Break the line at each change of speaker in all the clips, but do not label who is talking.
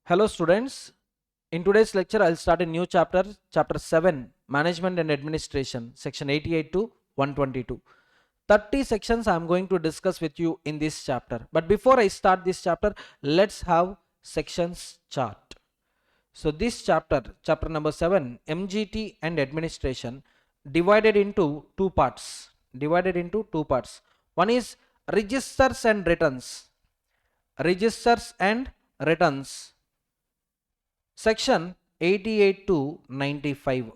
Hello students, in today's lecture I'll start a new chapter, chapter 7, Management and Administration, section 88 to 122. 30 sections I'm going to discuss with you in this chapter. But before I start this chapter, let's have sections chart. So this chapter, chapter number 7, MGT and Administration, divided into two parts. One is registers and returns. Registers and returns. Section 88 to 95.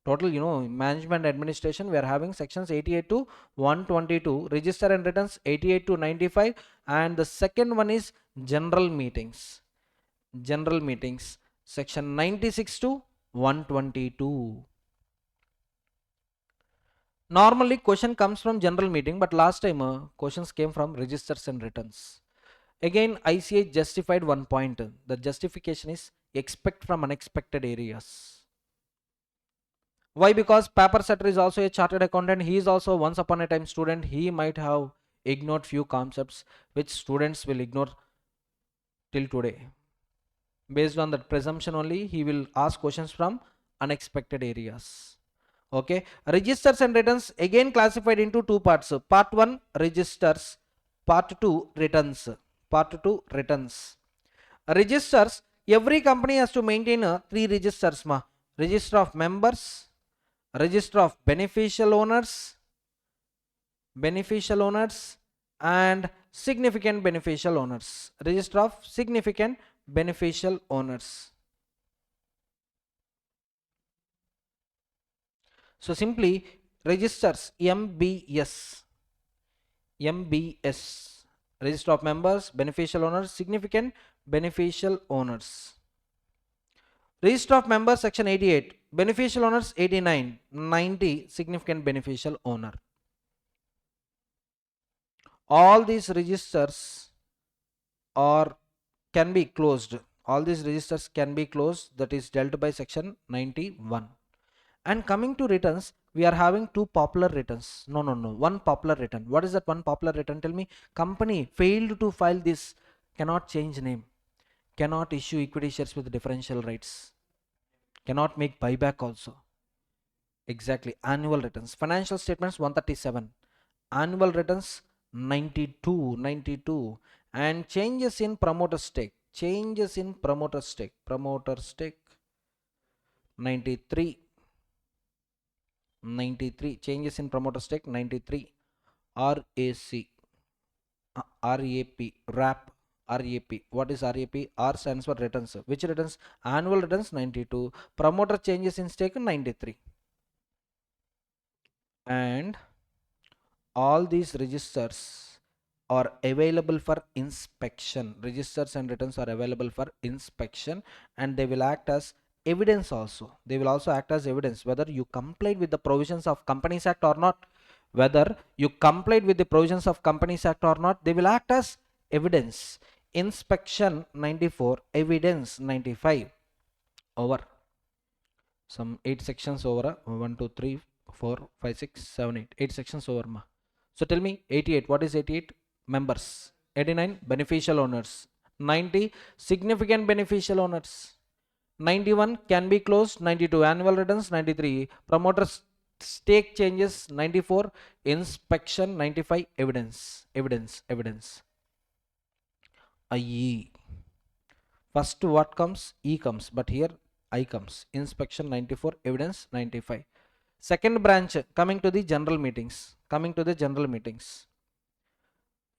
Total, management administration, we are having sections 88 to 122, register and returns 88 to 95, and the second one is general meetings. Section 96 to 122. Normally question comes from general meeting, but last time questions came from registers and returns. Again, ICA justified one point. The justification is expect from unexpected areas. Why? Because paper setter is also a chartered accountant. He is also once upon a time student. He might have ignored few concepts which students will ignore till today. Based on that presumption only, he will ask questions from unexpected areas. Okay. Registers and returns again classified into two parts. Part 1 registers, part 2 returns. Registers, every company has to maintain three registers. Register of members, register of beneficial owners, and significant beneficial owners. Register of significant beneficial owners. So simply registers, MBS, register of members, beneficial owners, significant beneficial owners. Register of members section 88, beneficial owners 89, 90 significant beneficial owner. All these registers can be closed. That is dealt by section 91. And coming to returns, we are having two popular returns. No. One popular return. What is that one popular return? Tell me. Company failed to file this, cannot change name, cannot issue equity shares with differential rights, cannot make buyback also. Exactly. Annual returns. Financial statements 137. Annual returns 92. And changes in promoter stake. Promoter stake 93. Changes in promoter stake 93. RAP. What is RAP? R stands for returns. Which returns? Annual returns 92. Promoter changes in stake 93. And all these registers are available for inspection. Registers and returns are available for inspection, and they will act as evidence also. They will also act as evidence whether you complied with the provisions of Companies Act or not. Whether you complied with the provisions of Companies Act or not, they will act as evidence. Inspection 94, evidence 95. Over. Some 8 sections over. 1, 2, 3, 4, 5, 6, 7, 8. 8 sections over. So tell me, 88. What is 88? Members. 89. Beneficial owners. 90. Significant beneficial owners. 91. Can be closed. 92. Annual returns. 93. Promoters stake changes. 94. Inspection. 95. Evidence. IE. First what comes? E comes. But here I comes. Inspection 94. Evidence 95. Second branch, coming to the general meetings.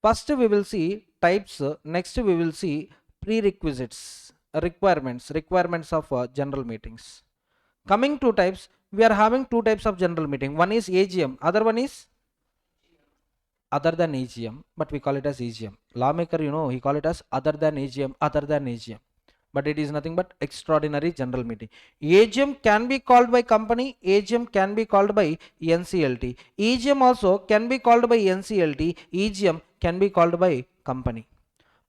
First we will see types. Next we will see prerequisites, requirements of general meetings. Coming to types, we are having two types of general meeting. One is AGM, other one is other than AGM, but we call it as AGM. Lawmaker, he call it as other than AGM. But it is nothing but extraordinary general meeting. AGM can be called by company, AGM can be called by NCLT. EGM also can be called by NCLT, EGM can be called by company.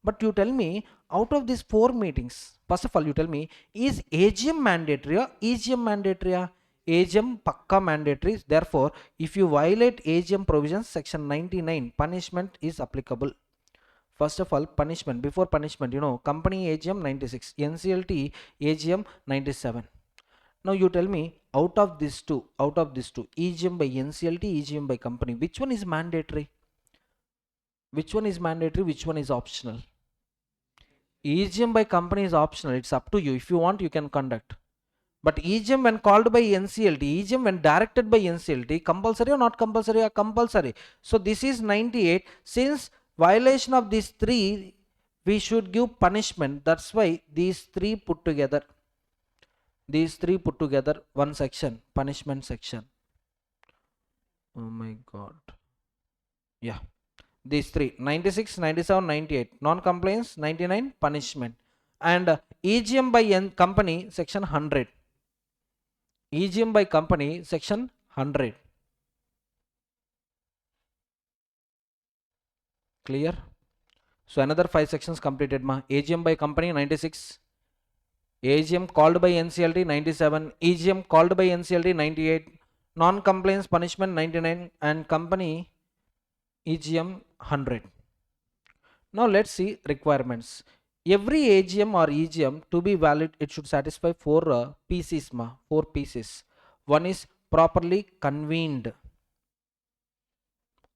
But you tell me, out of these 4 meetings, first of all you tell me, is AGM mandatory or EGM mandatory? AGM pakka mandatory. Therefore, if you violate AGM provisions, section 99, punishment is applicable. First of all, punishment. Before punishment, company AGM 96, NCLT AGM 97. Now you tell me, out of these two, EGM by NCLT, EGM by company, which one is mandatory? Which one is mandatory? Which one is optional? EGM by company is optional. It's up to you. If you want, you can conduct. But EGM when called by NCLT, EGM when directed by NCLT, compulsory or not compulsory? Or compulsory. So this is 98. Since violation of these three, we should give punishment. That's why these three put together. One section, punishment section. Oh my god. Yeah. These three, 96, 97, 98. Non-compliance, 99, punishment. And EGM by company, section 100. EGM by company, section 100. Clear? So another 5 sections completed. AGM by company, 96. AGM called by NCLT, 97. EGM called by NCLT, 98. Non-compliance punishment, 99. And company EGM, 100. Now let's see requirements. Every AGM or EGM to be valid, it should satisfy 4 pieces. 4 pieces. One is properly convened.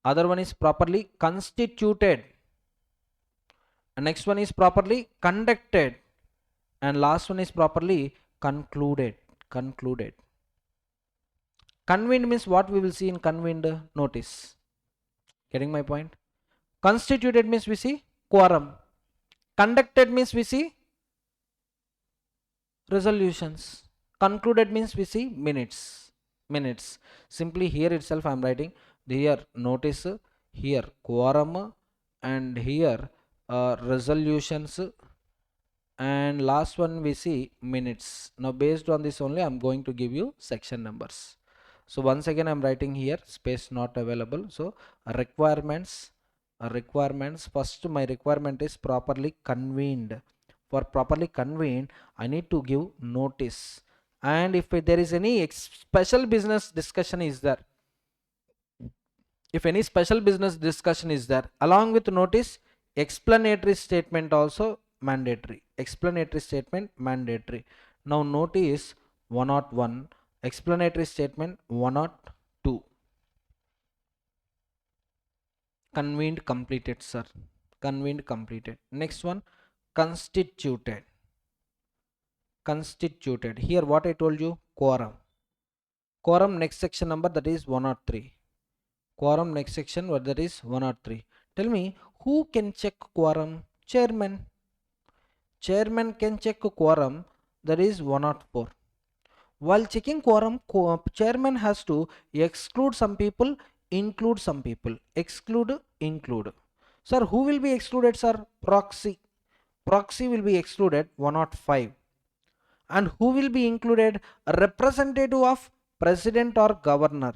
Other one is properly constituted. And next one is properly conducted. And last one is properly concluded. Convened means what we will see in convened notice. Getting my point? Constituted means we see quorum. Conducted means we see resolutions. Concluded means we see minutes. Simply here itself I am writing here notice, here quorum, and here resolutions, and last one we see minutes. Now based on this only I am going to give you section numbers. So once again I am writing here space not available. So requirements, first my requirement is properly convened. For properly convened, I need to give notice, and if there is any special business discussion is there, along with notice, explanatory statement also mandatory. Now notice 101, explanatory statement 102. Convened, completed, sir. Convened, completed. Next one, constituted. Here what I told you, quorum next section number, that is 103. Quorum next section, what that is 103. Tell me, who can check quorum? Chairman can check quorum, that is 104. While checking quorum, chairman has to exclude some people, include some people. Include. Sir, who will be excluded, sir? Proxy will be excluded, 105. And who will be included? A representative of president or governor.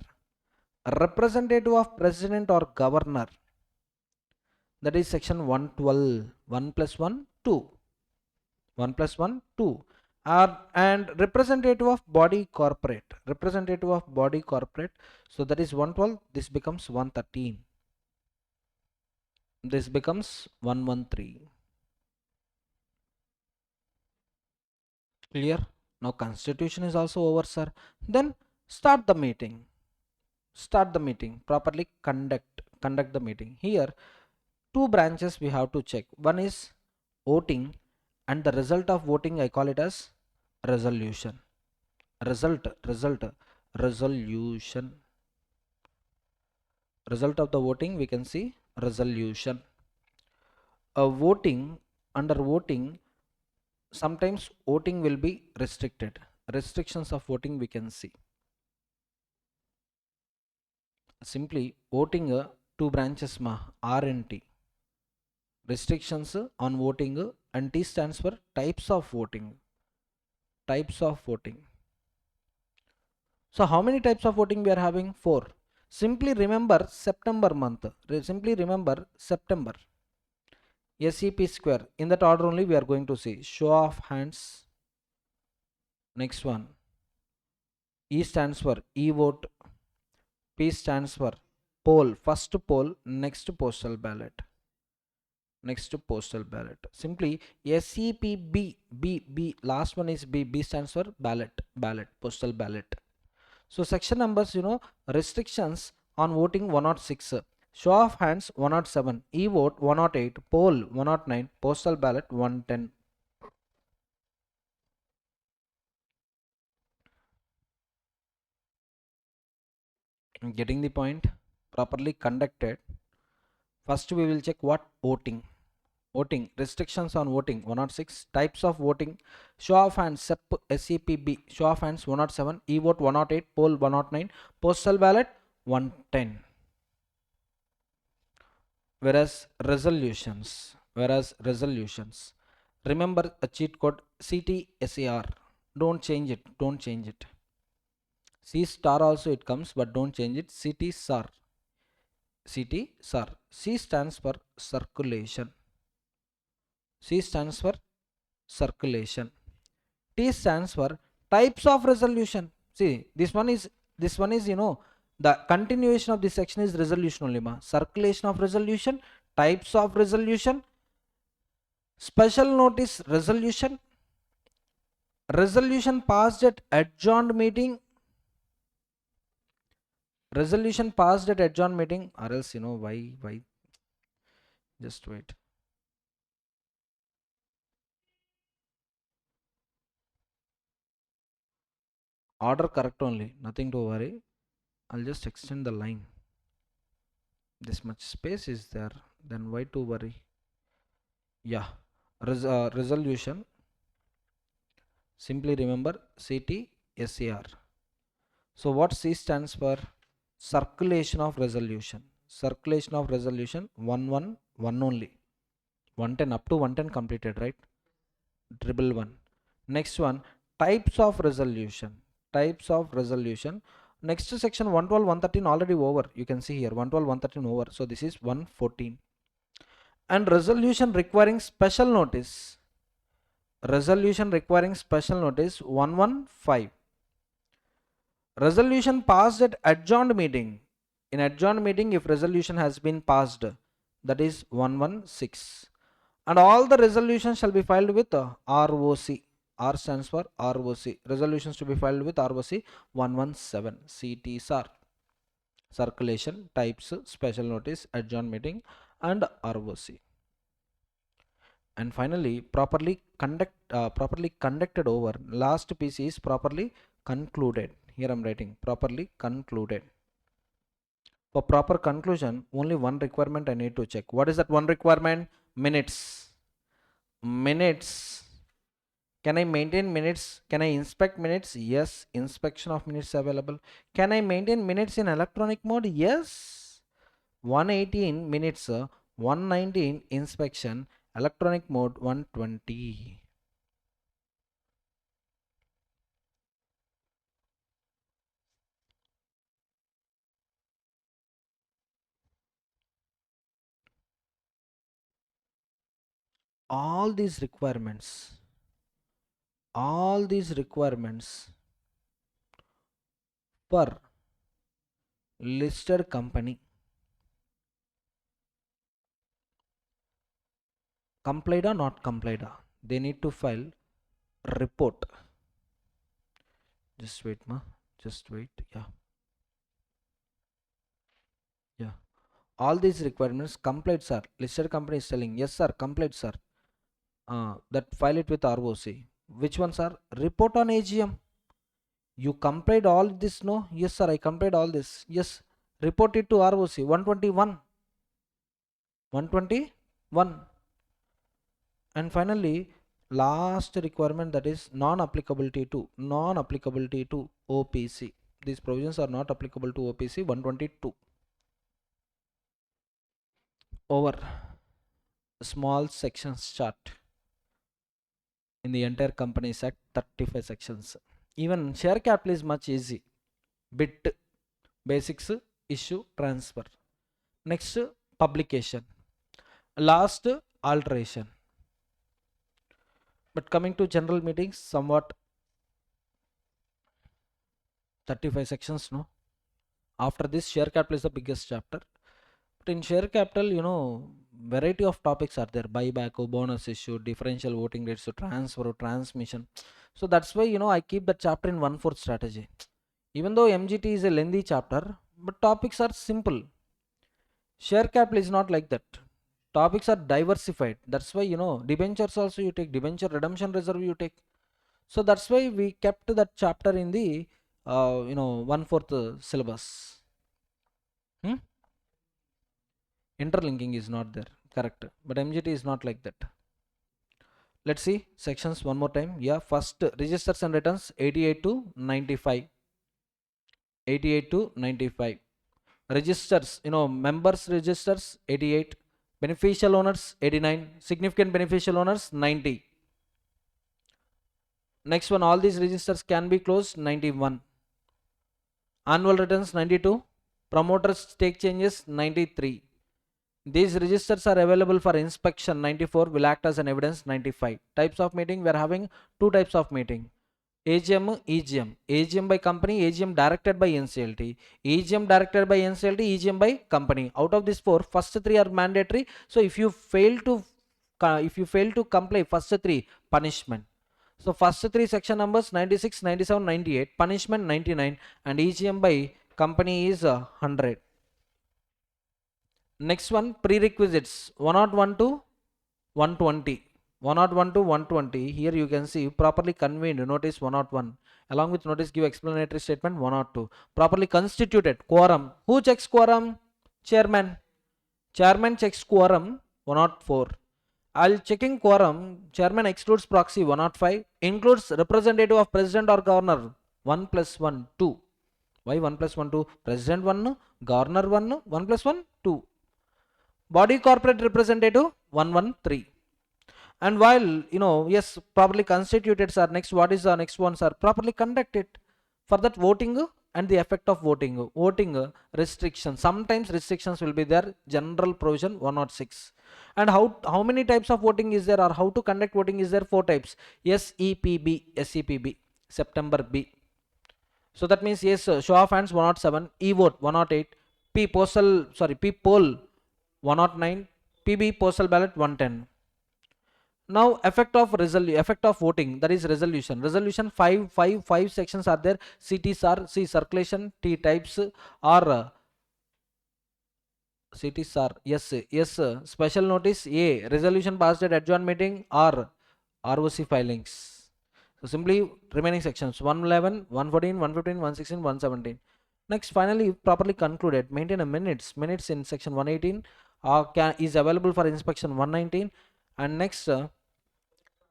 That is section 112. 1 plus 1, 2. 1 plus 1, 2. And representative of body corporate. So that is 112. This becomes 113. This becomes 113. Clear? Now constitution is also over, sir. Then start the meeting. Properly conduct the meeting. Here 2 branches we have to check. One is voting, and the result of voting I call it as resolution. Result resolution. Result of the voting we can see resolution. Under voting, sometimes voting will be restricted. Restrictions of voting we can see. Simply voting 2 branches R and T. Restrictions on voting, and T stands for types of voting. So how many types of voting we are having? 4. Simply remember September month. September. SEP square. In that order only we are going to see. Show of hands. Next one. E stands for e-vote. P stands for poll. First poll, next postal ballot. Next to postal ballot. Simply SEPB, B, last one is B. B stands for ballot, postal ballot. So section numbers, restrictions on voting 106, show of hands 107, e-vote 108, poll 109, postal ballot 110. Getting the point? Properly conducted. First we will check what voting. Voting, restrictions on voting 106, types of voting, show of hands SEPB, show of hands 107, e-vote 108, poll 109, postal ballot 110. Whereas resolutions, remember a cheat code CTSAR. Don't change it. C star also it comes, but don't change it. CT SAR. C stands for circulation. C stands for circulation. T stands for types of resolution. See, this one is the continuation of this section is resolution only ma. Circulation of resolution, types of resolution, special notice resolution passed at adjourned meeting, or else why just wait. Order correct only, nothing to worry. I'll just extend the line. This much space is there, then why to worry? Yeah, resolution. Simply remember CTSAR. So what C stands for? Circulation of resolution. Circulation of resolution 111 only. 110 up to 110 completed, right? Triple one. Next one, types of resolution. Types of resolution. Next section 112 113 already over. You can see here 112 113 over. So this is 114. And resolution requiring special notice. Resolution requiring special notice 115. Resolution passed at adjourned meeting. In adjourned meeting, if resolution has been passed, that is 116. And all the resolutions shall be filed with ROC. R stands for ROC. Resolutions to be filed with ROC 117. CTSAR. Circulation, types, special notice, adjourned meeting, and ROC. And finally, properly conducted over. Last piece is properly concluded. Here I'm writing properly concluded. For proper conclusion, only one requirement I need to check. What is that one requirement? Minutes. Minutes. Can I maintain minutes? Can I inspect minutes? Yes. Inspection of minutes available. Can I maintain minutes in electronic mode? Yes. 118 minutes, 119 inspection, electronic mode 120. All these requirements per listed company complied or not complied, they need to file report. Just wait ma, just wait. Yeah, all these requirements complied sir. Listed company is telling yes sir, complied sir. That file it with ROC. Which ones are? Report on AGM. You complied all this? No. Yes sir, I complied all this. Yes. Report it to ROC 121. 121. And finally, last requirement, that is non-applicability to OPC. These provisions are not applicable to OPC 122. Over. Small sections chart in the entire Companies Act, 35 sections. Even share capital is much easy. Bit, basics, issue, transfer. Next, publication. Last, alteration. But coming to general meetings, somewhat 35 sections, no? After this, share capital is the biggest chapter. But in share capital, variety of topics are there: buyback, bonus issue, differential voting rates, transfer, transmission. So that's why, I keep the chapter in 1/4 strategy. Even though MGT is a lengthy chapter, but topics are simple. Share capital is not like that. Topics are diversified. That's why, debentures also you take, debenture redemption reserve you take. So that's why we kept that chapter in the 1/4 syllabus. Interlinking is not there, correct, but MGT is not like that. Let's see sections one more time. Yeah, first registers and returns 88 to 95. 88 to 95. Registers, members registers 88, beneficial owners 89, significant beneficial owners 90. Next one, all these registers can be closed 91. Annual returns 92, promoters stake changes 93. These registers are available for inspection 94, will act as an evidence 95. Types of meeting, we are having two types of meeting: AGM, EGM. AGM by company, AGM directed by NCLT. EGM directed by NCLT, EGM by company. Out of these four, first three are mandatory. So if you fail to comply first three, punishment. So first three section numbers 96, 97, 98, punishment 99, and EGM by company is 100. Next one, prerequisites 101 to 120. 101 to 120. Here you can see properly convened notice 101. Along with notice give explanatory statement 102. Properly constituted quorum. Who checks quorum? Chairman. Chairman checks quorum 104. I'll checking quorum. Chairman excludes proxy 105. Includes representative of president or governor 1 plus 1 2. Why 1 plus 1 2? President 1, governor 1, 1 plus 1 2. Body corporate representative 113. And while yes, properly constituted sir, next what is the next one sir? Properly conducted. For that, voting and the effect of voting restriction, sometimes restrictions will be there. General provision 106. And how many types of voting is there, or how to conduct voting is there? Four types: SEPB, September B. So that means yes, show of hands 107, e-vote 108, P poll 109, PB postal ballot 110. Now effect of voting, that is resolution. Five sections are there. CTs are C circulation, T types, or CTs are yes special notice, A resolution passed at adjourned meeting, or ROC filings. So simply remaining sections 111, 114, 115, 116, 117. Next, finally properly concluded, maintain a minutes in section 118 is available for inspection 119. And next,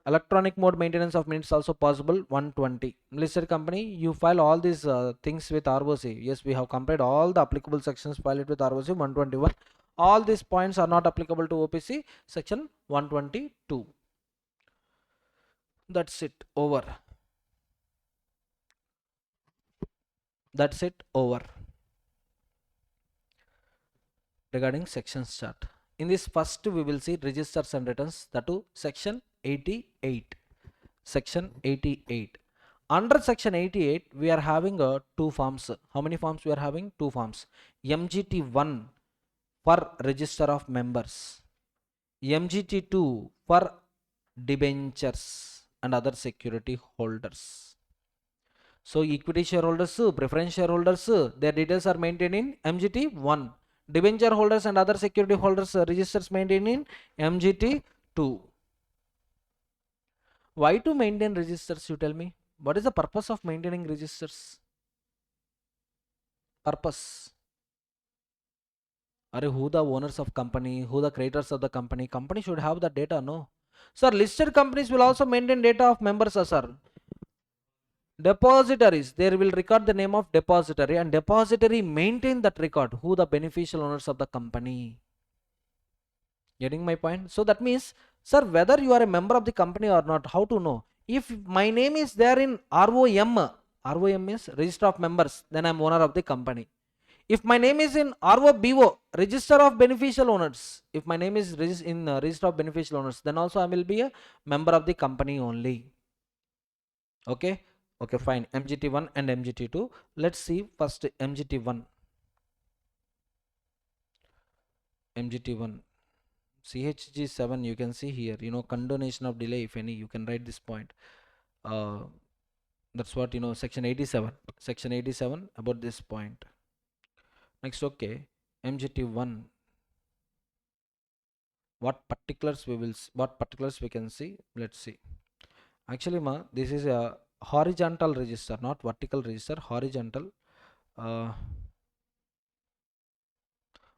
electronic mode maintenance of minutes also possible 120. Listed company, you file all these things with ROC. Yes, we have completed all the applicable sections, file it with ROC 121. All these points are not applicable to OPC section 122. That's it, over. That's it, over regarding sections chart. In this first we will see registers and returns, that to section 88. Section 88. Under section 88 we are having two forms. How many forms we are having? Two forms. MGT1 for register of members, MGT2 for debentures and other security holders. So equity shareholders, preference shareholders, their details are maintained in MGT1. Debenture holders and other security holders registers maintained in MGT2. Why to maintain registers, you tell me? What is the purpose of maintaining registers? Purpose. Are who the owners of company, who the creators of the company? Company should have the data, no? Sir, listed companies will also maintain data of members, sir. Depositories, there will record the name of depository, and depository maintain that record, who the beneficial owners of the company. Getting my point? So that means, sir, whether you are a member of the company or not, how to know? If my name is there in ROM means register of members, then I am owner of the company. If my name is in ROBO, register of beneficial owners, if my name is in register of beneficial owners, then also I will be a member of the company only. Okay, okay, fine. MGT1 and MGT2. Let's see first MGT1. MGT1. CHG 7, you can see here, condonation of delay, if any, you can write this point. That's what, section 87 about this point. Next, okay, MGT 1. What particulars we can see? Let's see. Actually, this is a horizontal register, not vertical register, horizontal.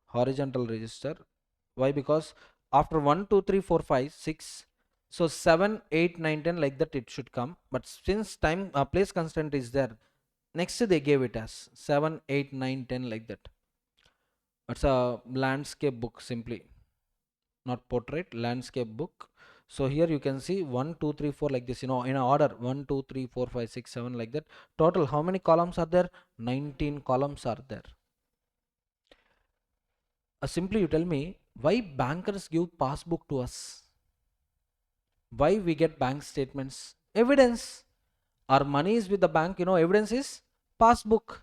Horizontal register. Why? Because after 1 2 3 4 5 6, so 7 8 9 10 like that it should come, but since time place constraint is there, next they gave it as 7 8 9 10 like that. It's a landscape book, simply, not portrait, landscape book. So here you can see 1 2 3 4 like this, in a order, 1 2 3 4 5 6 7 like that. Total how many columns are there? 19 columns are there. Simply you tell me, why bankers give passbook to us? Why we get bank statements? Evidence. Our money is with the bank, evidence is passbook.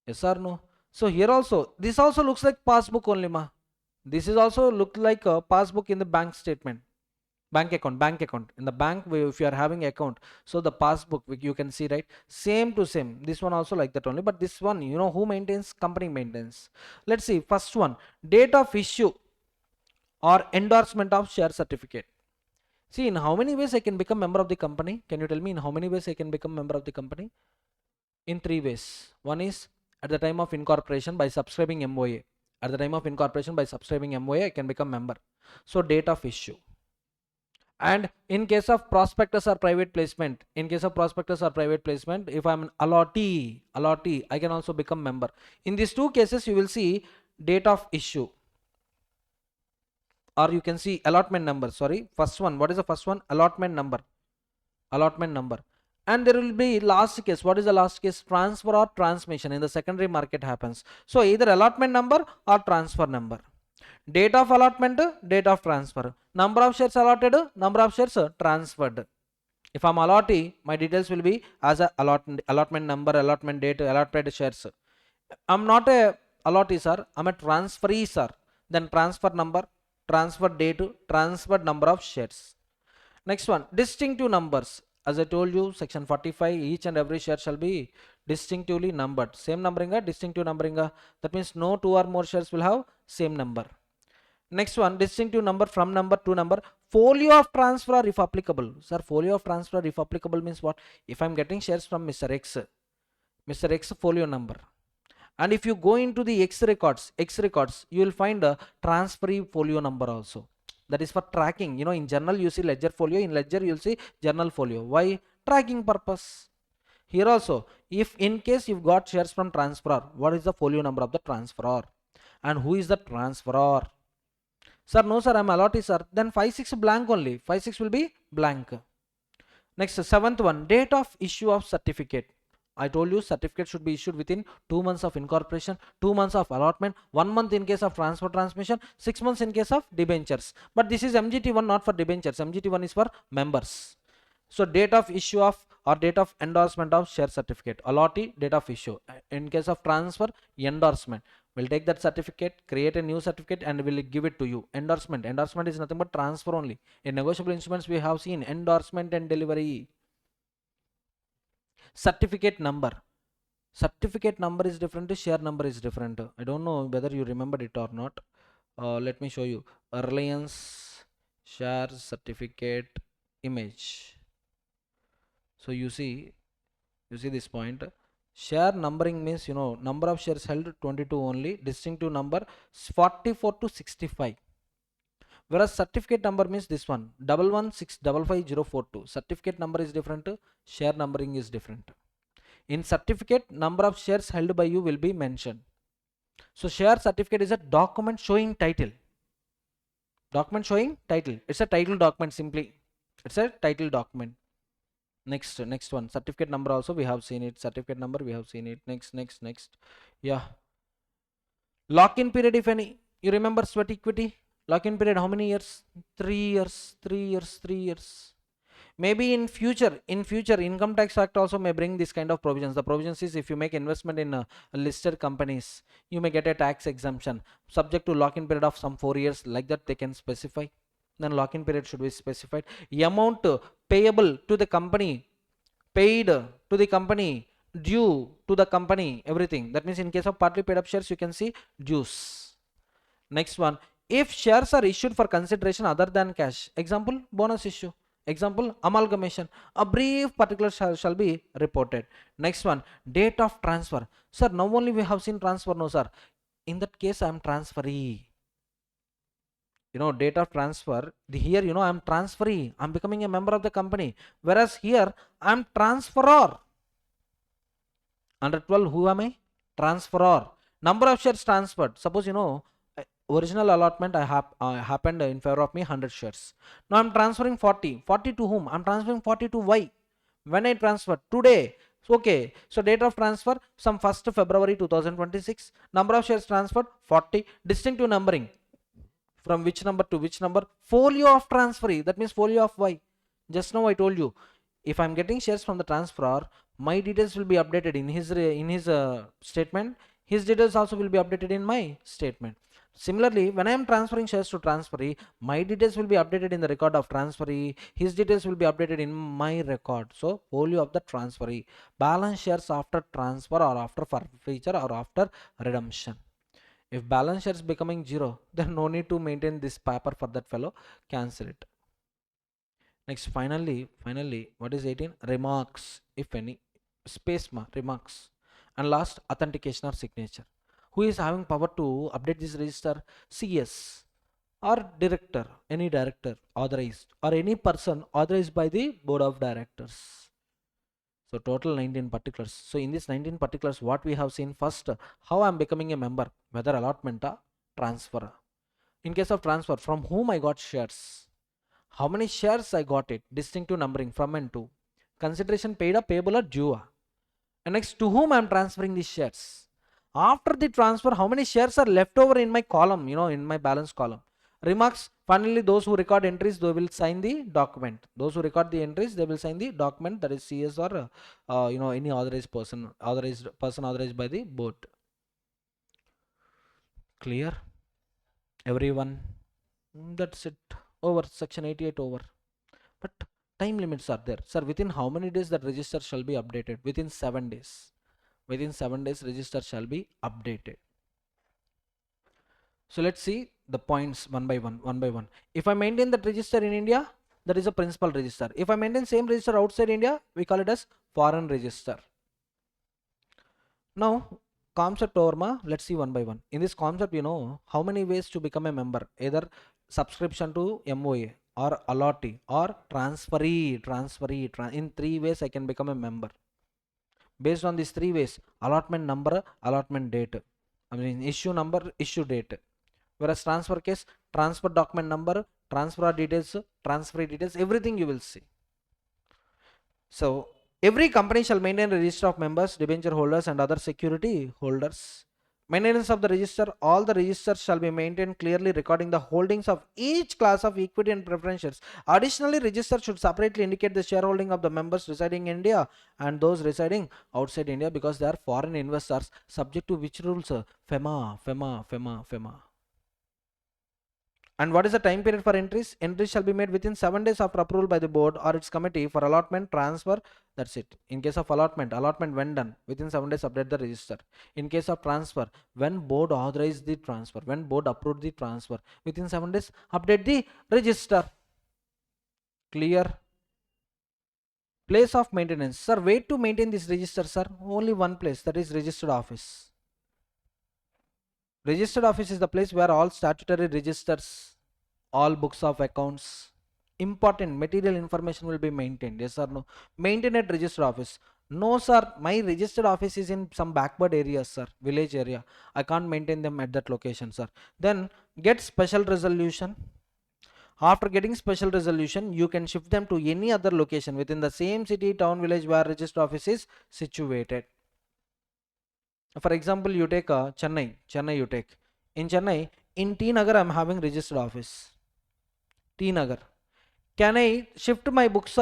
Yes or no? So here also, this also looks like passbook only, ma. This is also look like a passbook in the bank statement. Bank account. In the bank, if you are having account, so the passbook, you can see, right? Same to same. This one also like that only, but this one, who maintains? Company maintains. Let's see, first one, date of issue or endorsement of share certificate. See, in how many ways I can become member of the company? Can you tell me in how many ways I can become member of the company? In 3 ways. One is at the time of incorporation by subscribing MOA. At the time of incorporation by subscribing MOA, I can become member. So date of issue. And in case of prospectus or private placement, if I'm an allottee, I can also become member. In these two cases, you will see date of issue, or you can see allotment number. Sorry, first one, what is the first one? Allotment number. And there will be last case. What is the last case? Transfer or transmission in the secondary market happens. So either allotment number or transfer number. Date of allotment, date of transfer. Number of shares allotted, number of shares transferred. If I'm allottee, my details will be as a allotment number, allotment date, allotted shares. I'm not a allottee, sir. I'm a transferee, sir. Then transfer number, transfer date, transfer number of shares. Next one, distinctive numbers. As I told you, section 45, each and every share shall be distinctively numbered. Same numbering, distinctive numbering. That means no two or more shares will have same number. Next one, distinctive number from number to number. Folio of transfer if applicable. Sir, folio of transfer if applicable means what? If I'm getting shares from Mr. X folio number. And if you go into the X records, you will find a transferee folio number also. That is for tracking. In journal you see ledger folio, in ledger you'll see journal folio. Why? Tracking purpose. Here also, if in case you've got shares from transferor, what is the folio number of the transferor? And who is the transferor? Sir, no sir, I'm allottee, sir. Then 5-6 blank only. 5-6 will be blank. Next, seventh one, date of issue of certificate. I told you certificate should be issued within 2 months of incorporation, 2 months of allotment, 1 month in case of transfer transmission, 6 months in case of debentures. But this is MGT1, not for debentures. MGT1 is for members. So date of issue of or date of endorsement of share certificate. Allottee, date of issue. In case of transfer, endorsement. We'll take that certificate, create a new certificate, and we'll give it to you. Endorsement is nothing but transfer only. In negotiable instruments we have seen endorsement and delivery. Certificate number is different, share number is different. I don't know whether you remembered it or not. Let me show you. Reliance share certificate image. So you see this point. Share numbering means, number of shares held 22 only, distinctive number 44 to 65. Whereas certificate number means this one, 116555042. Certificate number is different, share numbering is different. In certificate, number of shares held by you will be mentioned. So share certificate is a document showing title. It's a title document simply. It's a title document. Next one, certificate number also we have seen it. Next. Yeah. Lock-in period, if any. You remember sweat equity? Lock-in period how many years? 3 years. Maybe in future income tax act also may bring this kind of provisions. The provisions is if you make investment in listed companies, you may get a tax exemption subject to lock-in period of some 4 years, like that they can specify. Then lock-in period should be specified. Amount payable to the company, paid to the company, due to the company, everything. That means in case of partly paid up shares, you can see dues. Next one, if shares are issued for consideration other than cash, example bonus issue, example amalgamation, a brief particular shall be reported. Next one, date of transfer. Sir, now only we have seen transfer. No sir, in that case I am transferee. Date of transfer, here I'm transferee, I'm becoming a member of the company, whereas here I'm transferor. Under 12, who am I? Transferor. Number of shares transferred. Suppose original allotment happened in favor of me 100 shares. Now I'm transferring 40. 40 to whom? I'm transferring 40 to Y. When I transfer today. Okay. So date of transfer some 1st February 2026. Number of shares transferred 40. Distinctive numbering. From which number to which number? Folio of transferee. That means folio of Y. Just now I told you, if I'm getting shares from the transferor, my details will be updated in his statement. His details also will be updated in my statement. Similarly, when I am transferring shares to transferee, my details will be updated in the record of transferee. His details will be updated in my record. So folio of the transferee. Balance shares after transfer or after forfeiture or after redemption. If balance shares becoming 0, then no need to maintain this paper for that fellow. Cancel it. Next, finally, what is 18? Remarks, if any, space remarks. And last, authentication or signature. Who is having power to update this register? CS or director, any director authorized, or any person authorized by the board of directors. So total 19 particulars. So in this 19 particulars, what we have seen first, how I am becoming a member, whether allotment or transfer. In case of transfer, from whom I got shares, how many shares I got it, distinctive numbering from and to, consideration paid or payable or due. And next, to whom I am transferring these shares. After the transfer, how many shares are left over in my column, in my balance column. Remarks, finally those who record entries, they will sign the document. Those who record the entries, they will sign the document, that is CS or any authorized person authorized by the board. Clear? Everyone? That's it. Over. Section 88 over. But time limits are there. Sir, within how many days that register shall be updated? Within 7 days. Within 7 days register shall be updated. So let's see the points one by one. If I maintain that register in India, that is a principal register. If I maintain same register outside India, we call it as foreign register. Now concept over, let's see one by one. In this concept, how many ways to become a member, either subscription to MOA or allottee or transferee. In 3 ways I can become a member. Based on these 3 ways: allotment number, allotment date, issue number, issue date. Whereas transfer case, transfer document number, transfer details, transfer details, everything you will see. So every company shall maintain a register of members, debenture holders and other security holders. Maintenance of the register, all the registers shall be maintained clearly recording the holdings of each class of equity and preference shares. Additionally, register should separately indicate the shareholding of the members residing in India and those residing outside India, because they are foreign investors, subject to which rules? FEMA. And what is the time period for entries? Entries shall be made within 7 days after approval by the board or its committee. For allotment, transfer, that's it. In case of allotment when done, within 7 days update the register. In case of transfer, when board authorized the transfer, when board approved the transfer, within 7 days update the register. Clear? Place of maintenance. Sir, way to maintain this register, sir? Only one place, that is registered office. Registered office is the place where all statutory registers, all books of accounts, important material information will be maintained. Yes or no? Maintain at registered office. No sir, my registered office is in some backward areas, sir, village area. I can't maintain them at that location, sir. Then get special resolution. After getting special resolution, you can shift them to any other location within the same city, town, village where registered office is situated. For example, you take Chennai you take. In Chennai, in T Nagar, I'm having registered office. T Nagar. Can I shift my books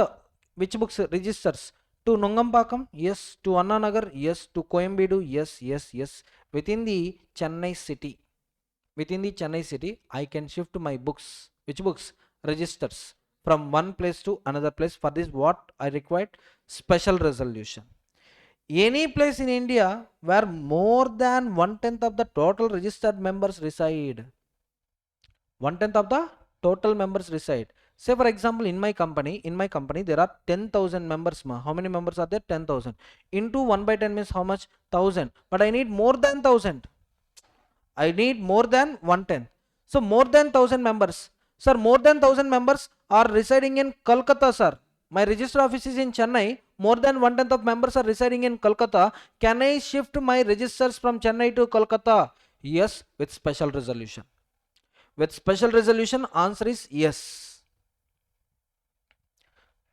which books registers? To Nungampakam, yes. To Anna Nagar, yes. To Coimbatore, yes, yes, yes. Within the Chennai city, I can shift my books. Which books? Registers from one place to another place. For this, what I required? Special resolution. Any place in India where more than 1/10 of the total registered members reside. 1/10 of the total members reside. Say for example, in my company there are 10,000 members. How many members are there? 10,000 into 1 by 10 means how much? 1,000. But I need more than 1,000. I need more than 110. So more than 1,000 members. Sir, more than 1,000 members are residing in Kolkata, sir. My register office is in Chennai. More than 1/10 of members are residing in Kolkata. Can I shift my registers from Chennai to Kolkata? Yes, with special resolution. With special resolution, answer is yes.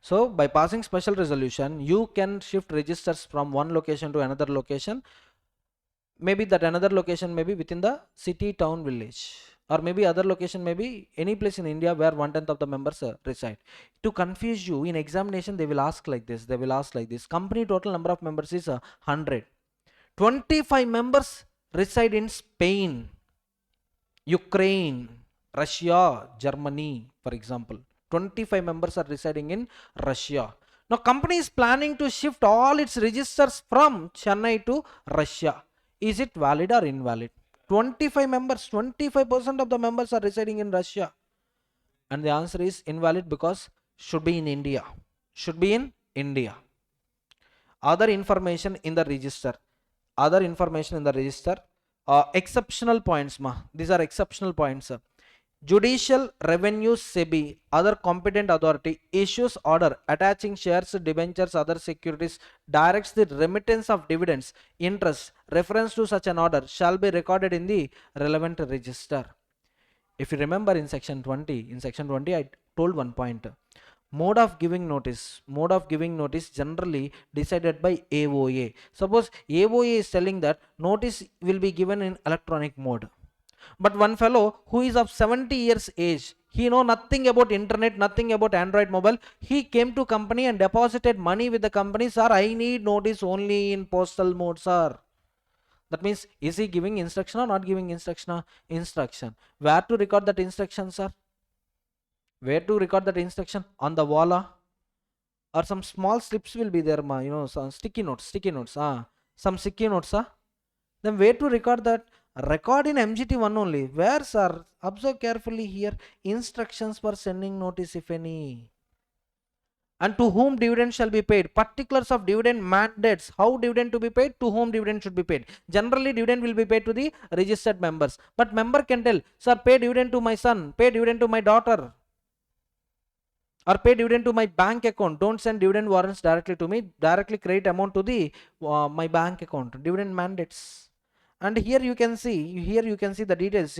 So by passing special resolution, you can shift registers from one location to another location. Maybe that another location may be within the city, town, village, or maybe other location may be any place in India where 1/10 of the members reside. To confuse you, in examination they will ask like this. Company total number of members is 100. 25 members reside in Spain, Ukraine, Russia, Germany, for example. 25 members are residing in Russia. Now company is planning to shift all its registers from Chennai to Russia. Is it valid or invalid? 25 members, 25% of the members are residing in Russia. And the answer is invalid because should be in India. Should be in India. Other information in the register. Exceptional points. These are exceptional points. Judicial, Revenue, SEBI, other competent authority issues order attaching shares, debentures, other securities, directs the remittance of dividends, interest. Reference to such an order shall be recorded in the relevant register. If you remember in section 20, I told one point. Mode of giving notice generally decided by AOA. Suppose AOA is telling that notice will be given in electronic mode. But one fellow who is of 70 years age, he know nothing about internet, nothing about Android mobile. He came to company and deposited money with the company. Sir, I need notice only in postal mode, sir. That means, is he giving instruction or not giving instruction? Instruction. Where to record that instruction, sir? Where to record that instruction? On the wall, or some small slips will be there, some sticky notes, some sticky notes. Then where to record that? Record in MGT1 only. Where, sir? Observe carefully here. Instructions for sending notice, if any. And to whom dividend shall be paid. Particulars of dividend mandates. How dividend to be paid, to whom dividend should be paid. Generally dividend will be paid to the registered members. But member can tell, sir, pay dividend to my son, pay dividend to my daughter, or pay dividend to my bank account. Don't send dividend warrants directly to me. Directly create amount to the my bank account. Dividend mandates. And here you can see the details.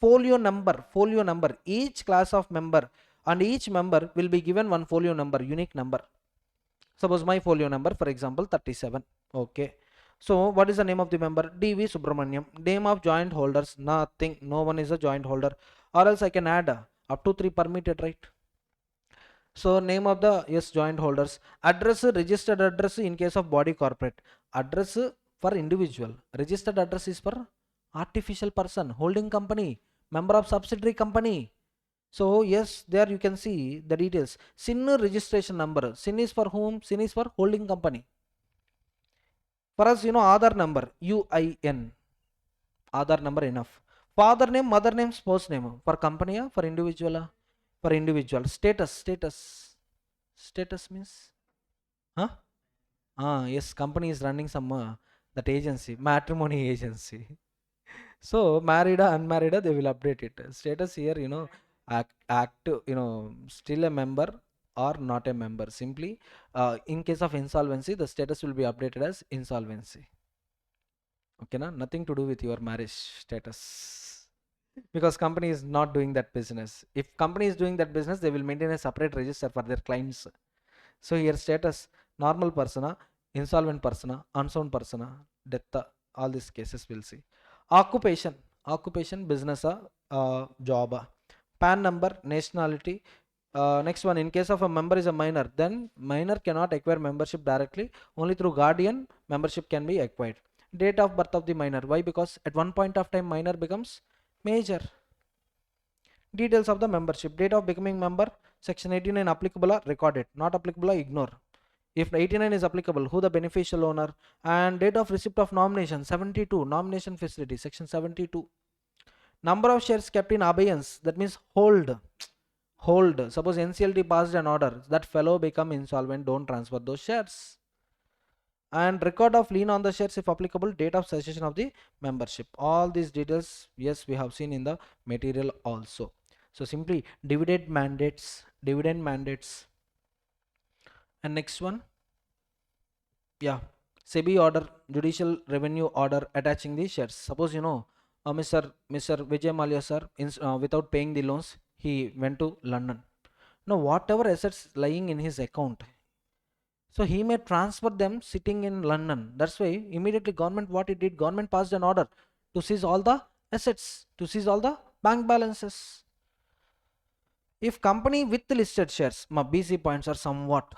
Folio number. Each class of member and each member will be given one folio number, unique number. Suppose my folio number, for example, 37. Okay. So what is the name of the member? DV Subramaniam. Name of joint holders, nothing. No one is a joint holder. Or else I can add up to 3 permitted, right? So name of the joint holders. Address, registered address in case of body corporate. Address for individual. Registered address is for artificial person, holding company, member of subsidiary company. So yes, there you can see the details. SIN registration number. SIN is for whom? SIN is for holding company. For us, Aadhaar number, UIN. Aadhaar number enough. Father name, mother name, spouse name. For company, for individual? For individual. Status means? Huh? Yes, company is running some that agency, matrimony agency. So married or unmarried, they will update it. Status here, active, still a member or not a member. Simply, in case of insolvency, the status will be updated as insolvency. Okay, nothing to do with your marriage status. Because company is not doing that business. If company is doing that business, they will maintain a separate register for their clients. So here status, normal persona, insolvent persona, unsound persona, death, all these cases we'll see. Occupation, business, job. PAN number, nationality, Next one, in case of a member is a minor, then minor cannot acquire membership directly. Only through guardian membership can be acquired. Date of birth of the minor. Why? Because at one point of time minor becomes major. Details of the membership. Date of becoming member. Section 89 applicable or recorded. Not applicable or ignore. If 89 is applicable, who the beneficial owner? And date of receipt of nomination. 72. Nomination facility. Section 72. Number of shares kept in abeyance. That means hold. Hold. Suppose NCLT passed an order. That fellow become insolvent. Don't transfer those shares. And record of lien on the shares if applicable. Date of cessation of the membership. All these details, yes, we have seen in the material also. So simply dividend mandates. And next one, yeah, SEBI order, judicial revenue order attaching the shares. Suppose Mr. Vijay Mallya sir, without paying the loans, he went to London. Now whatever assets lying in his account, so he may transfer them sitting in London. That's why immediately government, what it did, government passed an order to seize all the assets, to seize all the bank balances. If company with listed shares, BC points are somewhat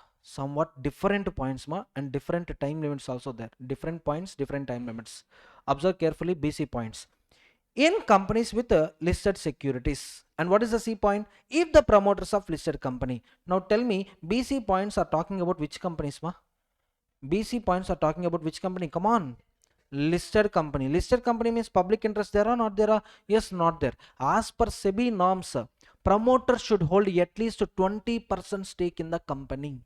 different points, and different time limits also there. Different points, different time limits. Observe carefully BC points. In companies with listed securities. And what is the C point? If the promoters of listed company. Now tell me, BC points are talking about which companies, BC points are talking about which company? Come on. Listed company. Listed company means public interest there or not there? Yes, not there. As per SEBI norms, promoter should hold at least 20% stake in the company.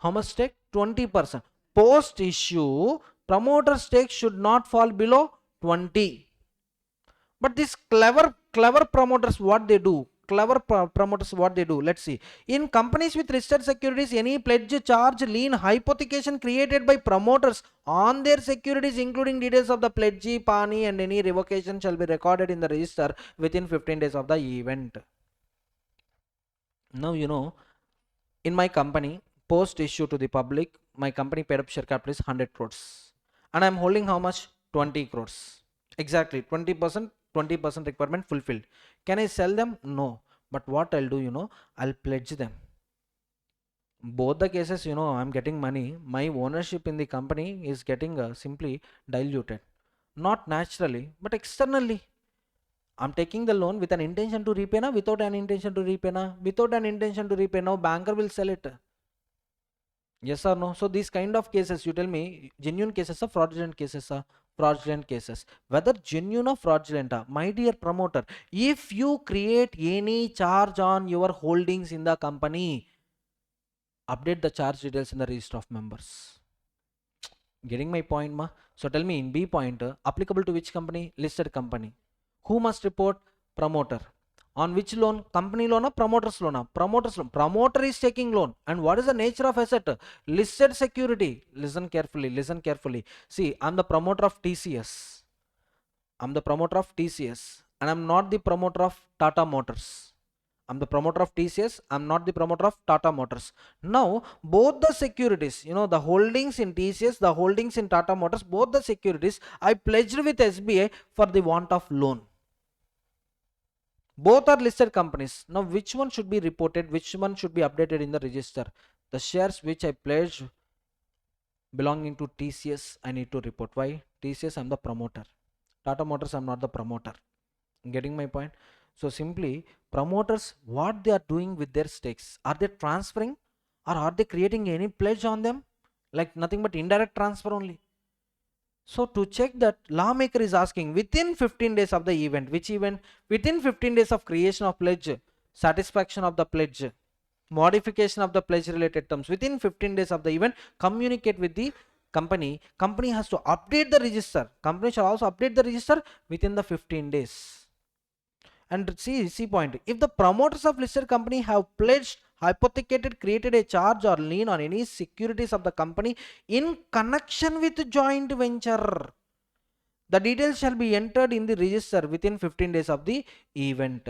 How much stake? 20%. Post issue, promoter stake should not fall below 20. But these clever promoters, what they do? Promoters, what they do? Let's see. In companies with listed securities, any pledge, charge, lien, hypothecation created by promoters on their securities, including details of the pledgee, pani, and any revocation, shall be recorded in the register within 15 days of the event. Now in my company, post issue to the public, my company paid up share capital is 100 crores, and I'm holding how much? 20 crores. Exactly 20%. 20% requirement fulfilled. Can I sell them? No. But what I'll do, I'll pledge them. Both the cases, I'm getting money. My ownership in the company is getting simply diluted. Not naturally, but externally. I'm taking the loan with an intention to repay now, without an intention to repay now. Without an intention to repay now, banker will sell it. Yes or no? So these kind of cases, you tell me, genuine cases or fraudulent cases are? Fraudulent cases. Whether genuine or fraudulent, my dear promoter, if you create any charge on your holdings in the company, update the charge details in the register of members. Getting my point, ma? So tell me, in B point, applicable to which company? Listed company. Who must report? Promoter. On which loan? Company loan or promoter's loan? Promoter's loan. Promoter is taking loan. And what is the nature of asset? Listed security. Listen carefully. See, I'm the promoter of TCS. I'm the promoter of TCS. And I'm not the promoter of Tata Motors. I'm the promoter of TCS. I'm not the promoter of Tata Motors. Now, both the securities, the holdings in TCS, the holdings in Tata Motors, both the securities, I pledged with SBI for the want of loan. Both are listed companies. Now which one should be reported, which one should be updated in the register? The shares which I pledged belonging to TCS, I need to report. Why? TCS, I'm the promoter. Tata Motors, I'm not the promoter. Getting my point? So simply, promoters, what they are doing with their stakes? Are they transferring, or are they creating any pledge on them? Like nothing but indirect transfer only. So to check that, lawmaker is asking within 15 days of the event. Which event? Within 15 days of creation of pledge, satisfaction of the pledge, modification of the pledge related terms. Within 15 days of the event, communicate with the company. Company has to update the register. Company shall also update the register within the 15 days. And see point. If the promoters of listed company have pledged, hypothecated, created a charge or lien on any securities of the company in connection with joint venture, the details shall be entered in the register within 15 days of the event.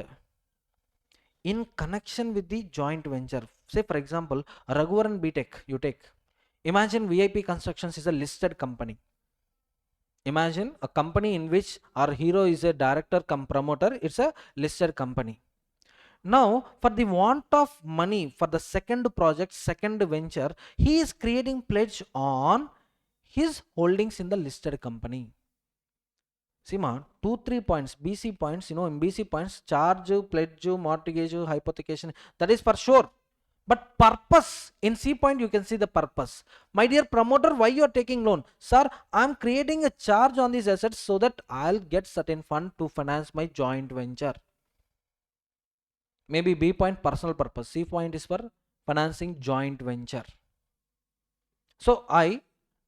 In connection with the joint venture, say for example, Raghuvaran BTech, you take. Imagine VIP Constructions is a listed company. Imagine a company in which our hero is a director cum promoter. It's a listed company. Now, for the want of money for the second project, second venture, he is creating pledge on his holdings in the listed company. See ma, 2 3 points, BC points, in BC points, charge, pledge, mortgage, hypothecation, that is for sure. But purpose, in C point you can see the purpose. My dear promoter, why you are taking loan? Sir, I am creating a charge on these assets so that I'll get certain fund to finance my joint venture. Maybe B point, personal purpose. C point is for financing joint venture. So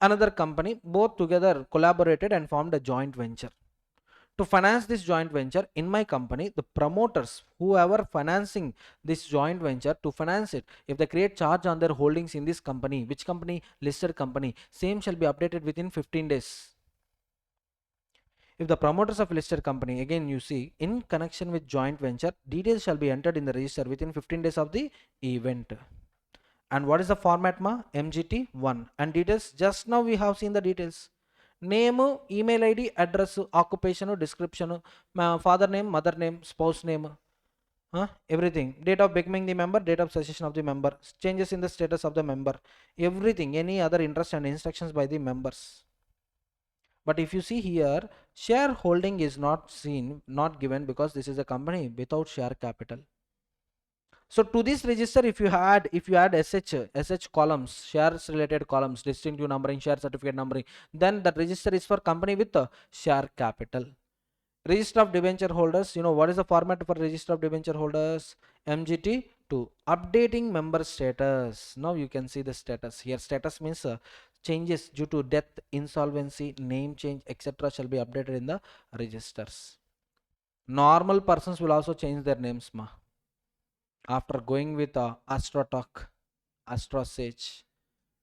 another company, both together collaborated and formed a joint venture. To finance this joint venture in my company, the promoters, whoever financing this joint venture, to finance it, if they create charge on their holdings in this company, which company? Listed company, same shall be updated within 15 days. If the promoters of listed company, again you see, in connection with joint venture, details shall be entered in the register within 15 days of the event. And what is the format ma? MGT1. And details, just now we have seen the details. Name, email ID, address, occupation, description, father name, mother name, spouse name, everything. Date of becoming the member, date of cessation of the member, changes in the status of the member, everything, any other interest and instructions by the members. But if you see here, shareholding is not seen, not given, because this is a company without share capital. So to this register, if you add SH columns, shares related columns, distinctive numbering, share certificate numbering, then that register is for company with share capital. Register of debenture holders, what is the format for register of debenture holders? MGT2. Updating member status. Now you can see the status here. Status means changes due to death, insolvency, name change, etc. shall be updated in the registers. Normal persons will also change their names after going with AstroTalk, AstroSage.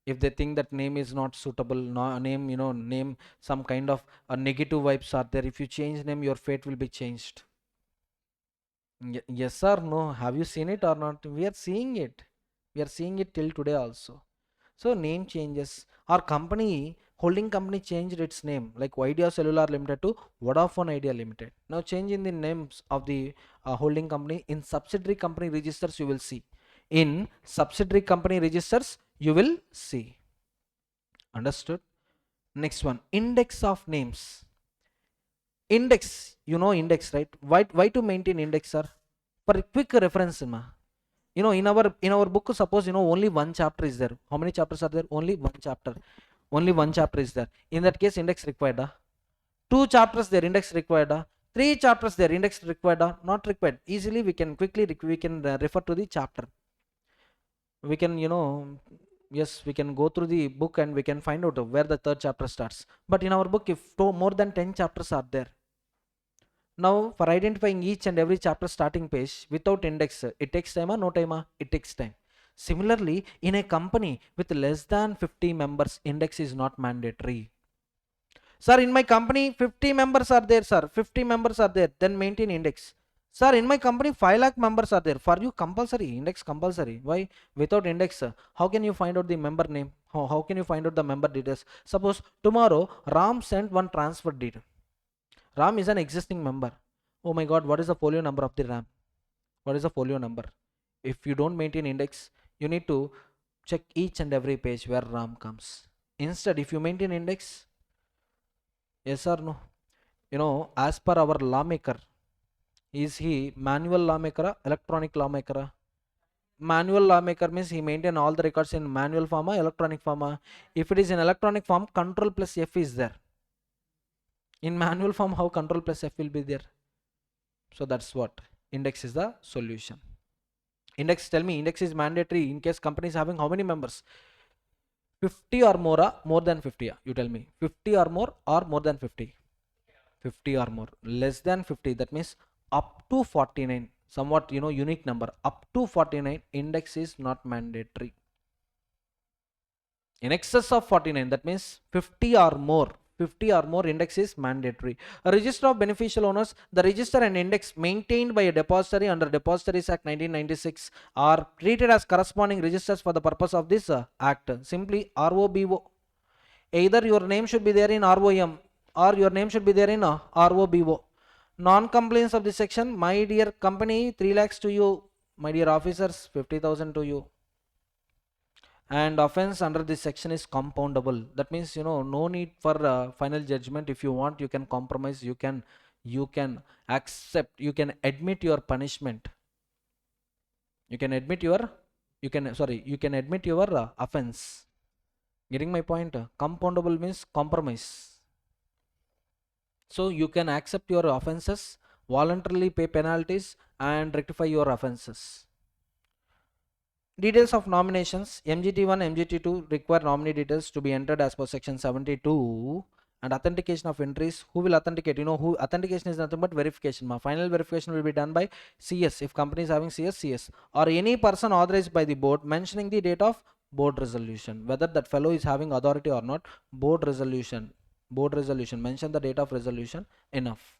If they think that name is not suitable, name some kind of negative vibes are there, if you change name, your fate will be changed. Yes or no? Have you seen it or not? We are seeing it. We are seeing it till today also. So name changes. Our company, holding company, changed its name, like Idea Cellular Limited to Vodafone Idea Limited. Now change in the names of the holding company. In subsidiary company registers you will see. In subsidiary company registers you will see. Understood? Next one, index of names. Index, index, right? Why to maintain index, sir? For a quick reference, in our book, suppose only one chapter is there. How many chapters are there? Only one chapter. Only one chapter is there. In that case, index required. Two chapters there, index required. Three chapters there, index required. Not required. Easily we can refer to the chapter. We can yes, we can go through the book and we can find out where the third chapter starts. But in our book, if more than 10 chapters are there, now for identifying each and every chapter starting page without index, it takes time or no time? It takes time. Similarly, in a company with less than 50 members, index is not mandatory. Sir, in my company 50 members are there, sir. 50 members are there, then maintain index. Sir, in my company 5 lakh members are there. For you compulsory, index compulsory. Why? Without index, how can you find out the member name? How can you find out the member details? Suppose tomorrow Ram sent one transfer deed. Ram is an existing member. Oh my god, what is the folio number of the Ram? What is the folio number? If you don't maintain index, you need to check each and every page where Ram comes. Instead, if you maintain index, yes or no? As per our lawmaker, is he manual lawmaker, electronic lawmaker? Manual lawmaker means he maintain all the records in manual form or electronic form. If it is in electronic form, control plus F is there. In manual form, how control plus F will be there? So that's what index is the solution. Index, tell me, index is mandatory in case company is having how many members? 50 or more, more than 50. You tell me, 50 or more than 50? 50 or more. Less than 50, that means up to 49. Somewhat unique number. Up to 49, index is not mandatory. In excess of 49, that means 50 or more. 50 or more, index is mandatory. A register of beneficial owners, the register and index maintained by a depository under Depositories Act 1996 are treated as corresponding registers for the purpose of this act. Simply ROBO. Either your name should be there in ROM or your name should be there in ROBO. Non-compliance of this section, my dear company, 3 lakhs to you, my dear officers, 50,000 to you. And offense under this section is compoundable. That means, no need for final judgment. If you want, you can compromise, you can accept, you can admit your punishment, you can admit your you can admit your offense. Getting my point? Compoundable means compromise. So you can accept your offenses, voluntarily pay penalties, and rectify your offenses. Details of nominations. MGT1, MGT2 require nominee details to be entered as per section 72. And authentication of entries. Who will authenticate? Who authentication is nothing but verification. Final verification will be done by CS. If company is having CS, or any person authorized by the board, mentioning the date of board resolution, whether that fellow is having authority or not. Board resolution, mention the date of resolution, enough.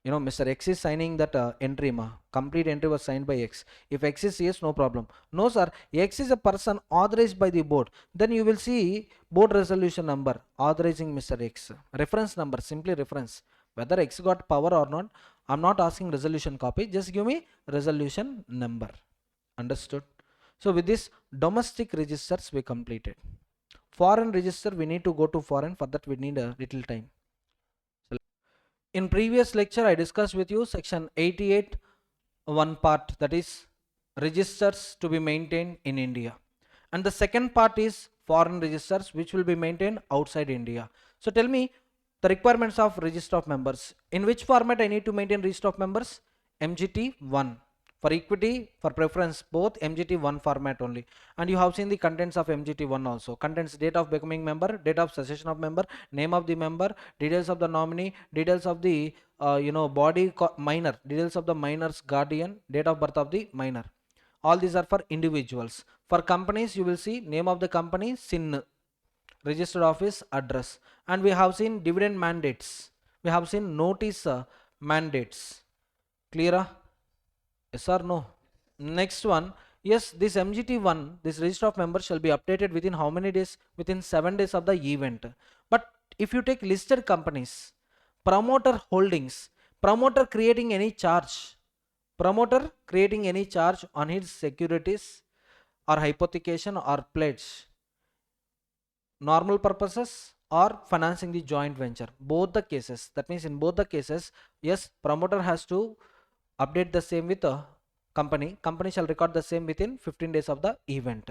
Mr. X is signing that entry, complete entry was signed by X. If X is yes, no problem. No sir, X is a person authorized by the board. Then you will see board resolution number authorizing Mr. X. Reference number, simply reference. Whether X got power or not, I'm not asking resolution copy. Just give me resolution number. Understood? So with this, domestic registers we completed. Foreign register, we need to go to foreign. For that we need a little time. In previous lecture, I discussed with you section 88, one part, that is registers to be maintained in India. And the second part is foreign registers which will be maintained outside India. So tell me the requirements of register of members. In which format I need to maintain register of members? MGT1. For equity, for preference, both MGT1 format only. And you have seen the contents of MGT1 also. Contents: date of becoming member, date of cessation of member, name of the member, details of the nominee, details of the minor, details of the minor's guardian, date of birth of the minor. All these are for individuals. For companies, you will see name of the company, SIN, registered office, address. And we have seen dividend mandates. We have seen notice mandates. Clear? Yes or no? Next one, yes, this MGT1, this register of members shall be updated within how many days? Within 7 days of the event. But if you take listed companies, promoter holdings, promoter creating any charge on his securities or hypothecation or pledge, normal purposes or financing the joint venture, both the cases. That means in both the cases, yes, promoter has to update the same with a company shall record the same within 15 days of the event.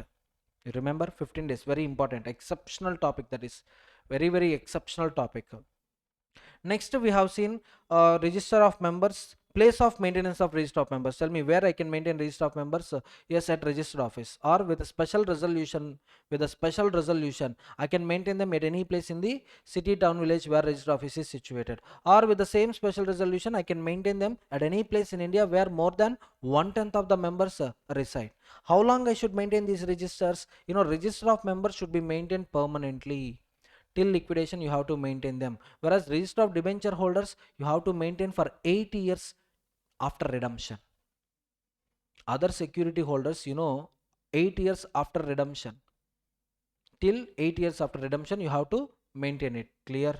You remember, 15 days, very important, exceptional topic, that is very, very exceptional topic. Next we have seen register of members, place of maintenance of register of members. Tell me where I can maintain register of members. Yes, at registered office, or with a special resolution. I can maintain them at any place in the city, town, village where registered office is situated, or with the same special resolution I can maintain them at any place in India where more than 1/10 of the members reside. How long I should maintain these registers? Register of members should be maintained permanently. Till liquidation you have to maintain them, whereas register of debenture holders you have to maintain for 8 years after redemption. Other security holders, 8 years after redemption, till 8 years after redemption you have to maintain it. Clear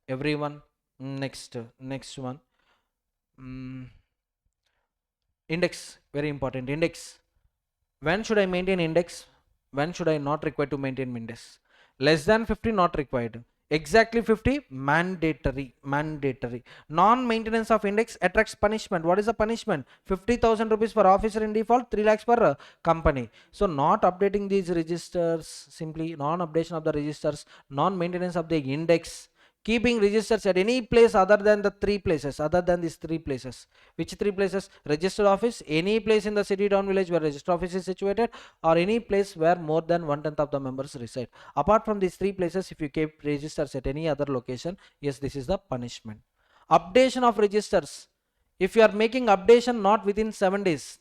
everyone? Next one, index, very important. Index, when should I maintain index? When should I not required to maintain index? Less than 50 not required, exactly 50 mandatory. Non-maintenance of index attracts punishment. What is the punishment? 50,000 rupees for officer in default, 3 lakhs for company. So not updating these registers, simply non-updation of the registers, non-maintenance of the index, keeping registers at any place other than these three places. Which three places? Registered office, any place in the city, town, village where registered office is situated, or any place where more than 1/10 of the members reside. Apart from these three places, if you keep registers at any other location, yes, this is the punishment. Updation of registers, if you are making updation not within 7 days,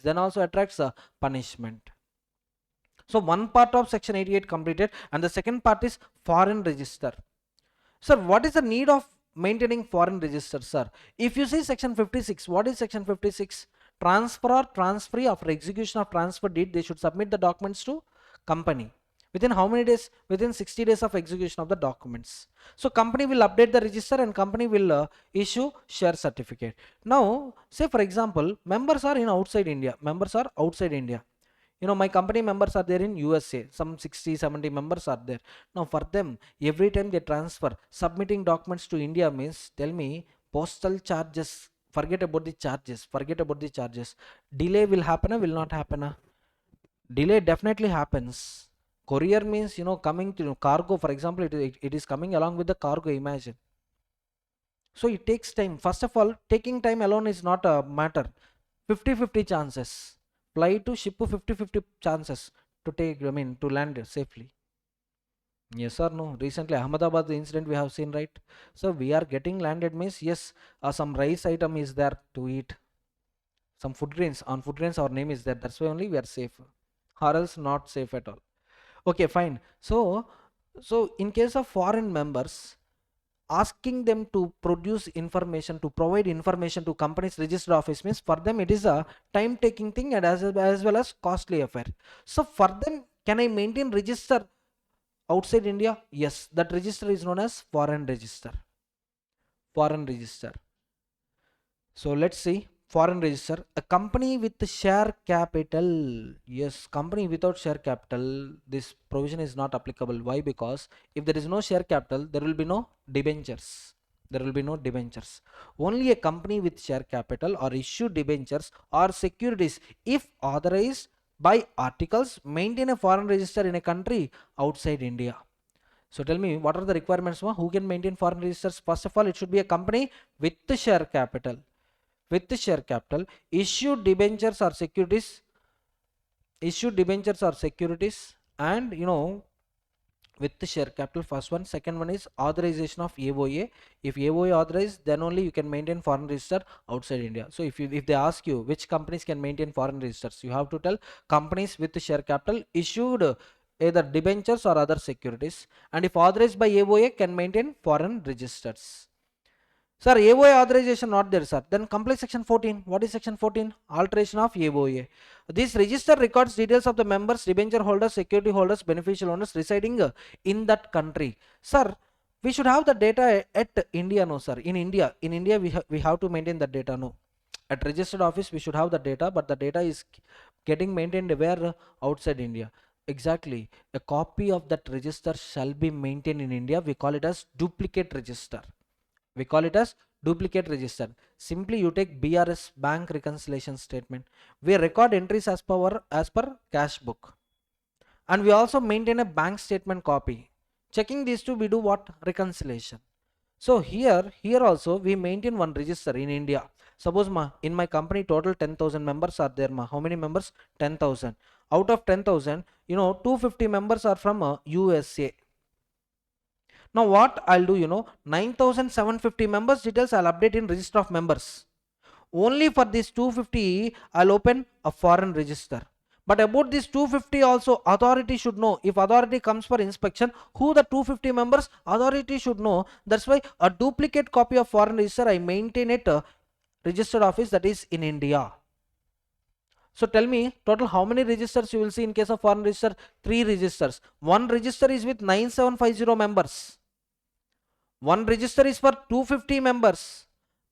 then also attracts a punishment. So one part of section 88 completed, and the second part is foreign register. Sir, what is the need of maintaining foreign registers, sir? If you see section 56, what is section 56? Transfer or transferee after execution of transfer deed, they should submit the documents to company. Within how many days? Within 60 days of execution of the documents. So company will update the register and company will issue share certificate. Now say for example, members are in outside India. Members are outside India. My company members are there in USA. Some 60, 70 members are there. Now for them, every time they transfer, submitting documents to India means, tell me, postal charges. Forget about the charges. Forget about the charges. Delay will happen or will not happen? Delay definitely happens. Courier means, coming to cargo, for example, it is coming along with the cargo, imagine. So it takes time. First of all, taking time alone is not a matter. 50-50 chances. Fly to ship 50-50 chances to take, to land safely. Yes or no? Recently, Ahmedabad the incident we have seen, right? So we are getting landed means, yes, some rice item is there to eat. Some food grains. On food grains, our name is there. That's why only we are safe. Or else not safe at all. Okay, fine. So in case of foreign members, asking them to produce information, to provide information to company's registered office means for them it is a time taking thing and as well as costly affair. So for them, can I maintain register outside India? Yes, that register is known as foreign register. Foreign register. So let's see. Foreign register, a company with the share capital. Yes, company without share capital, this provision is not applicable. Why? Because if there is no share capital, there will be no debentures. There will be no debentures. Only a company with share capital or issue debentures or securities, if authorized by articles, maintain a foreign register in a country outside India. So tell me, what are the requirements? Who can maintain foreign registers? First of all, it should be a company with the share capital. With the share capital, issued debentures or securities, and with the share capital. First one. Second one is authorization of AOA. If AOA authorized, then only you can maintain foreign register outside India. So if they ask you which companies can maintain foreign registers, you have to tell companies with the share capital issued either debentures or other securities, and if authorized by AOA can maintain foreign registers. Sir, AOA authorization not there, sir. Then complete section 14. What is section 14? Alteration of AOA. This register records details of the members, debenture holders, security holders, beneficial owners residing in that country. Sir, we should have the data at India, no, sir. In India, we have to maintain the data, no. At registered office, we should have the data, but the data is getting maintained where? Outside India. Exactly. A copy of that register shall be maintained in India. We call it as duplicate register. We call it as duplicate register. Simply you take BRS, bank reconciliation statement. We record entries as per cash book, and we also maintain a bank statement copy. Checking these two, we do what? Reconciliation. So here also we maintain one register in India. Suppose in my company total 10,000 members are there. How many members? 10,000. Out of 10,000, 250 members are from USA. Now what I'll do, 9,750 members details I'll update in register of members. Only for this 250 I'll open a foreign register. But about this 250 also, authority should know. If authority comes for inspection, who the 250 members, authority should know. That's why a duplicate copy of foreign register I maintain at a registered office, that is in India. So tell me total how many registers you will see in case of foreign register? 3 registers. One register is with 9750 members. One register is for 250 members.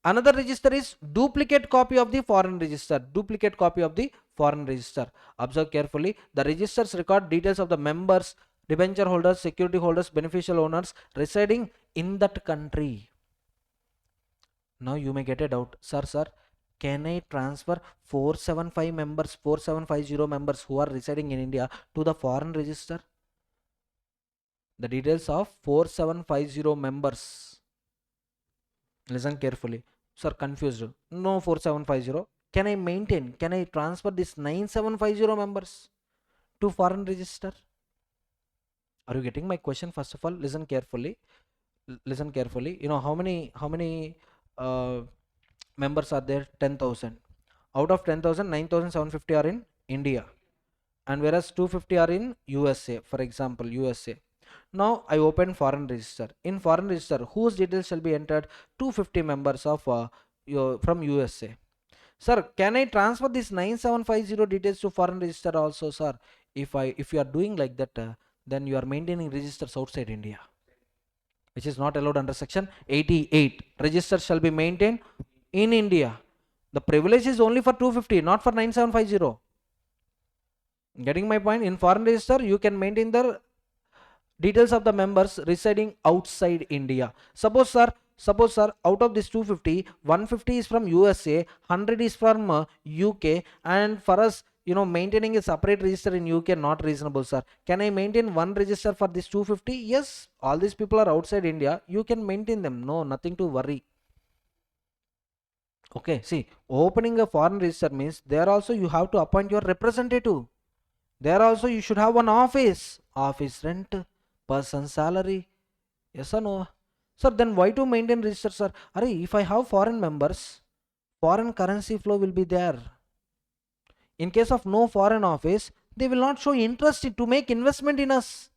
Another register is duplicate copy of the foreign register. Duplicate copy of the foreign register. Observe carefully. The registers record details of the members, debenture holders, security holders, beneficial owners residing in that country. Now you may get a doubt. Sir, can I transfer 475 members, 4750 members who are residing in India to the foreign register? The details of 4750 members. Listen carefully. Sir, confused. No 4750. Can I transfer this 9750 members to foreign register? Are you getting my question? First of all, listen carefully. Listen carefully. How many members are there? 10,000. Out of 10,000, 9,750 are in India, and whereas 250 are in USA, for example, USA. Now I open foreign register. In foreign register, whose details shall be entered? 250 members of from USA. Sir, can I transfer this 9750 details to foreign register also, sir? If you are doing like that, then you are maintaining registers outside India, which is not allowed under section 88. Registers shall be maintained in India. The privilege is only for 250, not for 9750. Getting my point? In foreign register, you can maintain the details of the members residing outside India. Suppose sir, out of this 250, 150 is from USA, 100 is from UK, and for us, maintaining a separate register in UK not reasonable, sir. Can I maintain one register for this 250? Yes, all these people are outside India. You can maintain them. No, nothing to worry. Okay, see, opening a foreign register means there also you have to appoint your representative. There also you should have one office rent, person salary. Yes or no? Sir, then why to maintain register, sir? If I have foreign members, foreign currency flow will be there. In case of no foreign office, they will not show interest to make investment in us.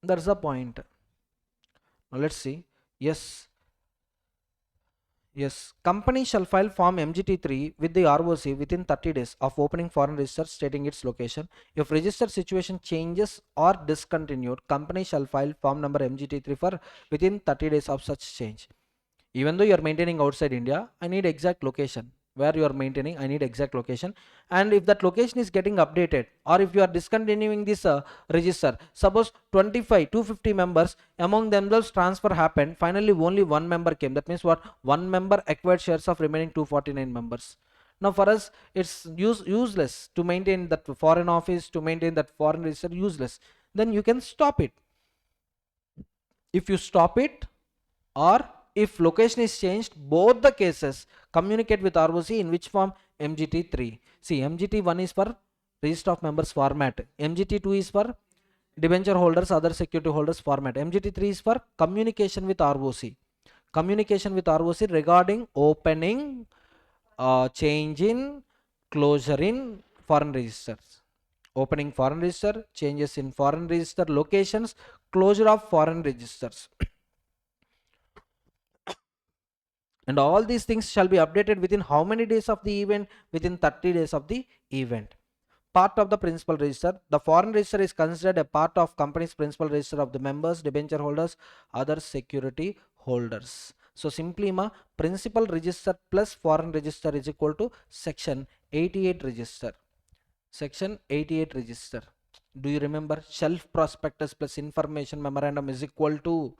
That's the point. Now let's see. Yes, company shall file form MGT3 with the ROC within 30 days of opening foreign register stating its location. If register situation changes or discontinued, company shall file form number MGT3 for within 30 days of such change. Even though you are maintaining outside India, I need exact location. Where you are maintaining, I need exact location. And if that location is getting updated, or if you are discontinuing this register, suppose 250 members, among themselves transfer happened, finally only one member came. That means what? One member acquired shares of remaining 249 members. Now for us, it's useless to maintain that foreign office, to maintain that foreign register, useless. Then you can stop it. If you stop it, or if location is changed, both the cases communicate with ROC in which form? MGT3. See, MGT1 is for register of members format, MGT2 is for debenture holders, other security holders format, MGT3 is for communication with ROC. Communication with ROC regarding opening, change in, closure in foreign registers. Opening foreign register, changes in foreign register locations, closure of foreign registers. And all these things shall be updated within how many days of the event? Within 30 days of the event. Part of the principal register. The foreign register is considered a part of company's principal register of the members, debenture holders, other security holders. So simply principal register plus foreign register is equal to section 88 register. Section 88 register. Do you remember? Shelf prospectus plus information memorandum is equal to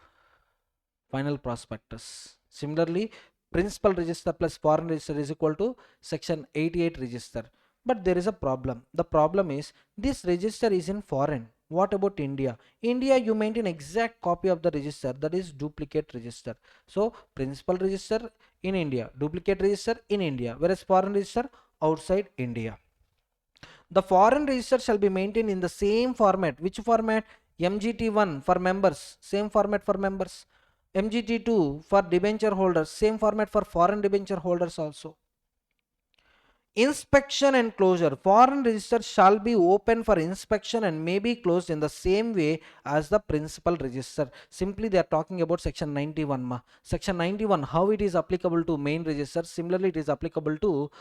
final prospectus. Similarly, principal register plus foreign register is equal to section 88 register. But there is a problem. The problem is this register is in foreign. What about India? India, you maintain exact copy of the register, that is duplicate register. So principal register in India, duplicate register in India, whereas foreign register outside India. The foreign register shall be maintained in the same format. Which format? MGT1 for members, same format for members. MGT2 for debenture holders, same format for foreign debenture holders also. Inspection and closure. Foreign register shall be open for inspection and may be closed in the same way as the principal register. Simply they are talking about section 91. Section 91, how it is applicable to main register. Similarly, it is applicable to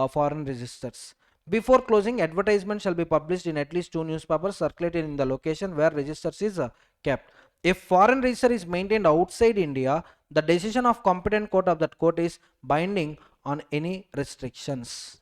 foreign registers. Before closing, advertisement shall be published in at least 2 newspapers circulated in the location where registers is kept. If foreign register is maintained outside India, the decision of competent court of that court is binding on any restrictions.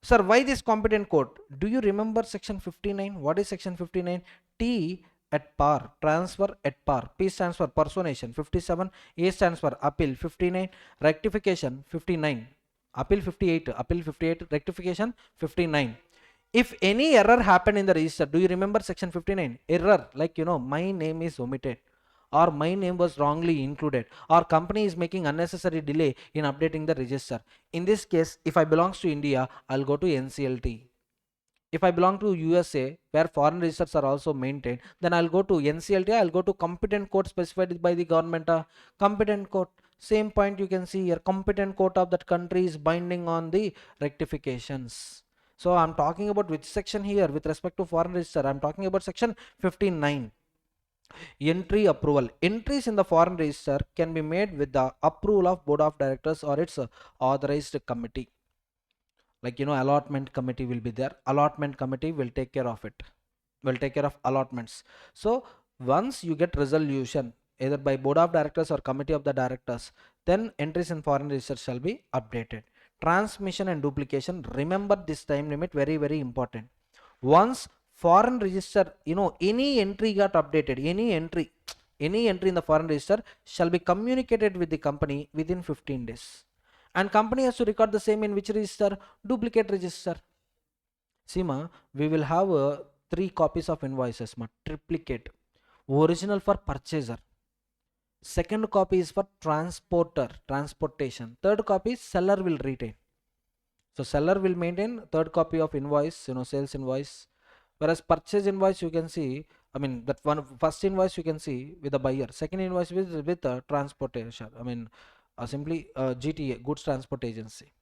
Sir, why this competent court? Do you remember section 59? What is section 59? T at par, transfer at par. P stands for personation, 57. A stands for appeal, 59. Rectification, 59. Appeal 58, appeal 58, rectification 59. If any error happened in the register, do you remember section 59? Error, like my name is omitted, or my name was wrongly included, or company is making unnecessary delay in updating the register. In this case, if I belongs to India, I'll go to NCLT. If I belong to USA, where foreign registers are also maintained, then I'll go to NCLT, I'll go to competent court specified by the government. Competent court, same point you can see here, competent court of that country is binding on the rectifications. So I'm talking about which section here with respect to foreign register? I'm talking about section 59. Entry approval. Entries in the foreign register can be made with the approval of board of directors or its authorized committee. Like allotment committee will be there. Allotment committee will take care of it. will take care of allotments. So once you get resolution either by board of directors or committee of the directors, then entries in foreign register shall be updated. Transmission and duplication, remember this time limit, very very important. Once foreign register, any entry got updated, any entry in the foreign register shall be communicated with the company within 15 days, and company has to record the same in which register? Duplicate register. See ma, we will have 3 copies of invoices ma, triplicate. Original for purchaser, second copy is for transportation, third copy seller will retain. So seller will maintain third copy of invoice, sales invoice, whereas purchase invoice you can see, I mean that one first invoice you can see with the buyer, second invoice with transportation, simply GTA, goods transport agency.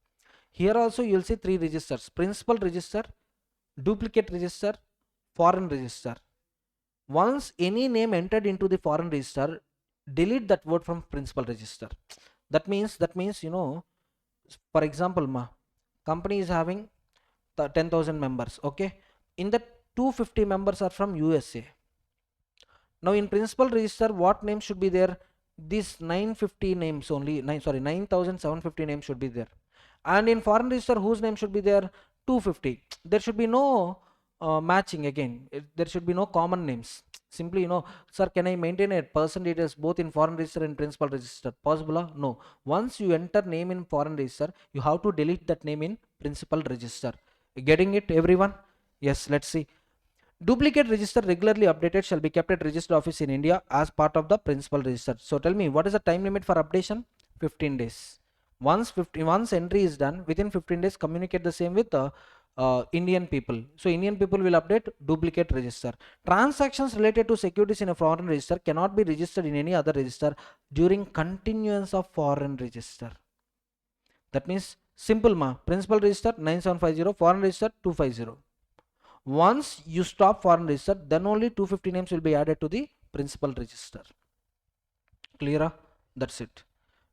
Here also you will see 3 registers: principal register, duplicate register, foreign register. Once any name entered into the foreign register, delete that word from principal register. That means for example company is having 10,000 members, okay, in the 250 members are from USA. Now in principal register what name should be there? These 950 names only, 9,750 names should be there. And in foreign register whose name should be there? 250. There should be no matching again. There should be no common names. Simply, sir, can I maintain a person details both in foreign register and principal register? Possible? No. Once you enter name in foreign register, you have to delete that name in principal register. Getting it, everyone? Yes, let's see. Duplicate register regularly updated shall be kept at register office in India as part of the principal register. So tell me, what is the time limit for updation? 15 days. Once entry is done, within 15 days communicate the same with the Indian people. So Indian people will update duplicate register. Transactions related to securities in a foreign register cannot be registered in any other register during continuance of foreign register. That means simple principal register 9750, foreign register 250. Once you stop foreign register, then only 250 names will be added to the principal register. Clear? That's it.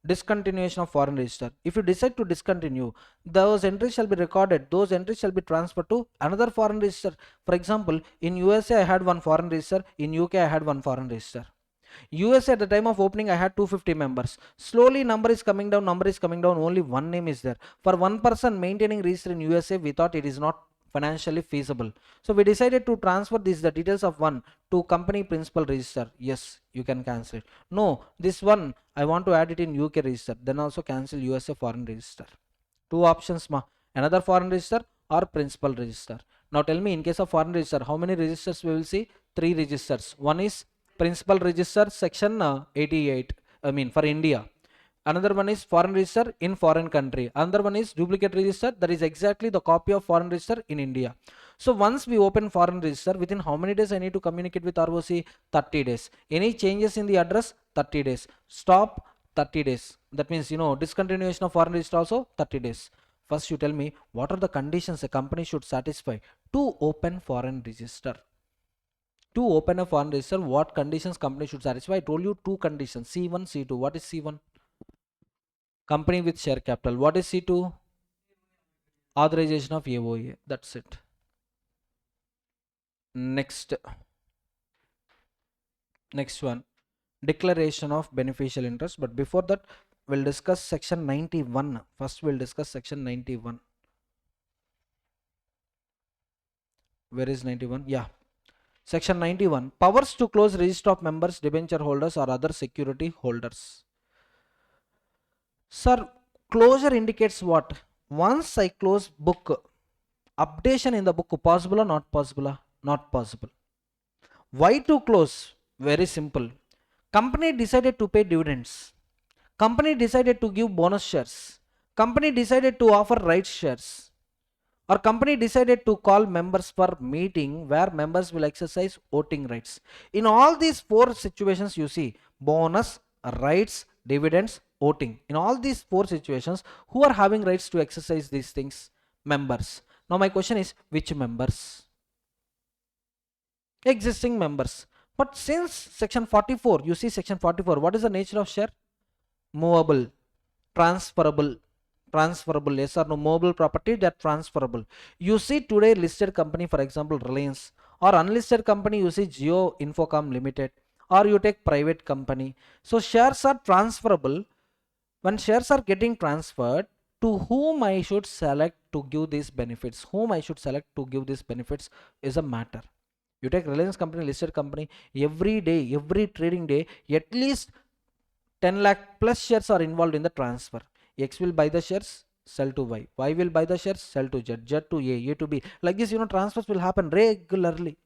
Discontinuation of foreign register. If you decide to discontinue, those entries shall be recorded. Those entries shall be transferred to another foreign register. For example, in USA I had one foreign register. In UK I had one foreign register. USA at the time of opening I had 250 members. Slowly number is coming down. Only one name is there. For one person maintaining register in USA, we thought it is not financially feasible. So we decided to transfer the details of one to company principal register. Yes, you can cancel it. No, this one I want to add it in UK register. Then also cancel USA foreign register. Two options another foreign register or principal register. Now tell me, in case of foreign register, how many registers we will see? 3 registers. One is principal register section 88, I mean for India. Another one is foreign register in foreign country. Another one is duplicate register, that is exactly the copy of foreign register in India. So once we open foreign register, within how many days I need to communicate with ROC? 30 days. Any changes in the address? 30 days. Stop, 30 days. That means discontinuation of foreign register also 30 days. First you tell me, what are the conditions a company should satisfy to open foreign register? To open a foreign register, what conditions company should satisfy? I told you 2 conditions, C1, C2. What is C1? Company with share capital. What is C2? Authorization of AOA. That's it. Next one, declaration of beneficial interest. But before that, we'll discuss section 91. First we'll discuss section 91. Where is 91? Yeah, section 91, powers to close register of members, debenture holders or other security holders. Sir, closure indicates what? Once I close book, updation in the book, possible or not possible? Not possible. Why to close? Very simple. Company decided to pay dividends. Company decided to give bonus shares. Company decided to offer rights shares. Or company decided to call members for meeting where members will exercise voting rights. In all these 4 situations, you see bonus, rights, dividends, voting. In all these 4 situations, who are having rights to exercise these things? Members. Now my question is, which members? Existing members. But since section 44, you see section 44, what is the nature of share? Movable, transferable, transferable, yes or no? Mobile property, they're transferable. You see today listed company, for example Reliance, or unlisted company you see Geo Infocom Limited, or you take private company. So shares are transferable. When shares are getting transferred, to whom I should select to give these benefits, whom I should select to give these benefits is a matter. You take Reliance company, listed company, every day, every trading day, at least 10 lakh plus shares are involved in the transfer. X will buy the shares, sell to Y. Y will buy the shares, sell to Z. Z to A to B. Like this, transfers will happen regularly.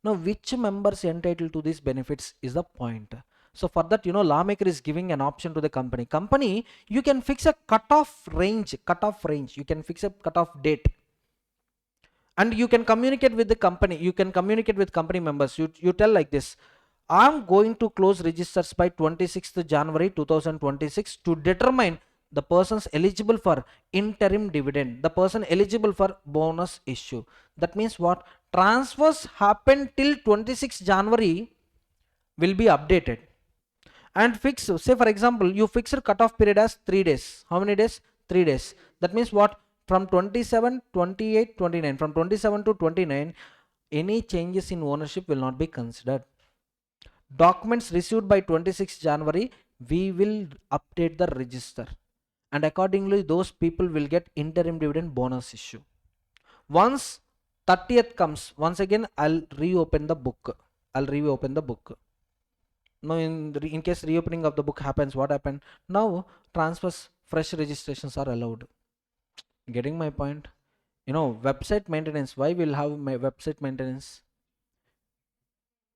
Now, which members entitled to these benefits is the point. So for that, lawmaker is giving an option to the company. Company, you can fix a cutoff range. You can fix a cutoff date, and you can communicate with the company. You can communicate with company members. You tell like this: I'm going to close registers by 26th January 2026 to determine the person's eligible for interim dividend, the person eligible for bonus issue. That means what? Transfers happen till 26th January will be updated and fix. Say for example, you fixed cutoff period as 3 days. How many days? 3 days. That means what? From 27, 28, 29, from 27 to 29, any changes in ownership will not be considered. Documents received by 26 January, we will update the register, and accordingly those people will get interim dividend bonus issue. Once 30th comes, once again I'll reopen the book. Now in case reopening of the book happens, what happened? Now transfers, fresh registrations are allowed. Getting my point? Website maintenance, why we'll have my website maintenance?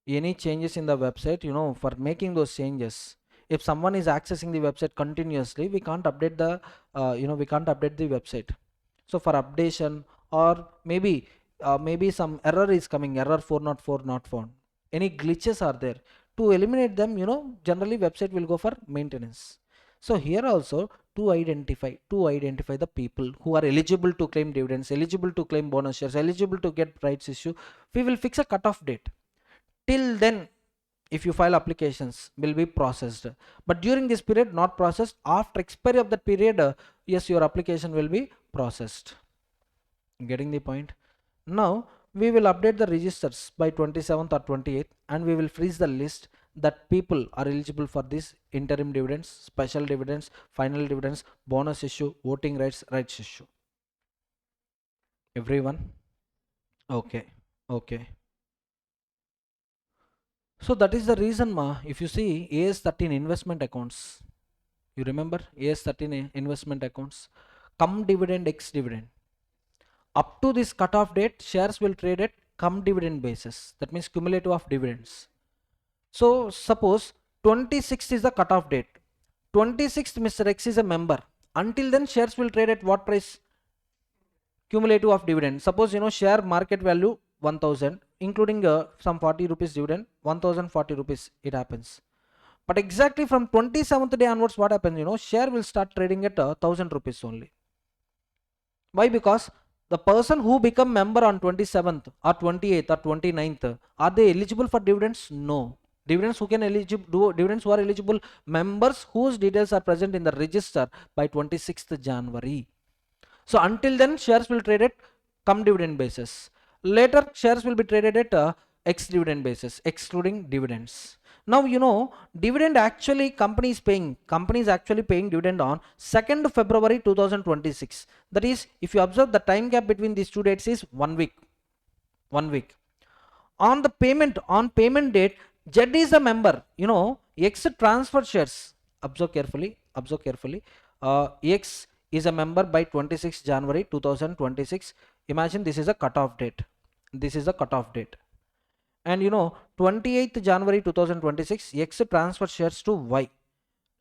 Any changes in the website, for making those changes, if someone is accessing the website continuously, we can't update the website. So for updation, or maybe some error is coming, error 404 not found, any glitches are there, to eliminate them, generally website will go for maintenance. So here also, to identify the people who are eligible to claim dividends, eligible to claim bonus shares, eligible to get rights issue, we will fix a cutoff date. Till then, if you file applications, will be processed, but during this period not processed. After expiry of that period, yes, your application will be processed. Getting the point? Now we will update the registers by 27th or 28th, and we will freeze the list that people are eligible for this interim dividends, special dividends, final dividends, bonus issue, voting rights issue. Everyone? Okay. So that is the reason, if you see AS13 investment accounts, you remember AS13 investment accounts, come dividend, ex dividend. Up to this cutoff date, shares will trade at come dividend basis. That means cumulative of dividends. So suppose 26th is the cutoff date. 26th Mr. X is a member. Until then, shares will trade at what price? Cumulative of dividend. Suppose share market value 1000, including some 40 rupees dividend, 1040 rupees it happens. But exactly from 27th day onwards, what happens? Share will start trading at 1000 rupees only. Why? Because the person who become member on 27th or 28th or 29th, are they eligible for dividends? No. Dividends who are eligible, members whose details are present in the register by 26th January. So until then, shares will trade at come dividend basis. Later, shares will be traded at ex dividend basis, excluding dividends. Now dividend actually company is actually paying dividend on 2nd February 2026. That is, if you observe, the time gap between these two dates is 1 week. On payment date, Z is a member. X transfer shares. Observe carefully. X is a member by 26 January 2026. Imagine this is a cutoff date. And 28th January 2026, X transfer shares to Y.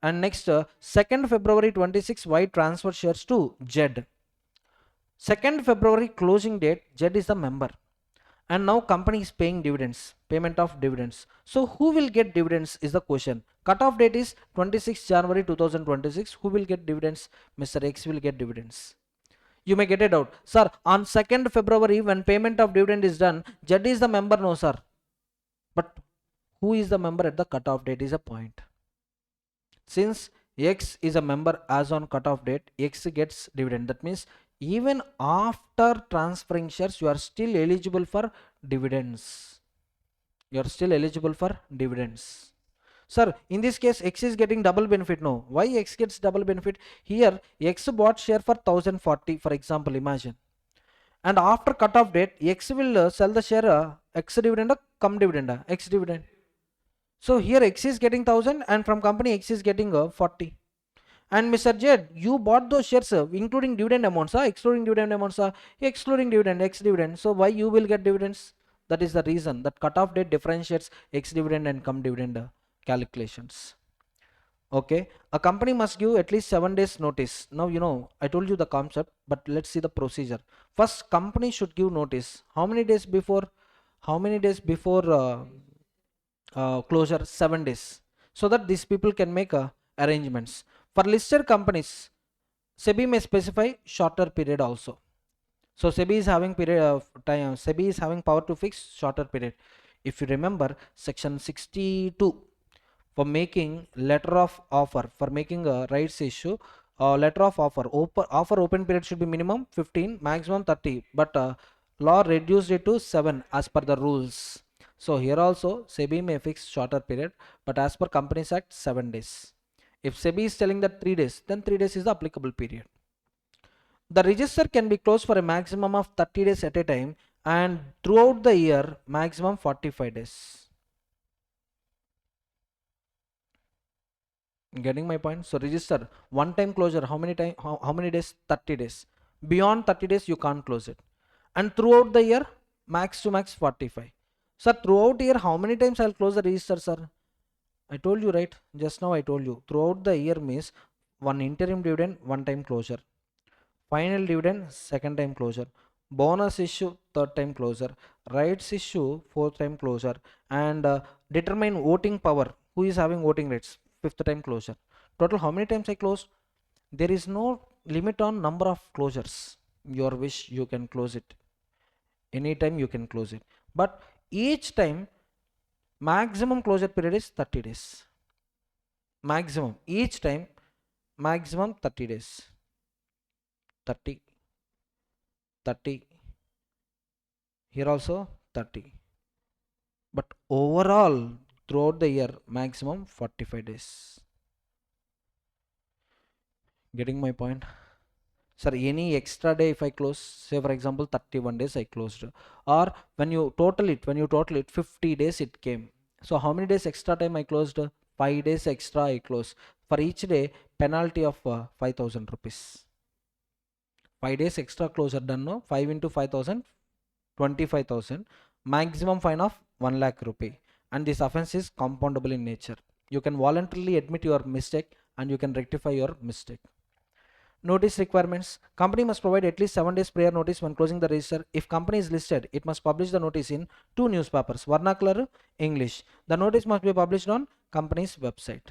And next 2nd February 26, Y transfer shares to Z. 2nd February closing date, Z is the member. And now company is paying dividends, payment of dividends. So who will get dividends is the question. Cutoff date is 26 January 2026. Who will get dividends? Mr. X will get dividends. You may get a doubt, sir, on 2nd February when payment of dividend is done, Z is the member. No sir, but who is the member at the cutoff date is a point. Since X is a member as on cutoff date, X gets dividend. That means even after transferring shares, you are still eligible for dividends. You are still eligible for dividends. Sir, in this case, X is getting double benefit. No. Why X gets double benefit? Here, X bought share for 1040, for example, imagine. And after cutoff date, X will sell the share X dividend, come dividend, X dividend. So here X is getting 1000 and from company X is getting 40. And Mr. Jed, you bought those shares including dividend amounts, excluding dividend amounts, excluding dividend, X dividend. So why you will get dividends? That is the reason that cutoff date differentiates X dividend and come dividend calculations. Okay, a company must give at least 7 days notice. Now I told you the concept, but let's see the procedure. First, company should give notice. How many days before? How many days before closure? 7 days, so that these people can make arrangements. For listed companies, SEBI may specify shorter period also. So SEBI is having period of time. SEBI is having power to fix shorter period. If you remember section 62, for making letter of offer, for making a rights issue, letter of offer open period should be minimum 15, maximum 30, but law reduced it to 7 as per the rules. So here also SEBI may fix shorter period, but as per Companies Act 7 days. If SEBI is telling that 3 days, then 3 days is the applicable period. The register can be closed for a maximum of 30 days at a time, and throughout the year maximum 45 days. Getting my point? So register one time closure, how many days? 30 days. Beyond 30 days you can't close it. And throughout the year max to max 45. Sir, throughout year how many times I'll close the register, sir? I told you, right? Just now I told you. Throughout the year means one interim dividend, one time closure. Final dividend, second time closure. Bonus issue, third time closure. Rights issue, fourth time closure. And determine voting power. Who is having voting rights? Fifth time closure. Total how many times I close? There is no limit on number of closures. Your wish, you can close it. Anytime you can close it. But each time maximum closure period is 30 days. Maximum. Each time maximum 30 days. 30, 30. Here also 30. But overall throughout the year maximum 45 days. Getting my point? Sir, any extra day if I close, say for example 31 days I closed, or when you total it 50 days it came. So how many days extra time I closed? 5 days extra I closed. For each day penalty of 5000 rupees. 5 days extra closure done, no? 5 into 5000, 25,000. Maximum fine of 1 lakh rupee. And this offense is compoundable in nature. You can voluntarily admit your mistake and you can rectify your mistake. Notice requirements. Company must provide at least 7 days prior notice when closing the register. If company is listed, it must publish the notice in 2 newspapers, vernacular, English. The notice must be published on company's website.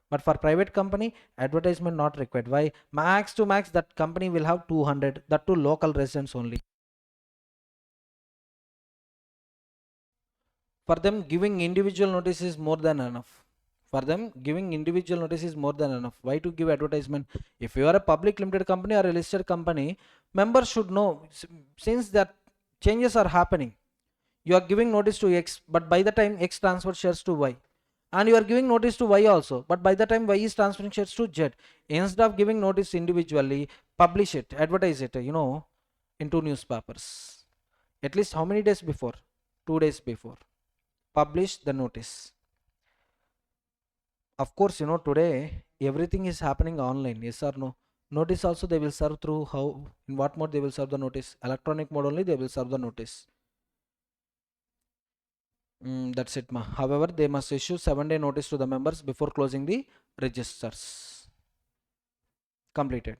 But for private company, advertisement not required. Why? Max to max that company will have 200, that to local residents only. For them giving individual notice is more than enough. For them giving individual notice is more than enough. Why to give advertisement? If you are a public limited company or a listed company, members should know, since that changes are happening. You are giving notice to X, but by the time X transfer shares to Y, and you are giving notice to Y also, but by the time Y is transferring shares to Z, instead of giving notice individually, publish it, advertise it, in 2 newspapers. At least how many days before? 2 days before. Publish the notice. Of course, today everything is happening online. Yes or no? Notice also they will serve through how, in what mode they will serve the notice? Electronic mode only they will serve the notice. That's it, ma. However, they must issue 7-day notice to the members before closing the registers. Completed.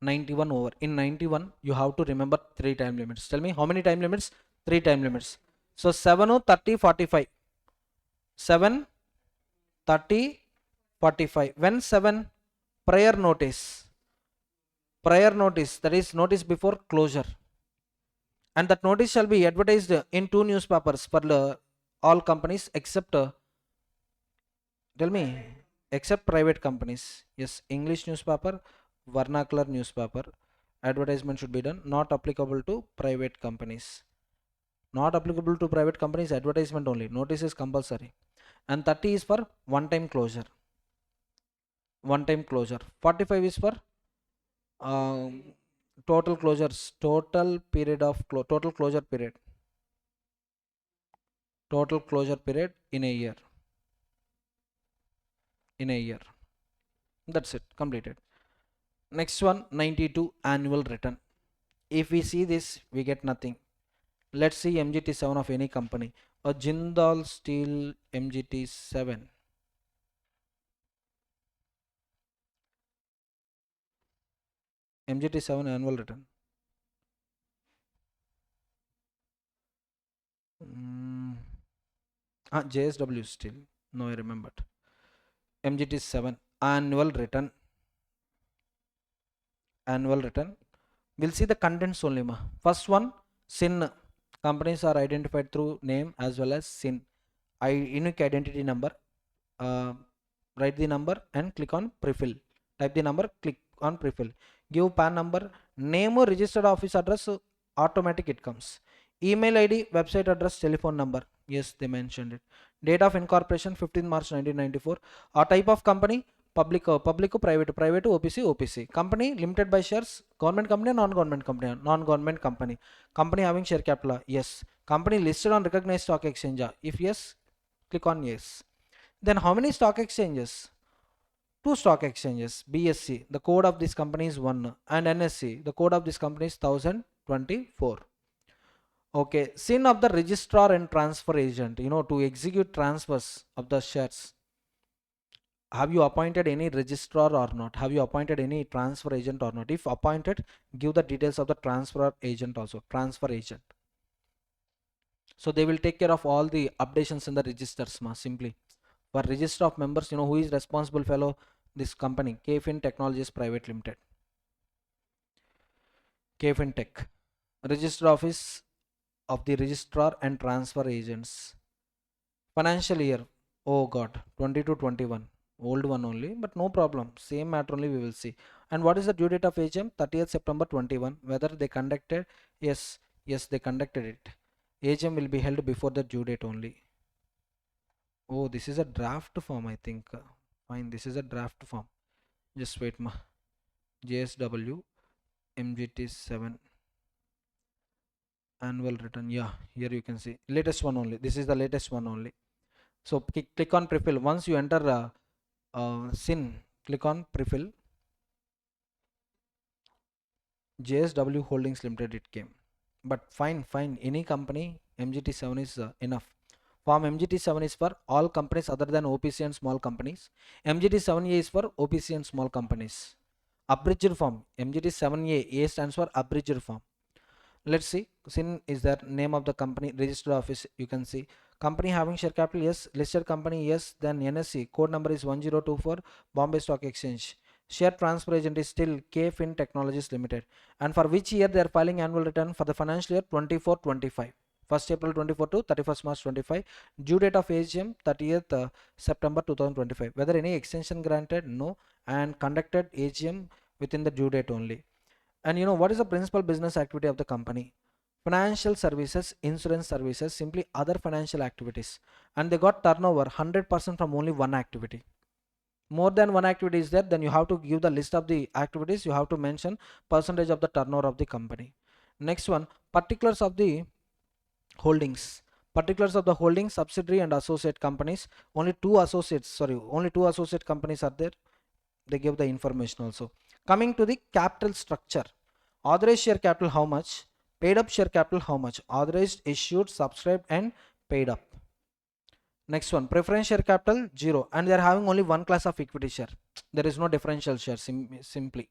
91 over. In 91, you have to remember 3 time limits. Tell me how many time limits? 3 time limits. So 7, 30, 45. 7, 30, 45. When 7? Prior notice. Prior notice, that is notice before closure. And that notice shall be advertised in 2 newspapers for all companies except, tell me, except private companies. Yes, English newspaper, vernacular newspaper, advertisement should be done. Not applicable to private companies. Not applicable to private companies, advertisement only. Notice is compulsory. And 30 is for one time closure. One time closure. 45 is for total closures, total period of total closure period. Total closure period in a year. In a year. That's it, completed. Next one, 92, annual return. If we see this, we get nothing. Let's see MGT7 of any company. A Jindal Steel MGT7. MGT7 annual return. JSW Steel. No, I remembered. MGT7 annual return. Annual return. We'll see the contents only. First one, SIN. Companies are identified through name as well as SIN. Unique identity number. Write the number and click on prefill. Type the number, click on prefill. Give PAN number, name or registered office address, automatic it comes. Email ID, website address, telephone number. Yes, they mentioned it. Date of incorporation 15 March 1994. Type of company, public, private, OPC. Company limited by shares, government company, non-government company, non-government company. Company having share capital, yes. Company listed on recognized stock exchange, if yes, click on yes. Then how many stock exchanges? Two stock exchanges. BSC, the code of this company is 1, and NSC, the code of this company is 1024. Okay, SIN of the registrar and transfer agent, to execute transfers of the shares. Have you appointed any registrar or not? Have you appointed any transfer agent or not? If appointed, give the details of the transfer agent also. Transfer agent. So they will take care of all the updations in the registers, simply. For register of members, who is responsible fellow? This company, KFin Technologies Private Limited. KFin Tech. Register office of the registrar and transfer agents. Financial year, oh god, 20 to 21. Old one only, but no problem. Same matter only we will see. And what is the due date of AGM? 30th September 21. Whether they conducted? Yes, they conducted it. AGM will be held before the due date only. Oh, this is a draft form, I think. Fine, this is a draft form. Just wait, JSW MGT7 annual return. Yeah, here you can see latest one only. This is the latest one only. So click on prefill. Once you enter SIN, click on prefill. JSW Holdings Limited it came. But fine. Any company, MGT7 is enough. Form MGT7 is for all companies other than OPC and small companies. MGT7A is for OPC and small companies. Abridged form, MGT7A, A stands for abridged form. Let's see. SIN is the name of the company, registered office, you can see. Company having share capital, yes. Listed company, yes. Then NSC, code number is 1024, Bombay Stock Exchange. Share transfer agent is still KFin Technologies Limited. And for which year they are filing annual return? For the financial year 24-25. 1st April 24 to 31st March 25. Due date of AGM 30th September 2025. Whether any extension granted? No. And conducted AGM within the due date only. And what is the principal business activity of the company? Financial services, insurance services, simply other financial activities. And they got turnover 100% from only one activity. More than one activity is there, then you have to give the list of the activities. You have to mention percentage of the turnover of the company. Next one, particulars of the holdings. Particulars of the holding, subsidiary and associate companies. Only two associate companies are there. They give the information also. Coming to the capital structure. Authorized share capital how much? Paid up share capital how much? Authorized, issued, subscribed and paid up. Next one, preference share capital 0, and they are having only one class of equity share. There is no differential share, simply.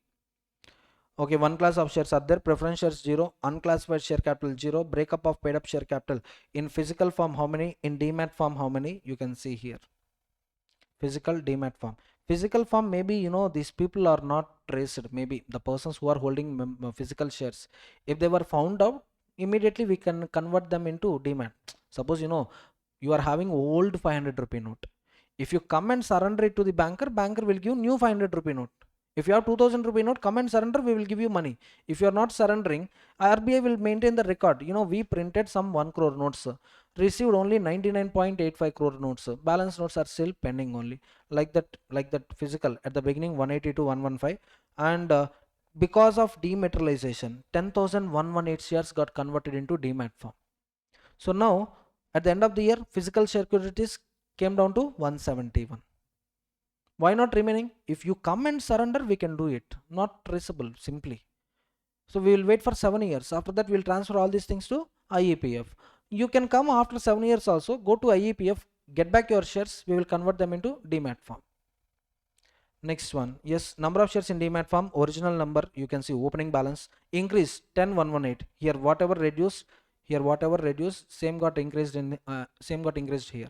Okay, one class of shares are there. Preference shares 0, unclassified share capital 0, breakup of paid up share capital. In physical form how many? In demat form how many? You can see here. Physical demat form. Physical form, maybe these people are not traced. Maybe the persons who are holding physical shares, if they were found out, immediately we can convert them into demat. Suppose you are having old 500 rupee note. If you come and surrender it to the banker, banker will give new 500 rupee note. If you have 2000 rupee note, come and surrender, we will give you money. If you are not surrendering, RBI will maintain the record. We printed some 1 crore notes, received only 99.85 crore notes. Balance notes are still pending only. Like that physical at the beginning 180 to 115, and because of dematerialization, 10,118 shares got converted into demat form. So now at the end of the year, physical securities came down to 171. Why not remaining? If you come and surrender, we can do it. Not traceable simply. So we will wait for 7 years. After that, we'll transfer all these things to IEPF. You can come after 7 years also, go to IEPF, get back your shares, we will convert them into demat form. Next one, yes, number of shares in demat form, original number, you can see opening balance, increase 10118. Here whatever reduced, same got increased here.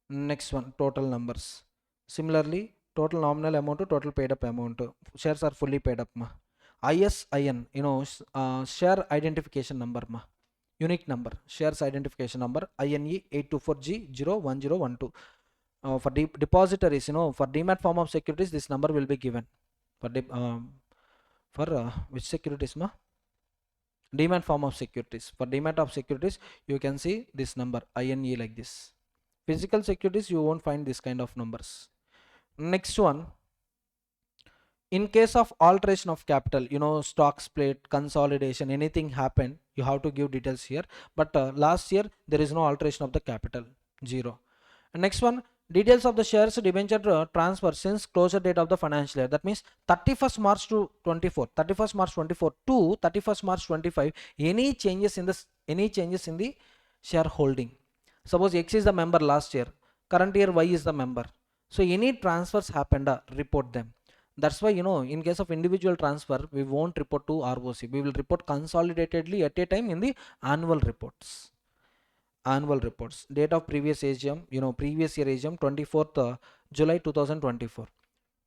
Next one, total numbers. Similarly, total nominal amount to total paid up amount. Shares are fully paid up ma. ISIN, share identification number ma. Unique number, shares identification number, INE 824G01012. For depositories, for demat form of securities, this number will be given. For which securities ma? Demat form of securities. For demat of securities, you can see this number INE like this. Physical securities, you won't find this kind of numbers. Next one, in case of alteration of capital, stock split, consolidation, anything happened, you have to give details here. But last year there is no alteration of the capital, 0. And next one, details of the shares debenture transfer since closure date of the financial year. That means 31st March to 24, 31st March 24 to 31st March 25. Any changes in the shareholding. Suppose X is the member last year, current year Y is the member. So any transfers happened, report them. That's why, in case of individual transfer, we won't report to ROC. We will report consolidatedly at a time in the annual reports. Date of previous AGM, previous year AGM, 24th July 2024.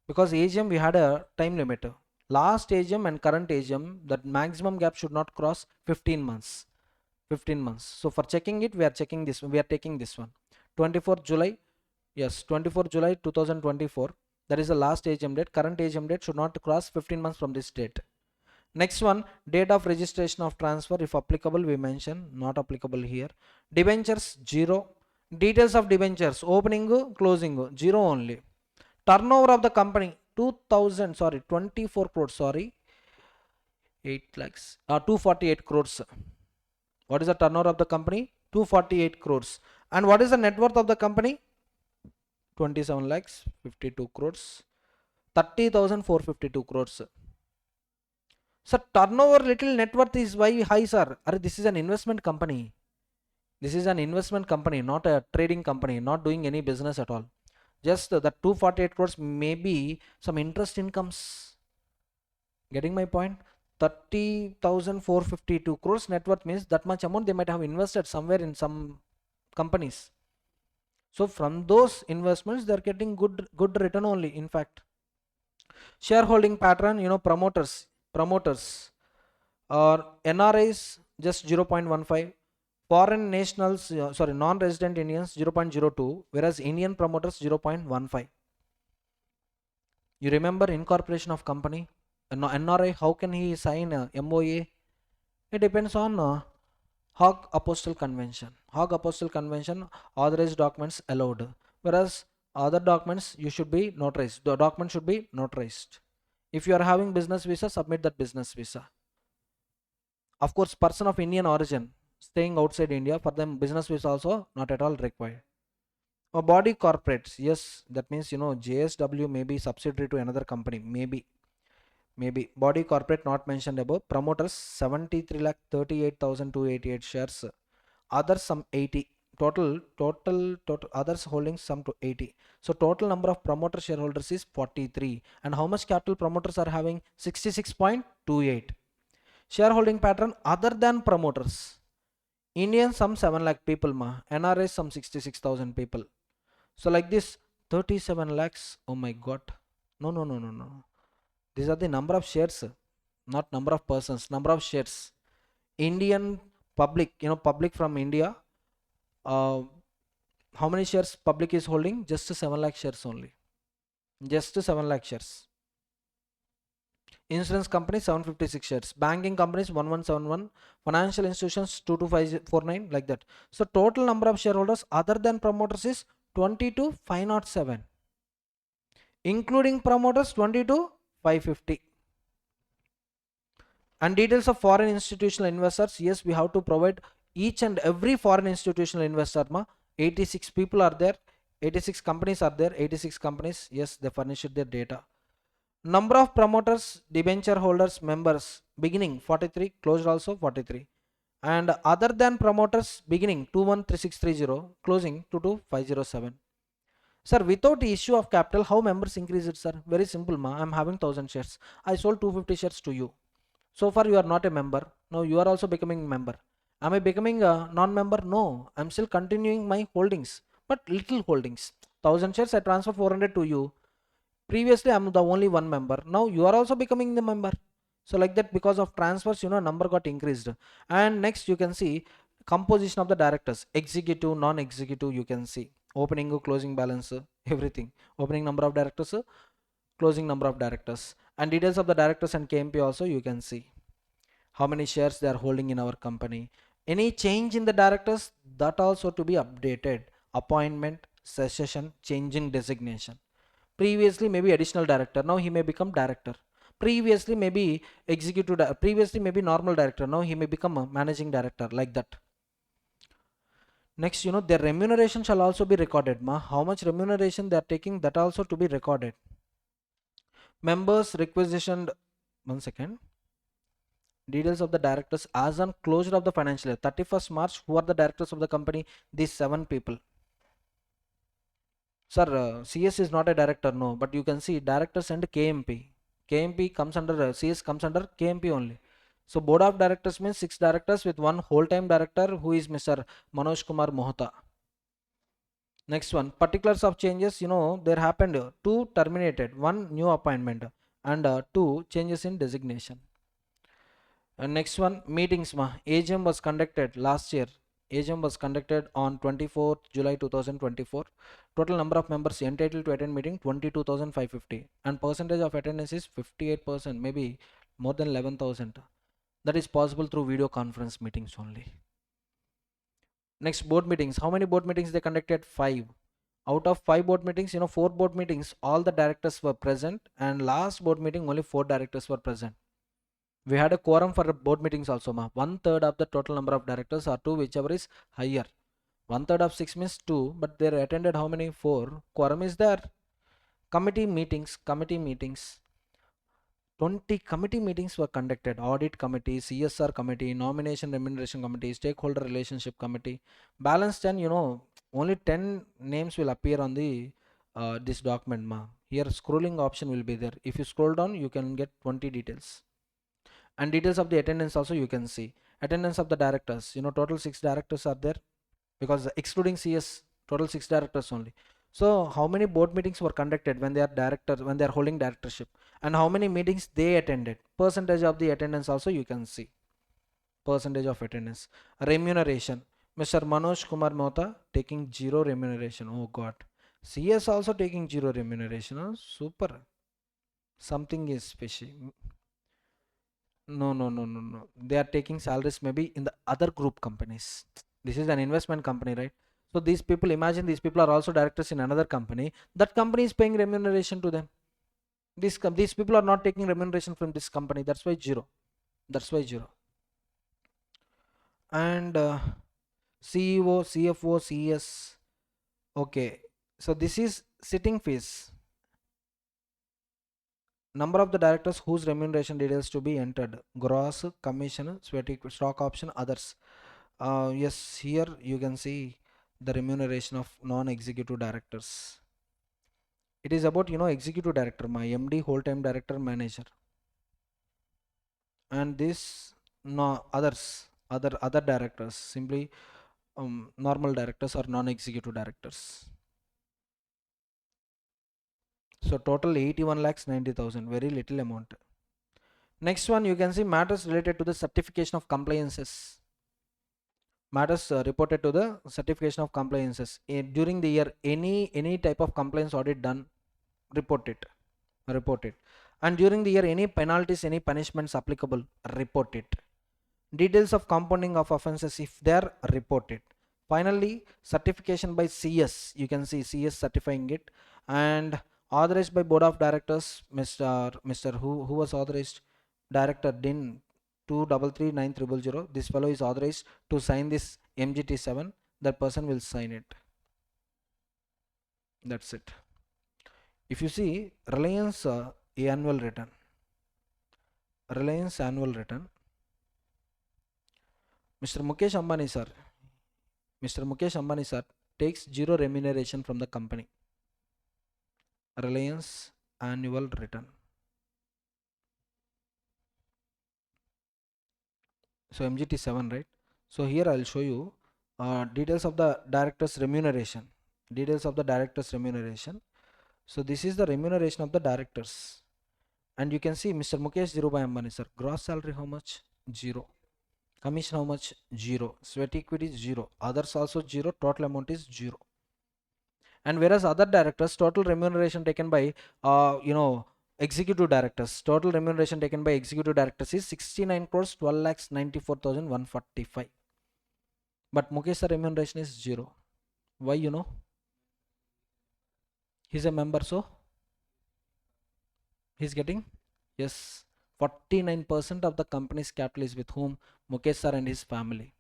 Because AGM we had a time limit. Last AGM and current AGM, that maximum gap should not cross 15 months. 15 months. So for checking it, we are taking this one. 24th July, yes, 24th July 2024. That is the last AGM date. Current AGM date should not cross 15 months from this date. Next one, date of registration of transfer, if applicable, we mention, not applicable here. Debentures, 0. Details of debentures, opening, closing, 0 only. Turnover of the company, 24 crores, 8 lakhs, 248 crores. What is the turnover of the company? 248 crores. And what is the net worth of the company? 27 lakhs, 52 crores, 30,452 crores. So turnover little, net worth is why high, sir? This is an investment company. Not a trading company, not doing any business at all. Just the 248 crores may be some interest incomes. Getting my point? 30,452 crores net worth means that much amount they might have invested somewhere in some companies. So from those investments, they are getting good return only. In fact, shareholding pattern, promoters or NRIs just 0.15, foreign nationals, non-resident Indians 0.02, whereas Indian promoters 0.15. You remember incorporation of company? NRI, how can he sign a MOA? It depends on Hague Apostle Convention. Hague Apostle Convention, authorized documents allowed. Whereas other documents, you should be notarized. The document should be notarized. If you are having business visa, submit that business visa. Of course, person of Indian origin staying outside India, for them business visa also not at all required. Or body corporates, yes, that means JSW may be subsidiary to another company, maybe body corporate not mentioned above. Promoters 73,38,288 shares, others some 80, total others holding some to 80. So total number of promoter shareholders is 43, and how much capital promoters are having? 66.28. Shareholding pattern other than promoters, Indians some 7 lakh people ma, NRS some 66,000 people. So like this 37 lakhs, oh my god, no. These are the number of shares, not number of persons, number of shares. Indian public, public from India, How many shares public is holding? Just 7 lakh shares only. Just 7 lakh shares. Insurance company 756 shares. Banking companies 1171. Financial institutions 22549, like that. So total number of shareholders other than promoters is 22,507. Including promoters 22,550. And details of foreign institutional investors. Yes, we have to provide each and every foreign institutional investor. 86 people are there. 86 companies are there. 86 companies. Yes, they furnished their data. Number of promoters, debenture holders, members, beginning 43, closed also 43. And other than promoters, beginning 213630, closing 22507. Sir, without issue of capital, how members increase it, sir? Very simple, ma. I'm having 1000 shares. I sold 250 shares to you. So far, you are not a member. Now you are also becoming a member. Am I becoming a non-member? No. I'm still continuing my holdings, but little holdings. 1000 shares, I transfer 400 to you. Previously I'm the only one member. Now you are also becoming the member. So like that, because of transfers, number got increased. And next you can see composition of the directors, executive, non-executive. You can see opening, closing balance, everything. Opening number of directors, closing number of directors, and details of the directors and KMP also you can see. How many shares they are holding in our company. Any change in the directors, that also to be updated. Appointment, succession, change in designation. Previously maybe additional director, now he may become director. Previously maybe executive, previously maybe normal director, now he may become a managing director, like that. Next, their remuneration shall also be recorded, how much remuneration they are taking, that also to be recorded. Members requisitioned, 1 second. Details of the directors as on closure of the financial year 31st March. Who are the directors of the company? These 7 people. Sir, CS is not a director, no, but you can see directors and KMP. KMP comes under, CS comes under KMP only. So board of directors means 6 directors with 1 whole-time director, who is Mr. Manoj Kumar Mohta. Next one, particulars of changes. There happened 2 terminated, 1 new appointment, and 2 changes in designation. And next one, meetings. AGM was conducted last year. AGM was conducted on 24th July 2024. Total number of members entitled to attend meeting 22,550, and percentage of attendance is 58%, maybe more than 11,000. That is possible through video conference meetings only. Next, board meetings. How many board meetings they conducted? 5. Out of 5 board meetings, 4 board meetings, all the directors were present, and last board meeting only 4 directors were present. We had a quorum for board meetings also, 1/3 of the total number of directors, or 2, whichever is higher. 1/3 of 6 means 2, but they attended how many? 4. Quorum is there. Committee meetings. 20 committee meetings were conducted. Audit committee, CSR committee, nomination remuneration committee, stakeholder relationship committee. Balance 10, only 10 names will appear on the this document. Here scrolling option will be there. If you scroll down, you can get 20 details. And details of the attendance also you can see. Attendance of the directors, total 6 directors are there, because excluding CS, total 6 directors only. So how many board meetings were conducted when they are holding directorship, and how many meetings they attended. Percentage of the attendance also you can see. Percentage of attendance. Remuneration, Mr. Manoj Kumar Mohta taking 0 remuneration. Oh god. CS also taking 0 remuneration. Super. Something is fishy. No. They are taking salaries maybe in the other group companies. This is an investment company, right? So these people, imagine these people are also directors in another company. That company is paying remuneration to them. These people are not taking remuneration from this company. That's why 0. That's why 0. And CEO, CFO, CS. Okay. So this is sitting fees. Number of the directors whose remuneration details to be entered. Gross, commission, stock option, others. Yes, here you can see the remuneration of non-executive directors. It is about, executive director, my MD, whole-time director, manager. And this, no, other directors, simply normal directors or non-executive directors. So total 81 lakhs 90,000, very little amount. Next one, you can see matters related to the certification of compliances. matters reported to the certification of compliances. During the year, any type of compliance audit done, report it, report it. And during the year, any penalties, any punishments applicable, report it. Details of compounding of offenses, if they are reported. Finally, certification by CS, you can see CS certifying it, and authorized by board of directors. Mr. Who was authorized? Director Din 2339000. This fellow is authorized to sign this MGT7. That person will sign it. That's it. If you see Reliance annual return, Reliance annual return, Mr. Mukesh Ambani sir, Mr. Mukesh Ambani sir takes zero remuneration from the company. Reliance annual return. So MGT7, right? So here I'll show you details of the director's remuneration. Details of the director's remuneration. So this is the remuneration of the directors. And you can see Mr. Mukesh Dhirubhai Ambani sir, gross salary how much? 0. Commission how much? 0. Sweat equity 0. Others also 0. Total amount is 0. And whereas other directors, total remuneration taken by executive directors, total remuneration taken by executive directors is 69 crores 12 lakhs 94,145. But Mukesh sir remuneration is 0. Why? He's a member, so he's getting, yes, 49% of the company's capital is with whom? Mukesh sir and his family.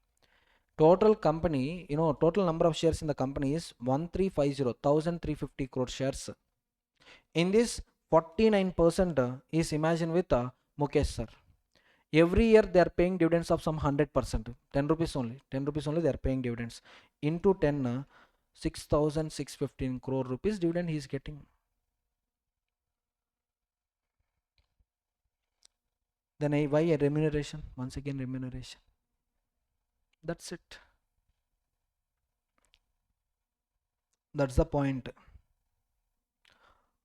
Total company, total number of shares in the company is 1350 crore shares. In this, 49% is imagined with Mukesh sir. Every year they are paying dividends of some 100%, 10 rupees only. 10 rupees only they are paying dividends. Into 10, 6,615 crore rupees dividend he is getting. Then why a remuneration? Once again remuneration. That's it. That's the point.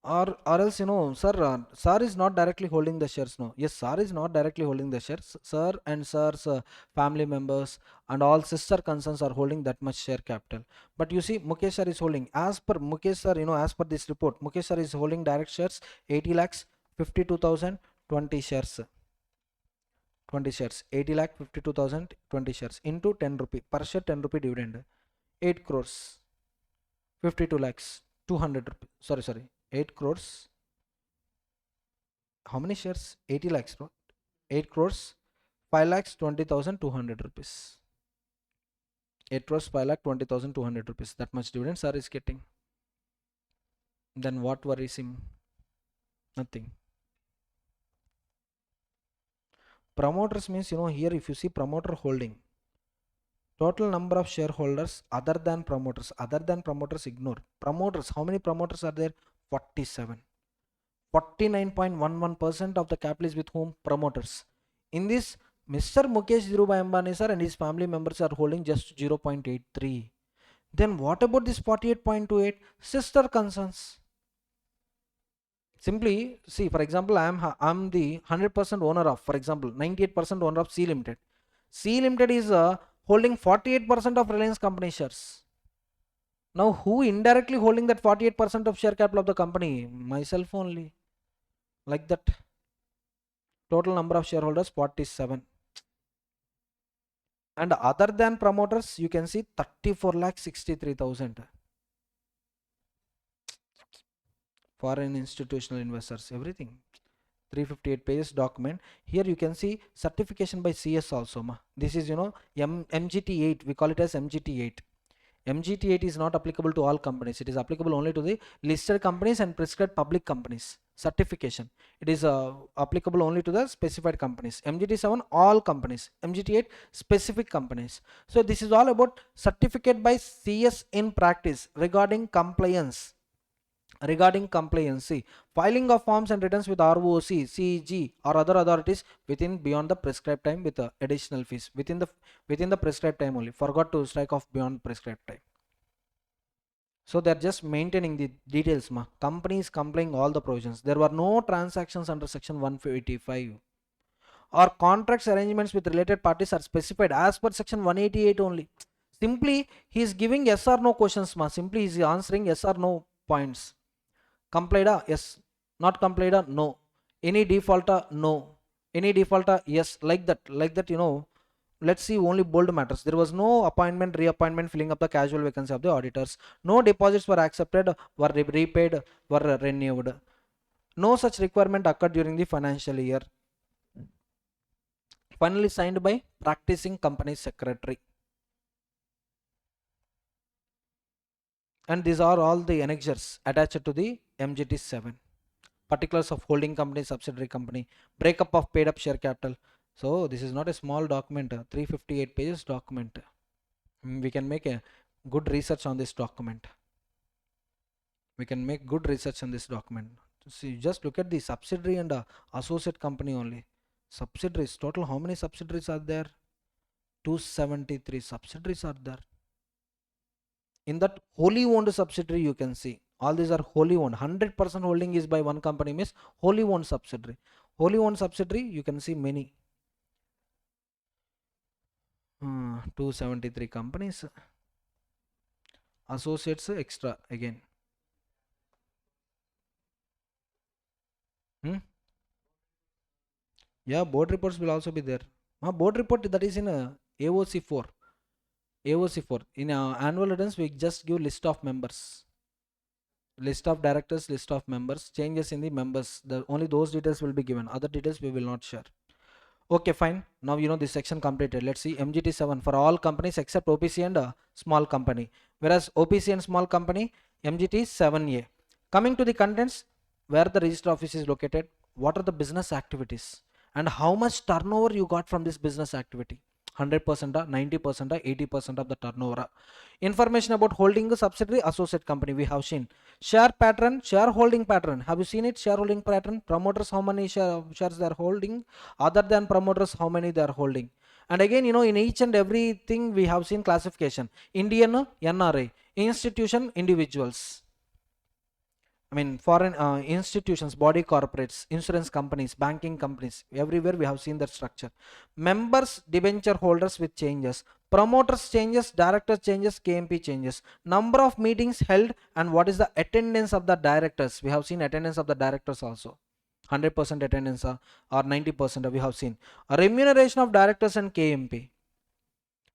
Or else, sir is not directly holding the shares. No, yes, sir is not directly holding the shares. Sir and sir's family members and all sister concerns are holding that much share capital. But you see, Mukesh sir is holding, as per Mukesh sir, as per this report, Mukesh sir is holding direct shares 80 lakhs 52,000 20 shares. 20 shares, 80 lakh 52,000 20 shares into 10 rupee per share, 10 rupee dividend, 8 crores 52 lakhs 200 rupees. Sorry, 8 crores. How many shares? 80 lakhs, bro. 8 crores 5 lakhs 20,200 rupees. 8 crores 5 lakh 20,200 rupees. That much dividend sir is getting. Then what worries him? Nothing. Promoters means, here if you see promoter holding, total number of shareholders other than promoters ignore. Promoters, how many promoters are there? 47. 49.11% of the capital is with whom? Promoters. In this, Mr. Mukesh Dhirubhai Ambani sir and his family members are holding just 0.83. Then what about this 48.28? Sister concerns. Simply see, for example, I'm the 100% owner of, for example, 98% owner of C Limited. C Limited is holding 48% of Reliance company shares. Now who indirectly holding that 48% of share capital of the company? Myself only. Like that. Total number of shareholders 47. And other than promoters, you can see 34 lakh 63,000. Foreign institutional investors, everything. 358 pages document. Here you can see certification by CS also. This is, MGT8. We call it as MGT8. MGT8 is not applicable to all companies. It is applicable only to the listed companies and prescribed public companies. Certification. It is applicable only to the specified companies. MGT7 all companies. MGT8 specific companies. So this is all about certificate by CS in practice regarding compliance. See, filing of forms and returns with ROC, CEG or other authorities within beyond the prescribed time with additional fees within the prescribed time only. Forgot to strike off beyond prescribed time. So they're just maintaining the details. Companies complying all the provisions. There were no transactions under section 185. or contracts arrangements with related parties are specified as per section 188 only. Simply he is giving yes or no questions, ma. Simply he is answering yes or no points. Complied, yes. Not complied, no. Any defaulter, no. Any defaulter, yes. Like that, let's see only bold matters. There was no appointment, reappointment, filling up the casual vacancy of the auditors. No deposits were accepted, were repaid, were renewed. No such requirement occurred during the financial year. Finally signed by practicing company secretary. And these are all the annexures attached to the MGT 7. Particulars of holding company, subsidiary company, breakup of paid up share capital. So this is not a small document, 358 pages document. We can make a good research on this document. We can make good research on this document. See, just look at the subsidiary and associate company only. Subsidiaries, total how many subsidiaries are there? 273 subsidiaries are there. In that wholly owned subsidiary, you can see all these are wholly owned. 100% holding is by one company, means wholly owned subsidiary. Wholly owned subsidiary, you can see many. 273 companies. Associates extra again. Yeah, board reports will also be there. Board report, that is in AOC 4. AOC 4. In annual returns, we just give list of members. List of directors, list of members, changes in the members. Only those details will be given. Other details we will not share. Okay, fine. Now this section completed. Let's see MGT 7 for all companies except OPC and small company. Whereas OPC and small company, MGT 7A. Coming to the contents, where the register office is located, what are the business activities, and how much turnover you got from this business activity. 100%, 90%, 80% of the turnover. Information about holding a subsidiary, associate company we have seen. Share pattern, shareholding pattern. Have you seen it? Shareholding pattern. Promoters, how many shares they are holding. Other than promoters, how many they are holding. And again, in each and everything we have seen classification. Indian, NRA. Institution, individuals. I mean foreign institutions, body corporates, insurance companies, banking companies, everywhere we have seen that structure. Members, debenture holders with changes, promoters changes, directors changes, KMP changes, number of meetings held, and what is the attendance of the directors. We have seen attendance of the directors also. 100% attendance or 90% we have seen. A remuneration of directors and KMP.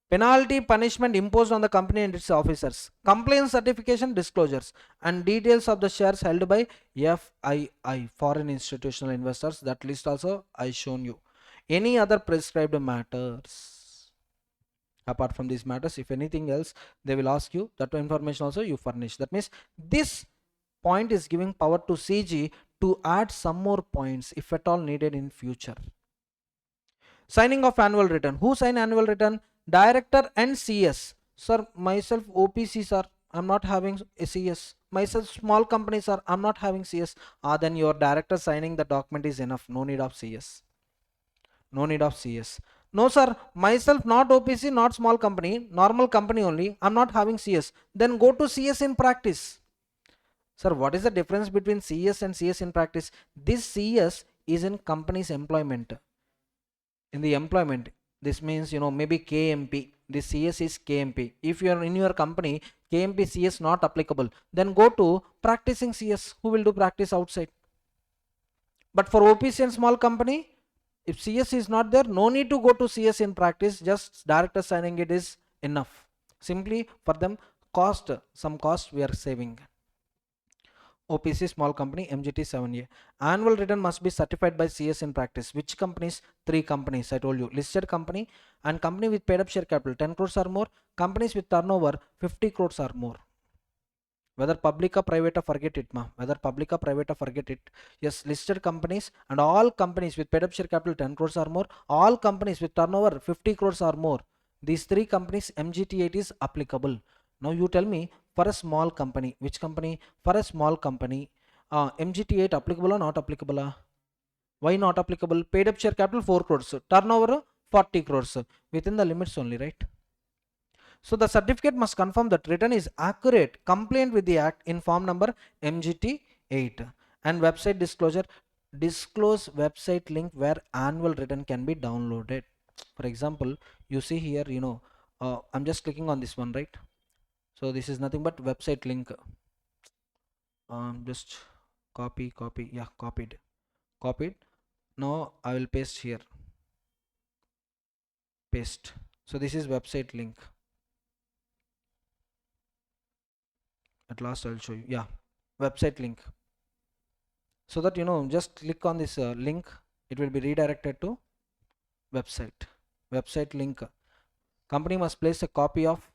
Penalty punishment imposed on the company and its officers, compliance certification disclosures, and details of the shares held by FII, foreign institutional investors. That list also I shown you. Any other prescribed matters? Apart from these matters, if anything else, they will ask you. That information also you furnish. That means this point is giving power to CG to add some more points if at all needed in future. Signing of annual return. Who sign annual return? Director and CS. Sir, myself OPC sir, I'm not having a CS. Myself small company sir, I'm not having CS. Then your director signing the document is enough. No need of CS. No need of CS. No sir, myself not OPC, not small company, normal company only. I'm not having CS. Then go to CS in practice. Sir, what is the difference between CS and CS in practice? This CS is in company's employment. In the employment, this means maybe KMP. This CS is KMP. If you are in your company, KMP CS not applicable, then go to practicing CS. Who will do practice outside? But for OPC and small company, if CS is not there, no need to go to CS in practice. Just director signing it is enough. Simply for them, some cost we are saving. OPC small company, MGT 7A. Annual return must be certified by CS in practice. Which companies? 3 companies I told you. Listed company and company with paid up share capital 10 crores or more. Companies with turnover 50 crores or more. Whether public or private, forget it ma. Whether public or private, forget it. Yes, listed companies and all companies with paid up share capital 10 crores or more. All companies with turnover 50 crores or more. These 3 companies MGT 8 is applicable. Now you tell me, for a small company, which company? For a small company, MGT 8 applicable or not applicable? Why not applicable? Paid up share capital 4 crores, turnover 40 crores, within the limits only, right? So the certificate must confirm that return is accurate, compliant with the act in form number MGT 8, and website disclosure. disclose website link where annual return can be downloaded. For example, you see here, I'm just clicking on this one, right? So this is nothing but website link. Just copy, yeah, copied. Now I will paste here, paste. So this is website link. At last I'll show you, yeah, website link. So that just click on this link, it will be redirected to website link. Company must place a copy of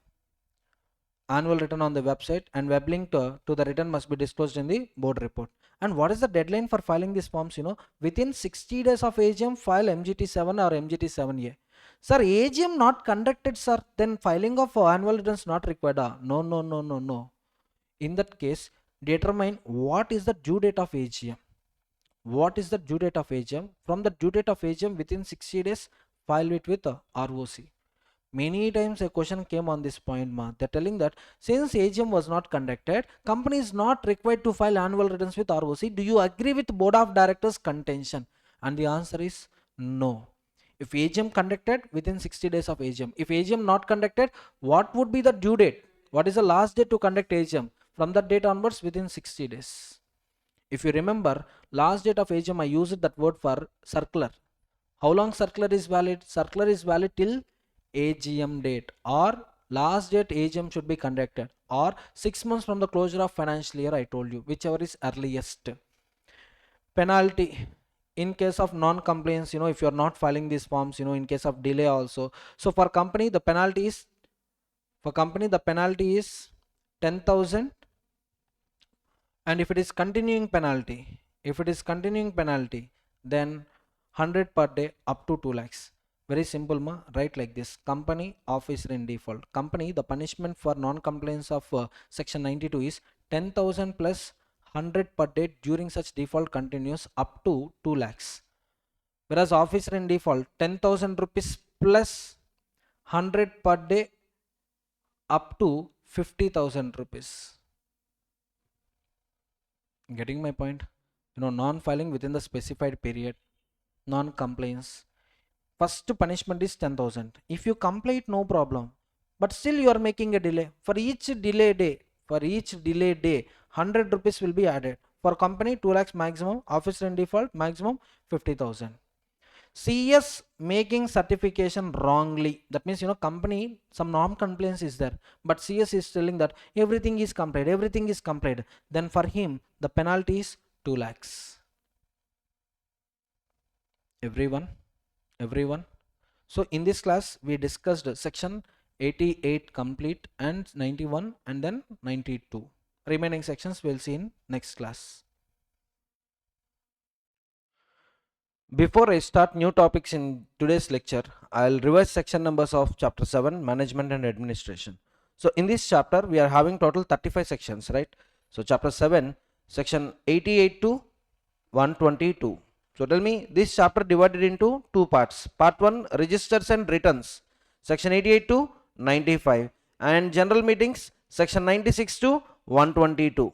annual return on the website, and web link to the return must be disclosed in the board report. And what is the deadline for filing these forms? Within 60 days of AGM, file MGT7 or MGT7A. Sir, AGM not conducted, sir, then filing of annual returns not required. No, no, no, no, no. In that case, determine what is the due date of AGM. What is the due date of AGM? From the due date of AGM, within 60 days, file it with ROC. Many times a question came on this point, they're telling that since AGM was not conducted, company is not required to file annual returns with ROC. Do you agree with board of directors contention? And the answer is no. If AGM conducted, within 60 days of AGM. If AGM not conducted, what would be the due date? What is the last date to conduct AGM? From that date onwards, within 60 days. If you remember, last date of AGM, I used that word for circular. How long circular is valid? Circular is valid till AGM date, or last date AGM should be conducted, or 6 months from the closure of financial year. I told you, whichever is earliest. Penalty in case of non-compliance, if you are not filing these forms, in case of delay also. So for company the penalty is 10,000, and if it is continuing penalty, then 100 per day up to 2 lakhs. Very simple, write like this: company officer in default. Company, the punishment for non-compliance of section 92 is 10,000 plus 100 per day during such default continues up to 2 lakhs. Whereas officer in default, 10,000 rupees plus 100 per day up to 50,000 rupees. Getting my point? Non-filing within the specified period, non-compliance. First punishment is 10,000. If you complete, no problem, but still you are making a delay. For each delay day, 100 rupees will be added. For company, 2 lakhs maximum. Officer in default, maximum 50,000. CS making certification wrongly. That means, company, some non-compliance is there, but CS is telling that everything is completed. Then for him, the penalty is 2 lakhs. Everyone? So in this class we discussed section 88 complete and 91 and then 92. Remaining sections we'll see in next class. Before I start new topics in today's lecture, I'll revise section numbers of chapter 7, management and administration. So in this chapter we are having total 35 sections, right? So chapter 7, section 88 to 122. So tell me, this chapter divided into two parts. Part 1, registers and returns, section 88 to 95, and general meetings, section 96 to 122.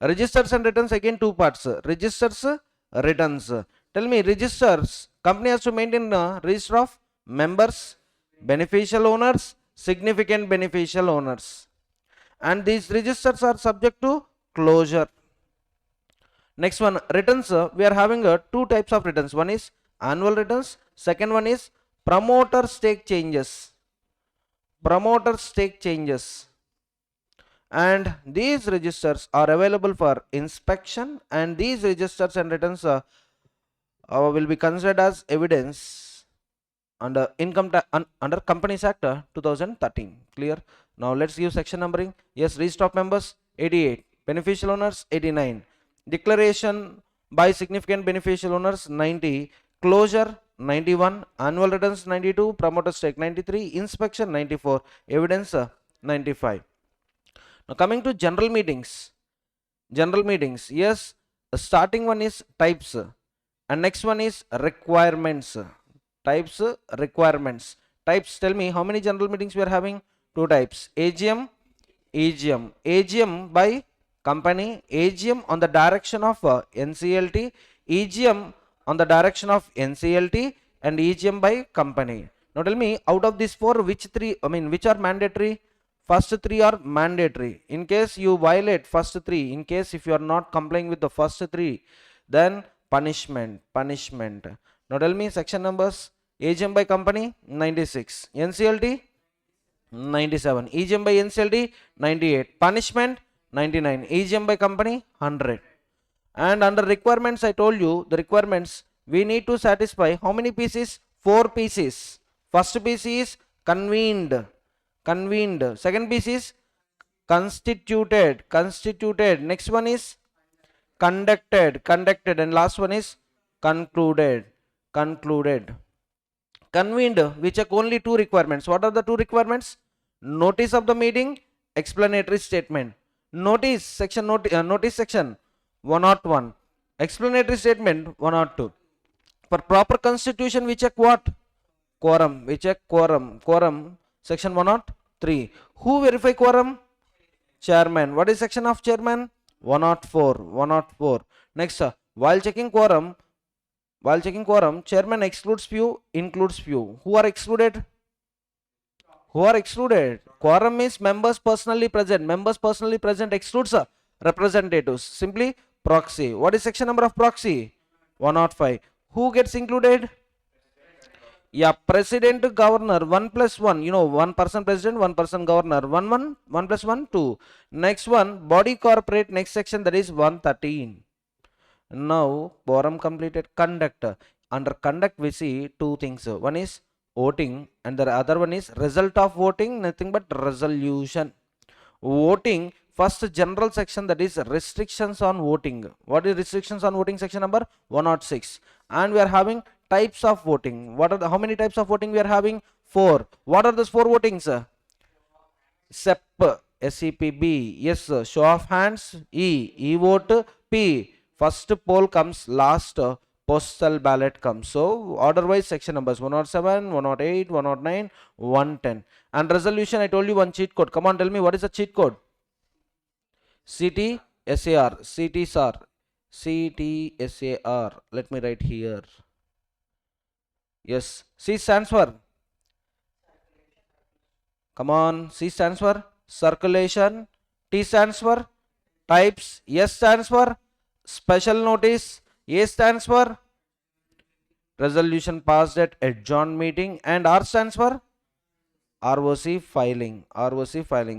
Registers and returns, again two parts. Registers, returns. Tell me, registers, company has to maintain a register of members, beneficial owners, significant beneficial owners, and these registers are subject to closure. Next one, returns. We are having two types of returns. One is annual returns. Second one is promoter stake changes. And these registers are available for inspection, and these registers and returns will be considered as evidence under under Companies Act 2013. Clear? Now let's give section numbering. Yes, register of members 88, beneficial owners 89. Declaration by significant beneficial owners 90, closure 91, annual returns 92, promoter stake 93, inspection 94, evidence 95. Now coming to general meetings. Yes, the starting one is types and next one is requirements. Requirements. Types, tell me how many general meetings we are having? Two types: AGM, AGM by company, AGM on the direction of NCLT, EGM on the direction of NCLT and EGM by company. Now tell me, out of these four, which are mandatory? First three are mandatory. In case you violate first three, in case if you are not complying with the first three, then punishment. Now tell me section numbers. EGM by company 96, NCLT 97, EGM by NCLT 98, punishment 99, EGM by company 100. And under requirements, I told you the requirements we need to satisfy how many pieces? 4 pieces. First piece is convened. Second piece is constituted. Next one is conducted, and last one is concluded. Convened, we check only 2 requirements. What are the 2 requirements? Notice of the meeting, explanatory statement. Notice section 101, explanatory statement 102. For proper constitution, we check what? Quorum. We check quorum section 103. Who verify quorum? Chairman. What is section of chairman? 104. Next, while checking quorum, chairman excludes few, includes few. Who are excluded? Quorum means members personally present excludes representatives. Simply proxy. What is section number of proxy? 105. Who gets included? Yeah, president, governor, 1 plus 1. You know, 1 person president, 1 person governor. 1 plus 1, 2. Next one, body corporate, next section, that is 113. Now, quorum completed. Conduct. Under conduct, we see 2 things. One is voting, and the other one is result of voting, nothing but resolution. Voting, first general section, that is restrictions on voting. What is restrictions on voting? Section number 106. And we are having types of voting. How many types of voting we are having? 4. What are those 4 votings? Sept, SEPB, yes, show of hands, E-vote, P, first poll comes, last postal ballot comes. So order wise section numbers 107, 108, 109, 110. And resolution, I told you one cheat code. Come on, tell me, what is the cheat code? CTSAR. Let me write here. Yes, C stands for, come on, C stands for circulation, T stands for types, S stands for special notice, A stands for resolution passed at adjourned meeting, and R stands for ROC filing.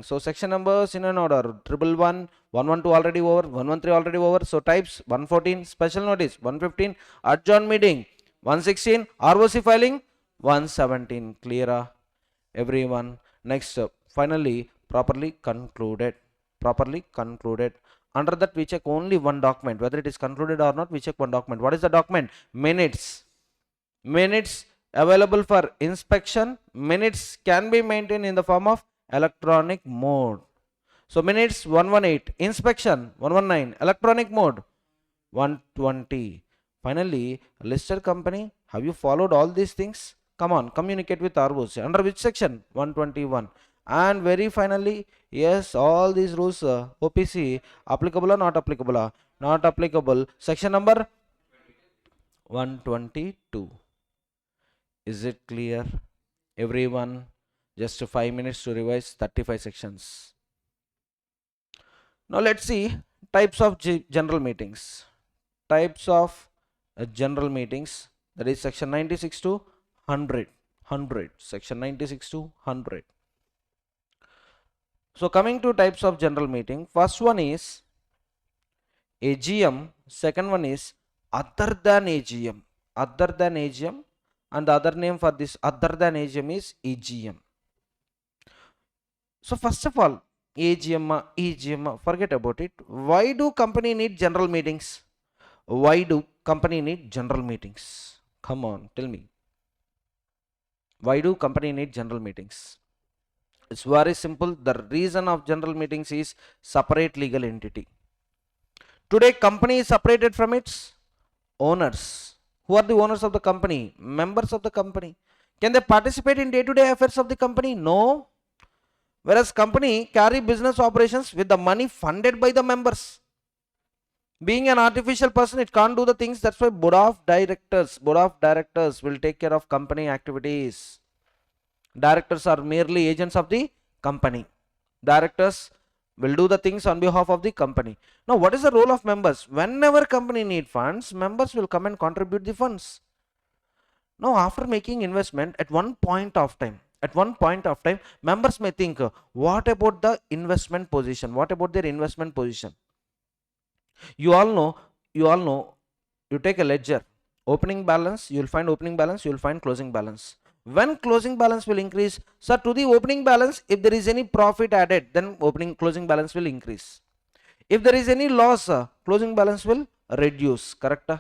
So section numbers in an order: 111, 112 already over, 113 already over. So types 114, special notice 115, adjourned meeting 116, ROC filing 117. Clear, everyone? Next, finally, properly concluded. Under that, we check only one document, whether it is concluded or not. We check one document. What is the document? Minutes available for inspection. Minutes can be maintained in the form of electronic mode. So minutes 118, inspection 119, electronic mode 120. Finally, listed company, have you followed all these things? Come on, communicate with ROC. Under which section? 121. And very finally, yes, all these rules, OPC, applicable or not applicable? Not applicable. Section number 122. Is it clear, everyone? Just 5 minutes to revise 35 sections. Now let's see types of general meetings. General meetings, that is section 96 to 100. Section 96 to 100. So coming to types of general meeting, first one is AGM, second one is other than AGM, and the other name for this other than AGM is EGM. So first of all, EGM, forget about it. Why do company need general meetings? Come on, tell me. Why do company need general meetings? It's very simple. The reason of general meetings is separate legal entity. Today, company is separated from its owners. Who are the owners of the company? Members of the company. Can they participate in day-to-day affairs of the company? No. Whereas company carry business operations with the money funded by the members. Being an artificial person, it can't do the things. That's why board of directors will take care of company activities. Directors are merely agents of the company. Directors will do the things on behalf of the company. Now, what is the role of members? Whenever company need funds, members will come and contribute the funds. Now, after making investment, at one point of time, members may think, what about the investment position? What about their investment position? You all know, you all know, you take a ledger, opening balance, you'll find opening balance, you'll find closing balance. When closing balance will increase, sir, to the opening balance, if there is any profit added, then closing balance will increase. If there is any loss, closing balance will reduce. Correct?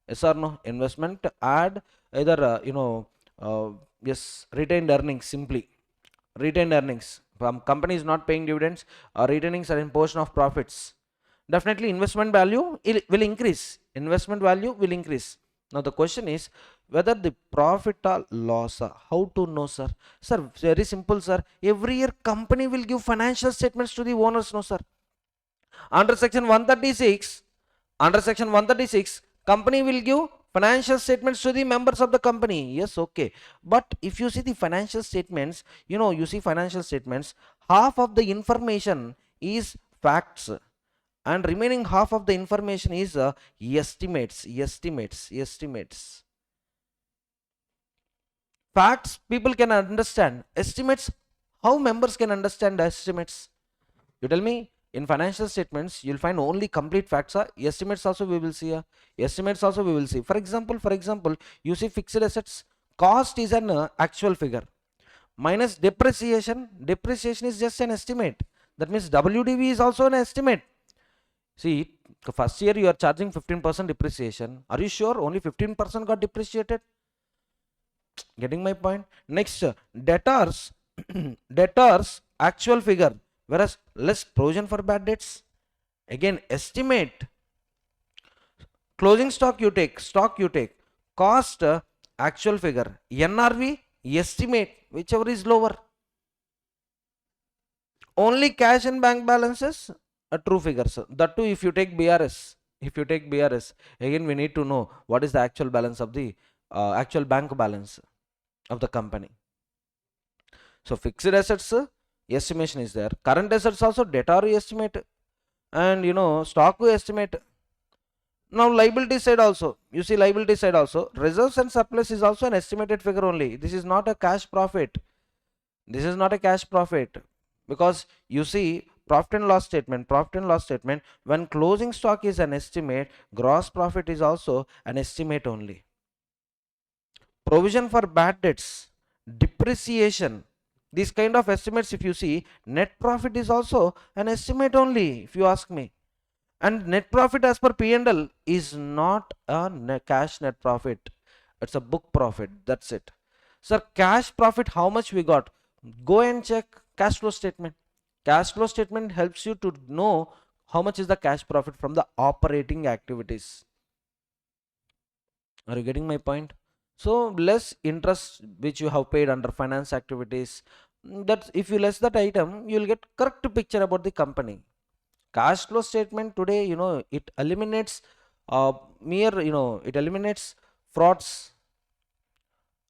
Yes or no? Investment add either yes, retained earnings. Simply retained earnings from company is not paying dividends or retaining certain portion of profits. Definitely investment value will increase. Investment value will increase. Now the question is whether the profit or loss. How to know, sir? Sir, very simple, sir. Every year company will give financial statements to the owners, no, sir. Under section 136, company will give financial statements to the members of the company. Yes, okay. But if you see the financial statements, you see financial statements, half of the information is facts and remaining half of the information is estimates. Facts people can understand. Estimates, how members can understand estimates? You tell me. In financial statements you'll find only complete facts. Estimates also we will see. For example, you see fixed assets cost is an actual figure minus depreciation. Depreciation is just an estimate. That means WDV is also an estimate. See, first year you are charging 15% depreciation. Are you sure only 15% got depreciated? Getting my point? Next, debtors, debtors actual figure, whereas less provision for bad debts. Again, estimate. Closing stock you take, cost actual figure, NRV estimate, whichever is lower. Only cash and bank balances true figures. That too if you take BRS. Again we need to know what is the actual balance of the actual bank balance of the company. So fixed assets estimation is there. Current assets also debtor estimate, and stock estimate. Now liability side also, you see liability side also, reserves and surplus is also an estimated figure only. This is not a cash profit. Because you see profit and loss statement, when closing stock is an estimate, gross profit is also an estimate only. Provision for bad debts, depreciation, these kind of estimates, if you see, net profit is also an estimate only, if you ask me. And net profit as per P&L is not a cash net profit. It's a book profit. That's it. Sir, cash profit, how much we got? Go and check cash flow statement. Cash flow statement helps you to know how much is the cash profit from the operating activities. Are you getting my point? So less interest which you have paid under finance activities, that if you less that item, you will get correct picture about the company. Cash flow statement today, it eliminates it eliminates frauds.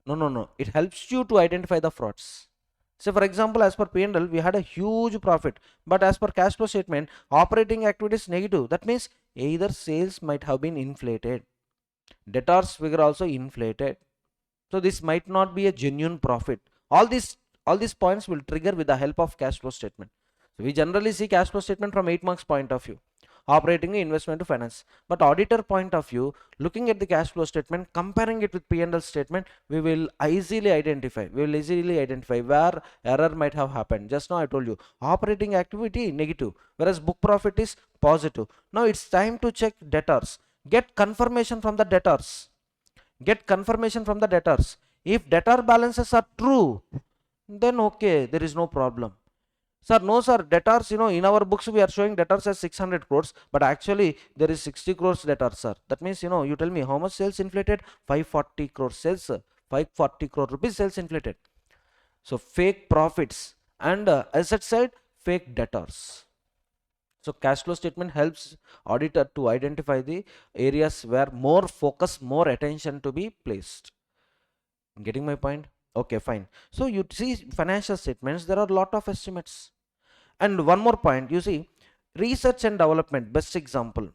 No, it helps you to identify the frauds. So for example, as per P&L we had a huge profit, but as per cash flow statement operating activities negative. That means either sales might have been inflated, debtors figure also inflated, so this might not be a genuine profit. All these points will trigger with the help of cash flow statement. So we generally see cash flow statement from 8 marks point of view, operating, investment to finance. But auditor point of view, looking at the cash flow statement, comparing it with P&L statement, we will easily identify where error might have happened. Just now I told you operating activity negative, whereas book profit is positive. Now it's time to check debtors. Get confirmation from the debtors. If debtor balances are true, then okay, there is no problem. Sir, no sir, debtors, in our books we are showing debtors as 600 crores, but actually there is 60 crores debtors, sir. That means, you tell me how much sales inflated? 540 crores sales, sir. 540 crore rupees sales inflated. So fake profits, and asset side, fake debtors. So cash flow statement helps auditor to identify the areas where more focus, more attention to be placed. Getting my point? Okay, fine. So you see financial statements, there are a lot of estimates. And one more point, you see, research and development, best example.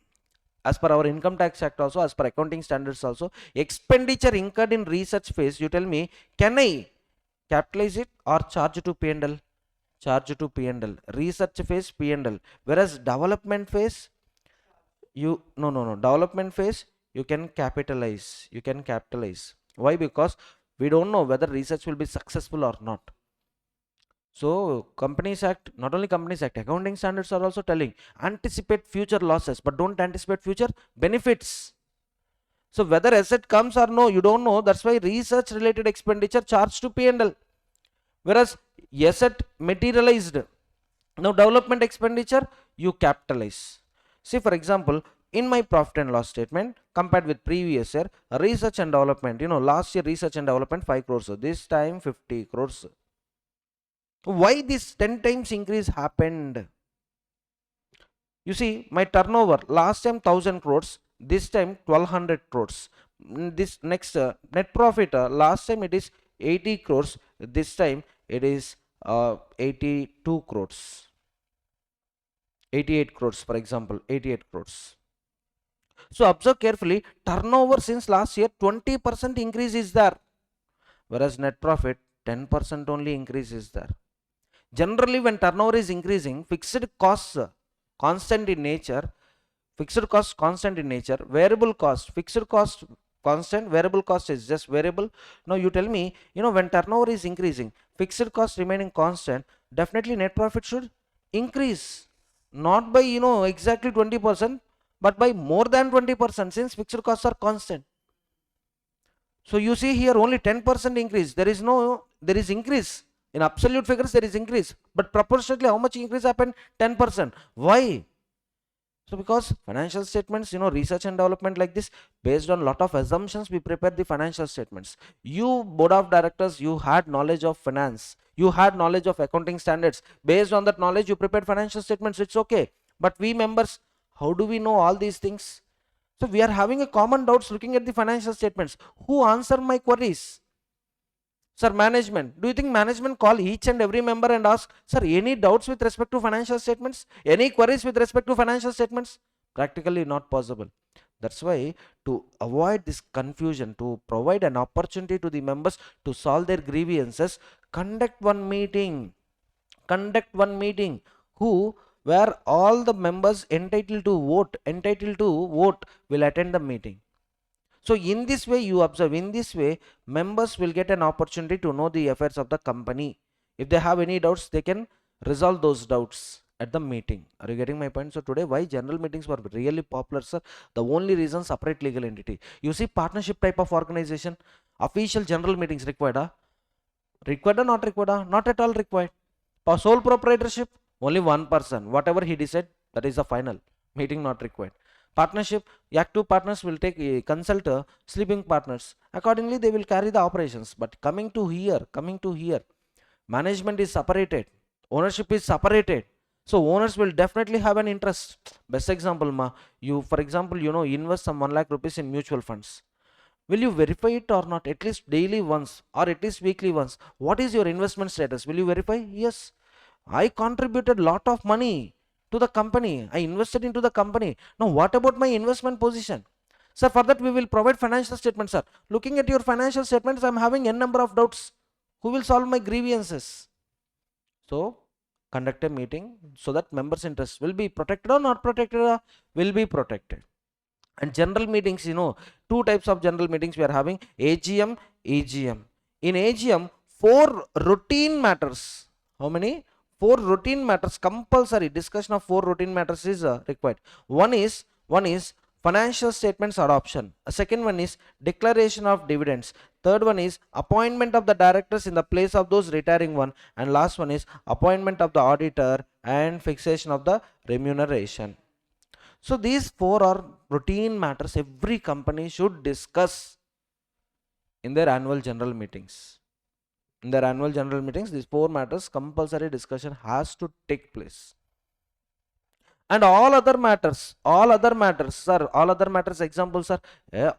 As per our income tax act also, as per accounting standards also, expenditure incurred in research phase, you tell me, can I capitalize it or charge to P&L? Charge to P&L. Research phase P&L. Whereas development phase, no, development phase, you can capitalize. You can capitalize. Why? Because we don't know whether research will be successful or not. So Companies Act, not only Companies Act, accounting standards are also telling, anticipate future losses, but don't anticipate future benefits. So whether asset comes or no, you don't know. That's why research related expenditure charged to P&L. Whereas asset materialized. Now development expenditure, you capitalize. See, for example, in my profit and loss statement, compared with previous year, research and development, last year research and development 5 crores, this time 50 crores. Why this 10 times increase happened? You see, my turnover last time 1000 crores, this time 1200 crores. This next net profit, last time it is 80 crores, this time it is 82 crores. 88 crores, for example, 88 crores. So observe carefully, turnover since last year 20% increase is there, whereas net profit 10% only increase is there. Generally, when turnover is increasing, fixed costs constant in nature, variable cost, fixed cost constant, variable cost is just variable. Now you tell me, when turnover is increasing, fixed cost remaining constant, definitely net profit should increase, not by exactly 20%, but by more than 20%, since fixed costs are constant. So you see here only 10% increase. There is increase. In absolute figures there is increase. But proportionately how much increase happened? 10%. Why? So because financial statements, research and development like this, based on lot of assumptions, we prepare the financial statements. You board of directors, you had knowledge of finance. You had knowledge of accounting standards. Based on that knowledge, you prepared financial statements. It's okay. But we members, how do we know all these things? So we are having a common doubts looking at the financial statements. Who answer my queries? Sir, management. Do you think management call each and every member and ask, sir, any doubts with respect to financial statements? Any queries with respect to financial statements? Practically not possible. That's why, to avoid this confusion, to provide an opportunity to the members to solve their grievances, conduct one meeting. Conduct one meeting where all the members entitled to vote will attend the meeting. So in this way, you observe, in this way members will get an opportunity to know the affairs of the company. If they have any doubts, they can resolve those doubts at the meeting. Are you getting my point? So today, why general meetings were really popular, sir? The only reason, separate legal entity. You see, partnership type of organization, official general meetings required. Required or not required? Not at all required. For sole proprietorship, only one person. Whatever he decide, that is the final. Meeting not required. Partnership, active partners will take consult sleeping partners. Accordingly, they will carry the operations. But coming to here, management is separated, ownership is separated. So owners will definitely have an interest. Best example, you for example, invest some 1 lakh rupees in mutual funds. Will you verify it or not? At least daily once or at least weekly once. What is your investment status? Will you verify? Yes, I contributed lot of money to the company. I invested into the company. Now what about my investment position? Sir, for that we will provide financial statements, sir. Looking at your financial statements, I am having n number of doubts. Who will solve my grievances? So conduct a meeting so that members' interests will be protected or not protected, will be protected. And general meetings, two types of general meetings we are having: AGM, EGM. In AGM, 4 routine matters. How many? 4 routine matters. Compulsory discussion of 4 routine matters is required. One is financial statements adoption. A second one is declaration of dividends. Third one is appointment of the directors in the place of those retiring one. And last one is appointment of the auditor and fixation of the remuneration. So these 4 are routine matters every company should discuss in their annual general meetings. In their annual general meetings, these 4 matters compulsory discussion has to take place. And all other matters, sir, all other matters examples are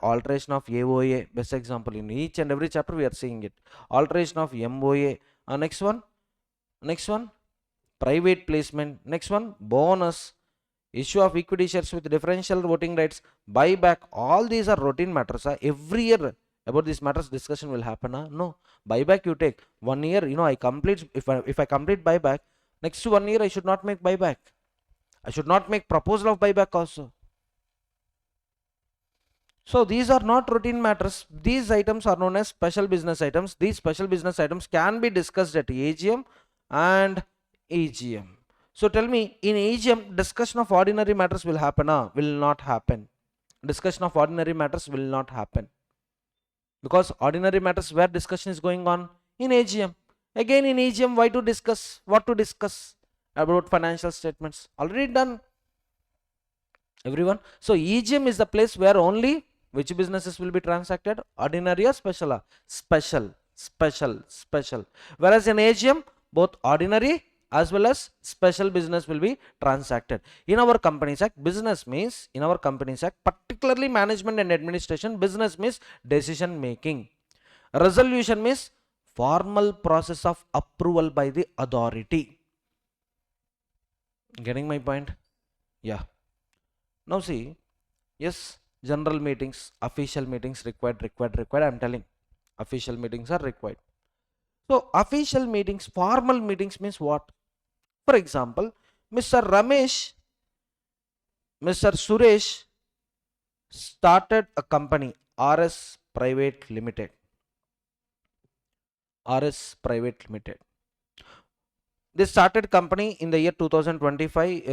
alteration of AOA, best example. In each and every chapter we are seeing it. Alteration of MOA, next one private placement, next one bonus, issue of equity shares with differential voting rights, buyback. All these are routine matters. Every year about these matters discussion will happen. No, buyback you take 1 year, I complete, if I complete buyback, next 1 year I should not make buyback. I should not make proposal of buyback also. So these are not routine matters. These items are known as special business items. These special business items can be discussed at AGM and EGM. So tell me, in EGM discussion of ordinary matters will happen? Will not happen. Discussion of ordinary matters will not happen, because ordinary matters where discussion is going on in AGM. Again in EGM, why to discuss, what to discuss about financial statements? Already done, everyone. So EGM is the place where only which businesses will be transacted? Ordinary or special? Special. Whereas in AGM, both ordinary as well as special business will be transacted. In our Companies Act, business means, in our Companies Act, particularly management and administration, business means decision making. Resolution means formal process of approval by the authority. Getting my point? Yeah. Now see, yes, general meetings, official meetings required. I'm telling, official meetings are required. So official meetings, formal meetings means what? For example, Mr. Ramesh, Mr. Suresh started a company, RS Private Limited. RS Private Limited. They started company in the year 2025.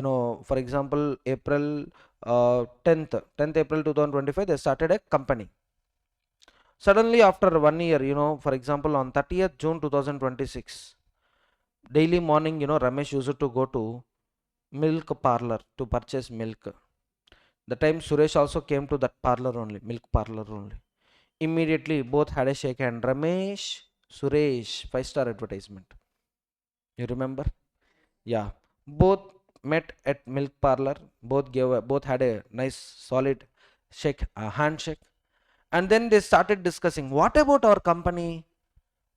For example, April 10th April 2025, they started a company. Suddenly after 1 year, for example, on 30th June 2026, daily morning, Ramesh used to go to milk parlor to purchase milk. The time Suresh also came to that parlor only, milk parlor only. Immediately both had a shake hand. Ramesh, Suresh, 5-star advertisement. You remember? Yeah. Both met at milk parlor. Both had a nice solid handshake. And then they started discussing, what about our company?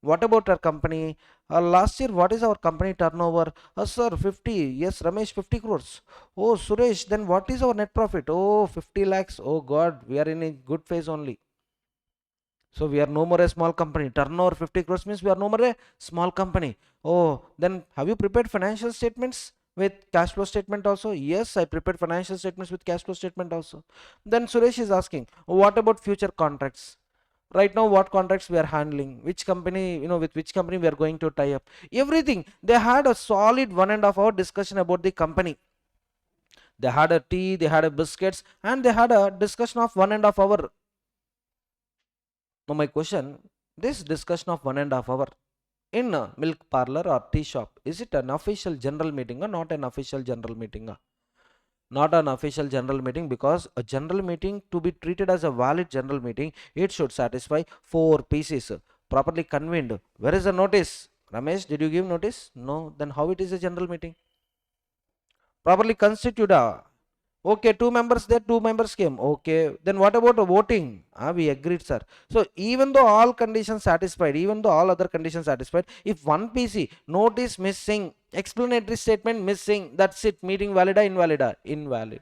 What about our company? Last year, what is our company turnover? Sir, 50. Yes, Ramesh, 50 crores. Oh, Suresh, then what is our net profit? Oh, 50 lakhs. Oh, God, we are in a good phase only. So we are no more a small company. Turnover 50 crores means we are no more a small company. Oh, then have you prepared financial statements with cash flow statement also? Yes, I prepared financial statements with cash flow statement also. Then Suresh is asking, what about future contracts? Right now, what contracts we are handling, which company, with which company we are going to tie up, everything. They had a solid 1.5 hour discussion about the company. They had a tea, they had a biscuits, and they had a discussion of 1.5 hour. Now my question, this discussion of 1.5 hour in a milk parlor or tea shop, is it an official general meeting or not an official general meeting? Not an official general meeting, because a general meeting, to be treated as a valid general meeting, it should satisfy 4 pieces. Properly convened. Where is the notice? Ramesh, did you give notice? No. Then how it is a general meeting? Properly constituted. Okay, 2 members there, 2 members came. Okay, then what about the voting? We agreed, sir. So even though all conditions satisfied, even though all other conditions satisfied, if one PC, notice missing, explanatory statement missing, that's it. Meeting valida, invalida? Invalid.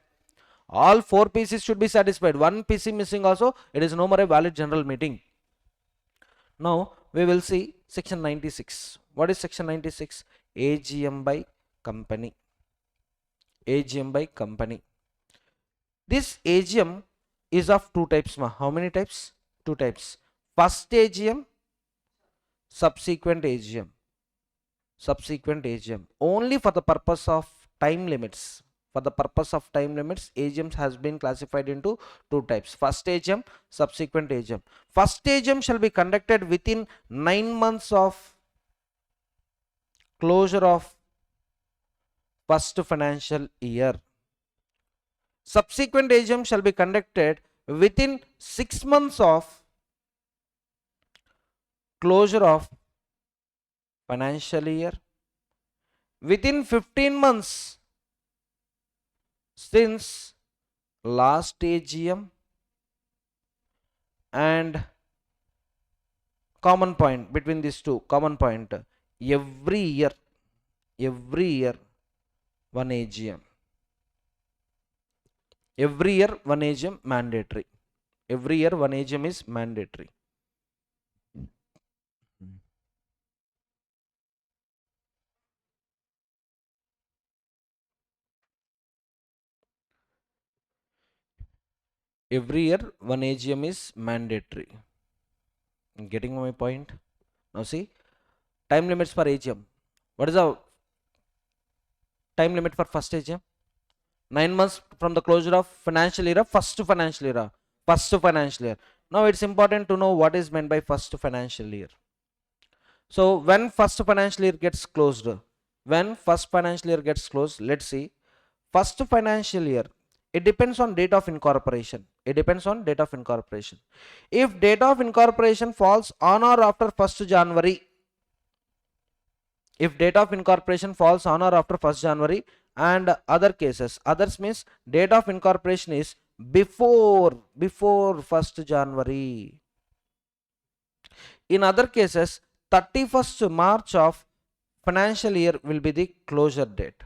All 4 PCs should be satisfied. One PC missing also, it is no more a valid general meeting. Now we will see section 96. What is section 96? AGM by company. AGM by company. This AGM is of 2 types. How many types? 2 types. First AGM, subsequent AGM. Subsequent AGM. Only for the purpose of time limits. For the purpose of time limits, AGMs has been classified into 2 types. First AGM, subsequent AGM. First AGM shall be conducted within 9 months of closure of first financial year. Subsequent AGM shall be conducted within 6 months of closure of financial year, within 15 months since last AGM, and common point between these two, common point, every year one AGM, every year one AGM mandatory, every year one AGM is mandatory. Every year one AGM is mandatory. Getting my point? Now see, time limits for AGM. What is the time limit for first AGM? 9 months from the closure of financial year, first financial year, first financial year. Now it's important to know what is meant by first financial year. So when first financial year gets closed, let's see, first financial year, it depends on date of incorporation. If date of incorporation falls on or after 1st January, and other cases, others means date of incorporation is before 1st January. In other cases, 31st March of financial year will be the closure date.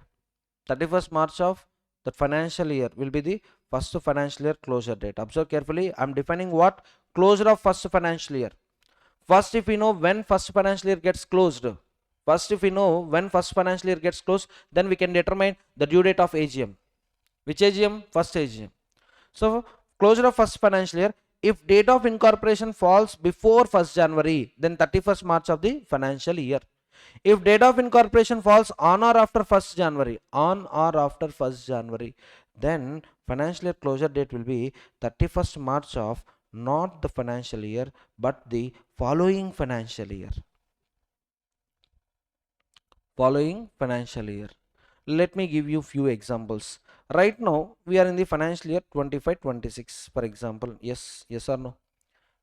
31st March of the financial year will be the first financial year closure date. Observe carefully. I am defining what closure of first financial year. First, if we know when first financial year gets closed, then we can determine the due date of AGM. Which AGM? First AGM. So closure of first financial year, if date of incorporation falls before 1st January, then 31st March of the financial year. If date of incorporation falls on or after 1st January, then financial year closure date will be 31st March of not the financial year but the following financial year. Let me give you few examples. Right now we are in the financial year 25-26, for example. Yes or no?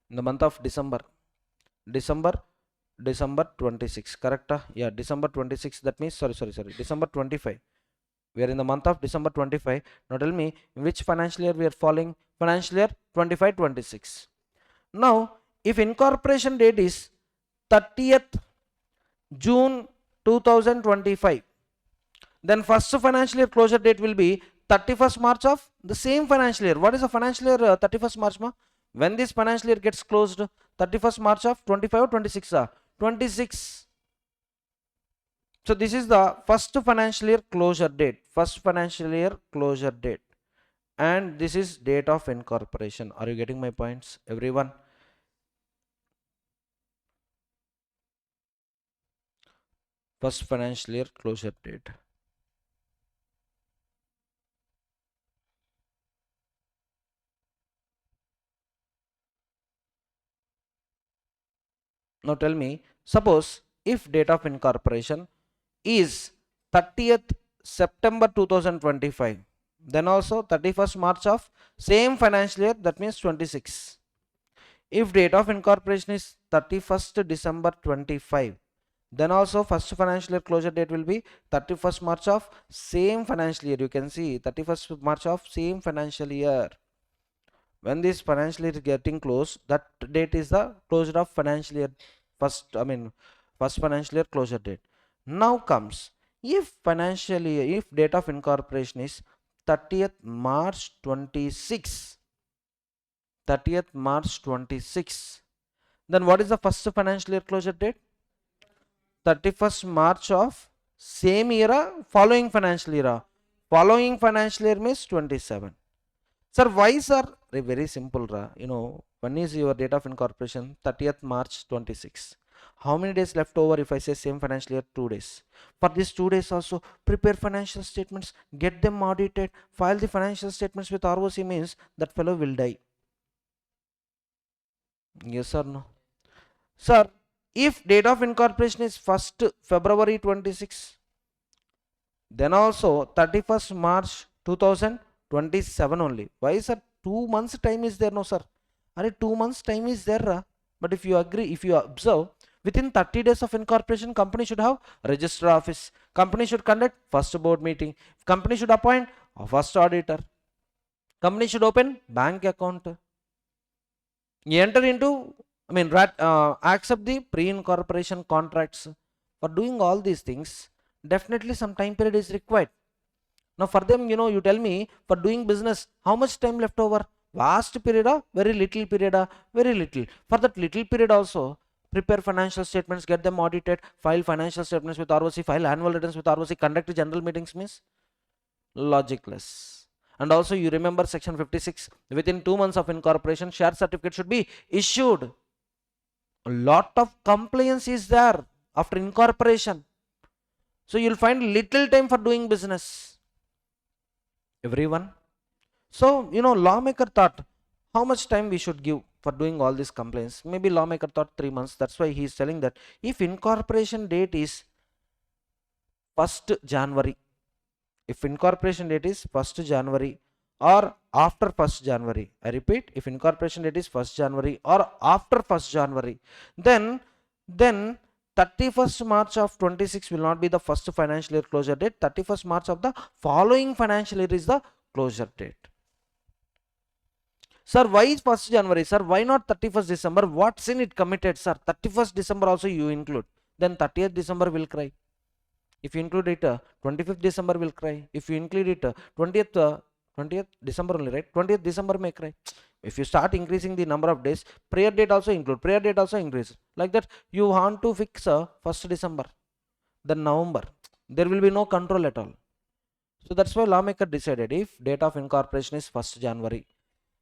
In the month of December 26, correct? Yeah, December 26, that means sorry, December 25. We are in the month of December 25. Now tell me, in which financial year we are following? Financial year 25-26. Now if incorporation date is 30th June 2025, then first financial year closure date will be 31st March of the same financial year. What is the financial year 31st March? When this financial year gets closed, 31st March of 25 or 26? 26. So this is the first financial year closure date. And this is date of incorporation. Are you getting my points, everyone? First financial year closure date. Now tell me, suppose if date of incorporation is 30th September 2025, then also 31st March of same financial year, that means 26. If date of incorporation is 31st December 25, then also first financial year closure date will be 31st March of same financial year. You can see 31st March of same financial year. When this financial year is getting close, that date is the closure of financial year, first financial year closure date. Now comes, if date of incorporation is 30th March 26, then what is the first financial year closure date? 31st March of same year, following financial year. Following financial year means 27. Sir, why, sir? Very simple, when is your date of incorporation? 30th March 26. How many days left over if I say same financial year? 2 days. For these 2 days also, prepare financial statements, get them audited, file the financial statements with ROC, means that fellow will die. Yes or no? Sir, if date of incorporation is 1st February 26, then also 31st March 2027 only. Why, sir? 2 months time is there? No, sir. 2 months time is there. But if you observe, within 30 days of incorporation, company should have register office. Company should conduct first board meeting. Company should appoint first auditor. Company should open bank account. You enter into, accept the pre-incorporation contracts. For doing all these things, definitely some time period is required. Now for them, you tell me, for doing business, how much time left over? Vast period or very little period? Very little. For that little period also, prepare financial statements, get them audited, file financial statements with ROC, file annual returns with ROC, conduct general meetings, means logicless. And also you remember section 56, within 2 months of incorporation, share certificate should be issued. A lot of compliance is there after incorporation. So you'll find little time for doing business. Everyone. So, lawmaker thought, how much time we should give for doing all these complaints? Maybe lawmaker thought 3 months. That's why he is telling that if incorporation date is 1st January, if incorporation date is 1st January or after 1st January, I repeat, if incorporation date is 1st January or after 1st January, then 31st March of 26 will not be the first financial year closure date. 31st March of the following financial year is the closure date. Sir, why is 1st January? Sir, why not 31st December? What sin it committed, sir? 31st December also you include. Then 30th December will cry. If you include it, 25th December will cry. If you include it, 20th December only, right? 20th December may cry. If you start increasing the number of days, prayer date also include. Prayer date also increase. Like that, you want to fix 1st December, then November. There will be no control at all. So that's why lawmaker decided if date of incorporation is 1st January,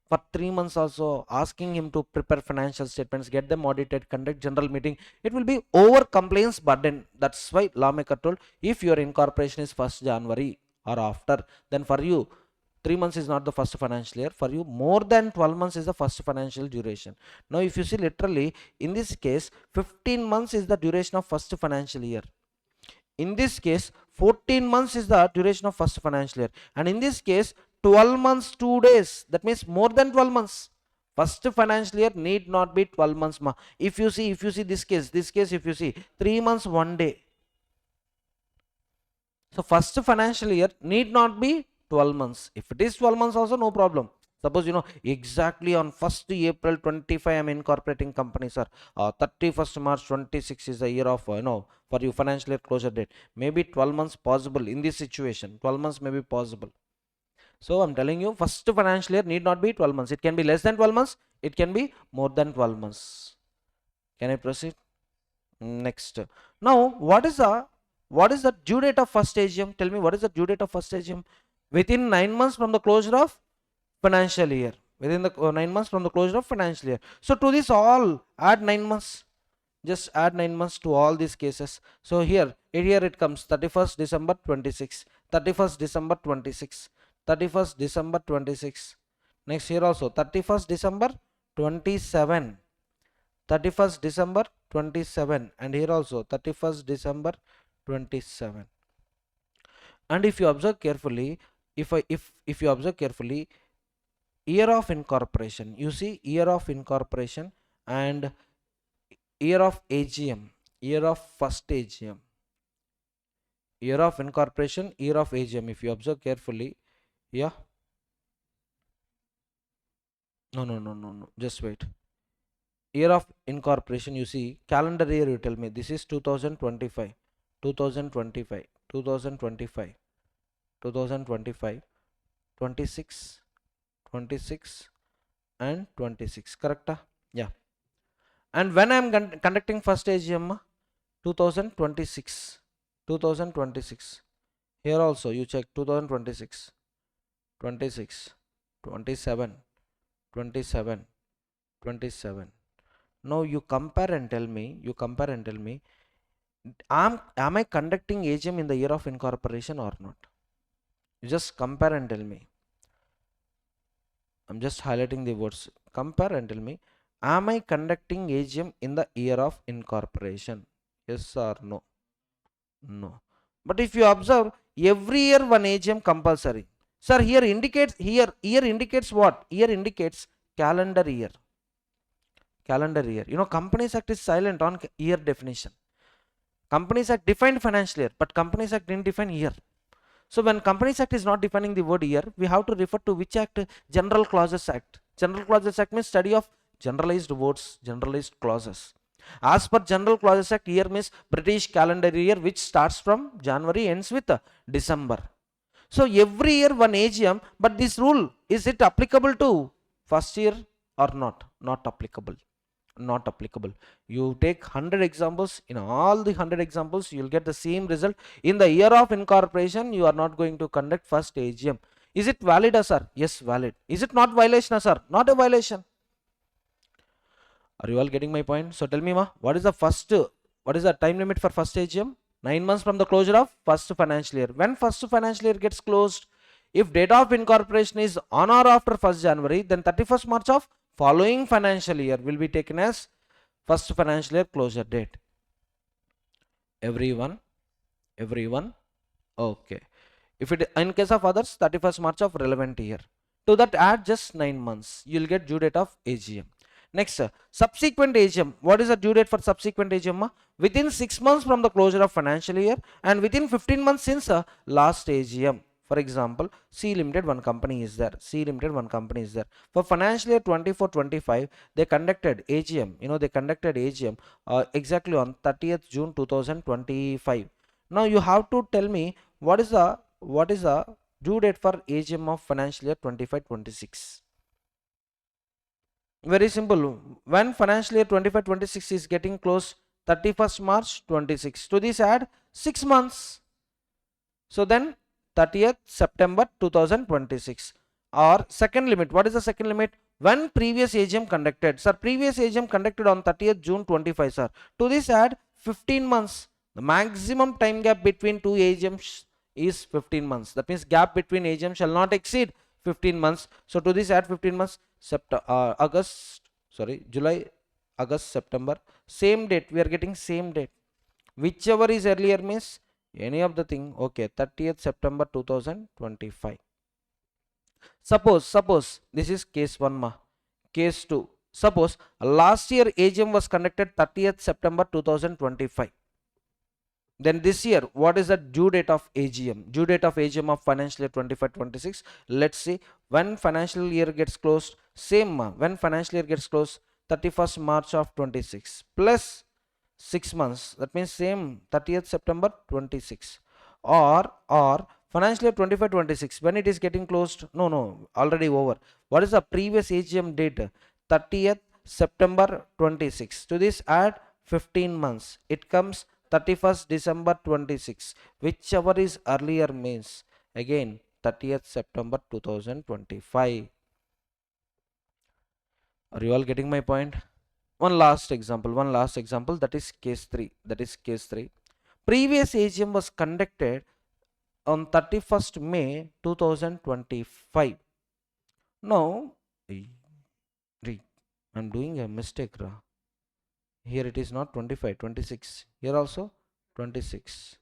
for 3 months also asking him to prepare financial statements, get them audited, conduct general meeting, it will be over complaints burden. That's why lawmaker told if your incorporation is 1st January or after, then for you 3 months is not the first financial year, for you more than 12 months is the first financial duration. Now if you see literally in this case 15 months is the duration of first financial year. In this case 14 months is the duration of first financial year, and in this case 12 months 2 days, that means more than 12 months. First financial year need not be 12 months. If you see this case if you see 3 months 1 day. So first financial year need not be 12 months. If it is 12 months also, no problem. Suppose exactly on 1st April 25 I am incorporating company, sir. 31st March 26 is the year of for your financial year closure date. Maybe 12 months possible in this situation. 12 months may be possible. So I'm telling you, first financial year need not be 12 months. It can be less than 12 months. It can be more than 12 months. Can I proceed? Next. Now, what is the due date of first AGM? Tell me, what is the due date of first AGM? Within 9 months from the closure of financial year. Within the 9 months from the closure of financial year. So to this all, add 9 months. Just add 9 months to all these cases. So here it comes 31st December 26. 31st December 26. 31st December 26. Next here also 31st December 27. 31st December 27, and here also 31st December 27. And if you observe carefully, if you observe carefully, year of incorporation, you see year of incorporation and year of AGM, year of first AGM, year of incorporation, year of AGM. If you observe carefully, yeah, no, just wait. Year of incorporation, you see calendar year, you tell me this is 2025, 2025, 2025, 2025, 26, 26 and 26, correct? Yeah. And when I am conducting first AGM, 2026, 2026. Here also you check 2026, 26, 27, 27, 27. Now you compare and tell me, am I conducting AGM in the year of incorporation or not? You just compare and tell me. I'm just highlighting the words. Compare and tell me, am I conducting AGM in the year of incorporation? Yes or no? No. But if you observe, every year one AGM compulsory. Sir, here indicates year indicates what? Year indicates calendar year. Calendar year. Companies Act is silent on year definition. Companies Act defined financial year, but Companies Act didn't define year. So when Companies Act is not defining the word year, we have to refer to which act? General Clauses Act. General Clauses Act means study of generalized words, generalized clauses. As per General Clauses Act, year means British calendar year, which starts from January, ends with December. So every year one AGM, but this rule, is it applicable to first year or not? Not applicable. Not applicable. You take 100 examples, in all the 100 examples you will get the same result. In the year of incorporation, you are not going to conduct first AGM. Is it valid, sir? Yes, valid. Is it not violation, sir? Not a violation. Are you all getting my point? So tell me, what is the time limit for first AGM? 9 months from the closure of first financial year. When first financial year gets closed, if date of incorporation is on or after 1st January, then 31st March of following financial year will be taken as first financial year closure date. Everyone? Okay. If it, in case of others, 31st March of relevant year. To that add just 9 months. You will get due date of AGM. Next, subsequent AGM. What is the due date for subsequent AGM? Within 6 months from the closure of financial year and within 15 months since last AGM. For example, C Limited, one company is there. C Limited, one company is there. For financial year 24-25, they conducted AGM. They conducted AGM exactly on 30th June 2025. Now you have to tell me what is the due date for AGM of financial year 25-26. Very simple. When financial year 25-26 is getting close, 31st March 26. To this add 6 months. So then 30th September 2026. Or second limit. What is the second limit? When previous AGM conducted. Sir, previous AGM conducted on 30th June 25, sir. To this add 15 months. The maximum time gap between two AGMs is 15 months. That means gap between AGM shall not exceed 15 months. So to this add 15 months. July, August, September. Same date. We are getting same date. Whichever is earlier means any of the thing. Okay, 30th September 2025. Suppose this is case 1 ma. Case 2. Suppose last year AGM was conducted 30th September 2025. Then this year, what is the due date of AGM? Due date of AGM of financial year 25-26. Let's see when financial year gets closed. Same when financial year gets closed, 31st March of 26 plus 6 months. That means same 30th September 26. Or financial year 25-26 when it is getting closed. No, already over. What is the previous AGM date? 30th September 26. To this add 15 months. It comes 31st December 26. Whichever is earlier means again 30th September 2025. Are you all getting my point? One last example, that is case 3. Previous AGM was conducted on 31st May 2025. Now, I'm doing a mistake. Here it is not 25, 26. Here also 26.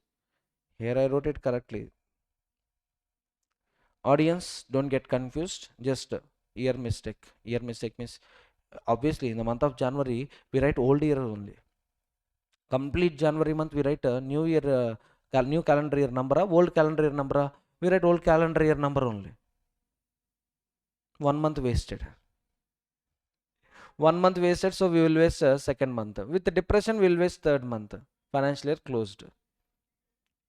Here I wrote it correctly. Audience, don't get confused. Just year mistake. Year mistake means obviously in the month of January we write old year only. Complete January month we write a new year, new calendar year number, old calendar year number. We write old calendar year number only. 1 month wasted. 1 month wasted, so we will waste second month. With the depression, we will waste third month. Financial year closed.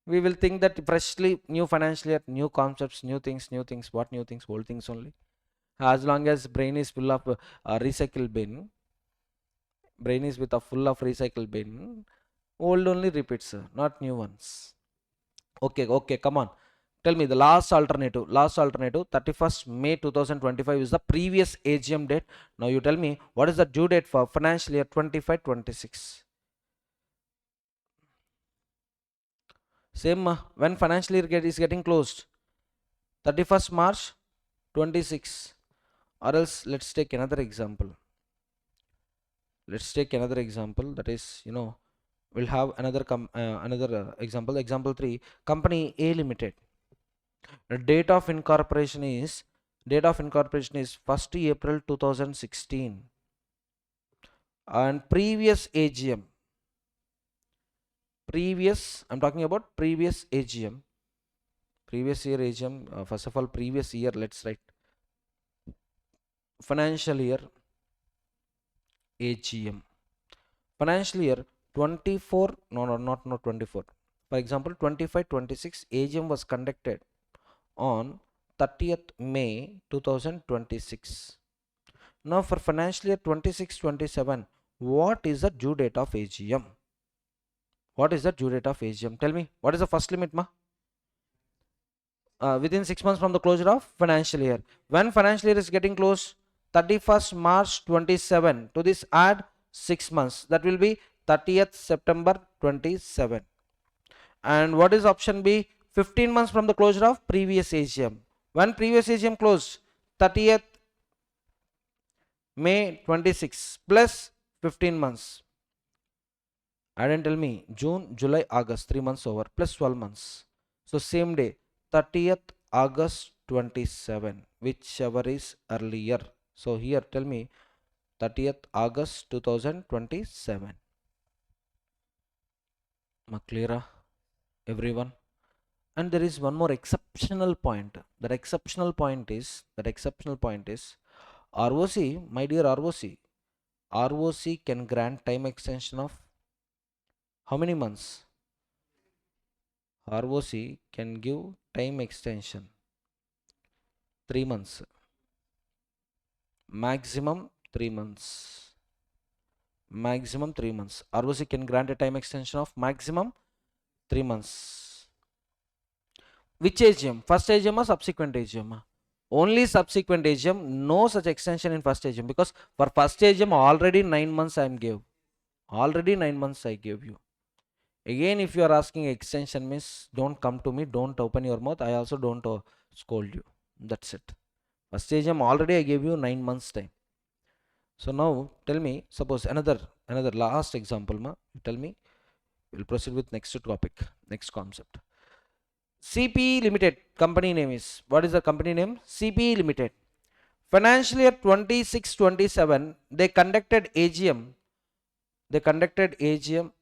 We will think that freshly new financial year, new concepts, new things. What new things? Old things only. As long as brain is full of recycle bin, brain is with a full of recycle bin, old only repeats, not new ones. Okay, come on. Tell me the last alternative, 31st May 2025 is the previous AGM date. Now you tell me what is the due date for financial year 25-26. Same when financial year is getting closed, 31st March 26. Or else let's take another example. That is, we'll have another example 3. Company A Limited. The date of incorporation is 1st April 2016. And previous AGM, I'm talking about previous AGM Previous year AGM, first of all, previous year, let's write financial year AGM. Financial year 24, not 24. For example, 25-26 AGM was conducted on 30th May 2026. Now for financial year 26-27, what is the due date of AGM? What is the due date of AGM? Tell me, what is the first limit, ma? Within 6 months from the closure of financial year. When financial year is getting close, 31st March 27. To this add 6 months. That will be 30th September 27. And what is option B? 15 months from the closure of previous AGM. When previous AGM closed? 30th May 26 plus 15 months. Add and tell me June, July, August, 3 months over plus 12 months. So same day, 30th August 27, whichever is earlier. So here tell me 30th August 2027. Clear, everyone? And there is one more exceptional point. That exceptional point is ROC, my dear ROC can grant time extension of how many months? ROC can give time extension 3 months, maximum 3 months, maximum 3 months. ROC can grant a time extension of maximum 3 months. Which AGM? First AGM or subsequent AGM? Only subsequent AGM, no such extension in first AGM, because for first AGM already 9 months I gave. Already 9 months I gave you. Again, if you are asking extension, means don't come to me, don't open your mouth. I also don't scold you. That's it. First AGM already I gave you 9 months time. So now tell me, suppose another last example, tell me. We'll proceed with next topic, next concept. CPE Limited, company name is, what is the company name? CPE Limited. Financial year 26-27, they conducted AGM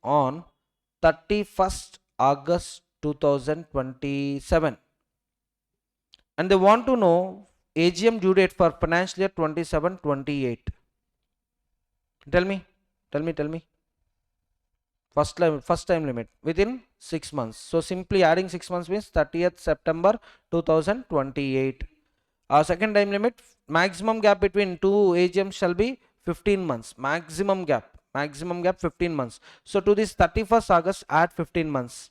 on 31st August 2027, and they want to know AGM due date for financial year 27-28. Tell me. First time limit within 6 months. So simply adding 6 months means 30th September 2028. Our second time limit, maximum gap between two AGMs shall be 15 months. Maximum gap 15 months. So to this 31st August add 15 months.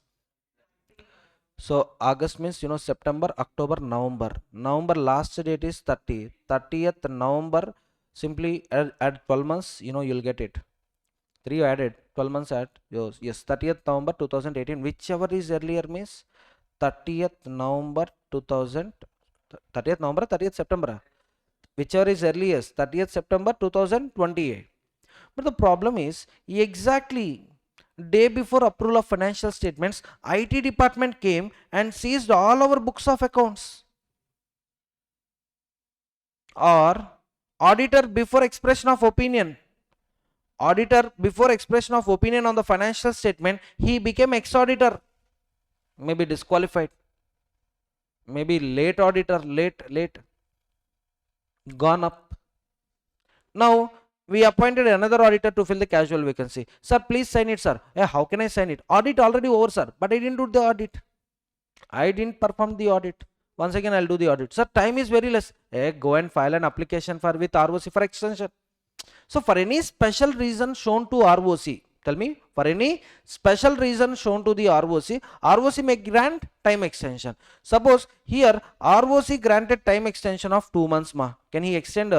So August means September, October, November last date is 30th November. Simply add 12 months, you'll get it. 3 you added 12 months at yours. Yes, 30th November 2018, whichever is earlier means 30th November 2000, 30th November, 30th September, whichever is earliest, 30th September 2028. But the problem is, exactly day before approval of financial statements, IT department came and seized all our books of accounts. Or auditor before expression of opinion on the financial statement, he became ex-auditor, maybe disqualified, maybe late auditor, late gone up. Now we appointed another auditor to fill the casual vacancy. Sir, please sign it, sir. How can I sign it? Audit already over, sir, but I didn't do the audit. I didn't perform the audit. Once again I'll do the audit. Sir, time is very less. Go and file an application with ROC for extension. So for any special reason shown to ROC, tell me, for any special reason shown to the ROC may grant time extension. Suppose here ROC granted time extension of 2 months. Can he extend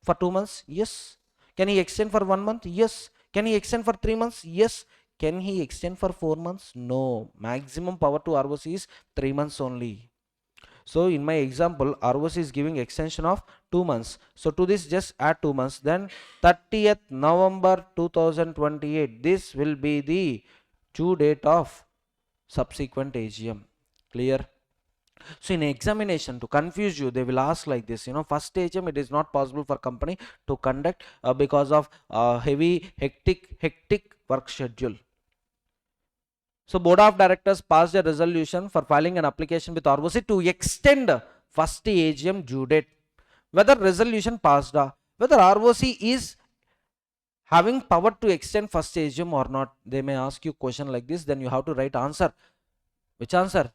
for 2 months? Yes. Can he extend for 1 month? Yes. Can he extend for 3 months? Yes. Can he extend for 4 months? No. Maximum power to ROC is 3 months only. So in my example, ROC is giving extension of 2 months. So to this just add 2 months. Then 30th November 2028. This will be the due date of subsequent AGM. Clear? So in examination, to confuse you, they will ask like this. First AGM it is not possible for company to conduct because of heavy hectic work schedule. So board of directors passed a resolution for filing an application with ROC to extend first AGM due date. Whether resolution passed, whether ROC is having power to extend first AGM or not. They may ask you question like this, then you have to write answer. Which answer?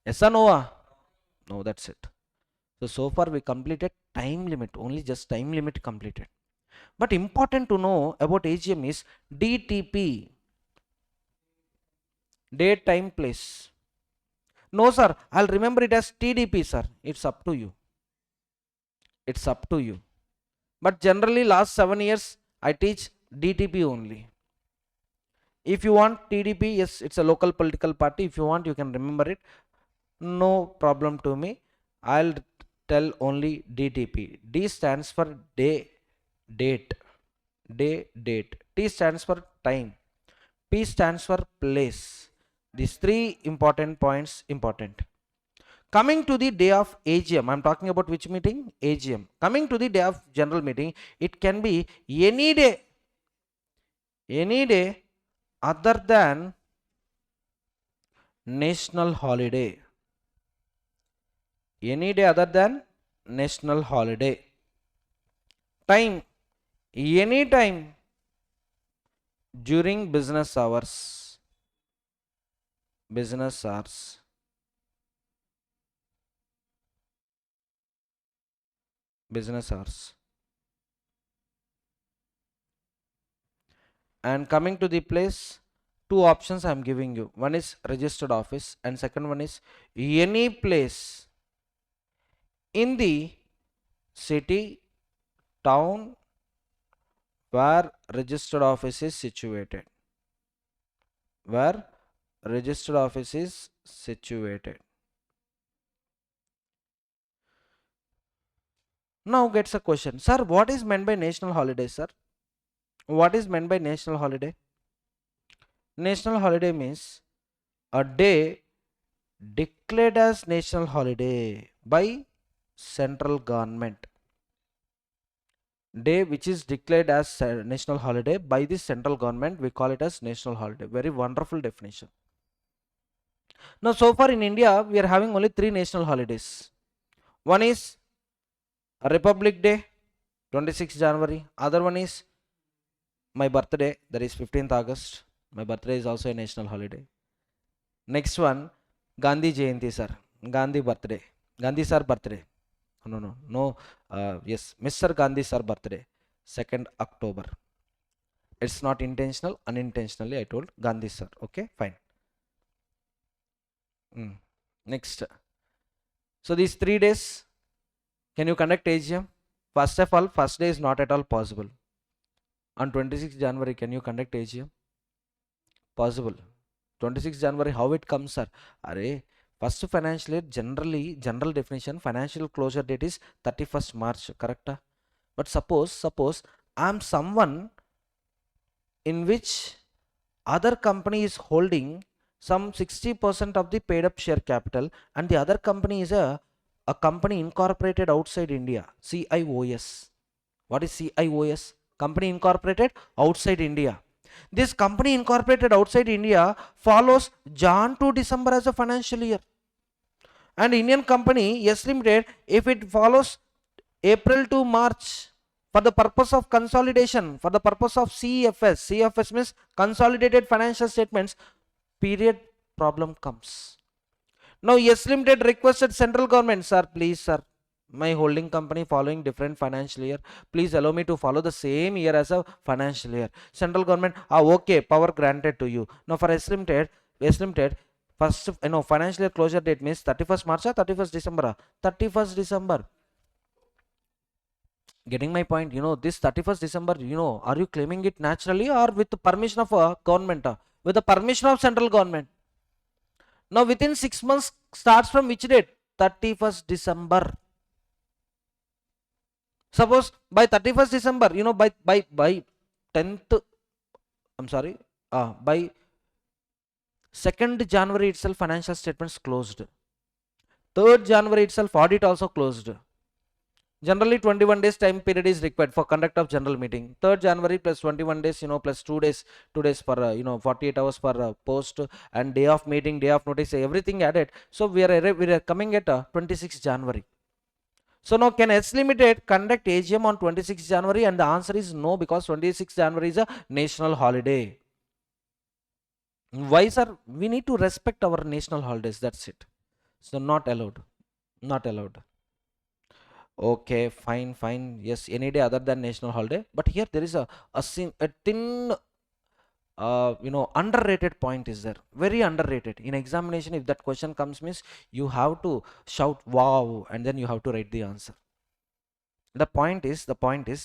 Yes or no? No, that's it. So far we completed time limit, only just time limit completed. But important to know about AGM is DTP, date, time, place. No sir, I'll remember it as TDP sir. It's up to you. It's up to you. But generally last 7 years I teach DTP only. If you want TDP, yes, it's a local political party. If you want, you can remember it. No problem to me. I'll tell only DTP. D stands for day, date. Day, date. T stands for time. P stands for place. These three important points important. Coming to the day of AGM, I'm talking about which meeting? AGM. Coming to the day of general meeting, it can be any day other than national holiday. Any day other than national holiday. Time, any time during business hours. Business hours. Business hours. And coming to the place, two options I am giving you. One is registered office and second one is any place in the city, town where registered office is situated. Where registered office is situated. Now gets a question. Sir, what is meant by national holiday, sir? What is meant by national holiday? National holiday means a day declared as national holiday by central government. Day which is declared as national holiday by the central government, we call it as national holiday. Very wonderful definition. Now so far in India we are having only 3 national holidays. One is Republic Day, 26th January. Other one is my birthday, that is 15th August. My birthday is also a national holiday. Next one, Gandhi Jayanti sir. Gandhi birthday. Gandhi sir birthday. No. Yes, Mr. Gandhi sir birthday. 2nd October. It's not intentional, unintentionally I told Gandhi sir. Okay, fine. Next. So these 3 days, can you conduct AGM? First of all, first day is not at all possible. On 26th January, can you conduct AGM? Possible. 26th January, how it comes, sir? Array, first financial year, general definition, financial closure date is 31st March, correct? But suppose I am someone in which other company is holding some 60% of the paid up share capital and the other company is a company incorporated outside India, CIOS. What is CIOS? Company incorporated outside India. This company incorporated outside India follows Jan to December as a financial year. And Indian company, yes limited, if it follows April to March for the purpose of consolidation, for the purpose of CFS means consolidated financial statements, period problem comes. Now yes limited requested central government, sir, please sir, my holding company following different financial year, please allow me to follow the same year as a financial year. Central government, okay, power granted to you. Now for S limited first financial year closure date means 31st March or 31st December? 31st December. Getting my point? This 31st December, are you claiming it naturally or with the permission of government? With the permission of central government. Now within 6 months starts from which date? 31st December. Suppose by 31st December, by 10th, I'm sorry, by 2nd January itself financial statements closed. 3rd January itself audit also closed. Generally 21 days time period is required for conduct of general meeting. 3rd January plus 21 days, plus 2 days for 48 hours for post and day of meeting, day of notice, everything added. So we are coming at 26 January. So now can S Limited conduct AGM on 26 January? And the answer is no, because 26 January is a national holiday. Why, sir? We need to respect our national holidays. That's it. So not allowed. Not allowed. Okay, fine, fine. Yes, any day other than national holiday. But here there is a thin underrated point is there. Very underrated. In examination, if that question comes, means you have to shout wow, and then you have to write the answer. The point is,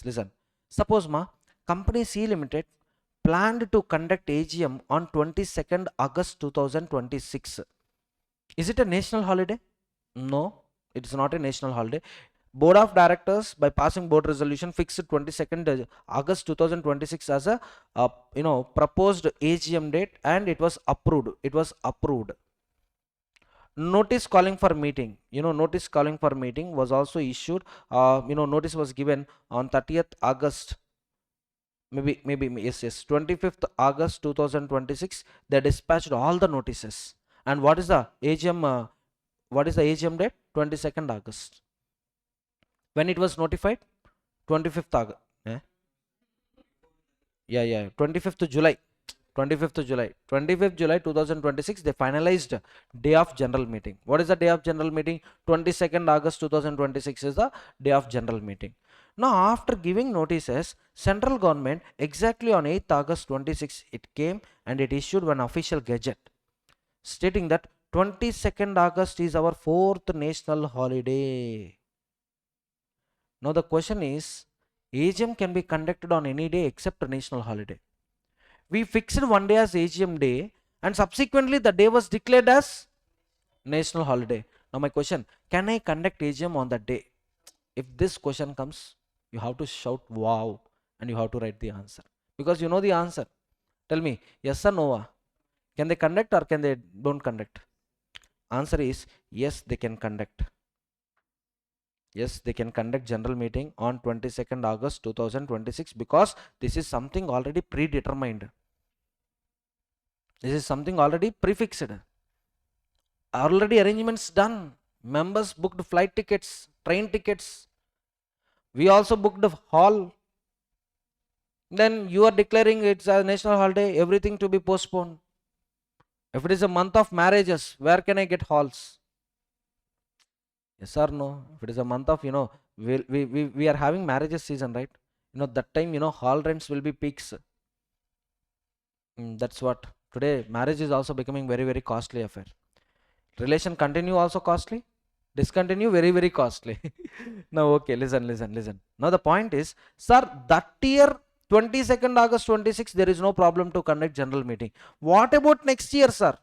listen. Suppose company C Limited planned to conduct AGM on 22nd August 2026. Is it a national holiday? No, it's not a national holiday. Board of Directors, by passing board resolution, fixed 22nd August 2026 as a proposed AGM date, and it was approved. Notice calling for meeting. Notice calling for meeting was also issued. Notice was given on 30th August. Maybe yes, 25th August 2026. They dispatched all the notices. And what is the AGM? What is the AGM date? 22nd August. When it was notified? 25th August. Yeah, 25th July. 25th July. 25th July 2026, they finalized day of general meeting. What is the day of general meeting? 22nd August 2026 is the day of general meeting. Now, after giving notices, central government exactly on 8th August 26, it came and it issued one official gazette stating that 22nd August is our 4th national holiday. Now the question is, AGM can be conducted on any day except a national holiday. We fixed one day as AGM day, and subsequently the day was declared as national holiday. Now my question, can I conduct AGM on that day? If this question comes, you have to shout wow, and you have to write the answer, because you know the answer. Tell me, yes or no? Can they conduct or can they don't conduct? Answer is yes, they can conduct. Yes, they can conduct general meeting on 22nd August 2026, because this is something already predetermined. This is something already prefixed. Already arrangements done. Members booked flight tickets, train tickets. We also booked the hall. Then you are declaring it's a national holiday, everything to be postponed. If it is a month of marriages, where can I get halls? Yes or no? If it is a month of, we are having marriages season, right? That time, hall rents will be peaks. That's what. Today, marriage is also becoming very, very costly affair. Relation continue also costly. Discontinue very, very costly. Now, okay, listen. Now, the point is, sir, that year, 22nd August 26, there is no problem to conduct general meeting. What about next year, sir?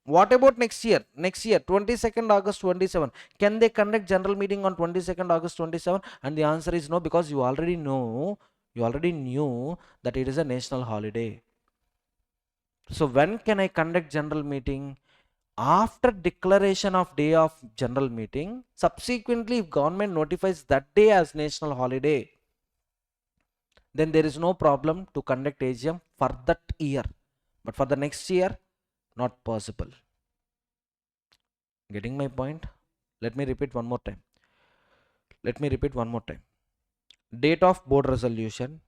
What about next year? Next year, 22nd August 27. Can they conduct general meeting on 22nd August 27? And the answer is no, because you already knew that it is a national holiday. So when can I conduct general meeting? After declaration of day of general meeting. Subsequently, if government notifies that day as national holiday, then there is no problem to conduct AGM for that year. But for the next year, not possible. Getting my point? Let me repeat one more time. Date of board resolution.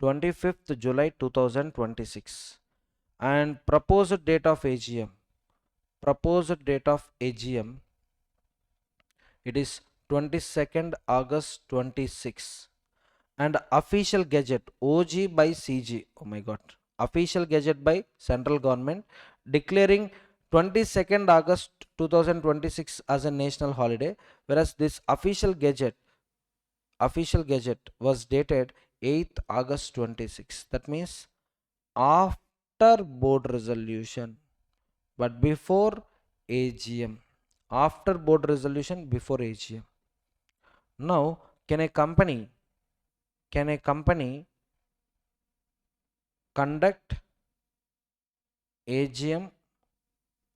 25th July 2026. And proposed date of AGM. It is 22nd August 26. And official gazette OG by CG. Oh my god. Official gazette by central government declaring 22nd August 2026 as a national holiday, whereas this official gazette was dated 8th August 26. That means after board resolution, but before AGM. After board resolution, before AGM. Now, can a company conduct AGM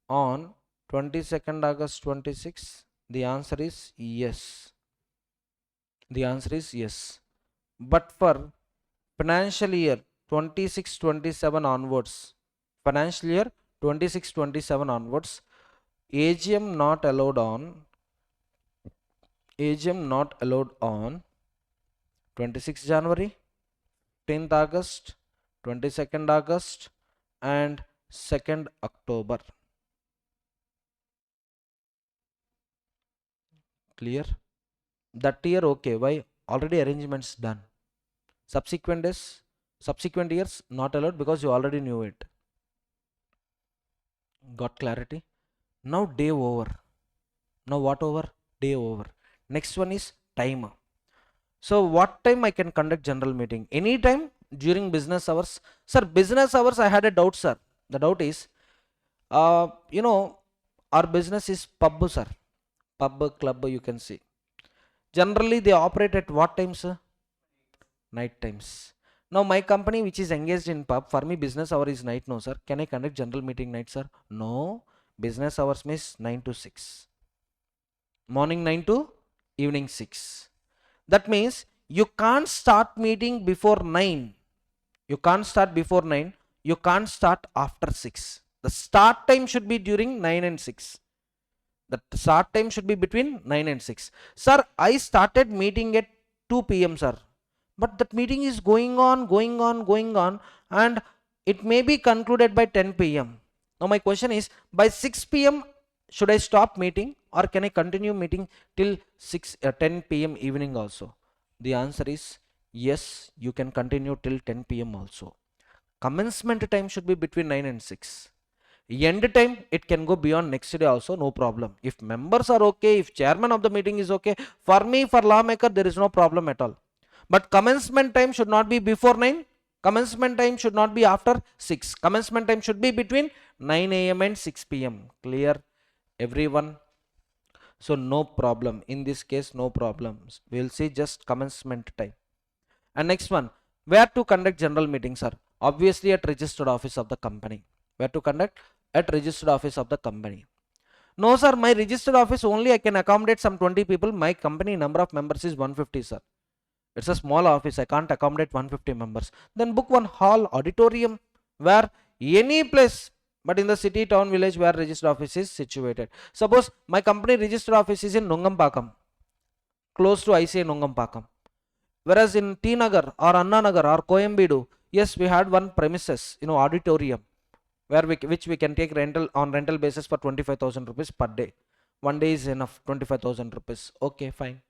on 22nd August 26? The answer is yes. The answer is yes. But for financial year 26-27 onwards, financial year 26-27 onwards, AGM not allowed on 26th January, 10th August, 22nd August and 2nd October. Clear? That year okay, why? Already arrangements done. Subsequent years not allowed because you already knew it. Got clarity? Now day over. Now what over? Day over. Next one is time. So what time I can conduct general meeting? Anytime during business hours. Sir, business hours I had a doubt, sir. The doubt is, our business is pub, sir. Pub, club, you can see. Generally they operate at what times, sir? Night times. Now my company which is engaged in pub, for me business hour is night, no sir. Can I conduct general meeting night, sir? No. Business hours means 9 to 6. Morning 9 to evening 6. That means you can't start meeting before 9. You can't start before 9. You can't start after 6. The start time should be during 9 and 6. The start time should be between 9 and 6. Sir, I started meeting at 2 p.m. sir. But that meeting is going on, and it may be concluded by 10 p.m. Now my question is, by 6 p.m. should I stop meeting or can I continue meeting till 10 p.m. evening also? The answer is yes, you can continue till 10 p.m. also. Commencement time should be between 9 and 6. End time, it can go beyond next day also, no problem. If members are okay, if chairman of the meeting is okay, for me, for lawmaker, there is no problem at all. But commencement time should not be before 9. Commencement time should not be after 6. Commencement time should be between 9 a.m. and 6 p.m. Clear, everyone? So no problem. In this case, no problems. We'll see just commencement time. And next one, where to conduct general meetings are? Obviously at registered office of the company. Where to conduct? At registered office of the company. No sir, my registered office only I can accommodate some 20 people. My company number of members is 150 sir. It's a small office, I can't accommodate 150 members. Then book one hall, auditorium, where any place but in the city, town, village where registered office is situated. Suppose my company registered office is in Nungampakam, close to ICA Nungampakam. Whereas in T Nagar or Anna Nagar or Coimbatore, yes, we had one premises, auditorium, where which we can take rental basis for 25,000 rupees per day. One day is enough, 25,000 rupees. Okay, fine.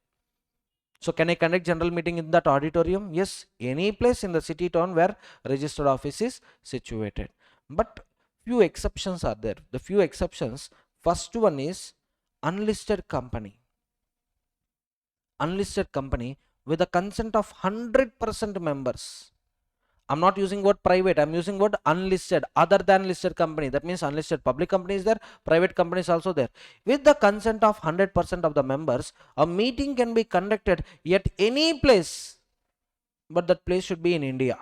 So can I conduct general meeting in that auditorium? Yes, any place in the city, town where registered office is situated. But few exceptions are there. The few exceptions, first one is unlisted company. Unlisted company with the consent of 100% members. I'm not using word private, I'm using word unlisted, other than listed company. That means unlisted public company is there, private company is also there. With the consent of 100% of the members, a meeting can be conducted at any place, but that place should be in India.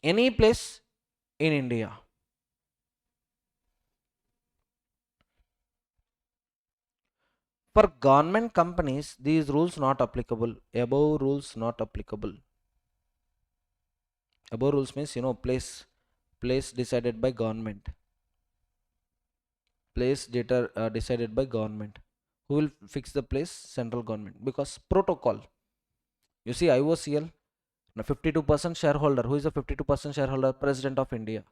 Any place in India. For government companies, these rules not applicable. Above rules not applicable. Above rules means, place decided by government. Place decided by government. Who will fix the place? Central government. Because protocol. You see IOCL, 52% shareholder. Who is the 52% shareholder? President of India.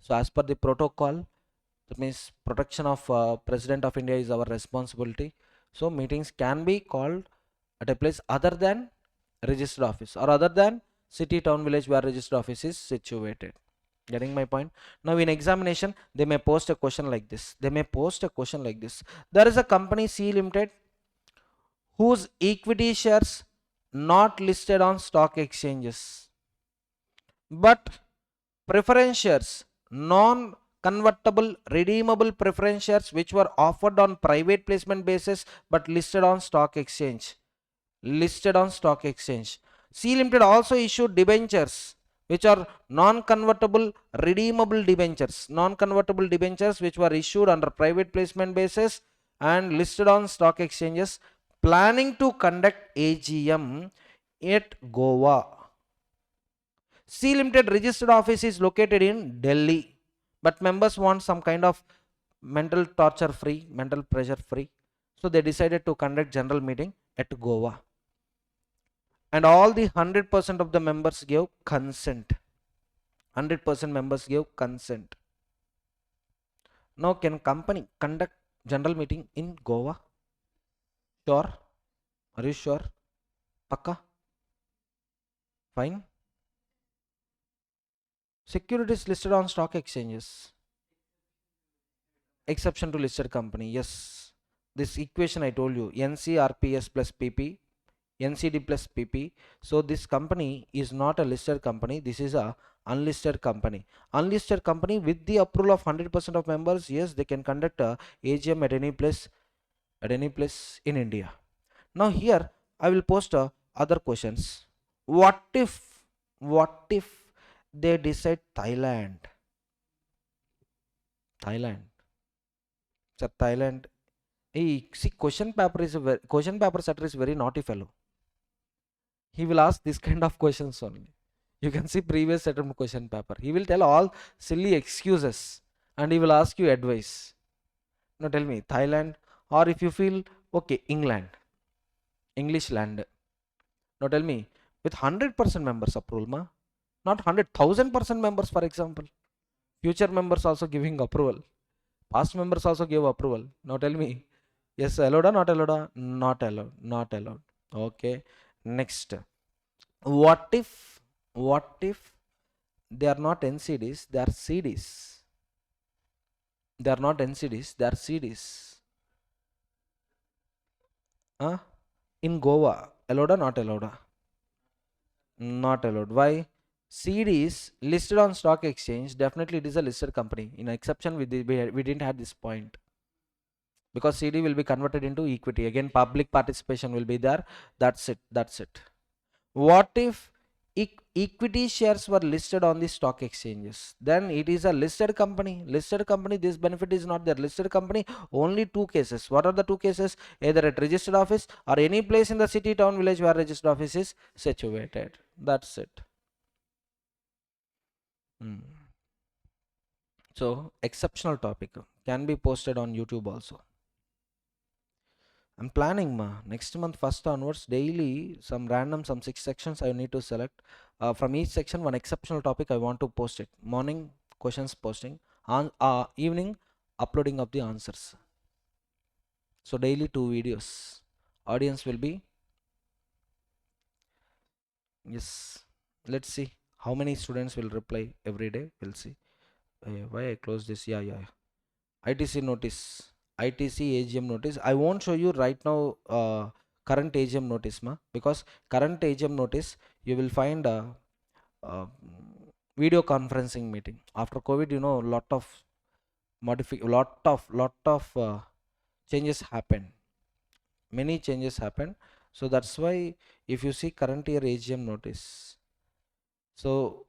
So as per the protocol, that means protection of President of India is our responsibility. So meetings can be called at a place other than registered office or other than city, town, village where registered office is situated. Getting my point? Now in examination, they may post a question like this. There is a company C Limited whose equity shares not listed on stock exchanges, but preference shares, non-convertible redeemable preference shares which were offered on private placement basis but listed on stock exchange. C Limited also issued debentures which are non-convertible redeemable debentures. Non-convertible debentures which were issued under private placement basis and listed on stock exchanges. planning to conduct AGM at Goa. C Limited registered office is located in Delhi, but members want some kind of mental torture free, mental pressure free. So they decided to conduct general meeting at Goa. And all the 100% of the members gave consent. 100% members gave consent. Now can company conduct general meeting in Goa? Sure. Are you sure? Pakka? Fine. Securities listed on stock exchanges. Exception to listed company. Yes. This equation I told you. NCRPS plus PP. NCD plus PP. So this company is not a listed company. This is a unlisted company. Unlisted company with the approval of 100% of members. Yes, they can conduct a AGM at any place in India. Now here I will post other questions. What if they decide Thailand? Thailand. So Thailand. Hey, see, question paper setter is very naughty fellow. He will ask this kind of questions only. You can see previous attempt question paper. He will tell all silly excuses and he will ask you advice. Now tell me Thailand, or if you feel okay, England, English land. Now tell me with 100% members approval, ma? Not 100,000% members, for example. Future members also giving approval. Past members also give approval. Now tell me, yes, allowed or not allowed? Not allowed. Not allowed. Okay. Next. What if, what if they are not NCDs, they are CDs? They are not NCDs, they are CDs. Huh? In Goa, allowed or not allowed? Not allowed. Why? CDs listed on stock exchange, definitely it is a listed company. In exception, we didn't have this point. Because CD will be converted into equity. Again, public participation will be there. That's it. That's it. What if equity shares were listed on the stock exchanges? Then it is a listed company. Listed company, this benefit is not there. Listed company, only two cases. What are the two cases? Either at registered office or any place in the city, town, village where registered office is situated. That's it. So exceptional topic can be posted on YouTube also. I'm planning next month first onwards daily some random some 6 sections I need to select. From each section one exceptional topic I want to post it. Morning questions posting, on evening uploading of the answers. So daily 2 videos. Audience will be, yes. Let's see how many students will reply every day. We'll see. Why I close this? Yeah. ITC notice. ITC AGM notice. I won't show you right now current AGM notice because current AGM notice you will find a, uh, video conferencing meeting. After COVID, lot of changes happen. Many changes happen. So that's why if you see current year AGM notice, so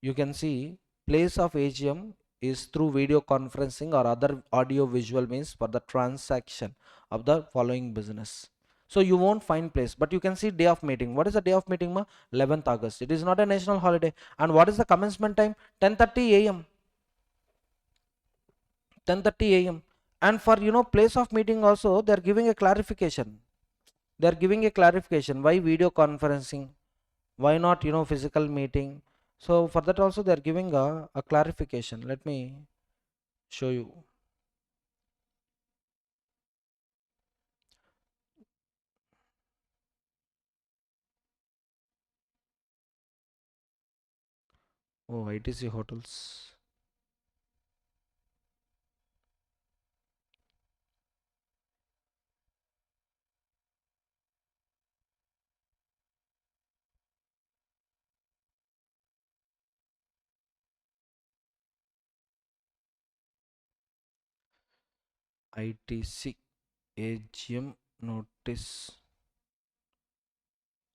you can see place of AGM is through video conferencing or other audio visual means for the transaction of the following business. So you won't find place, but you can see day of meeting. What is the day of meeting 11th August. It is not a national holiday. And what is the commencement time? 10:30 a.m. 10:30 a.m. And for place of meeting also they are giving a clarification. They are giving a clarification why video conferencing, why not physical meeting. So for that also they are giving a clarification. Let me show you. Oh, ITC hotels. ITC AGM notice.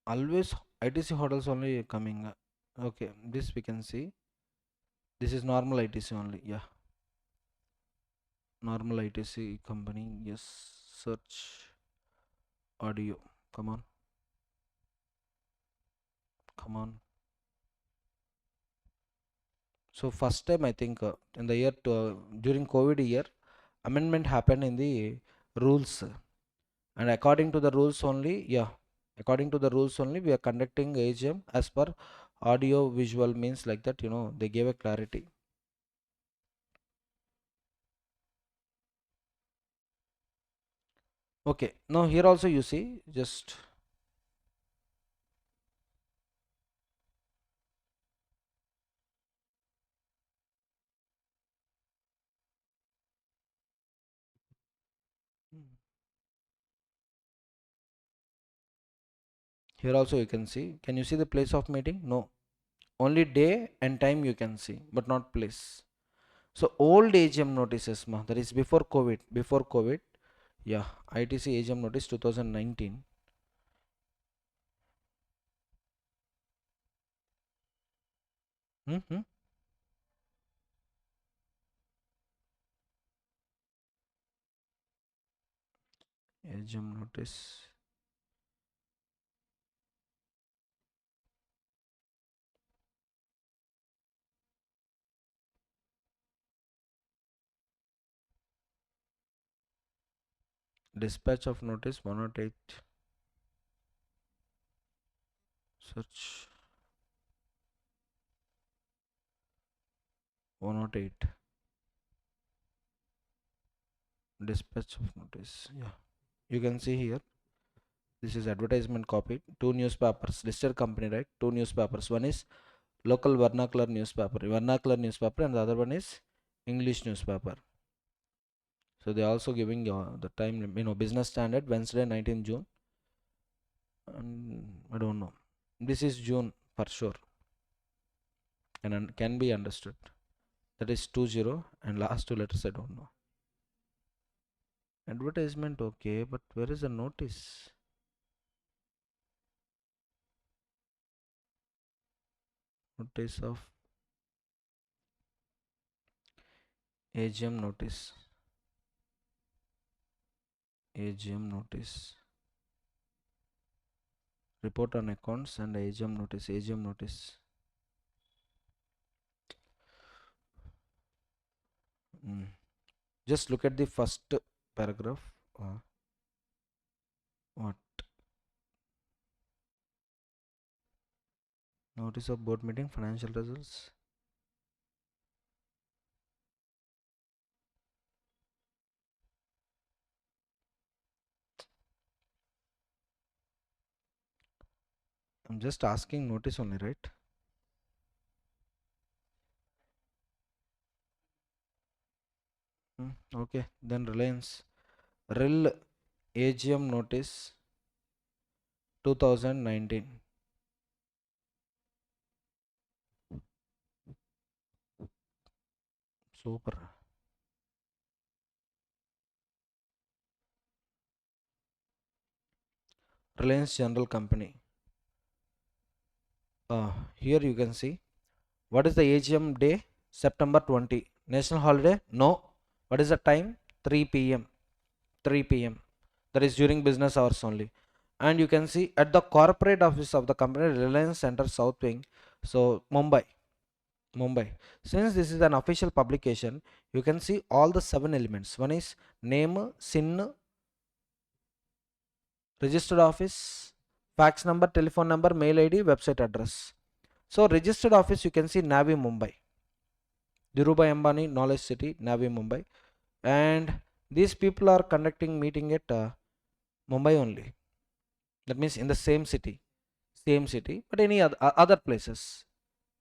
Always ITC hotels only coming. Okay, this we can see. This is normal ITC only. Yeah, normal ITC company. Yes, search audio. Come on, come on. So first time I think in the year during COVID year, amendment happened in the rules, and according to the rules only, yeah, according to the rules only, we are conducting AGM as per audio visual means like that. They gave a clarity. Okay, now here also you see just. Here also you can see. Can you see the place of meeting? No. Only day and time you can see, but not place. So old AGM notices, that is before COVID. Before COVID, yeah, ITC AGM notice 2019. Mm-hmm. AGM notice. Dispatch of notice 108. Search 108. Dispatch of notice. Yeah, you can see here. This is advertisement copy. Two newspapers, listed company, right? Two newspapers. One is local vernacular newspaper, and the other one is English newspaper. So they are also giving the time, business standard Wednesday 19th June, and I don't know. This is June for sure, and can be understood. That is 20, and last two letters I don't know. Advertisement okay, but where is the notice? Notice of AGM notice. AGM notice. Report on accounts and AGM notice. AGM notice. Mm. Just look at the first paragraph. What? Notice of board meeting, financial results. I'm just asking notice only, right? Okay, then Reliance. Rel AGM notice 2019. Super. Reliance General Company. Here you can see. What is the AGM day? September 20. National holiday? No. What is the time? 3 p.m. 3 p.m. That is during business hours only. And you can see at the corporate office of the company, Reliance Center South Wing. So Mumbai. Mumbai. Since this is an official publication, you can see all the 7 elements. One is name, SIN, registered office, fax number, telephone number, mail ID, website address. So registered office, you can see Navi Mumbai. Dhirubhai Ambani, Knowledge City, Navi Mumbai. And these people are conducting meeting at Mumbai only. That means in the same city, but any other places.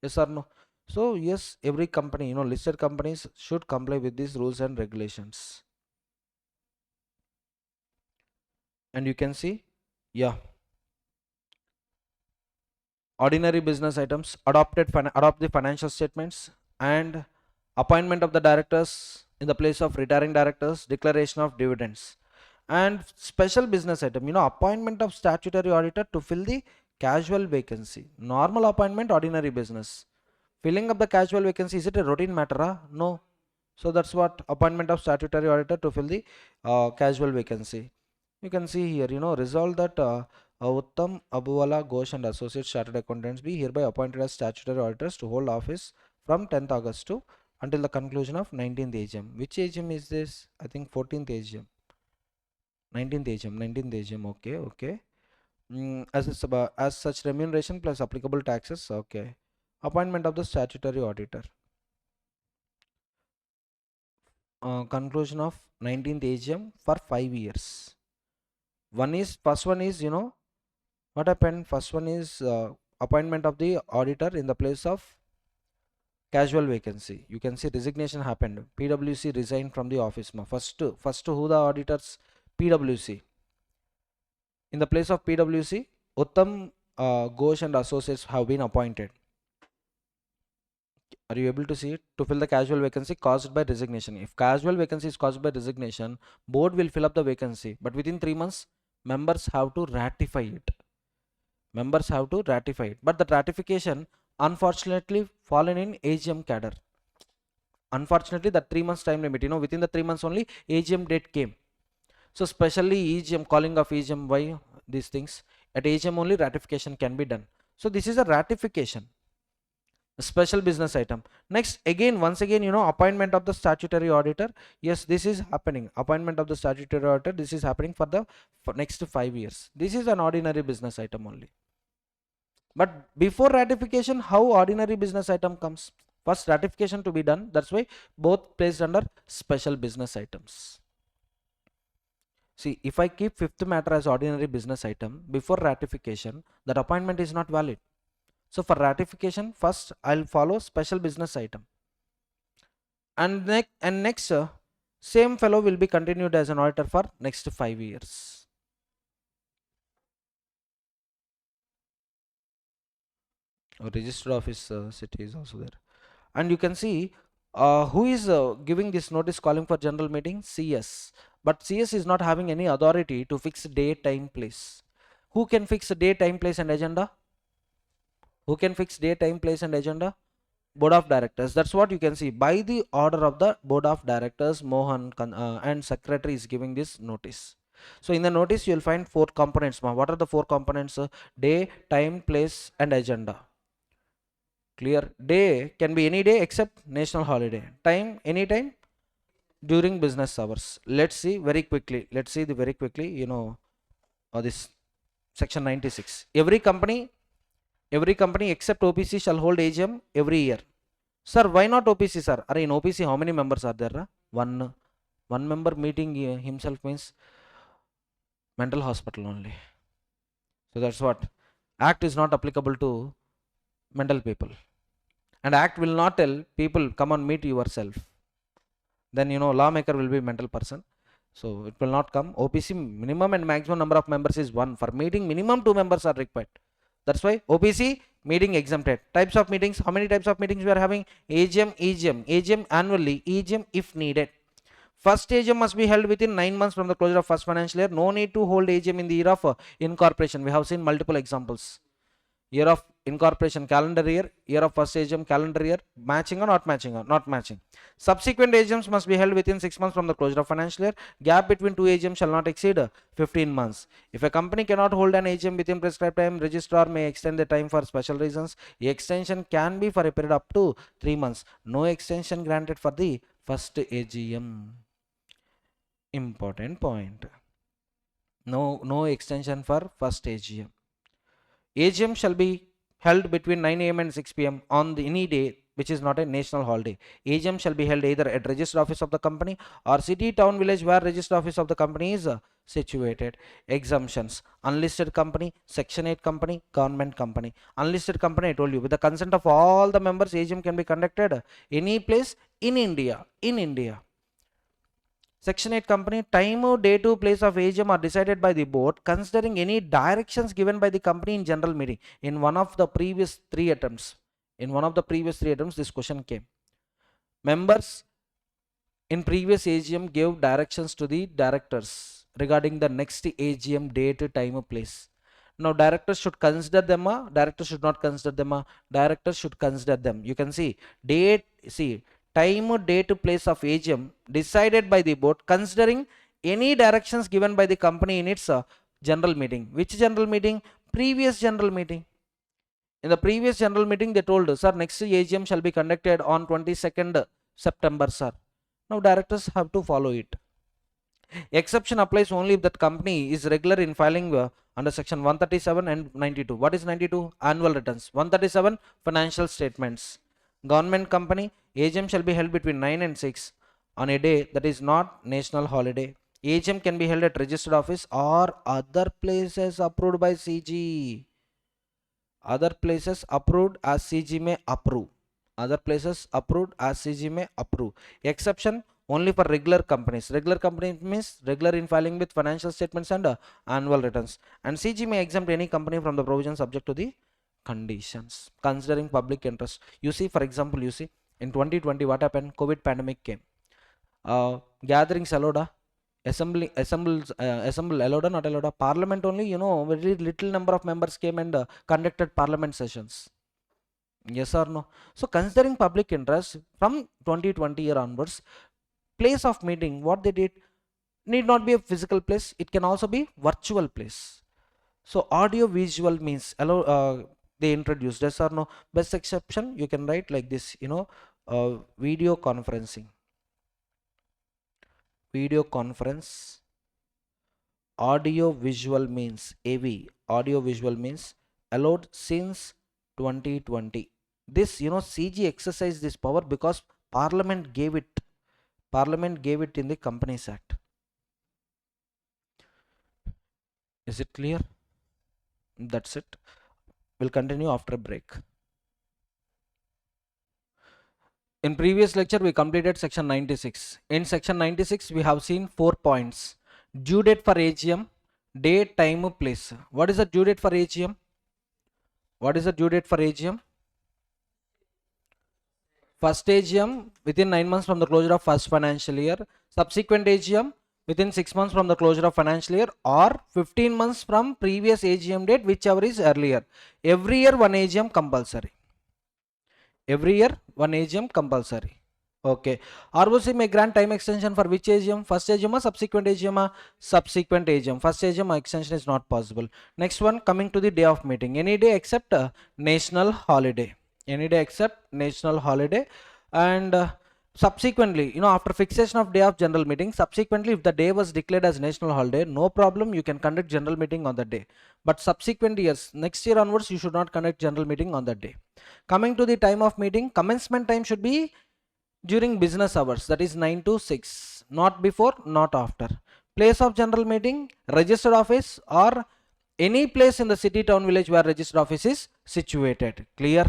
Yes or no? So yes, every company, listed companies should comply with these rules and regulations. And you can see, yeah, ordinary business items, adopt the financial statements, and appointment of the directors in the place of retiring directors, declaration of dividends. And special business item, appointment of statutory auditor to fill the casual vacancy. Normal appointment, ordinary business. Filling up the casual vacancy, is it a routine matter? No. So that's what appointment of statutory auditor to fill the casual vacancy. You can see here, resolve that Uttam Abuwala Ghosh and Associates Chartered Accountants be hereby appointed as statutory auditors to hold office from 10th August to until the conclusion of 19th AGM. Which AGM is this? I think 14th AGM. 19th AGM, 19th AGM, okay, okay. As such remuneration plus applicable taxes, okay. Appointment of the statutory auditor. Conclusion of 19th AGM for 5 years. First one is, what happened? First one is appointment of the auditor in the place of casual vacancy. You can see resignation happened. PwC resigned from the office. First who the auditors? PwC. In the place of PwC, Uttam Ghosh and Associates have been appointed. Are you able to see it? To fill the casual vacancy caused by resignation. If casual vacancy is caused by resignation, board will fill up the vacancy, but within 3 months, members have to ratify it. Members have to ratify it. But the ratification, unfortunately, fallen in AGM cadre. Unfortunately, the 3 months time limit, within the 3 months only, AGM date came. So, specially AGM, calling of AGM, why these things? At AGM only ratification can be done. So, this is a ratification. Special business item. Next, once again, appointment of the statutory auditor. Yes, this is happening. Appointment of the statutory auditor. This is happening for next 5 years. This is an ordinary business item only. But before ratification, how ordinary business item comes? First ratification to be done. That's why both placed under special business items. See, if I keep fifth matter as ordinary business item before ratification, that appointment is not valid. So for ratification, first I'll follow special business item. And next, same fellow will be continued as an auditor for next 5 years. Registered office city is also there. And you can see who is giving this notice calling for general meeting? CS. But CS is not having any authority to fix day, time, place. Who can fix day, time, place and agenda? Who can fix day, time, place and agenda? Board of directors. That's what you can see. By the order of the board of directors, Mohan and secretary is giving this notice. So in the notice you will find 4 components. What are the 4 components? Day, time, place and agenda. Clear? Day can be any day except national holiday. Time, anytime during business hours. Let's see very quickly. This section 96. Every company except OPC shall hold AGM every year. Sir, why not OPC, sir? In OPC, how many members are there? One member meeting himself means mental hospital only. So that's what. Act is not applicable to mental people. And Act will not tell people, come and meet yourself. Then, lawmaker will be mental person. So it will not come. OPC minimum and maximum number of members is 1. For meeting, minimum 2 members are required. That's why OPC meeting exempted. Types of meetings. How many types of meetings we are having? AGM, EGM. AGM annually. EGM if needed. First AGM must be held within 9 months from the closure of first financial year. No need to hold AGM in the year of incorporation. We have seen multiple examples. Year of incorporation calendar year of first AGM calendar year, matching or not matching? Not matching. Subsequent AGMs must be held within 6 months from the closure of financial year. Gap between 2 AGMs shall not exceed 15 months. If a company cannot hold an AGM within prescribed time, registrar may extend the time for special reasons. The extension can be for a period up to 3 months. No extension granted for the first AGM. Important point. No extension for first AGM. AGM shall be held between 9 a.m. and 6 p.m. on any day which is not a national holiday. AGM shall be held either at registered office of the company or city, town, village where registered office of the company is situated. Exemptions. Unlisted company, section 8 company, government company. Unlisted company, I told you, with the consent of all the members, AGM can be conducted any place in India. Section 8 company, time, date, place of AGM are decided by the board considering any directions given by the company in general meeting. In one of the previous 3 attempts, this question came. Members in previous AGM gave directions to the directors regarding the next AGM date, time, place. Now directors should consider them, directors should not consider them, directors should consider them. You can see time, date, place of AGM decided by the board considering any directions given by the company in its general meeting. Which general meeting? Previous general meeting. In the previous general meeting, they told, sir, next AGM shall be conducted on 22nd September, sir. Now directors have to follow it. Exception applies only if that company is regular in filing under section 137 and 92. What is 92? Annual returns. 137, financial statements. Government company, AGM shall be held between 9 and 6 on a day that is not national holiday. AGM can be held at registered office or other places approved by CG. Other places approved as CG may approve. Other places approved as CG may approve. Exception only for regular companies. Regular company means regular in filing with financial statements and annual returns. And CG may exempt any company from the provision subject to the conditions. Considering public interest. You see, for example, you see, in 2020, what happened? COVID pandemic came. Gatherings allowed, assemble allowed or not allowed? Parliament only, very little number of members came and conducted parliament sessions. Yes or no? So considering public interest, from 2020 year onwards, place of meeting, what they did, need not be a physical place, it can also be virtual place. So audio visual means allow, they introduced. Yes or no? Best exception, you can write like this, video conferencing. Video conference. Audio visual means AV. Audio visual means allowed since 2020. This, CG exercised this power because Parliament gave it. Parliament gave it in the Companies Act. Is it clear? That's it. We'll continue after a break. In previous lecture, we completed section 96. In section 96, we have seen 4 points. Due date for AGM, date, time, place. What is the due date for AGM? What is the due date for AGM? First AGM within 9 months from the closure of first financial year. Subsequent AGM within 6 months from the closure of financial year, or 15 months from previous AGM date, whichever is earlier. Every year one AGM compulsory. Every year one AGM compulsory. Okay. ROC may grant time extension for which AGM? First AGM or subsequent AGM? Subsequent AGM. First AGM extension is not possible. Next one, coming to the day of meeting. Any day except national holiday. Any day except national holiday. And subsequently, after fixation of day of general meeting, subsequently if the day was declared as national holiday, no problem, you can conduct general meeting on that day. But subsequent years, next year onwards, you should not conduct general meeting on that day. Coming to the time of meeting, commencement time should be during business hours, that is 9 to 6, not before, not after. Place of general meeting, registered office or any place in the city, town, village where registered office is situated. Clear,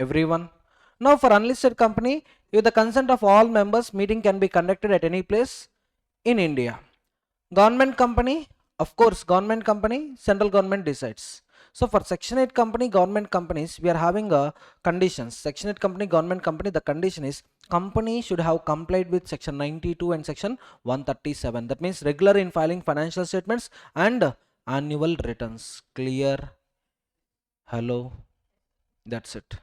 everyone? Now for unlisted company, with the consent of all members, meeting can be conducted at any place in India. Government company, of course, government company, central government decides. So for section 8 company, government companies, we are having conditions. Section 8 company, government company, the condition is company should have complied with section 92 and section 137. That means regular in filing financial statements and annual returns. Clear? Hello? That's it.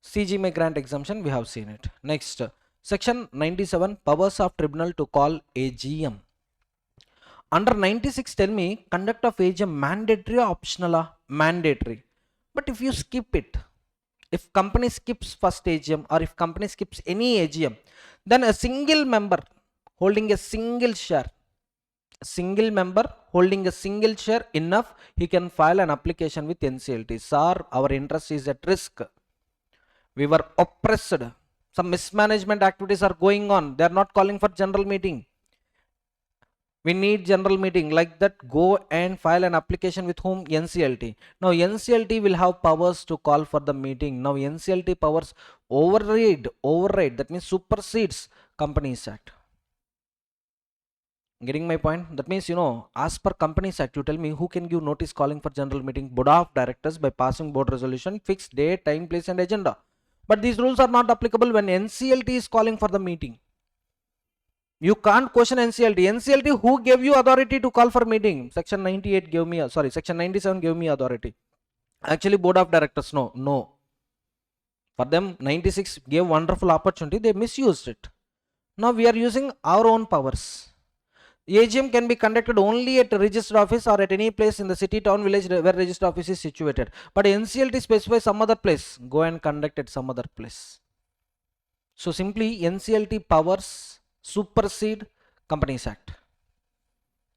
CG may grant exemption, we have seen it. Next, section 97, powers of tribunal to call AGM. Under 96, tell me, conduct of AGM mandatory or optional? Mandatory. But if you skip it, if company skips first AGM or if company skips any AGM, then a single member holding a single share, enough, he can file an application with NCLT. Sir, our interest is at risk. We were oppressed. Some mismanagement activities are going on. They are not calling for general meeting. We need general meeting. Like that, go and file an application with whom? NCLT. Now NCLT will have powers to call for the meeting. Now NCLT powers override, that means supersedes Companies Act. Getting my point? That means, as per Companies Act, you tell me who can give notice calling for general meeting? Board of directors by passing board resolution, fixed date, time, place and agenda. But these rules are not applicable when NCLT is calling for the meeting. You can't question NCLT. NCLT, who gave you authority to call for meeting? Section 98 gave me, section 97 gave me authority. Actually, board of directors, no. For them, 96 gave wonderful opportunity. They misused it. Now we are using our own powers. AGM can be conducted only at a registered office or at any place in the city, town, village where registered office is situated. But NCLT specifies some other place. Go and conduct at some other place. So simply NCLT powers supersede Companies Act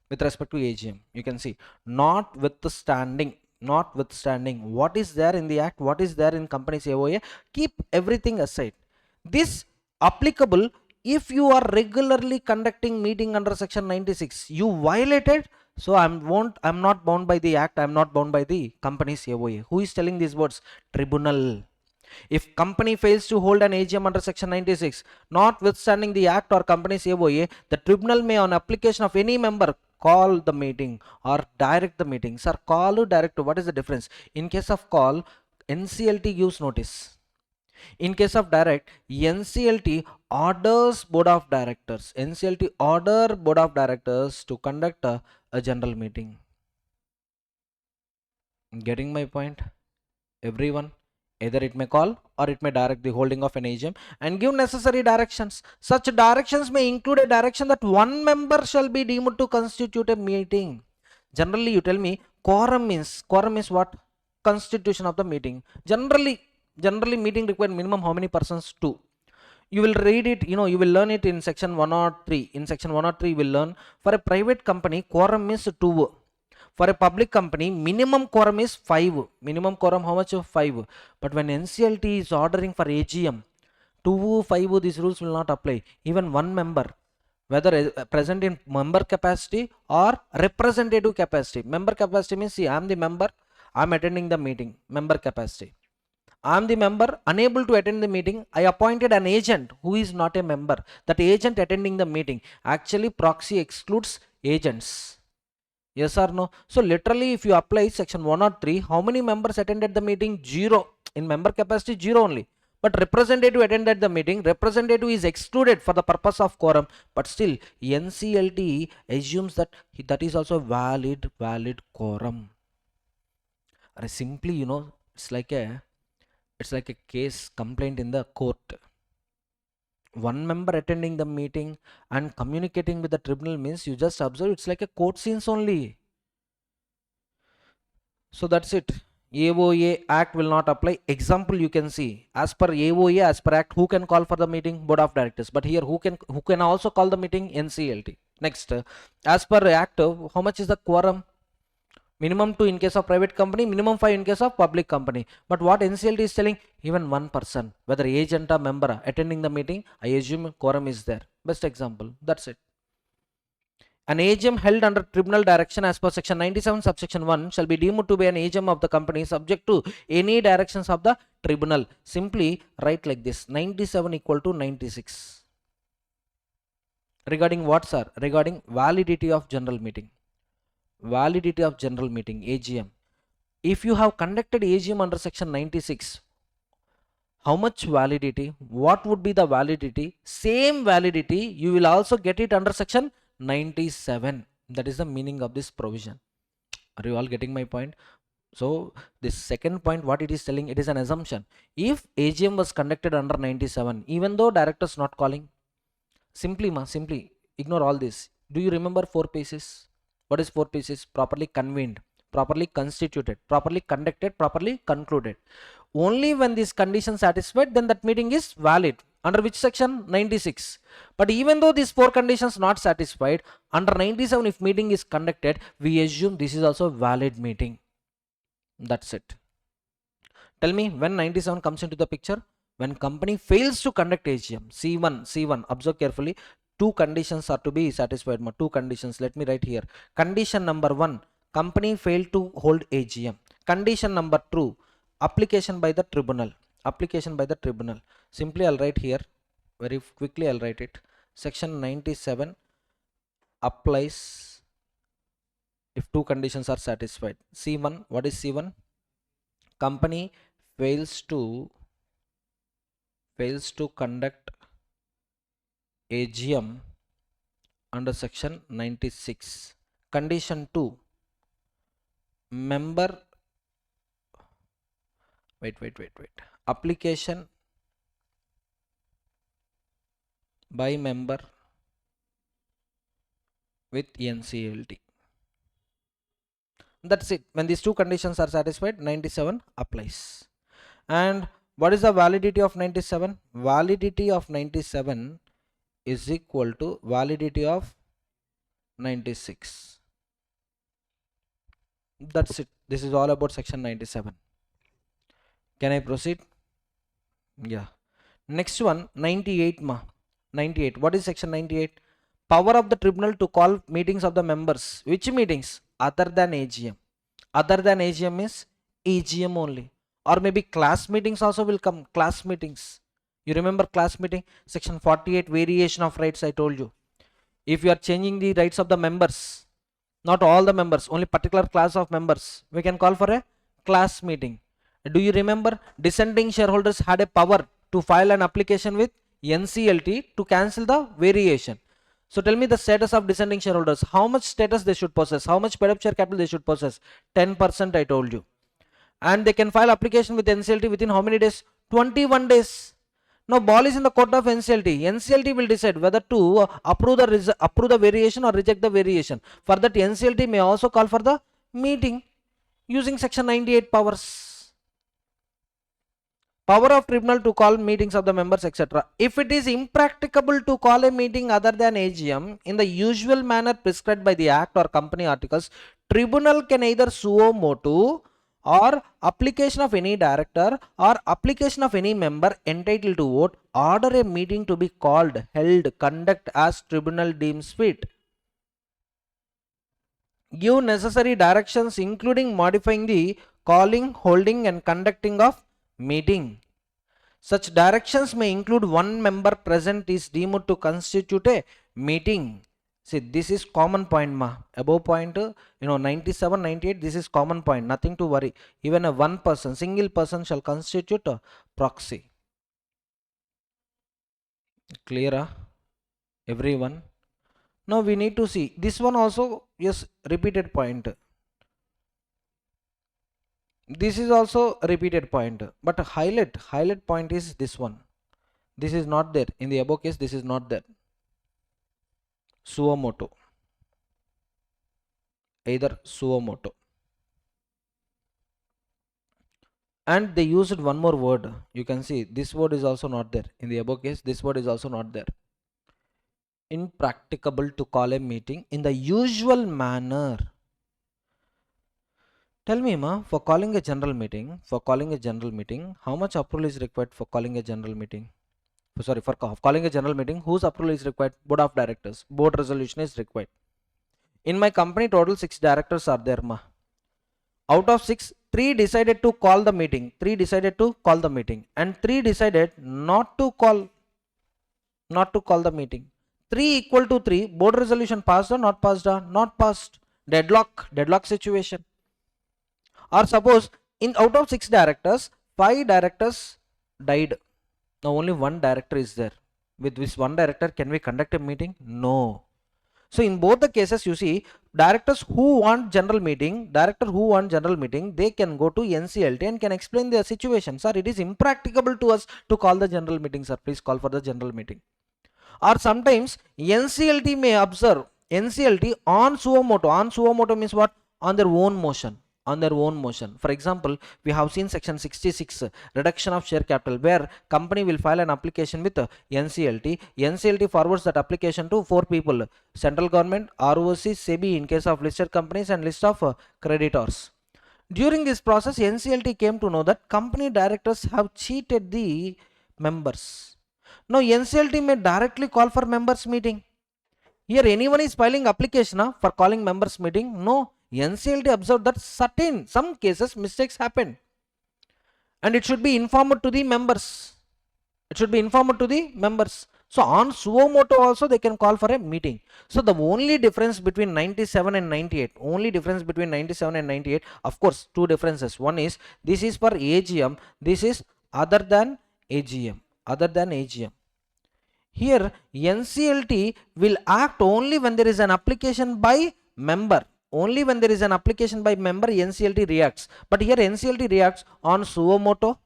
with respect to AGM. You can see, notwithstanding what is there in the act, what is there in companies AOA, keep everything aside. This applicable if you are regularly conducting meeting under section 96. You violated, so I'm not bound by the act, I'm not bound by the companies AOA. Who is telling these words? Tribunal. If company fails to hold an AGM under section 96, notwithstanding the act or company's AOA, the tribunal may on application of any member call the meeting or direct the meeting. Sir, call or direct, what is the difference? In case of call, NCLT gives notice. In case of direct, NCLT orders board of directors. NCLT order board of directors to conduct a general meeting. Getting my point? Everyone? Either it may call or it may direct the holding of an AGM and give necessary directions. Such directions may include a direction that one member shall be deemed to constitute a meeting. Generally, you tell me, quorum is what? Constitution of the meeting. Generally meeting require minimum how many persons? 2. You will read it, you will learn it in section 103. In section 103, you will learn for a private company, quorum is 2. For a public company, minimum quorum is 5. Minimum quorum, how much? 5. But when NCLT is ordering for AGM, 2, 5, these rules will not apply. Even one member, whether present in member capacity or representative capacity. Member capacity means, see, I am the member, I am attending the meeting. Member capacity, I am the member, unable to attend the meeting. I appointed an agent who is not a member. That agent attending the meeting. Actually, proxy excludes agents. Yes or no? So literally, if you apply section 103, how many members attended the meeting? 0. In member capacity, 0 only. But representative attended the meeting. Representative is excluded for the purpose of quorum. But still, NCLT assumes that that is also valid quorum. Or simply, it's like a case complaint in the court. One member attending the meeting and communicating with the tribunal means, you just observe, it's like a court scenes only. So that's it. AOA Act will not apply. Example, you can see, as per AOA, as per Act, who can call for the meeting? Board of Directors. But here, who can also call the meeting? NCLT. Next, as per Act, how much is the quorum? Minimum 2 in case of private company, minimum 5 in case of public company. But what NCLT is telling, even one person, whether agent or member attending the meeting, I assume quorum is there. Best example. That's it. An AGM held under tribunal direction as per section 97 subsection 1 shall be deemed to be an AGM of the company subject to any directions of the tribunal. Simply write like this, 97 equal to 96. Regarding what, sir? Regarding validity of general meeting. Validity of general meeting, AGM. If you have conducted AGM under section 96, how much validity? What would be the validity? Same validity you will also get it under section 97. That is the meaning of this provision. Are you all getting my point? So this second point, what it is telling, it is an assumption. If AGM was conducted under 97, even though directors not calling, simply ignore all this. Do you remember 4 pieces? What is 4 pieces? Properly convened, properly constituted, properly conducted, properly concluded. Only when these conditions satisfied, then that meeting is valid. Under which section? 96. But even though these 4 conditions not satisfied, under 97, if meeting is conducted, we assume this is also valid meeting. That's it. Tell me when 97 comes into the picture. When company fails to conduct AGM. C1, observe carefully. 2 conditions are to be satisfied. 2 conditions, let me write here. Condition number 1, company failed to hold AGM. Condition number 2, application by the tribunal. Application by the tribunal. Simply I'll write here, very quickly I'll write it. Section 97 applies if 2 conditions are satisfied. C1, what is C1? Company fails to conduct AGM under section 96. Condition 2, member, wait, application by member with NCLT. That's it. When these two conditions are satisfied, 97 applies. And what is the validity of 97? Validity of 97 is equal to validity of 96. That's it. This is all about section 97. Can I proceed? Yeah. Next one, 98 ma. 98. What is section 98? Power of the tribunal to call meetings of the members. Which meetings? Other than AGM. Other than AGM is EGM only. Or maybe class meetings also will come. Class meetings. You remember class meeting? Section 48, variation of rights, I told you. If you are changing the rights of the members, not all the members, only particular class of members, we can call for a class meeting. Do you remember dissenting shareholders had a power to file an application with NCLT to cancel the variation? So tell me the status of dissenting shareholders. How much status they should possess? How much paid up share capital they should possess? 10% I told you. And they can file application with NCLT within how many days? 21 days. Now ball is in the court of NCLT. NCLT will decide whether to approve the variation or reject the variation. For that, NCLT may also call for the meeting using section 98 powers. Power of tribunal to call meetings of the members, etc. If it is impracticable to call a meeting other than AGM in the usual manner prescribed by the Act or company articles, tribunal can either suo motu or application of any director or application of any member entitled to vote order a meeting to be called, held, conduct as tribunal deems fit. Give necessary directions including modifying the calling, holding and conducting of meeting. Such directions may include one member present is deemed to constitute a meeting. See, this is common point ma. Above point, 97, 98, this is common point. Nothing to worry. Even a one person, single person shall constitute a proxy. Clear, everyone? Now we need to see this one also. Yes, repeated point. This is also a repeated point, but highlight point is this one. This is not there in the above case. This is not there. Suo motu, either suo motu, and they used one more word. You can see this word is also not there in the above case. This word is also not there. Impracticable to call a meeting in the usual manner. Tell me ma, for calling a general meeting, how much approval is required for calling a general meeting? For calling a general meeting, whose approval is required? Board of directors. Board resolution is required. In my company, total 6 directors are there ma. Out of 6, 3 decided to call the meeting. And 3 decided not to call the meeting. 3 equal to 3. Board resolution passed or not passed? Not passed. Deadlock situation. Or suppose out of 6 directors, 5 directors died. Now only one director is there. With this one director, can we conduct a meeting? No. So in both the cases, you see, directors who want general meeting, they can go to NCLT and can explain their situation. Sir, it is impracticable to us to call the general meeting, sir. Please call for the general meeting. Or sometimes NCLT may observe NCLT on suo motu. On suo motu means what? On their own motion. For example, we have seen section 66, reduction of share capital, where company will file an application with NCLT. NCLT forwards that application to 4 people: central government, ROC, SEBI in case of listed companies, and list of creditors. During this process, NCLT came to know that company directors have cheated the members. Now NCLT may directly call for members meeting. Here anyone is filing application for calling members meeting? No. NCLT observed that some cases mistakes happen, and it should be informed to the members. So on suo motu also they can call for a meeting. So the only difference between 97 and 98, of course, 2 differences. One is this is for AGM, this is other than AGM. Here NCLT will act only when there is an application by member. NCLT reacts. But here NCLT reacts on suo motu,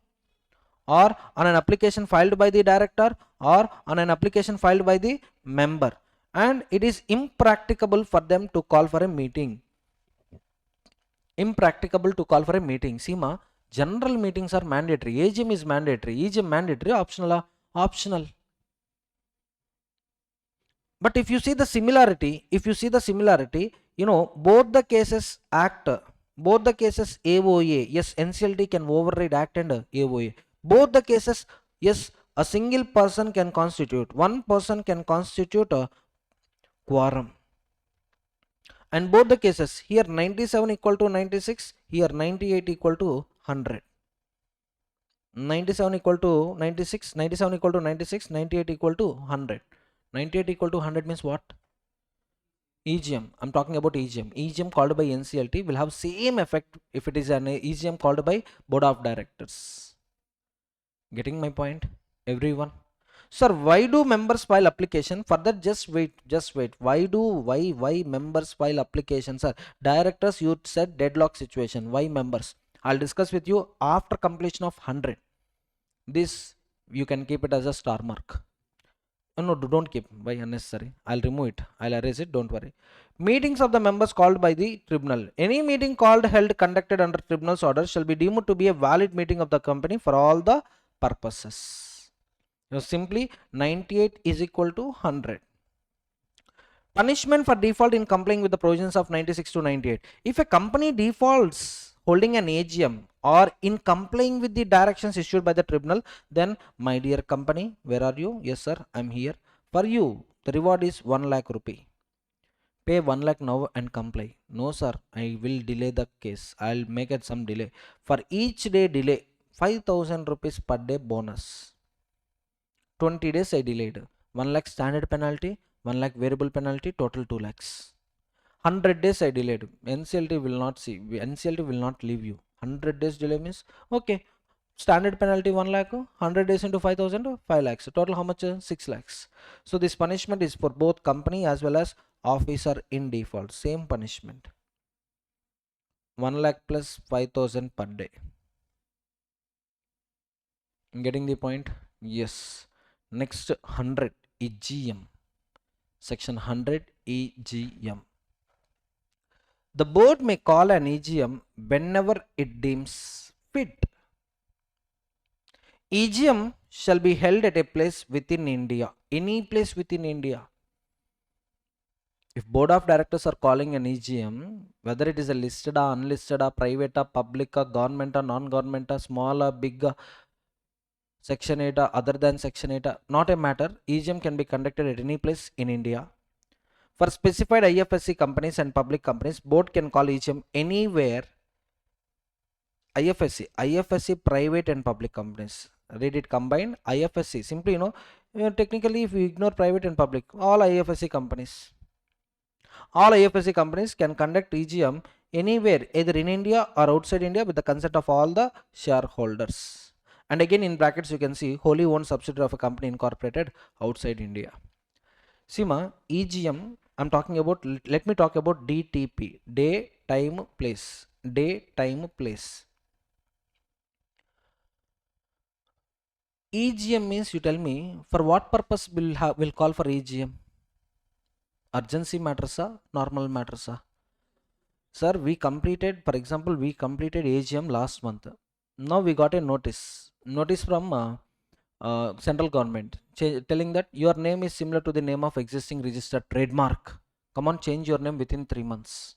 or on an application filed by the director, or on an application filed by the member, and it is impracticable for them to call for a meeting. Impracticable to call for a meeting. See ma, general meetings are mandatory. AGM is mandatory. EGM mandatory, optional? Optional. But if you see the similarity, both the cases act, both the cases AOA, yes, NCLT can override act and AOA. Both the cases, yes, a single person can constitute, one person can constitute a quorum. And both the cases, here 97 equal to 96, here 98 equal to 100. 97 equal to 96, 97 equal to 96, 98 equal to 100. 98 equal to 100 means what? EGM. I'm talking about EGM. EGM called by NCLT will have same effect if it is an EGM called by Board of Directors. Getting my point, everyone? Sir, why do members file application? Further, just wait. Why members file application, sir? Directors, you said deadlock situation. Why members? I'll discuss with you after completion of 100. This you can keep it as a star mark. No, don't keep. Why unnecessary? I'll remove it. I'll erase it. Don't worry. Meetings of the members called by the tribunal. Any meeting called, held, conducted under tribunal's order shall be deemed to be a valid meeting of the company for all the purposes. Simply 98 is equal to 100. Punishment for default in complying with the provisions of 96 to 98. If a company defaults holding an AGM or in complying with the directions issued by the tribunal, then my dear company, where are you? Yes sir, I'm here. For you, the reward is 1 lakh rupee. Pay 1 lakh now and comply. No sir, I will delay the case. I'll make it some delay. For each day delay, 5,000 rupees per day bonus. 20 days I delayed. 1 lakh standard penalty, 1 lakh variable penalty, total 2 lakhs. 100 days I delayed. NCLT will not see. NCLT will not leave you. 100 days delay means, okay, standard penalty 1 lakh, 100 days into 5,000, 5 lakhs. Total how much? 6 lakhs. So this punishment is for both company as well as officer in default. Same punishment. 1 lakh plus 5,000 per day. Getting the point? Yes. Next 100 EGM. Section 100 EGM. The board may call an EGM whenever it deems fit. EGM shall be held at a place within India. Any place within India. If board of directors are calling an EGM, whether it is a listed or unlisted or private or public or government or non-government or small or big, section 8 or other than section 8, not a matter, EGM can be conducted at any place in India. For specified IFSC companies and public companies, board can call EGM anywhere. IFSC private and public companies. Read it combined. IFSC, simply technically if you ignore private and public, all IFSC companies can conduct EGM anywhere, either in India or outside India, with the consent of all the shareholders. And again in brackets you can see wholly owned subsidiary of a company incorporated outside India. Sima, EGM, I'm talking about, let me talk about DTP, day, time, place. Day, time, place. EGM means, you tell me, for what purpose will call for EGM? Urgency matters or normal matters? Sir, we completed, for example, we completed AGM last month. Now we got a notice from central government telling that your name is similar to the name of existing registered trademark. Come on, change your name within 3 months.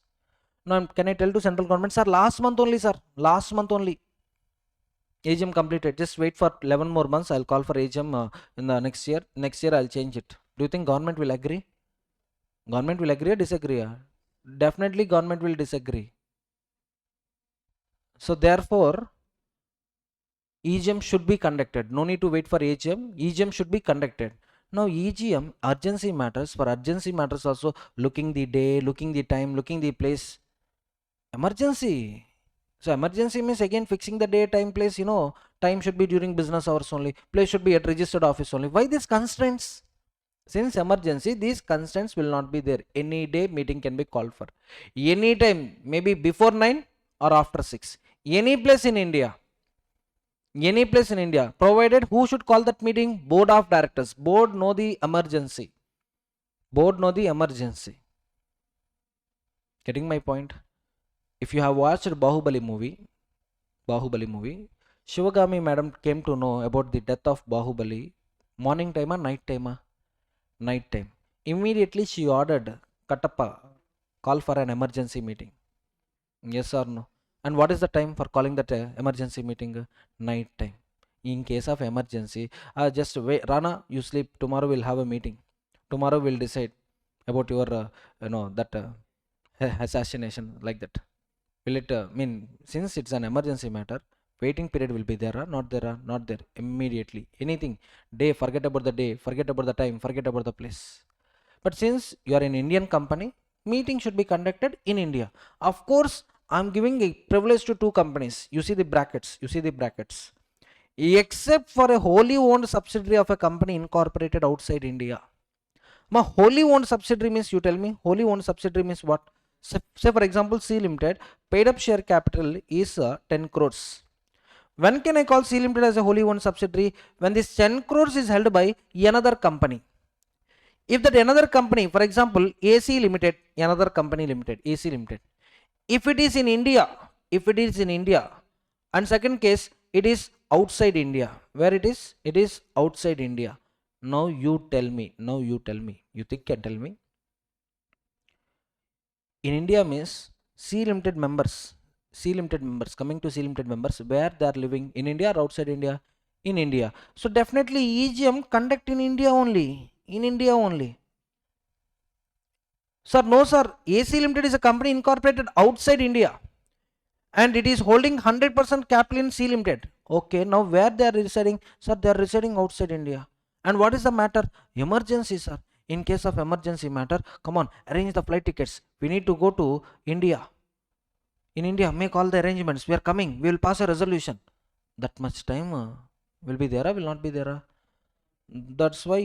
Now can I tell to central government, sir, last month only, AGM completed, just wait for 11 more months, I'll call for AGM in the next year I'll change it. Do you think government will agree? Government will agree or disagree? Definitely government will disagree. So therefore EGM should be conducted. No need to wait for AGM. EGM should be conducted. Now EGM, urgency matters. For urgency matters also, looking the day, looking the time, looking the place. Emergency. So emergency means again fixing the day, time, place. Time should be during business hours only. Place should be at registered office only. Why these constraints? Since emergency, these constraints will not be there. Any day meeting can be called for. Any time, maybe before 9 or after 6. Any place in India. Any place in India, provided who should call that meeting? Board of directors. Board know the emergency. Board know the emergency. Getting my point? If you have watched Bahubali movie, Shivagami madam came to know about the death of Bahubali. Morning time or night time? Night time. Immediately she ordered Katappa, call for an emergency meeting. Yes or no? And what is the time for calling that emergency meeting? Night time. In case of emergency, just wait, Rana, you sleep. Tomorrow we'll have a meeting. Tomorrow we'll decide about your, that assassination, like that. Will it mean, since it's an emergency matter, waiting period will be there or not there? Or not there immediately. Anything, day, forget about the day, forget about the time, forget about the place. But since you are an Indian company, meeting should be conducted in India. Of course, I'm giving a privilege to two companies. You see the brackets. You see the brackets. Except for a wholly owned subsidiary of a company incorporated outside India. Ma wholly owned subsidiary means, you tell me, wholly owned subsidiary means what? Say for example, C Limited, paid up share capital is 10 crores. When can I call C Limited as a wholly owned subsidiary? When this 10 crores is held by another company. If that another company, for example, AC Limited, another company limited, AC Limited, if it is in India, and second case, it is outside India. Where it is? It is outside India. Now you tell me, you think and tell me. In India means C Limited members, coming to C Limited members, where they are living, in India or outside India? In India. So definitely EGM conduct in India only. In India only. Sir, no sir, AC Limited is a company incorporated outside India and it is holding 100% capital in C Limited. Okay, now where they are residing? Sir, they are residing outside India. And what is the matter? Emergency, sir. In case of emergency matter, come on, arrange the flight tickets. We need to go to India. In India, make all the arrangements. We are coming. We will pass a resolution. That much time will be there or will not be there? That's why,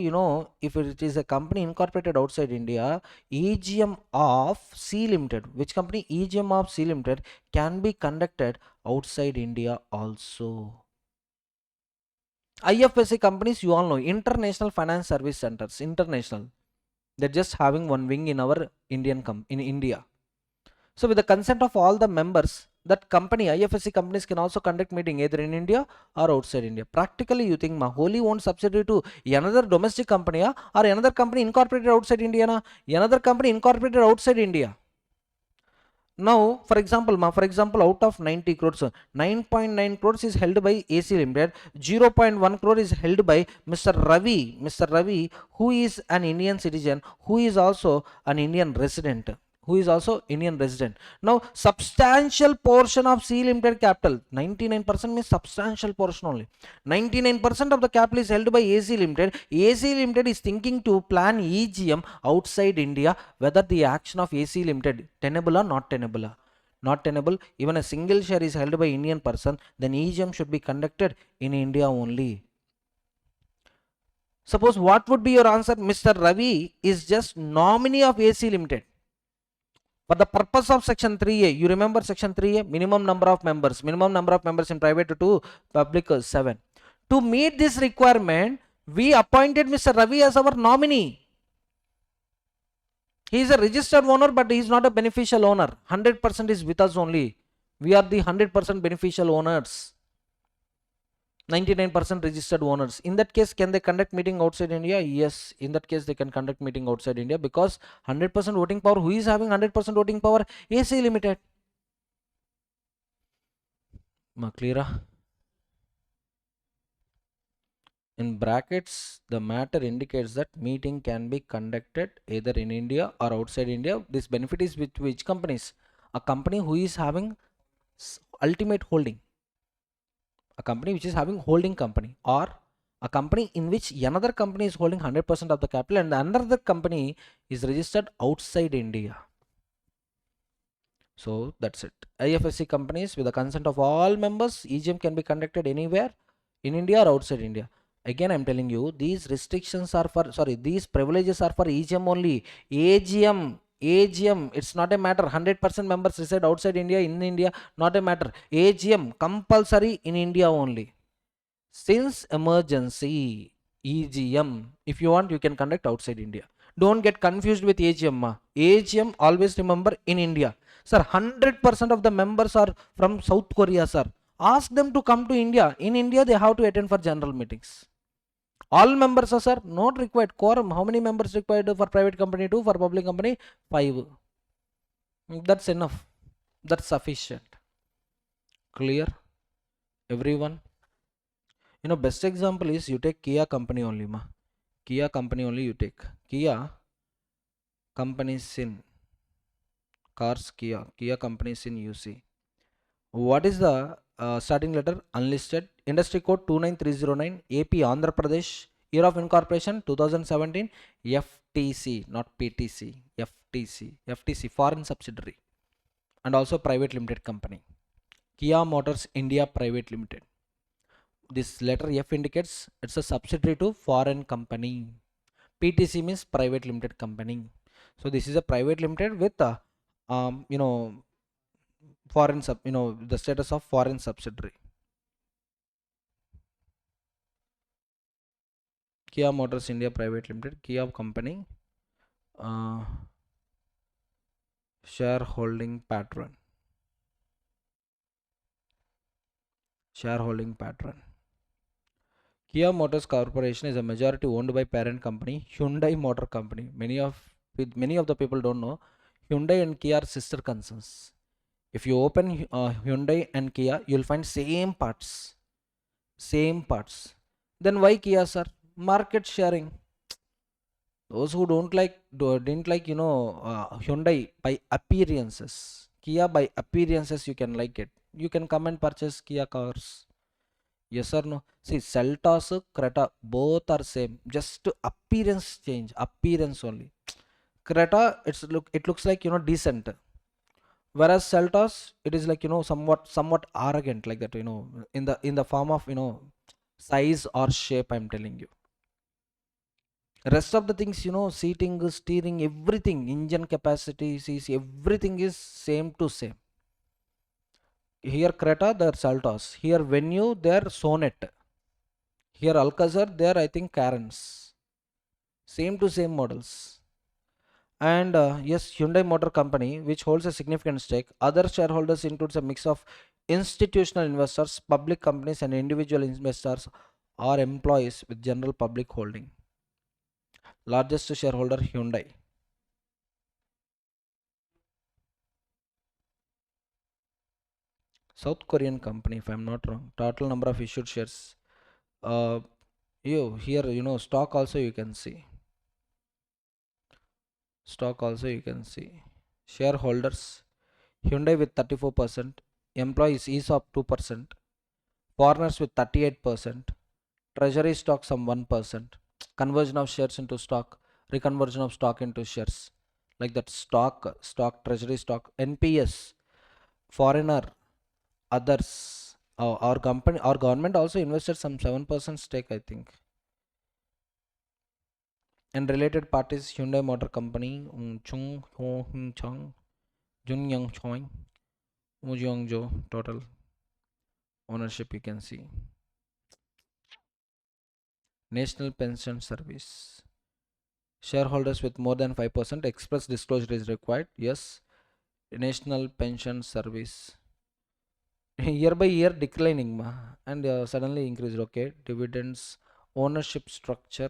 if it is a company incorporated outside India, EGM of C Limited, which company? EGM of C Limited can be conducted outside India also. IFSC companies, you all know, International Finance Service Centers, international. They're just having one wing in our in India. So with the consent of all the members, that company, IFSC companies, can also conduct meeting either in India or outside India. Practically, you think wholly owned subsidiary to another domestic company or another company incorporated outside India, another company incorporated outside India. Now, for example, out of 90 crores, 9.9 crores is held by AC Limited, 0.1 crore is held by Mr. Ravi, who is an Indian citizen, who is also an Indian resident. Now, substantial portion of C Limited capital, 99% means substantial portion only. 99% of the capital is held by AC Limited. AC Limited is thinking to plan EGM outside India, whether the action of AC Limited tenable or not tenable. Not tenable. Even a single share is held by Indian person, then EGM should be conducted in India only. Suppose what would be your answer? Mr. Ravi is just nominee of AC Limited. For the purpose of section 3A, you remember section 3A, minimum number of members in private to public 7. To meet this requirement, we appointed Mr. Ravi as our nominee. He is a registered owner, but he is not a beneficial owner. 100% is with us only. We are the 100% beneficial owners. 99% registered owners. In that case, can they conduct meeting outside India? Yes, in that case they can conduct meeting outside India, because 100% voting power, who is having 100% voting power? AC Limited. Clear? In brackets, the matter indicates that meeting can be conducted either in India or outside India. This benefit is with which companies? A company who is having ultimate holding, a company which is having holding company, or a company in which another company is holding 100% of the capital and another company is registered outside India. So that's it. IFSC companies, with the consent of all members, EGM can be conducted anywhere in India or outside India. Again, I'm telling you, these restrictions are for, these privileges are for EGM only. AGM, it's not a matter. 100% members reside outside India, in India, not a matter. AGM compulsory in India only. Since emergency, EGM, if you want you can conduct outside India. Don't get confused with AGM. AGM always remember in India. Sir, 100% of the members are from South Korea, sir. Ask them to come to India. In India they have to attend for general meetings. All members are, sir, not required. Quorum, how many members required for private company? 2. For public company, 5. That's enough. That's sufficient. Clear, everyone? Best example is you take Kia company only, ma. Kia company only you take. Kia company sin. Cars Kia company sin you see. What is the starting letter? Unlisted. Industry code 29309. AP Andhra Pradesh. Year of incorporation 2017. FTC, not PTC. FTC foreign subsidiary. And also private limited company. Kia Motors India Private Limited. This letter F indicates it's a subsidiary to foreign company. PTC means private limited company. So this is a private limited with foreign the status of foreign subsidiary. Kia Motors India Private Limited, Kia company, shareholding pattern. Kia Motors Corporation is a majority owned by parent company Hyundai Motor Company. Many of the people don't know Hyundai and Kia are sister concerns. If you open Hyundai and Kia, you'll find same parts. Then why Kia, sir? Market sharing. Those who didn't like Hyundai by appearances, Kia by appearances, you can like it. You can come and purchase Kia cars. Yes or no? See, Seltos, Creta, both are same. Just appearance change, appearance only. Creta, it looks like decent. Whereas Seltos, it is like somewhat arrogant, like that. In the form of size or shape. I'm telling you. Rest of the things, seating, steering, everything, engine capacity, CC, everything is same to same. Here Creta, there Saltos. Here Venue, there Sonet. Here Alcazar, there I think Carens. Same to same models. And yes, Hyundai Motor Company, which holds a significant stake. Other shareholders includes a mix of institutional investors, public companies, and individual investors or employees with general public holding. Largest shareholder Hyundai. South Korean company, if I'm not wrong. Total number of issued shares. Here stock also you can see. Shareholders Hyundai with 34%, employees ESOP 2%, foreigners with 38%, treasury stock some 1%, conversion of shares into stock, reconversion of stock into shares, like that. Stock, treasury stock, NPS, foreigner, others. Our company, our government also invested some 7% stake, I think. And related parties Hyundai Motor Company, Chung Ho Hing Chong, Jun Young Choi, Mu Jeong Jo. Total ownership you can see. National Pension Service. Shareholders with more than 5%, express disclosure is required. Yes. National Pension Service. Year by year declining and suddenly increased. Okay. Dividends, ownership structure.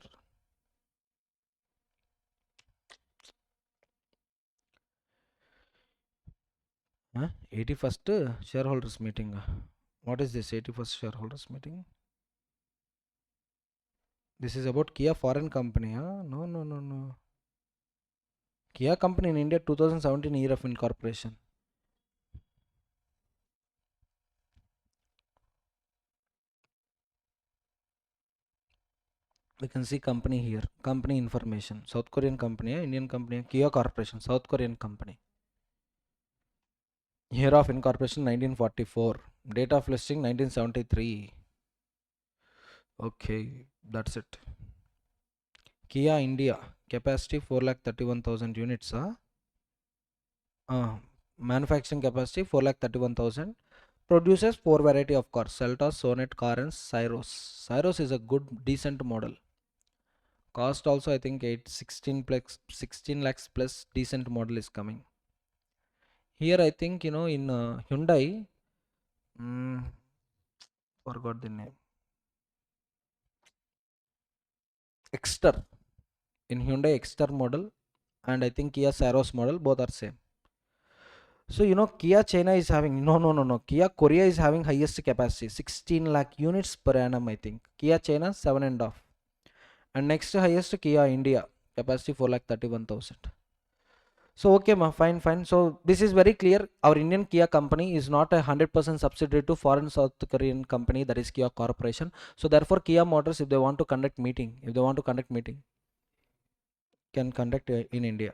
81st shareholders meeting. What is this 81st shareholders meeting? This is about Kia foreign company. No. Kia company in India 2017 year of incorporation. We can see company here. Company information. South Korean company, Indian company, Kia Corporation, South Korean company. Year of incorporation 1944. Date of listing 1973. Okay, that's it. Kia India. Capacity 4,31,000 units. Manufacturing capacity 4,31,000. Produces four variety of cars: Seltos, Sonet, Car, and Cyros. Cyros is a good, decent model. Cost also I think 16 lakhs plus decent model is coming. Here I think in Hyundai, mm, forgot the name. Exter. In Hyundai Exter model and I think Kia Saros model, both are same. So Kia China is having no. Kia Korea is having highest capacity, 16 lakh units per annum I think. Kia China 7.5. And next highest Kia India, capacity 4,31,000. So okay ma, fine. So this is very clear. Our Indian Kia company is not a 100% subsidiary to foreign South Korean company, that is Kia Corporation. So therefore Kia Motors, if they want to conduct meeting, can conduct in India.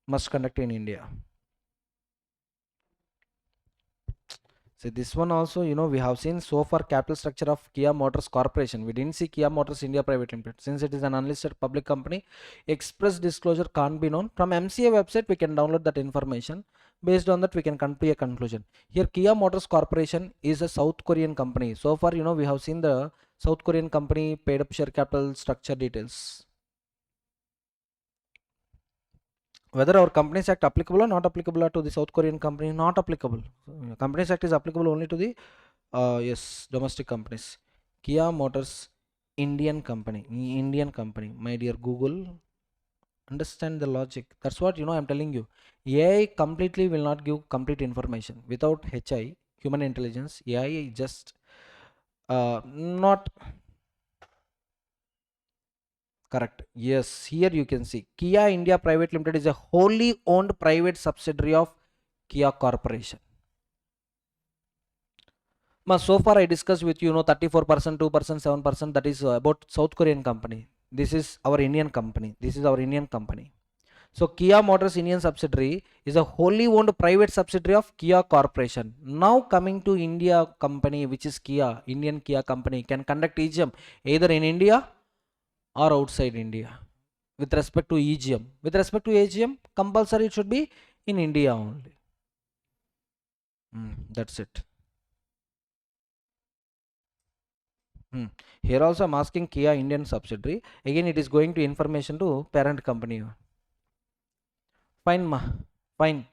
Must conduct in India. So this one also, we have seen so far capital structure of Kia Motors Corporation. We didn't see Kia Motors India Private Limited. Since it is an unlisted public company, express disclosure can't be known. From MCA website, we can download that information. Based on that, we can come to a conclusion. Here, Kia Motors Corporation is a South Korean company. So far, we have seen the South Korean company paid up share capital structure details. Whether our Companies Act applicable or not applicable to the South Korean company, not applicable. Companies Act is applicable only to the yes, domestic companies. Kia Motors, Indian company. My dear Google, understand the logic. That's what I'm telling you. AI completely will not give complete information without HI, human intelligence. AI just not correct. Yes, here you can see Kia India Private Limited is a wholly owned private subsidiary of Kia Corporation. So far I discussed with 34%, 2%, 7%, that is about South Korean company. This is our Indian company. So Kia Motors Indian subsidiary is a wholly owned private subsidiary of Kia Corporation. Now coming to India company, which is Kia, Indian Kia company, can conduct EGM either in India or outside India. With respect to EGM, compulsory it should be in India only. That's it. Here also I'm asking Kia Indian subsidiary. Again, it is going to information to parent company. Fine, ma. Fine.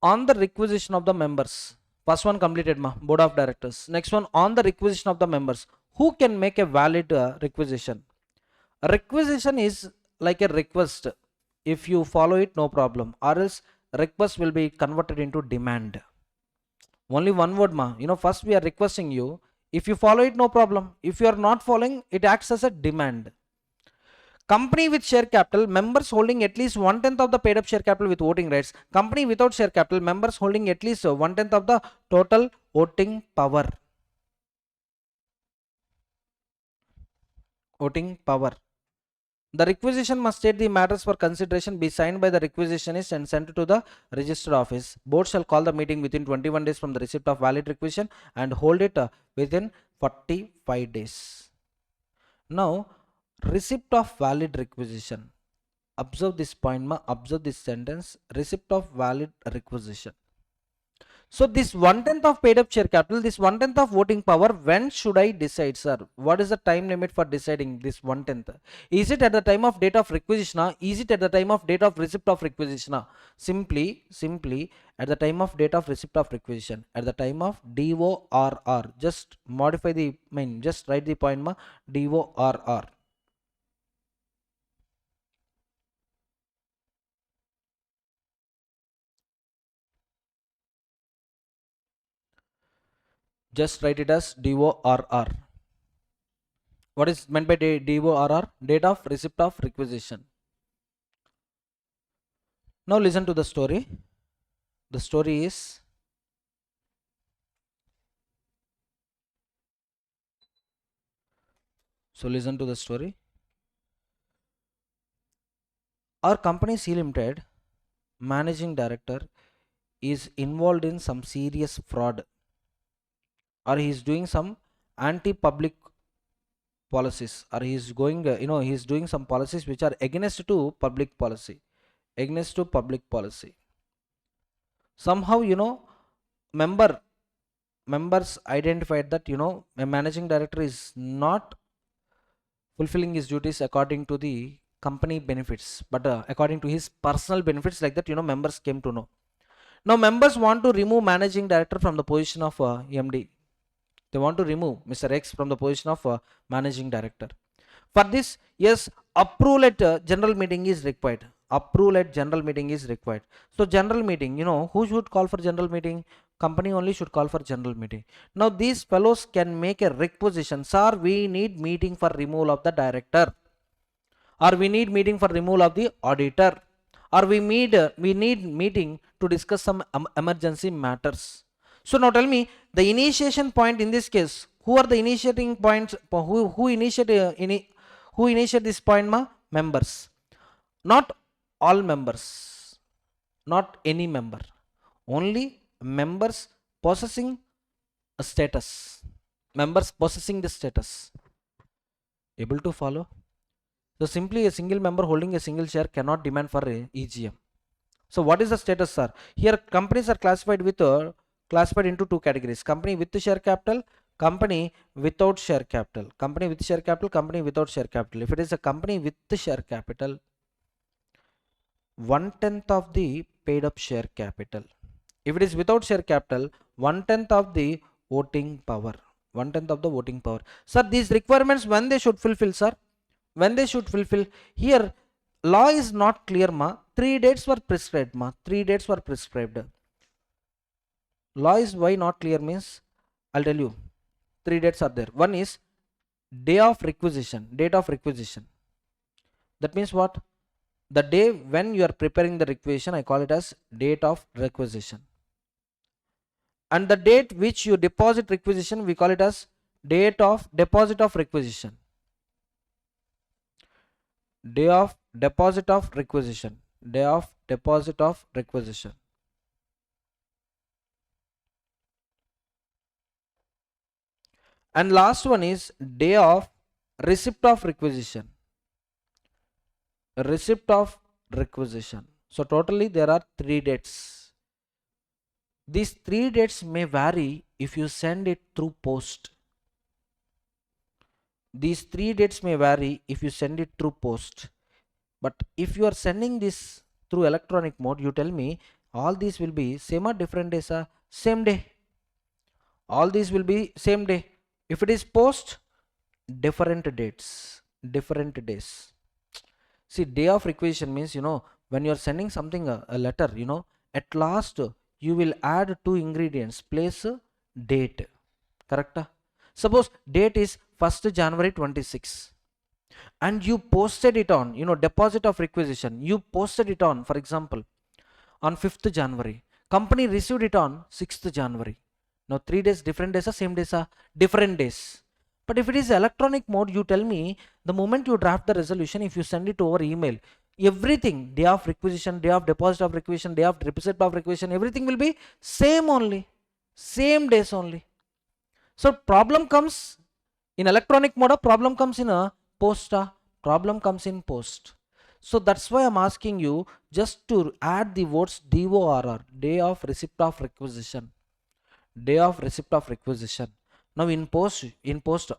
On the requisition of the members. First one completed, ma. Board of directors. Next one, on the requisition of the members. Who can make a valid requisition? A requisition is like a request. If you follow it, no problem. Or else request will be converted into demand. Only one word, ma. First we are requesting you. If you follow it, no problem. If you are not following, it acts as a demand. Company with share capital, members holding at least 1/10 of the paid up share capital with voting rights. Company without share capital, members holding at least 1/10 of the total voting power. The requisition must state the matters for consideration, be signed by the requisitionist and sent to the registered office. Board shall call the meeting within 21 days from the receipt of valid requisition and hold it within 45 days. Now, receipt of valid requisition. Observe this point, observe this sentence. Receipt of valid requisition. So this 1/10 of paid up share capital, this 1/10 of voting power, when should I decide, sir? What is the time limit for deciding this 1/10? Is it at the time of date of requisition? Is it at the time of date of receipt of requisition? Simply at the time of date of receipt of requisition, at the time of DORR. Just modify the, just write the point, DORR. Just write it as DORR. What is meant by DORR? Date of receipt of requisition. Now listen to the story. The story is, so listen to the story. Our company C Limited managing director is involved in some serious fraud, or he is doing some anti-public policies, or he is going, he is doing some policies which are against to public policy. Somehow, members identified that, a managing director is not fulfilling his duties according to the company benefits, but according to his personal benefits, like that, members came to know. Now members want to remove managing director from the position of MD. They want to remove Mr. X from the position of managing director. For this, yes, approval at general meeting is required. Approval at general meeting is required. So general meeting, who should call for general meeting? Company only should call for general meeting. Now these fellows can make a requisition, sir, we need meeting for removal of the director, or we need meeting for removal of the auditor, or we need meeting to discuss some emergency matters. So now tell me, the initiation point in this case, who are the initiating points? Who initiate this point? Members. Not all members, not any member, only members possessing a status, members possessing the status. Able to follow? So simply a single member holding a single share cannot demand for a EGM. So what is the status, sir? Here companies are classified into two categories: company with share capital, company without share capital. Company with share capital, company without share capital. If it is a company with share capital, 1/10 of the paid up share capital. If it is without share capital, 1/10 of the voting power. 1/10 of the voting power. Sir, these requirements, when they should fulfill, sir? When they should fulfill? Here law is not clear, ma. 3 dates were prescribed, ma. 3 dates were prescribed. Law is why not clear means, I'll tell you. 3 dates are there. One is day of requisition, date of requisition. That means what? The day when you are preparing the requisition, I call it as date of requisition. And the date which you deposit requisition, we call it as date of deposit of requisition. Day of deposit of requisition. Day of deposit of requisition. And last one is day of receipt of requisition. Receipt of requisition. So totally there are 3 dates. These 3 dates may vary if you send it through post. These 3 dates may vary if you send it through post. But if you are sending this through electronic mode, you tell me all these will be same or different days? Same day. All these will be same day. If it is post, different dates, different days. See, day of requisition means, when you are sending something, a letter, at last you will add 2 ingredients, place, date. Correct? Suppose date is 1st January 26, and you posted it on, deposit of requisition, you posted it on, for example, on 5th January. Company received it on 6th January. Now 3 days, different days, same days, different days. But if it is electronic mode, you tell me the moment you draft the resolution, if you send it over email, everything, day of requisition, day of deposit of requisition, day of receipt of requisition, everything will be same only, same days only. So problem comes in electronic mode, problem comes in a post, problem comes in post. So that's why I'm asking you just to add the words DORR, day of receipt of requisition. Day of receipt of requisition. Now in post,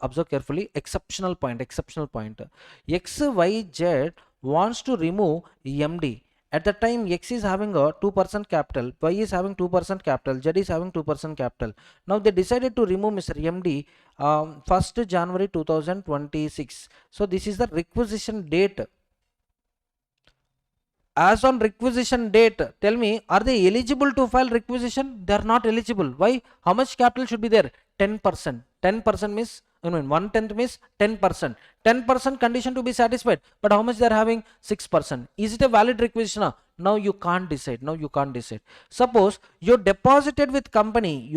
observe carefully, exceptional point. X, Y, Z wants to remove MD. At the time X is having a 2% capital, Y is having 2% capital, Z is having 2% capital. Now they decided to remove Mr. MD 1st January 2026. So this is the requisition date. As on requisition date, tell me, are they eligible to file requisition? They are not eligible. Why? How much capital should be there? 10%. 10% means, 1/10 means 10%. 10% condition to be satisfied. But how much they are having? 6%. Is it a valid requisition? Now you can't decide. Suppose you deposited with company.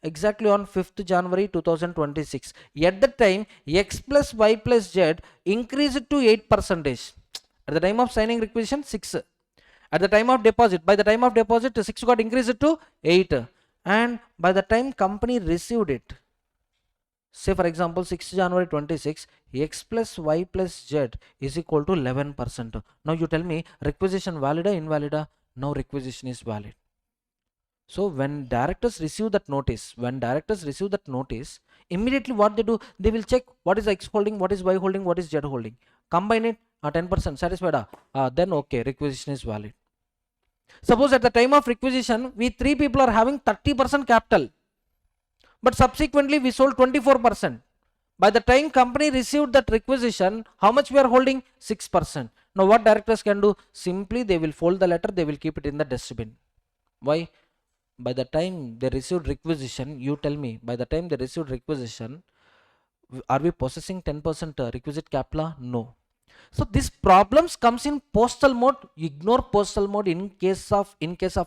Exactly on 5th January 2026. At the time, X plus Y plus Z increased to 8%. At the time of signing requisition, 6. At the time of deposit, by the time of deposit, 6 got increased to 8. And by the time company received it, say for example 6 January 26, X plus Y plus Z is equal to 11%. Now you tell me, requisition valid or invalid? Now requisition is valid. So when directors receive that notice, immediately what they do, they will check what is X holding, what is Y holding, what is Z holding. Combine it, 10% satisfied, then okay, requisition is valid. Suppose at the time of requisition, we 3 people are having 30% capital, but subsequently we sold 24%. By the time company received that requisition, how much we are holding? 6%. Now what directors can do? Simply they will fold the letter, they will keep it in the dustbin. Why? By the time they received requisition, you tell me, by the time they received requisition, are we possessing 10% requisite capital? No. So this problems comes in postal mode. Ignore postal mode in case of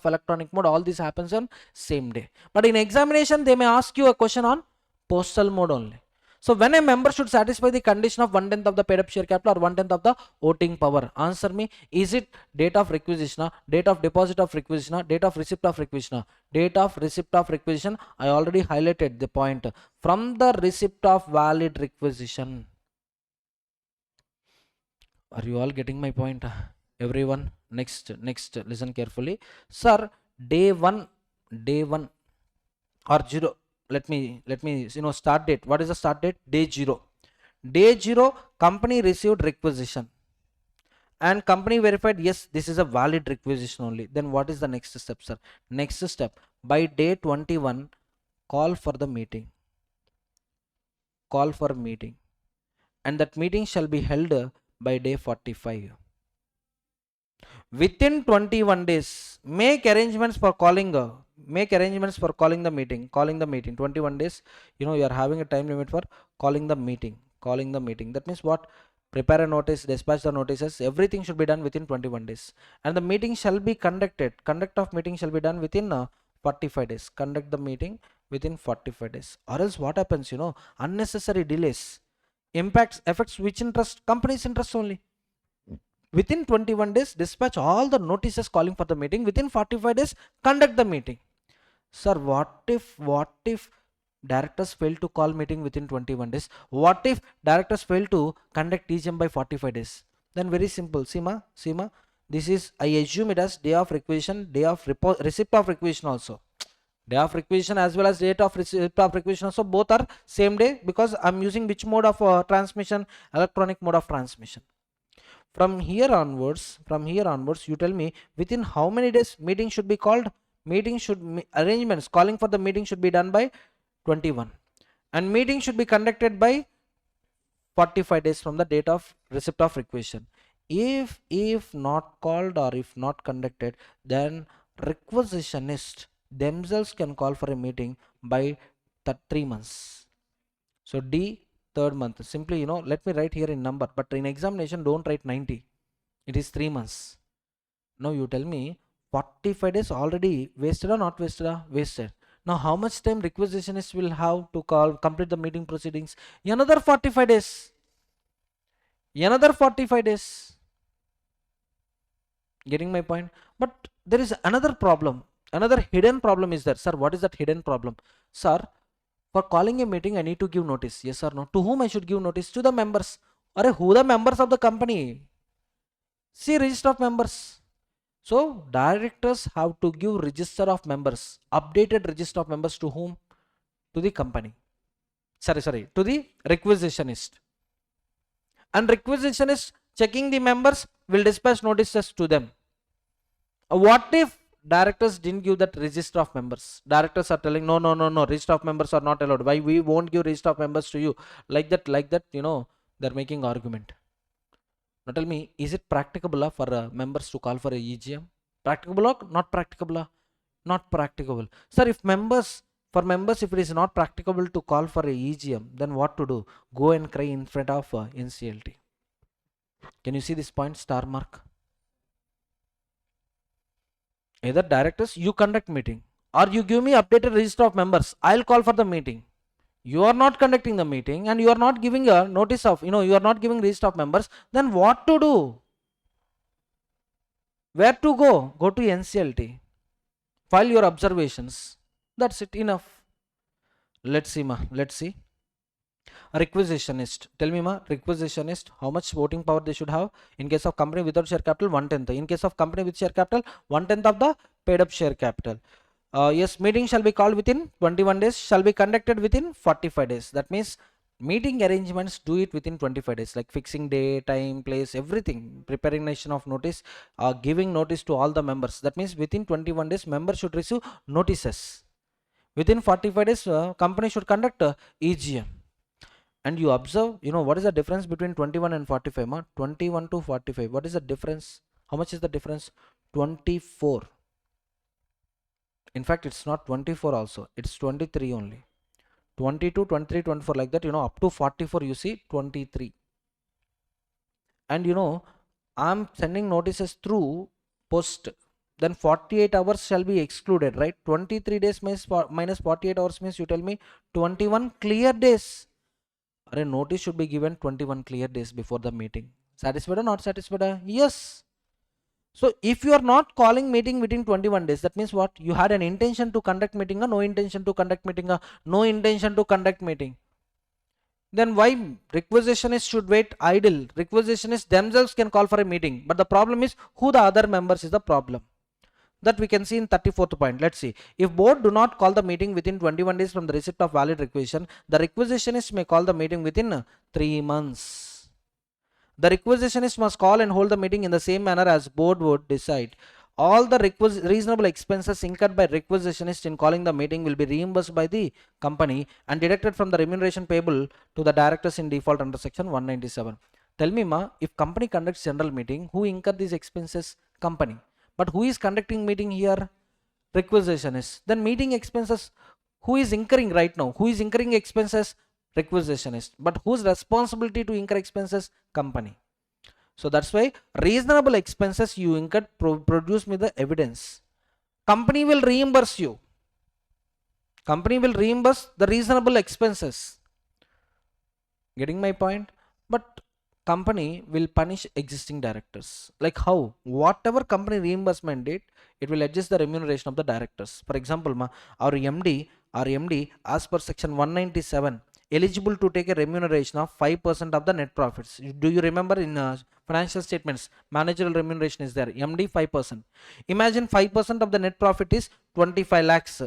electronic mode. All this happens on same day. But in examination, they may ask you a question on postal mode only. So when a member should satisfy the condition of 1/10 of the paid up share capital or 1/10 of the voting power? Answer me. Is it date of requisition, date of deposit of requisition, date of receipt of requisition? Date of receipt of requisition, I already highlighted the point. From the receipt of valid requisition. Are you all getting my point? Everyone, next, listen carefully. Sir, day 1 or 0, let me start date. What is the start date? Day 0. Day 0, company received requisition and company verified, yes, this is a valid requisition only. Then what is the next step, sir? Next step, by day 21, call for the meeting. And that meeting shall be held by day 45. Within 21 days, make arrangements for calling the meeting. 21 days, you are having a time limit for calling the meeting. That means what? Prepare a notice, dispatch the notices, everything should be done within 21 days, and the meeting shall be conduct of meeting shall be done within 45 days. Conduct the meeting within 45 days, or else what happens? Unnecessary delays affects which interest? Company's interest only. Within 21 days, dispatch all the notices calling for the meeting. Within 45 days, conduct the meeting. Sir, what if directors fail to call meeting within 21 days? What if directors fail to conduct TGM by 45 days? Then very simple. Seema, this is, I assume it as day of requisition, day of receipt of requisition also. Day of requisition as well as date of receipt of requisition also, both are same day, because I'm using which mode of transmission? Electronic mode of transmission. From here onwards, you tell me within how many days meeting should be called? Arrangements calling for the meeting should be done by 21, and meeting should be conducted by 45 days from the date of receipt of requisition. If not called or if not conducted, then requisitionist themselves can call for a meeting by 3 months. So D, third month. Simply, let me write here in number, but in examination don't write 90. It is 3 months. Now you tell me 45 days already wasted or not wasted? Wasted. Now how much time requisitionist will have to complete the meeting proceedings? Another 45 days. Getting my point? But there is another problem. Another hidden problem is there. Sir, what is that hidden problem? Sir, for calling a meeting, I need to give notice. Yes or no? To whom I should give notice? To the members. Or who the members of the company? See register of members. So directors have to give register of members, updated register of members to whom? To the company. Sorry, to the requisitionist. And requisitionist checking the members will dispatch notices to them. What if directors didn't give that register of members? Directors are telling, no, register of members are not allowed. Why we won't give register of members to you? Like that, they're making argument. Now tell me, is it practicable for members to call for a EGM? Practicable or not practicable? Not practicable. Sir, if it is not practicable to call for a EGM, then what to do? Go and cry in front of NCLT. Can you see this point? Star mark. Either directors, you conduct meeting, or you give me updated register of members, I'll call for the meeting. You are not conducting the meeting and you are not giving a notice of, you are not giving register of members, then what to do? Where to go? Go to NCLT. File your observations. That's it, enough. Let's see. A requisitionist. Tell me, ma, requisitionist, how much voting power they should have? In case of company without share capital, 1/10. In case of company with share capital, 1/10 of the paid up share capital. Yes, meeting shall be called within 21 days, shall be conducted within 45 days. That means meeting arrangements do it within 25 days, like fixing day, time, place, everything, preparing nation of notice, giving notice to all the members. That means within 21 days, members should receive notices. Within 45 days, company should conduct EGM. And you observe, what is the difference between 21 and 45, ma? 21 to 45, what is the difference? How much is the difference? 24. In fact, it's not 24 also, it's 23 only. 22, 23, 24, like that, up to 44 you see 23. And I'm sending notices through post, then 48 hours shall be excluded, right? 23 days minus 48 hours means, you tell me, 21 clear days. A notice should be given 21 clear days before the meeting. Satisfied or not satisfied? Yes. So if you are not calling meeting within 21 days, that means what? You had an intention to conduct meeting or no intention to conduct meeting? No intention to conduct meeting. Then why requisitionists should wait idle? Requisitionists themselves can call for a meeting, but the problem is who the other members is the problem. That we can see in 34th point. Let's see. If board do not call the meeting within 21 days from the receipt of valid requisition, the requisitionist may call the meeting within 3 months. The requisitionist must call and hold the meeting in the same manner as board would decide. All the reasonable expenses incurred by requisitionist in calling the meeting will be reimbursed by the company and deducted from the remuneration payable to the directors in default under section 197. Tell me, ma, if company conducts general meeting, who incur these expenses? Company. But who is conducting meeting here? Requisitionist. Then meeting expenses, who is incurring right now? Who is incurring expenses? Requisitionist. But whose responsibility to incur expenses? Company. So that's why reasonable expenses you incurred, produce me the evidence. Company will reimburse you. Company will reimburse the reasonable expenses. Getting my point? But company will punish existing directors. Like how? Whatever company reimbursement did, it will adjust the remuneration of the directors. For example, our MD as per section 197 eligible to take a remuneration of 5% of the net profits. Do you remember in financial statements, managerial remuneration is there, MD 5%. Imagine 5% of the net profit is 25 lakhs.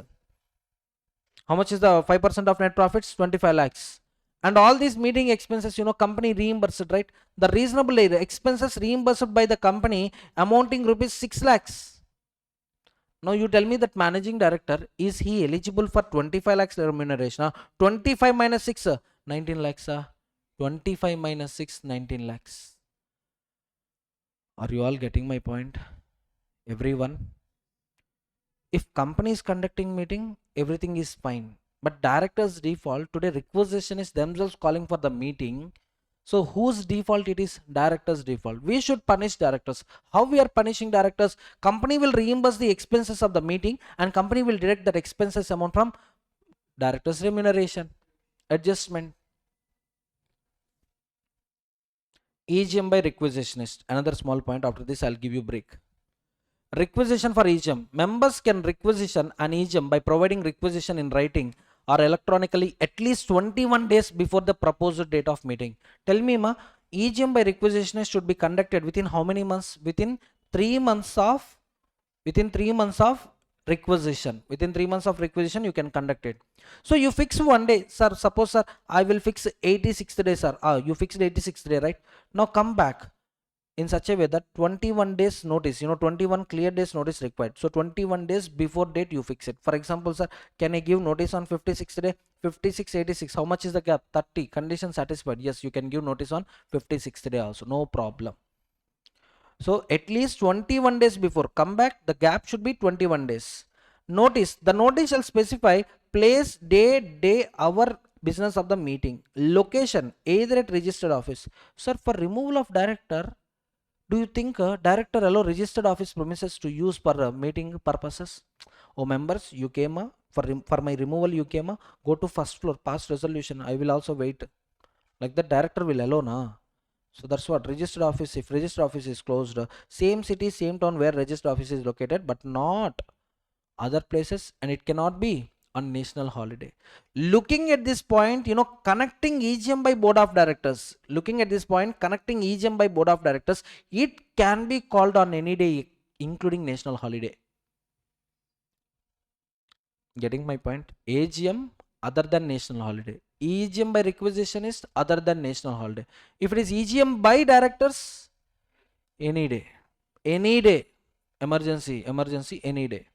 How much is the 5% of net profits? 25 lakhs. And all these meeting expenses, company reimbursed, right? The reasonable expenses reimbursed by the company amounting rupees 6 lakhs. Now you tell me that managing director, is he eligible for 25 lakhs remuneration? 25 minus 6, 19 lakhs. 25 minus 6, 19 lakhs. Are you all getting my point? Everyone? If company is conducting meeting, everything is fine. But director's default, today requisition is themselves calling for the meeting. So whose default it is? Director's default. We should punish directors. How we are punishing directors? Company will reimburse the expenses of the meeting and company will deduct that expenses amount from director's remuneration. Adjustment. EGM by requisitionist. Another small point. After this I'll give you break. Requisition for EGM. Members can requisition an EGM by providing requisition in writing or electronically at least 21 days before the proposed date of meeting. Tell me, ma, EGM by requisition should be conducted within how many months? Within 3 months of requisition. Within 3 months of requisition you can conduct it. So you fix one day, sir. Suppose, sir, I will fix 86th day, sir. You fixed 86th day, right? Now come back in such a way that 21 days notice, 21 clear days notice required. So 21 days before date you fix it. For example, sir, can I give notice on 56th day? 56, 86, how much is the gap? 30. Condition satisfied. Yes, you can give notice on 56th day also, no problem. So at least 21 days before, come back, the gap should be 21 days. Notice, the notice shall specify place, day, hour, business of the meeting, location, either at registered office. Sir, for removal of director, do you think director allow registered office premises to use for meeting purposes? Oh, members, you came for my removal, you came go to first floor, pass resolution, I will also wait. Like that director will allow, na? So that's what registered office. If registered office is closed, same city, same town where registered office is located, but not other places, and it cannot be on national holiday. Looking at this point, connecting EGM by board of directors, it can be called on any day, including national holiday. Getting my point? AGM other than national holiday. EGM by requisitionist other than national holiday. If it is EGM by directors, any day. Any day. Emergency, any day.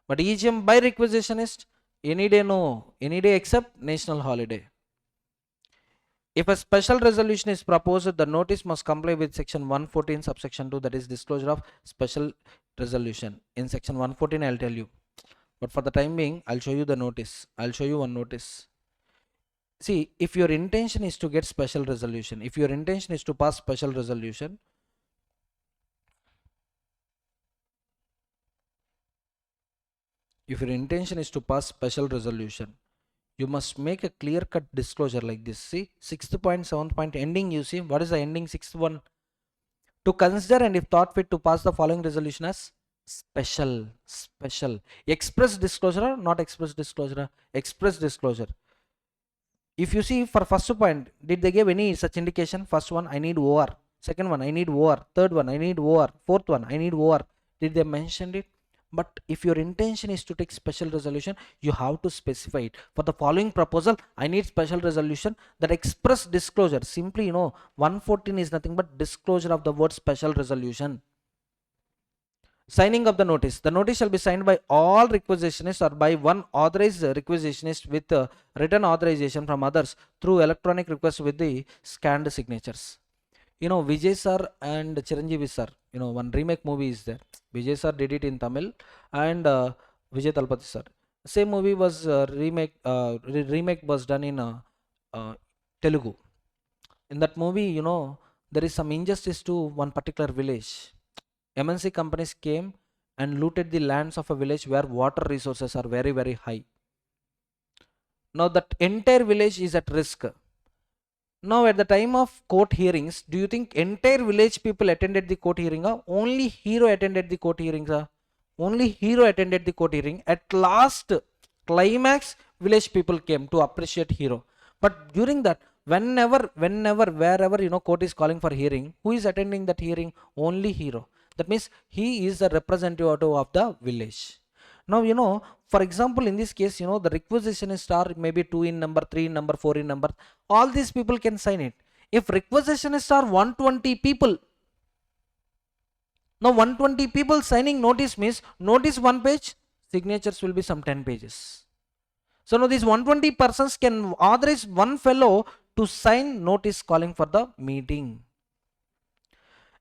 But EGM by requisitionist, any day no. Any day except national holiday. If a special resolution is proposed, the notice must comply with section 114 subsection 2, that is disclosure of special resolution. In section 114 I'll tell you. But for the time being, I'll show you the notice. I'll show you one notice. See, if your intention is to get special resolution, if your intention is to pass special resolution, you must make a clear-cut disclosure like this. See, 6th point, 7th point, ending, you see, what is the ending 6th one? To consider and if thought fit to pass the following resolution as special. Express disclosure or not express disclosure? Express disclosure. If you see for first point, did they give any such indication? First one, I need OR. Second one, I need OR. Third one, I need OR. Fourth one, I need OR. Did they mention it? But if your intention is to take special resolution, you have to specify it. For the following proposal, I need special resolution. That express disclosure, simply 114 is nothing but disclosure of the word special resolution. Signing of the notice. The notice shall be signed by all requisitionists or by one authorized requisitionist with written authorization from others through electronic request with the scanned signatures. Vijay sir and Chiranjeevi sir, one remake movie is there. Vijay sir did it in Tamil and Vijay Talpati sir. Same movie was remake was done in Telugu. In that movie, there is some injustice to one particular village. MNC companies came and looted the lands of a village where water resources are very, very high. Now that entire village is at risk. Now at the time of court hearings, do you think entire village people attended the court hearing? Only hero attended the court hearings. Only hero attended the court hearing. At last climax, village people came to appreciate hero. But during that, whenever, wherever court is calling for hearing, who is attending that hearing? Only hero. That means he is the representative of the village. Now, for example, in this case, the requisitionist are maybe 2 in number, 3 in number, 4 in number. All these people can sign it. If requisitionists are 120 people, now 120 people signing notice means notice 1 page, signatures will be some 10 pages. So now these 120 persons can authorize one fellow to sign notice calling for the meeting.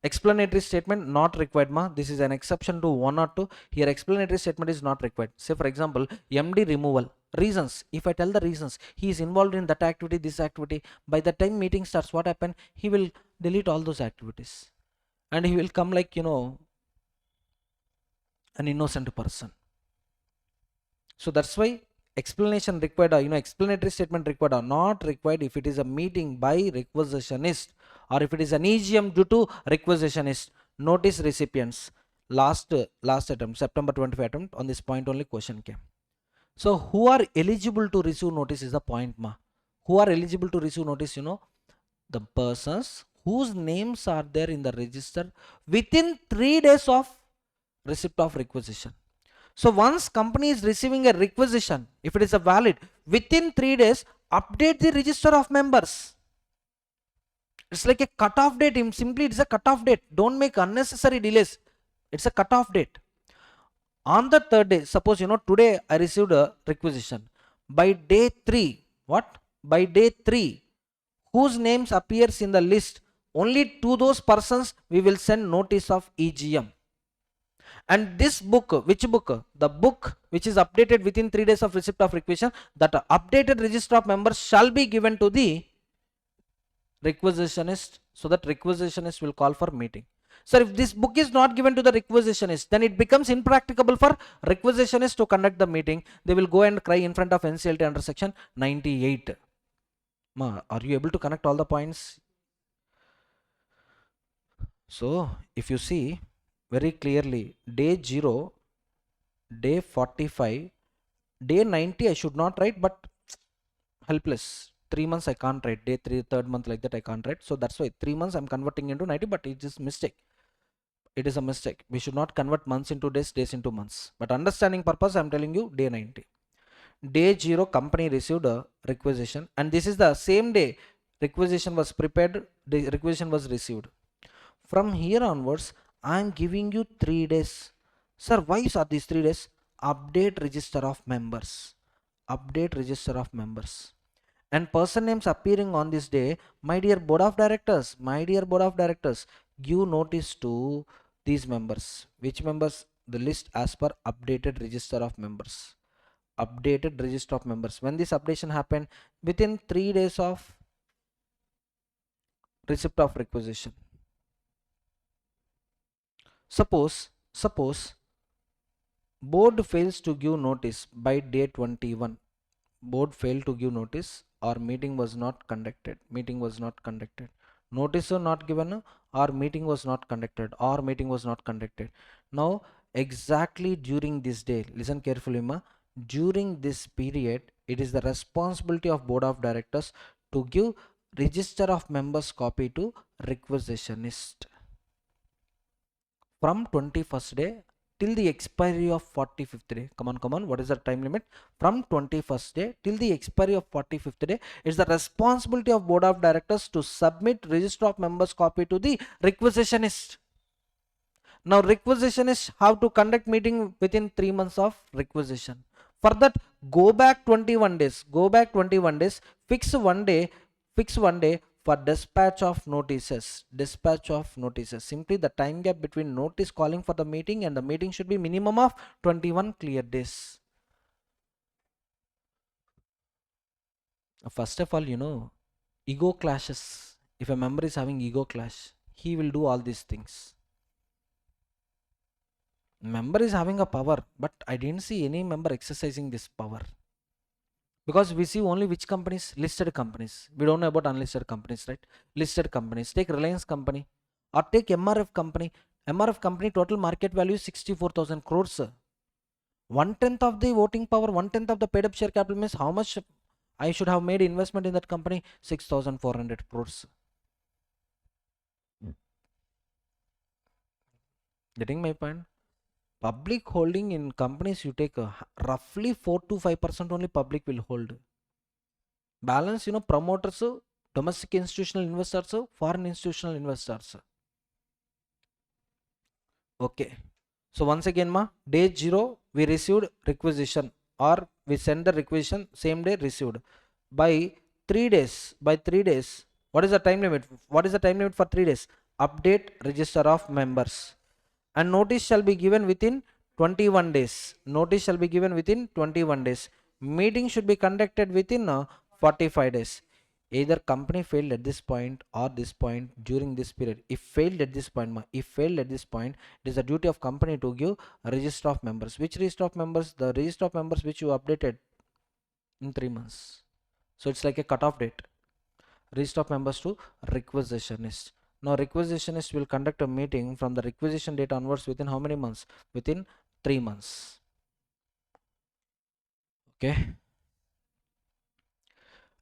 Explanatory statement not required, ma. This is an exception to 1 or 2. Here explanatory statement is not required. Say for example, MD removal. Reasons. If I tell the reasons, he is involved in that activity, this activity. By the time meeting starts, what happened? He will delete all those activities. And he will come like, an innocent person. So that's why explanation required, explanatory statement required or not required if it is a meeting by requisitionist or if it is an EGM due to requisitionist. Notice recipients. Last attempt, September 25 attempt, on this point only question came. So who are eligible to receive notice is the point, ma. Who are eligible to receive notice? The persons whose names are there in the register within 3 days of receipt of requisition. So once company is receiving a requisition, if it is a valid, within 3 days, update the register of members. It's like a cut-off date. Simply, it's a cut-off date. Don't make unnecessary delays. It's a cut-off date. On the 3rd day, suppose, today I received a requisition. By day 3, what? By day 3, whose names appears in the list, only to those persons we will send notice of EGM. And this book, which book? The book which is updated within 3 days of receipt of requisition, that updated register of members shall be given to the requisitionist, so that requisitionist will call for meeting. So if this book is not given to the requisitionist, then it becomes impracticable for requisitionist to conduct the meeting. They will go and cry in front of NCLT under section 98. Ma, are you able to connect all the points? So if you see very clearly, day 0, day 45, Day 90 I should not write, but helpless. 3 months I can't write. Day 3, third month like that I can't write. So that's why 3 months I'm converting into 90, but it is mistake. It is a mistake. We should not convert months into days, days into months. But understanding purpose, I'm telling you day 90. Day 0, company received a requisition, and this is the same day requisition was prepared, the requisition was received. From here onwards, I am giving you 3 days. Sir, why are these 3 days? Update register of members. Update register of members. And person names appearing on this day, my dear board of directors, give notice to these members. Which members? The list as per updated register of members. Updated register of members. When this updation happened, within 3 days of receipt of requisition. Suppose board fails to give notice by day 21. Board failed to give notice, or meeting was not conducted. Notice not given, or meeting was not conducted. Now exactly during this day, listen carefully ma, during this period it is the responsibility of board of directors to give register of members copy to requisitionist from 21st day till the expiry of 45th day. Come on, what is the time limit? From 21st day till the expiry of 45th day, it's the responsibility of board of directors to submit register of members copy to the requisitionist. Now requisitionists have to conduct meeting within 3 months of requisition. For that, go back 21 days, fix one day for dispatch of notices. Simply the time gap between notice calling for the meeting and the meeting should be minimum of 21 clear days. First of all, ego clashes. If a member is having ego clash, he will do all these things. Member is having a power, but I didn't see any member exercising this power, because we see only which companies? Listed companies. We don't know about unlisted companies, right? Listed companies, take Reliance company or take MRF company. Total market value is 64,000 crores. 1/10 of the voting power, 1/10 of the paid up share capital means how much I should have made investment in that company? 6,400 crores. Getting my point? Public holding in companies, you take roughly 4 to 5% only public will hold. Balance, promoters, domestic institutional investors, foreign institutional investors. Okay. So once again ma, day 0 we received requisition, or we send the requisition same day received. By 3 days, what is the time limit? For 3 days? Update register of members, and notice shall be given within 21 days. Meeting should be conducted within 45 days. Either company failed at this point or this point during this period. If failed at this point, it is the duty of company to give a register of members. Which register of members? The register of members which you updated in 3 months. So it's like a cutoff date. Register of members to requisitionist. Now requisitionist will conduct a meeting from the requisition date onwards within how many months? Within 3 months. Okay.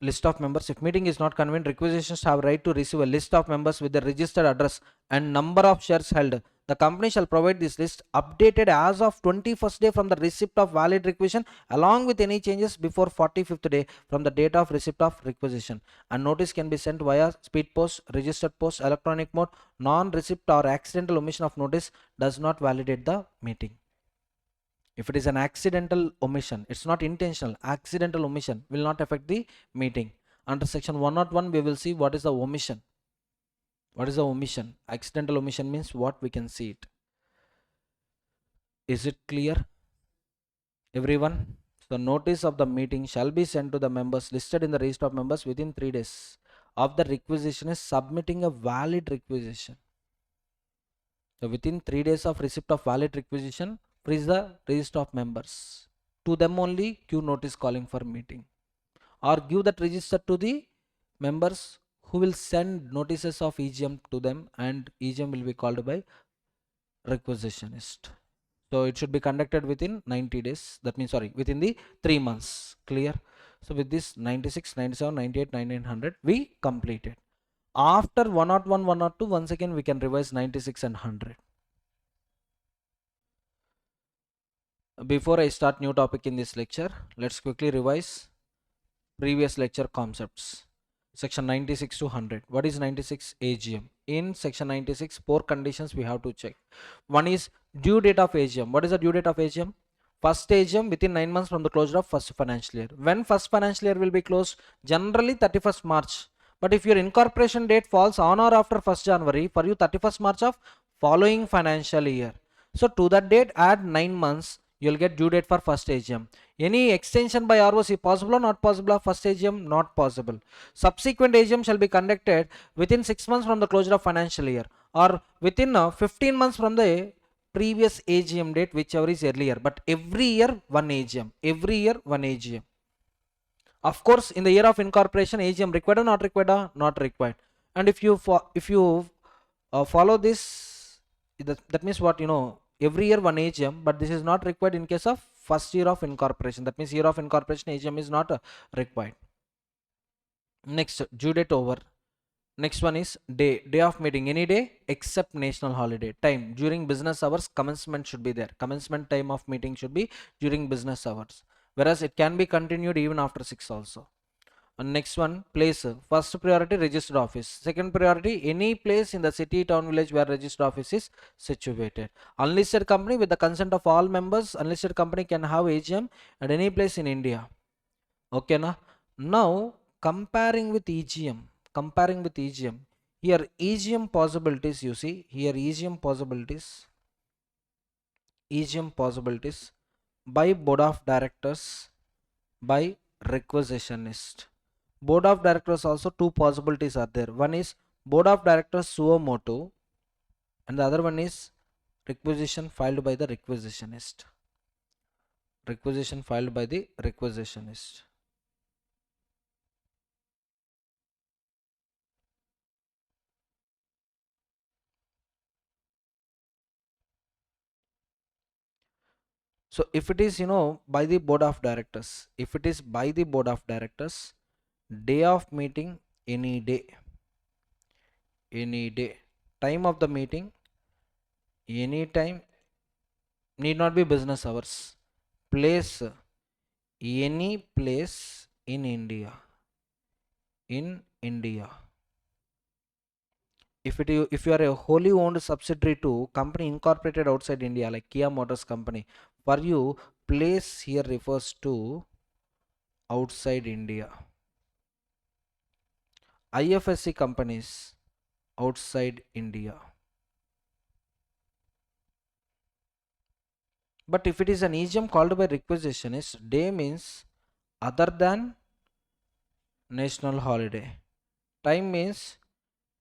List of members. If meeting is not convened, requisitions have right to receive a list of members with the registered address and number of shares held. The company shall provide this list updated as of 21st day from the receipt of valid requisition, along with any changes before 45th day from the date of receipt of requisition. And notice can be sent via speed post, registered post, electronic mode. Non-receipt or accidental omission of notice does not validate the meeting. If it is an accidental omission, it's not intentional, accidental omission will not affect the meeting. Under section 101 we will see what is the omission. Accidental omission means what? We can see it. Is it clear, everyone? So notice of the meeting shall be sent to the members listed in the register of members within 3 days of the requisition is submitting a valid requisition. So within 3 days of receipt of valid requisition, freeze the register of members. To them only give notice calling for meeting, or give that register to the members who will send notices of EGM to them, and EGM will be called by requisitionist. So it should be conducted within 90 days. That means, sorry, within the 3 months. Clear? So with this 96, 97, 98, 9900, we completed. After 101, 102, once again we can revise 96 and 100. Before I start new topic in this lecture, let's quickly revise previous lecture concepts. Section 96 to 100. What is 96? AGM. In section 96, 4 conditions we have to check. One is due date of AGM. What is the due date of AGM? First AGM within 9 months from the closure of first financial year. When first financial year will be closed? Generally 31st March. But if your incorporation date falls on or after 1st January, for you 31st March of following financial year. So to that date add 9 months, you will get due date for first AGM. Any extension by ROC possible or not possible? First AGM not possible. Subsequent AGM shall be conducted within 6 months from the closure of financial year, or within 15 months from the previous AGM date, whichever is earlier. But every year one AGM. Every year one AGM. Of course, in the year of incorporation, AGM required or not required? Not required. And if you follow this, that means what, every year one AGM, but this is not required in case of first year of incorporation. That means year of incorporation AGM is not required. Next, due date over. Next one is day of meeting, any day except national holiday. Time, during business hours, commencement should be there. Commencement time of meeting should be during business hours, whereas it can be continued even after 6 also. And next one, place. First priority, registered office. Second priority, any place in the city, town, village where registered office is situated. Unlisted company, with the consent of all members, unlisted company can have AGM at any place in India. Okay na? Now comparing with EGM, here EGM possibilities, you see here EGM possibilities by board of directors, by requisitionist. Board of directors also two possibilities are there. One is board of directors suo motu, and the other one is requisition filed by the requisitionist. Requisition filed by the requisitionist. So if it is, by the board of directors, day of meeting, any day, time of the meeting, any time, need not be business hours, place, any place in India, if you are a wholly owned subsidiary to company incorporated outside India like Kia Motors company, for you place here refers to outside India. IFSC companies outside India. But if it is an EGM called by requisitionist, day means other than national holiday, time means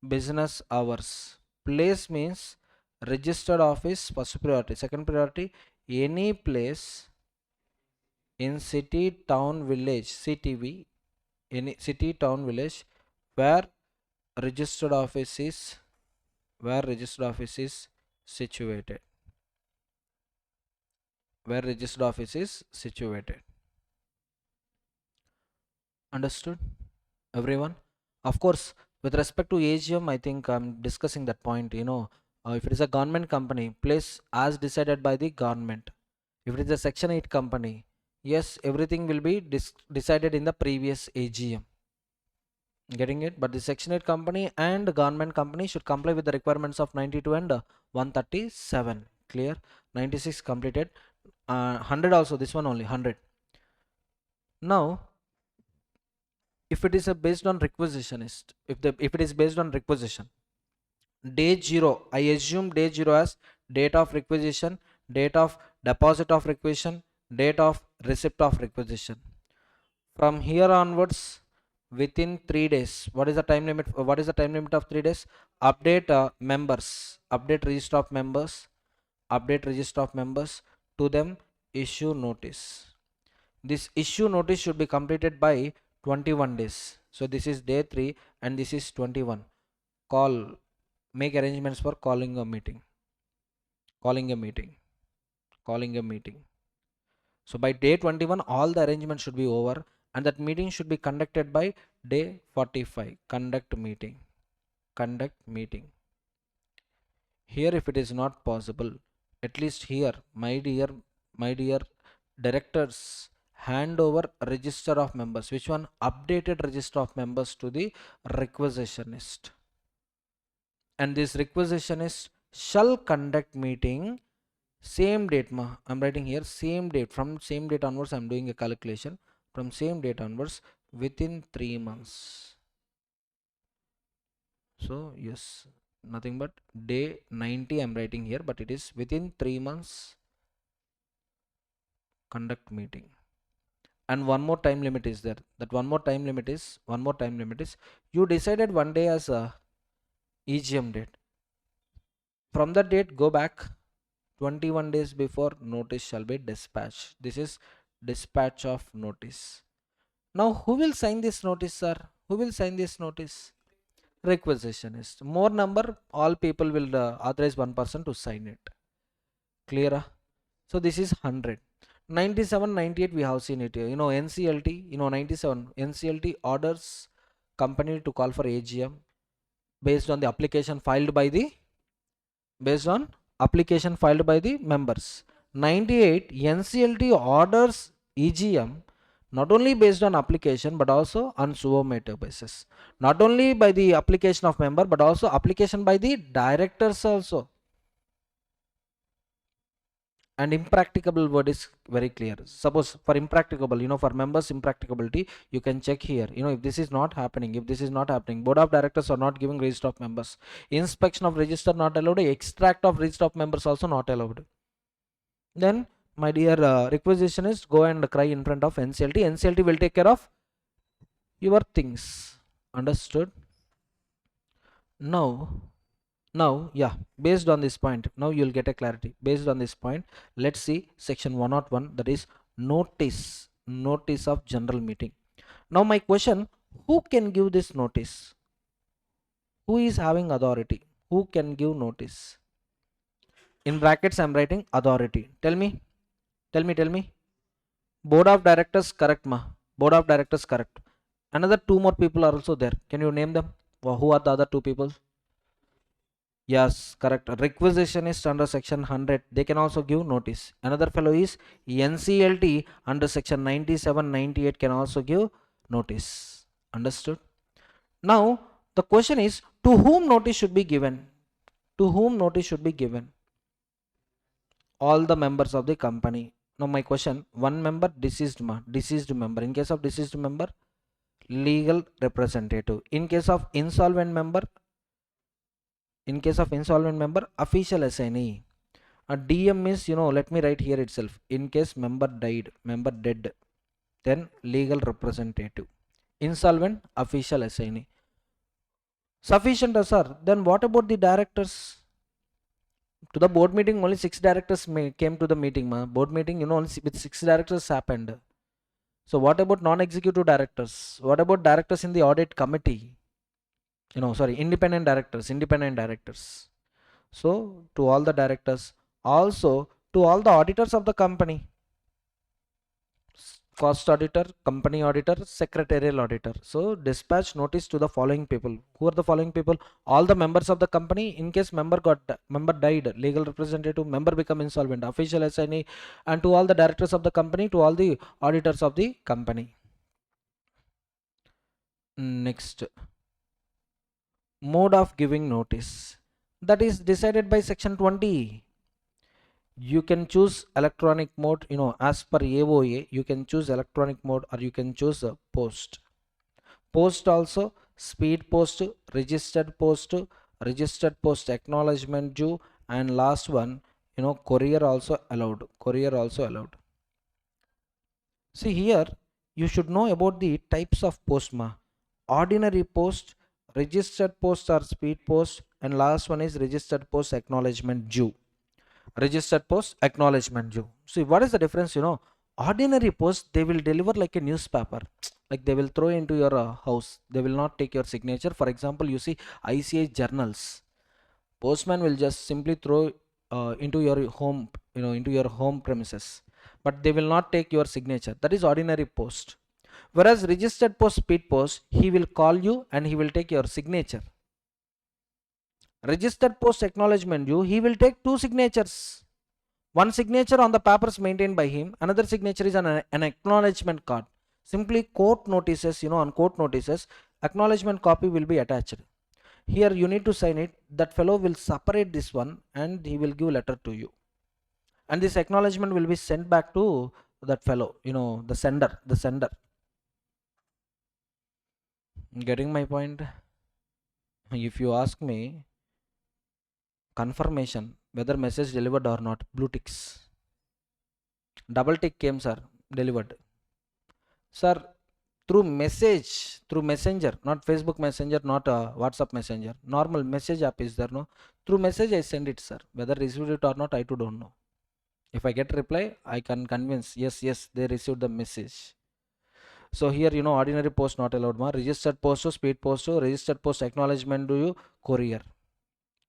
business hours, place means registered office, first priority, second priority, any place in city, town, village, CTV, any city, town, village where registered office is situated. Where registered office is situated. Understood, everyone? Of course, with respect to AGM, I think I'm discussing that point. If it is a government company, place as decided by the government. If it is a Section 8 company, yes, everything will be decided in the previous AGM. Getting it? But the Section 8 company and government company should comply with the requirements of 92 and 137. Clear? 96 completed. 100 also, this one only 100. Now, if it is based on requisitionist, if it is based on requisition, day 0, I assume day 0 as date of requisition, date of deposit of requisition, date of receipt of requisition. From here onwards, within 3 days, what is the time limit? What is the time limit of 3 days? Update members, update register of members, to them issue notice. This issue notice should be completed by 21 days. So this is day 3 and this is 21. Make arrangements for calling a meeting. calling a meeting. So by day 21, all the arrangements should be over, and that meeting should be conducted by day 45. Conduct meeting. Conduct meeting. Here, if it is not possible, at least here, my dear directors, hand over register of members. Which one? Updated register of members to the requisitionist. And this requisitionist shall conduct meeting same date. I'm writing here same date. From same date onwards, I'm doing a calculation. From same date onwards, within 3 months. So yes, nothing but day 90 I'm writing here, but it is within 3 months conduct meeting. And one more time limit is there. That one more time limit is you decided one day as a EGM date. From that date, go back 21 days before notice shall be dispatched. This is dispatch of notice. Now who will sign this notice, sir? Who will sign this notice? Requisitionist. More number, all people will authorize one person to sign it. Clear? So this is 100. 97, 98 we have seen it here. NCLT, 97 NCLT orders company to call for AGM based on the application filed by the members. 98 NCLT orders EGM not only based on application but also on suo motu basis. Not only by the application of member but also application by the directors also. And impracticable word is very clear. Suppose for impracticable, for members impracticability, you can check here. If this is not happening, board of directors are not giving register of members, inspection of register not allowed, extract of register of members also not allowed, then my dear requisitionist, go and cry in front of NCLT. NCLT will take care of your things. Understood? Now, yeah, based on this point, now you'll get a clarity. Based on this point, let's see section 101, that is notice of general meeting. Now my question, who can give this notice? Who is having authority? Who can give notice? In brackets I'm writing authority. Tell me. Board of directors, correct ma? Board of directors, correct. Another two more people are also there. Can you name them? Who are the other two people? Yes, correct. Requisitionist under section 100, they can also give notice. Another fellow is NCLT under section 97, 98 can also give notice. Understood? Now, the question is, to whom notice should be given? To whom notice should be given? All the members of the company. Now, my question, one member deceased member. In case of deceased member, legal representative. In case of insolvent member, official assignee. A DM is, let me write here itself. In case member dead, then legal representative. Insolvent, official assignee. Sufficient, sir. Then what about the directors? To the board meeting, only 6 directors came to the meeting. Board meeting, only with 6 directors happened. So what about non-executive directors? What about directors in the audit committee? Independent directors. So to all the directors, also to all the auditors of the company, cost auditor, company auditor, secretarial auditor. So dispatch notice to the following people. Who are the following people? All the members of the company. In case member died, legal representative, member become insolvent, official assignee, and to all the directors of the company, to all the auditors of the company. Next, mode of giving notice, that is decided by section 20. You can choose electronic mode, as per AOA, you can choose electronic mode or you can choose post also, speed post, registered post acknowledgement due, and last one, courier also allowed. See here, you should know about the types of post. Ordinary post, registered post or speed post, and last one is registered post acknowledgement due. See, what is the difference? Ordinary post, they will deliver like a newspaper, like they will throw into your house. They will not take your signature. For example, you see ICI journals, postman will just simply throw into your home, into your home premises, but they will not take your signature. That is ordinary post. Whereas registered post, speed post, he will call you and he will take your signature. Registered post acknowledgement you, he will take two signatures. One signature on the papers maintained by him, another signature is an acknowledgement card. Simply court notices, on court notices, acknowledgement copy will be attached. Here you need to sign it. That fellow will separate this one and he will give letter to you. And this acknowledgement will be sent back to that fellow, the sender. Getting my point? If you ask me, confirmation whether message delivered or not, blue ticks. Double tick came, sir, delivered. Sir, through messenger, not Facebook messenger, not WhatsApp messenger, normal message app is there, no? Through message I send it, sir. Whether received it or not, I too don't know. If I get reply, I can convince, yes, they received the message. So here, ordinary post not allowed, ma. Registered post to speed post to registered post acknowledgement to you, courier.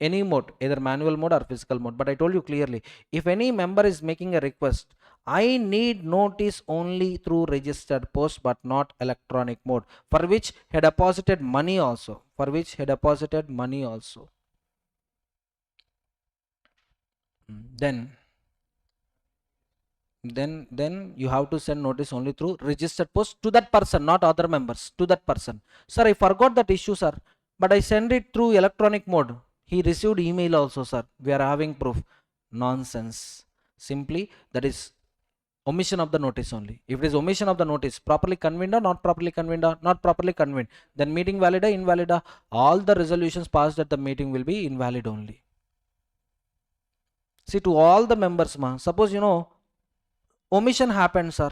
Any mode, either manual mode or physical mode. But I told you clearly, if any member is making a request, I need notice only through registered post but not electronic mode, for which he deposited money also. Then you have to send notice only through registered post to that person, not other members, to that person. Sir, I forgot that issue, sir, but I send it through electronic mode. He received email also, sir. We are having proof. Nonsense. Simply that is omission of the notice only. If it is omission of the notice, properly convened or not properly convened, then meeting valid or invalid, all the resolutions passed at the meeting will be invalid only. See, to all the members, suppose omission happened, sir.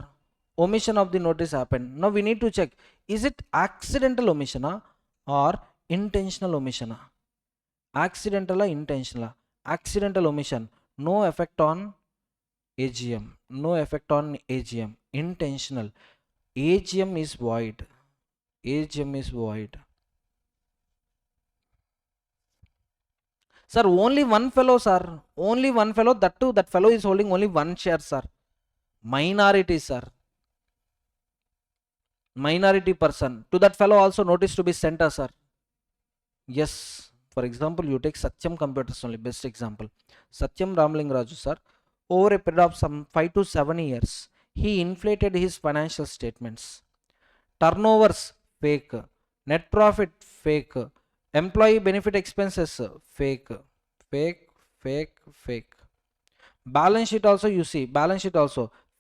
Omission of the notice happened. Now we need to check, is it accidental omission or intentional omission? Accidental or intentional? Accidental omission, no effect on AGM. Intentional, AGM is void. Sir, only one fellow, sir. Only one fellow. That too, that fellow is holding only one share, sir. Minority, sir. Minority person. To that fellow also notice to be sent, sir. Yes. For example, you take Satyam Computers only, best example. Satyam Raju, sir. Over a period of some 5 to 7 years, he inflated his financial statements. Turnovers, fake. Net profit, fake. Employee benefit expenses, fake. Balance sheet also, you see,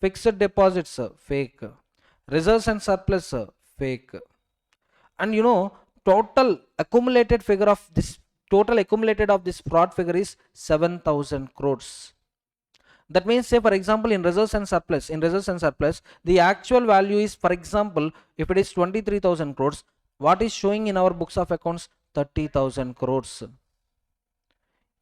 fixed deposits, fake. Reserves and surplus, fake. And total accumulated of this fraud figure is 7,000 crores. That means, say for example, in reserves and surplus, the actual value is, for example, if it is 23,000 crores, what is showing in our books of accounts? 30,000 crores.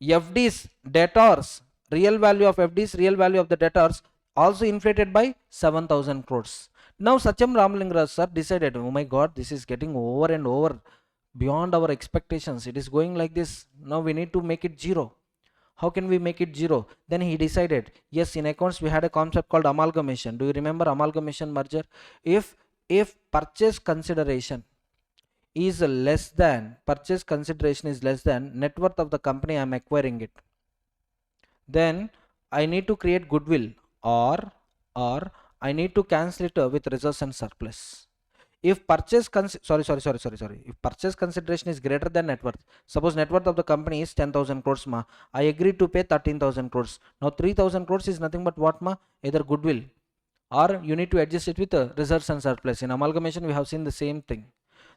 FDs, debtors, real value of FDs, real value of the debtors also inflated by 7,000 crores. Now Satyam Ramalingaraj sir decided, oh my god, this is getting over and over beyond our expectations. It is going like this. Now we need to make it zero. How can we make it zero? Then he decided, yes, in accounts we had a concept called amalgamation. Do you remember amalgamation merger? If purchase consideration is less than net worth of the company I am acquiring it, then I need to create goodwill, or I need to cancel it with reserves and surplus. If purchase if purchase consideration is greater than net worth, suppose net worth of the company is 10,000 crores, I agreed to pay 13,000 crores. Now 3,000 crores is nothing but what, either goodwill, or you need to adjust it with reserves and surplus. In amalgamation we have seen the same thing.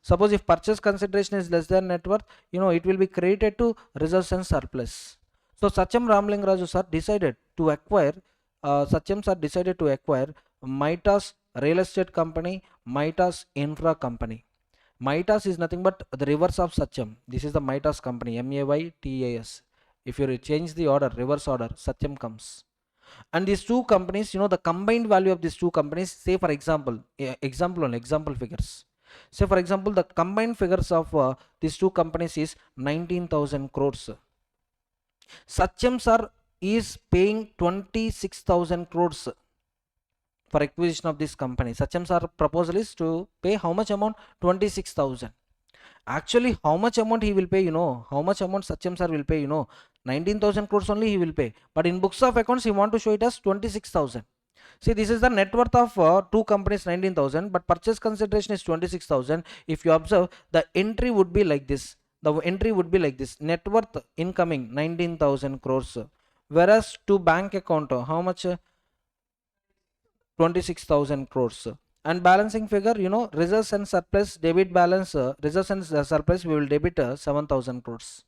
Suppose if purchase consideration is less than net worth, it will be credited to reserves and surplus. So Satyam Ramalingaraju sir decided to acquire Mitas real estate company, Mitas infra company. Mitas is nothing but the reverse of Satyam. This is the Mitas company, MAYTAS. If you change the order, reverse order, Satyam comes. And these two companies, the combined value of these two companies, say for example, example figures. Say for example, the combined figures of these two companies is 19,000 crores. Satyam sir is paying 26,000 crores for acquisition of this company. Satyam sir proposal is to pay how much amount? 26,000. Actually, how much amount he will pay, you know? How much amount Satyam sir will pay, you know? 19,000 crores only he will pay. But in books of accounts, he want to show it as 26,000. See, this is the net worth of two companies, 19,000, but purchase consideration is 26,000. If you observe, the entry would be like this. The entry would be like this. Net worth incoming 19,000 crores. Whereas to bank account, how much? 26,000 crores. And balancing figure, you know, reserves and surplus, debit balance, reserves and surplus, we will debit 7,000 crores.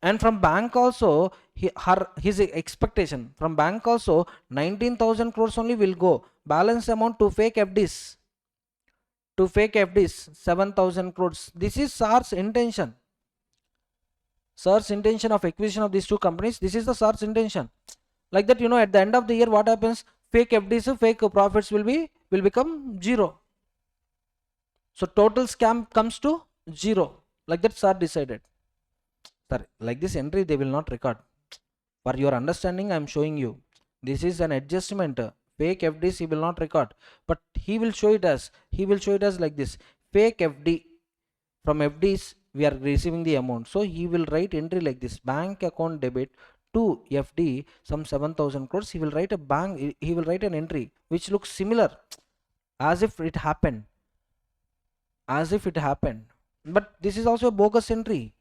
And from bank also, his expectation from bank also 19,000 crores only will go. Balance amount to fake FDs. To fake FDs, 7,000 crores. This is SAR's intention. SAR's intention of acquisition of these two companies. This is the SAR's intention. Like that, you know, at the end of the year, what happens? Fake FDs, fake profits will become zero. So total scam comes to zero. Like that, SAR decided. Sir, like this entry they will not record. For your understanding, I am showing you. This is an adjustment. Fake FDs he will not record, but he will show it as like this. Fake FD, from FDs we are receiving the amount. So he will write entry like this: bank account debit to FD some 7,000 crores. He will write an entry which looks similar, as if it happened. But this is also a bogus entry.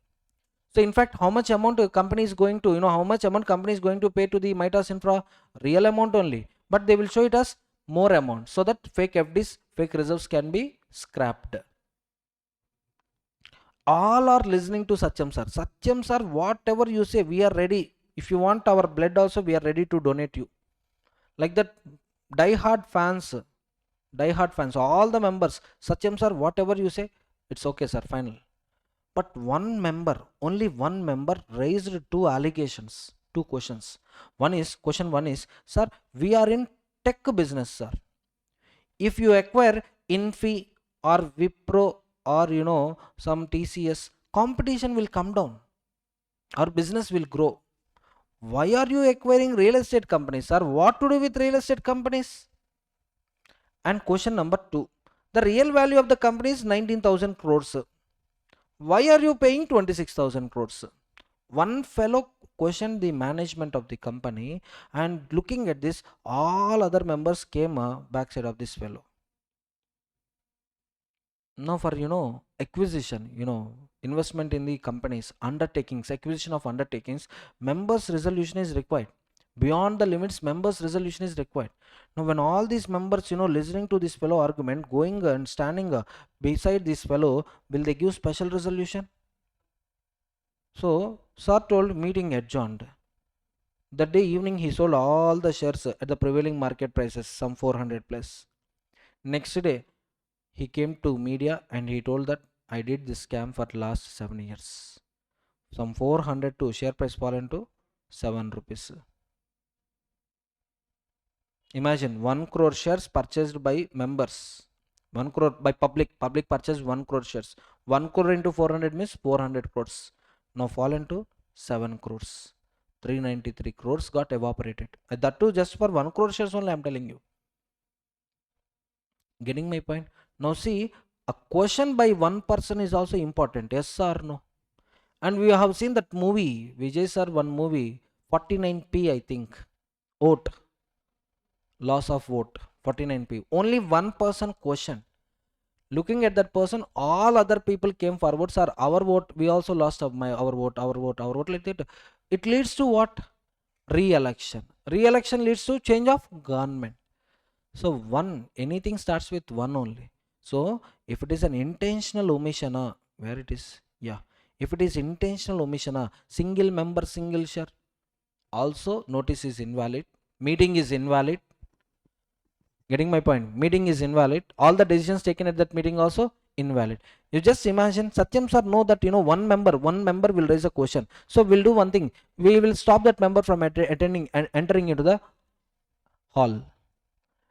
So in fact, how much amount a company is going to, how much amount company is going to pay to the Mitas Infra? Real amount only, but they will show it as more amount, so that fake FDs, fake reserves can be scrapped. All are listening to Satyam sir. Satyam sir, whatever you say, we are ready. If you want our blood also, we are ready to donate you. Like that, die-hard fans, all the members, Satyam sir, whatever you say, it's okay sir, final. But only one member raised two allegations, two questions. Question one is, sir, we are in tech business, sir. If you acquire Infi or Wipro or some TCS, competition will come down. Our business will grow. Why are you acquiring real estate companies, sir? What to do with real estate companies? And question number two, the real value of the company is 19,000 crores. Why are you paying 26,000 crores? One fellow questioned the management of the company, and looking at this, all other members came backside of this fellow. Now for acquisition, investment in the companies, undertakings, acquisition of undertakings, members resolution is required. Beyond the limits, members resolution is required. Now when all these members listening to this fellow argument, going and standing beside this fellow, will they give special resolution? So sir told, meeting adjourned. That day evening he sold all the shares at the prevailing market prices, some 400 plus. Next day he came to media and he told that I did this scam for last 7 years. Some 400 to share price fallen to 7 rupees. Imagine 1 crore shares purchased by members. 1 crore by public purchased 1 crore shares. 1 crore into 400 means 400 crores. Now fallen to 7 crores. 393 crores got evaporated. That too just for 1 crore shares only, I am telling you. Getting my point? Now see, a question by one person is also important, yes or no? And we have seen that movie, Vijay sir, one movie, 49p I think, vote, loss of vote, 49p. Only one person question. Looking at that person, all other people came forward, sir, our vote, we also lost our vote, like that. It leads to what? Re-election. Re-election leads to change of government. So anything starts with one only. So if it is an intentional omission, where it is? Yeah. If it is intentional omission, single member, single share, also notice is invalid. Meeting is invalid. Getting my point? Meeting is invalid. All the decisions taken at that meeting also invalid. You just imagine, Satyam sir know that one member will raise a question. So we'll do one thing. We will stop that member from attending and entering into the hall.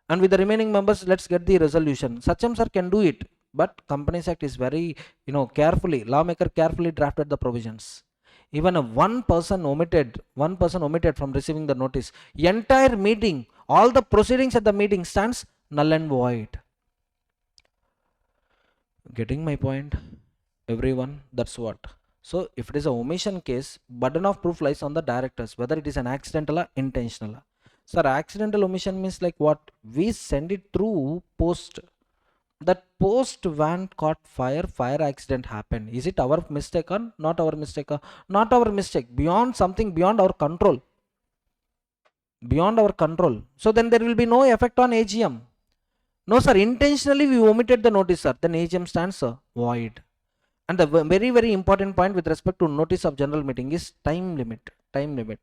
And with the remaining members, let's get the resolution. Satyam sir can do it, but Companies Act is very, lawmaker carefully drafted the provisions. Even a one person omitted from receiving the notice, entire meeting, all the proceedings at the meeting stands null and void. Getting my point, everyone? That's what. So if it is a omission case, burden of proof lies on the directors, whether it is an accidental or intentional. Sir, accidental omission means like what? We send it through post. That post van caught fire, fire accident happened. Is it our mistake or not our mistake? Not our mistake. Beyond something beyond our control. Beyond our control. So then there will be no effect on AGM. No, sir. Intentionally we omitted the notice, sir. Then AGM stands void. And the very, very important point with respect to notice of general meeting is time limit. Time limit.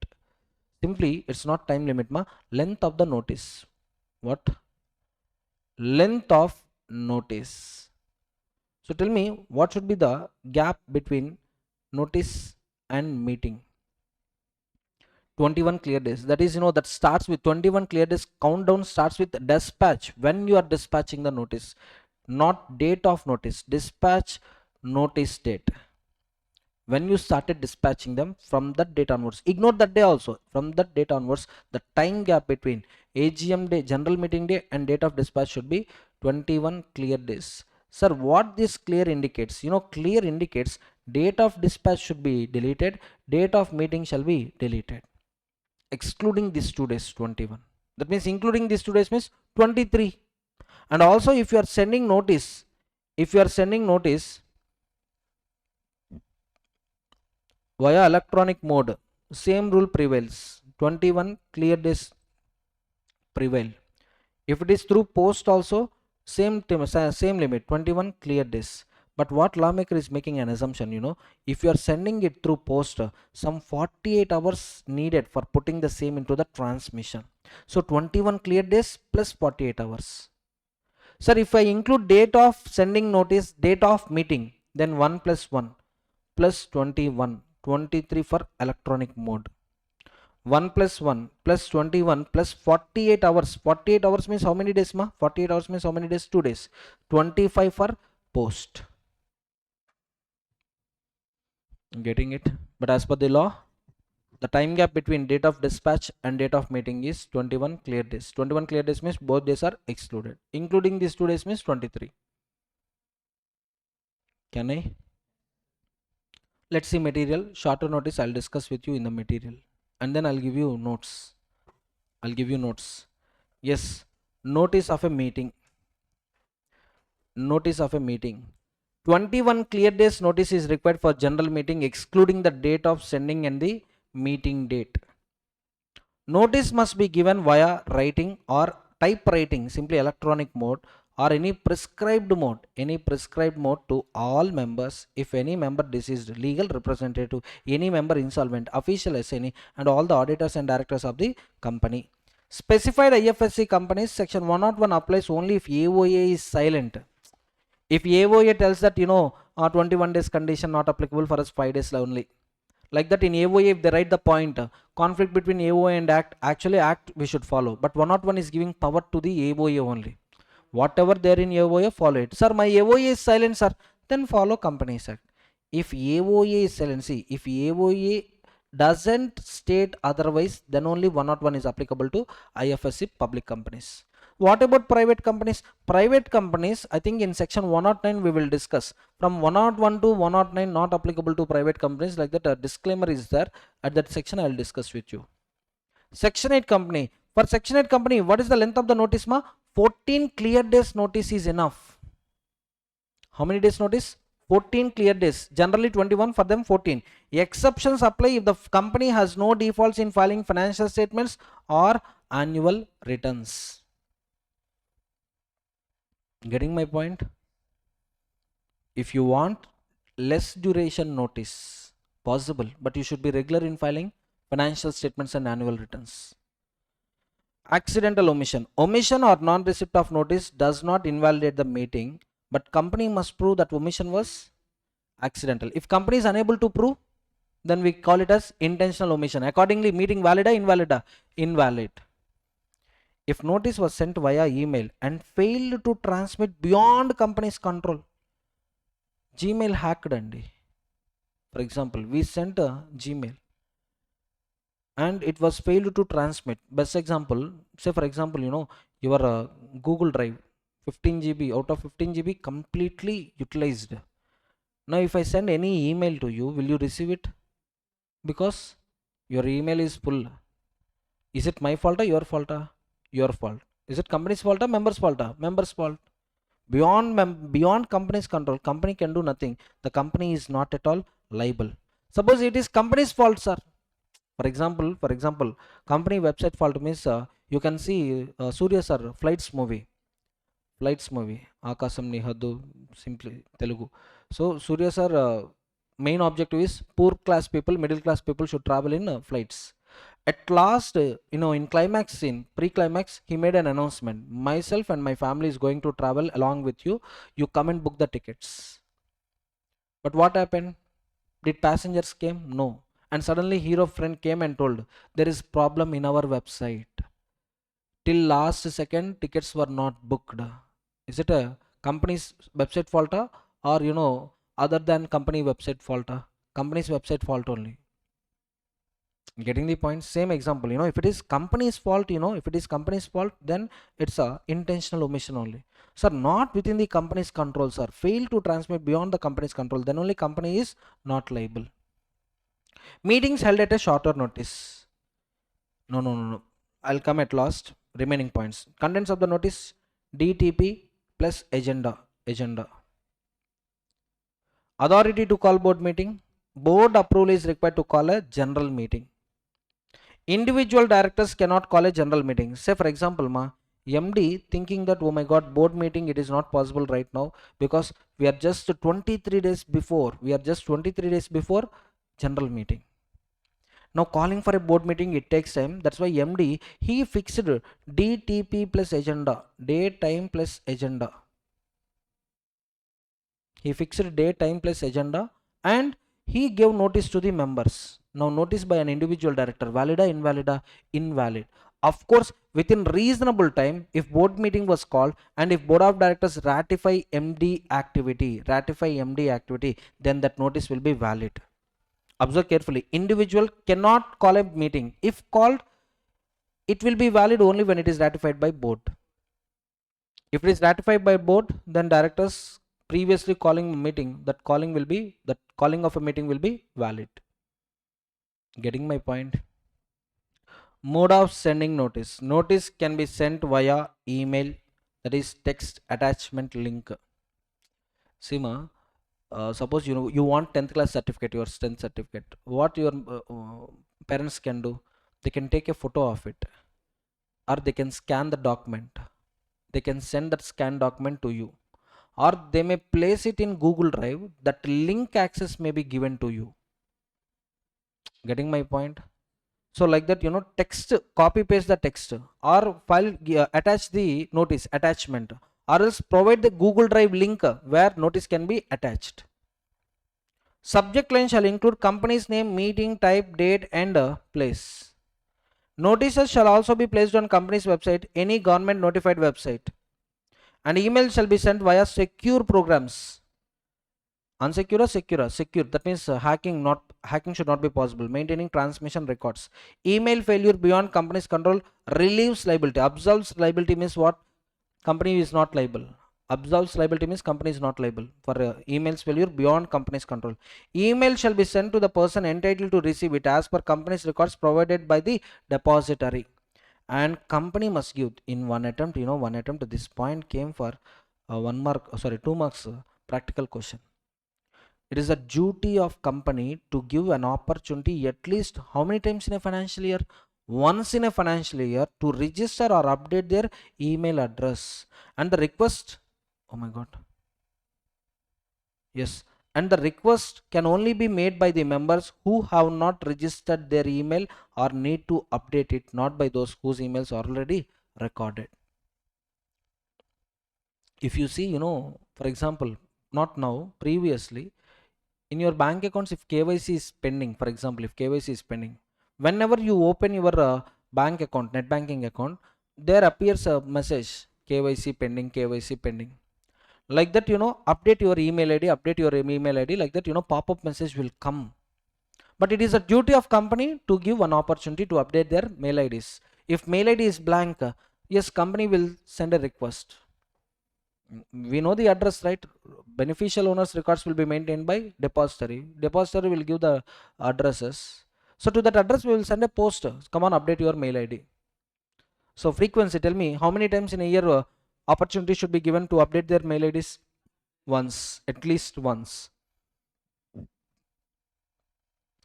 Simply, it's not time limit, ma. Length of the notice. What? Length of notice. So tell me, what should be the gap between notice and meeting? 21 clear days. That is, that starts with 21 clear days. Countdown starts with dispatch. When you are dispatching the notice, not date of notice. Dispatch notice date. When you started dispatching them, from that date onwards, ignore that day also, from that date onwards, the time gap between AGM day, general meeting day, and date of dispatch should be 21 clear days. Sir, what this clear indicates? Clear indicates date of dispatch should be deleted, date of meeting shall be deleted, excluding these 2 days, 21. That means including these 2 days means 23. And also if you are sending notice, via electronic mode, same rule prevails. 21 clear days prevail. If it is through post also, same limit, 21 clear days. But what lawmaker is making an assumption, if you are sending it through post, some 48 hours needed for putting the same into the transmission. So 21 clear days plus 48 hours. Sir, if I include date of sending notice, date of meeting, then 1 plus 1 plus 21, 23 for electronic mode. 1 plus 1 plus 21 plus 48 hours. 48 hours means how many days, ma? 48 hours means how many days? 2 days. 25 for post. Getting it? But as per the law, the time gap between date of dispatch and date of meeting is 21 clear days. 21 clear days means both days are excluded. Including these 2 days means 23. Can I? Let's see material. Shorter notice I'll discuss with you in the material. And then I'll give you notes. Yes. Notice of a meeting. 21 clear days notice is required for general meeting, excluding the date of sending and the meeting date. Notice must be given via writing or typewriting, simply electronic mode, or any prescribed mode to all members. If any member deceased, legal representative, any member insolvent, official assignee, and all the auditors and directors of the company. Specified IFSC companies, section 101 applies only if AOA is silent. If AOA tells that 21 days condition not applicable for us, 5 days only. Like that in AOA, if they write the point, conflict between AOA and act, actually act we should follow. But 101 is giving power to the AOA only. Whatever there in AOA, follow it. Sir, my AOA is silent, sir. Then follow Companies Act. If AOA is silent, see, if AOA doesn't state otherwise, then only 101 is applicable to IFSC public companies. What about private companies? Private companies, I think in section 109 we will discuss. From 101 to 109 not applicable to private companies, like that a disclaimer is there. At that section I will discuss with you. Section 8 company. For section 8 company, what is the length of the notice, ma? 14 clear days notice is enough. How many days notice? 14 clear days. Generally 21, for them 14. Exceptions apply if the company has no defaults in filing financial statements or annual returns. Getting my point? If you want less duration notice, possible, but you should be regular in filing financial statements and annual returns. Accidental omission. Omission or non-receipt of notice does not invalidate the meeting, but company must prove that omission was accidental. If company is unable to prove, then we call it as intentional omission. Accordingly, meeting valid or invalid? Invalid. If notice was sent via email and failed to transmit beyond company's control, Gmail hacked andi. For example, we sent a Gmail and it was failed to transmit. Best example, say for example, your Google Drive 15 GB, out of 15 GB completely utilized. Now if I send any email to you, will you receive it? Because your email is full. Is it my fault or your fault? Your fault. Is it company's fault or members fault? Members fault. Beyond company's control, company can do nothing. The company is not at all liable. Suppose it is company's fault, sir. For example, company website fault means you can see Surya sir flights movie Akasam ni Haddu, simply Telugu. So Surya sir main objective is poor class people, middle class people should travel in flights. At last, in climax scene, pre-climax, he made an announcement. Myself and my family is going to travel along with you. You come and book the tickets. But what happened? Did passengers came? No. And suddenly hero friend came and told, there is problem in our website. Till last second, tickets were not booked. Is it a company's website fault or other than company website fault? Company's website fault only. Getting the point? Same example, if it is company's fault, then it's a intentional omission only. Sir, not within the company's control, sir. Fail to transmit beyond the company's control, then only company is not liable. Meetings held at a shorter notice. No. I'll come at last. Remaining points. Contents of the notice: DTP plus agenda. Authority to call board meeting. Board approval is required to call a general meeting. Individual directors cannot call a general meeting. Say for example, MD thinking that, oh my god, board meeting, it is not possible right now because we are just 23 days before general meeting. Now calling for a board meeting, it takes time. That's why MD, he fixed DTP plus agenda, day, time plus agenda. He fixed day, time plus agenda, and he gave notice to the members. Now notice by an individual director, valida, invalida? Invalid. Of course, within reasonable time, if board meeting was called and if board of directors ratify MD activity, then that notice will be valid. Observe carefully. Individual cannot call a meeting. If called, it will be valid only when it is ratified by board. If it is ratified by board, then directors previously calling a meeting, that calling of a meeting will be valid. Getting my point? Mode of sending notice. Notice can be sent via email, that is text attachment link. Sima, suppose you want 10th class certificate, your 10th certificate. What your parents can do? They can take a photo of it, or they can scan the document. They can send that scanned document to you, or they may place it in Google Drive. That link access may be given to you. Getting my point? So like that, text, copy paste the text, or file, attach the notice attachment, or else provide the Google Drive link where notice can be attached. Subject line shall include company's name, meeting type, date, and place. Notices shall also be placed on company's website, any government notified website, and email shall be sent via secure programs. Unsecure or secure, that means hacking should not be possible. Maintaining transmission records. Email failure beyond company's control relieves liability. Absolves liability means what? Company is not liable. Absolves liability means company is not liable for emails failure beyond company's control. Email shall be sent to the person entitled to receive it as per company's records provided by the depository, and company must give in one attempt. This point came for 2 marks practical question. It is a duty of company to give an opportunity at least how many times in a financial year? Once in a financial year, to register or update their email address. And the request, oh my god, yes, and the request can only be made by the members who have not registered their email or need to update it, not by those whose emails are already recorded. If you see, for example, not now, previously, in your bank accounts, if KYC is pending, for example, if KYC is pending, whenever you open your bank account, net banking account, there appears a message, KYC pending, KYC pending. like that, update your email id, like that, pop-up message will come. But it is a duty of company to give one opportunity to update their mail ids. If mail id is blank, yes, company will send a request. We know the address, right? Beneficial owners records will be maintained by depository will give the addresses. So to that address we will send a post, come on, update your mail id. So frequency, tell me how many times in a year opportunity should be given to update their mail ids? Once, at least once.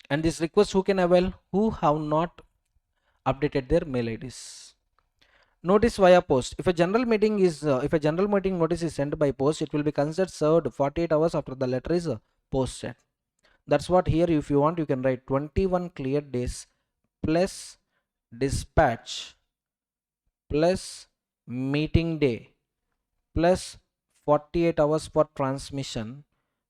And this request who can avail? Who have not updated their mail ids. Notice via post. If a general meeting is if a general meeting notice is sent by post, it will be considered served 48 hours after the letter is posted. That's what here, if you want, you can write 21 clear days plus dispatch plus meeting day plus 48 hours for transmission.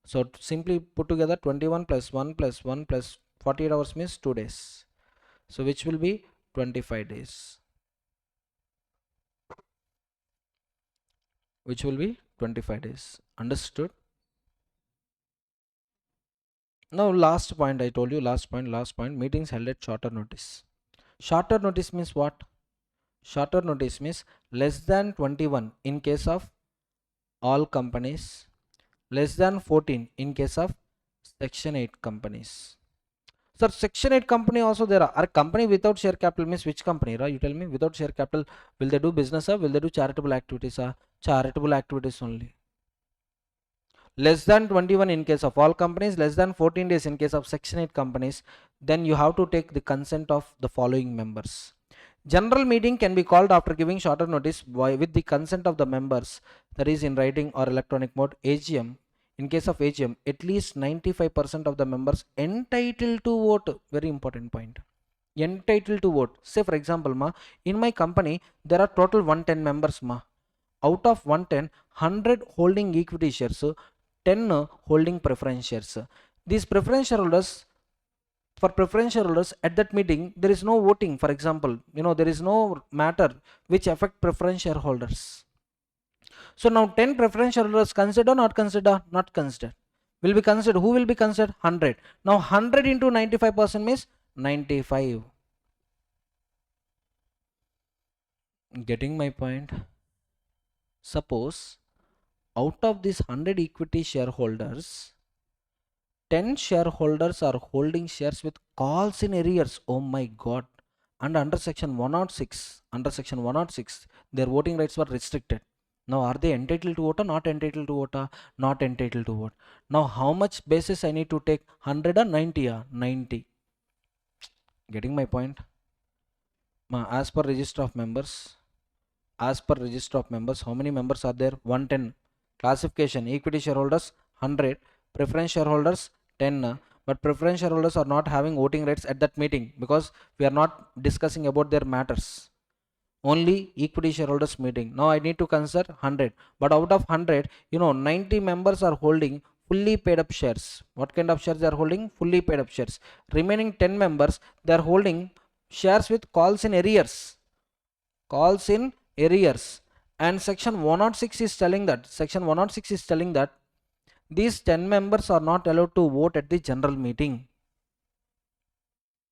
So simply put together 21 plus 1 plus 1 plus 48 hours means 2 days. So which will be 25 days. Which will be 25 days. Understood? Now last point, I told you, last point, meetings held at shorter notice. Shorter notice means what? Shorter notice means less than 21 in case of all companies, less than 14 in case of section 8 companies. Sir, section 8 company also there are company without share capital means which company, right? You tell me. Without share capital, will they do business or will they do charitable activities? Charitable activities only. Less than 21 in case of all companies, less than 14 days in case of section 8 companies, then you have to take the consent of the following members. General meeting can be called after giving shorter notice with the consent of the members, that is in writing or electronic mode. AGM, in case of AGM, at least 95% of the members entitled to vote. Very important point. Entitled to vote. Say for example, in my company there are total 110 members. Out of 110, 100 holding equity shares, 10 holding preference shares. These preference shareholders, for preference shareholders at that meeting there is no voting. For example, there is no matter which affect preference shareholders. So now 10 preference shareholders consider or not consider? Not consider. Will be considered. Who will be considered? 100. Now 100 into 95% means 95. Getting my point? Suppose out of these 100 equity shareholders, 10 shareholders are holding shares with calls in arrears. Oh my god. And under section 106, their voting rights were restricted. Now are they entitled to vote or not entitled to vote? Not entitled to vote. Now how much basis I need to take? 100 or 90? 90. Getting my point? As per register of members, how many members are there? 110. Classification: equity shareholders 100, preference shareholders 10. But preference shareholders are not having voting rights at that meeting because we are not discussing about their matters. Only equity shareholders meeting. Now I need to consider 100, but out of 100, 90 members are holding fully paid up shares. What kind of shares they are holding? Fully paid up shares. Remaining 10 members, they are holding shares with calls in arrears. Calls in arrears. And section 106 is telling that these 10 members are not allowed to vote at the general meeting.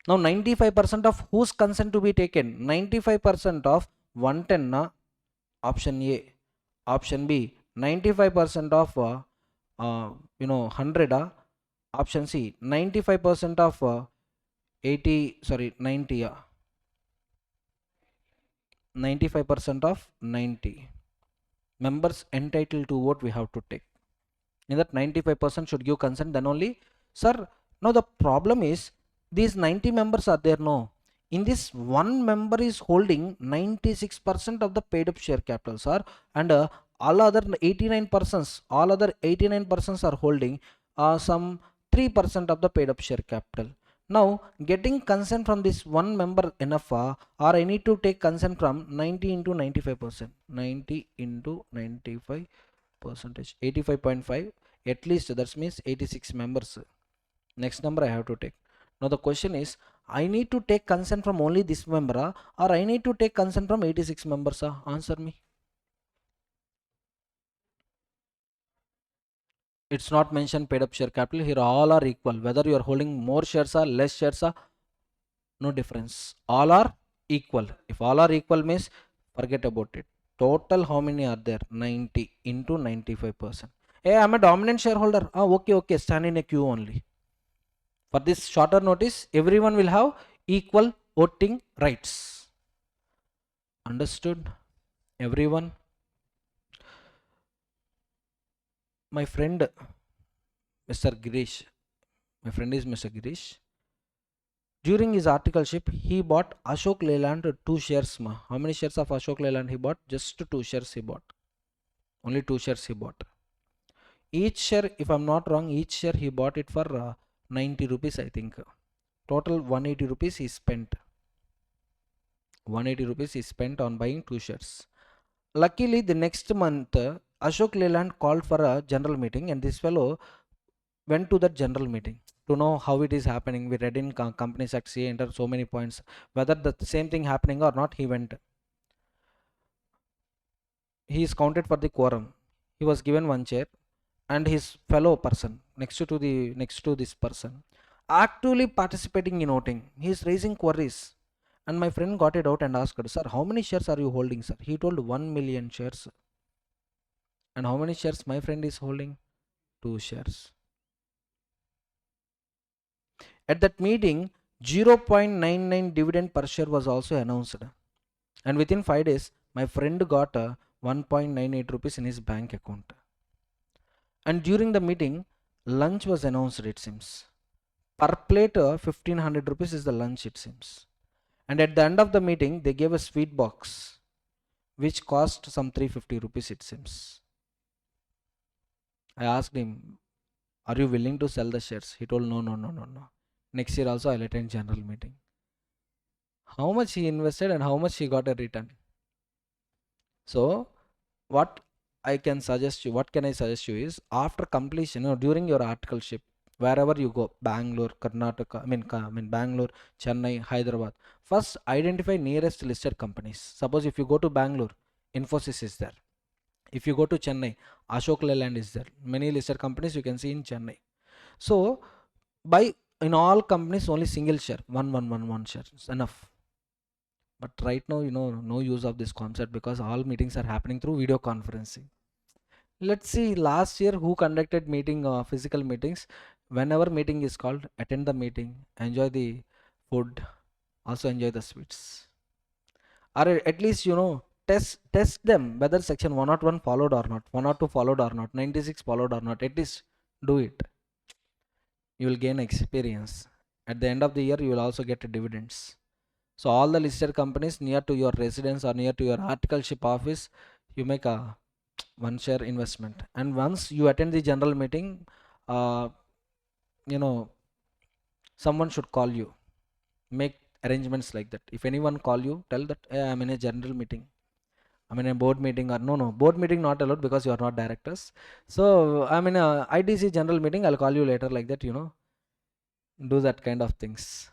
Now 95% of whose consent to be taken? 95% of 110, option A. Option B, 95% of 100, option C, 95% of 90, 95% of 90 members entitled to vote we have to take. In that 95% should give consent, then only. Sir, now the problem is these 90 members are there, no. In this, one member is holding 96% of the paid up share capital, sir, and all other 89 persons are holding some 3% of the paid up share capital. Now getting consent from this one member enough, or I need to take consent from 90 into 95%. 90 into 95 percentage, 85.5, at least that means 86 members. Next number I have to take. Now the question is, I need to take consent from only this member, or I need to take consent from 86 members? Answer me. It's not mentioned paid up share capital. Here all are equal. Whether you are holding more shares or less shares are no difference. All are equal. If all are equal means forget about it. Total how many are there? 90 into 95%. Hey, I'm a dominant shareholder. Okay. Stand in a queue only. For this shorter notice, everyone will have equal voting rights. Understood? Everyone? My friend, Mr. Girish. My friend is Mr. Girish. During his articleship, he bought Ashok Leyland 2 shares. How many shares of Ashok Leyland he bought? Just 2 shares he bought. Only 2 shares he bought. Each share, if I'm not wrong, each share he bought it for 90 rupees, I think. Total 180 rupees he spent. 180 rupees he spent on buying 2 shares. Luckily, the next month, Ashok Leyland called for a general meeting, and this fellow went to that general meeting to know how it is happening. We read in Companies Act, he entered so many points. Whether the same thing happening or not, he went. He is counted for the quorum. He was given 1 chair, and his fellow person next to this person actively participating in voting. He is raising queries, and my friend got it out and asked, sir, how many shares are you holding, sir? He told 1 million shares. And how many shares my friend is holding? 2 shares. At that meeting, 0.99 dividend per share was also announced, and within 5 days my friend got 1.98 rupees in his bank account. And during the meeting, lunch was announced, it seems. Per plate 1500 rupees is the lunch, it seems. And at the end of the meeting, they gave a sweet box which cost some 350 rupees, it seems. I asked him, are you willing to sell the shares? He told, no. Next year also I'll attend general meeting. How much he invested and how much he got a return. So what I can suggest you is, after completion, during your articleship, wherever you go, Bangalore, Karnataka, Bangalore, Chennai, Hyderabad, first identify nearest listed companies. Suppose if you go to Bangalore, Infosys is there. If you go to Chennai, Ashok Leyland is there. Many listed companies you can see in Chennai. So buy in all companies only single share, one share is enough. But right now, no use of this concept because all meetings are happening through video conferencing. Let's see, last year who conducted physical meetings. Whenever meeting is called, attend the meeting, enjoy the food, also enjoy the sweets, or at least test them whether section 101 followed or not, 102 followed or not, 96 followed or not. At least do it. You will gain experience. At the end of the year, you will also get dividends. So all the listed companies near to your residence or near to your articleship office, you make a 1 share investment. And once you attend the general meeting, uh, someone should call you. Make arrangements like that. If anyone call you, tell that, hey, I'm in a general meeting, I'm in a board meeting, or no, board meeting not allowed because you are not directors. So I'm in a IDC general meeting, I'll call you later, like that. Do that kind of things.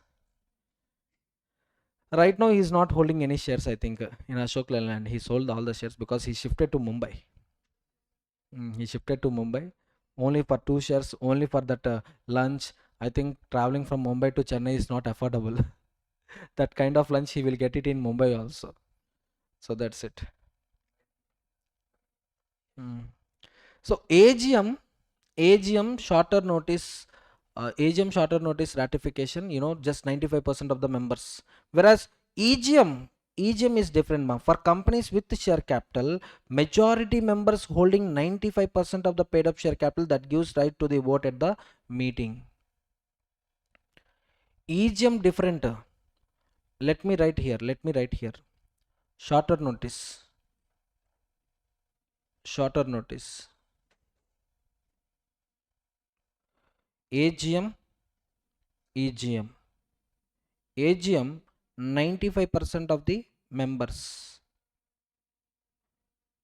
Right now, he's not holding any shares, I think, in Ashok Leyland. He sold all the shares because he shifted to Mumbai. He shifted to Mumbai only for 2 shares, only for that lunch. I think traveling from Mumbai to Chennai is not affordable. That kind of lunch he will get it in Mumbai also. So that's it. So AGM shorter notice, AGM shorter notice ratification, just 95% of the members. Whereas EGM is different, ma. For companies with share capital, majority members holding 95% of the paid up share capital, that gives right to the vote at the meeting. EGM different. Let me write here. Shorter notice. AGM, EGM. AGM, 95% of the members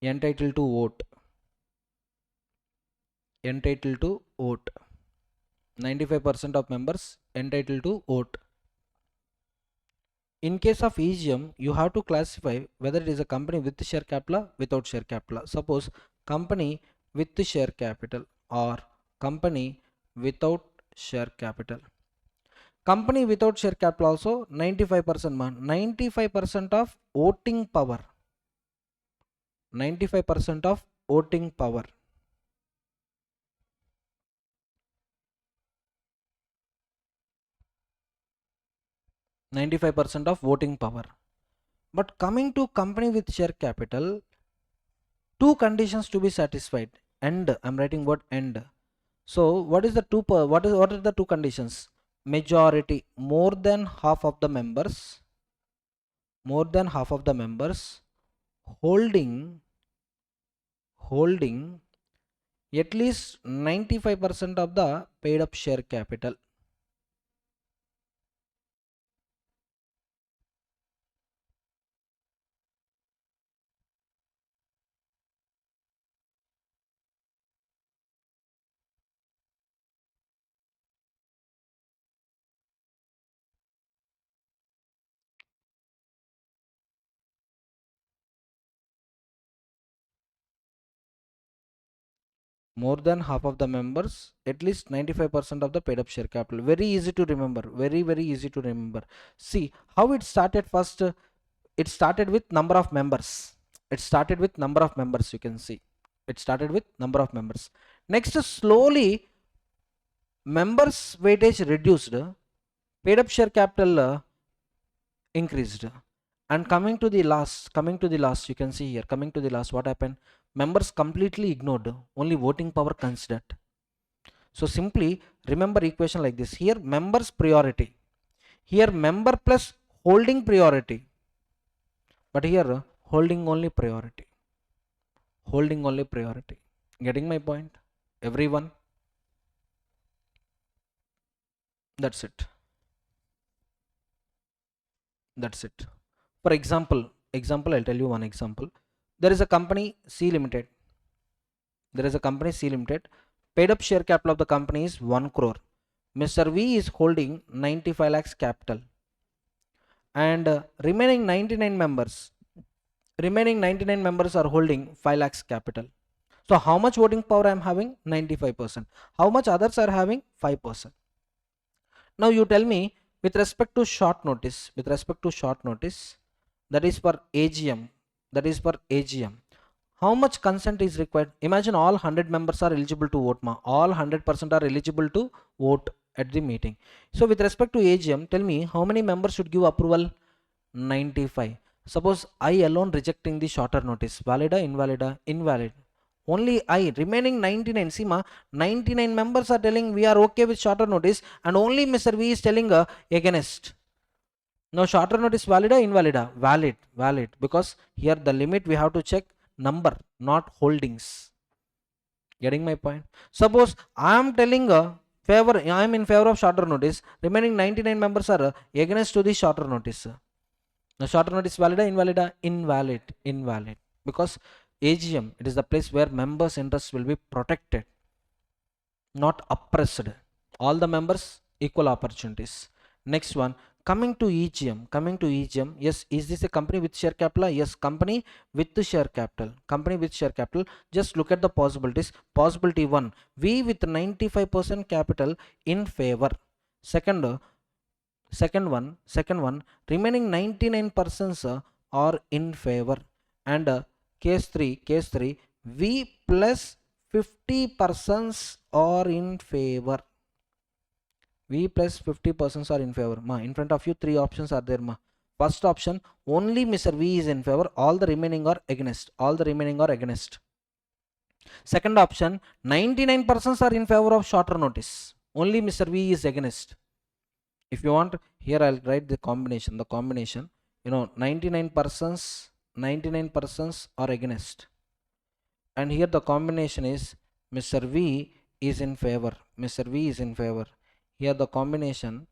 entitled to vote. 95% of members entitled to vote. In case of EGM, you have to classify whether it is a company with share capital, without share capital. Suppose company with share capital or company without share capital. Company without share capital also 95% 95% of voting power. 95% of voting power. 95% of voting power. But coming to company with share capital, two conditions to be satisfied. End. I'm writing word end. So what is the what are the two conditions? Majority, more than half of the members, holding at least 95% of the paid up share capital. More than half of the members, at least 95% of the paid up share capital. Very easy to remember, very easy to remember. See how it started. First it started with number of members. You can see it started with number of members. Next, slowly members weightage reduced, paid up share capital increased. And coming to the last, you can see here, coming to the last, what happened? Members completely ignored, only voting power considered. So simply remember equation like this. Here members priority, here member plus holding priority, but here holding only priority. Getting my point, everyone? That's it. For example, I'll tell you one example. There is a company C Limited. Paid up share capital of the company is 1 crore. Mr. V is holding 95 lakhs capital, and remaining 99 members are holding 5 lakhs capital. So how much voting power I am having? 95%. How much others are having? 5%. Now you tell me, with respect to short notice, that is for AGM, how much consent is required? Imagine all 100 members are eligible to vote, all 100% are eligible to vote at the meeting. So with respect to AGM, tell me how many members should give approval? 95. Suppose I alone rejecting the shorter notice, valid or invalid? Invalid. Only I, remaining 99. See 99 members are telling we are okay with shorter notice, and only Mr. V is telling against. Now shorter notice valid or invalid? Valid, because here the limit we have to check number, not holdings. Getting my point? Suppose I am telling I am in favor of shorter notice, remaining 99 members are against to the shorter notice. Now shorter notice valid or invalid? Invalid, because AGM, it is the place where members' interests will be protected, not oppressed. All the members equal opportunities. Next one, coming to EGM. Yes, is this a company with share capital? Yes, company with the share capital. Just look at the possibilities. Possibility 1, V with 95% capital in favor. Second one, remaining 99% are in favor. And case 3, V plus 50% are in favor. V plus 50% are in favor. In front of you 3 options are there. First option, only Mr. V is in favor, all the remaining are against. Second option, 99% are in favor of shorter notice, only Mr. V is against. If you want, here I'll write the combination. 99% are against, and here the combination is Mr. V is in favor. Here the combination,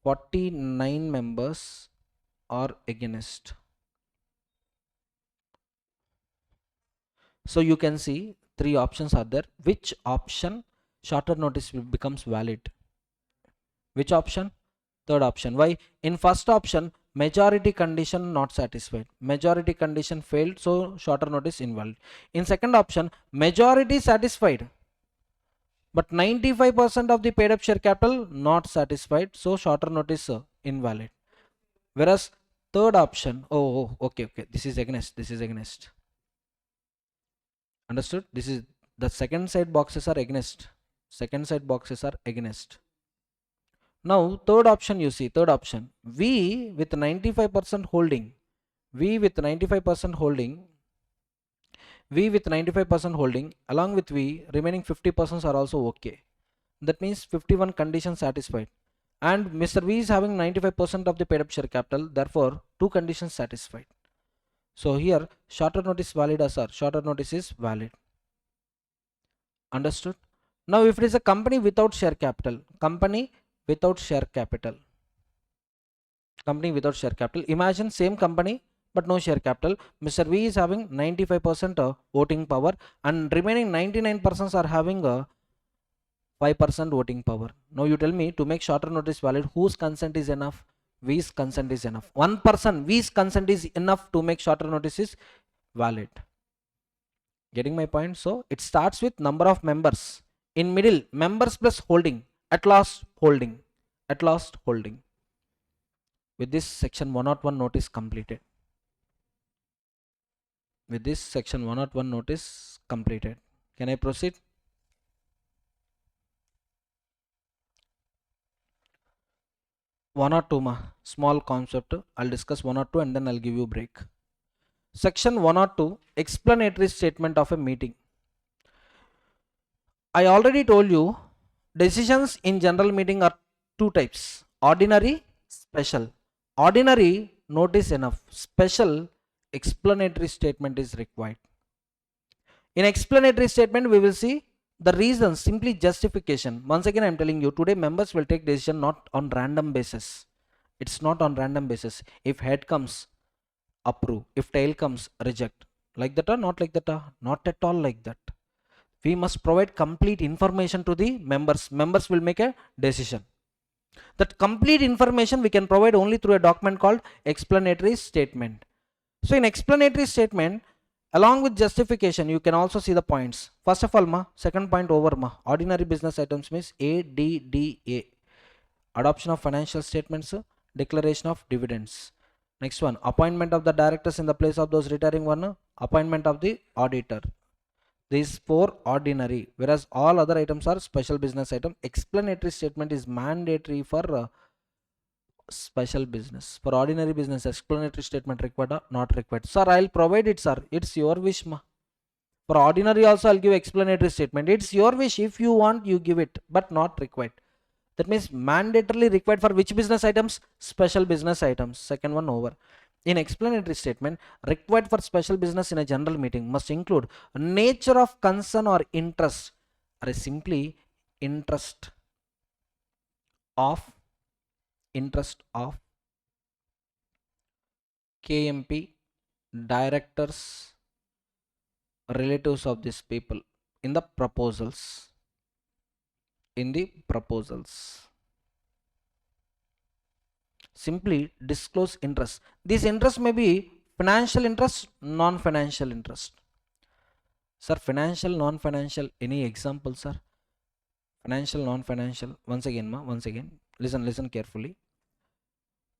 49 members are against. So you can see 3 options are there. Which option shorter notice becomes valid? Which option? Third option. Why? In first option, majority condition not satisfied, majority condition failed, so shorter notice invalid. In second option, majority satisfied, But 95% of the paid up share capital not satisfied, so shorter notice invalid. Whereas third option, okay, this is against. Understood? This is the second side boxes are against. Second side boxes are against. Now third option, you see, third option, we with 95% holding, we with 95% holding, we with 95% holding along with we remaining 50% are also okay. That means 51 conditions satisfied. And Mr. V is having 95% of the paid up share capital, therefore two conditions satisfied. So here shorter notice valid as our shorter notice is valid. Understood? Now if it is a company without share capital, company without share capital, imagine same company but no share capital. Mr. V is having 95% voting power and remaining 99% are having a 5% voting power. Now you tell me, to make shorter notice valid, whose consent is enough? V's consent is enough. One person, V's consent is enough to make shorter notice is valid. Getting my point? So it starts with number of members. In middle, members plus holding. At last, holding. At last, holding. With this section 101 notice completed. With this section 101 notice completed. Can I proceed? One or two small concept. I'll discuss one or two and then I'll give you a break. Section 1 or 2, explanatory statement of a meeting. I already told you decisions in general meeting are two types: ordinary, special. Ordinary, notice enough. Special, explanatory statement is required. In explanatory statement, we will see the reasons, simply justification. Once again, I am telling you, today members will take decision not on random basis. It's not on random basis. If head comes, approve. If tail comes, reject. Like that or not like that? Not at all like that. We must provide complete information to the members. Members will make a decision. That complete information we can provide only through a document called explanatory statement. So in explanatory statement, along with justification, you can also see the points. First of all, second point over, ordinary business items means ADDA. Adoption of financial statements, declaration of dividends. Next one, appointment of the directors in the place of those retiring one, appointment of the auditor. These four ordinary, whereas all other items are special business item. Explanatory statement is mandatory for special business. For ordinary business, explanatory statement required or not required? Sir, I'll provide it, sir. It's your wish, For ordinary also, I'll give explanatory statement. It's your wish. If you want, you give it, but not required. That means mandatorily required for which business items? Special business items. Second one over. In explanatory statement, required for special business in a general meeting must include nature of concern or interest, or simply interest of KMP, directors, relatives of these people in the proposals. Simply disclose interest. This interest may be financial interest, non-financial interest. Sir, financial, non-financial, any example, sir? Financial, non-financial. Once again, listen carefully.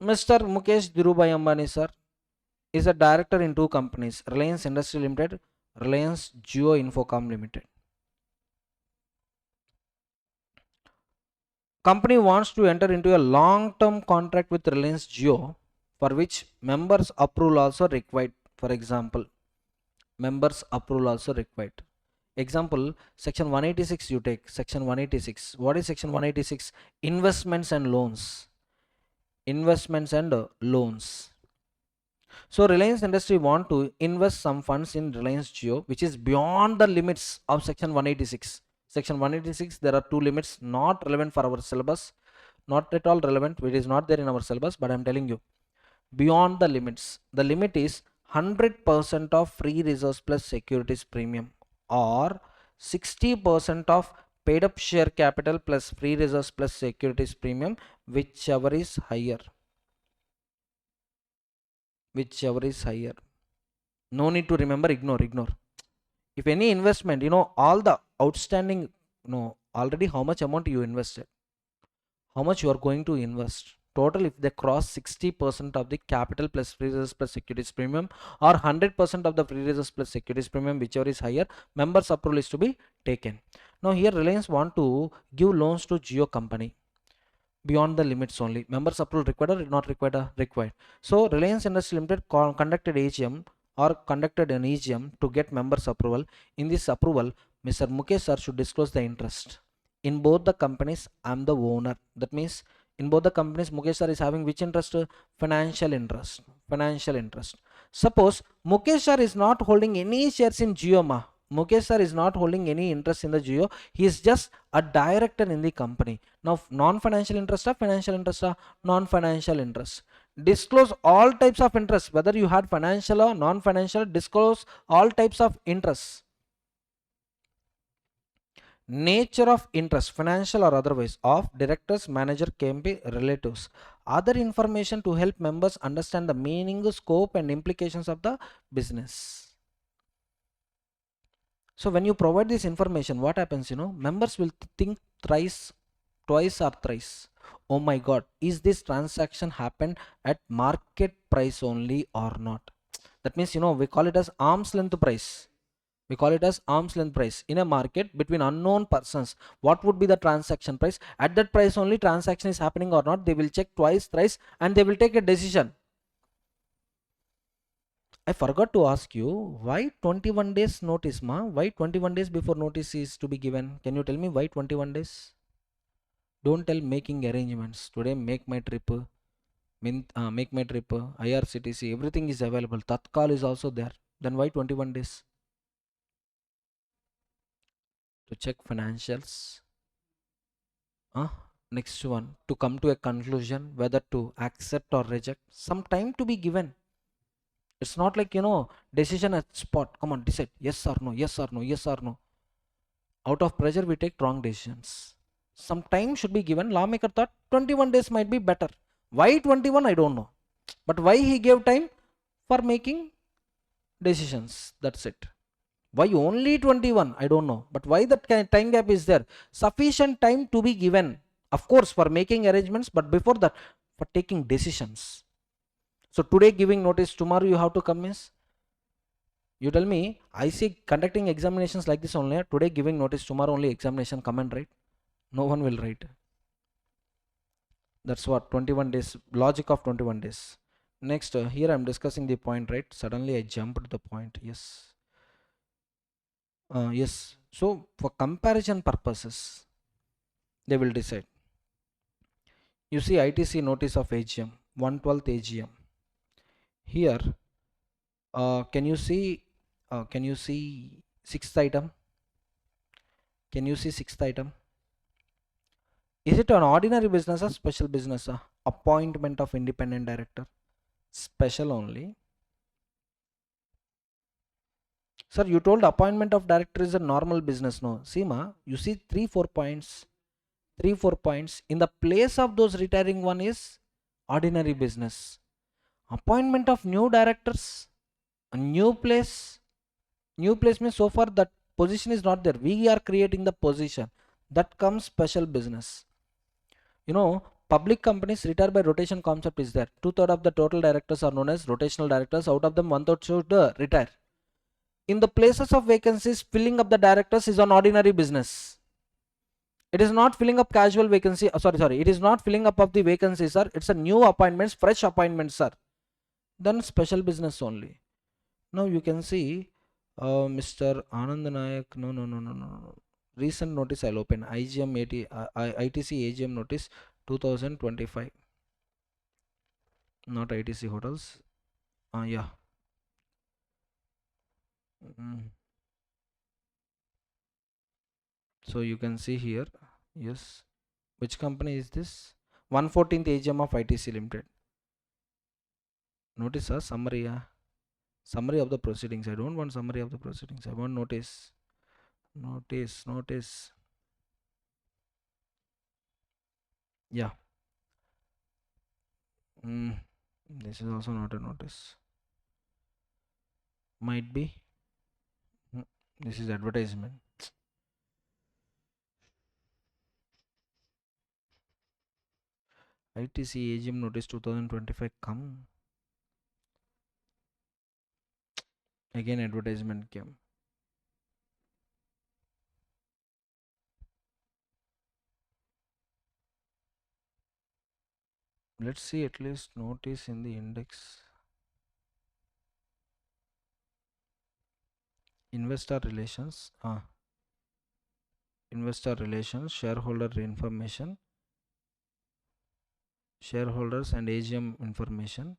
Mr. Mukesh Dhirubhai Ambani, sir, is a director in two companies, Reliance Industry Limited, Reliance Jio Infocom Limited. Company wants to enter into a long-term contract with Reliance Jio, for which members approval also required. For example, members approval also required. Example, section 186 you take. Section 186. What is section 186? Investments and loans. So Reliance Industry want to invest some funds in Reliance Jio, which is beyond the limits of section 186. Section 186, there are two limits not relevant for our syllabus. Not at all relevant. It is not there in our syllabus, but I am telling you. Beyond the limits. The limit is 100% of free reserves plus securities premium, or 60% of paid up share capital plus free reserves plus securities premium, whichever is higher. No need to remember, ignore. If any investment, all the outstanding, already how much amount you invested, how much you are going to invest. Total, if they cross 60% of the capital plus free reserves plus securities premium, or 100% of the free reserves plus securities premium, whichever is higher, members approval is to be taken. Now here Reliance want to give loans to Jio company beyond the limits only. Members approval required or not required? Required. So Reliance Industries Limited conducted AGM or conducted an EGM to get members approval. In this approval, Mr. Mukesh sir should disclose the interest. In both the companies, I am the owner. That means in both the companies, Mukesh sir is having which interest? Financial interest. Financial interest. Suppose Mukesh sir is not holding any shares in Jio. Mukesh sir is not holding any interest in the Jio. He is just a director in the company. Now, non-financial interest or financial interest or non-financial interest. Disclose all types of interest, whether you had financial or non-financial. Disclose all types of interest. Nature of interest, financial or otherwise, of directors, manager, KMP, relatives. Other information to help members understand the meaning, scope, and implications of the business. So when you provide this information, what happens? Members will think thrice, twice or thrice. Oh my God, is this transaction happened at market price only or not? That means, we call it as arm's length price. We call it as arm's length price. In a market between unknown persons, what would be the transaction price? At that price only transaction is happening or not, they will check twice, thrice, and they will take a decision. I forgot to ask you, why 21 days notice, ma? Why 21 days before notice is to be given? Can you tell me why 21 days? Don't tell making arrangements. Today make my trip, make my trip, IRCTC, everything is available. Tatkal is also there. Then why 21 days? To check financials. Next one, to come to a conclusion whether to accept or reject. Some time to be given. It's not like, decision at spot. Come on, decide. Yes or no, yes or no, yes or no. Out of pressure, we take wrong decisions. Some time should be given. Lawmaker thought 21 days might be better. Why 21? I don't know. But why he gave time for making decisions? That's it. Why only 21? I don't know. But why that kind of time gap is there? Sufficient time to be given. Of course, for making arrangements, but before that, for taking decisions. So today giving notice, tomorrow you have to come is. You tell me, I see conducting examinations like this only. Today giving notice, tomorrow only examination, come and write. No one will write. That's what 21 days, logic of 21 days. Next, here I'm discussing the point, right? Suddenly I jumped the point. Yes. Yes. So for comparison purposes, they will decide. You see ITC notice of AGM, 112th AGM. Here, can you see sixth item? Can you see sixth item? Is it an ordinary business or special business? Appointment of independent director. Special only. Sir, you told appointment of director is a normal business. No. See, you see 3-4 points. 3-4 points. In the place of those retiring one is ordinary business. Appointment of new directors. A new place. New place means so far that position is not there. We are creating the position. That comes special business. Public companies retire by rotation concept is there. 2/3 of the total directors are known as rotational directors. Out of them, 1/3 should retire. In the places of vacancies, filling up the directors is an ordinary business. It is not filling up casual vacancy. Sorry. It is not filling up of the vacancies, sir. It's a new appointments, fresh appointments, sir. Then special business only. Now you can see Mr. Anand Nayak. No. Recent notice I'll open. IGM 80, ITC AGM notice 2025. Not ITC hotels. Yeah. So you can see here. Yes. Which company is this? 114th AGM of ITC Limited. Notice a summary. Summary of the proceedings. I don't want summary of the proceedings. I want notice. Notice. Yeah. This is also not a notice. Might be. This is advertisement. ITC AGM notice 2025 come. Again advertisement came. Let's see at least notice in the index. Investor relations. Investor relations, shareholder information, shareholders and AGM information.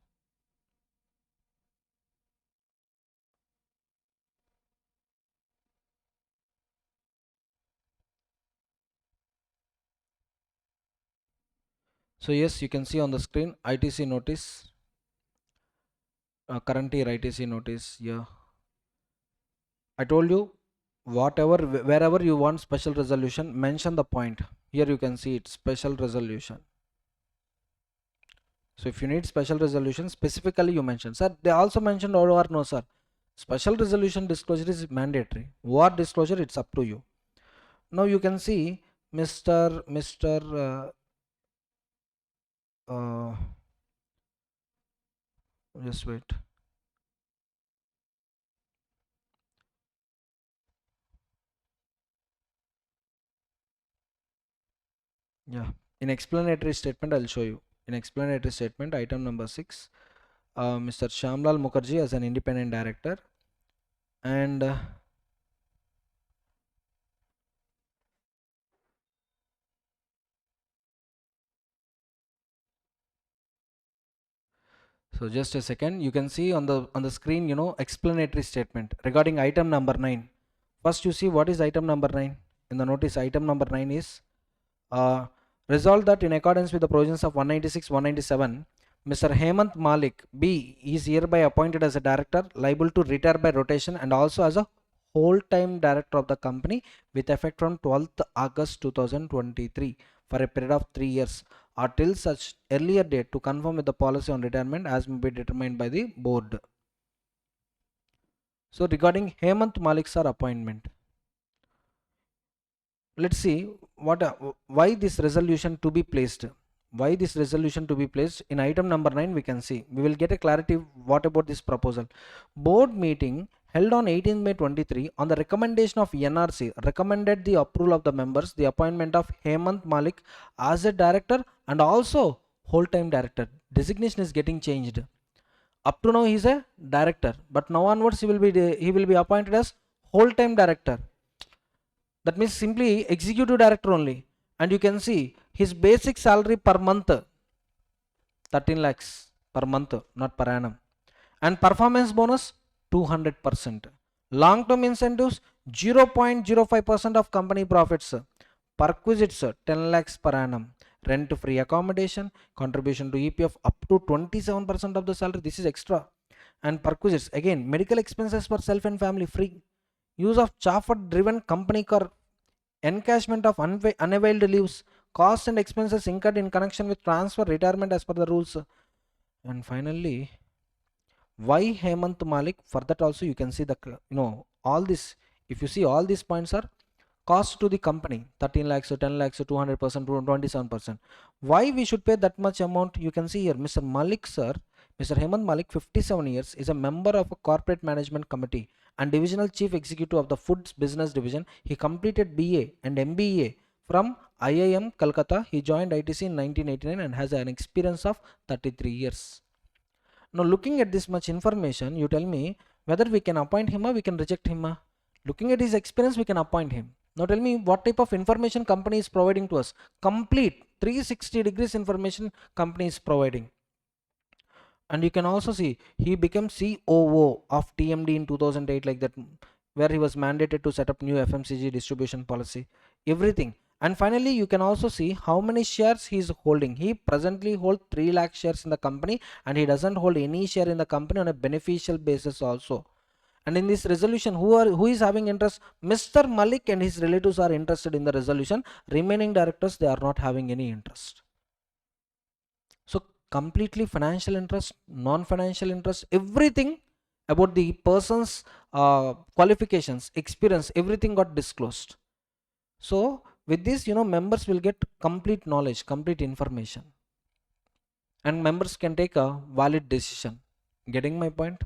So yes, you can see on the screen ITC notice, current year ITC notice. Yeah, I told you, whatever, wherever you want special resolution, mention the point. Here you can see it, special resolution. So if you need special resolution, specifically you mention. Sir, they also mentioned or no, sir. Special resolution disclosure is mandatory. What disclosure, it's up to you. Now you can see Mr. Just wait. Yeah, in explanatory statement, I'll show you. In explanatory statement, item number 6, Mr. Shamlal Mukherjee as an independent director, and so just a second, you can see on the screen, explanatory statement regarding item number 9. First, you see what is item number 9 in the notice. Item number 9 is uh, resolved that in accordance with the provisions of 196, 197, Mr. Hemant Malik B is hereby appointed as a director liable to retire by rotation and also as a whole-time director of the company with effect from 12th August 2023 for a period of 3 years or till such earlier date to conform with the policy on retirement as may be determined by the board. So regarding Hemant Malik sir appointment, let's see what why this resolution to be placed. Why this resolution to be placed in item number 9, we can see, we will get a clarity what about this proposal. Board meeting held on 18 May 23 on the recommendation of NRC recommended the approval of the members the appointment of Hemant Malik as a director and also whole time director. Designation is getting changed. Up to now he is a director, but now onwards he will be appointed as whole time director. That means simply executive director only. And you can see his basic salary per month 13 lakhs per month, not per annum. And performance bonus 200%. Long term incentives 0.05% of company profits. Perquisites 10 lakhs per annum. Rent free accommodation, contribution to EPF up to 27% of the salary. This is extra. And perquisites again, medical expenses for self and family free. Use of chauffeur driven company car, encashment of unavailed leaves, costs and expenses incurred in connection with transfer, retirement as per the rules. And finally, why Hemant Malik? For that also you can see the all this. If you see all these points are cost to the company 13 lakhs, 10 lakhs, 200%, 27%. Why we should pay that much amount? You can see here, Mr. Malik sir, Mr. Hemant Malik, 57 years, is a member of a corporate management committee and divisional chief executive of the foods business division. He completed BA and MBA from IIM Calcutta. He joined ITC in 1989 and has an experience of 33 years. Now looking at this much information, you tell me whether we can appoint him or we can reject him. Looking at his experience, we can appoint him. Now tell me what type of information company is providing to us. Complete 360 degrees information company is providing. And you can also see he became COO of TMD in 2008, like that, where he was mandated to set up new FMCG distribution policy, everything. And finally you can also see how many shares he is holding. He presently holds 3 lakh shares in the company and he doesn't hold any share in the company on a beneficial basis also. And in this resolution, who is having interest? Mr. Malik and his relatives are interested in the resolution. Remaining directors, they are not having any interest. So completely financial interest, non-financial interest, everything about the person's qualifications, experience, everything got disclosed. So with this, members will get complete knowledge, complete information. and members can take a valid decision. Getting my point,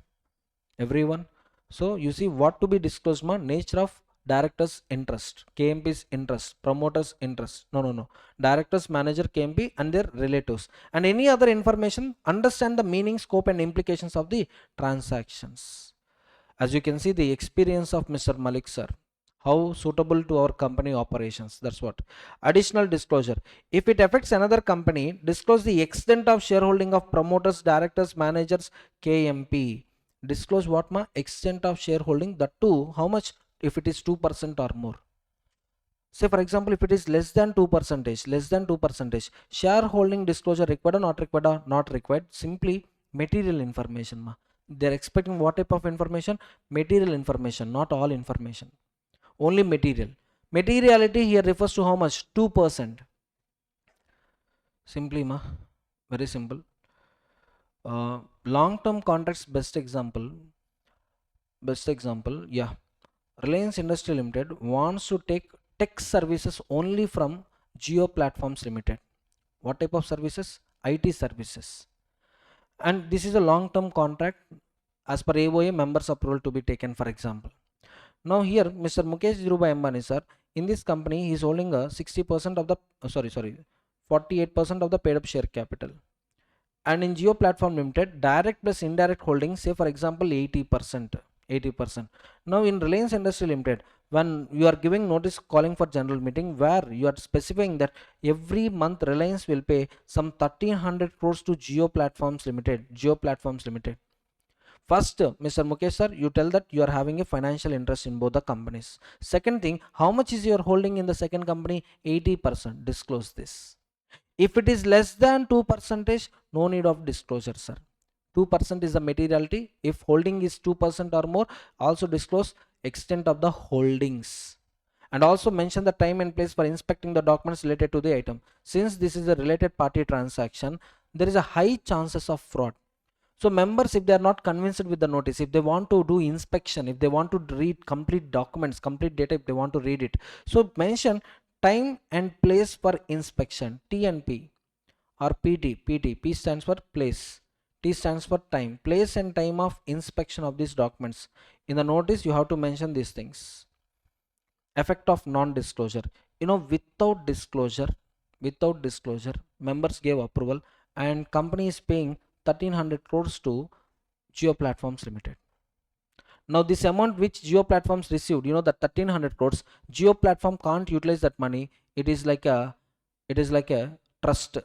everyone? So you see what to be disclosed, ma? Nature of director's interest, KMP's interest, promoter's interest. No. Directors, manager, KMP and their relatives. And any other information, understand the meaning, scope and implications of the transactions. As you can see, the experience of Mr. Malik sir, how suitable to our company operations. That's what. Additional disclosure. If it affects another company, disclose the extent of shareholding of promoters, directors, managers, KMP. Disclose what, ma? Extent of shareholding. That too, how much? If it is 2% or more. Say for example, if it is less than 2%, shareholding disclosure required or not required? Or not required. Simply material information, ma. They're expecting what type of information? Material information, not all information. Only material. Materiality here refers to how much? 2%. Simply, ma. Very simple. Long-term contracts, best example. Yeah. Reliance Industry Limited wants to take tech services only from Geo Platforms Limited. What type of services? IT services. And this is a long-term contract as per AOA members approval to be taken, for example. Now here Mr. Mukesh Dhirubhai Ambani sir, in this company he is holding a 60% of the 48% of the paid up share capital. And in Geo Platform Limited, direct plus indirect holding, say for example 80%. Now in Reliance Industry Limited, when you are giving notice calling for general meeting, where you are specifying that every month Reliance will pay some 1300 crores to Geo Platforms Limited. First, Mr. Mukesh sir, you tell that you are having a financial interest in both the companies. Second thing, how much is your holding in the second company? 80%. Disclose this. If it is less than 2%, no need of disclosure, sir. 2% is the materiality. If holding is 2% or more, also disclose extent of the holdings. And also mention the time and place for inspecting the documents related to the item. Since this is a related party transaction, there is a high chances of fraud. So members, if they are not convinced with the notice, if they want to do inspection, if they want to read complete documents, complete data, if they want to read it, so mention time and place for inspection. T and P or PT. P stands for place, T stands for time. Place and time of inspection of these documents. In the notice you have to mention these things. Effect of non-disclosure. Without disclosure, members gave approval and company is paying 1300 crores to Geo Platforms Limited. Now this amount which Geo Platforms received, that 1300 crores, Geo Platform can't utilize that money. It is like a trust.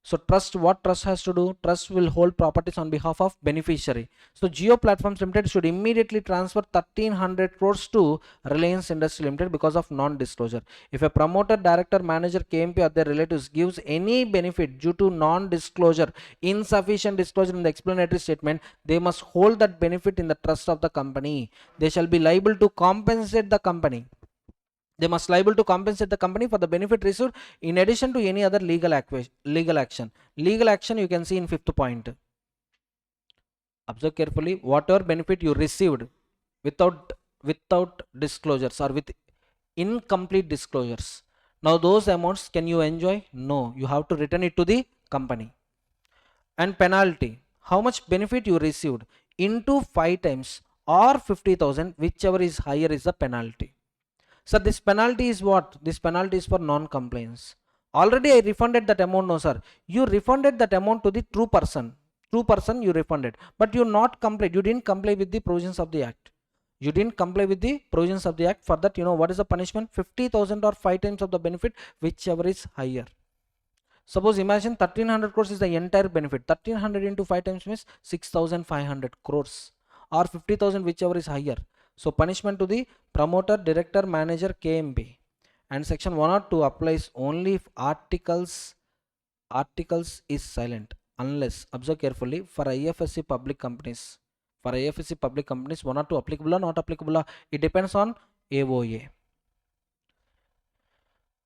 So trust, what trust has to do? Trust will hold properties on behalf of beneficiary. So Geo Platforms Limited should immediately transfer 1300 crores to Reliance Industry Limited because of non-disclosure. If a promoter, director, manager, KMP or their relatives gives any benefit due to non-disclosure, insufficient disclosure in the explanatory statement, they must hold that benefit in the trust of the company. They shall be liable to compensate the company. They must liable to compensate the company for the benefit received in addition to any other legal action. Legal action you can see in 5th point. Observe carefully. Whatever benefit you received without disclosures or with incomplete disclosures, now those amounts can you enjoy? No, you have to return it to the company. And penalty, how much benefit you received into 5 times or 50,000, whichever is higher is the penalty. Sir, this penalty is what? This penalty is for non-compliance. Already I refunded that amount. No, sir. You refunded that amount to the true person. True person you refunded. But you not comply. You didn't comply with the provisions of the act. You didn't comply with the provisions of the act. For that, what is the punishment? 50,000 or 5 times of the benefit, whichever is higher. Suppose imagine 1300 crores is the entire benefit. 1300 into 5 times means 6500 crores or 50,000, whichever is higher. So punishment to the promoter, director, manager, KMP. And section 102 applies only if articles is silent, unless, observe carefully, for IFSC public companies. For IFSC public companies, 102 applicable or not applicable? It depends on AOA.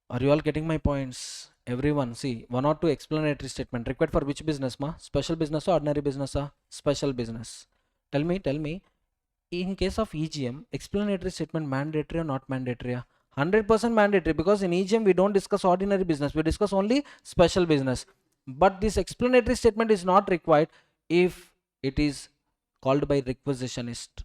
Are you all getting my points? Everyone, see, 102 explanatory statement required for which business, ma? Special business or ordinary business? Special business. Tell me, in case of EGM, explanatory statement mandatory or not mandatory? 100% mandatory, because in EGM we don't discuss ordinary business, we discuss only special business. but this explanatory statement is not required if it is called by requisitionist,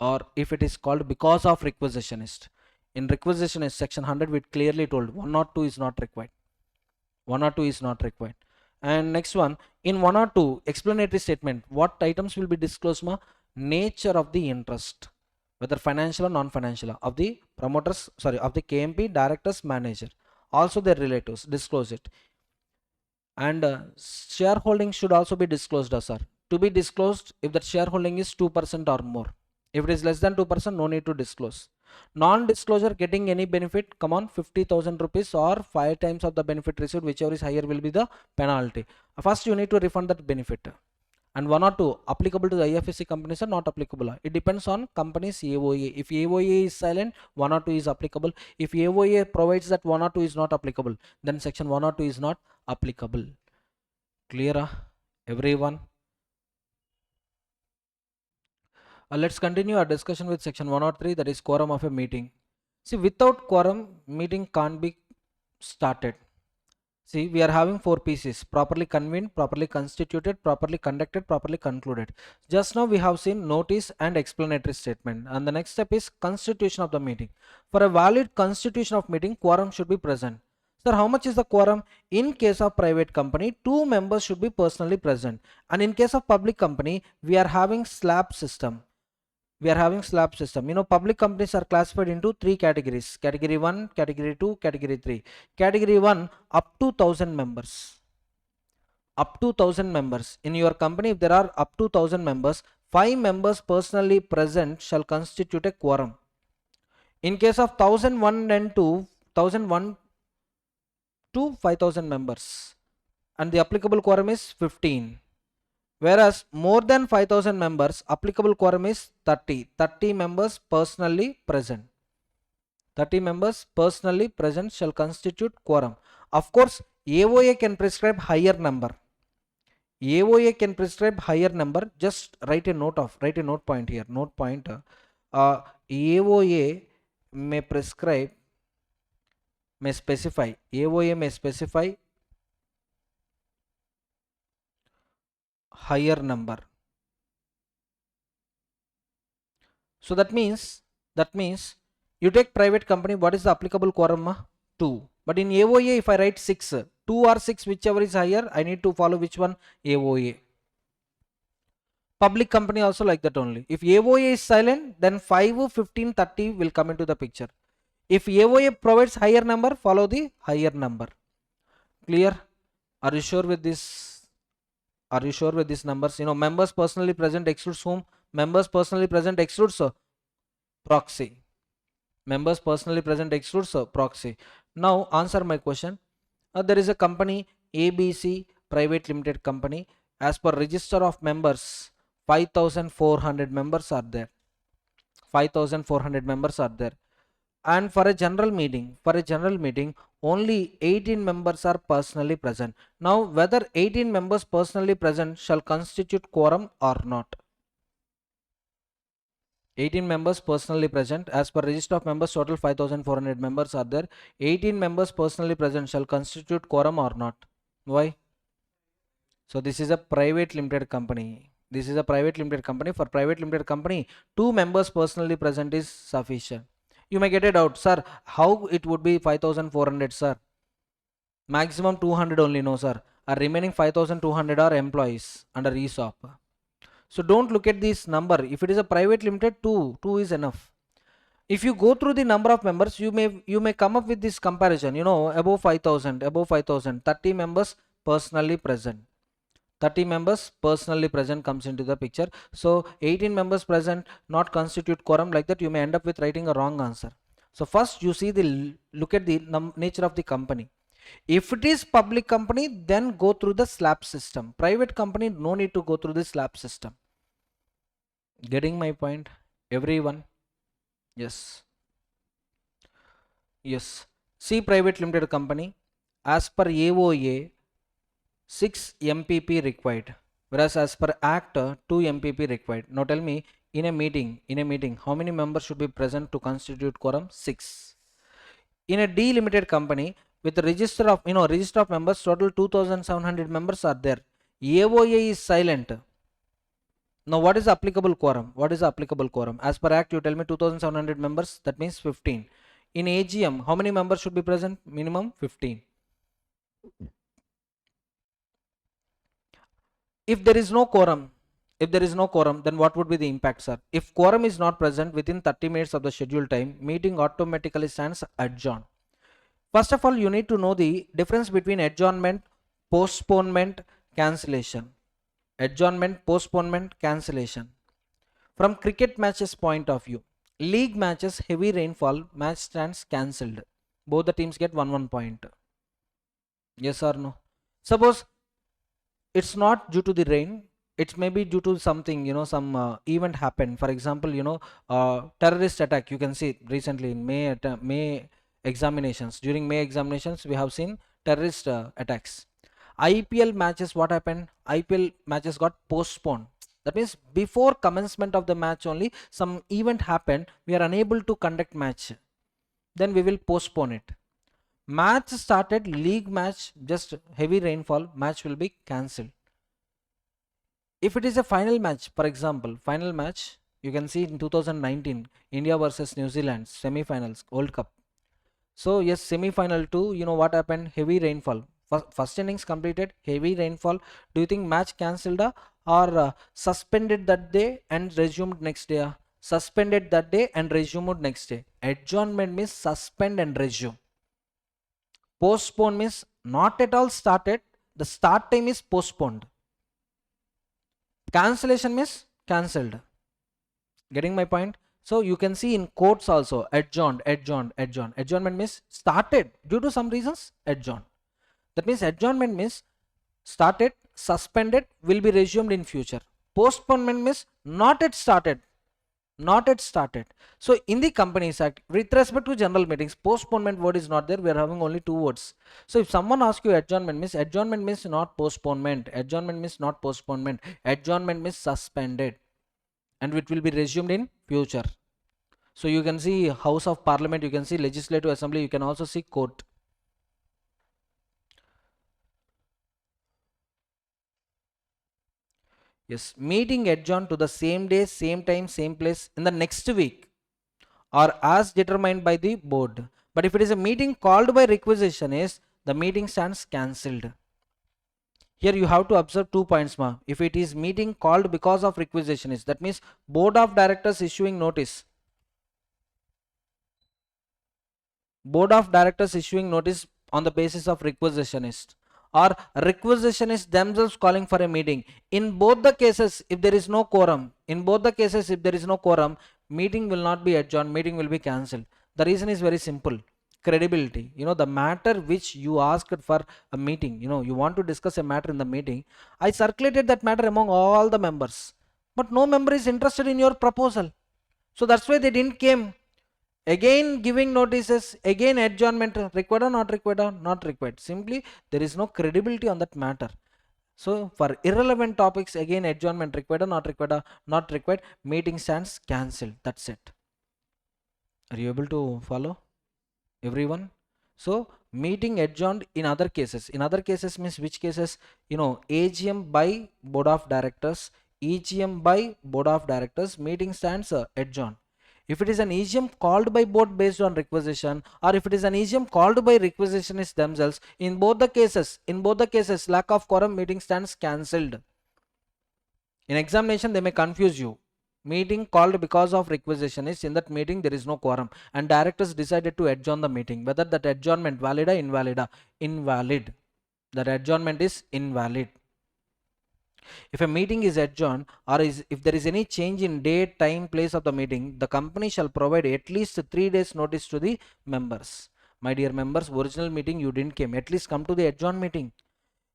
or if it is called because of requisitionist. In requisitionist section 100 we clearly told 1 or 2 is not required. 1 or 2 is not required. And next one, in 1 or 2 explanatory statement, what items will be disclosed? Nature of the interest, whether financial or non-financial, of the promoters, sorry, of the KMP, directors, manager, also their relatives, disclose it. And shareholding should also be disclosed, sir. To be disclosed if that shareholding is 2% or more. If it is less than 2%, no need to disclose. Non-disclosure getting any benefit, come on, 50,000 rupees or 5 times of the benefit received, whichever is higher will be the penalty. First you need to refund that benefit. And 1 or 2 applicable to the IFSC companies are not applicable. It depends on company's AOA. If AOA is silent, 1 or 2 is applicable. If AOA provides that 1 or 2 is not applicable, then section 1 or 2 is not applicable. Clear, everyone? Let's continue our discussion with section 103, that is quorum of a meeting. See, without quorum, meeting can't be started. See, we are having 4 pieces: properly convened, properly constituted, properly conducted, properly concluded. Just now we have seen notice and explanatory statement, and the next step is constitution of the meeting. For a valid constitution of meeting, quorum should be present. Sir, how much is the quorum? In case of private company, 2 members should be personally present, and in case of public company, we are having slab system. Public companies are classified into 3 categories: category 1, category 2, category 3. Category 1, up to 1000 members. Up to 1000 members. In your company, if there are up to 1000 members, 5 members personally present shall constitute a quorum. In case of 1001 and 2, 1001 to 5000 members, and the applicable quorum is 15. Whereas more than 5000 members, applicable quorum is 30. 30 members personally present. 30 members personally present shall constitute quorum. Of course, AOA can prescribe higher number. AOA can prescribe higher number. Just write a note point here. Note point. AOA may prescribe, may specify. AOA may specify higher number. So that means you take private company, what is the applicable quorum? 2. But in AOA, if I write 6, 2 or 6, whichever is higher, I need to follow which one? AOA. Public company also like that only. If AOA is silent, then 5, 15, 30 will come into the picture. If AOA provides higher number, follow the higher number. Clear? Are you sure with this? Are you sure with these numbers? Members personally present excludes whom? Members personally present excludes proxy. Members personally present excludes proxy. Now answer my question. There is a company ABC private limited company. As per register of members, 5400 members are there. 5400 members are there. And for a general meeting, only 18 members are personally present. Now whether 18 members personally present shall constitute quorum or not? 18 members personally present. As per register of members, total 5400 members are there. 18 members personally present shall constitute quorum or not? Why? So this is a private limited company. This is a private limited company. For private limited company, 2 members personally present is sufficient. You may get a doubt, sir, how it would be 5400, sir? Maximum 200 only, no sir. Our remaining 5200 are employees under ESOP. So don't look at this number. If it is a private limited, 2 is enough. If you go through the number of members, you may come up with this comparison, above 5000, 30 members personally present. 30 members personally present comes into the picture. So 18 members present not constitute quorum. Like that you may end up with writing a wrong answer. So first you look at the nature of the company. If it is public company, then go through the slab system. Private company, no need to go through the slab system. Getting my point, everyone? Yes. See, private limited company, as per AOA, 6 MPP required, whereas as per Act 2 MPP required. Now tell me, in a meeting, how many members should be present to constitute quorum? 6. In a delimited company, with the register of, register of members, total 2700 members are there. AOA is silent. Now what is the applicable quorum? What is the applicable quorum? As per act, you tell me 2700 members, that means 15. In AGM, how many members should be present? Minimum 15. If there is no quorum, then what would be the impact, sir? If quorum is not present within 30 minutes of the scheduled time, meeting automatically stands adjourned. First of all, you need to know the difference between adjournment, postponement, cancellation. Adjournment, postponement, cancellation. From cricket matches point of view, league matches, heavy rainfall, match stands cancelled. Both the teams get 1 point. Yes or no? Suppose it's not due to the rain, it may be due to something, some event happened. For example, terrorist attack. You can see recently in May examinations. During May examinations, we have seen terrorist attacks. IPL matches, what happened? IPL matches got postponed. That means before commencement of the match only some event happened, we are unable to conduct match. Then we will postpone it. Match started, league match, just heavy rainfall, match will be cancelled. If it is a final match, for example, final match, you can see in 2019, India versus New Zealand, semi-finals, World Cup. So yes, semi-final 2, what happened? Heavy rainfall. First innings completed, heavy rainfall. Do you think match cancelled or suspended that day and resumed next day? Suspended that day and resumed next day. Adjournment means suspend and resume. Postpone means not at all started, the start time is postponed. Cancellation means cancelled. Getting my point? So you can see in courts also, adjourned. Adjournment means started due to some reasons, adjourned. That means adjournment means started, suspended, will be resumed in future. Postponement means not yet started. So in the Companies Act, with respect to general meetings, postponement word is not there. We are having only 2 words. So if someone asks you adjournment means not postponement. Adjournment means not postponement. Adjournment means suspended, and it will be resumed in future. So you can see House of Parliament, you can see Legislative Assembly, you can also see court. Yes, meeting adjourned to the same day, same time, same place in the next week or as determined by the board. But if it is a meeting called by requisitionist, the meeting stands cancelled. Here you have to observe 2 points, ma. If it is meeting called because of requisitionist, that means board of directors issuing notice. Board of directors issuing notice on the basis of requisitionist, or requisitionists themselves calling for a meeting. In both the cases, if there is no quorum, meeting will not be adjourned, meeting will be cancelled. The reason is very simple. Credibility. The matter which you asked for a meeting, you want to discuss a matter in the meeting. I circulated that matter among all the members, but no member is interested in your proposal. So that's why they didn't came. Again giving notices, again adjournment, required or not required? Not required. Simply there is no credibility on that matter. So for irrelevant topics, again adjournment, required or not required? Not required. Meeting stands cancelled. That's it. Are you able to follow, everyone? So meeting adjourned in other cases. In other cases means which cases? AGM by board of directors, EGM by board of directors, meeting stands adjourned. If it is an EGM called by board based on requisition, or if it is an EGM called by requisitionists themselves, in both the cases, lack of quorum, meeting stands cancelled. In examination, they may confuse you. Meeting called because of requisitionists, in that meeting there is no quorum, and directors decided to adjourn the meeting. Whether that adjournment valid or invalid? Invalid. That adjournment is invalid. If a meeting is adjourned, or if there is any change in date, time, place of the meeting, the company shall provide at least 3 days notice to the members. My dear members, original meeting you didn't came, at least come to the adjourned meeting.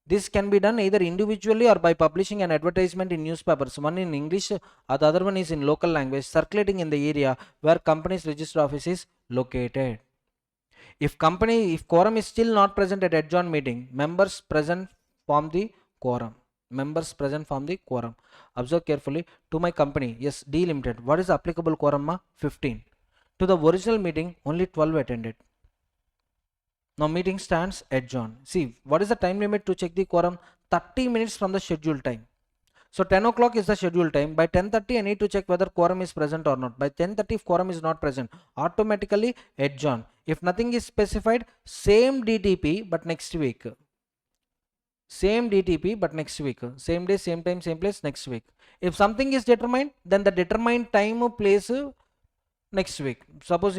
This can be done either individually or by publishing an advertisement in newspapers, one in English or the other one is in local language, circulating in the area where company's register office is located. If quorum is still not present at adjourned meeting, members present form the quorum. Observe carefully. To my company, yes, D Limited, what is the applicable quorum? 15. To the original meeting, only 12 attended. Now meeting stands adjourned. See, what is the time limit to check the quorum? 30 minutes from the scheduled time. So 10 o'clock is the scheduled time. By 10:30 I need to check whether quorum is present or not. By 10:30 if quorum is not present, automatically adjourn. If nothing is specified, same DTP but next week. Same DTP but next week. Same day, same time, same place next week. If something is determined, then the determined time, place next week. Suppose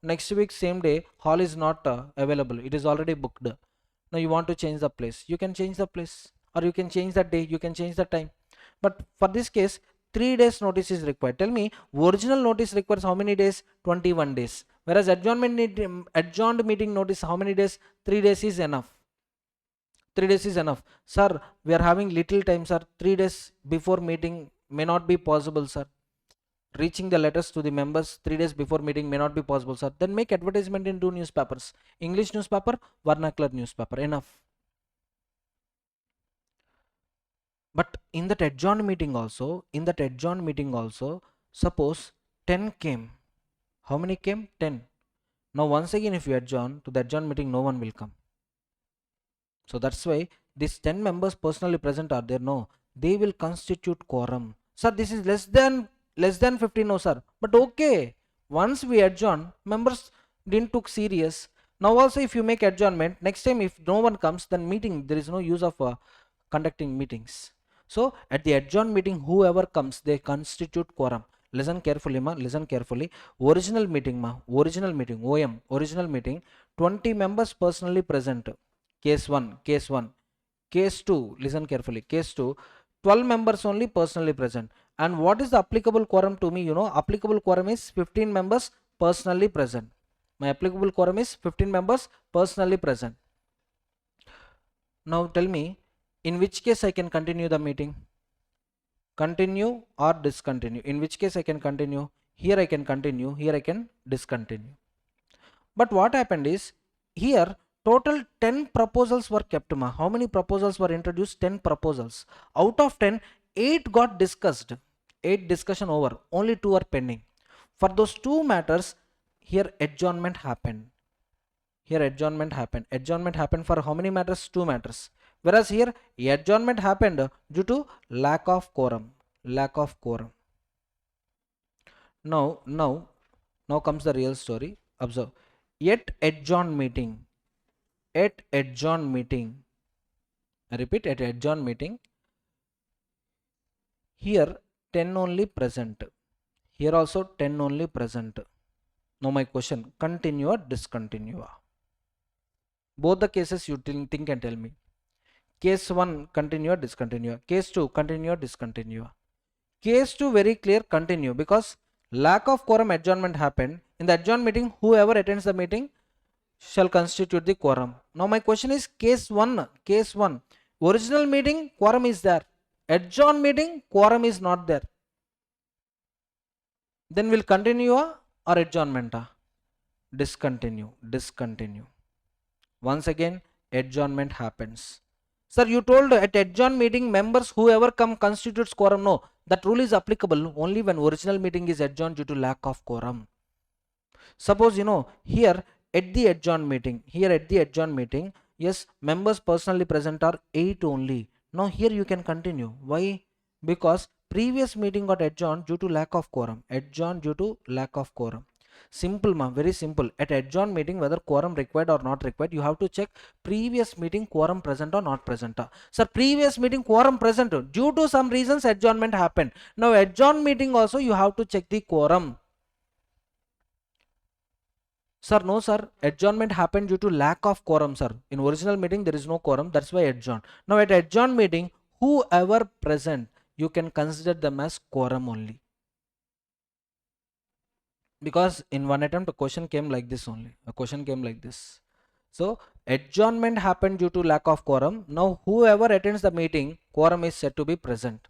next week same day hall is not available. It is already booked. Now you want to change the place. You can change the place, or you can change the day. You can change the time. But for this case, 3 days notice is required. Tell me, original notice requires how many days? 21 days. Whereas adjourned meeting notice, how many days? 3 days is enough. 3 days is enough. Sir, we are having little time, sir. 3 days before meeting may not be possible, sir. Reaching the letters to the members 3 days before meeting may not be possible, sir. Then make advertisement in 2 newspapers. English newspaper, vernacular newspaper. Enough. But in that adjourned meeting also, suppose 10 came. How many came? 10. Now once again if you adjourn to the adjourned meeting, no one will come. So that's why these 10 members personally present are there. No, they will constitute quorum. Sir, this is less than 15. No, sir. But okay, once we adjourn, members didn't took serious. Now also if you make adjournment, next time if no one comes, then meeting, there is no use of conducting meetings. So at the adjourned meeting, whoever comes, they constitute quorum. Listen carefully, ma. Listen carefully. Original meeting, OM, original meeting, 20 members personally present. Case 1. Case 2, listen carefully. Case 2, 12 members only personally present. And what is the applicable quorum to me? Applicable quorum is 15 members personally present. My applicable quorum is 15 members personally present. Now tell me, in which case I can continue the meeting? Continue or discontinue? In which case I can continue? Here I can continue, here I can discontinue. But what happened is, here total 10 proposals were kept. How many proposals were introduced? 10 proposals. Out of 10, 8 got discussed. 8 discussion over. Only 2 are pending. For those 2 matters, here adjournment happened. Adjournment happened for how many matters? 2 matters. Whereas here adjournment happened due to lack of quorum. Now comes the real story. Observe. At adjourned meeting, I repeat, at adjourned meeting, here 10 only present. Here also 10 only present. Now my question, continue or discontinue? Both the cases you think and tell me. Case 1, continue or discontinue. Case 2, continue or discontinue. Case 2 very clear, continue, because lack of quorum, adjournment happened. In the adjourned meeting, whoever attends the meeting shall constitute the quorum. Now my question is case 1. Original meeting, quorum is there. Adjourned meeting, quorum is not there. Then will continue or adjournment? Discontinue. Once again, adjournment happens. Sir, you told at adjourned meeting members whoever come constitutes quorum. No, that rule is applicable only when original meeting is adjourned due to lack of quorum. Suppose here at the adjourned meeting, yes, members personally present are 8 only. Now here you can continue. Why? Because previous meeting got adjourned due to lack of quorum. Simple, very simple. At adjourned meeting, whether quorum required or not required, you have to check previous meeting quorum present or not present. Sir, previous meeting quorum present, due to some reasons adjournment happened. Now adjourned meeting also you have to check the quorum. Sir, no sir, adjournment happened due to lack of quorum, sir. In original meeting there is no quorum, that's why adjourned. Now at adjourned meeting, whoever present, you can consider them as quorum only. Because in one attempt a question came like this only. So adjournment happened due to lack of quorum. Now whoever attends the meeting, quorum is said to be present.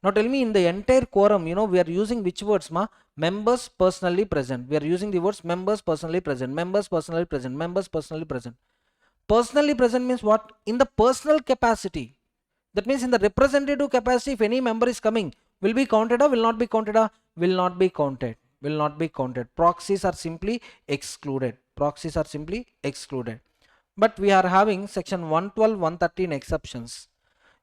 Now tell me, in the entire quorum, we are using which words, members personally present. We are using the words members personally present. Personally present means what? In the personal capacity. That means in the representative capacity, if any member is coming, will be counted or will not be counted? Will not be counted. Proxies are simply excluded. proxies are simply excluded. But we are having section 112, 113 exceptions.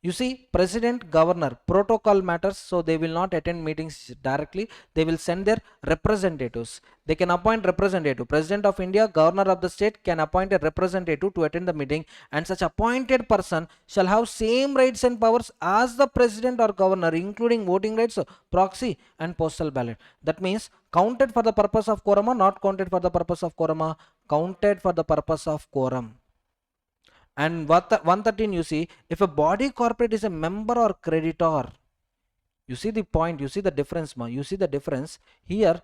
You see, president, governor, protocol matters, so they will not attend meetings directly. They will send their representatives. They can appoint representative. President of India, governor of the state can appoint a representative to attend the meeting, and such appointed person shall have same rights and powers as the president or governor, including voting rights, proxy, and postal ballot. That means counted for the purpose of quorum or not counted for the purpose of quorum? Counted for the purpose of quorum. And what 113, you see, if a body corporate is a member or creditor, you see the point, you see the difference, you see the difference here.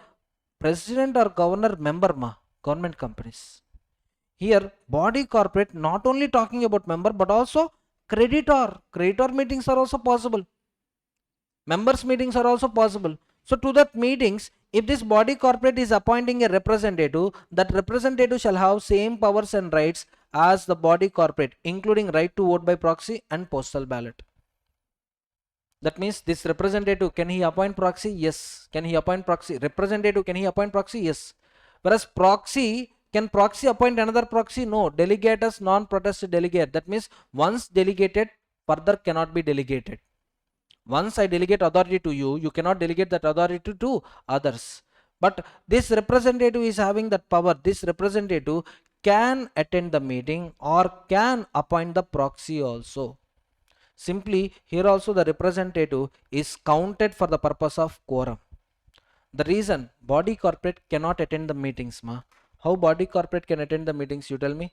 President or governor, member, government companies. Here body corporate, not only talking about member but also creditor meetings are also possible, members meetings are also possible. So to that meetings, if this body corporate is appointing a representative, that representative shall have same powers and rights as the body corporate, including right to vote by proxy and postal ballot. That means this representative, can he appoint proxy? Yes. Can he appoint proxy? Representative, can he appoint proxy? Yes. Whereas proxy, can proxy appoint another proxy? No. Delegate as non-protest delegate. That means once delegated, further cannot be delegated. Once I delegate authority to you, you cannot delegate that authority to others. But this representative is having that power. This representative can attend the meeting or can appoint the proxy also. Simply here also the representative is counted for the purpose of quorum. The reason body corporate cannot attend the meetings, how body corporate can attend the meetings, you tell me?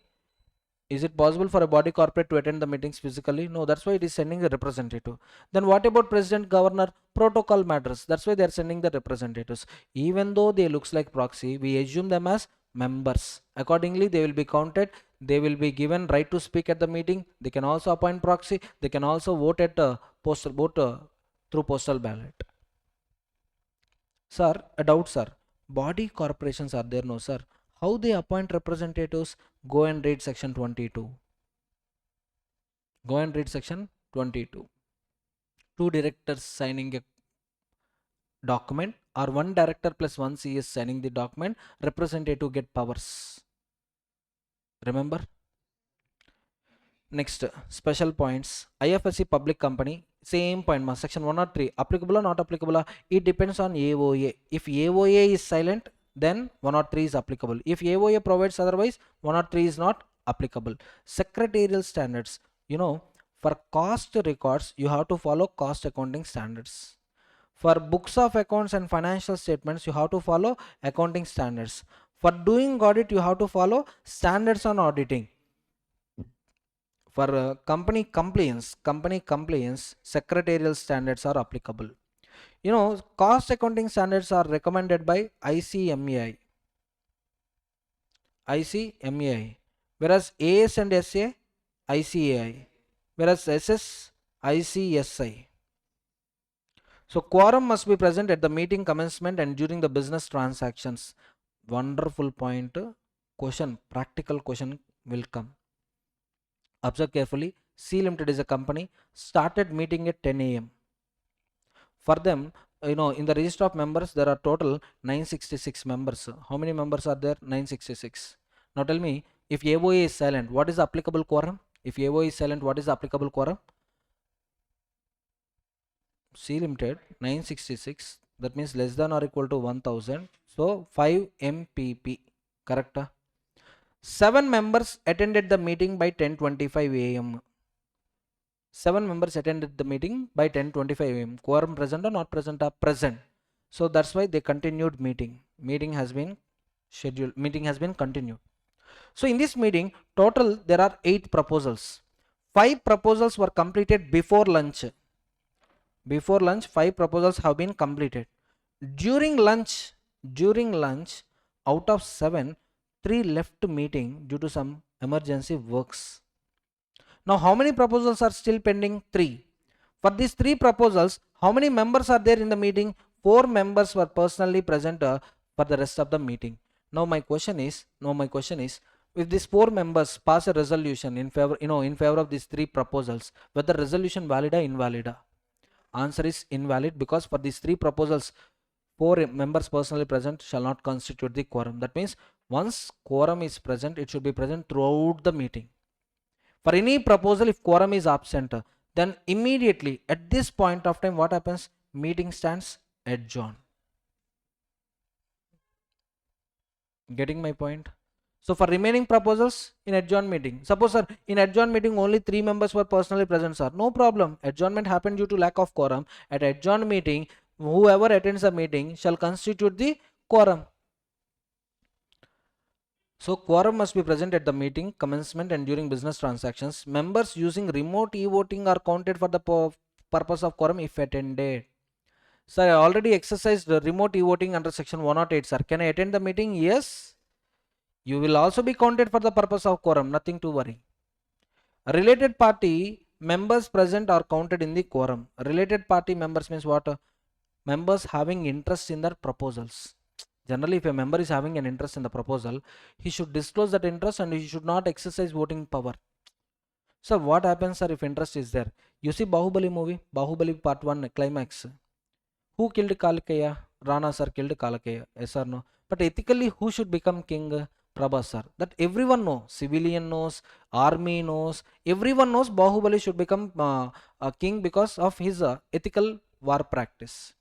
Is it possible for a body corporate to attend the meetings physically? No, that's why it is sending the representative. Then what about president, governor? Protocol matters. That's why they are sending the representatives. Even though they looks like proxy, we assume them as members. Accordingly, they will be counted. They will be given right to speak at the meeting. They can also appoint proxy. They can also vote at postal vote through postal ballot. Sir, a doubt, sir. Body corporations are there? No, sir. How they appoint representatives? Go and read section 22. Go and read section 22. Two directors signing a document, or one director plus one CS signing the document, representative get powers. Remember? Next, special points. IFSC public company, same point, section 103. Applicable or not applicable? It depends on AOA. If AOA is silent, then 103 is applicable. If AOA provides otherwise, 103 is not applicable. Secretarial standards, for cost records you have to follow cost accounting standards. For books of accounts and financial statements you have to follow accounting standards. For doing audit you have to follow standards on auditing. For company compliance, secretarial standards are applicable. Cost accounting standards are recommended by ICMAI. Whereas AS and SA, ICAI. Whereas SS, ICSI. So quorum must be present at the meeting commencement and during the business transactions. Wonderful point. Question, practical question will come. Observe carefully. C Limited is a company, started meeting at 10 a.m. For them, in the register of members there are total 966 members. How many members are there? 966. Now tell me, if AOA is silent, what is the applicable quorum? If AOA is silent, what is the applicable quorum? C Limited 966, that means less than or equal to 1000, so 5 MPP, correct? 7 members attended the meeting by 10:25 a.m. 7 members attended the meeting by 10:25 a.m. Quorum present or not present? Present. So that's why they continued meeting. Meeting has been scheduled. Meeting has been continued. So in this meeting, total there are 8 proposals. 5 proposals were completed before lunch. Before lunch, 5 proposals have been completed. During lunch, out of 7, 3 left meeting due to some emergency works. Now how many proposals are still pending? 3. For these 3 proposals, how many members are there in the meeting? 4 members were personally present for the rest of the meeting. Now my question is, if these 4 members pass a resolution in favor, in favor of these 3 proposals, whether resolution valid or invalid? Answer is invalid, because for these 3 proposals, 4 members personally present shall not constitute the quorum. That means once quorum is present, it should be present throughout the meeting. For any proposal, if quorum is absent, then immediately at this point of time, what happens? Meeting stands adjourned. Getting my point? So for remaining proposals in adjourned meeting, suppose sir, in adjourned meeting only 3 members were personally present, sir. No problem. Adjournment happened due to lack of quorum. At adjourned meeting, whoever attends the meeting shall constitute the quorum. So quorum must be present at the meeting commencement and during business transactions. Members using remote e-voting are counted for the purpose of quorum if attended. Sir, I already exercised the remote e-voting under section 108, sir. Can I attend the meeting? Yes. You will also be counted for the purpose of quorum. Nothing to worry. Related party members present are counted in the quorum. Related party members means what? Members having interest in their proposals. Generally, if a member is having an interest in the proposal, he should disclose that interest and he should not exercise voting power. So what happens, sir, if interest is there? You see Bahubali movie, Bahubali part 1 climax. Who killed Kalkeya? Rana sir killed Kalkeya. Yes or no? But ethically, who should become king? Prabhas sir. That everyone knows. Civilian knows, army knows, everyone knows Bahubali should become a king because of his ethical war practice.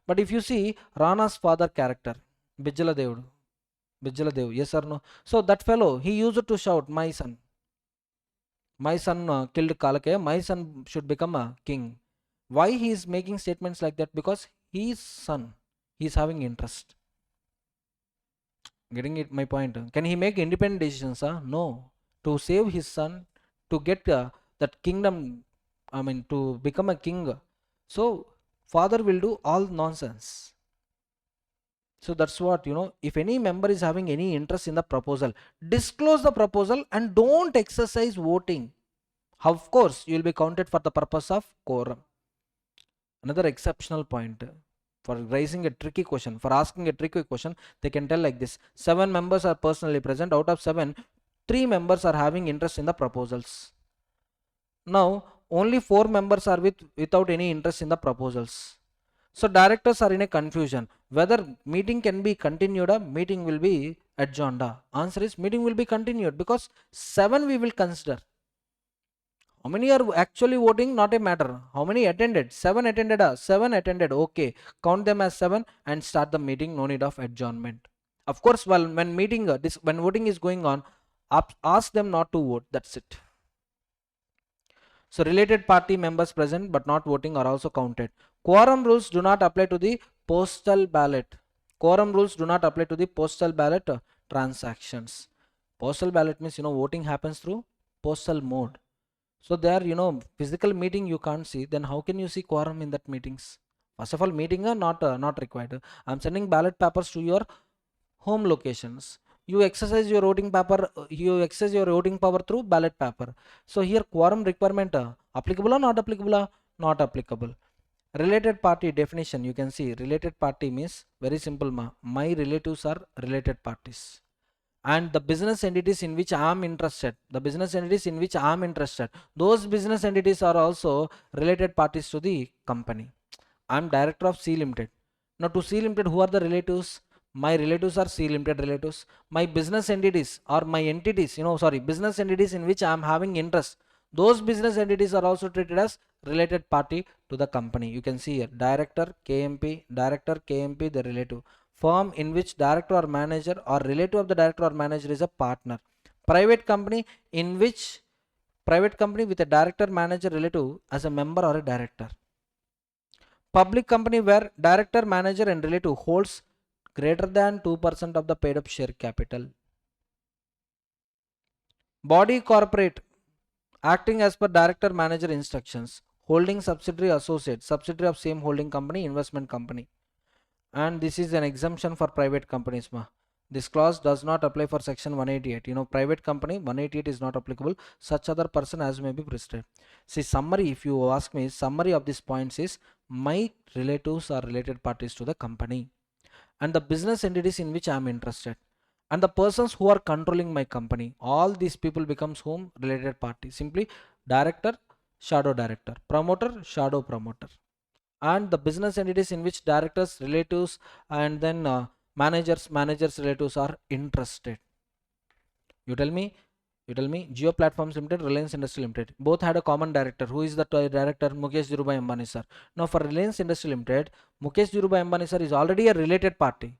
But if you see Rana's father character, Bijjala Dev, yes or no? So that fellow, he used to shout, my son killed Kalakaya, my son should become a king. Why he is making statements like that? Because his son, he is having interest. Getting it my point? Can he make independent decisions? No. To save his son, to get that kingdom, I mean to become a king. So father will do all nonsense. So that's what, if any member is having any interest in the proposal, disclose the proposal and don't exercise voting. Of course, you will be counted for the purpose of quorum. Another exceptional point for raising a tricky question, for asking a tricky question, they can tell like this: 7 members are personally present. Out of 7, 3 members are having interest in the proposals. Now, only 4 members are without any interest in the proposals. So directors are in a confusion whether meeting can be continued or meeting will be adjourned. Answer is meeting will be continued because 7 we will consider. How many are actually voting? Not a matter. How many attended? 7 attended. 7 attended. Okay. Count them as 7 and start the meeting. No need of adjournment. Of course, when meeting, when voting is going on, ask them not to vote. That's it. So related party members present but not voting are also counted. Quorum rules do not apply to the postal ballot. Quorum rules do not apply to the postal ballot transactions. Postal ballot means, voting happens through postal mode. So there, physical meeting you can't see. Then how can you see quorum in that meetings? First of all, meeting are not required. I'm sending ballot papers to your home locations. You exercise your voting power through ballot paper. So here quorum requirement applicable or not applicable? Not applicable. Related party definition, you can see related party means very simple. My relatives are related parties. And the business entities in which I am interested, those business entities are also related parties to the company. I am director of C Limited. Now to C Limited, who are the relatives? My relatives are C Limited relatives. My business entities or my entities, business entities in which I am having interest, those business entities are also treated as related party to the company. You can see here director KMP, the relative. Firm in which director or manager or relative of the director or manager is a partner. Private company with a director, manager, relative as a member or a director. Public company where director, manager and relative holds greater than 2% of the paid up share capital. Body corporate acting as per director, manager instructions, holding subsidiary of same holding company, investment company. And this is an exemption for private companies. This clause does not apply for section 188. Private company 188 is not applicable. Such other person as may be prescribed. See, summary, if you ask me, summary of these points is my relatives are related parties to the company and the business entities in which I am interested and the persons who are controlling my company. All these people becomes whom? Related party. Simply director, shadow director, promoter, shadow promoter. and the business entities in which directors, relatives, and then managers, relatives are interested. You tell me, Jio Platforms Limited, Reliance Industry Limited, both had a common director. Who is the director? Mukesh Dhirubhai Ambani sir. Now for Reliance Industry Limited, Mukesh Dhirubhai Ambani sir is already a related party.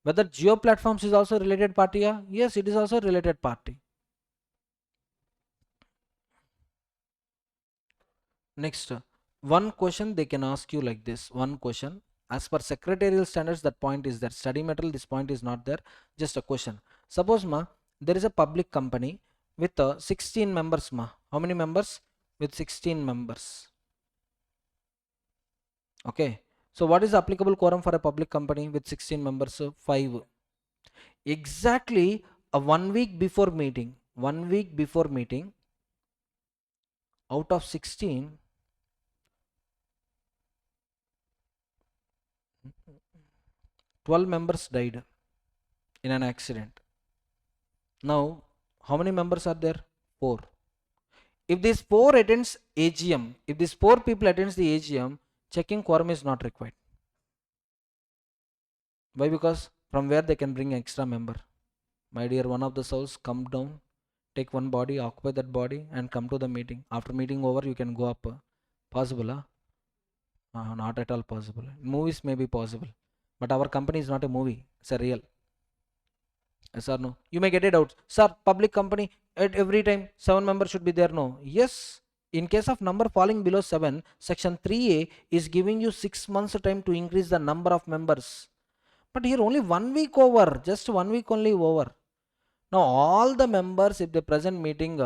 Whether Jio Platforms is also a related party? Yes, it is also a related party. Next, one question they can ask you like this. One question. As per secretarial standards, that point is there. Study material, this point is not there. Just a question. Suppose there is a public company with 16 members How many members? With 16 members. Okay. So what is the applicable quorum for a public company with 16 members? 5. Exactly a 1 week before meeting. 1 week before meeting, out of 16, 12 members died in an accident. Now, how many members are there? 4. If these 4 attends AGM, if these 4 people attends the AGM, checking quorum is not required. Why? Because from where they can bring extra member? My dear, one of the souls, come down, take one body, occupy that body, and come to the meeting. After meeting over, you can go up. Possible? Not at all possible. Movies may be possible, but our company is not a movie. It's a real. Yes or no? You may get it out. Sir, public company, at every time 7 members should be there. No. Yes. In case of number falling below 7, section 3A is giving you 6 months time to increase the number of members. But here only 1 week over. Just 1 week only over. Now all the members, if they present meeting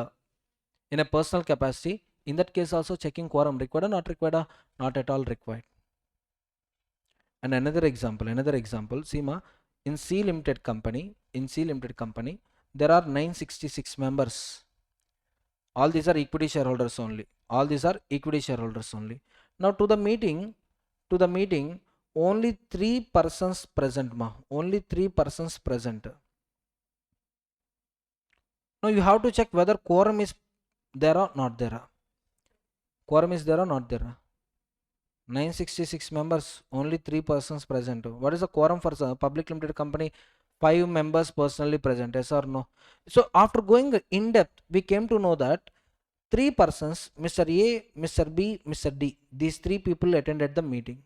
in a personal capacity, in that case also checking quorum required or not required? Not at all required. And another example, see in C limited company, there are 966 members. All these are equity shareholders only. Now to the meeting, only 3 persons present only 3 persons present. Now you have to check whether quorum is there or not there. Quorum is there or not there. 966 members, only 3 persons present. What is the quorum for public limited company? 5 members personally present. Yes or no? So after going in depth, we came to know that 3 persons, Mr. A, Mr. B, Mr. D, these 3 people attended the meeting.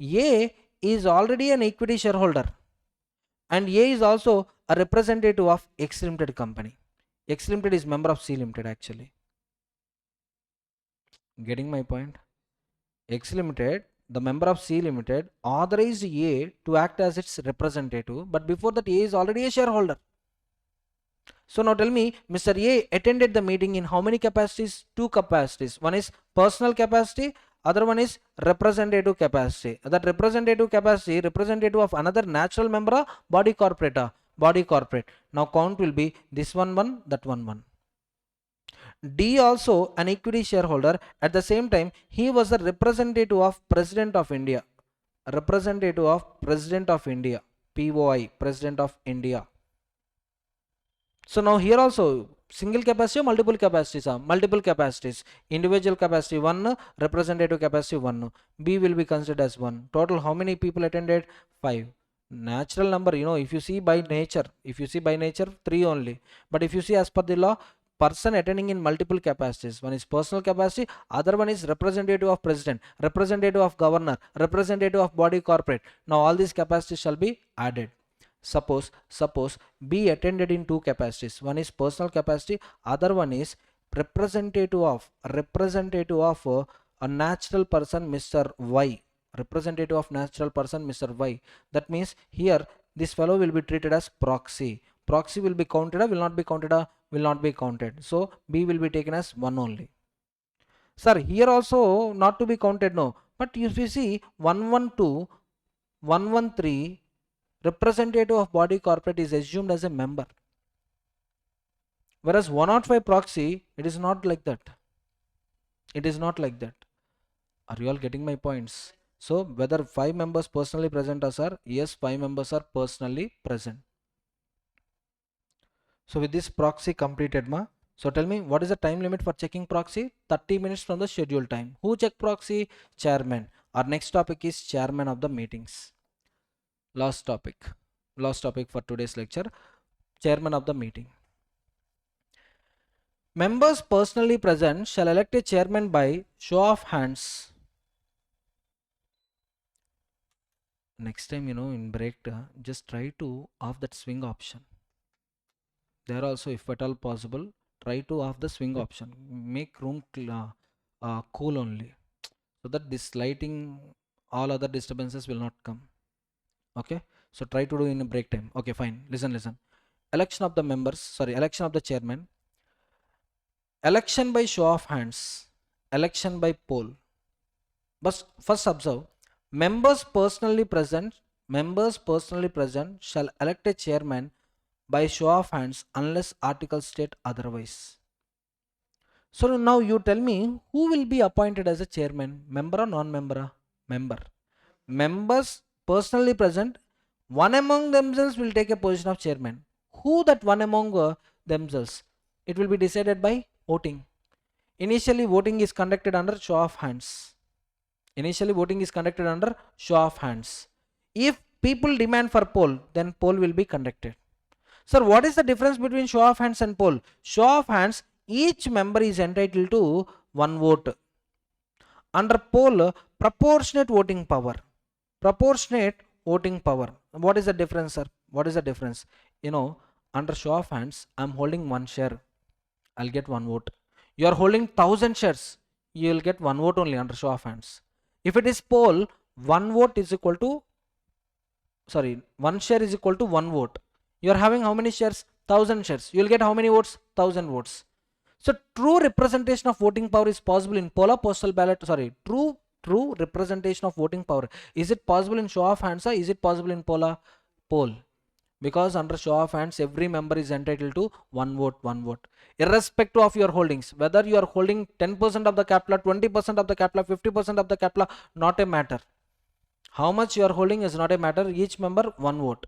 A is already an equity shareholder, and A is also a representative of X limited company. X limited is member of C limited actually. Getting my point? X limited, the member of C limited, authorized A to act as its representative, but before that A is already a shareholder. So now tell me, Mr. A attended the meeting in how many capacities? 2 capacities. One is personal capacity, other one is representative capacity. That representative capacity, representative of another natural member, body corporate. Now count will be this one, that one. D also an equity shareholder. At the same time, he was the representative of President of India. POI, President of India. So now here also single capacity or multiple capacities? Multiple capacities. Individual capacity 1, representative capacity 1. B will be considered as 1. Total how many people attended? 5. Natural number, if you see by nature, 3 only. But if you see as per the law, person attending in multiple capacities. One is personal capacity, other one is representative of president, representative of governor, representative of body corporate. Now all these capacities shall be added. Suppose B attended in 2 capacities. One is personal capacity, other one is representative of a natural person, Mr. Y. Representative of natural person, Mr. Y. That means here this fellow will be treated as proxy. Proxy will be counted or will not be counted? Will not be counted. So B will be taken as 1 only. Sir, here also not to be counted, no. But if you see 112, 113, representative of body corporate is assumed as a member. Whereas 105 proxy, it is not like that. Are you all getting my points? So whether 5 members personally present or sir? Yes, 5 members are personally present. So with this proxy completed so tell me, what is the time limit for checking proxy? 30 minutes from the scheduled time. Who check proxy? Chairman. Our next topic is chairman of the meetings. Last topic for today's lecture, chairman of the meeting. Members personally present shall elect a chairman by show of hands. Next time, in break, just try to off that swing option. There also, if at all possible, try to off the swing option. Make room cool only, so that this lighting, all other disturbances will not come. Okay, so try to do in a break time. Okay, fine. Listen. Election of the members, election of the chairman. Election by show of hands, election by poll. But first observe, members personally present shall elect a chairman by show of hands unless articles state otherwise. So now you tell me, who will be appointed as a chairman, member or non-member? Member. Members personally present, one among themselves will take a position of chairman. Who that one among themselves? It will be decided by voting. Initially voting is conducted under show of hands. If people demand for poll, then poll will be conducted. Sir, what is the difference between show of hands and poll? Show of hands, each member is entitled to one vote. Under poll, proportionate voting power. What is the difference, sir? What is the difference? Under show of hands, I'm holding one share, I'll get one vote. You are holding 1000 shares, you will get one vote only under show of hands. If it is poll, one share is equal to one vote. You are having how many shares? 1000 shares. You will get how many votes? 1000 votes. So true representation of voting power is possible in poll or postal ballot. True representation of voting power. Is it possible in show of hands or is it possible in poll? Because under show of hands, every member is entitled to one vote. Irrespective of your holdings, whether you are holding 10% of the capital, 20% of the capital, 50% of the capital, not a matter. How much you are holding is not a matter. Each member one vote.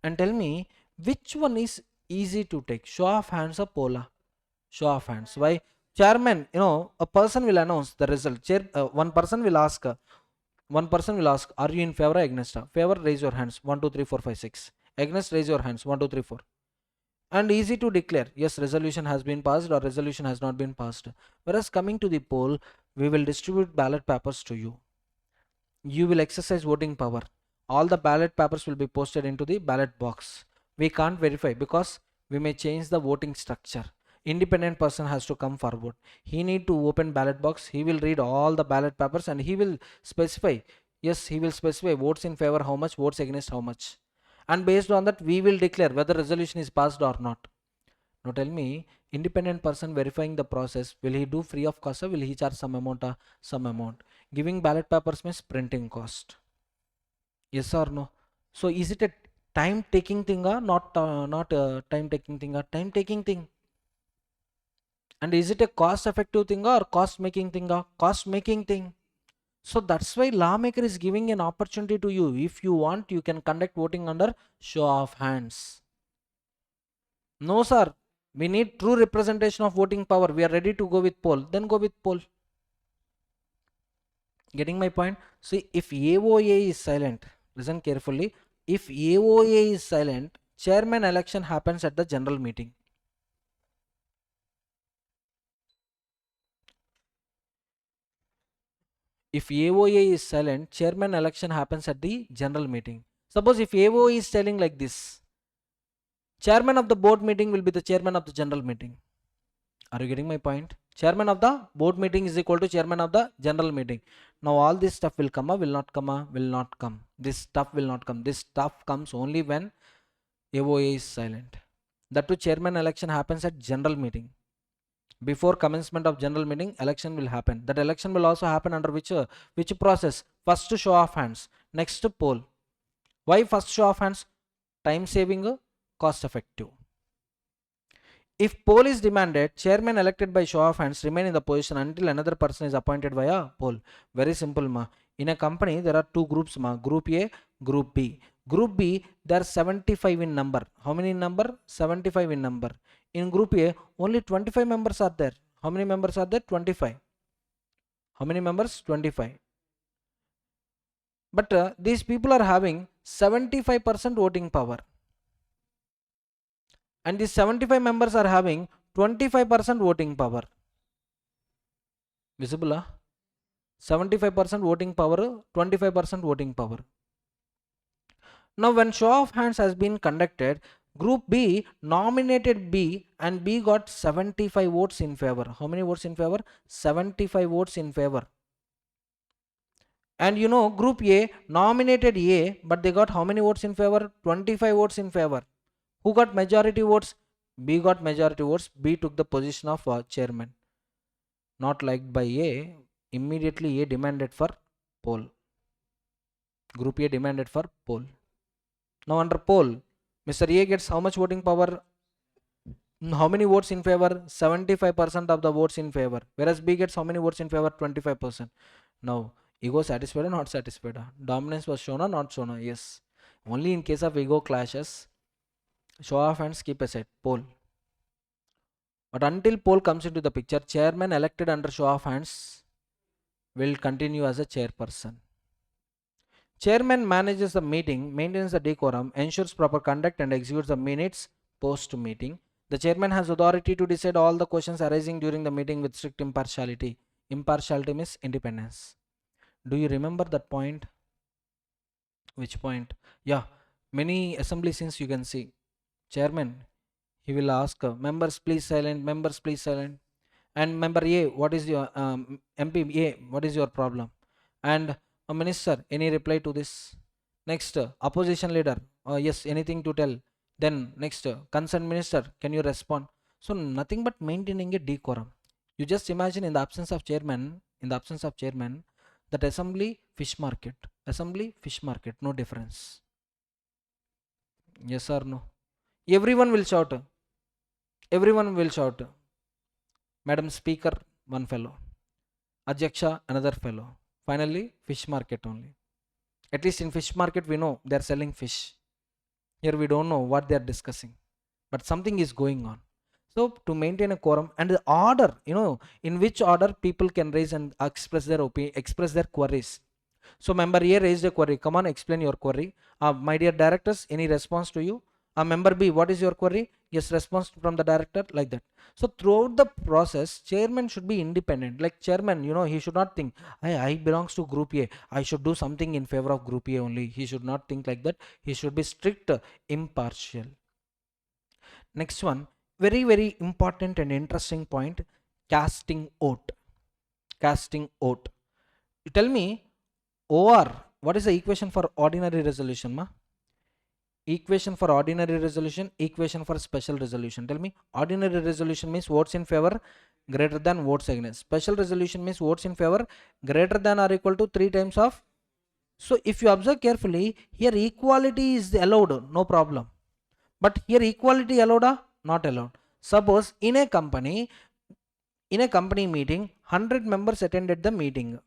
And tell me, which one is easy to take, show of hands or poll? Show of hands. Why? Chairman, a person will announce the result. One person will ask, are you in favor or against? Favor, raise your hands. 1 2 3 4 5 6. Against, raise your hands. 1 2 3 4. And easy to declare, yes, resolution has been passed or resolution has not been passed. Whereas coming to the poll, we will distribute ballot papers to you. You will exercise voting power. All the ballot papers will be posted into the ballot box. We can't verify because we may change the voting structure. Independent person has to come forward. He need to open ballot box. He will read all the ballot papers and he will specify. Yes, he will specify votes in favor how much, votes against how much. And based on that, we will declare whether resolution is passed or not. Now tell me, independent person verifying the process, will he do free of cost or will he charge some amount? Some amount. Giving ballot papers means printing cost. Yes or no? So is it a time taking thing or not time taking thing or time taking thing? And is it a cost effective thing or cost making thing or cost making thing? So that's why lawmaker is giving an opportunity to you. If you want, you can conduct voting under show of hands. No sir, we need true representation of voting power. We are ready to go with poll, then go with poll. Getting my point? See, if AOA is silent, listen carefully. If AOA is silent, chairman election happens at the general meeting. If AOA is silent, chairman election happens at the general meeting. Suppose if AOA is telling like this, chairman of the board meeting will be the chairman of the general meeting. Are you getting my point? Chairman of the board meeting is equal to chairman of the general meeting. Now all this stuff will come, will not come, will not come. This stuff will not come. This stuff comes only when AOA is silent. That too, chairman election happens at general meeting. Before commencement of general meeting, election will happen. That election will also happen under which process? First show of hands, next poll. Why first show of hands? Time saving, cost effective. If poll is demanded, chairman elected by show of hands remain in the position until another person is appointed via poll. Very simple ma. In a company there are two groups ma, group A, group B. Group B, there are 75 in number. How many in number? 75 in number. In group A, only 25 members are there. How many members are there? 25. How many members? 25. But these people are having 75% voting power, and these 75 members are having 25% voting power. Visible? 75% voting power, 25% voting power. Now, when show of hands has been conducted, Group B nominated B, and B got 75 votes in favor. How many votes in favor? 75 votes in favor. And Group A nominated A, but they got how many votes in favor? 25 votes in favor. Who got majority votes? B got majority votes. B took the position of chairman. Not liked by A, immediately A demanded for poll. Group A demanded for poll. Now under poll, Mr. A gets how much voting power? How many votes in favor? 75% of the votes in favor. Whereas B gets how many votes in favor? 25%. Now, ego satisfied or not satisfied? Dominance was shown or not shown? Yes. Only in case of ego clashes, show of hands, keep aside, poll. But until poll comes into the picture, chairman elected under show of hands will continue as a chairperson. Chairman manages the meeting, maintains the decorum, ensures proper conduct, and executes the minutes post meeting. The chairman has authority to decide all the questions arising during the meeting with strict impartiality. Impartiality means independence. Do you remember that point? Which point? Yeah, many assembly scenes you can see. Chairman, he will ask members please silent, members please silent. And member A, what is your MP A, what is your problem? And a minister, any reply to this? Next, opposition leader, yes, anything to tell? Then next, concerned minister, can you respond? So nothing but maintaining a decorum. You just imagine in the absence of chairman, that assembly fish market, no difference. Yes or no? Everyone will shout. Madam Speaker, one fellow. Adhyaksha, another fellow. Finally, fish market only. At least in fish market, we know they are selling fish. Here we don't know what they are discussing, but something is going on. So to maintain a quorum and the order, in which order people can raise and express their opinion, express their queries. So member A raised a query. Come on, explain your query. My dear directors, any response to you? Member B, what is your query? Yes, response from the director, like that. So throughout the process, chairman should be independent. Like chairman, he should not think, I belongs to group A, I should do something in favor of group A only. He should not think like that. He should be strict, impartial. Next one, very, very important and interesting point, casting vote. Casting vote. You tell me, OR, what is the equation for ordinary resolution, ma? Equation for ordinary resolution, equation for special resolution. Tell me, ordinary resolution means votes in favor greater than votes against. Special resolution means votes in favor greater than or equal to 3 times of. So if you observe carefully, here equality is allowed, no problem. But here equality allowed or not allowed? Suppose in a company meeting, 100 members attended the meeting.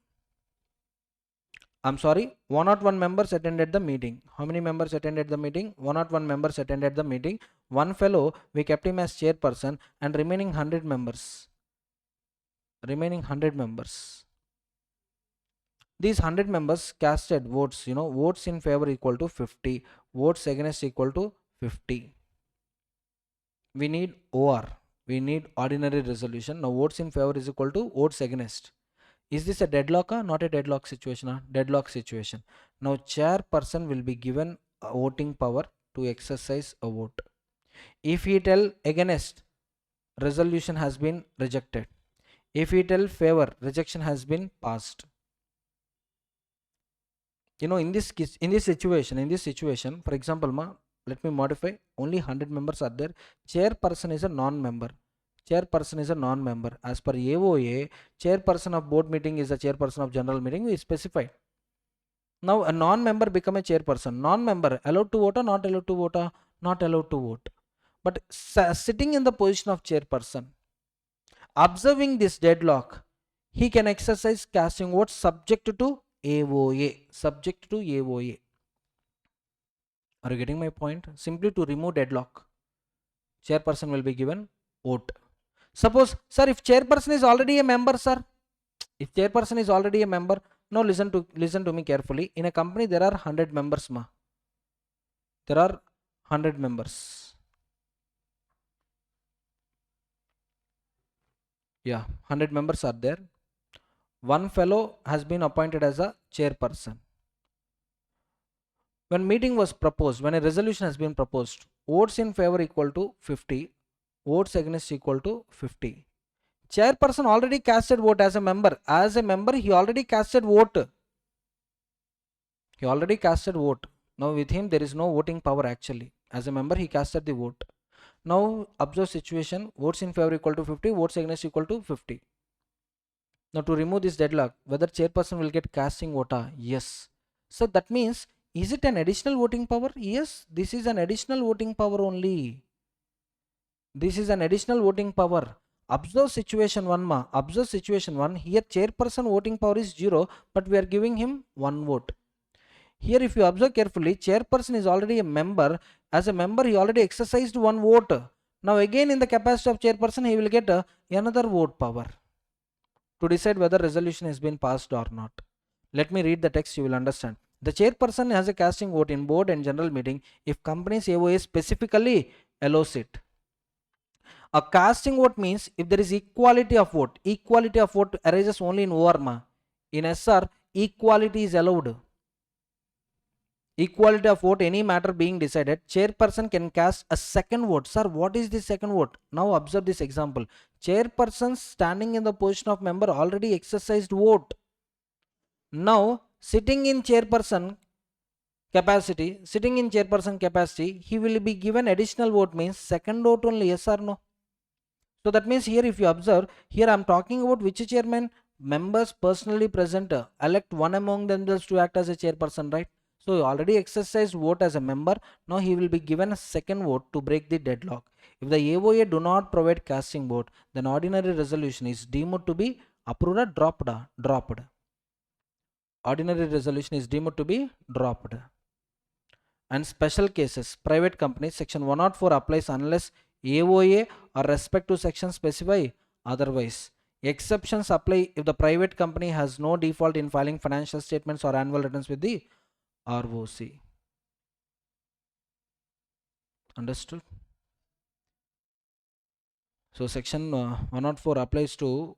I'm sorry, 101 members attended the meeting. How many members attended the meeting? 101 members attended the meeting. One fellow, we kept him as chairperson, and remaining 100 members. These 100 members casted votes, votes in favor equal to 50, votes against equal to 50. We need OR. We need ordinary resolution. Now votes in favor is equal to votes against. Is this a deadlock or not a deadlock situation? Deadlock situation. Now chairperson will be given a voting power to exercise a vote. If he tell against, resolution has been rejected. If he tell favor, rejection has been passed. In this situation, for example, let me modify. Only 100 members are there. Chairperson is a non-member. As per AOA, chairperson of board meeting is a chairperson of general meeting. We specify. Now a non-member become a chairperson. Non-member allowed to vote or not allowed to vote? Not allowed to vote. But sitting in the position of chairperson, observing this deadlock, he can exercise casting votes subject to AOA. Are you getting my point? Simply to remove deadlock, chairperson will be given vote. Suppose, sir, if chairperson is already a member, Now listen to me carefully. In a company there are 100 members ma. There are 100 members. Yeah, 100 members are there. One fellow has been appointed as a chairperson. When meeting was proposed, when a resolution has been proposed, votes in favor equal to 50, votes against equal to 50. Chairperson already casted vote as a member. As a member, he already casted vote. He already casted vote. Now with him there is no voting power actually. As a member, he casted the vote. Now observe situation. Votes in favor equal to 50, votes against equal to 50. Now to remove this deadlock, whether chairperson will get casting vote? Yes. So that means, is it an additional voting power? Yes, this is an additional voting power only. This is an additional voting power. Observe situation 1 ma. Observe situation 1. Here chairperson voting power is 0, but we are giving him 1 vote. Here if you observe carefully, chairperson is already a member. As a member, he already exercised 1 vote. Now again in the capacity of chairperson, he will get another vote power to decide whether resolution has been passed or not. Let me read the text, you will understand. The chairperson has a casting vote in board and general meeting if company's AOA specifically allows it. A casting vote means if there is equality of vote. Equality of vote arises only in OR. In SR, equality is allowed. Equality of vote, any matter being decided, chairperson can cast a second vote. Sir, what is the second vote? Now observe this example. Chairperson standing in the position of member already exercised vote. Now sitting in chairperson capacity, he will be given additional vote, means second vote only, yes or no? So that means here if you observe, here I am talking about which chairman? Members personally present elect one among themselves to act as a chairperson, right? So he already exercised vote as a member. Now he will be given a second vote to break the deadlock. If the AOA do not provide casting vote, then ordinary resolution is deemed to be approved or dropped. Ordinary resolution is deemed to be dropped. And special cases, private companies, section 104 applies unless AOA or respect to section specify otherwise. Exceptions apply if the private company has no default in filing financial statements or annual returns with the ROC. Understood? So section 104 applies to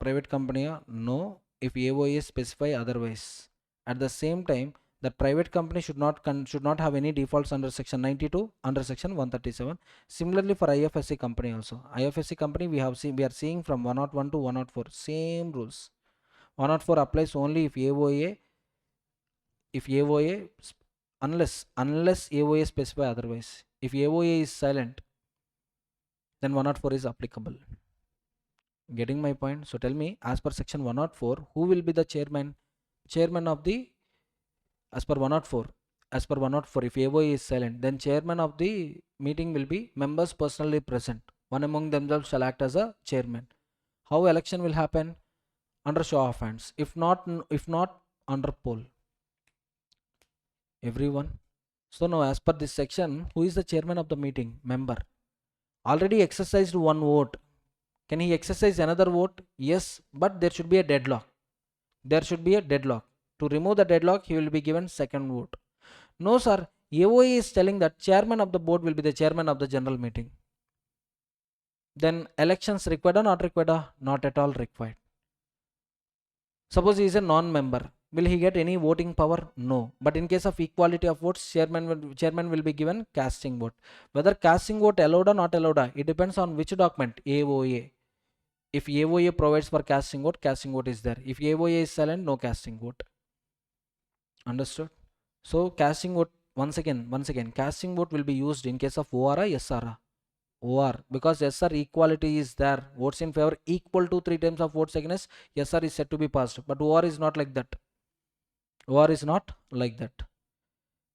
private company, no, if AOA specify otherwise. At the same time, the private company should not have any defaults under section 92, under section 137. Similarly for IFSC company also. IFSC company we are seeing from 101 to 104, same rules. 104 applies only if AOA unless AOA specify otherwise. If AOA is silent, then 104 is applicable. Getting my point? So tell me, as per section 104, who will be the chairman of the, as per 104, if AOA is silent, then chairman of the meeting will be members personally present. One among themselves shall act as a chairman. How election will happen? Under show of hands. If not under poll. Everyone. So now as per this section, who is the chairman of the meeting? Member. Already exercised 1 vote. Can he exercise another vote? Yes, but there should be a deadlock. To remove the deadlock, he will be given second vote. No sir, AOA is telling that chairman of the board will be the chairman of the general meeting. Then elections required or not required? Not at all required. Suppose he is a non-member. Will he get any voting power? No. But in case of equality of votes, chairman will be given casting vote. Whether casting vote allowed or not allowed, it depends on which document? AOA. If AOA provides for casting vote is there. If AOA is silent, no casting vote. Understood? So casting vote, once again, casting vote will be used in case of OR or SR. OR, because SR equality is there. Votes in favor equal to 3 times of votes against, SR is said to be passed. But OR is not like that.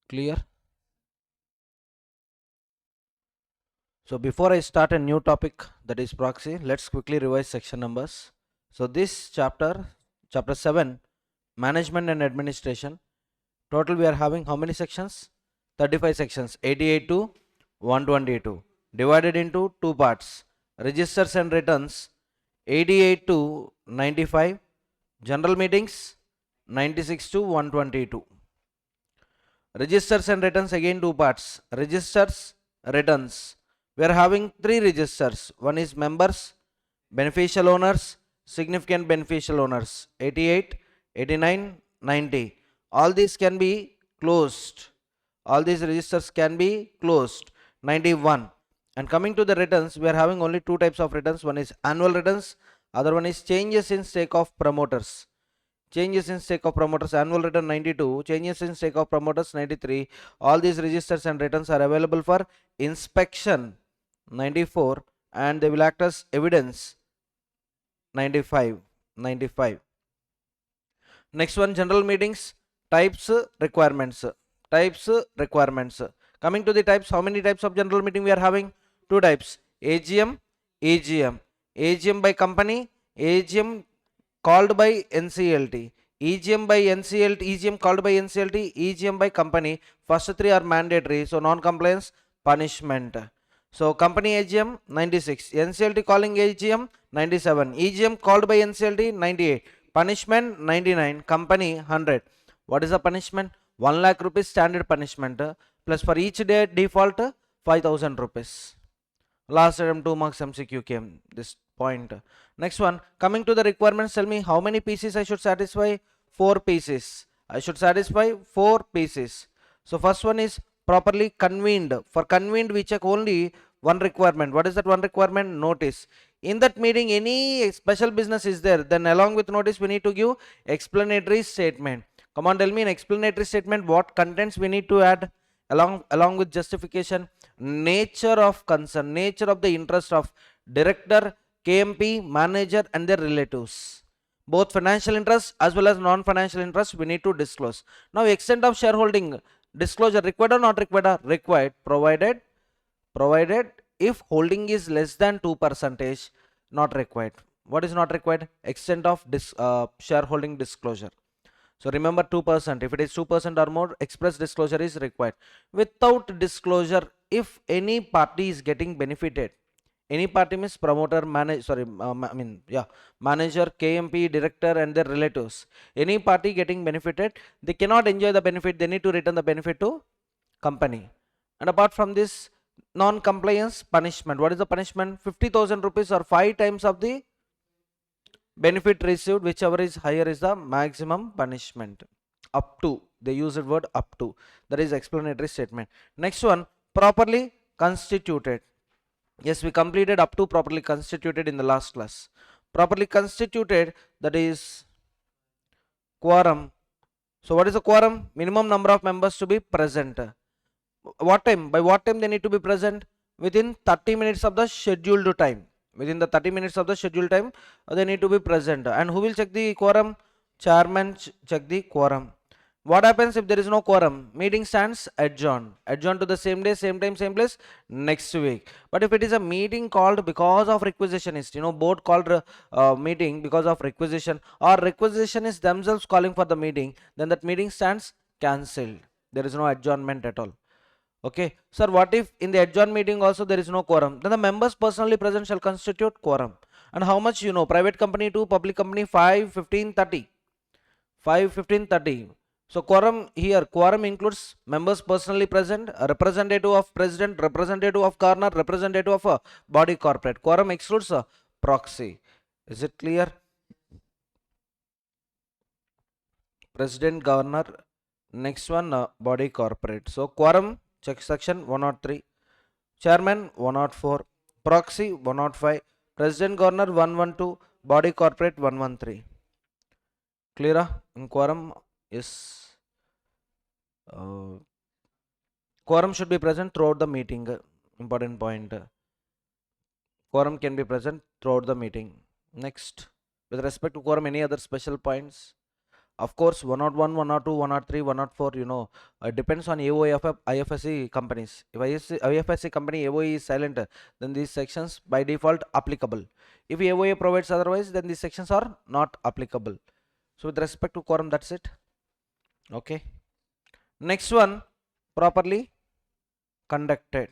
Clear? So before I start a new topic, that is proxy, let's quickly revise section numbers. So this chapter 7, management and administration, total we are having how many sections? 35 sections, 88 to 122, divided into 2 parts. Registers and returns, 88 to 95, general meetings, 96 to 122. Registers and returns, again two parts. Registers, returns. We are having three registers. One is members, beneficial owners, significant beneficial owners. 88, 89, 90. All these can be closed. All these registers can be closed. 91. And coming to the returns, we are having only two types of returns. One is annual returns, other one is changes in stake of promoters. Changes in stake of promoters, annual return 92, changes in stake of promoters 93. All these registers and returns are available for inspection 94, and they will act as evidence 95. Next one, general meetings, types, requirements. Types, requirements. Coming to the types, how many types of general meeting we are having? Two types, AGM, EGM. AGM by company, AGM called by NCLT. EGM by NCLT, EGM called by NCLT, EGM by company. First three are mandatory, so non-compliance, punishment. So company AGM 96, NCLT calling AGM 97, EGM called by NCLT 98, punishment 99, company 100. What is the punishment? 1 lakh rupees standard punishment, plus for each day default 5,000 rupees. Last item 2 marks MCQ came this point. Next one, coming to the requirements, tell me how many pieces I should satisfy? 4 pieces. I should satisfy 4 pieces. So first one is properly convened. For convened we check only one requirement. What is that one requirement? Notice. In that meeting any special business is there, then along with notice we need to give explanatory statement. Come on, tell me in explanatory statement what contents we need to add along with justification. Nature of concern, nature of the interest of director, KMP, manager and their relatives. Both financial interest as well as non-financial interest we need to disclose. Now extent of shareholding disclosure required or not required? Required, provided if holding is less than 2%, not required. What is not required? Extent of shareholding disclosure. So remember 2%. If it is 2% or more, express disclosure is required. Without disclosure, if any party is getting benefited, any party means promoter, manager, KMP, director and their relatives. Any party getting benefited, they cannot enjoy the benefit. They need to return the benefit to company. And apart from this, non-compliance punishment. What is the punishment? 50,000 rupees or 5 times of the benefit received, whichever is higher is the maximum punishment. Up to, they use the word up to, that is explanatory statement. Next one, properly constituted. Yes, we completed up to properly constituted in the last class. Properly constituted, that is quorum. So what is the quorum? Minimum number of members to be present. What time? By what time they need to be present? Within 30 minutes of the scheduled time. Within the 30 minutes of the scheduled time, they need to be present. And who will check the quorum? Chairman check the quorum. What happens if there is no quorum? Meeting stands adjourned. Adjourned to the same day, same time, same place next week. But if it is a meeting called because of requisitionist, board called meeting because of requisition, or requisitionists themselves calling for the meeting, then that meeting stands cancelled. There is no adjournment at all. Okay, sir, what if in the adjourned meeting also there is no quorum? Then the members personally present shall constitute quorum. And how much private company 2, public company 5, 15, 30. 5, 15, 30. So quorum here, quorum includes members personally present, a representative of president, representative of governor, representative of a body corporate. Quorum excludes a proxy. Is it clear? President, governor, next one body corporate. So quorum, check section 103, chairman 104, proxy 105, president governor 112, body corporate 113. Clear? In quorum is quorum should be present throughout the meeting. Important point. Quorum can be present throughout the meeting. Next, with respect to quorum, any other special points? Of course, 101, 102, 103, 104, depends on AOA of IFSC companies. If IFSC company AOA is silent, then these sections by default applicable. If AOA provides otherwise, then these sections are not applicable. So with respect to quorum, that's it. Okay. Next one, properly conducted.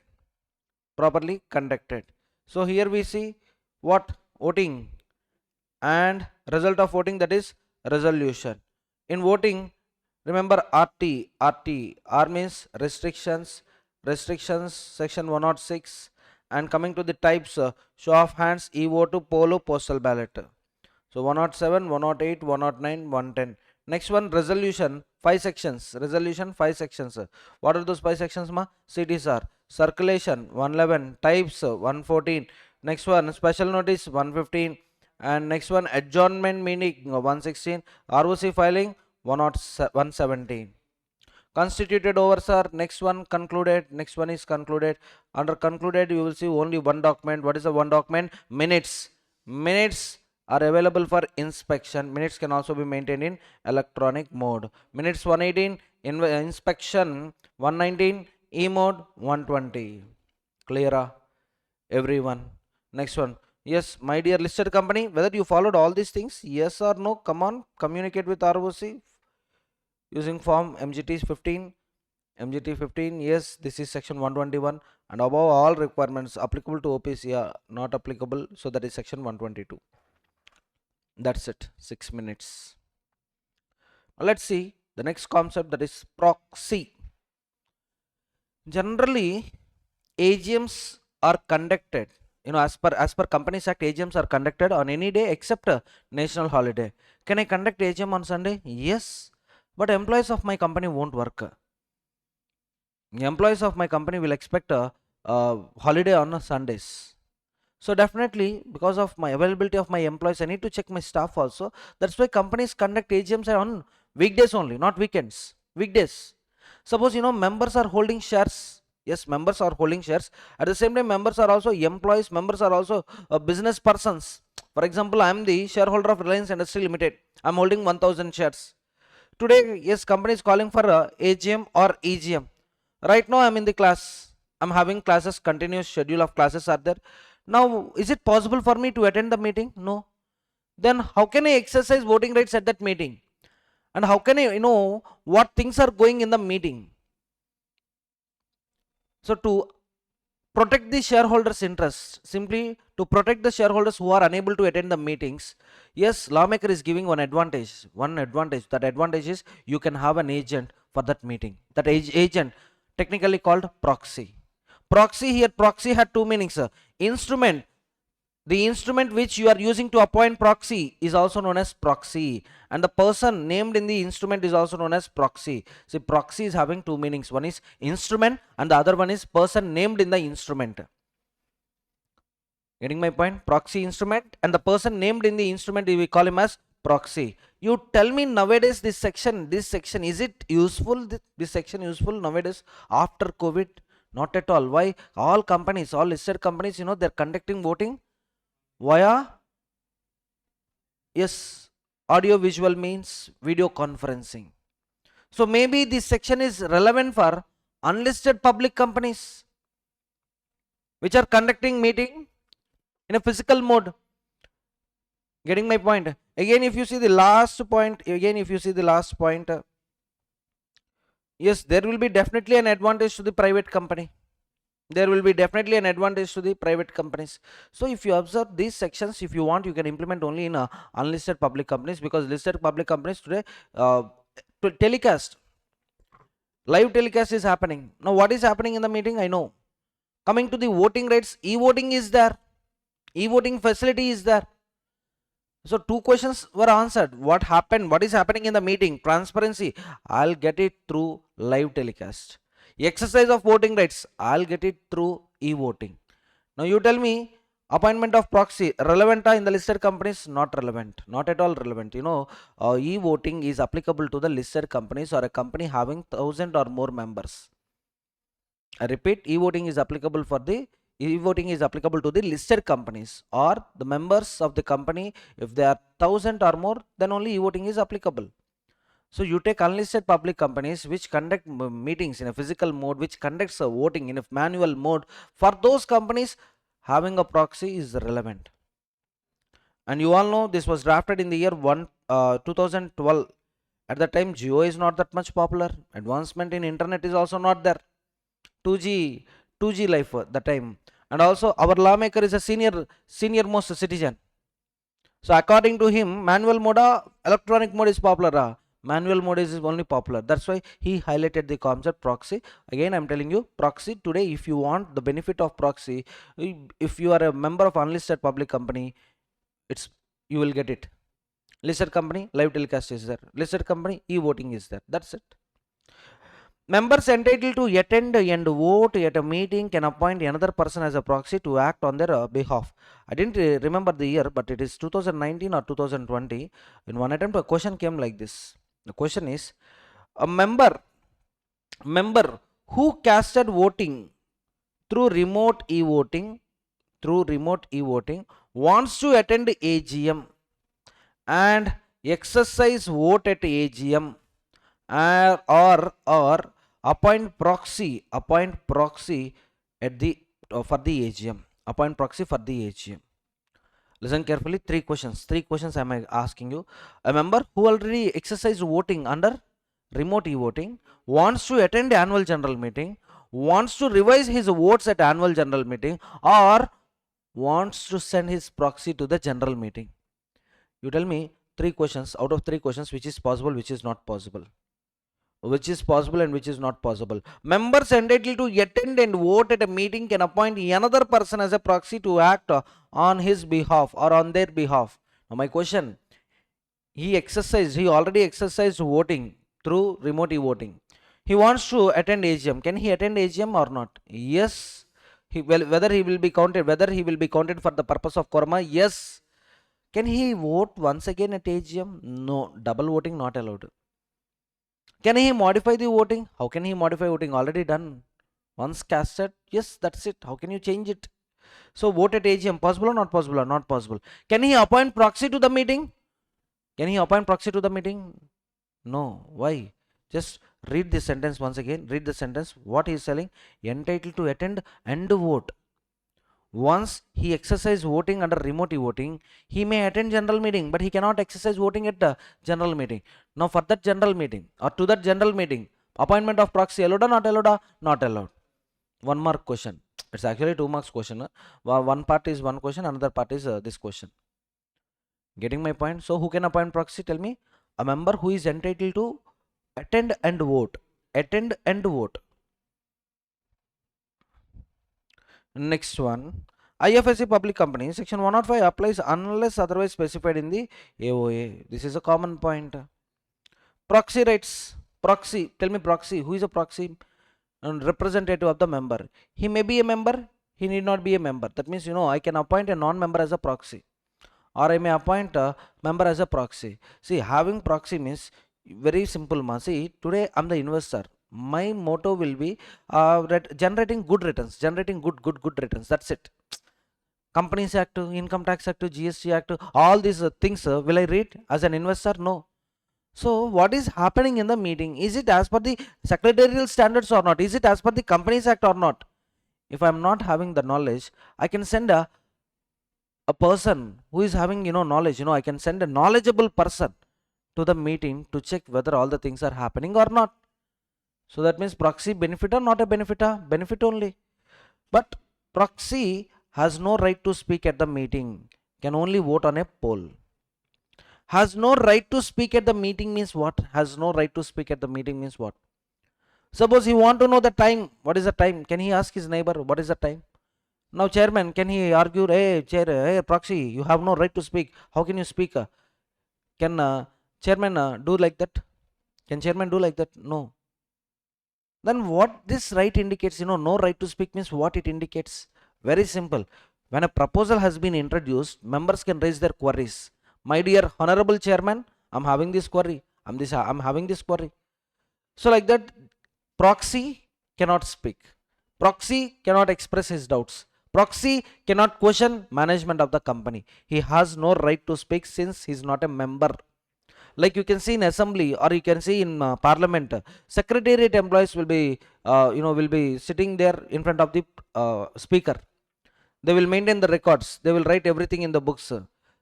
Properly conducted. So here we see what? Voting and result of voting, that is resolution. In voting, remember R means restrictions, section 106. And coming to the types, show of hands, e-vote, polo, postal ballot. So 107, 108, 109, 110. Next one, resolution, 5 sections. Resolution, 5 sections. What are those 5 sections, ma? CTSR. Circulation, 111. Types, 114. Next one, special notice, 115. And next one, adjournment meeting, 116. ROC filing, 117. Constituted overseer, next one concluded, next one is concluded. Under concluded, you will see only one document. What is the one document? Minutes. Minutes are available for inspection. Minutes can also be maintained in electronic mode. Minutes 118, inspection 119, e-mode 120. Clear, everyone? Next one. Yes, my dear listed company, whether you followed all these things, yes or no, come on, communicate with ROC using form MGT 15. MGT 15, yes, this is section 121, and above all requirements applicable to OPC are not applicable, so that is section 122. That's it, 6 minutes. Now let's see the next concept, that is proxy. Generally, AGMs are conducted, as per Companies Act, AGMs are conducted on any day except a national holiday. Can I conduct AGM on Sunday? Yes, but employees of my company won't work. Employees of my company will expect a holiday on Sundays. So definitely, because of my availability of my employees, I need to check my staff also. That's why companies conduct AGMs on weekdays only, not weekends. Weekdays. Suppose members are holding shares. Yes, members are holding shares. At the same time, members are also employees. Members are also business persons. For example, I am the shareholder of Reliance Industry Limited. I am holding 1000 shares. Today, yes, company is calling for AGM or EGM. Right now, I am in the class. I am having classes. Continuous schedule of classes are there. Now, is it possible for me to attend the meeting? No. Then how can I exercise voting rights at that meeting? And how can I know what things are going in the meeting? So to protect the shareholders' interests, simply to protect the shareholders who are unable to attend the meetings, yes, lawmaker is giving one advantage. That advantage is you can have an agent for that meeting. That agent, technically called proxy. Proxy had two meanings. Instrument. The instrument which you are using to appoint proxy is also known as proxy, and the person named in the instrument is also known as proxy. See, proxy is having two meanings. One is instrument and the other one is person named in the instrument. Getting my point? Proxy, instrument, and the person named in the instrument, we call him as proxy. You tell me nowadays this section, is it useful? This section useful nowadays after COVID? Not at all. Why? All companies, all listed companies, they're conducting voting via, yes, audio visual means video conferencing. So maybe this section is relevant for unlisted public companies which are conducting meeting in a physical mode. Getting my point? Again, if you see the last point, yes, there will be definitely an advantage to the private company. There will be definitely an advantage to the private companies. So if you observe these sections, if you want, you can implement only in unlisted public companies, because listed public companies today telecast, live telecast is happening. Now what is happening in the meeting? I know. Coming to the voting rights, e-voting is there. E-voting facility is there. So two questions were answered. What happened? What is happening in the meeting? Transparency. I'll get it through live telecast. Exercise of voting rights, I'll get it through e-voting. Now you tell me, appointment of proxy relevant in the listed companies? Not relevant, not at all relevant. E-voting is applicable to the listed companies or a company having 1000 or more members. I repeat, e-voting is applicable to the listed companies or the members of the company. If they are 1000 or more, then only e-voting is applicable. So you take unlisted public companies which conduct meetings in a physical mode, which conducts a voting in a manual mode. For those companies, having a proxy is relevant. And you all know this was drafted in the year 2012. At that time, Jio is not that much popular. Advancement in internet is also not there. 2G life at that time. And also our lawmaker is a senior most citizen. So according to him, manual mode or electronic mode is popular. Manual mode is only popular. That's why he highlighted the concept proxy. Again, I'm telling you, proxy today, if you want the benefit of proxy, if you are a member of unlisted public company, you will get it. Listed company, live telecast is there. Listed company, e-voting is there. That's it. Members entitled to attend and vote at a meeting can appoint another person as a proxy to act on their behalf. I didn't remember the year, but it is 2019 or 2020. In one attempt, a question came like this. The question is, a member who casted voting through remote e-voting wants to attend AGM and exercise vote at AGM, or appoint proxy at the for the AGM. Appoint proxy for the AGM. Listen carefully. Three questions am I asking you. A member who already exercised voting under remote e-voting wants to attend annual general meeting, wants to revise his votes at annual general meeting, or wants to send his proxy to the general meeting. You tell me three questions out of three questions, which is possible, which is not possible. Which is possible and which is not possible. Members entitled to attend and vote at a meeting can appoint another person as a proxy to act on his behalf or on their behalf. Now my question, he already exercised voting through remote e-voting. He wants to attend AGM. Can he attend AGM or not? Yes. Whether he will be counted for the purpose of quorum? Yes. Can he vote once again at AGM? No. Double voting not allowed. Can he modify the voting? How can he modify voting? Already done. Once casted, yes, that's it. How can you change it? So vote at AGM, possible or not possible? Or not possible. Can he appoint proxy to the meeting? Can he appoint proxy to the meeting? No. Why? Just read this sentence once again. Read the sentence. What he is telling? Entitled to attend and vote. Once he exercises voting under remote voting, he may attend general meeting, but he cannot exercise voting at the general meeting. Now for that general meeting or to that general meeting, appointment of proxy allowed or not allowed? Not allowed. 1 mark question. It's actually 2 marks question. One part is one question, another part is this question. Getting my point? So who can appoint proxy? Tell me. A member who is entitled to attend and vote. Attend and vote. Next one, IFSC public company, section 105 applies unless otherwise specified in the AOA. This is a common point. Proxy rights. Proxy. Tell me proxy. Who is a proxy? And representative of the member. He may be a member. He need not be a member. That means, I can appoint a non-member as a proxy. Or I may appoint a member as a proxy. See, having proxy means very simple. See, today I'm the investor. My motto will be generating good returns, generating good returns. That's it. Companies Act, Income Tax Act, GST Act, all these things will I read as an investor? No. So what is happening in the meeting? Is it as per the secretarial standards or not? Is it as per the Companies Act or not? If I'm not having the knowledge, I can send a person who is having knowledge. I can send a knowledgeable person to the meeting to check whether all the things are happening or not. So that means proxy benefit or not a benefit? Benefit only. But proxy has no right to speak at the meeting, can only vote on a poll. Has no right to speak at the meeting means what? Has no right to speak at the meeting means what? Suppose he want to know the time. What is the time? Can he ask his neighbor what is the time? Now chairman, can he argue, hey proxy, you have no right to speak. How can you speak? Can chairman do like that? Can chairman do like that? No. Then what this right indicates, no right to speak means what it indicates? Very simple. When a proposal has been introduced, members can raise their queries. My dear honorable chairman, I'm having this query. I'm having this query. So like that, proxy cannot speak. Proxy cannot express his doubts. Proxy cannot question management of the company. He has no right to speak since he's not a member. Like you can see in assembly or you can see in parliament, secretariat employees will be sitting there in front of the speaker. They will maintain the records. They will write everything in the books.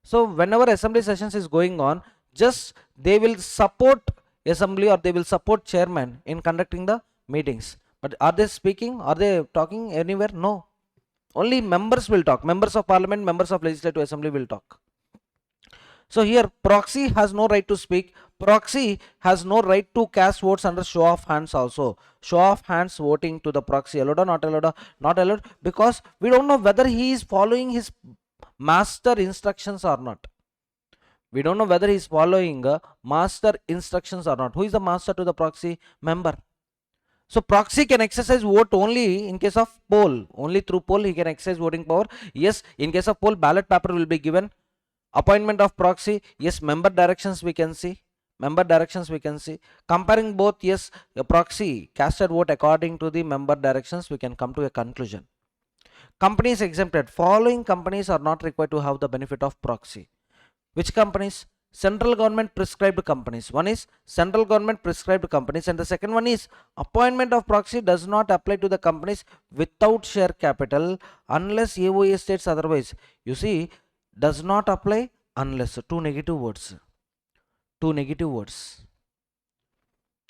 So whenever assembly sessions is going on, just they will support assembly or they will support chairman in conducting the meetings. But are they speaking? Are they talking anywhere? No. Only members will talk. Members of parliament, members of legislative assembly will talk. So here proxy has no right to speak. Proxy has no right to cast votes under show of hands also. Show of hands voting to the proxy, allowed or not allowed? Not allowed, because we don't know whether he is following his master instructions or not. We don't know whether he is following master instructions or not. Who is the master to the proxy? Member. So proxy can exercise vote only in case of poll. Only through poll he can exercise voting power. Yes, in case of poll, ballot paper will be given. Appointment of proxy, yes, member directions we can see. Member directions we can see. Comparing both, yes, a proxy casted vote according to the member directions, we can come to a conclusion. Companies exempted. Following companies are not required to have the benefit of proxy. Which companies? Central government prescribed companies. One is central government prescribed companies, and the second one is appointment of proxy does not apply to the companies without share capital unless AOA states otherwise. You see, does not apply unless. Two negative words. Two negative words.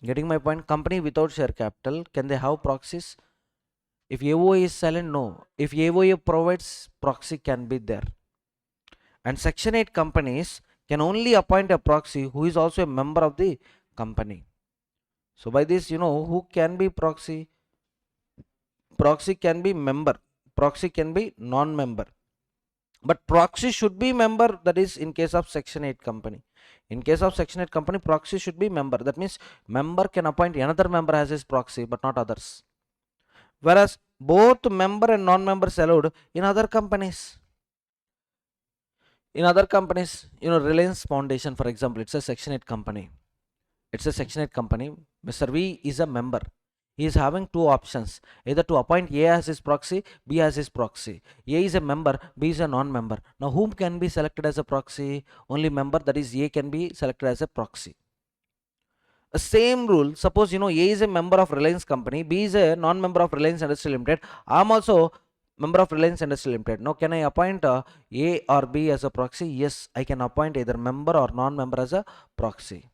Getting my point? Company without share capital, can they have proxies? If AOA is silent, no. If AOA provides, proxy can be there. And Section 8 companies can only appoint a proxy who is also a member of the company. So by this, who can be proxy? Proxy can be member. Proxy can be non-member. But proxy should be member, that is in case of Section 8 company. In case of Section 8 company, proxy should be member. That means member can appoint another member as his proxy, but not others. Whereas both member and non-members allowed in other companies. In other companies, Reliance Foundation, for example, it's a Section 8 company. It's a Section 8 company. Mr. V is a member. He is having two options, either to appoint A as his proxy, B as his proxy. A is a member, B is a non-member. Now whom can be selected as a proxy? Only member, that is A, can be selected as a proxy. A same rule, suppose A is a member of Reliance company, B is a non-member of Reliance Industry Limited. I am also member of Reliance Industry Limited. Now can I appoint A or B as a proxy? Yes, I can appoint either member or non-member as a proxy.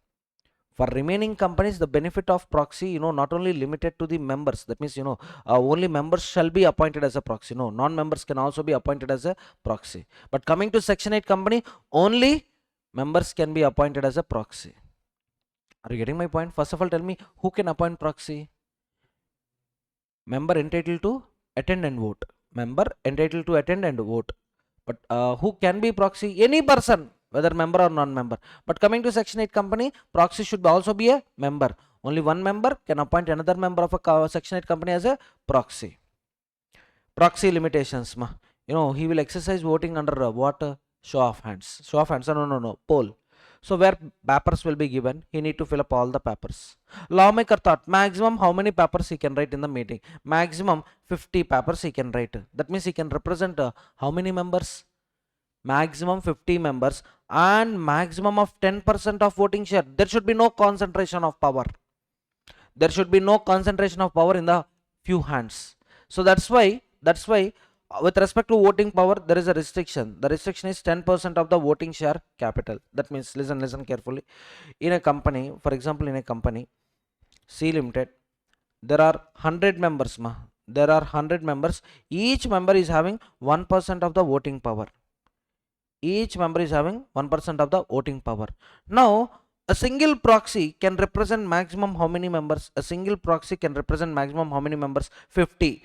For remaining companies, the benefit of proxy, not only limited to the members. That means, only members shall be appointed as a proxy. No, non-members can also be appointed as a proxy. But coming to Section 8 company, only members can be appointed as a proxy. Are you getting my point? First of all, tell me who can appoint proxy? Member entitled to attend and vote. Member entitled to attend and vote. But who can be proxy? Any person, whether member or non-member. But coming to Section 8 company, proxy should also be a member. Only one member can appoint another member of a Section 8 company as a proxy. Proxy limitations. He will exercise voting under what? Show of hands. Show of hands. No. Poll. So where papers will be given, he need to fill up all the papers. Lawmaker thought maximum how many papers he can write in the meeting? Maximum 50 papers he can write. That means he can represent how many members? Maximum 50 members and maximum of 10% of voting share. There should be no concentration of power. There should be no concentration of power in the few hands. So that's why with respect to voting power, there is a restriction. The restriction is 10% of the voting share capital. That means, listen carefully. In a company, for example, in a company, C Limited, there are 100 members. There are 100 members. Each member is having 1% of the voting power. Each member is having 1% of the voting power. Now, a single proxy can represent maximum how many members? A single proxy can represent maximum how many members? 50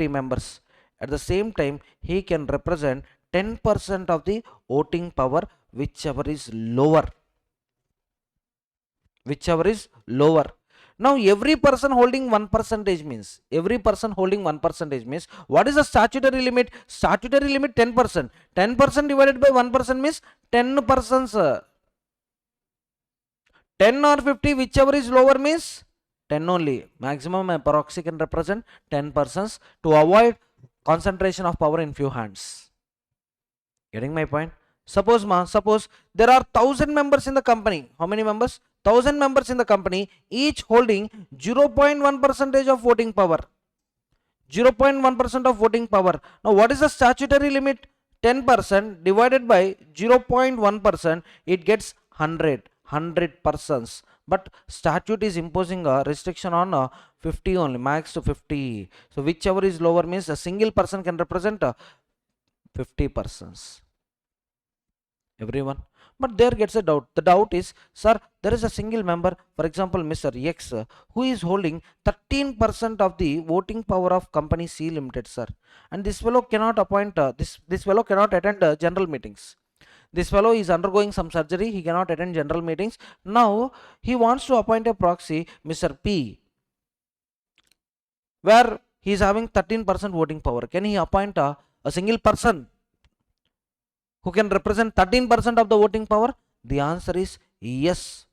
members. At the same time, he can represent 10% of the voting power, whichever is lower. Whichever is lower. Now every person holding 1% means, what is the statutory limit? Statutory limit 10%. 10% divided by 1% means 10 persons. 10 or 50, whichever is lower means 10 only. Maximum a proxy can represent 10 persons to avoid concentration of power in few hands. Getting my point? Suppose there are 1000 members in the company. How many members? 1000 members in the company, each holding 0.1% of voting power. 0.1% of voting power. Now what is the statutory limit? 10% divided by 0.1%, it gets 100 persons. But statute is imposing a restriction on 50 only, max to 50. So whichever is lower means a single person can represent 50 persons. Everyone. But there gets a doubt. The doubt is, sir, there is a single member, for example, Mr. X, who is holding 13% of the voting power of company C Limited, sir. And this fellow cannot appoint, this fellow cannot attend general meetings. This fellow is undergoing some surgery. He cannot attend general meetings. Now, he wants to appoint a proxy, Mr. P, where he is having 13% voting power. Can he appoint a single person who can represent 13% of the voting power? The answer is yes,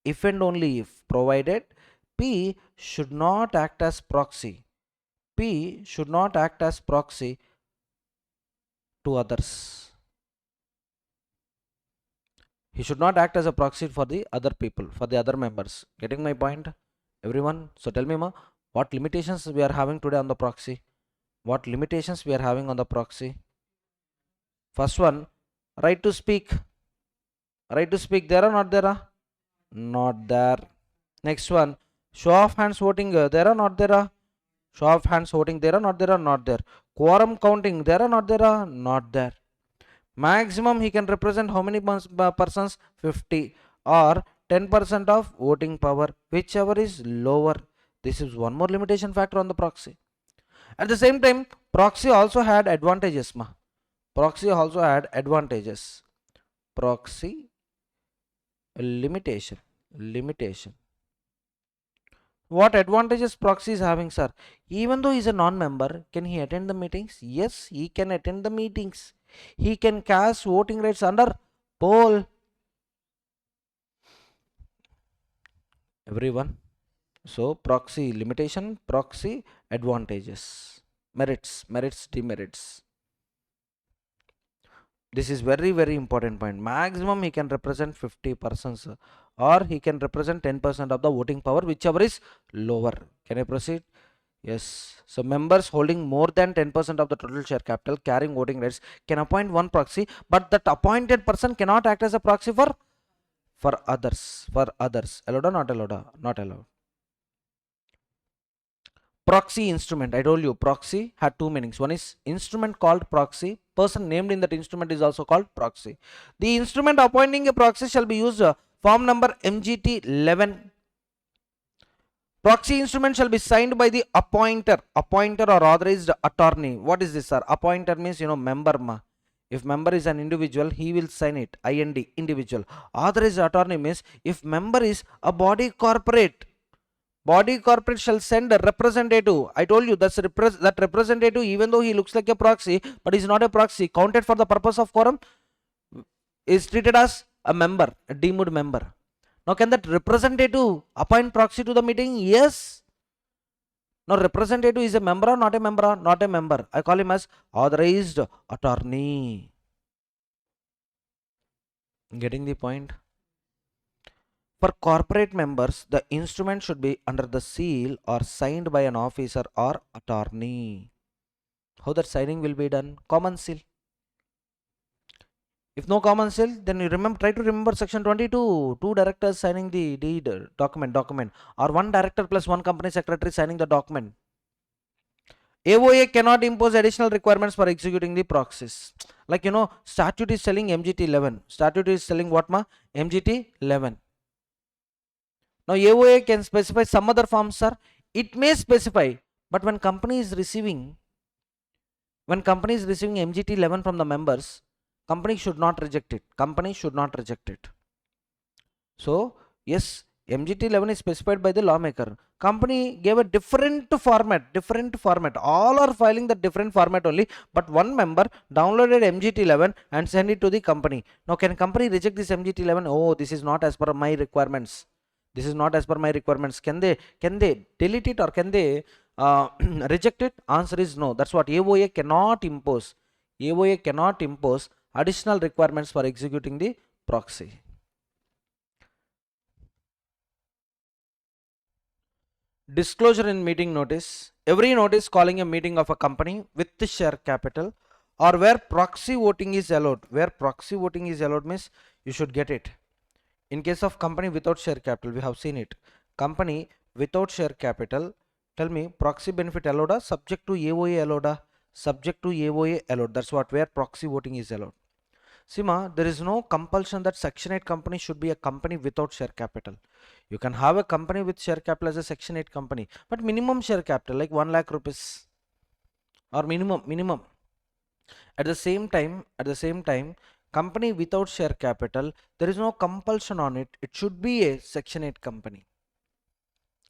if and only if, provided P should not act as proxy. P should not act as proxy to others. He should not act as a proxy for the other people, for the other members. Getting my point, everyone? So tell me, what limitations we are having today on the proxy? What limitations we are having on the proxy? First one, right to speak. Right to speak, there or not there? Not there. Next one, show of hands voting, there or not there? Show of hands voting, there or not there? Not there. Quorum counting, there or not there? Not there. Maximum he can represent how many persons? 50 or 10% of voting power, whichever is lower. This is one more limitation factor on the proxy. At the same time, proxy also had advantages. Proxy also had advantages. Proxy limitation. What advantages proxy is having, sir? Even though he is a non-member, can he attend the meetings? Yes, he can attend the meetings. He can cast voting rights under poll. Everyone. So proxy limitation, proxy advantages, merits, demerits. This is very important point. Maximum he can represent 50% or he can represent 10% of the voting power, whichever is lower. Can I proceed? Yes. So members holding more than 10% of the total share capital carrying voting rights can appoint one proxy, but that appointed person cannot act as a proxy for others. Allowed or not allowed? Not allowed. Proxy instrument. I told you proxy had two meanings. One is instrument called proxy. Person named in that instrument is also called proxy. The instrument appointing a proxy shall be used form number MGT 11. Proxy instrument shall be signed by the appointer or authorized attorney. What is this, sir? Appointer means, member. If member is an individual, he will sign it. IND, individual. Authorized attorney means if member is a body corporate. Body corporate shall send a representative. I told you that representative, even though he looks like a proxy, but is not a proxy, counted for the purpose of quorum, is treated as a member, a deemed member. Now, can that representative appoint proxy to the meeting? Yes. Now, representative is a member or not a member? Not a member. I call him as authorized attorney. Getting the point? For corporate members, the instrument should be under the seal or signed by an officer or attorney. How that signing will be done? Common seal. If no common seal, then you try to remember section 22. Two directors signing the deed document, or one director plus one company secretary signing the document. AOA cannot impose additional requirements for executing the proxies. Like, statute is telling MGT 11. Statute is telling what, MGT 11. Now AOA can specify some other forms, sir. It may specify, but when company is receiving MGT 11 from the members, company should not reject it. So yes, MGT 11 is specified by the lawmaker. Company gave a different format. All are filing the different format only, but one member downloaded MGT 11 and sent it to the company. Now can company reject this MGT 11? Oh, this is not as per my requirements. Can they delete it or can they reject it? Answer is no. That's what AOA cannot impose. AOA cannot impose additional requirements for executing the proxy. Disclosure in meeting notice. Every notice calling a meeting of a company with the share capital or where proxy voting is allowed. Where proxy voting is allowed means you should get it. In case of company without share capital, we have seen it. Company without share capital, tell me, proxy benefit allowed, subject to AOA allowed, subject to AOA allowed. That's what, where proxy voting is allowed. Sima, there is no compulsion that Section 8 company should be a company without share capital. You can have a company with share capital as a Section 8 company, but minimum share capital like 1 lakh rupees or minimum. At the same time, company without share capital, there is no compulsion on it. It should be a Section 8 company.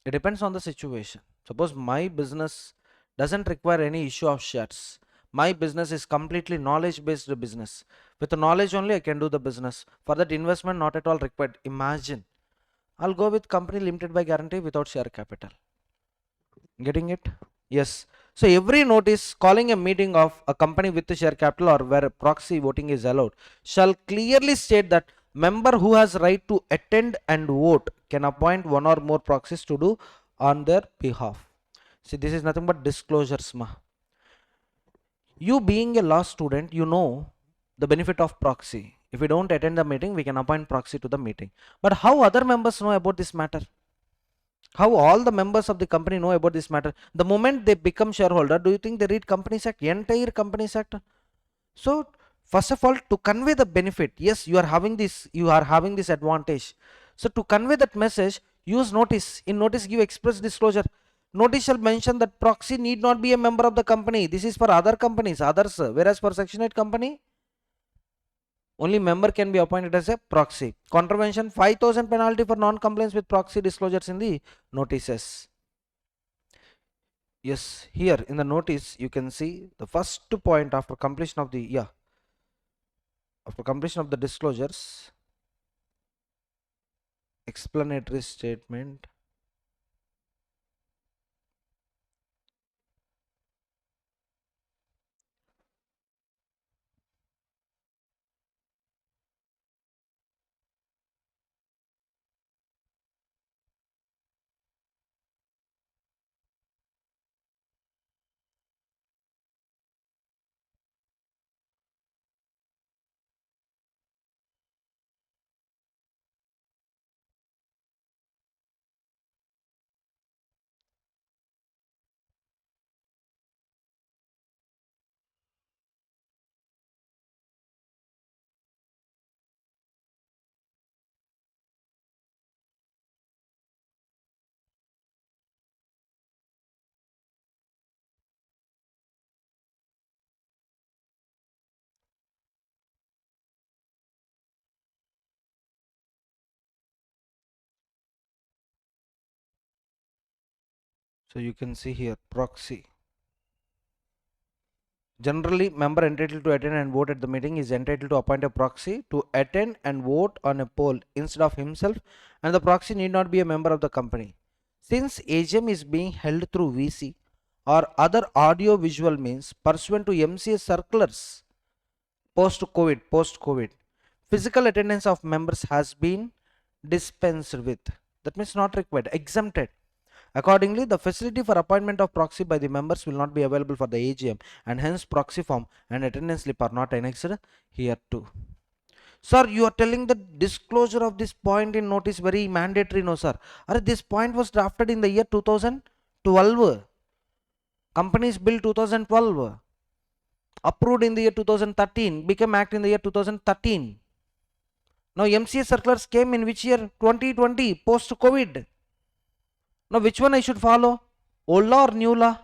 It depends on the situation. Suppose my business doesn't require any issue of shares. My business is completely knowledge based business. With the knowledge only I can do the business. For that investment not at all required. Imagine. I'll go with company limited by guarantee without share capital. Getting it? Yes. So every notice calling a meeting of a company with the share capital or where proxy voting is allowed shall clearly state that member who has right to attend and vote can appoint one or more proxies to do on their behalf. See, this is nothing but disclosures, ma. You being a law student, you know the benefit of proxy. If we don't attend the meeting, we can appoint proxy to the meeting. But how other members know about this matter? How all the members of the company know about this matter? The moment they become shareholder, do you think they read Companies Act, entire Companies Act? So first of all, to convey the benefit, yes, you are having this advantage. So to convey that message, use notice. In notice, give express disclosure. Notice shall mention that proxy need not be a member of the company. This is for other companies, others. Whereas for Section 8 company, only member can be appointed as a proxy. Contravention 5,000 penalty for non-compliance with proxy disclosures in the notices. Yes, here in the notice you can see the first point after completion of the disclosures, explanatory statement. So you can see here proxy. Generally, member entitled to attend and vote at the meeting is entitled to appoint a proxy to attend and vote on a poll instead of himself, and the proxy need not be a member of the company. Since AGM is being held through VC or other audio visual means pursuant to MCA circulars post-COVID, physical attendance of members has been dispensed with. That means not required, exempted. Accordingly, the facility for appointment of proxy by the members will not be available for the AGM, and hence proxy form and attendance slip are not annexed here too. Sir, you are telling the disclosure of this point in notice very mandatory, no sir? This point was drafted in the year 2012. Companies Bill 2012. Approved in the year 2013, became act in the year 2013. Now MCA circulars came in which year? 2020, post-COVID. Now which one I should follow? Old law or new law?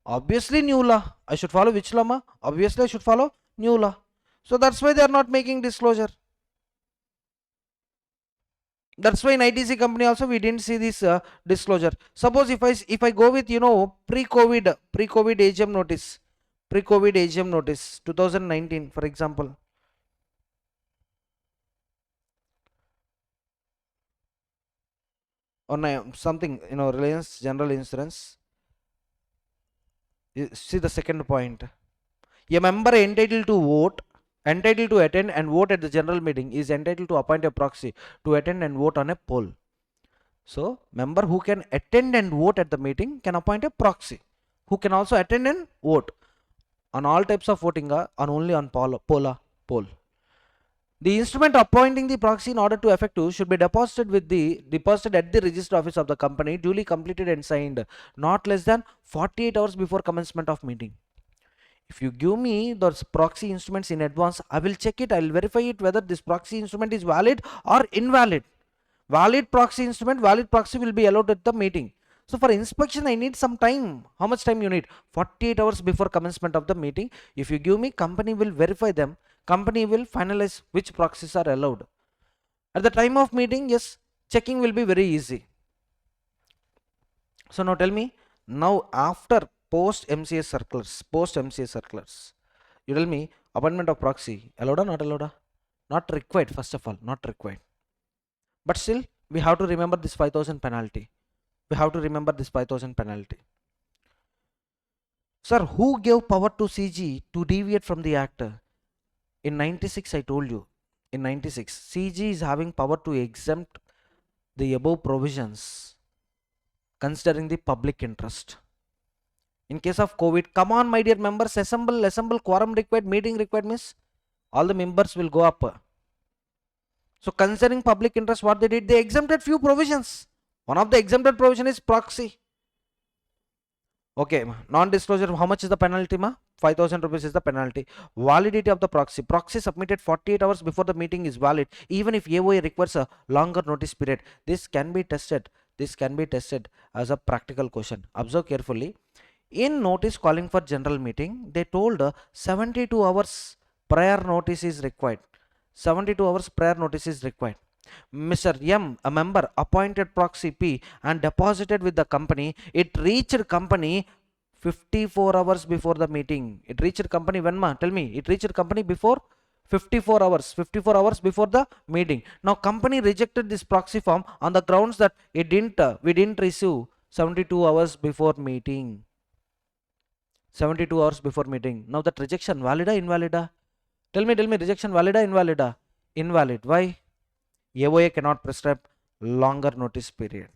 Obviously new law. I should follow which law? Obviously I should follow new law. So that's why they are not making disclosure. That's why in ITC company also we didn't see this disclosure. Suppose if I go with pre-COVID AGM notice, 2019 for example. On something Reliance General Insurance. You see the second point. A member entitled to attend and vote at the general meeting is entitled to appoint a proxy to attend and vote on a poll. So member who can attend and vote at the meeting can appoint a proxy who can also attend and vote on all types of voting on only on poll. The instrument appointing the proxy in order to effective should be deposited at the register office of the company, duly completed and signed not less than 48 hours before commencement of meeting. If you give me those proxy instruments in advance, I will check it, I will verify it whether this proxy instrument is valid or invalid. Valid proxy instrument, valid proxy will be allowed at the meeting. So for inspection, I need some time. How much time you need? 48 hours before commencement of the meeting. If you give me, company will verify them. Company will finalize which proxies are allowed. At the time of meeting, yes, checking will be very easy. So now tell me, now after post MCA circulars, you tell me appointment of proxy, allowed or not allowed? Not required, first of all, not required. But still, we have to remember this 5,000 penalty. We have to remember this 5,000 penalty. Sir, who gave power to CG to deviate from the act? In 96, I told you. In 96, CG is having power to exempt the above provisions considering the public interest. In case of COVID, come on, my dear members, assemble, quorum required, meeting required means all the members will go up. So considering public interest, what they did, they exempted few provisions. One of the exempted provision is proxy. Okay, non-disclosure, how much is the penalty, ma? 5,000 rupees is the penalty. Validity of the proxy. Proxy submitted 48 hours before the meeting is valid, even if AOA requires a longer notice period. This can be tested. This can be tested as a practical question. Observe carefully. In notice calling for general meeting, they told 72 hours prior notice is required. 72 hours prior notice is required. Mr. M, a member, appointed proxy P and deposited with the company. It reached company 54 hours before the meeting. It reached company when, ma? Tell me. It reached company before 54 hours. 54 hours before the meeting. Now company rejected this proxy form on the grounds that we didn't receive 72 hours before meeting. 72 hours before meeting. Now that rejection, valida, invalida? Tell me, rejection valida, invalida? Invalid. Why? AOA cannot prescribe longer notice period.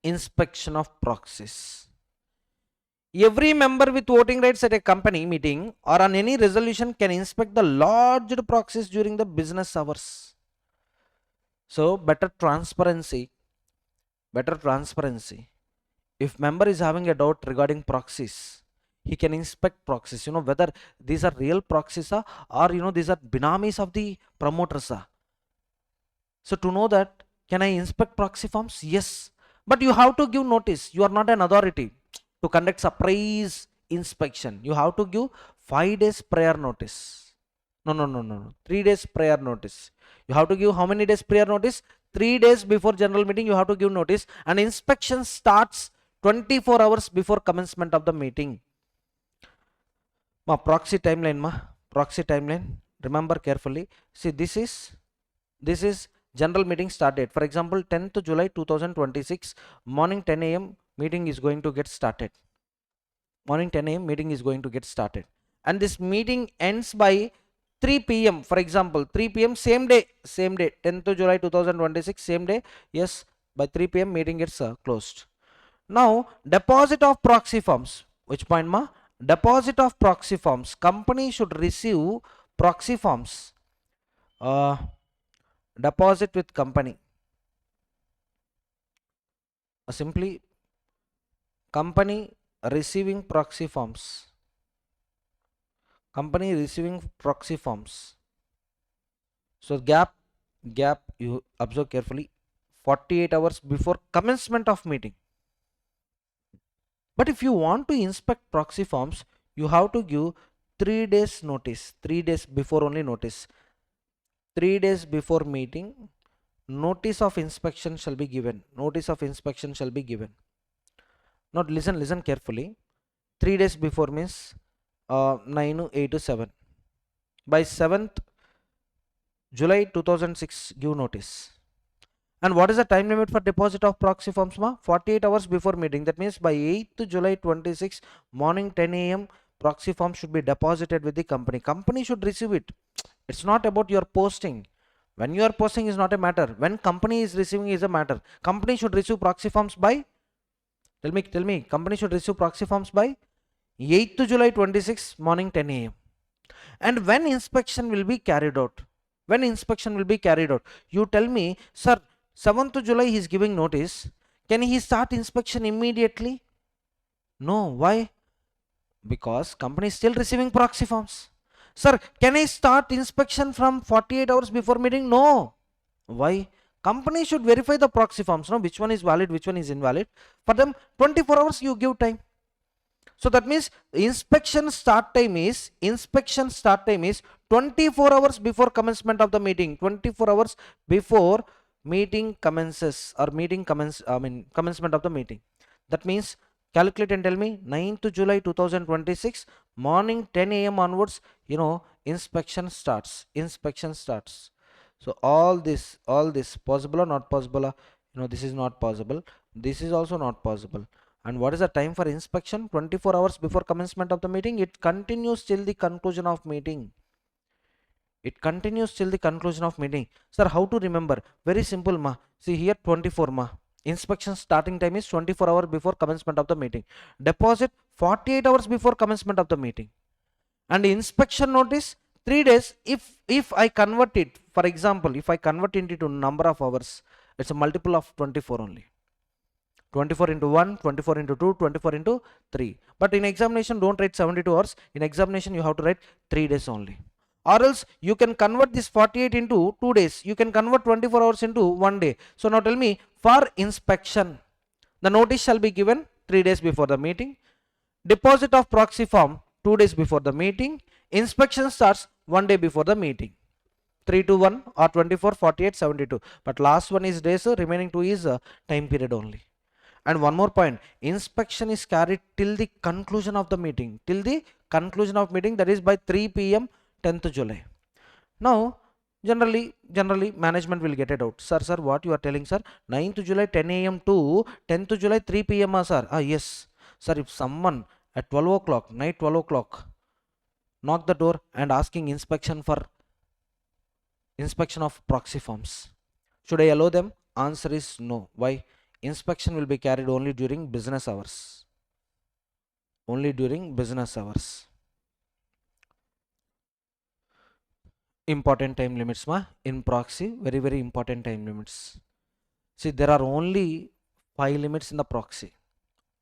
Inspection of proxies. Every member with voting rights at a company meeting or on any resolution can inspect the lodged proxies during the business hours. So better transparency. If member is having a doubt regarding proxies, he can inspect proxies, whether these are real proxies or these are binamis of the promoters. So to know that, can I inspect proxy forms? Yes, but you have to give notice. You are not an authority to conduct surprise inspection. You have to give 5 days prior notice. No. 3 days prior notice. You have to give how many days prior notice? 3 days before general meeting you have to give notice, and inspection starts 24 hours before commencement of the meeting. Proxy timeline, remember carefully. See, this is general meeting start date. For example, 10th July 2026 morning 10 a.m. meeting is going to get started. Morning 10 a.m. meeting is going to get started, and this meeting ends by 3 p.m. For example, 3 p.m. same day, 10th July 2026 same day. Yes, by 3 p.m. meeting gets closed. Now deposit of proxy forms. Which point, ma? Deposit of proxy forms. Company should receive proxy forms. Deposit with company. Simply company receiving proxy forms. Company receiving proxy forms. So gap you observe carefully. 48 hours before commencement of meeting. But if you want to inspect proxy forms, you have to give 3 days notice. 3 days before only notice. 3 days before meeting, notice of inspection shall be given. Notice of inspection shall be given. Now listen carefully. 3 days before means 9, 8, 7. By 7th July 2006 give notice. And what is the time limit for deposit of proxy forms, ma? 48 hours before meeting. That means by 8th July 26 morning 10 a.m. proxy form should be deposited with the company. Company should receive it. It's not about your posting. When you are posting is not a matter. When company is receiving is a matter. Company should receive proxy forms by, tell me, company should receive proxy forms by 8th July 26 morning 10 a.m. And when inspection will be carried out? When inspection will be carried out? You tell me, sir, 7th July he is giving notice. Can he start inspection immediately? No. Why? Because company is still receiving proxy forms. Sir, can I start inspection from 48 hours before meeting? No. Why? Company should verify the proxy forms, no, which one is valid, which one is invalid. For them, 24 hours you give time. So that means inspection start time is 24 hours before commencement of the meeting. 24 hours before meeting commences, or commencement of the meeting. That means calculate and tell me 9th July 2026 morning 10 a.m. onwards, inspection starts. So all this possible or not possible? This is not possible. This is also not possible. And what is the time for inspection? 24 hours before commencement of the meeting. It continues till the conclusion of meeting. Sir, how to remember? Very simple, ma. See here, 24, ma. Inspection starting time is 24 hours before commencement of the meeting. Deposit 48 hours before commencement of the meeting. And inspection notice 3 days. If I convert it, for example, if I convert it into number of hours, it's a multiple of 24 only. 24 into 1, 24 into 2, 24 into 3. But in examination, don't write 72 hours. In examination, you have to write 3 days only. Or else you can convert this 48 into 2 days. You can convert 24 hours into 1 day. So now tell me, for inspection, the notice shall be given 3 days before the meeting. Deposit of proxy form 2 days before the meeting. Inspection starts 1 day before the meeting. 3 to 1 or 24, 48, 72. But last one is days, remaining 2 is time period only. And one more point, inspection is carried till the conclusion of the meeting. That is by 3 p.m. 10th July. Now, generally management will get it out. Sir, what you are telling, sir? 9th July 10 a.m. to 10th July 3 p.m. Sir. Yes. Sir, if someone at 12 o'clock, night 12 o'clock, knock the door and asking inspection of proxy forms, should I allow them? Answer is no. Why? Inspection will be carried only during business hours. Important time limits, ma. In proxy, very, very important time limits. See, there are only 5 limits in the proxy.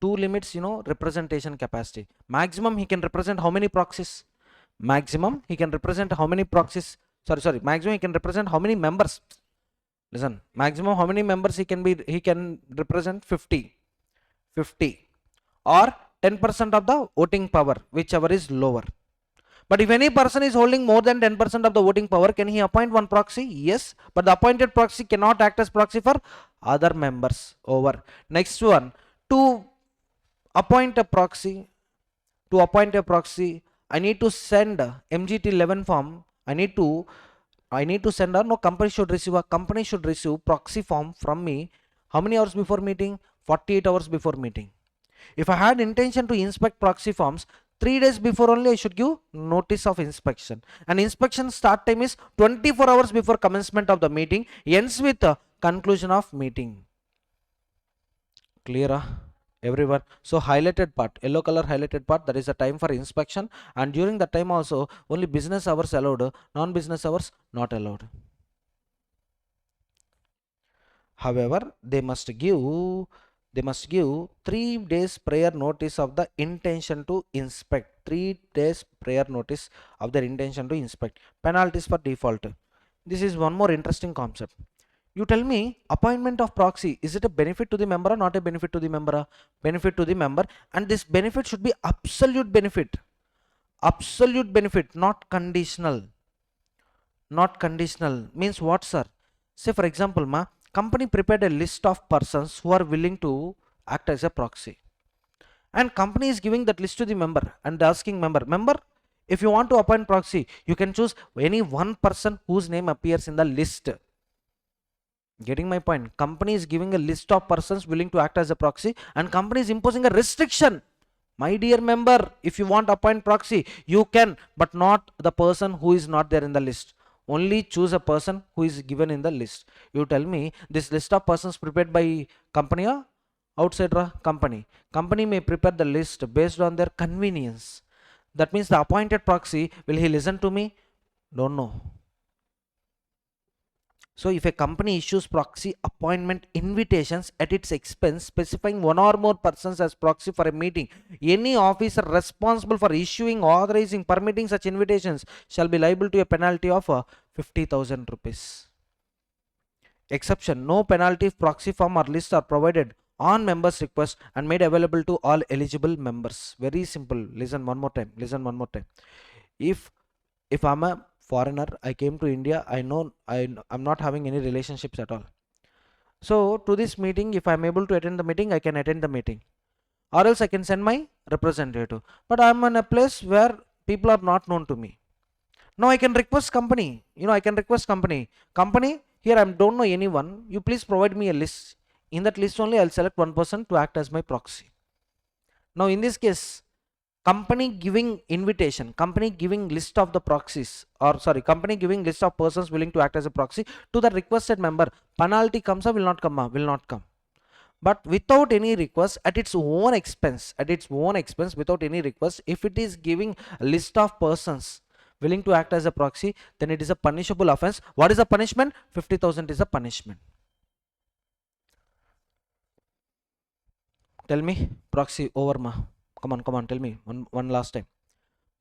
2 limits, representation capacity. Maximum he can represent how many proxies? Maximum he can represent how many proxies? Maximum he can represent how many members? Listen, maximum how many members he can represent? 50 or 10% of the voting power, whichever is lower. But if any person is holding more than 10% of the voting power, can he appoint one proxy? Yes, but the appointed proxy cannot act as proxy for other members. Over. Next one, to appoint a proxy, I need to send MGT 11 form. I need to send, or no, company should receive proxy form from me. How many hours before meeting? 48 hours before meeting. If I had intention to inspect proxy forms, 3 days before only I should give notice of inspection. And inspection start time is 24 hours before commencement of the meeting, ends with conclusion of meeting. Clear, everyone? So highlighted part, yellow color highlighted part, that is the time for inspection, and during the time also only business hours allowed, non-business hours not allowed. However, they must give 3 days prior notice of the intention to inspect. 3 days prior notice of their intention to inspect. Penalties for default. This is one more interesting concept. You tell me, appointment of proxy, is it a benefit to the member or not a benefit to the member? Benefit to the member, and this benefit should be absolute benefit. Absolute benefit, not conditional. Means what, sir? Say for example, company prepared a list of persons who are willing to act as a proxy, and company is giving that list to the member and asking member, if you want to appoint proxy, you can choose any one person whose name appears in the list. Getting my point? Company is giving a list of persons willing to act as a proxy, and company is imposing a restriction. My dear member, if you want to appoint proxy, you can, but not the person who is not there in the list. Only choose a person who is given in the list. You tell me, this list of persons prepared by company or outside company? Company may prepare the list based on their convenience. That means the appointed proxy, will he listen to me? Don't know. So if a company issues proxy appointment invitations at its expense, specifying one or more persons as proxy for a meeting, any officer responsible for issuing, authorizing, permitting such invitations shall be liable to a penalty of 50,000 rupees. Exception: no penalty if proxy form or list are provided on members' request and made available to all eligible members. Very simple. Listen one more time. Listen one more time. If I'm a foreigner, I came to India, I'm not having any relationships at all. So to this meeting, if I'm able to attend the meeting, I can attend the meeting, or else I can send my representative. But I'm in a place where people are not known to me. Now I can request company. I can request company. Company, here I don't know anyone. You please provide me a list. In that list only, I'll select one person to act as my proxy. Now in this case, company giving invitation, company giving list of the proxies, or sorry, company giving list of persons willing to act as a proxy to the requested member, penalty comes or will not come? Will not come. But without any request, at its own expense, without any request, if it is giving a list of persons willing to act as a proxy, then it is a punishable offense. What is the punishment? 50,000 is a punishment. Tell me, proxy over ma. Come on, tell me one last time.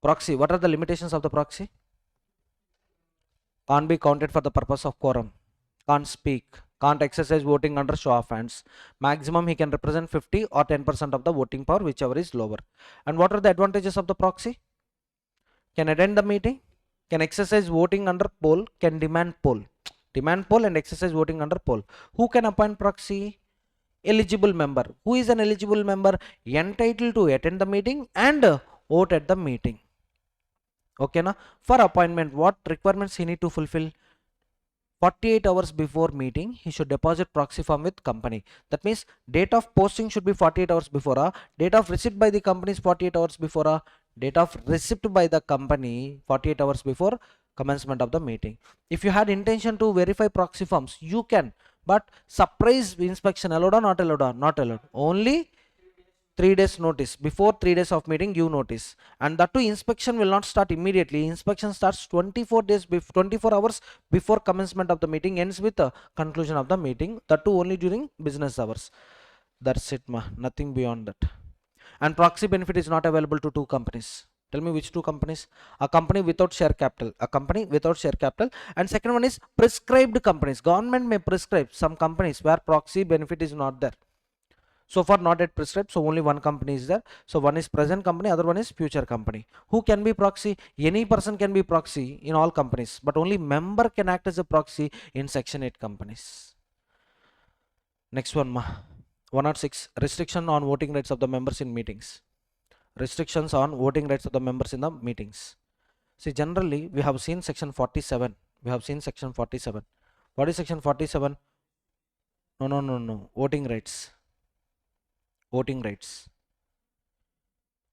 Proxy, what are the limitations of the proxy? Can't be counted for the purpose of quorum, can't speak, can't exercise voting under show of hands. Maximum he can represent 50 or 10% of the voting power, whichever is lower. And what are the advantages of the proxy? Can attend the meeting, can exercise voting under poll, can demand poll and exercise voting under poll. Who can appoint proxy? Eligible member. Who is an eligible member? Entitled to attend the meeting and vote at the meeting. Okay na? For appointment, what requirements he need to fulfill? 48 hours before meeting, he should deposit proxy form with company. That means date of posting should be 48 hours before. Date of receipt by the company is 48 hours before. Date of receipt by the company 48 hours before commencement of the meeting. If you had intention to verify proxy forms, you can. But surprise inspection allowed or not allowed? Not allowed. Only 3 days notice. Before 3 days of meeting, give notice. And that too, inspection will not start immediately. Inspection starts 24 hours before commencement of the meeting, ends with the conclusion of the meeting. That too only during business hours. That's it, ma. Nothing beyond that. And proxy benefit is not available to two companies. Tell me which two companies? A company without share capital. A company without share capital. And second one is prescribed companies. Government may prescribe some companies where proxy benefit is not there. So far not yet prescribed, so only one company is there. So one is present company, other one is future company. Who can be proxy? Any person can be proxy in all companies, but only member can act as a proxy in section 8 companies. Next one, 106, restriction on voting rights of the members in meetings. Restrictions on voting rights of the members in the meetings. See, generally we have seen section 47. What is section 47? No. Voting rights.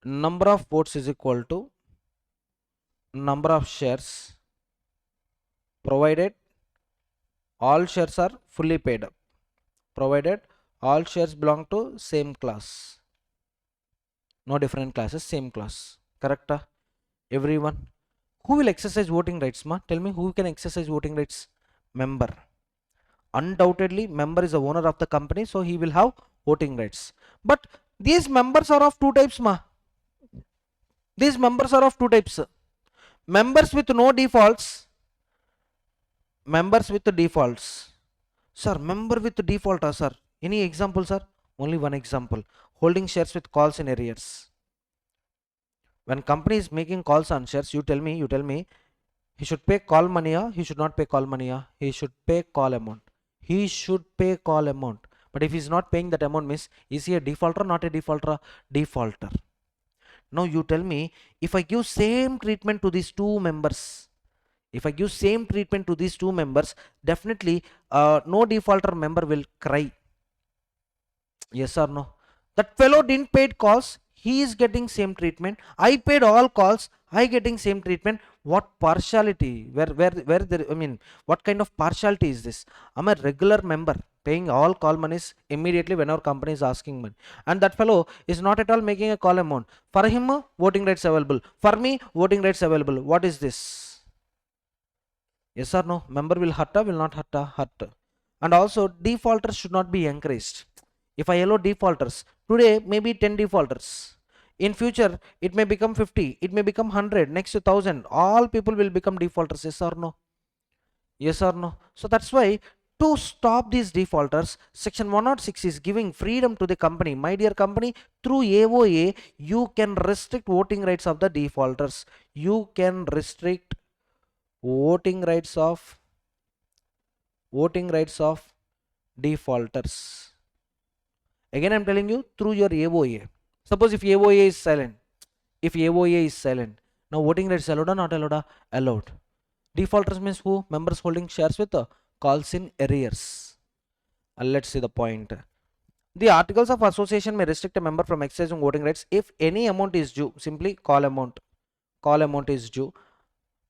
Number of votes is equal to number of shares, provided all shares are fully paid up, provided all shares belong to same class, no different classes, same class. Correct? Everyone. Who will exercise voting rights, ma? Tell me, who can exercise voting rights? Member. Undoubtedly member is the owner of the company, so he will have voting rights. But these members are of two types, ma. These members are of two types. Members with no defaults, members with defaults. Sir, member with default, sir. Any example, sir? Only one example. Holding shares with calls in arrears. When company is making calls on shares, you tell me, he should pay call money, he should not pay call money, he should pay call amount. He should pay call amount. But if he is not paying that amount, means is he a defaulter or not a defaulter? Defaulter. Now you tell me, if I give same treatment to these two members, definitely no defaulter member will cry. Yes or no? That fellow didn't paid calls, he is getting same treatment. I paid all calls, I getting same treatment. What partiality? Where there, I mean, what kind of partiality is this? I'm a regular member paying all call monies immediately when our company is asking money, and that fellow is not at all making a call amount. For him, voting rights available. For me, voting rights available. What is this? Yes or no? Member will hurt or will not hurt? Hurt. And also defaulters should not be encouraged. If I allow defaulters, today maybe 10 defaulters. In future, it may become 50, it may become 100, next to 1000. All people will become defaulters, yes or no? Yes or no? So that's why to stop these defaulters, section 106 is giving freedom to the company. My dear company, through AOA, you can restrict voting rights of the defaulters. You can restrict voting rights of defaulters. Again, I'm telling you through your AOA. Suppose if AOA is silent, now voting rights allowed or not allowed? Allowed. Defaulters means who? Members holding shares with calls in arrears. Let's see the point. The articles of association may restrict a member from exercising voting rights if any amount is due. Simply call amount. Call amount is due.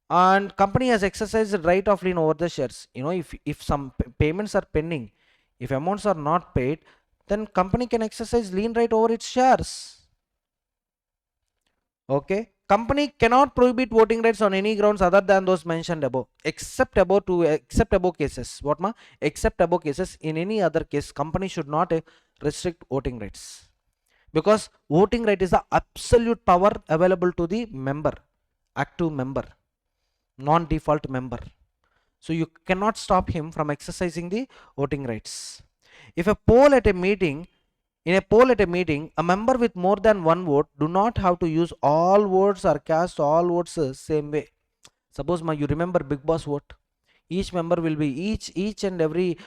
And company has exercised the right of lien over the shares. If some payments are pending, if amounts are not paid, then company can exercise lien right over its shares. Okay. Company cannot prohibit voting rights on any grounds other than those mentioned above, except above cases. What ma? Except above cases. In any other case, company should not restrict voting rights, because voting right is the absolute power available to the member, active member, non-default member. So you cannot stop him from exercising the voting rights. If a poll at a meeting In a poll at a meeting, a member with more than one vote do not have to use all votes or cast all votes same way. Suppose you remember Big Boss vote. Each member will be each and every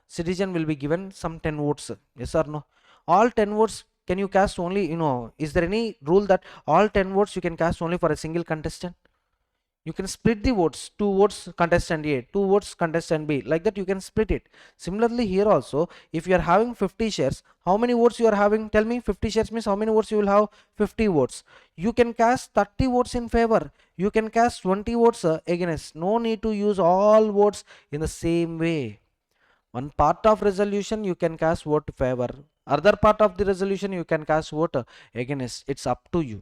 citizen will be given some 10 votes. Yes or no? All 10 votes can you cast only, is there any rule that all 10 votes you can cast only for a single contestant? You can split the votes, 2 votes contestant A, 2 votes contestant B, like that you can split it. Similarly here also, if you are having 50 shares, how many votes you are having? Tell me. 50 shares means how many votes you will have? 50 votes. You can cast 30 votes in favor, you can cast 20 votes against. No need to use all votes in the same way. One part of resolution you can cast vote favor, other part of the resolution you can cast vote against. It's up to you.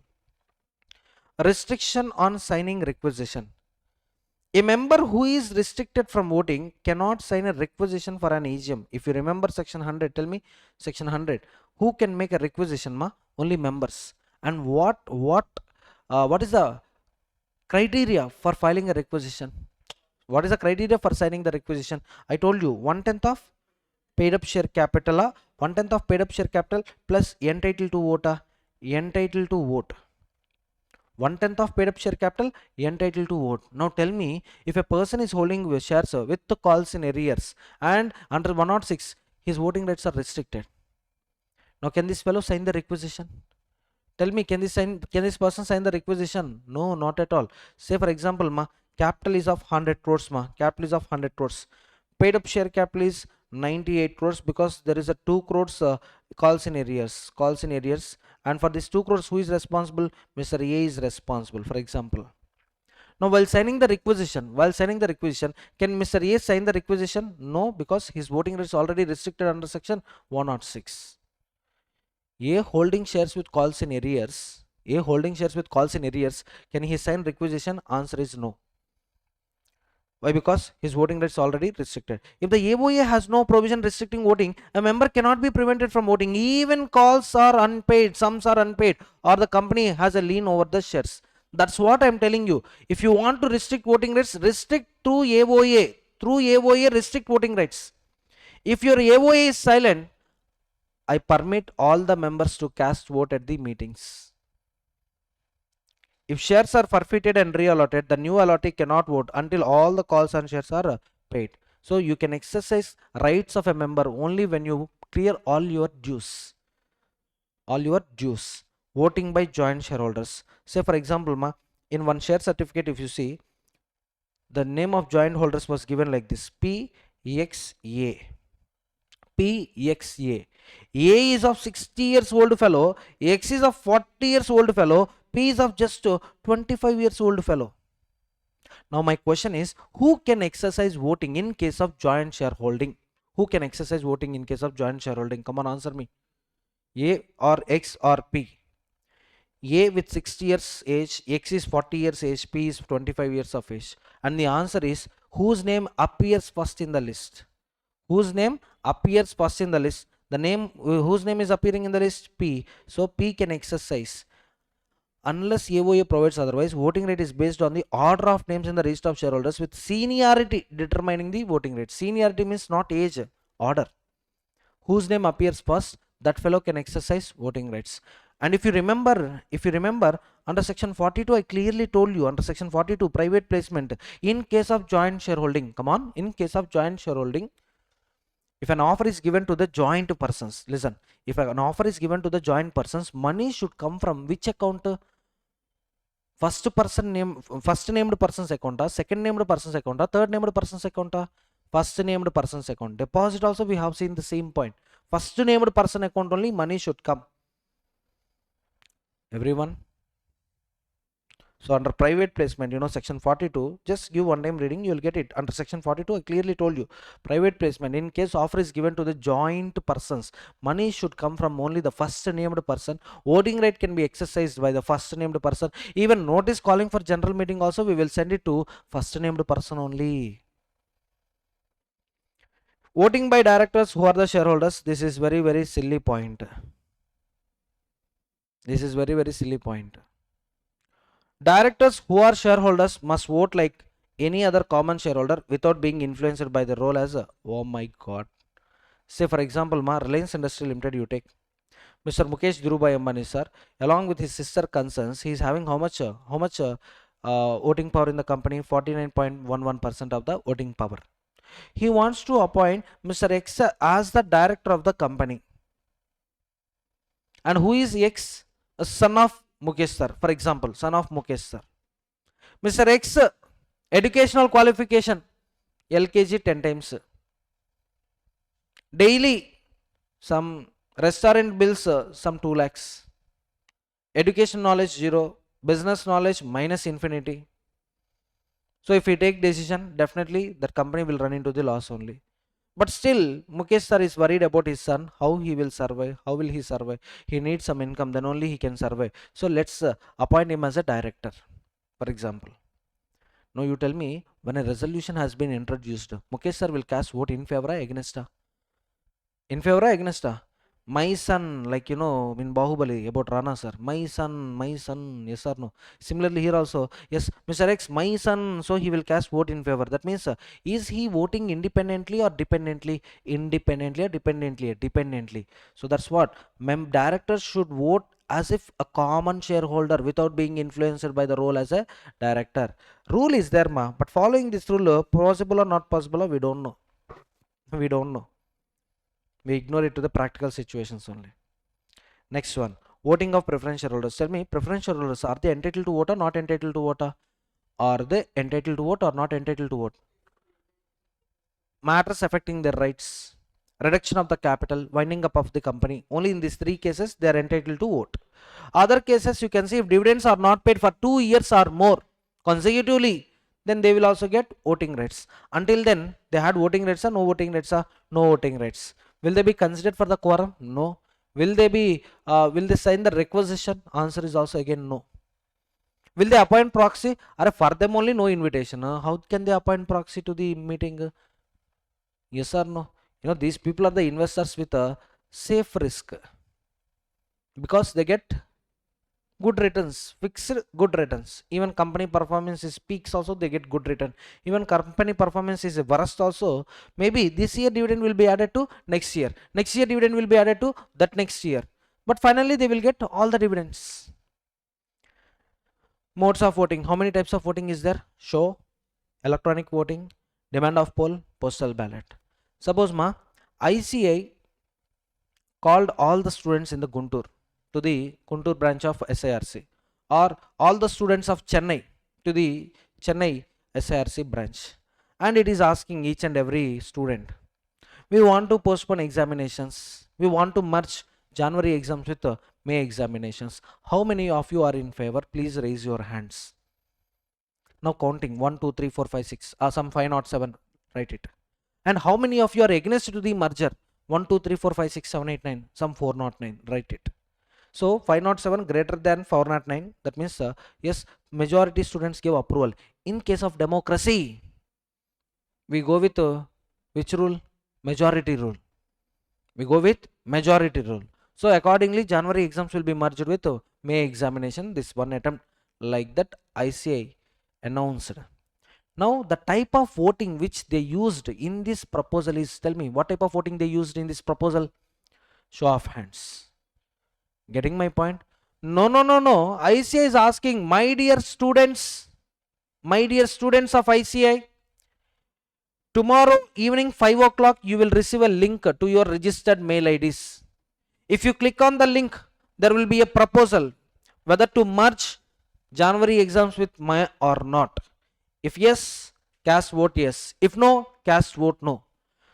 Restriction on signing requisition. A member who is restricted from voting cannot sign a requisition for an AGM. If you remember section 100, tell me, section 100. Who can make a requisition, ma? Only members. And what is the criteria for filing a requisition? What is the criteria for signing the requisition? I told you 1/10 of paid up share capital, 1/10 of paid up share capital plus entitled to vote, entitled to vote. 1/10 of paid up share capital, entitled to vote. Now tell me, if a person is holding shares with the calls in arrears and under 106 his voting rights are restricted, now can this fellow sign the requisition? Tell me, can this person sign the requisition? No, not at all. Say for example, capital is of 100 crores, capital is of 100 crores, paid up share capital is 98 crores, because there is a 2 crores calls in arrears, and for this 2 crores who is responsible? Mr. A is responsible, for example. Now while signing the requisition, can Mr. A sign the requisition? No, because his voting rights already restricted under section 106. A holding shares with calls in arrears, can he sign requisition? Answer is no. Why? Because his voting rights already restricted. If the AOA has no provision restricting voting, a member cannot be prevented from voting. Even calls are unpaid, sums are unpaid, or the company has a lien over the shares. That's what I'm telling you. If you want to restrict voting rights, restrict through AOA. Through AOA, restrict voting rights. If your AOA is silent, I permit all the members to cast vote at the meetings. If shares are forfeited and re-allotted, the new allottee cannot vote until all the calls and shares are paid. So you can exercise rights of a member only when you clear all your dues. Voting by joint shareholders. Say for example, in one share certificate, if you see, the name of joint holders was given like this: PXA. PXA. A is of 60 years old fellow, X is of 40 years old fellow, P is of just 25 years old fellow. Now my question is, who can exercise voting in case of joint shareholding? Who can exercise voting in case of joint shareholding? Come on, answer me. A or X or P? A with 60 years age, X is 40 years age, P is 25 years of age. And the answer is whose name appears first in the list. Whose name appears first in the list. The name whose name is appearing in the list, P. So P can exercise. Unless AOA provides otherwise, voting rate is based on the order of names in the register of shareholders with seniority determining the voting rate. Seniority means not age, order. Whose name appears first, that fellow can exercise voting rights. And if you remember, under section 42, I clearly told you, under section 42, private placement, in case of joint shareholding, come on, in case of joint shareholding, if an offer is given to the joint persons, listen, if an offer is given to the joint persons, money should come from which account? First named person's account, second named person's account, third named person's account, first named person's account. Deposit also we have seen the same point. First named person account only money should come. Everyone? So under private placement, section 42, just give one time reading, you will get it. Under section 42, I clearly told you, private placement, in case offer is given to the joint persons, money should come from only the first named person. Voting right can be exercised by the first named person. Even notice calling for general meeting also, we will send it to first named person only. Voting by directors who are the shareholders, this is very, very silly point. This is very, very silly point. Directors who are shareholders must vote like any other common shareholder without being influenced by the role as a, oh my god. Say for example, Reliance Industry Limited you take. Mr. Mukesh Dhirubhai Ambani sir, along with his sister concerns, he is having how much voting power in the company? 49.11% of the voting power. He wants to appoint Mr. X as the director of the company. And who is X? A son of Mukesh sir, for example, son of Mukesh sir. Mr. X, educational qualification, LKG 10 times. Daily, some restaurant bills, some 2 lakhs. Education knowledge 0, business knowledge minus infinity. So if we take decision, definitely that company will run into the loss only. But still, Mukesh sir is worried about his son, how he will survive, how will he survive. He needs some income, then only he can survive. So let's appoint him as a director, for example. Now you tell me, when a resolution has been introduced, Mukesh sir will cast vote in favor or against? In favor or against? My son, like in Bahubali about Rana sir, my son, yes or no? Similarly here also, yes, Mr. X, my son, so he will cast vote in favor. That means, is he voting independently or dependently? Independently or dependently? Dependently. So that's what, directors should vote as if a common shareholder without being influenced by the role as a director. Rule is there, but following this rule, possible or not possible, we don't know. We don't know. We ignore it to the practical situations only. Next one, voting of preference shareholders. Tell me, preference shareholders, are they entitled to vote or not entitled to vote? Are they entitled to vote or not entitled to vote? Matters affecting their rights, reduction of the capital, winding up of the company. Only in these 3 cases they are entitled to vote. Other cases you can see, if dividends are not paid for 2 years or more consecutively, then they will also get voting rights. Until then, they had voting rights or no voting rights? No voting rights. Will they be considered for the quorum? No. Will they sign the requisition? Answer is also again no. Will they appoint proxy? For them only no invitation. How can they appoint proxy to the meeting? Yes or no? These people are the investors with a safe risk, because they get good returns, fixed good returns. Even company performance is peaks also, they get good return. Even company performance is worst also, maybe this year dividend will be added to next year, next year dividend will be added to that next year, but finally they will get all the dividends. Modes of voting, how many types of voting is there? Show, electronic voting, demand of poll, postal ballot. Suppose ICI called all the students in the Guntur to the Guntur branch of SIRC, or all the students of Chennai to the Chennai SIRC branch, and it is asking each and every student, we want to postpone examinations, we want to merge January exams with May examinations. How many of you are in favor? Please raise your hands. Now counting 1 2 3 4 5 6, some 507, write it. And how many of you are against to the merger? 1 2 3 4 5 6 7 8 9, some 409, write it. So 507 greater than 409. That means yes, majority students give approval. In case of democracy, we go with which rule? Majority rule. We go with majority rule. So accordingly, January exams will be merged with May examination. This one attempt, like that ICI announced. Now the type of voting which they used in this proposal is, tell me what type of voting they used in this proposal? Show of hands. Getting my point? No, no, no, no. ICI is asking, my dear students of ICI, tomorrow evening 5 o'clock you will receive a link to your registered mail IDs. If you click on the link, there will be a proposal whether to merge January exams with May or not. If yes, cast vote yes. If no, cast vote no.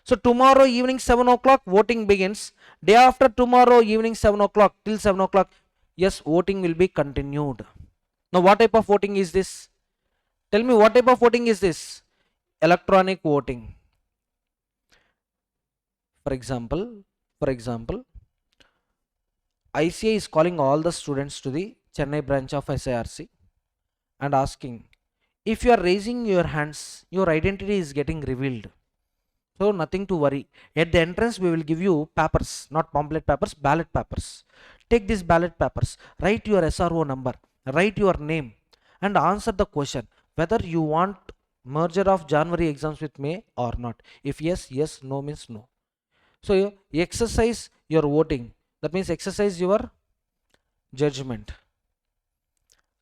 So tomorrow evening 7 o'clock voting begins. Day after tomorrow evening 7 o'clock till 7 o'clock, yes, voting will be continued. Now what type of voting is this? Tell me what type of voting is this? Electronic voting. For example, ICA is calling all the students to the Chennai branch of SIRC and asking, if you are raising your hands, your identity is getting revealed. So nothing to worry. At the entrance, we will give you papers, not pamphlet papers, ballot papers. Take these ballot papers, write your SRO number, write your name, and answer the question whether you want merger of January exams with May or not. If yes, yes, no means no. So you exercise your voting. That means exercise your judgment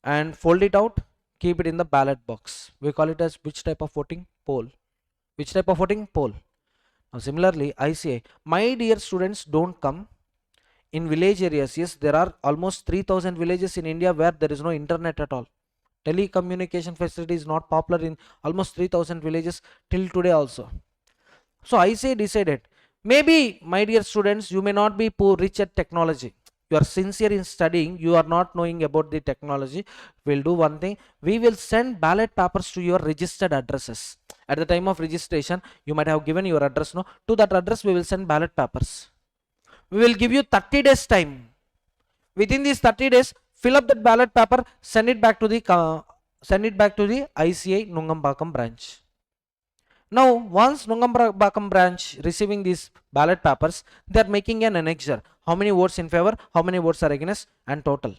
and fold it out, keep it in the ballot box. We call it as which type of voting? Poll. Which type of voting? Poll. Now similarly, ICA, my dear students, don't come in village areas. Yes, there are almost 3000 villages in India where there is no internet at all. Telecommunication facility is not popular in almost 3000 villages till today also. So ICA decided, maybe my dear students, you may not be poor, rich at technology. You are sincere in studying, you are not knowing about the technology. We'll do one thing, we will send ballot papers to your registered addresses. At the time of registration, you might have given your address, no? To that address, we will send ballot papers. We will give you 30 days time. Within these 30 days, fill up that ballot paper, send it back to the ICA Nungambakam branch. Now, once Nungambakam branch receiving these ballot papers, they are making an annexure. How many votes in favor, how many votes are against, and total.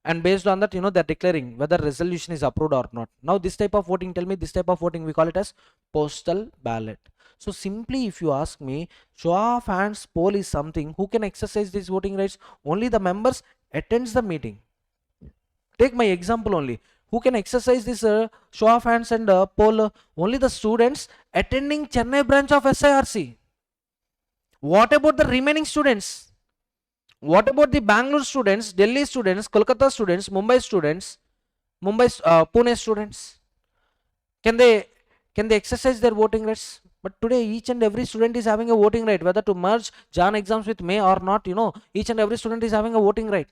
And based on that, they're declaring whether resolution is approved or not. Now, this type of voting, tell me, this type of voting, we call it as postal ballot. So simply, if you ask me, show of hands poll is something, who can exercise these voting rights? Only the members attends the meeting. Take my example only. Who can exercise this show of hands and poll? Only the students attending Chennai branch of SIRC. What about the remaining students? What about the Bangalore students, Delhi students, Kolkata students, Mumbai students, Pune students? Can they exercise their voting rights? But today each and every student is having a voting right, whether to merge Jan exams with May or not. Each and every student is having a voting right.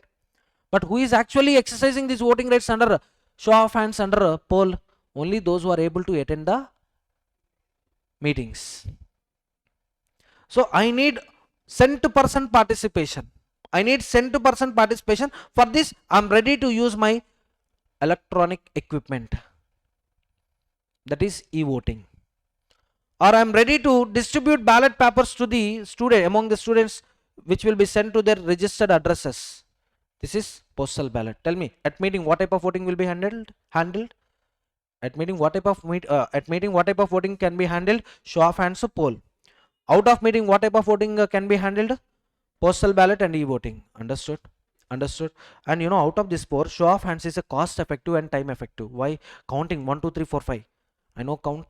But who is actually exercising these voting rights under show of hands, under poll? Only those who are able to attend the meetings. So I need cent% participation. I need cent% participation. For this, I'm ready to use my electronic equipment. That is e-voting. Or I'm ready to distribute ballot papers to the student, among the students, which will be sent to their registered addresses. This is postal ballot. Tell me, at meeting, what type of voting will be handled? At meeting, what type of voting can be handled? Show of hands or poll. Out of meeting, what type of voting can be handled? Postal ballot and e-voting. Understood? And out of this four, show of hands is a cost effective and time effective. Why? Counting 1 2 3 4 5. I know count.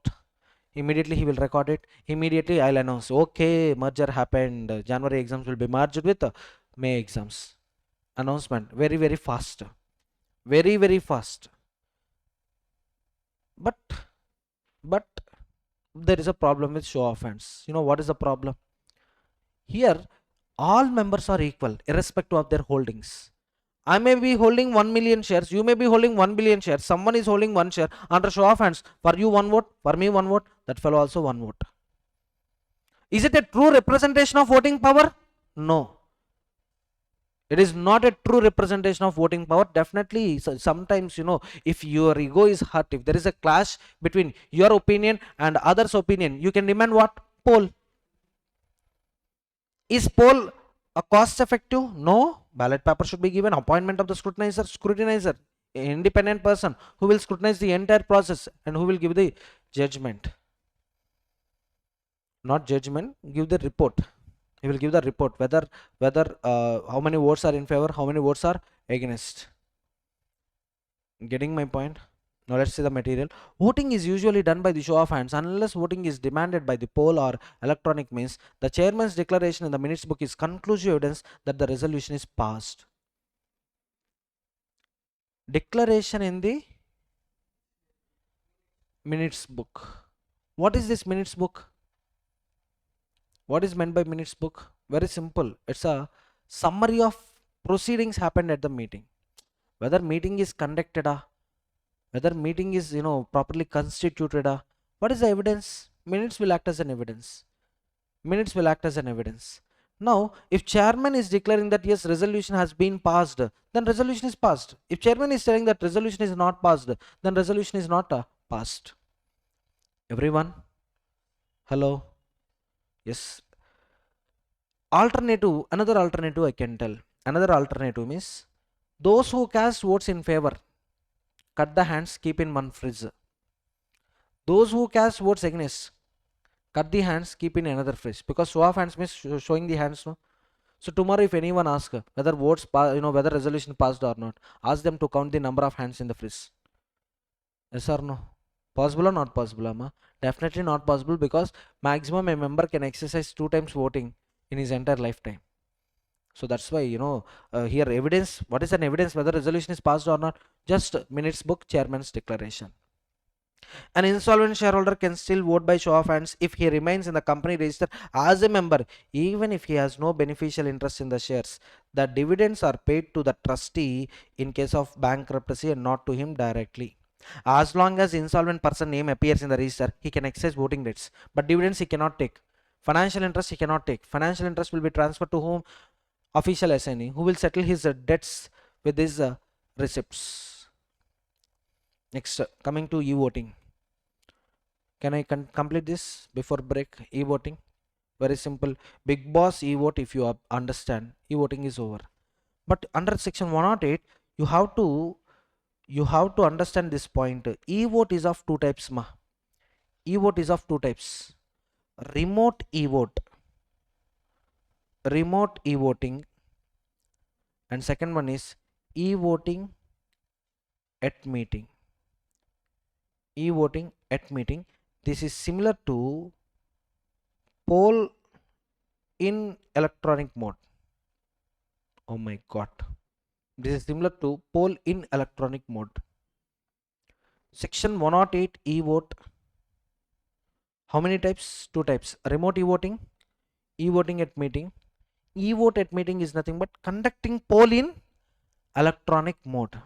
Immediately he will record it. Immediately I'll announce, okay, merger happened. January exams will be merged with May exams. Announcement. Very fast. Very fast. But there is a problem with show of hands. What is the problem? Here, all members are equal, irrespective of their holdings. I may be holding 1 million shares, you may be holding 1 billion shares, someone is holding 1 share. Under show of hands, for you 1 vote, for me 1 vote, that fellow also 1 vote. Is it a true representation of voting power? No. It is not a true representation of voting power. Definitely, sometimes, if your ego is hurt, if there is a clash between your opinion and others opinion, you can demand what? Poll. Is poll a cost effective? No. Ballot paper should be given. Appointment of the scrutinizer, independent person who will scrutinize the entire process and who will give the judgment. Not judgment, give the report. He will give the report whether how many votes are in favor, how many votes are against. Getting my point? Now let's see the material. Voting is usually done by the show of hands unless voting is demanded by the poll or electronic means. The chairman's declaration in the minutes book is conclusive evidence that the resolution is passed. Declaration in the minutes book. What is this minutes book? What is meant by minutes book? Very simple. It's a summary of proceedings happened at the meeting. Whether meeting is conducted, whether meeting is properly constituted, what is the evidence? Minutes will act as an evidence. Minutes will act as an evidence. Now, if chairman is declaring that yes, resolution has been passed, then resolution is passed. If chairman is saying that resolution is not passed, then resolution is not passed. Everyone? Hello? Yes. Alternative, another alternative I can tell. Another alternative means those who cast votes in favor, cut the hands, keep in one fridge. Those who cast votes against, cut the hands, keep in another fridge. Because show of hands means showing the hands, no? So tomorrow, if anyone asks whether votes, whether resolution passed or not, ask them to count the number of hands in the fridge. Yes or no? Possible or not possible, Amma? Definitely not possible, because maximum a member can exercise 2 times voting in his entire lifetime. So that's why, here evidence, what is an evidence whether resolution is passed or not? Just minutes book, chairman's declaration. An insolvent shareholder can still vote by show of hands if he remains in the company register as a member, even if he has no beneficial interest in the shares. The dividends are paid to the trustee in case of bankruptcy and not to him directly. As long as insolvent person name appears in the register, he can exercise voting rights, but dividends he cannot take. Financial interest he cannot take. Financial interest will be transferred to whom? Official assignee, who will settle his debts with his receipts. Next, coming to e-voting. Can I complete this before break? E-voting, very simple. Big boss e-vote, if you understand, e-voting is over. But under section 108, you have to understand this point. E-vote is of two types, ma. E-vote is of two types. Remote e-vote, remote e-voting, and second one is e-voting at meeting. E-voting at meeting. This is similar to poll in electronic mode. Oh my god. This is similar to poll in electronic mode. Section 108 e-vote. How many types? Two types. Remote e-voting, e-voting at meeting. E-vote at meeting is nothing but conducting poll in electronic mode.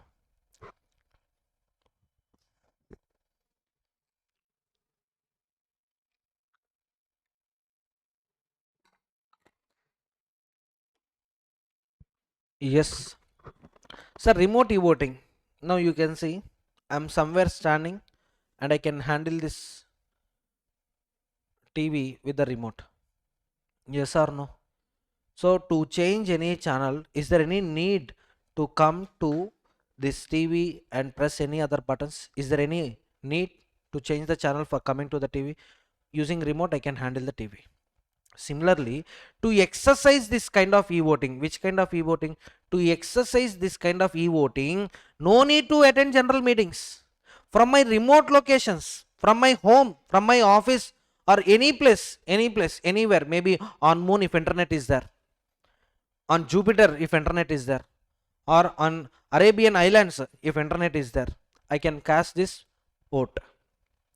Yes. So remote e-voting. Now you can see I'm somewhere standing and I can handle this TV with the remote. Yes or no? So to change any channel, is there any need to come to this TV and press any other buttons? Is there any need to change the channel for coming to the TV? Using remote, I can handle the TV. Similarly, to exercise this kind of e-voting, which kind of e-voting? To exercise this kind of e-voting, no need to attend general meetings. From my remote locations, from my home, from my office, or any place, anywhere, maybe on moon if internet is there, on Jupiter if internet is there, or on Arabian Islands if internet is there, I can cast this vote.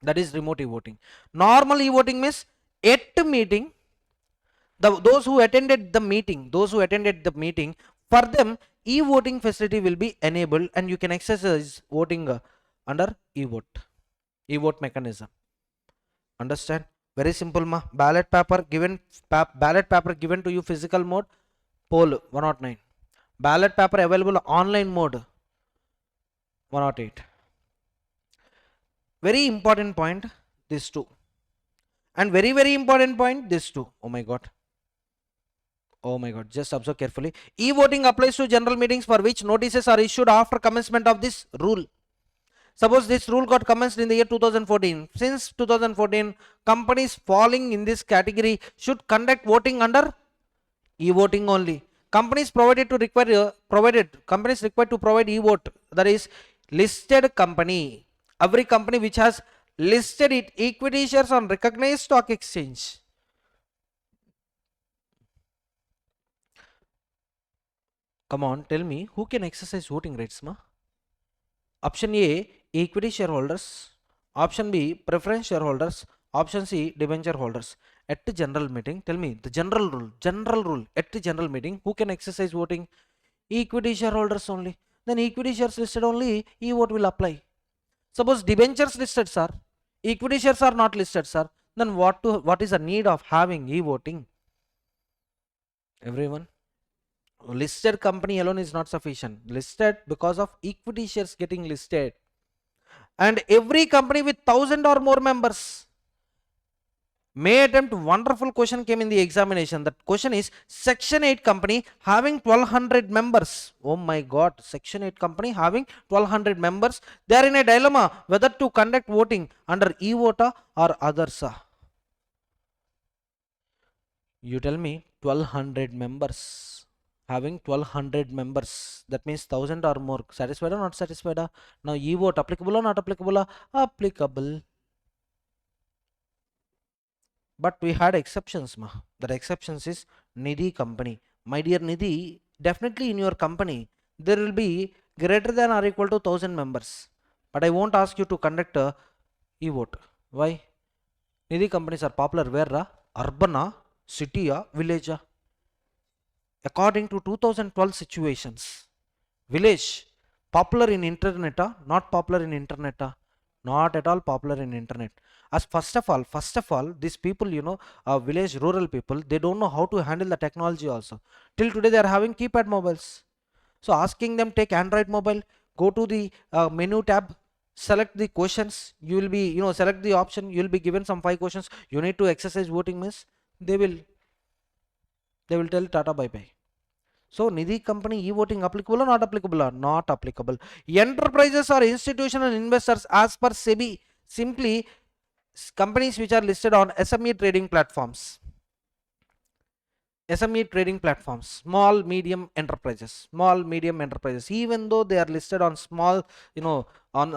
That is remote e-voting. Normal e-voting means at meeting, those who attended the meeting, for them e-voting facility will be enabled and you can exercise voting under e-vote mechanism. Understand? Very simple, ma. Ballot paper given to you physical mode, poll 109. Ballot paper available online mode. 108. Very important point, this two. And very, very important point, this two. Oh my god. Oh my god. Just observe carefully. E-voting applies to general meetings for which notices are issued after commencement of this rule. Suppose this rule got commenced in the year 2014. Since 2014, companies falling in this category should conduct voting under e-voting only. Companies provided companies required to provide e-vote, that is listed company. Every company which has listed its equity shares on recognized stock exchange. Come on, tell me who can exercise voting rights, ma? Option A, equity shareholders. Option B, preference shareholders. Option C, debenture holders. At the general meeting, tell me the general rule at the general meeting, who can exercise voting? Equity shareholders only. Then equity shares listed only, e-vote will apply. Suppose debentures listed, sir, equity shares are not listed, sir, then what is the need of having e-voting? Everyone, listed company alone is not sufficient. Listed because of equity shares getting listed. And every company with 1,000 or more members may attempt. Wonderful question came in the examination. That question is section 8 company having 1,200 members. Oh my god, section 8 company having 1,200 members. They are in a dilemma whether to conduct voting under e-vota or others. You tell me, 1,200 members having 1,200 members, that means 1,000 or more. Satisfied or not satisfied? Now e-vote applicable or not applicable? Applicable. But we had exceptions, ma. That exceptions is Nidhi company. My dear Nidhi, definitely in your company there will be greater than or equal to 1,000 members. But I won't ask you to conduct a e-vote. Why? Nidhi companies are popular where? Urban, city, village. According to 2012 situations, village popular in internet, not popular in internet, not at all popular in internet. As first of all these people, village rural people, they don't know how to handle the technology also. Till today they are having keypad mobiles. So asking them take Android mobile, go to the menu tab, select the questions, you will be, select the option, you will be given some 5 questions, you need to exercise voting, means they will tell tata bye bye. So Nidhi company e-voting applicable or not applicable? Not applicable. Enterprises or institutional investors as per SEBI, simply companies which are listed on SME trading platforms. SME trading platforms, small medium enterprises, even though they are listed on small, on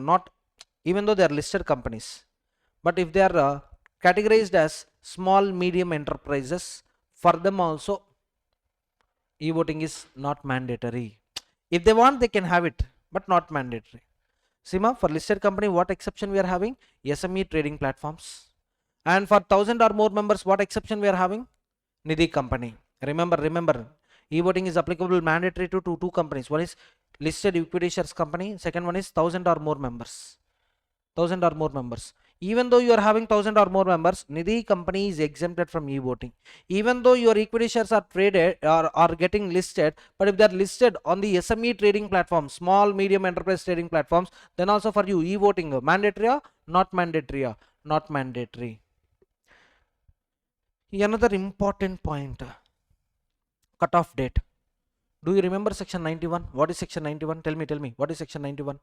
not, even though they are listed companies, but if they are categorized as small medium enterprises, for them also e-voting is not mandatory. If they want, they can have it, but not mandatory. Sima, for listed company, what exception we are having? SME trading platforms. And for 1,000 or more members, what exception we are having? Nidhi company. Remember, e-voting is applicable mandatory to two companies. One is listed equity shares company. Second one is 1,000 or more members. 1,000 or more members. Even though you are having 1,000 or more members, Nidhi company is exempted from e-voting. Even though your equity shares are traded or are getting listed, but if they are listed on the SME trading platform, small medium enterprise trading platforms, then also for you e-voting mandatory or not mandatory? Not mandatory. Another important point, cutoff date. Do you remember section 91? What is section 91? Tell me, what is section 91?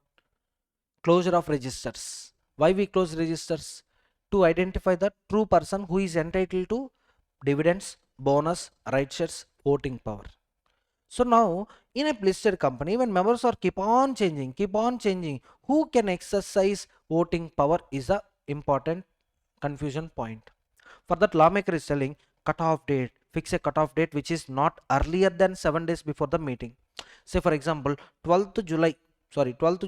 Closure of registers. Why we close registers? To identify the true person who is entitled to dividends, bonus, right shares, voting power. So now in a listed company, when members are keep on changing, who can exercise voting power is a important confusion point. For that, lawmaker is telling cutoff date, fix a cutoff date which is not earlier than 7 days before the meeting. Say for example 12th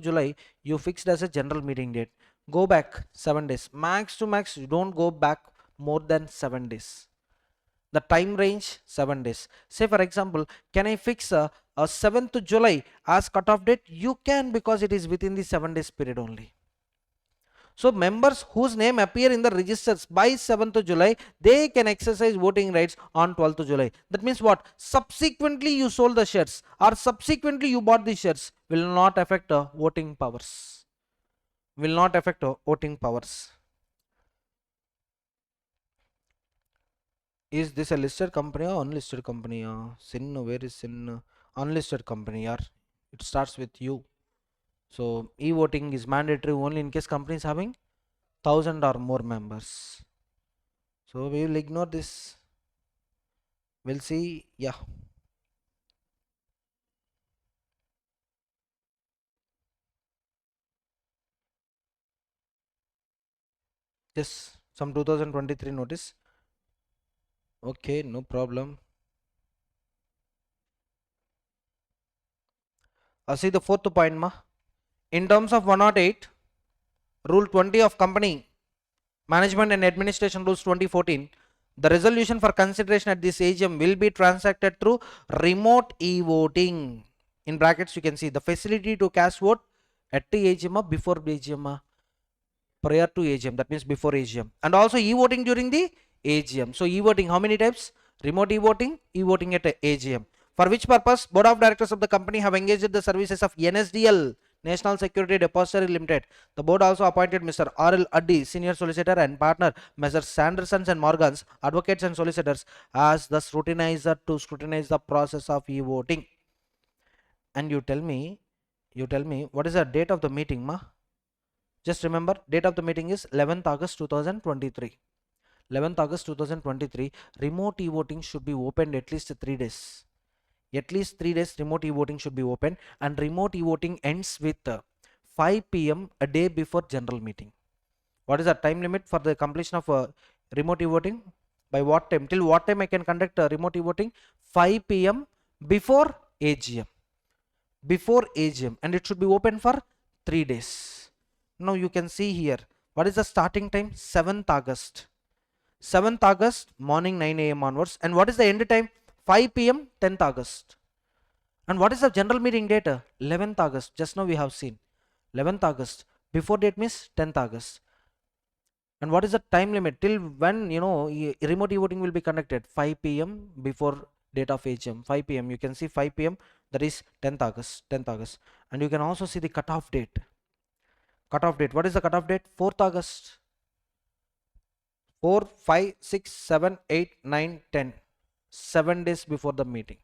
July you fixed as a general meeting date. Go back 7 days, max to max you don't go back more than 7 days. The time range 7 days. Say for example, can I fix a 7th July as cutoff date? You can, because it is within the 7 days period only. So members whose name appear in the registers by 7th July, they can exercise voting rights on 12th July. That means what? Subsequently you sold the shares or subsequently you bought the shares will not affect voting powers. Will not affect voting powers. Is this a listed company or unlisted company? Sin, where is Sin? Unlisted company, yeah. It starts with U. So e-voting is mandatory only in case companies having 1000 or more members. So we will ignore this. We'll see. Yeah. Yes. Some 2023 notice. Okay, no problem. See the fourth point, ma. In terms of 108, Rule 20 of Company Management and Administration Rules 2014, the resolution for consideration at this AGM will be transacted through remote e-voting. In brackets, you can see the facility to cast vote at the AGM or before AGM, prior to AGM, that means before AGM, and also e-voting during the AGM. So e-voting, how many types? Remote e-voting, e-voting at AGM. For which purpose, Board of Directors of the company have engaged the services of NSDL, National Security Depository Limited. The board also appointed Mr. R.L. Addy, Senior Solicitor, and partner Messrs. Sandersons and Morgans, Advocates and Solicitors, as the scrutinizer to scrutinize the process of e-voting. And you tell me, what is the date of the meeting, ma? Just remember, date of the meeting is 11th August 2023. 11th August 2023. Remote e-voting should be opened at least 3 days. At least 3 days remote e-voting should be open, and remote e-voting ends with 5 p.m. a day before general meeting. What is the time limit for the completion of remote e-voting? By what time? Till what time I can conduct remote e-voting? 5 p.m. before AGM. Before AGM, and it should be open for 3 days. Now you can see here, what is the starting time? 7th August. 7th August morning 9 a.m. onwards. And what is the end time? 5 p.m. 10th August. And what is the general meeting date? 11th August. Just now we have seen 11th August. Before date means 10th August. And what is the time limit? Till when, remote e-voting will be conducted? 5 p.m. before date of AGM. 5 p.m. You can see 5 p.m. That is 10th August. 10th August. And you can also see the cutoff date. Cutoff date. What is the cutoff date? 4th August. 4, 5, 6, 7, 8, 9, 10. 7 days before the meeting.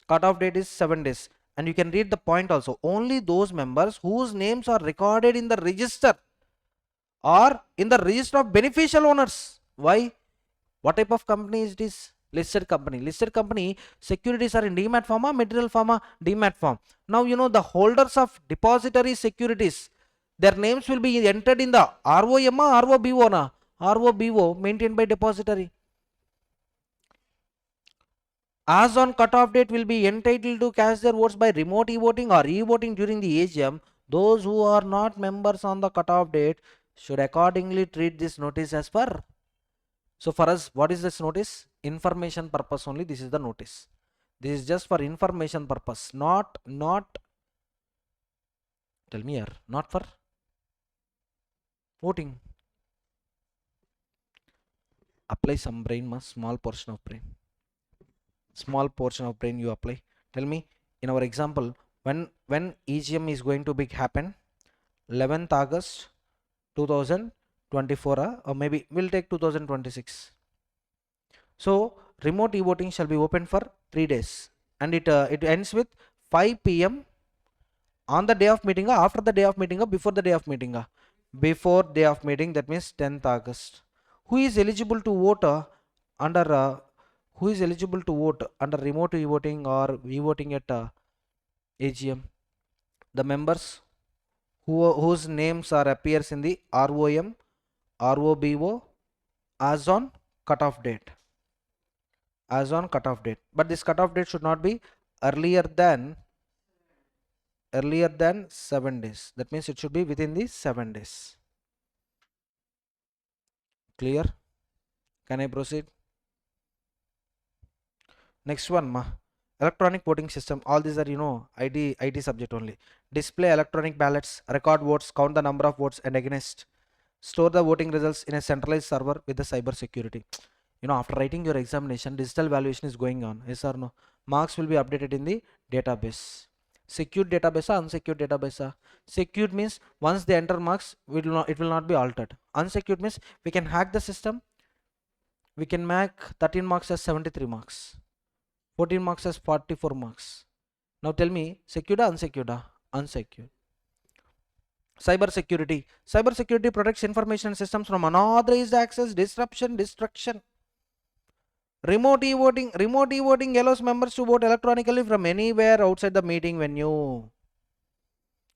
Cutoff date is 7 days. And you can read the point also. Only those members whose names are recorded in the register or in the register of beneficial owners. Why? What type of company is this? Listed company. Listed company, securities are in demat form or material form or demat form. Now the holders of depository securities, their names will be entered in the ROM or ROBO na? ROBO, maintained by depository. As on cutoff date will be entitled to cast their votes by remote e-voting or e-voting during the AGM. Those who are not members on the cutoff date should accordingly treat this notice as per. So for us, what is this notice? Information purpose only. This is the notice. This is just for information purpose, not tell me here, not for voting. Apply some brain, small portion of brain. Small portion of brain you apply. Tell me, in our example, when EGM is going to be happen? 11th August 2024, or maybe we'll take 2026. So remote e-voting shall be open for 3 days, and it ends with 5 p.m. on the day of meeting or after the day of meeting or before the day of meeting. Before day of meeting, that means 10th August. Who is eligible to vote under who is eligible to vote under remote e-voting or e-voting at AGM? The members whose names are appears in the ROM, ROBO as on cutoff date. As on cutoff date. But this cutoff date should not be earlier than 7 days. That means it should be within the 7 days. Clear? Can I proceed? Next one, electronic voting system. All these are IT subject only. display electronic ballots, record votes, count the number of votes and against, store the voting results in a centralized server with the cyber security. After writing your examination, digital valuation is going on, yes or no? Marks will be updated in the database. Secured database or unsecured database? Secured means once they enter marks, it will not be altered. Unsecured means we can hack the system. We can make 13 marks as 73 marks, 14 marks as 44 marks. Now tell me, secured or unsecured? Unsecured. Cyber security. Cyber security protects information systems from unauthorized access, disruption, destruction. Remote e-voting allows members to vote electronically from anywhere outside the meeting venue.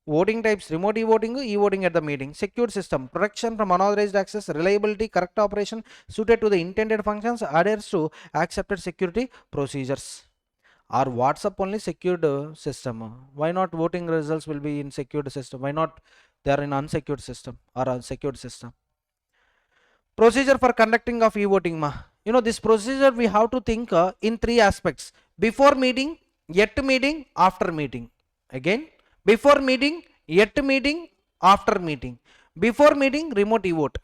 Voting types: remote e-voting at the meeting. Secured system: protection from unauthorized access, reliability, correct operation, suited to the intended functions, adheres to accepted security procedures. Or WhatsApp only secured system? Why not voting results will be in secured system? Why not they are in unsecured system or unsecured system? Procedure for conducting of e-voting ma. This procedure we have to think in three aspects: before meeting, yet meeting, after meeting. Again, before meeting, yet meeting, after meeting. Before meeting, remote e-vote.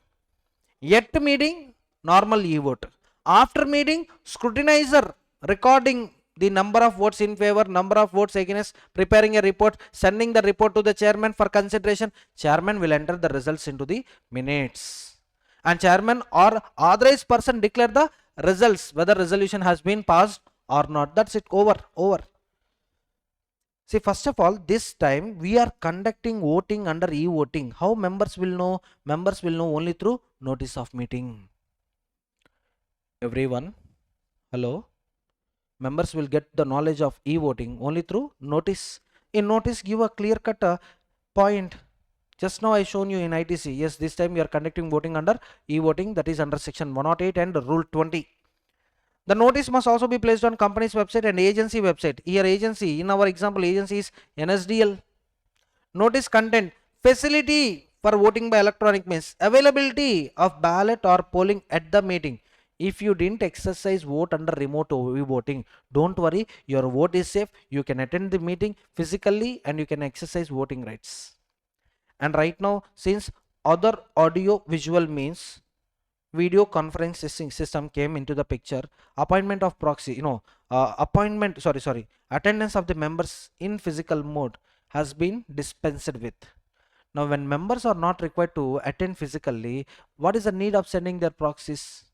Yet meeting, normal e-vote. After meeting, scrutinizer recording the number of votes in favor, number of votes against, preparing a report, sending the report to the chairman for consideration. Chairman will enter the results into the minutes, and chairman or authorized person declare the results whether resolution has been passed or not. That's it. Over. See, first of all, this time we are conducting voting under e-voting. How members will know? Members will know only through notice of meeting. Everyone, hello. Members will get the knowledge of e-voting only through notice. In notice, give a clear cut point. Just now I shown you in ITC. Yes, this time we are conducting voting under e-voting, that is under section 108 and rule 20. The notice must also be placed on company's website and agency website. Here agency, in our example, agency is NSDL. Notice content: facility for voting by electronic means, availability of ballot or polling at the meeting. If you didn't exercise vote under remote voting, don't worry, your vote is safe. You can attend the meeting physically and you can exercise voting rights. And right now, since other audio visual means video conferencing system came into the picture, appointment of proxy, attendance of the members in physical mode has been dispensed with. Now when members are not required to attend physically, what is the need of sending their proxies?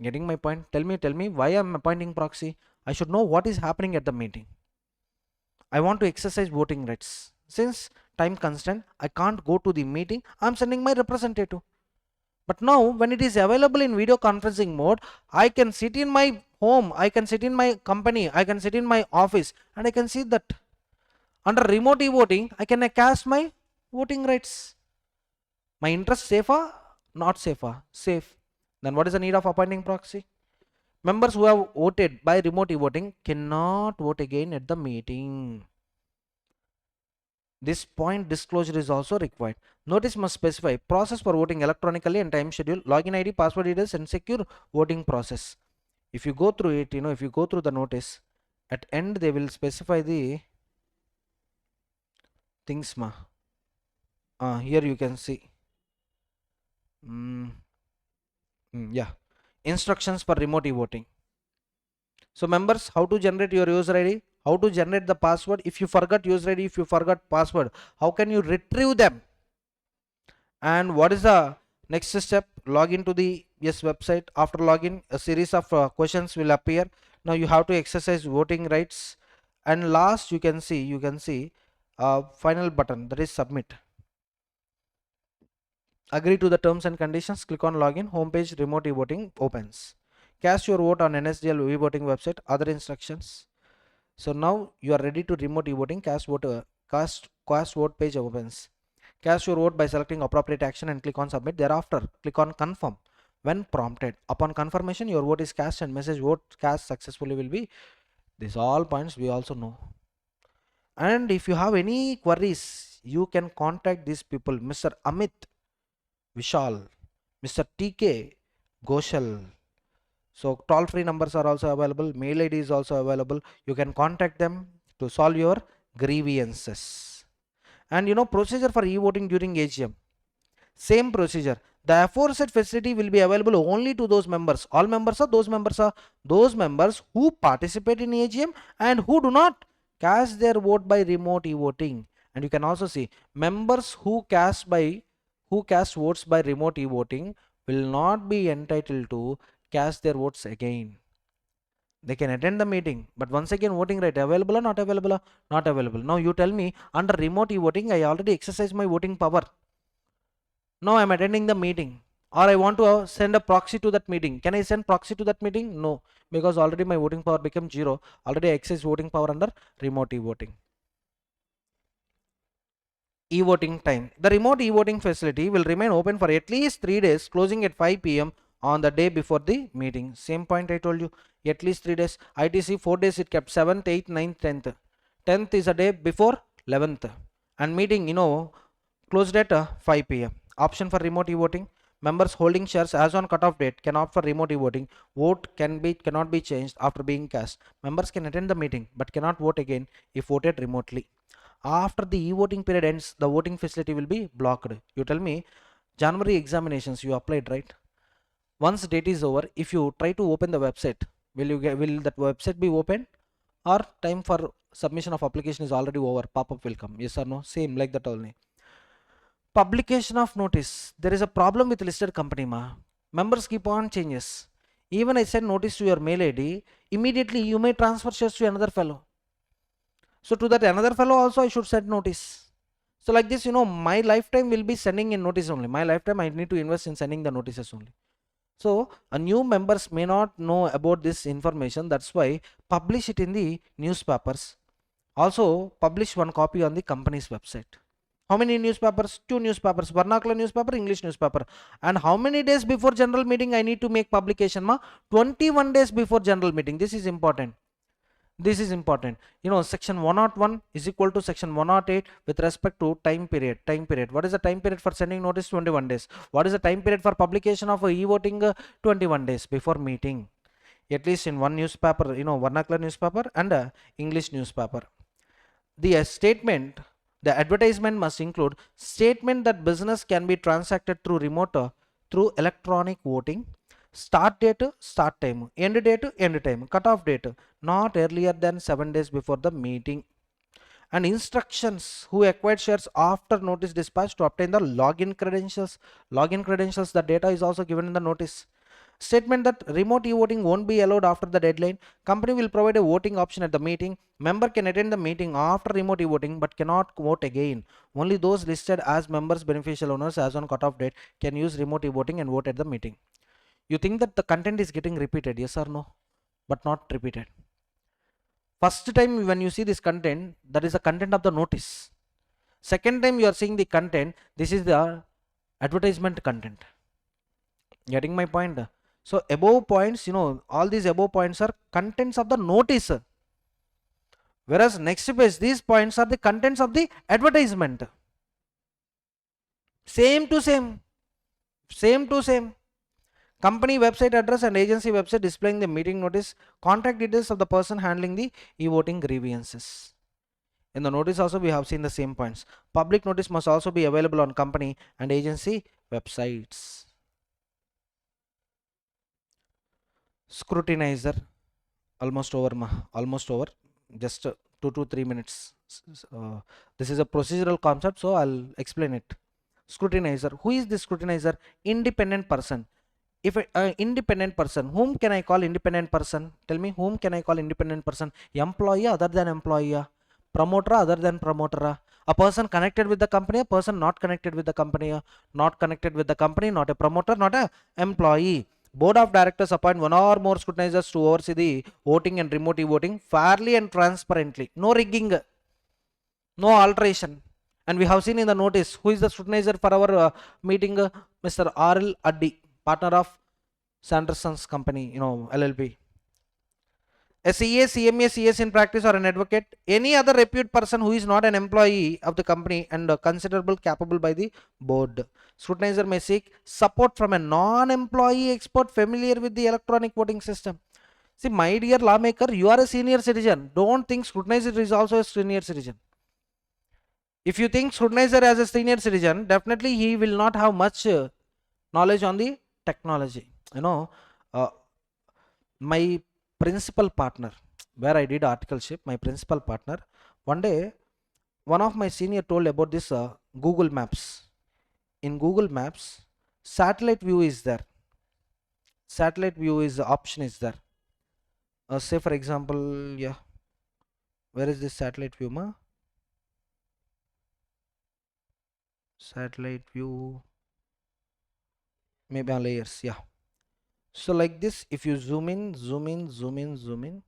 Getting my point? Tell me why I'm appointing proxy. I should know what is happening at the meeting. I want to exercise voting rights. Since time constraint, I can't go to the meeting. I'm sending my representative. But now when it is available in video conferencing mode, I can sit in my home, I can sit in my company, I can sit in my office, and I can see that. Under remote e-voting, I can cast my voting rights. My interest safer? Not safer? Safe. Then what is the need of appointing proxy? Members who have voted by remote e-voting cannot vote again at the meeting. This point disclosure is also required. Notice must specify process for voting electronically and time schedule, login ID, password details, and secure voting process. If you go through it, if you go through the notice, at end they will specify the things ma. Here you can see. Yeah, instructions for remote e-voting. So members, how to generate your user ID, how to generate the password. If you forgot user ID, if you forgot password, how can you retrieve them? And what is the next step? Log into the website. After login, a series of questions will appear. Now you have to exercise voting rights, and last you can see final button, that is submit. Agree to the terms and conditions, click on login. Homepage remote e-voting opens. Cast your vote on NSDL e-voting website. Other instructions. So now you are ready to remote e-voting. Cast vote page opens. Cast your vote by selecting appropriate action and click on submit. Thereafter, click on confirm when prompted. Upon confirmation, your vote is cast and message vote cast successfully will be. These all points we also know. And if you have any queries, you can contact these people: Mr. Amit Vishal, Mr. TK Goshal. So toll free numbers are also available. Mail ID is also available. You can contact them to solve your grievances. And procedure for e-voting during AGM. Same procedure. The aforesaid facility will be available only to those members. All members are those members who participate in AGM and who do not cast their vote by remote e-voting. And you can also see members who cast votes by remote e-voting will not be entitled to cast their votes again. They can attend the meeting, but once again voting right available or not available? Not available. Now you tell me, under remote e-voting I already exercised my voting power. Now I'm attending the meeting, or I want to send a proxy to that meeting. Can I send proxy to that meeting? No, because already my voting power became 0. Already I exercise voting power under remote e-voting. E-voting time. The remote e-voting facility will remain open for at least 3 days, closing at 5 p.m. on the day before the meeting. Same point I told you, at least 3 days. ITC 4 days it kept, 7th, 8th, 9th, 10th. 10th is a day before 11th. And meeting, closed at 5 p.m. Option for remote e-voting. Members holding shares as on cutoff date can opt for remote e-voting. Vote cannot be changed after being cast. Members can attend the meeting but cannot vote again if voted remotely. After the e-voting period ends, the voting facility will be blocked. You tell me, January examinations you applied, right? Once date is over, if you try to open the website, will that website be open, or time for submission of application is already over, pop-up will come? Yes or no? Same like that only. Publication of notice. There is a problem with listed company, members keep on changes. Even I send notice to your mail ID, immediately you may transfer shares to another fellow. So to that another fellow also I should send notice. So like this, my lifetime will be sending in notice only. My lifetime I need to invest in sending the notices only. So a new members may not know about this information. That's why publish it in the newspapers. Also publish one copy on the company's website. How many newspapers? 2 newspapers, vernacular newspaper, English newspaper. And how many days before general meeting I need to make publication? 21 days before general meeting. This is important. This is important. Section 101 is equal to section 108 with respect to time period. What is the time period for sending notice? 21 days. What is the time period for publication of e-voting? 21 days before meeting. At least in one newspaper, vernacular newspaper and English newspaper. The statement, the advertisement must include statement that business can be transacted through remote, through electronic voting. Start date, start time, end date, end time, cutoff date, not earlier than 7 days before the meeting. And instructions who acquired shares after notice dispatch to obtain the login credentials. The data is also given in the notice. Statement that remote e-voting won't be allowed after the deadline. Company will provide a voting option at the meeting. Member can attend the meeting after remote e-voting but cannot vote again. Only those listed as members beneficial owners as on cutoff date can use remote e-voting and vote at the meeting. You think that the content is getting repeated, yes or no? But not repeated. First time when you see this content, that is the content of the notice. Second time you are seeing the content, this is the advertisement content. Getting my point? So above points, all these above points are contents of the notice. Whereas next page, these points are the contents of the advertisement. Same to same. Company website address and agency website displaying the meeting notice. Contact details of the person handling the e-voting grievances. In the notice also we have seen the same points. Public notice must also be available on company and agency websites. Scrutinizer. Almost over. Just 2 to 3 minutes. This is a procedural concept, so I'll explain it. Scrutinizer. Who is the scrutinizer? Independent person. If an independent person, whom can I call independent person? Tell me, whom can I call independent person? Employee other than employee? Promoter other than promoter? A person connected with the company, a person not connected with the company? Not connected with the company, not a promoter, not a employee. Board of directors appoint one or more scrutinizers to oversee the voting and remote voting fairly and transparently. No rigging, no alteration. And we have seen in the notice who is the scrutinizer for our meeting? Mr. R.L. Addy, partner of Sanderson's company, LLP. A CA, CMA, CS in practice or an advocate, any other reputed person who is not an employee of the company and considerable capable by the board. Scrutinizer may seek support from a non-employee expert familiar with the electronic voting system. See, my dear lawmaker, you are a senior citizen. Don't think scrutinizer is also a senior citizen. If you think scrutinizer as a senior citizen, definitely he will not have much knowledge on the technology. Uh, my principal partner, where I did articleship, my principal partner, one day, one of my senior told about this Google Maps. In Google Maps, satellite view is there. Satellite view is the option is there. Say for example, yeah, where is this satellite view, ma? Satellite view, maybe on layers, yeah. So like this, if you zoom in, zoom in, zoom in, zoom in,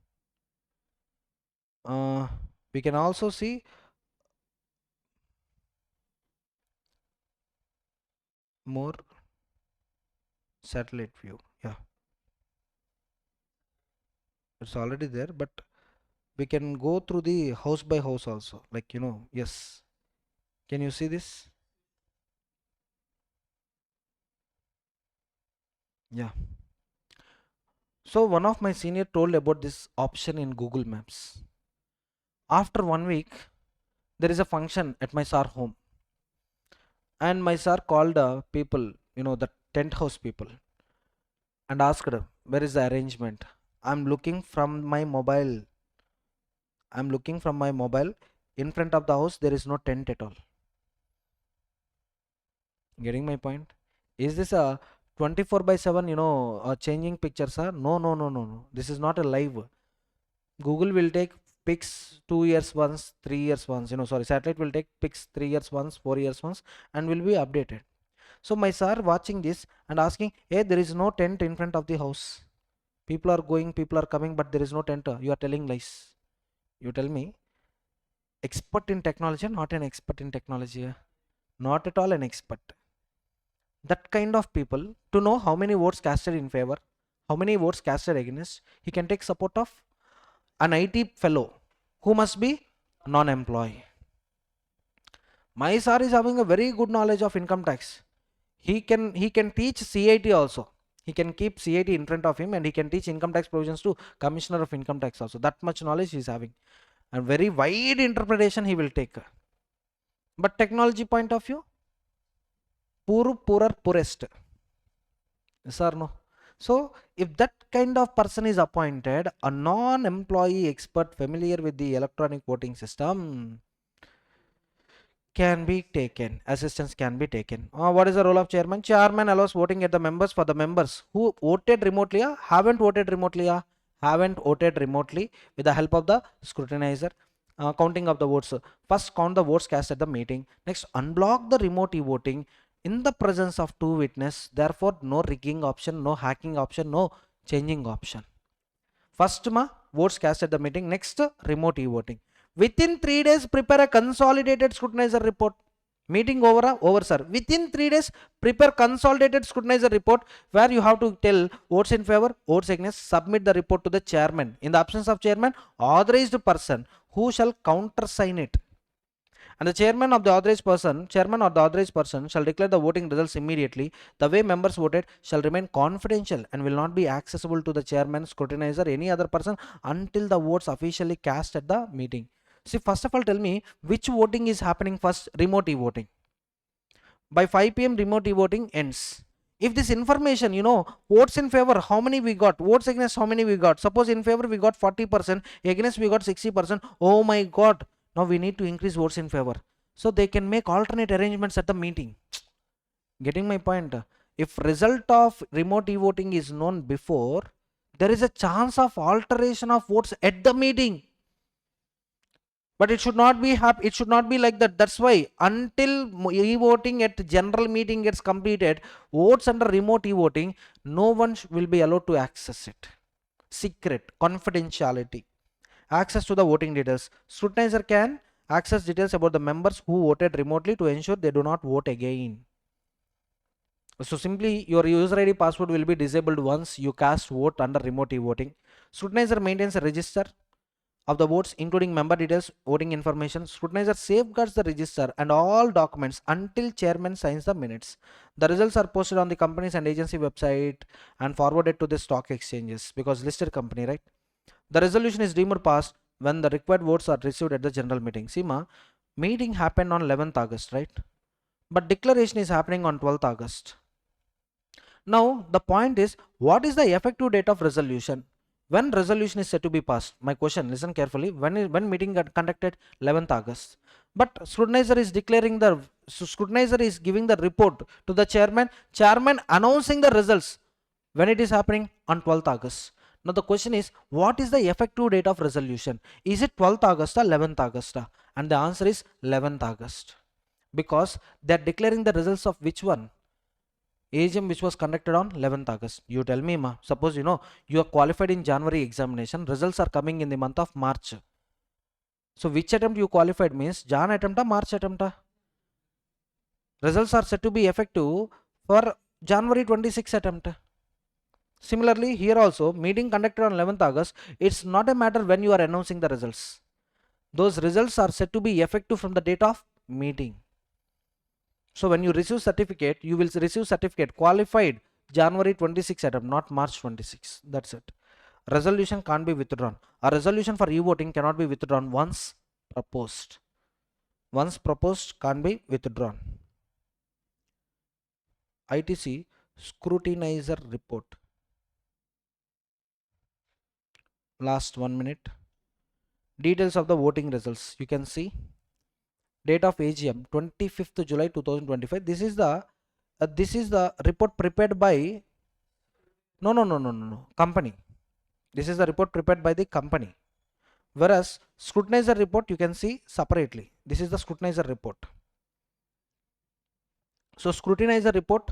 we can also see more satellite view. Yeah, it's already there, but we can go through the house by house also, like, yes. Can you see this? Yeah. So one of my senior told about this option in Google Maps. After 1 week, there is a function at my sir home, and my sir called people, the tent house people, and asked, where is the arrangement? I'm looking from my mobile. I'm looking from my mobile. In front of the house, there is no tent at all. Getting my point? Is this a 24 by 7, changing pictures, sir? No, no, no, no, no. This is not a live. Google will take pics 2 years once, 3 years once. Sorry, satellite will take pics 3 years once, 4 years once, and will be updated. So my sir watching this and asking, hey, there is no tent in front of the house. People are going, people are coming, but there is no tent. You are telling lies. You tell me, expert in technology, not an expert in technology. Not at all an expert. That kind of people, to know how many votes casted in favor, how many votes casted against, he can take support of an IT fellow who must be non-employee. My sir is having a very good knowledge of income tax. He can teach CIT also. He can keep CIT in front of him, and he can teach income tax provisions to Commissioner of Income Tax also. That much knowledge he is having, and very wide interpretation he will take. But technology point of view, poorer poorest. Yes or no? So if that kind of person is appointed, a non-employee expert familiar with the electronic voting system can be taken. Assistance can be taken. What is the role of chairman? Chairman allows voting at the members for the members who voted remotely or haven't voted remotely or haven't voted remotely with the help of the scrutinizer. Counting of the votes. First count the votes cast at the meeting. Next, unblock the remote e-voting in the presence of two witnesses. Therefore, no rigging option, no hacking option, no changing option. First, votes cast at the meeting. Next, remote e-voting. Within 3 days, prepare a consolidated scrutinizer report. Meeting over, sir. Within 3 days, prepare consolidated scrutinizer report where you have to tell votes in favor, votes against, submit the report to the chairman. In the absence of chairman, authorized person who shall countersign it. And the chairman or the authorized person shall declare the voting results immediately. The way members voted shall remain confidential and will not be accessible to the chairman, scrutinizer, any other person until the votes officially cast at the meeting. See, first of all, tell me which voting is happening first. Remote e-voting. By 5 p.m. remote e-voting ends. If this information, votes in favor, how many we got, votes against, how many we got. Suppose in favor we got 40%, against we got 60%. Oh my god, now we need to increase votes in favor. So they can make alternate arrangements at the meeting. Getting my point? If result of remote e-voting is known before, there is a chance of alteration of votes at the meeting. But it should not be like that. That's why until e-voting at general meeting gets completed, votes under remote e-voting, no one will be allowed to access it. Secret, confidentiality. Access to the voting details. Scrutinizer can access details about the members who voted remotely to ensure they do not vote again. So simply your user ID password will be disabled once you cast vote under remote e-voting. Scrutinizer maintains a register of the votes, including member details, voting information. Scrutinizer safeguards the register and all documents until chairman signs the minutes. The results are posted on the company's and agency website and forwarded to the stock exchanges, because listed company, right? The resolution is deemed passed when the required votes are received at the general meeting. See ma, meeting happened on 11th August, right? But declaration is happening on 12th August. Now the point is, what is the effective date of resolution? When resolution is set to be passed? My question, listen carefully. When meeting got conducted? 11th August. But scrutinizer is declaring the, scrutinizer is giving the report to the chairman, chairman announcing the results. When it is happening? On 12th August. Now the question is, what is the effective date of resolution? Is it 12th August or 11th August? And the answer is 11th August. Because they are declaring the results of which one? AGM which was conducted on 11th August. You tell me ma, suppose you are qualified in January examination, results are coming in the month of March. So which attempt you qualified means Jan attempt or March attempt? Results are set to be effective for January 26 attempt. Similarly here also, meeting conducted on 11th August, it's not a matter when you are announcing the results. Those results are set to be effective from the date of meeting. So when you receive certificate, you will receive certificate qualified January 26 attempt, not March 26. That's it. Resolution can't be withdrawn. A resolution for e-voting cannot be withdrawn once proposed. Once proposed, can't be withdrawn. ITC scrutinizer report. Last 1 minute. Details of the voting results. You can see. Date of AGM 25th July 2025. This is the report prepared by company. This is the report prepared by the company. Whereas scrutinizer report you can see separately. This is the scrutinizer report. So scrutinizer report,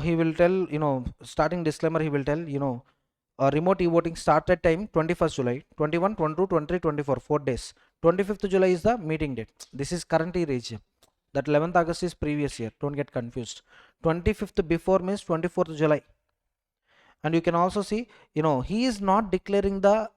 he will tell, starting disclaimer, he will tell, remote e-voting started time 21st July, 21, 22, 23, 24, 4 days. 25th July is the meeting date. This is current year AGM. That 11th August is previous year. Don't get confused. 25th before means 24th July. And you can also see, he is not declaring the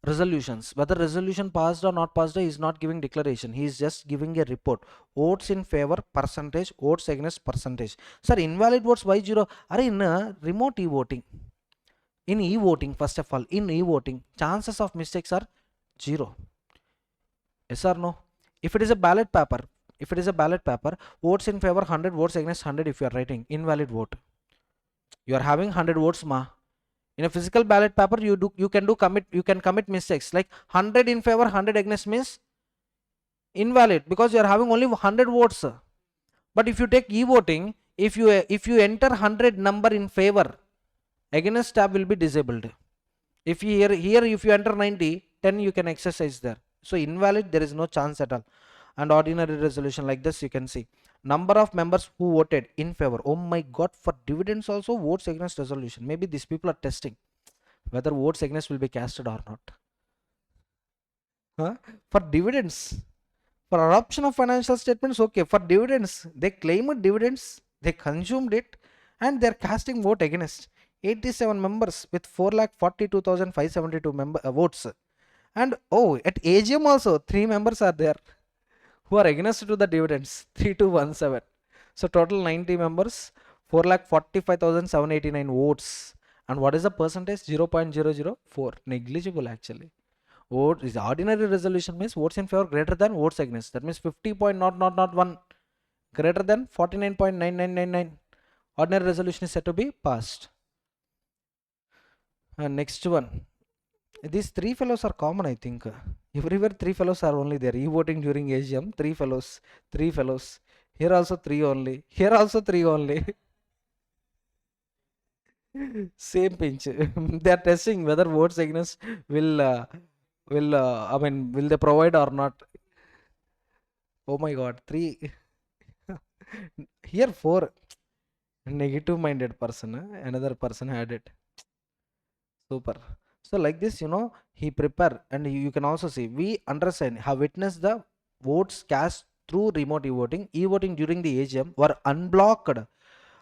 resolutions. Whether resolution passed or not passed, he is not giving declaration. He is just giving a report. Votes in favor percentage, votes against percentage. Sir, invalid votes why 0? Are in remote e-voting. In e-voting, first of all, in e-voting, chances of mistakes are 0. Yes or no? If it is a ballot paper, votes in favor 100, votes against 100 if you are writing, invalid vote. You are having 100 votes ma. In a physical ballot paper, you can commit mistakes, like 100 in favor, 100 against means invalid, because you are having only 100 votes. But if you take e-voting, if you enter 100 number in favor, against tab will be disabled. If here if you enter 90, 10 you can exercise there. So invalid, there is no chance at all. And ordinary resolution like this, you can see number of members who voted in favor. Oh my god, for dividends also votes against resolution. Maybe these people are testing whether votes against will be casted or not. For dividends, for adoption of financial statements, okay. For dividends, they claimed dividends, they consumed it, and they're casting vote against. 87 members with 4,42,572 votes. And at AGM also 3 members are there who are against to the dividends, 3217. So total 90 members, 4,45,789 votes. And what is the percentage? 0.004. Negligible actually. Vote is ordinary resolution means votes in favor greater than votes against. That means 50.00001 greater than 49.9999. Ordinary resolution is said to be passed. And next one. These 3 fellows are common, I think. Everywhere 3 fellows are only there. E-voting during AGM, 3 fellows. 3 fellows. Here also 3 only. Here also 3 only. Same pinch. They are testing whether votes against will they provide or not. Oh my god, 3. Here 4. Negative minded person. Another person had it. Super. So like this, he prepare, and you can also see, we understand, have witnessed the votes cast through remote e-voting. E-voting during the AGM were unblocked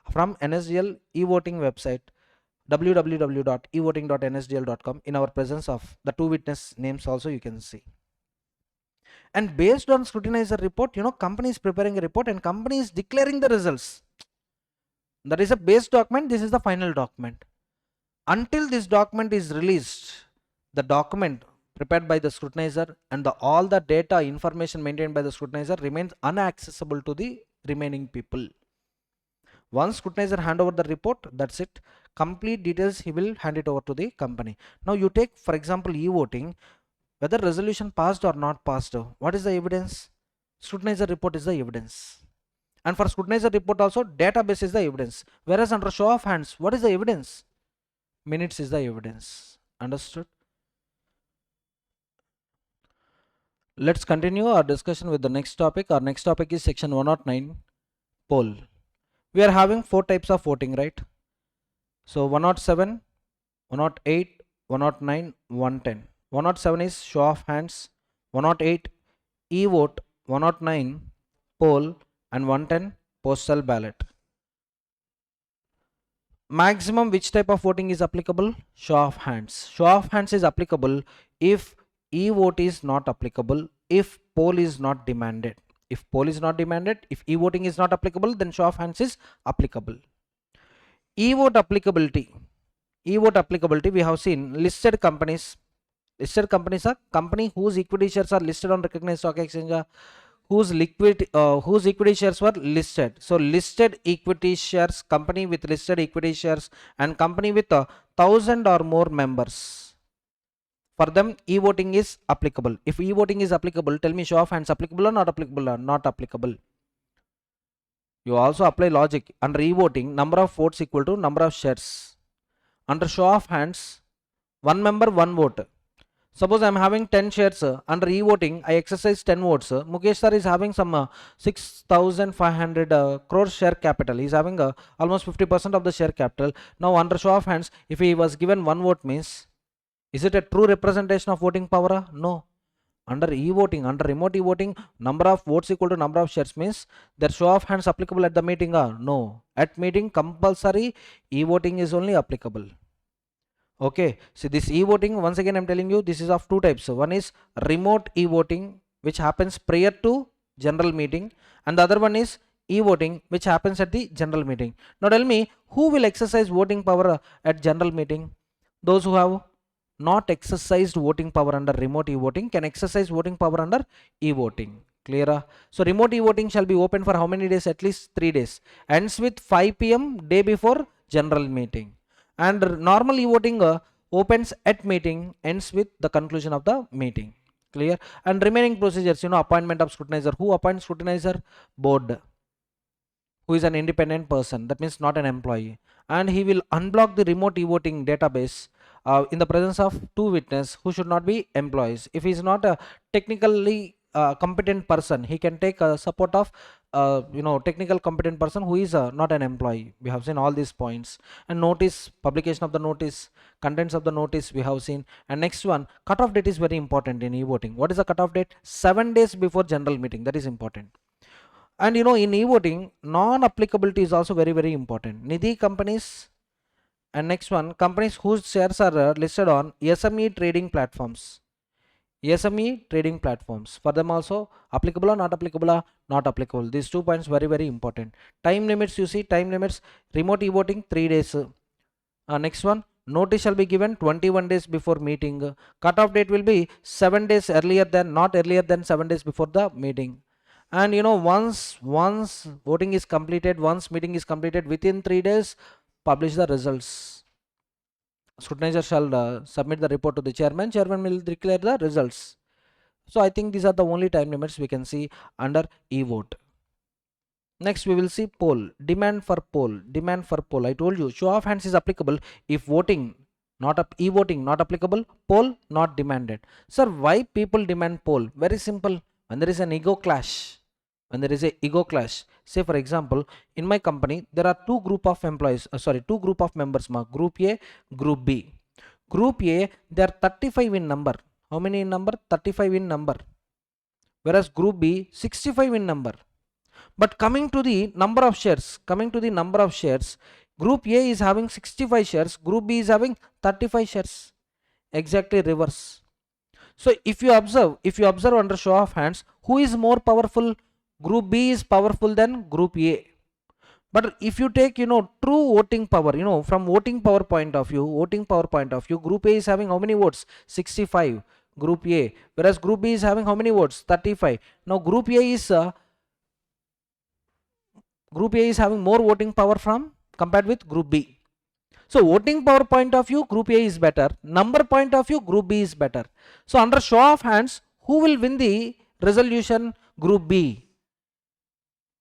from NSDL e-voting website. www.evoting.nsdl.com in our presence of the two witness names also you can see. And based on scrutinizer report, company is preparing a report and company is declaring the results. That is a base document, this is the final document. Until this document is released, the document prepared by the scrutinizer and all the data information maintained by the scrutinizer remains unaccessible to the remaining people. Once scrutinizer hand over the report, that's it. Complete details he will hand it over to the company. Now you take for example e-voting, whether resolution passed or not passed, what is the evidence? Scrutinizer report is the evidence. And for scrutinizer report also, database is the evidence. Whereas under show of hands, what is the evidence? Minutes is the evidence. Understood? Let's continue our discussion with the next topic. Our next topic is section 109, poll. We are having 4 types of voting, right? So 107, 108, 109, 110. 107 is show of hands, 108 e-vote, 109 poll, and 110 postal ballot. Maximum which type of voting is applicable? Show of hands. Show of hands is applicable if e-vote is not applicable, if poll is not demanded. If poll is not demanded, if e-voting is not applicable, then show of hands is applicable. E-vote applicability. E-vote applicability, we have seen listed companies. Listed companies are company whose equity shares are listed on recognized stock exchange, whose equity shares were listed. So listed equity shares, company with listed equity shares, and company with 1,000 or more members. For them, e-voting is applicable. If e-voting is applicable, tell me show of hands, applicable or not applicable? Or not applicable. You also apply logic. Under e-voting, number of votes equal to number of shares. Under show of hands, one member, one vote. Suppose I am having 10 shares, under e-voting I exercise 10 votes. Mukesh sir is having some 6,500 crore share capital. He is having almost 50% of the share capital. Now under show of hands, if he was given one vote, means is it a true representation of voting power? No. Under e-voting, under remote e-voting, number of votes equal to number of shares, means their show of hands applicable at the meeting? No. At meeting compulsory e-voting is only applicable. Okay, so this e-voting, once again I'm telling you, this is of 2 types. One is remote e-voting, which happens prior to general meeting, and the other one is e-voting, which happens at the general meeting. Now tell me, who will exercise voting power at general meeting? Those who have not exercised voting power under remote e-voting can exercise voting power under e-voting. Clear? So remote e-voting shall be open for how many days? At least 3 days. Ends with 5 p.m. day before general meeting. And normal e-voting opens at meeting, ends with the conclusion of the meeting. Clear? And remaining procedures, appointment of scrutinizer. Who appoints scrutinizer? Board, who is an independent person, that means not an employee, and he will unblock the remote e-voting database in the presence of 2 witnesses who should not be employees. If he is not a technically competent person, he can take support of technical competent person who is not an employee. We have seen all these points. And notice, publication of the notice, contents of the notice we have seen. And next one, cutoff date is very important in e-voting. What is the cutoff date? 7 days before general meeting. That is important. And in e-voting, non-applicability is also very, very important. Nidhi companies, and next one, companies whose shares are listed on SME trading platforms. SME trading platforms, for them also applicable or not applicable? Not applicable. These 2 points very, very important. Time limits, you see, time limits, remote e-voting 3 days. Next one, notice shall be given 21 days before meeting. Cutoff date will be 7 days earlier than, not earlier than 7 days before the meeting. And once voting is completed, once meeting is completed, within 3 days publish the results. Scrutinizer shall submit the report to the chairman. Chairman will declare the results. So I think these are the only time limits we can see under e-vote. Next we will see poll. Demand for poll. Demand for poll. I told you show of hands is applicable if voting, e-voting not applicable, poll not demanded. Sir, why people demand poll? Very simple. When there is an ego clash. When there is a ego clash, say for example, in my company there are 2 group of employees, 2 group of members, group A, group B. Group A, they are 35 in number. How many in number? 35 in number. Whereas group B, 65 in number. But coming to the number of shares, Group A is having 65 shares, Group B is having 35 shares. Exactly reverse. So if you observe under show of hands, who is more powerful? Group B is powerful than Group A. But if you take, true voting power, from voting power point of view, Group A is having how many votes? 65. Group A. Whereas Group B is having how many votes? 35. Now Group A is having more voting power from compared with Group B. So voting power point of view, Group A is better. Number point of view, Group B is better. So under show of hands, who will win the resolution? Group B.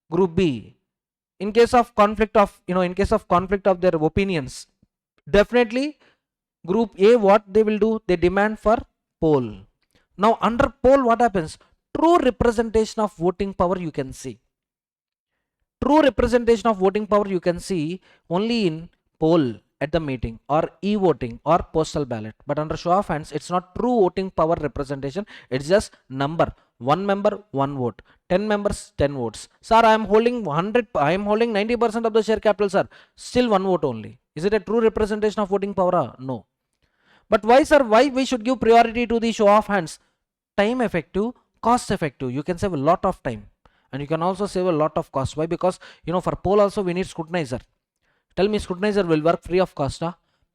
Group B. In case of conflict of their opinions, definitely Group A, what they will do? They demand for poll. Now under poll, what happens? True representation of voting power you can see. True representation of voting power you can see only in poll at the meeting or e-voting or postal ballot. But under show of hands, it's not true voting power representation. It's just number. One member, one vote. 10 members, 10 votes. Sir, I am holding 90% of the share capital, sir. Still one vote only. Is it a true representation of voting power? No. But why, sir? Why we should give priority to the show of hands? Time effective, cost effective. You can save a lot of time. And you can also save a lot of cost. Why? Because for poll also we need scrutinizer. Tell me, scrutinizer will work free of cost.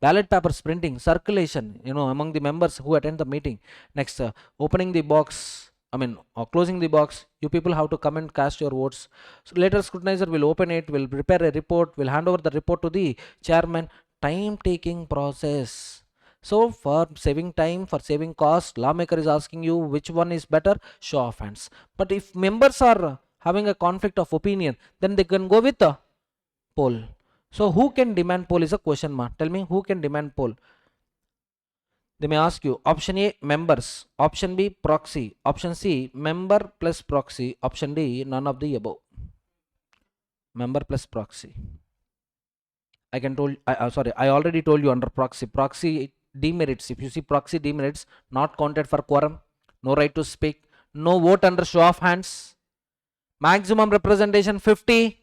Ballot papers printing, circulation, among the members who attend the meeting. Next, opening the box, or closing the box. You people have to come and cast your votes. So later scrutinizer will open it, will prepare a report, will hand over the report to the chairman. Time taking process. So for saving time, for saving cost, lawmaker is asking you which one is better, show of hands. But if members are having a conflict of opinion, then they can go with a poll. So who can demand poll is a question mark. Tell me, who can demand poll? They may ask you option A, members, option B, proxy, option C, member plus proxy, option D, none of the above. Member plus proxy. I already told you under proxy demerits. If you see proxy demerits, not counted for quorum, no right to speak, no vote under show of hands, maximum representation 50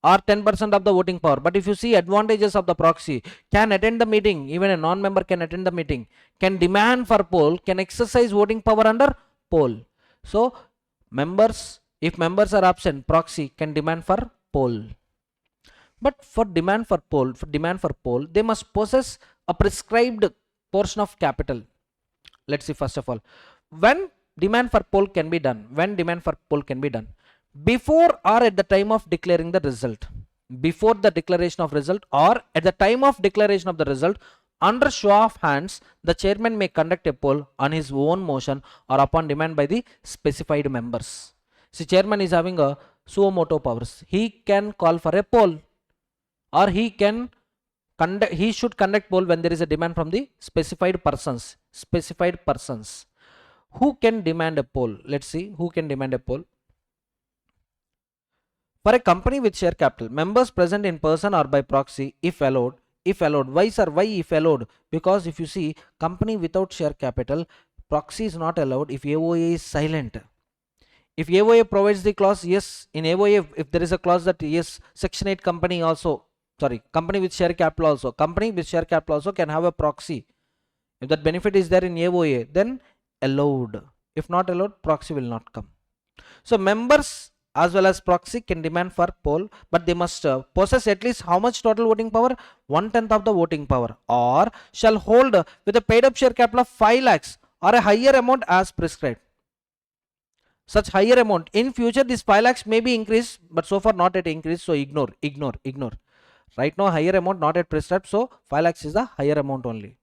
or 10% of the voting power. But if you see advantages of the proxy, can attend the meeting, even a non-member can attend the meeting, can demand for poll, can exercise voting power under poll. So if members are absent, proxy can demand for poll. But for demand for poll, they must possess a prescribed portion of capital. Let's see, first of all, when demand for poll can be done. Before or at the time of declaring the result. Before the declaration of result or at the time of declaration of the result, under show of hands, the chairman may conduct a poll on his own motion or upon demand by the specified members. See, chairman is having a suo motu powers. He can call for a poll, or he should conduct poll when there is a demand from the specified persons. Who can demand a poll? Let's see who can demand a poll. For a company with share capital, members present in person or by proxy, if allowed. Why, sir? Why if allowed? Because if you see company without share capital, proxy is not allowed if AOA is silent. If AOA provides the clause, yes, in AOA, if there is a clause that yes, section 8 company with share capital also can have a proxy. If that benefit is there in AOA, then allowed. If not allowed, proxy will not come. So members as well as proxy can demand for poll, but they must possess at least how much total voting power? 1/10 of the voting power, or shall hold with a paid up share capital of 5 lakhs or a higher amount as prescribed. Such higher amount in future, this 5 lakhs may be increased, but so far not yet increased, so ignore. Right now higher amount not yet prescribed, so 5 lakhs is the higher amount only.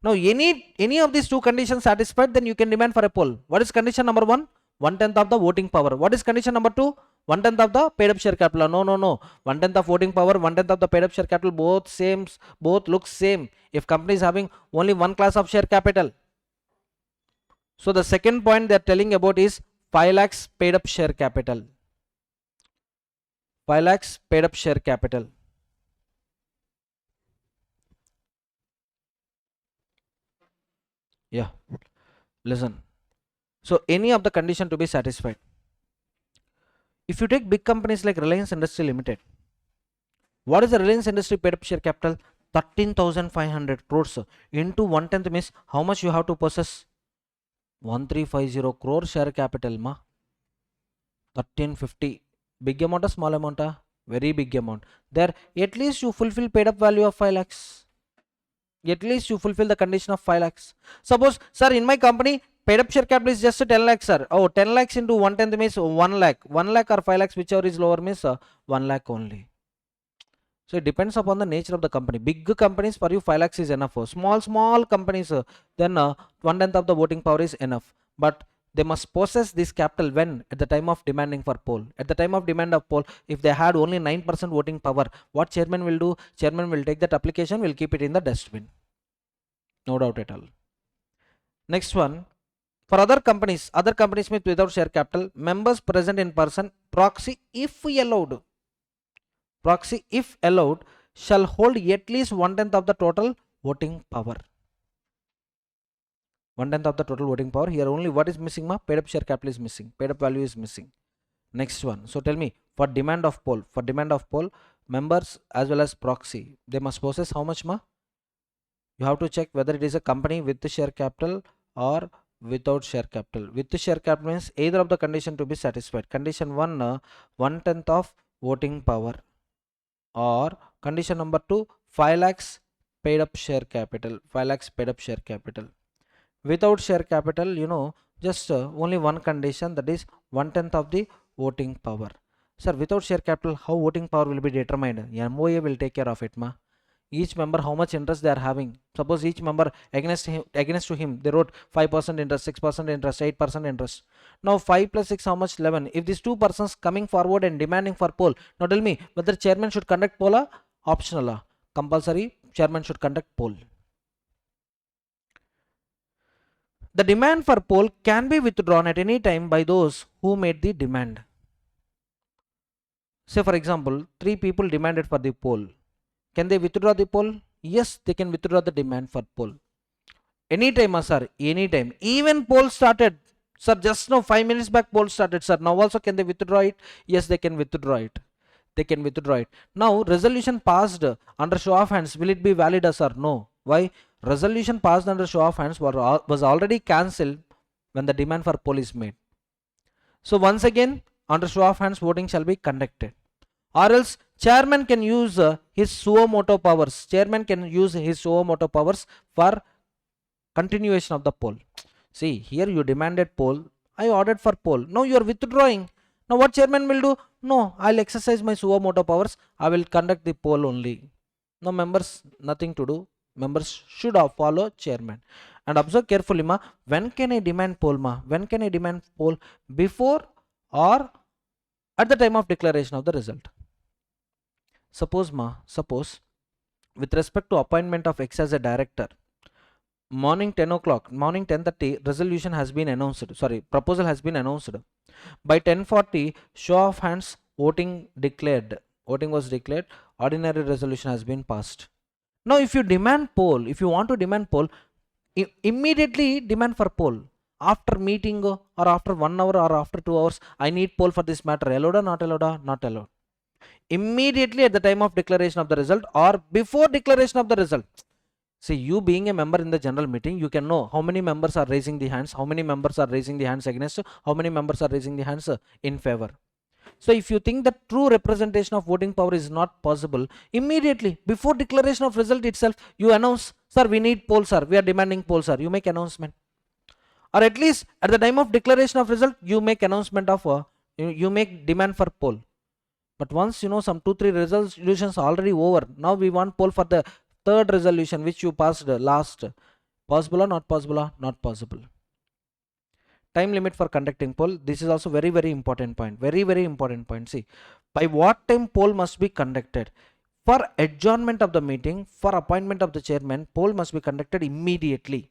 Now any of these two conditions satisfied, then you can demand for a poll. What is condition number 1? 1/10 of the voting power. What is condition number 2? 1/10 of the paid up share capital. No. 1/10 of voting power, 1/10 of the paid up share capital, both look same if company is having only one class of share capital. So the second point they are telling about is 5 lakhs paid up share capital. 5 lakhs paid up share capital. Yeah, listen. So any of the condition to be satisfied. If you take big companies like Reliance Industry Limited, What is the Reliance Industry paid up share capital? 13,500 crores into 1/10 means how much you have to possess? 1350 crore share capital ma. 1350. Big amount or small amount? Very big amount. There at least you fulfill paid up value of 5 lakhs. At least you fulfill the condition of 5 lakhs. Suppose, sir, in my company, paid up share capital is just 10 lakhs, sir. Oh, 10 lakhs into 1/10 means 1 lakh. 1 lakh or 5 lakhs, whichever is lower means 1 lakh only. So it depends upon the nature of the company. Big companies for you 5 lakhs is enough. Small companies then 1/10 of the voting power is enough. But they must possess this capital when? At the time of demanding for poll. At the time of demand of poll, if they had only 9% voting power, what chairman will do? Chairman will take that application, will keep it in the dustbin. No doubt at all. Next one. For other companies with without share capital, members present in person, proxy if allowed. Proxy if allowed shall hold at least 1/10 of the total voting power. 1/10 of the total voting power. Here only what is missing ma? Paid up share capital is missing. Paid up value is missing. Next one. So tell me, for demand of poll, members as well as proxy, they must possess how much ma? You have to check whether it is a company with the share capital or without share capital. With the share capital means either of the condition to be satisfied. Condition 1, 1/10 of voting power, or condition number 2, 5 lakhs paid up share capital. 5 lakhs paid up share capital. Without share capital, just only one condition, that is 1/10 of the voting power. Sir, without share capital, how voting power will be determined? MOA will take care of it ma. Each member how much interest they are having. Suppose each member against to him they wrote 5% interest, 6% interest, 8% interest. Now 5 plus 6 how much? 11. If these two persons coming forward and demanding for poll, now tell me whether chairman should conduct poll or optional? Compulsory, chairman should conduct poll. The demand for poll can be withdrawn at any time by those who made the demand. Say for example, 3 people demanded for the poll. Can they withdraw the poll? Yes, they can withdraw the demand for poll. Anytime, sir, anytime. Even poll started. Sir, just now 5 minutes back poll started, sir. Now also can they withdraw it? Yes, they can withdraw it. They can withdraw it. Now, resolution passed under show of hands. Will it be valid, sir? No. Why? Resolution passed under show of hands was already cancelled when the demand for poll is made. So once again, under show of hands, voting shall be conducted. Or else chairman can use his suo moto powers. Chairman can use his suo moto powers for continuation of the poll. See, here you demanded poll. I ordered for poll. Now you are withdrawing. Now what chairman will do? No, I'll exercise my suo moto powers. I will conduct the poll only. No, members, nothing to do. Members should follow chairman. And observe carefully ma, when can I demand poll ma? When can I demand poll? Before or at the time of declaration of the result. Suppose with respect to appointment of X as a director, morning 10 o'clock, morning 10:30, resolution has been announced, proposal has been announced. By 10:40, show of hands, voting was declared, ordinary resolution has been passed. Now if you demand poll, if you want to demand poll, immediately demand for poll. After meeting or after 1 hour or after 2 hours, I need poll for this matter. Allowed or not allowed? Not allowed. Immediately at the time of declaration of the result or before declaration of the result. See, you being a member in the general meeting, you can know how many members are raising the hands, how many members are raising the hands against, how many members are raising the hands in favor. So if you think that true representation of voting power is not possible, immediately before declaration of result itself, you announce, sir, we need poll, sir, we are demanding poll, sir. You make announcement. Or at least at the time of declaration of result, you make announcement of, you make demand for poll. But once some 2-3 resolutions already over, now we want poll for the third resolution which you passed last. Possible or not possible? Not possible. Time limit for conducting poll. This is also very important point. Very important point. See, by what time poll must be conducted? For adjournment of the meeting, for appointment of the chairman, poll must be conducted immediately.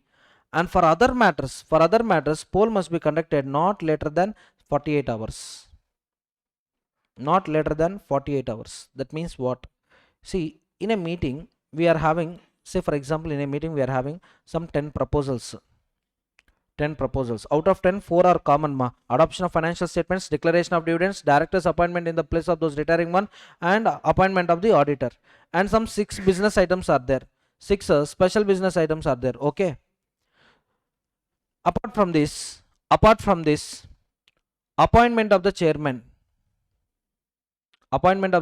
And for other matters, poll must be conducted not later than 48 hours. Not later than 48 hours. That means what? See, in a meeting we are having, say for example, in a meeting we are having some 10 proposals. 10 proposals. Out of 10, 4 are common, ma. Adoption of financial statements, declaration of dividends, director's appointment in the place of those retiring one, and appointment of the auditor. And some 6 business items are there. 6 special business items are there. Okay. Apart from this, appointment of the chairman, adjournment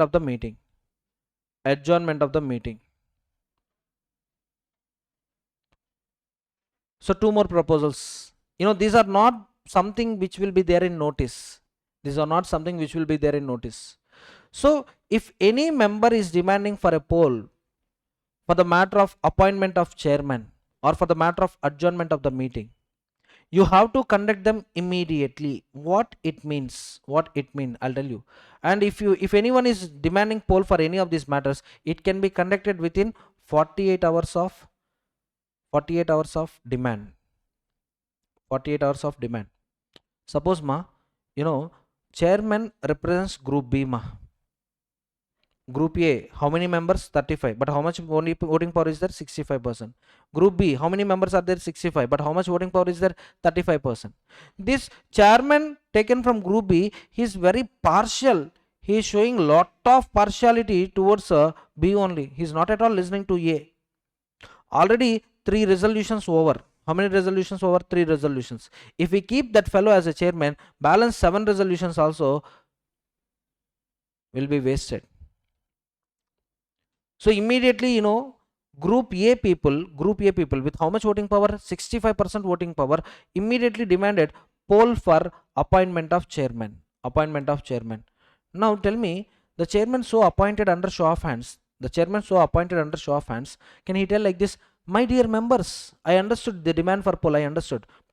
of the meeting. So 2 more proposals. These are not something which will be there in notice. So if any member is demanding for a poll for the matter of appointment of chairman or for the matter of adjournment of the meeting, you have to conduct them immediately. What it means, I'll tell you. And if anyone is demanding poll for any of these matters, it can be conducted within 48 hours of demand. Suppose ma, chairman represents group B ma. Group A, how many members? 35. But how much voting power is there? 65%. Group B, how many members are there? 65. But how much voting power is there? 35%. This chairman taken from Group B, he is very partial. He is showing lot of partiality towards B only. He is not at all listening to A. Already 3 resolutions over. How many resolutions over? 3 resolutions. If we keep that fellow as a chairman, balance 7 resolutions also will be wasted. So immediately, group A people with how much voting power? 65% voting power, immediately demanded poll for appointment of chairman. Now tell me, the chairman so appointed under show of hands, can he tell like this? My dear members, I understood the demand for poll,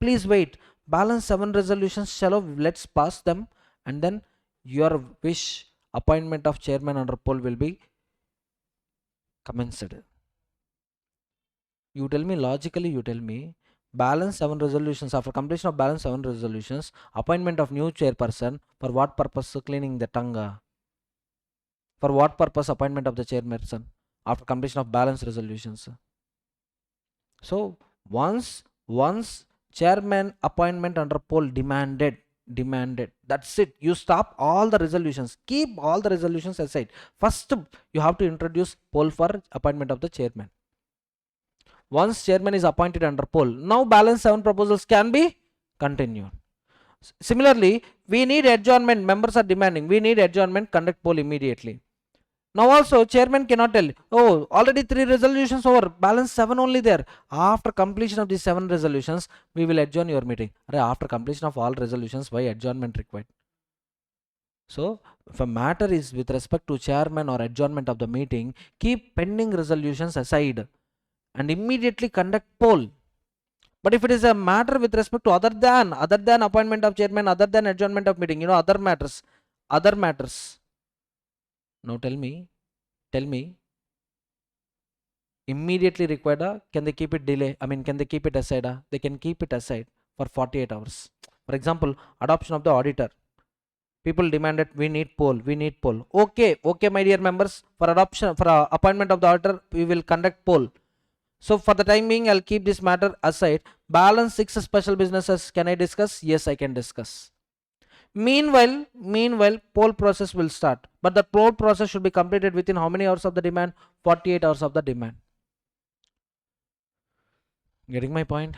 please wait, balance 7 resolutions, shallow, let's pass them, and then your wish appointment of chairman under poll will be commenced. You tell me logically, balance 7 resolutions. After completion of balance 7 resolutions, appointment of new chairperson, for what purpose? Cleaning the tongue. For what purpose appointment of the chairperson after completion of balance resolutions? So once chairman appointment under poll demanded, that's it. You stop all the resolutions, keep all the resolutions aside. First you have to introduce poll for appointment of the chairman. Once chairman is appointed under poll, now balance 7 proposals can be continued. Similarly, we need adjournment. Members are demanding, we need adjournment, conduct poll immediately. Now also chairman cannot tell, oh, already 3 resolutions over, balance 7 only there. After completion of these 7 resolutions, we will adjourn your meeting. After completion of all resolutions, why adjournment required? So if a matter is with respect to chairman or adjournment of the meeting, keep pending resolutions aside and immediately conduct poll. But if it is a matter with respect to other than appointment of chairman, other than adjournment of meeting, other matters. Now tell me, immediately required, can they keep it delay? Can they keep it aside? They can keep it aside for 48 hours. For example, adoption of the auditor. People demanded, we need poll. Okay, my dear members, for appointment of the auditor, we will conduct poll. So for the time being, I'll keep this matter aside. Balance 6 special businesses, can I discuss? Yes, I can discuss. Meanwhile, poll process will start. But the poll process should be completed within how many hours of the demand? 48 hours of the demand. Getting my point?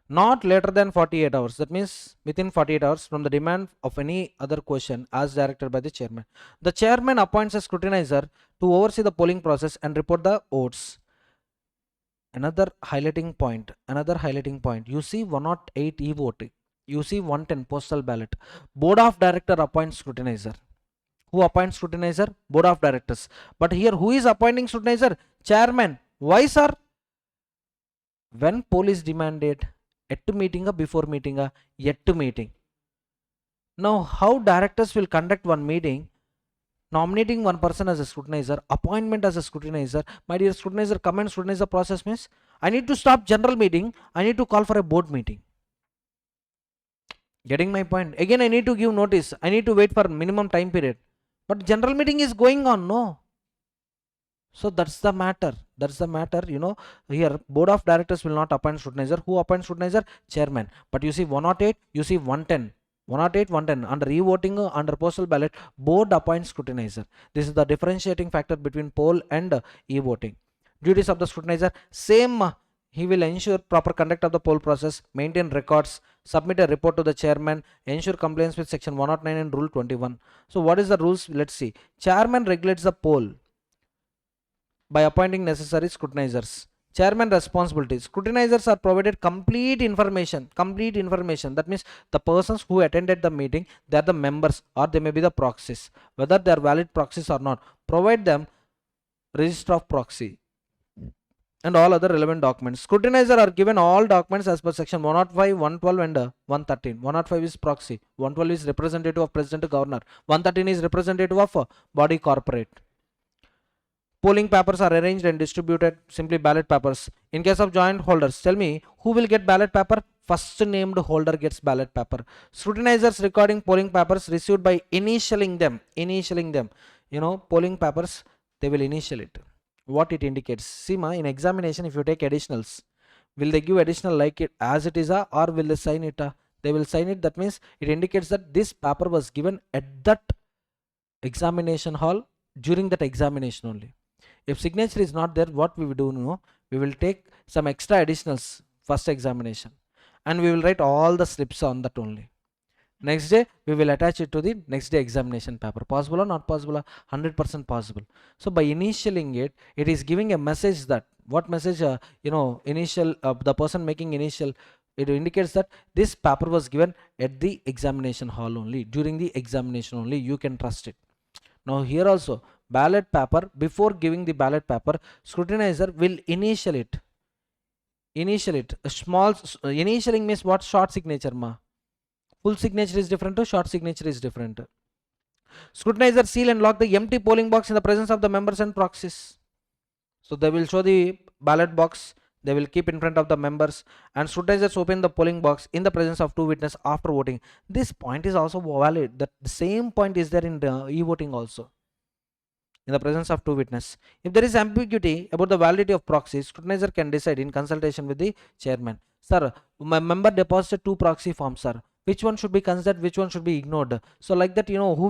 Not later than 48 hours. That means within 48 hours from the demand of any other question as directed by the chairman. The chairman appoints a scrutinizer to oversee the polling process and report the votes. Another highlighting point. You see 108 e-vote. You see 110 postal ballot. Board of director appoints scrutinizer. Who appoints scrutinizer? Board of directors. But here who is appointing scrutinizer? Chairman. Why, sir? When poll is demanded, yet to meeting or before meeting, yet to meeting. Now how directors will conduct one meeting? Nominating one person as a scrutinizer, appointment as a scrutinizer. My dear scrutinizer, come and scrutinize the process means I need to stop general meeting, I need to call for a board meeting. Getting my point? Again, I need to give notice, I need to wait for minimum time period. But general meeting is going on, no? So that's the matter. That's the matter. Here board of directors will not appoint scrutinizer. Who appoints scrutinizer? Chairman. But you see 108, you see 110. 108, 110 under e-voting, under postal ballot, board appoints scrutinizer. This is the differentiating factor between poll and e-voting. Duties of the scrutinizer, same. He will ensure proper conduct of the poll process, maintain records, submit a report to the chairman, ensure compliance with section 109 and rule 21. So what is the rules? Let's see. Chairman regulates the poll by appointing necessary scrutinizers. Chairman responsibilities. Scrutinizers are provided complete information. Complete information. That means the persons who attended the meeting, they are the members or they may be the proxies. Whether they are valid proxies or not. Provide them register of proxy and all other relevant documents. Scrutinizer are given all documents as per section 105, 112 and 113. 105 is proxy. 112 is representative of president governor. 113 is representative of body corporate. Polling papers are arranged and distributed, simply ballot papers. In case of joint holders, tell me who will get ballot paper? First named holder gets ballot paper. Scrutinizers recording polling papers received by initialing them. Polling papers, they will initial it. What it indicates. See ma, in examination, if you take additionals, will they give additional like it as it is or will they sign it? They will sign it. That means it indicates that this paper was given at that examination hall during that examination only. If signature is not there, what we will do? We will take some extra additionals first examination and we will write all the slips on that only. Next day we will attach it to the next day examination paper. Possible or not possible? 100% possible. So by initialing it, it is giving a message that what message? Initial the person making initial. It indicates that this paper was given at the examination hall only, during the examination only. You can trust it. Now here also ballot paper, before giving the ballot paper, scrutinizer will initial it. A small initialing means what? Short signature ma. Full signature is different to short signature is different. Scrutinizer seal and lock the empty polling box in the presence of the members and proxies. So they will show the ballot box, they will keep in front of the members, and scrutinizers open the polling box in the presence of two witnesses after voting. This point is also valid. That the same point is there in the e-voting also. In the presence of two witnesses. If there is ambiguity about the validity of proxies, scrutinizer can decide in consultation with the chairman. Sir, my member deposited two proxy forms, sir. Which one should be considered, which one should be ignored? So like that, who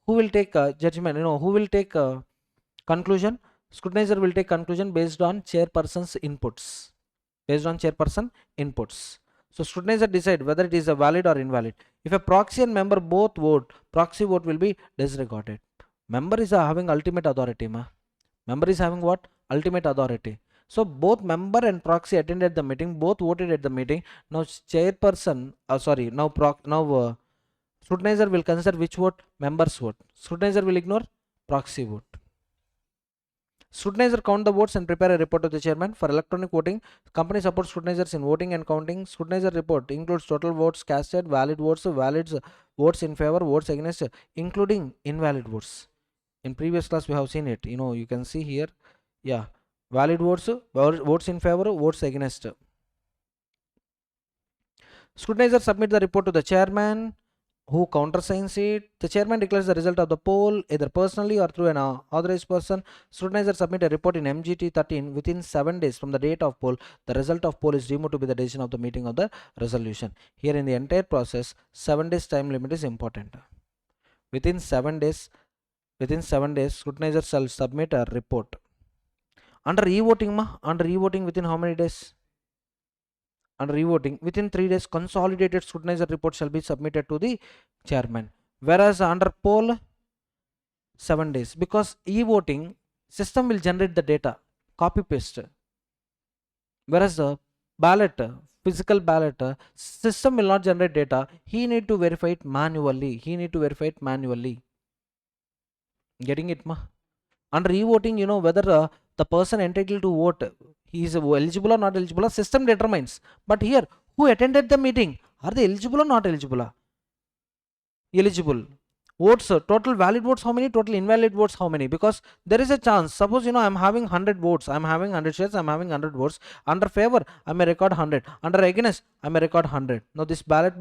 will take a judgment, who will take a conclusion? Scrutinizer will take conclusion based on chairperson's inputs. So scrutinizer decide whether it is a valid or invalid. If a proxy and member both vote, proxy vote will be disregarded. Member is having ultimate authority ma. Member is having what? Ultimate authority. So both member and proxy attended the meeting, both voted at the meeting. Now chairperson, scrutinizer will consider which vote? Members vote. Scrutinizer will ignore proxy vote. Scrutinizer count the votes and prepare a report to the chairman. For electronic voting, company supports scrutinizers in voting and counting. Scrutinizer report includes total votes casted, valid votes, votes in favor, votes against, including invalid votes. In previous class we have seen it. You can see here. Yeah, valid votes, votes in favor, votes against. Scrutinizer submit the report to the chairman, who countersigns it. The chairman declares the result of the poll either personally or through an authorized person. Scrutinizer submit a report in MGT 13 within 7 days from the date of poll. The result of poll is deemed to be the decision of the meeting of the resolution. Here in the entire process, 7 days time limit is important. Within 7 days, scrutinizer shall submit a report. Under e-voting within how many days? Under e-voting within 3 days, consolidated scrutinizer report shall be submitted to the chairman. Whereas under poll, 7 days, because e-voting system will generate the data, copy paste. Whereas the ballot, physical ballot, system will not generate data. He need to verify it manually. Getting it ma? Under e-voting, whether the person entitled to vote, he is eligible or not eligible, system determines. But here, who attended the meeting, are they eligible or not eligible? Eligible. Votes, total valid votes how many, total invalid votes how many? Because there is a chance, suppose I'm having 100 votes, I'm having 100 shares, I'm having 100 votes. Under favor, I may record 100. Under against, I may record 100. Now this ballot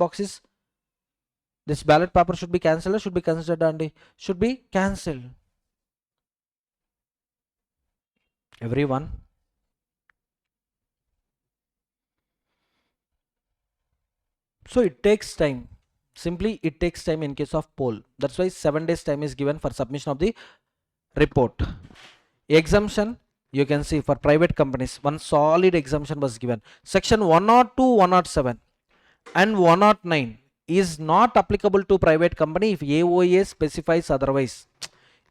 paper should be cancelled or should be considered and should be cancelled. everyone. So it takes time. Simply it takes time in case of poll. That's why 7 days time is given for submission of the report. Exemption, you can see for private companies one solid exemption was given. Section 102, 107 and 109 is not applicable to private company if AOA specifies otherwise.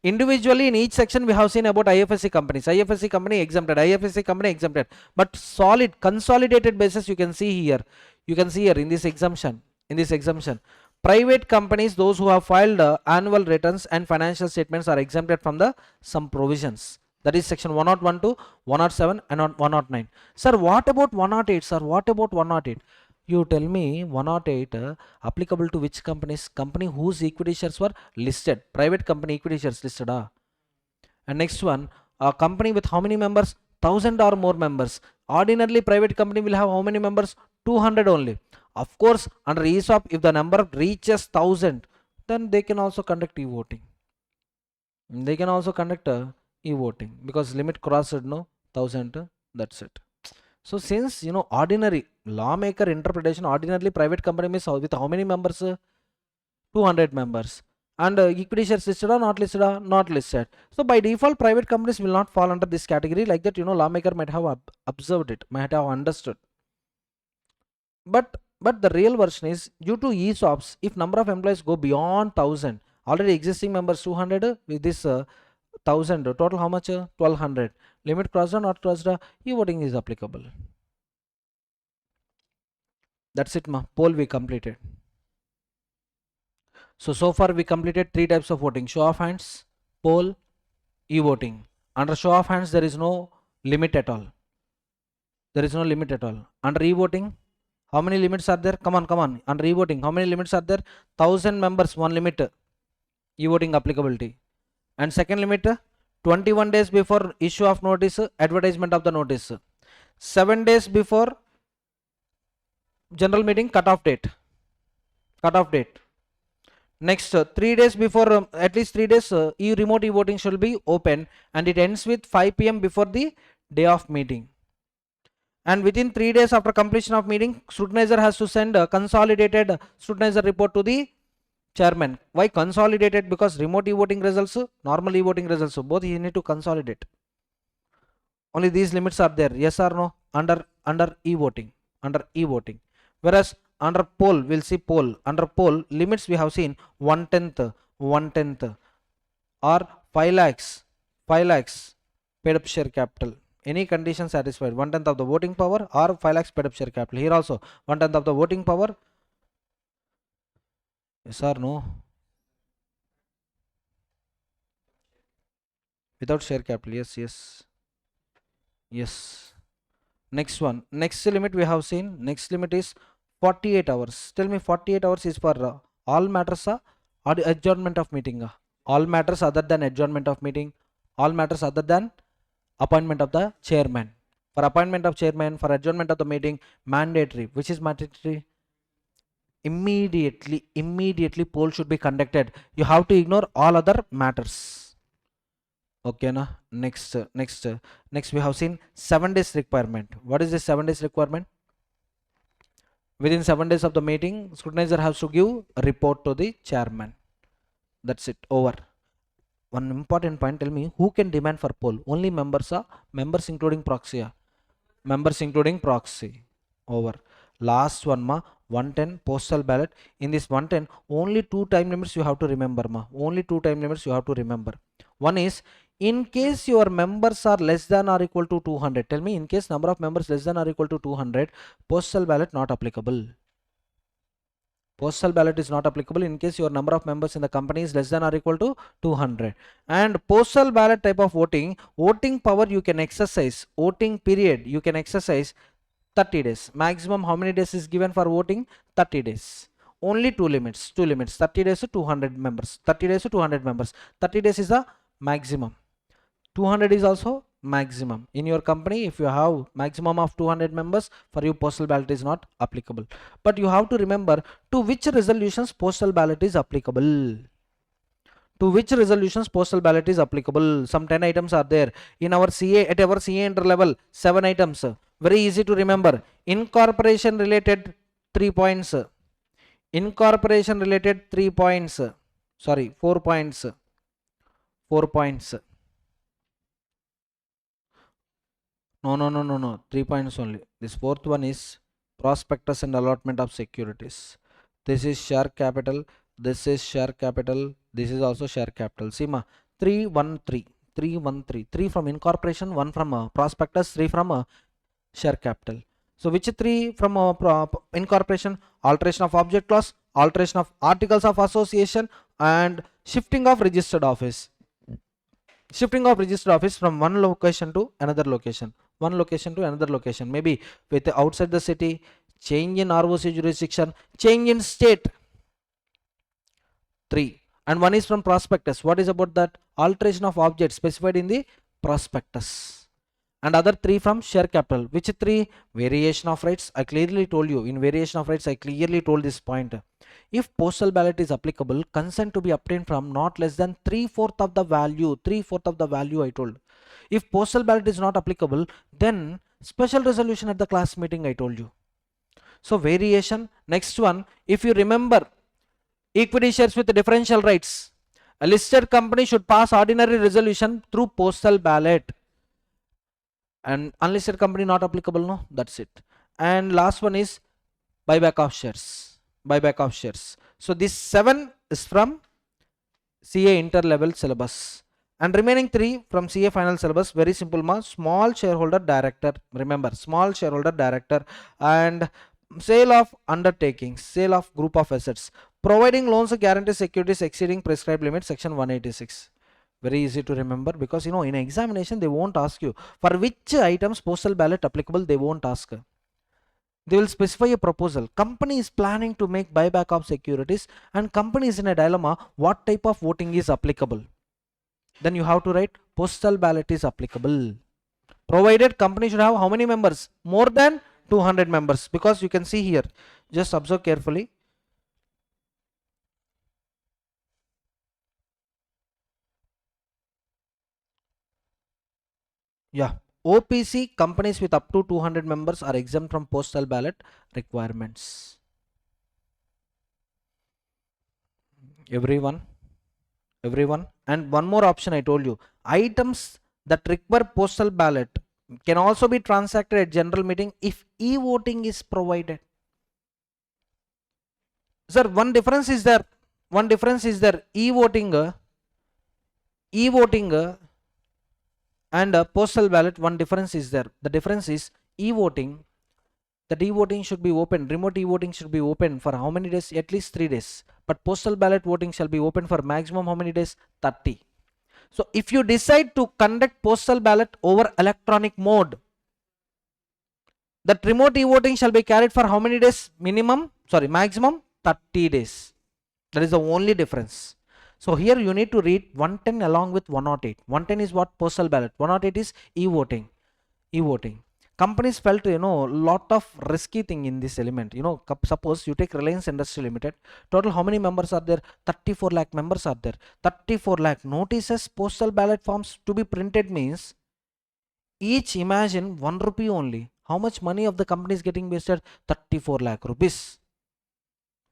Individually in each section we have seen about IFSC companies. IFSC company exempted, IFSC company exempted, but solid consolidated basis you can see here. You can see here in this exemption. Private companies, those who have filed annual returns and financial statements are exempted from the some provisions. That is section 101 to 107 and 109. Sir, what about 108? Sir, what about 108? You tell me 108 applicable to which companies? Company whose equity shares were listed. Private company equity shares listed. And next one, a company with how many members? 1000 or more members. Ordinarily private company will have how many members? 200 only. Of course, under ESOP, if the number reaches 1000, then they can also conduct e-voting. They can also conduct e-voting because limit crossed, no, 1000, that's it. So since ordinary lawmaker interpretation, ordinarily private company means with how many members? 200 members. And equity shares listed or not listed? Not listed. So by default private companies will not fall under this category. Like that, lawmaker might have observed it, might have understood. But the real version is due to ESOPs, if number of employees go beyond 1000, already existing members 200 with this 1000, total how much? 1200. Limit crossed or not crossed? E-voting is applicable. That's it, ma. Poll we completed. So far we completed 3 types of voting: show of hands, poll, e-voting. Under show of hands there is no limit at all. Under e-voting, how many limits are there? Come on. Under e-voting, how many limits are there? 1000 members, one limit. E-voting applicability. And second limit, 21 days before issue of notice, advertisement of the notice. 7 days before general meeting, cutoff date. Next, 3 days before, at least 3 days, remote e-voting should be open, and it ends with 5 p.m. before the day of meeting. And within 3 days after completion of meeting, scrutinizer has to send a consolidated scrutinizer report to the chairman. Why consolidated? Because remote e-voting results, normal e-voting results, both you need to consolidate. Only these limits are there. Yes or no? Under e-voting. Whereas under poll, we'll see poll. Under poll, limits we have seen 1/10 or 5 lakhs paid up share capital. Any condition satisfied, 1/10 of the voting power or 5 lakhs paid up share capital. Here also 1/10 of the voting power. Yes or no? Without share capital. Yes. Next one. Next limit we have seen. Next limit is 48 hours. Tell me, 48 hours is for all matters or adjournment of meeting? All matters other than adjournment of meeting. All matters other than appointment of the chairman. For appointment of chairman, for adjournment of the meeting, mandatory. Which is mandatory? Immediately poll should be conducted. You have to ignore all other matters. Okay, na? Next we have seen 7 days requirement. What is the 7 days requirement? Within 7 days of the meeting, scrutinizer has to give a report to the chairman. That's it. Over. One important point, tell me, who can demand for poll? Only members including proxy. Members including proxy. Over. Last one, ma, 110 postal ballot. In this 110, only 2 time limits you have to remember, ma. Only 2 time limits you have to remember. One is, in case your members are less than or equal to 200. Tell me, in case number of members less than or equal to 200, postal ballot not applicable. Postal ballot is not applicable in case your number of members in the company is less than or equal to 200. And postal ballot type of voting power you can exercise, voting period you can exercise 30 days. Maximum how many days is given for voting? 30 days. Only two limits, 30 days to 200 members. 30 days is the maximum. 200 is also maximum. In your company, if you have maximum of 200 members, for you postal ballot is not applicable. But you have to remember to which resolutions postal ballot is applicable. To which resolutions postal ballot is applicable? Some 10 items are there in our CA. At our CA inter level, 7 items, very easy to remember. Incorporation related 3 points, incorporation related 3 points, sorry 4 points, 4 points. No, 3 points only. This fourth one is prospectus and allotment of securities. This is share capital, this is share capital, this is also share capital. See ma, 313, 313, 3 from incorporation, 1 from prospectus, 3 from share capital. So which 3 from incorporation? Alteration of object clause, alteration of articles of association, and shifting of registered office. Shifting of registered office from one location to another location, one location to another location, maybe with outside the city, change in ROC jurisdiction, change in state. 3. And one is from prospectus. What is about that? Alteration of objects specified in the prospectus. And other 3 from share capital. Which 3? Variation of rights. I clearly told you, in variation of rights I clearly told this point. If postal ballot is applicable, consent to be obtained from not less than 3/4 of the value. 3/4 of the value I told. If postal ballot is not applicable, then special resolution at the class meeting I told you. So variation. Next one, if you remember, equity shares with differential rights. A listed company should pass ordinary resolution through postal ballot. And unlisted company not applicable, no, that's it. And last one is buyback of shares. Buyback of shares. So this 7 is from CA inter level syllabus, and remaining 3 from CA final syllabus. Very simple ma, small shareholder director, remember small shareholder director, and sale of undertakings, sale of group of assets, providing loans or guarantee securities exceeding prescribed limit, section 186. Very easy to remember, because in examination they won't ask you for which items postal ballot applicable. They won't ask. They will specify a proposal. Company is planning to make buyback of securities, and company is in a dilemma what type of voting is applicable. Then you have to write postal ballot is applicable, provided company should have how many members? More than 200 members, because you can see here, just observe carefully. Yeah, OPC companies with up to 200 members are exempt from postal ballot requirements. Everyone, and one more option I told you, items that require postal ballot can also be transacted at general meeting if e-voting is provided. Sir, one difference is there. E-voting and postal ballot, one difference is there. The difference is e-voting, that e-voting should be open, remote e-voting should be open for how many days? At least 3 days. But postal ballot voting shall be open for maximum how many days? 30. So if you decide to conduct postal ballot over electronic mode, that remote e-voting shall be carried for how many days? Maximum 30 days. That is the only difference. So here you need to read 110 along with 108. 110 is what? Postal ballot. 108 is e-voting. Companies felt lot of risky thing in this element. Suppose you take Reliance Industry Limited, total how many members are there? 34 lakh members are there. 34 lakh notices, postal ballot forms to be printed means each, imagine, 1 rupee only. How much money of the company is getting wasted? 34 lakh rupees.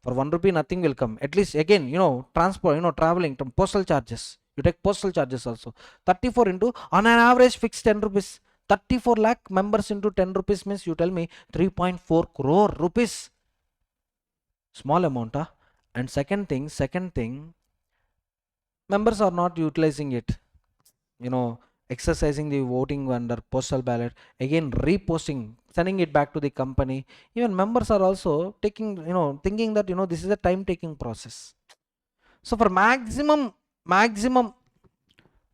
For 1 rupee nothing will come. At least again, transport, traveling, postal charges. You take postal charges also. 34 into on an average fixed 10 rupees. 34 lakh members into 10 rupees means, you tell me, 3.4 crore rupees. Small amount, huh? And second thing, members are not utilizing it. Exercising the voting under postal ballot, again reposting, sending it back to the company. Even members are also taking, thinking that this is a time taking process. So for maximum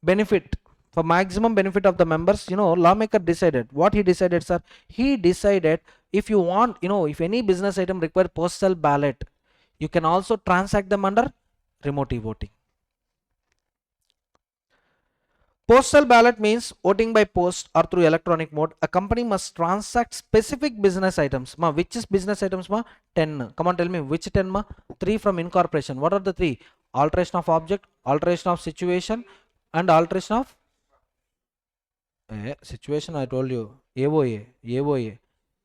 benefit, of the members, lawmaker decided. What he decided, sir? He decided, if you want, if any business item require postal ballot, you can also transact them under remote voting. Postal ballot means voting by post or through electronic mode. A company must transact specific business items. Which is business items? 10. Come on, tell me which 10? 3 from incorporation. What are the 3? alteration of object, alteration of situation, and alteration of situation. I told you AOA.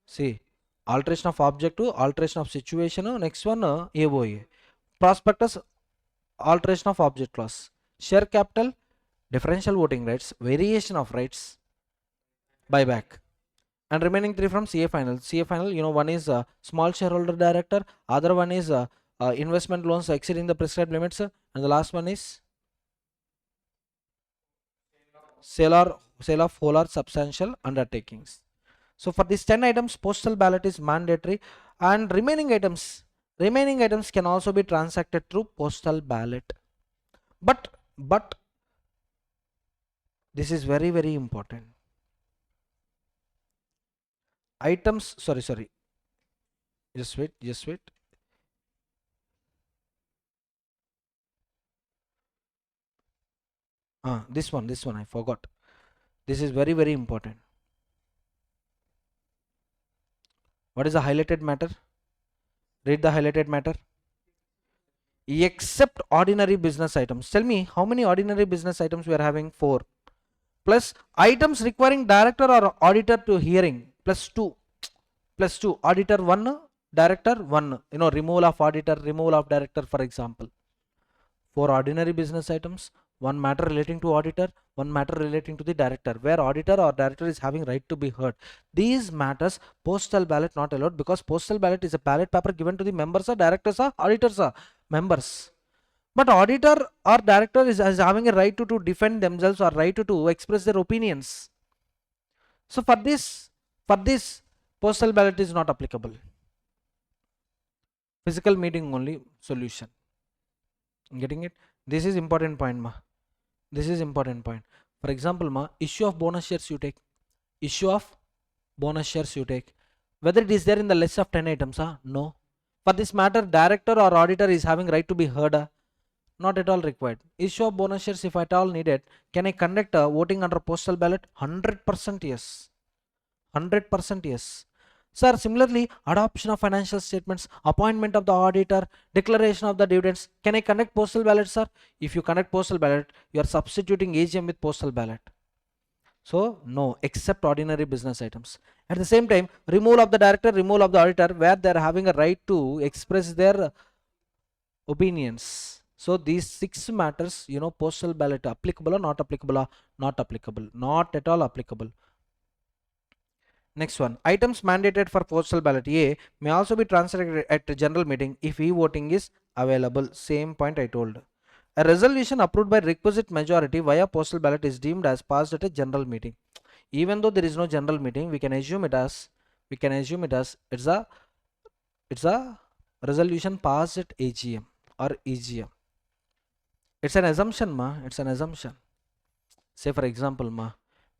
See, alteration of object to alteration of situation. Next one AOA. Prospectus, alteration of object clause. Share capital, differential voting rights, variation of rights, buyback. And remaining three from CA final. CA final, one is small shareholder director, other one is investment loans exceeding the prescribed limits, and the last one is sale of whole or substantial undertakings. So for these 10 items, postal ballot is mandatory, and remaining items can also be transacted through postal ballot. But this is very, very important. Items, sorry. Just wait. This one I forgot. This is very, very important. What is the highlighted matter? Read the highlighted matter. Except ordinary business items. Tell me how many ordinary business items we are having? 4. Plus items requiring director or auditor to hearing, plus 2. Auditor 1, director 1. Removal of auditor, removal of director, for example. 4 ordinary business items, 1 matter relating to auditor, 1 matter relating to the director, where auditor or director is having right to be heard. These matters, postal ballot not allowed, because postal ballot is a ballot paper given to the members or directors or auditors or members. But auditor or director is having a right to defend themselves or right to express their opinions. So for this postal ballot is not applicable. Physical meeting only solution. Getting it? This is important point, ma. This is important point. For example, ma, issue of bonus shares you take. Whether it is there in the list of 10 items, no. For this matter, director or auditor is having right to be heard. Not at all required. Issue of bonus shares, if at all needed, can I conduct a voting under postal ballot? 100% yes. 100% yes. Sir, similarly, adoption of financial statements, appointment of the auditor, declaration of the dividends, can I conduct postal ballot, sir? If you conduct postal ballot, you are substituting AGM with postal ballot. So no, except ordinary business items. At the same time, removal of the director, removal of the auditor, where they are having a right to express their opinions. So these 6 matters, postal ballot applicable or not applicable? Not applicable. Not at all applicable. Next one, items mandated for postal ballot A may also be transacted at a general meeting if e-voting is available. Same point I told. A resolution approved by requisite majority via postal ballot is deemed as passed at a general meeting. Even though there is no general meeting, we can assume it as it's a resolution passed at AGM or EGM. It's an assumption, ma. It's an assumption. Say for example, ma,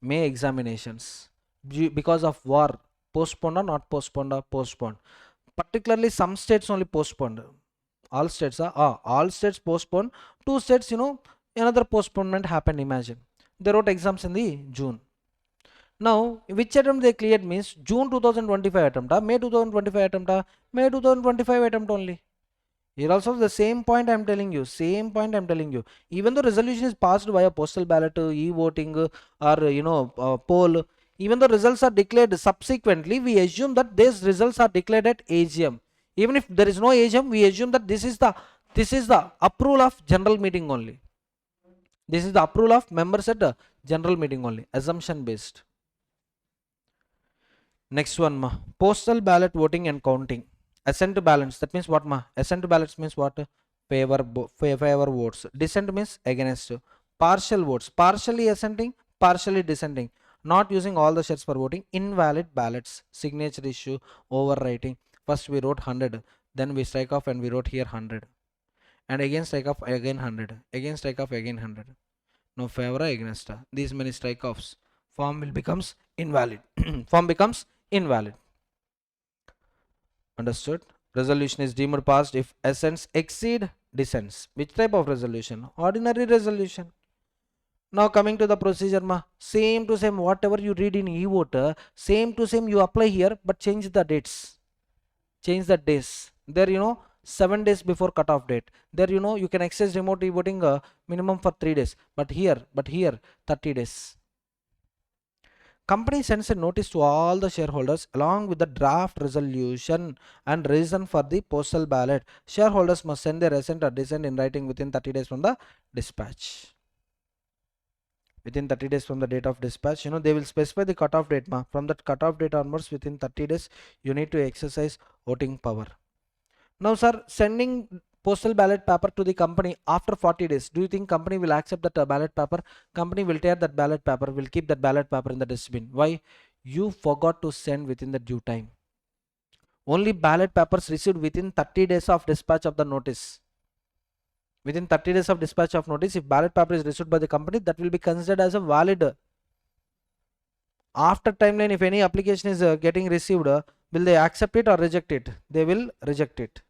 May examinations because of war postponed or not postponed? Or postponed. Particularly some states only postponed. All states postponed. 2 states, another postponement happened. Imagine they wrote exams in the June. Now which attempt they cleared means June 2025 attempt, May 2025 attempt, May 2025 attempt only. Here also the same point I am telling you. Even though resolution is passed via postal ballot, e-voting, or poll, even though results are declared subsequently, we assume that these results are declared at AGM. Even if there is no AGM, we assume that this is the approval of general meeting only. This is the approval of members at general meeting only. Assumption based. Next one, ma, postal ballot voting and counting. Assent to balance. That means what, ma? Assent to balance means what? Favor votes. Dissent means against. Partial votes. Partially assenting, partially dissenting. Not using all the shares for voting. Invalid ballots. Signature issue. Overwriting. First we wrote 100. Then we strike off and we wrote here 100. And again strike off again 100. Again strike off again 100. No favor against. These many strike offs. Form will becomes invalid. Form becomes invalid. Understood? Resolution is deemed passed if assents exceed dissents. Which type of resolution? Ordinary resolution. Now coming to the procedure, ma, same to same whatever you read in e-voter, same to same you apply here, but change the dates. Change the days. There, 7 days before cutoff date. There, you can access remote e-voting minimum for 3 days, but here 30 days. Company sends a notice to all the shareholders along with the draft resolution and reason for the postal ballot. Shareholders must send their assent or dissent in writing within 30 days from the dispatch. Within 30 days from the date of dispatch, they will specify the cutoff date. From that cutoff date onwards, within 30 days, you need to exercise voting power. Now, sir, sending postal ballot paper to the company after 40 days, do you think company will accept that ballot paper? Company will tear that ballot paper, will keep that ballot paper in the dustbin. Why? You forgot to send within the due time. Only ballot papers received within 30 days of dispatch of the notice. Within 30 days of dispatch of notice, if ballot paper is received by the company, that will be considered as a valid. After timeline, if any application is getting received, will they accept it or reject it? They will reject it.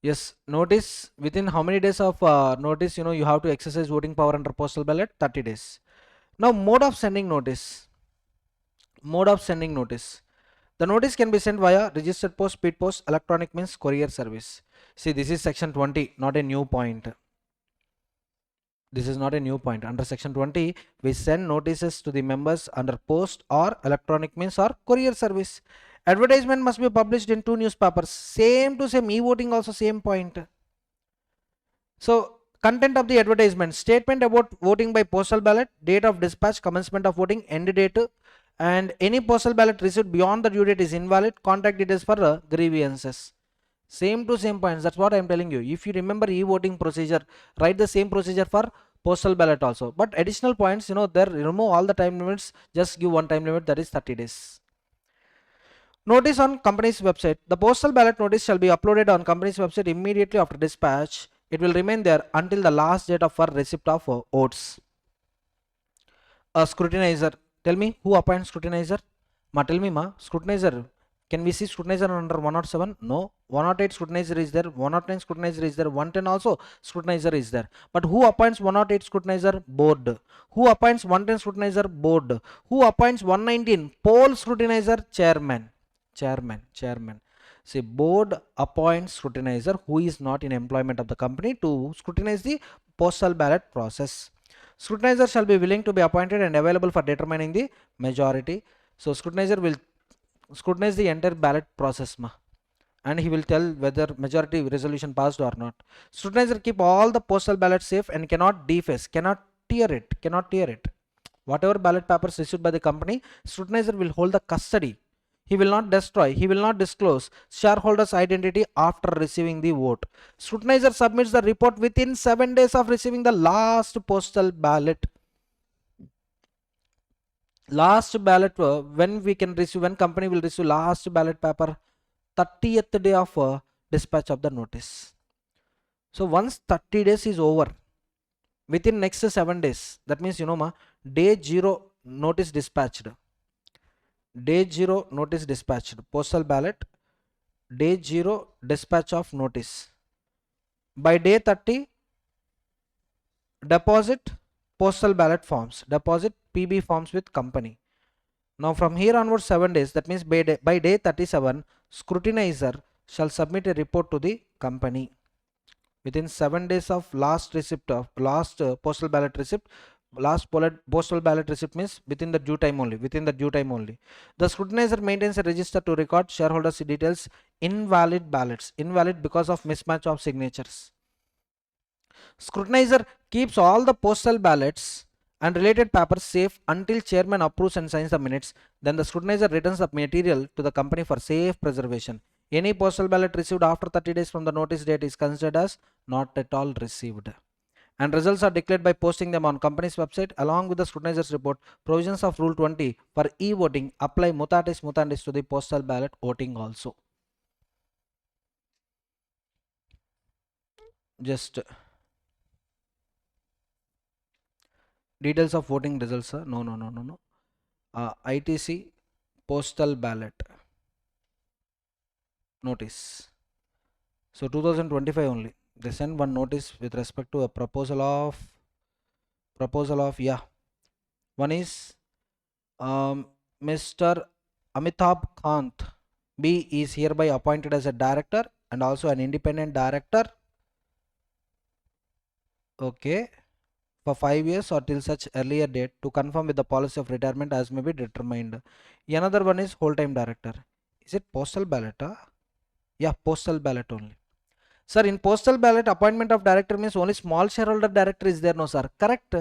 Yes, notice within how many days of notice, you have to exercise voting power under postal ballot? 30 days. Now, mode of sending notice. Mode of sending notice. The notice can be sent via registered post, speed post, electronic means, courier service. See, this is section 20, not a new point. This is not a new point. Under section 20, we send notices to the members under post or electronic means or courier service. Advertisement must be published in 2 newspapers. Same to same. E-voting also same point. So, content of the advertisement: statement about voting by postal ballot, date of dispatch, commencement of voting, end date, and any postal ballot received beyond the due date is invalid. Contact details for grievances. Same to same points. That's what I'm telling you. If you remember e-voting procedure, write the same procedure for postal ballot also. But additional points, there remove all the time limits. Just give one time limit, that is 30 days. Notice on company's website. The postal ballot notice shall be uploaded on company's website immediately after dispatch. It will remain there until the last date of for receipt of votes. A scrutinizer. Tell me who appoints scrutinizer? Tell me scrutinizer. Can we see scrutinizer under 107? No. 108 scrutinizer is there. 109 scrutinizer is there. 110 also scrutinizer is there. But who appoints 108 scrutinizer? Board. Who appoints 110 scrutinizer? Board. Who appoints 119? Poll scrutinizer? Chairman. Chairman. See, board appoints scrutinizer who is not in employment of the company to scrutinize the postal ballot process. Scrutinizer shall be willing to be appointed and available for determining the majority. So scrutinizer will scrutinize the entire ballot process, and he will tell whether majority resolution passed or not. Scrutinizer keep all the postal ballots safe and cannot deface, cannot tear it. Whatever ballot papers issued by the company, scrutinizer will hold the custody. He will not destroy, he will not disclose shareholder's identity after receiving the vote. Scrutinizer submits the report within 7 days of receiving the last postal ballot. Last ballot, when company will receive last ballot paper? 30th day of dispatch of the notice. So once 30 days is over, within next 7 days, that means day 0 notice dispatched. Day 0 notice dispatched. Postal ballot, day 0 dispatch of notice. By day 30, deposit postal ballot forms. Deposit PB forms with company. Now from here onwards 7 days, that means by day 37, scrutinizer shall submit a report to the company. Within 7 days of last receipt of last postal ballot receipt, postal ballot receipt means within the due time only. The scrutinizer maintains a register to record shareholders' details. Invalid ballots, invalid because of mismatch of signatures. Scrutinizer keeps all the postal ballots and related papers safe until chairman approves and signs the minutes. Then the scrutinizer returns the material to the company for safe preservation. Any postal ballot received after 30 days from the notice date is considered as not at all received. And results are declared by posting them on company's website along with the scrutinizer's report. Provisions of Rule 20 for e-voting apply mutatis mutandis to the postal ballot voting also. Just details of voting results, sir. No. ITC postal ballot notice. So 2025 only. They send one notice with respect to a proposal of yeah. One is Mr. Amitabh Kant B is hereby appointed as a director and also an independent director. Okay. For 5 years or till such earlier date to confirm with the policy of retirement as may be determined. Another one is whole time director. Is it postal ballot? Yeah, postal ballot only. Sir, in postal ballot, appointment of director means only small shareholder director is there, no sir? Correct.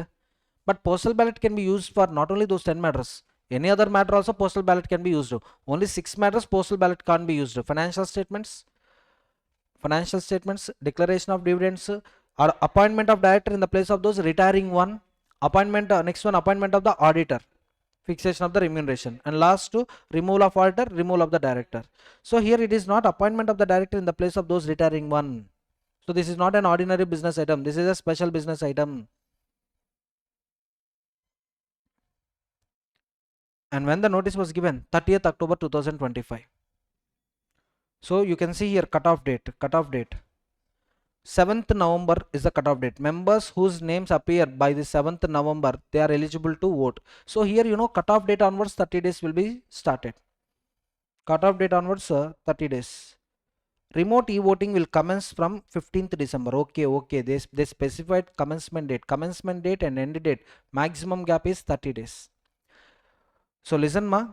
But postal ballot can be used for not only those 10 matters. Any other matter also postal ballot can be used. Only 6 matters postal ballot can't be used. Financial statements, declaration of dividends, or appointment of director in the place of those retiring one. Appointment, next one, appointment of the auditor, fixation of the remuneration, and last two, removal of auditor, removal of the director. So here it is not appointment of the director in the place of those retiring one. So this is not an ordinary business item. This is a special business item. And when the notice was given, 30th October 2025. So you can see here cutoff date. 7th November is the cutoff date. Members whose names appear by the 7th November, they are eligible to vote. So here, cutoff date onwards 30 days will be started. Cutoff date onwards 30 days. Remote e-voting will commence from 15th December. Okay. They specified commencement date and end date. Maximum gap is 30 days. So listen ma,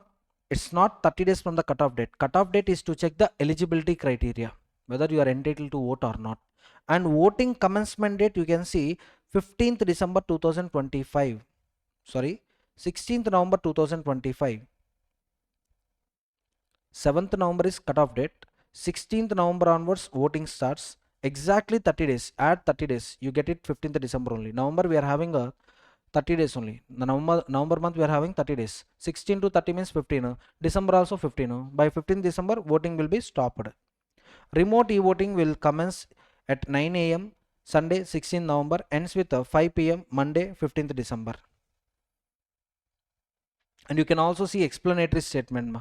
it's not 30 days from the cutoff date. Cutoff date is to check the eligibility criteria, whether you are entitled to vote or not. And voting commencement date, you can see 15th December 2025. Sorry, 16th November 2025. 7th November is cutoff date. 16th November onwards voting starts. Exactly 30 days. Add 30 days. You get it 15th December only. November we are having a 30 days only. The November month we are having 30 days. 16 to 30 means 15. December also 15. By 15th December voting will be stopped. Remote e-voting will commence at 9 a.m. Sunday 16th November, ends with 5 p.m. Monday 15th December. And you can also see explanatory statement.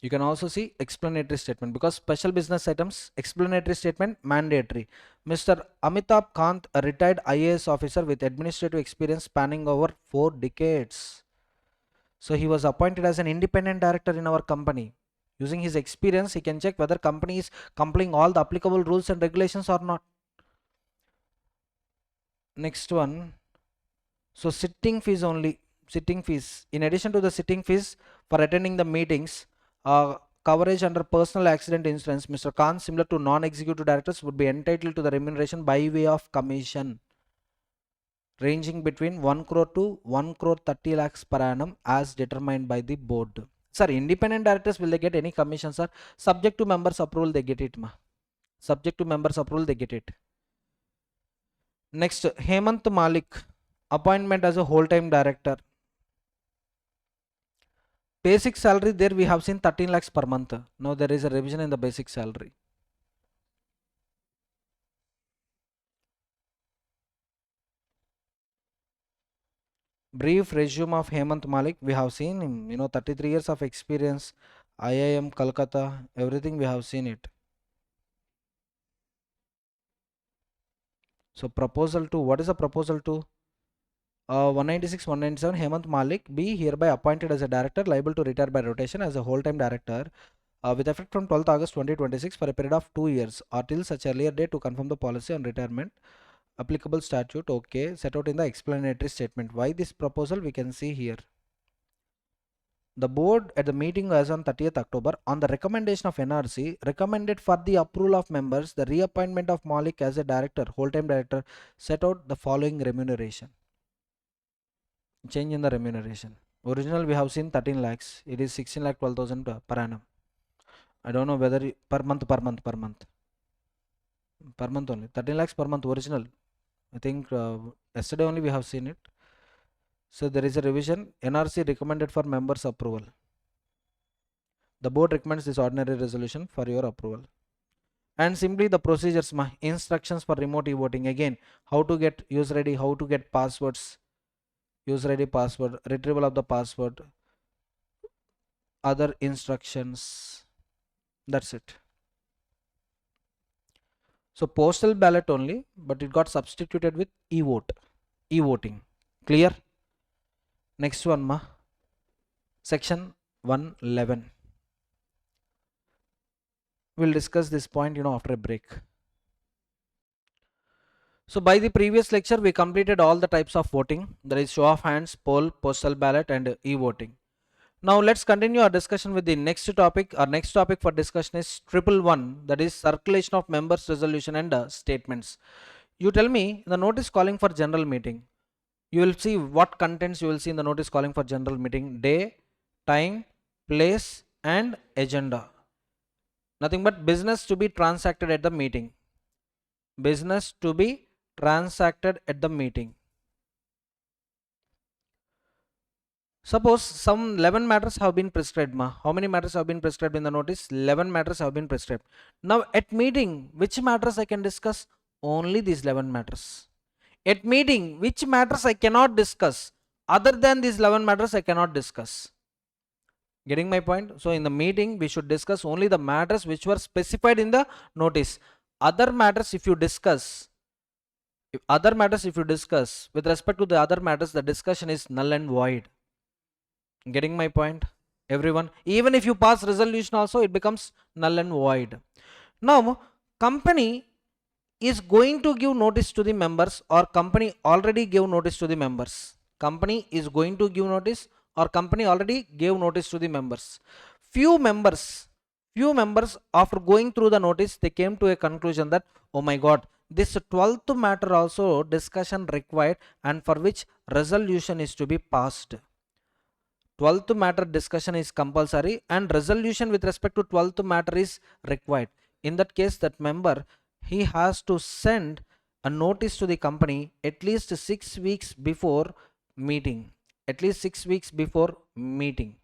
You can also see explanatory statement because special business items, explanatory statement mandatory. Mr. Amitabh Kant, a retired IAS officer with administrative experience spanning over 4 decades. So he was appointed as an independent director in our company. Using his experience, he can check whether company is complying all the applicable rules and regulations or not. Next one. So sitting fees only. Sitting fees. In addition to the sitting fees for attending the meetings, coverage under personal accident insurance, Mr. Khan, similar to non-executive directors, would be entitled to the remuneration by way of commission, ranging between 1 crore to 1 crore 30 lakhs per annum as determined by the board. Sir, independent directors, will they get any commission, sir? Subject to members' approval, they get it, ma. Subject to members' approval, they get it. Next, Hemant Malik, appointment as a whole-time director. Basic salary there we have seen 13 lakhs per month. Now there is a revision in the basic salary. Brief resume of Hemant Malik. We have seen him, 33 years of experience, IIM, Kolkata, everything we have seen it. So proposal 2, what is the proposal 2? 196, 197, Hemant Malik be hereby appointed as a director liable to retire by rotation as a whole-time director with effect from 12th August 2026 for a period of 2 years or till such earlier date to confirm the policy on retirement. Applicable statute, okay, set out in the explanatory statement. Why this proposal we can see here. The board at the meeting as on 30th October on the recommendation of NRC recommended for the approval of members the reappointment of Malik as a director, whole-time director, set out the following remuneration. Change in the remuneration. Original we have seen 13 lakhs. It is 16 lakh 12,000 per annum. I don't know whether per month only 13 lakhs per month original. I think yesterday only we have seen it. So there is a revision. NRC recommended for members approval. The board recommends this ordinary resolution for your approval. And simply the procedures, instructions for remote e-voting. Again, how to get user ID, how to get passwords, user ID, password, retrieval of the password, other instructions. That's it. So postal ballot only, but it got substituted with e-voting. Clear? Next one, section 111. We'll discuss this point after a break. So by the previous lecture we completed all the types of voting, that is show of hands, poll, postal ballot and e-voting. Now let's continue our discussion with the next topic. Our next topic for discussion is triple one, that is circulation of members, resolution and statements. You tell me the notice calling for general meeting. You will see what contents you will see in the notice calling for general meeting: day, time, place and agenda. Nothing but business to be transacted at the meeting. Business to be transacted at the meeting. Suppose some 11 matters have been prescribed. How many matters have been prescribed in the notice? 11 matters have been prescribed. Now at meeting, which matters I can discuss? Only these 11 matters. At meeting, which matters I cannot discuss? Other than these 11 matters I cannot discuss. Getting my point? So in the meeting, we should discuss only the matters which were specified in the notice. Other matters if you discuss, with respect to the other matters, the discussion is null and void. Getting my point, everyone? Even if you pass resolution also, it becomes null and void. Now company is going to give notice to the members, or company already gave notice to the members. Company is going to give notice, or company already gave notice to the members. Few members after going through the notice, they came to a conclusion that, oh my god, this 12th matter also discussion required and for which resolution is to be passed. 12th matter discussion is compulsory and resolution with respect to 12th matter is required. In that case, that member, he has to send a notice to the company at least 6 weeks before meeting. At least 6 weeks before meeting.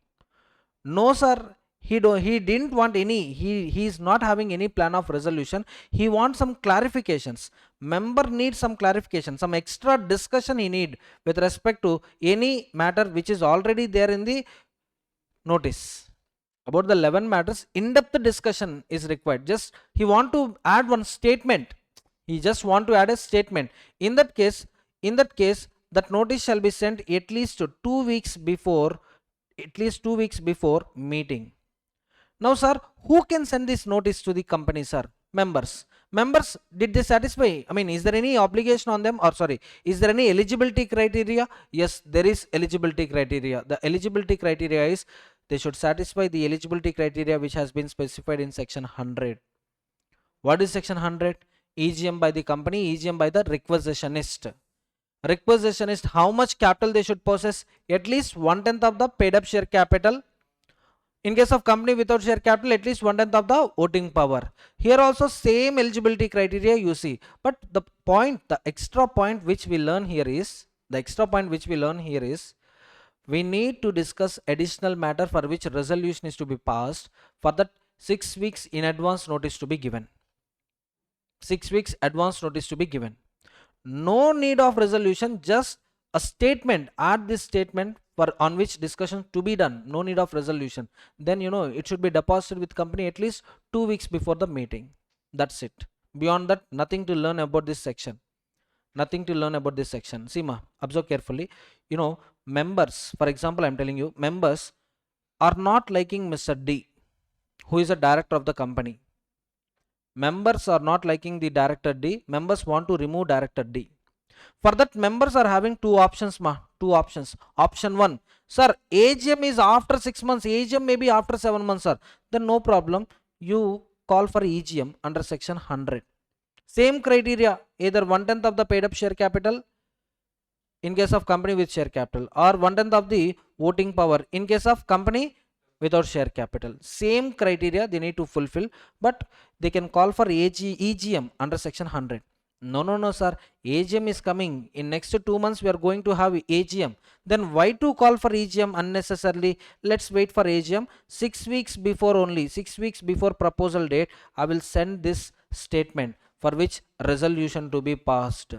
No sir, he didn't want any, he is not having any plan of resolution. He wants some clarifications. Member needs some clarification, some extra discussion he need with respect to any matter which is already there in the notice. About the 11 matters, in-depth discussion is required. Just he want to add one statement. He just want to add a statement. In that case, that notice shall be sent at least 2 weeks before, meeting. Now sir, who can send this notice to the company, sir? Members. Members, did they satisfy? I mean, is there any obligation on them, or sorry, is there any eligibility criteria? Yes, there is eligibility criteria. The eligibility criteria is they should satisfy the eligibility criteria which has been specified in section 100. What is section 100? EGM by the company, EGM by the requisitionist. Requisitionist, how much capital they should possess? At least 1/10 of the paid up share capital. In case of company without share capital, at least 1/10 of the voting power. Here also same eligibility criteria you see. But the extra point which we learn here is, we need to discuss additional matter for which resolution is to be passed. For that, 6 weeks in advance notice to be given. 6 weeks advance notice to be given. No need of resolution, just a statement. Add this statement for on which discussion to be done. No need of resolution. Then it should be deposited with company at least 2 weeks before the meeting. That's it. Beyond that, nothing to learn about this section. See observe carefully. Members, for example, I'm telling you, members are not liking Mr. D, who is a director of the company. Members are not liking the director D. Members want to remove director D. For that, members are having two options. Option 1, sir, AGM is after 6 months, AGM may be after 7 months, sir. Then no problem, you call for EGM under section 100. Same criteria, either 1/10 of the paid up share capital in case of company with share capital, or 1/10 of the voting power in case of company without share capital. Same criteria they need to fulfill, but they can call for EGM under section 100. No sir, AGM is coming in next 2 months, we are going to have AGM. Then why to call for EGM unnecessarily? Let's wait for AGM. 6 weeks before, only 6 weeks before proposal date, I will send this statement for which resolution to be passed.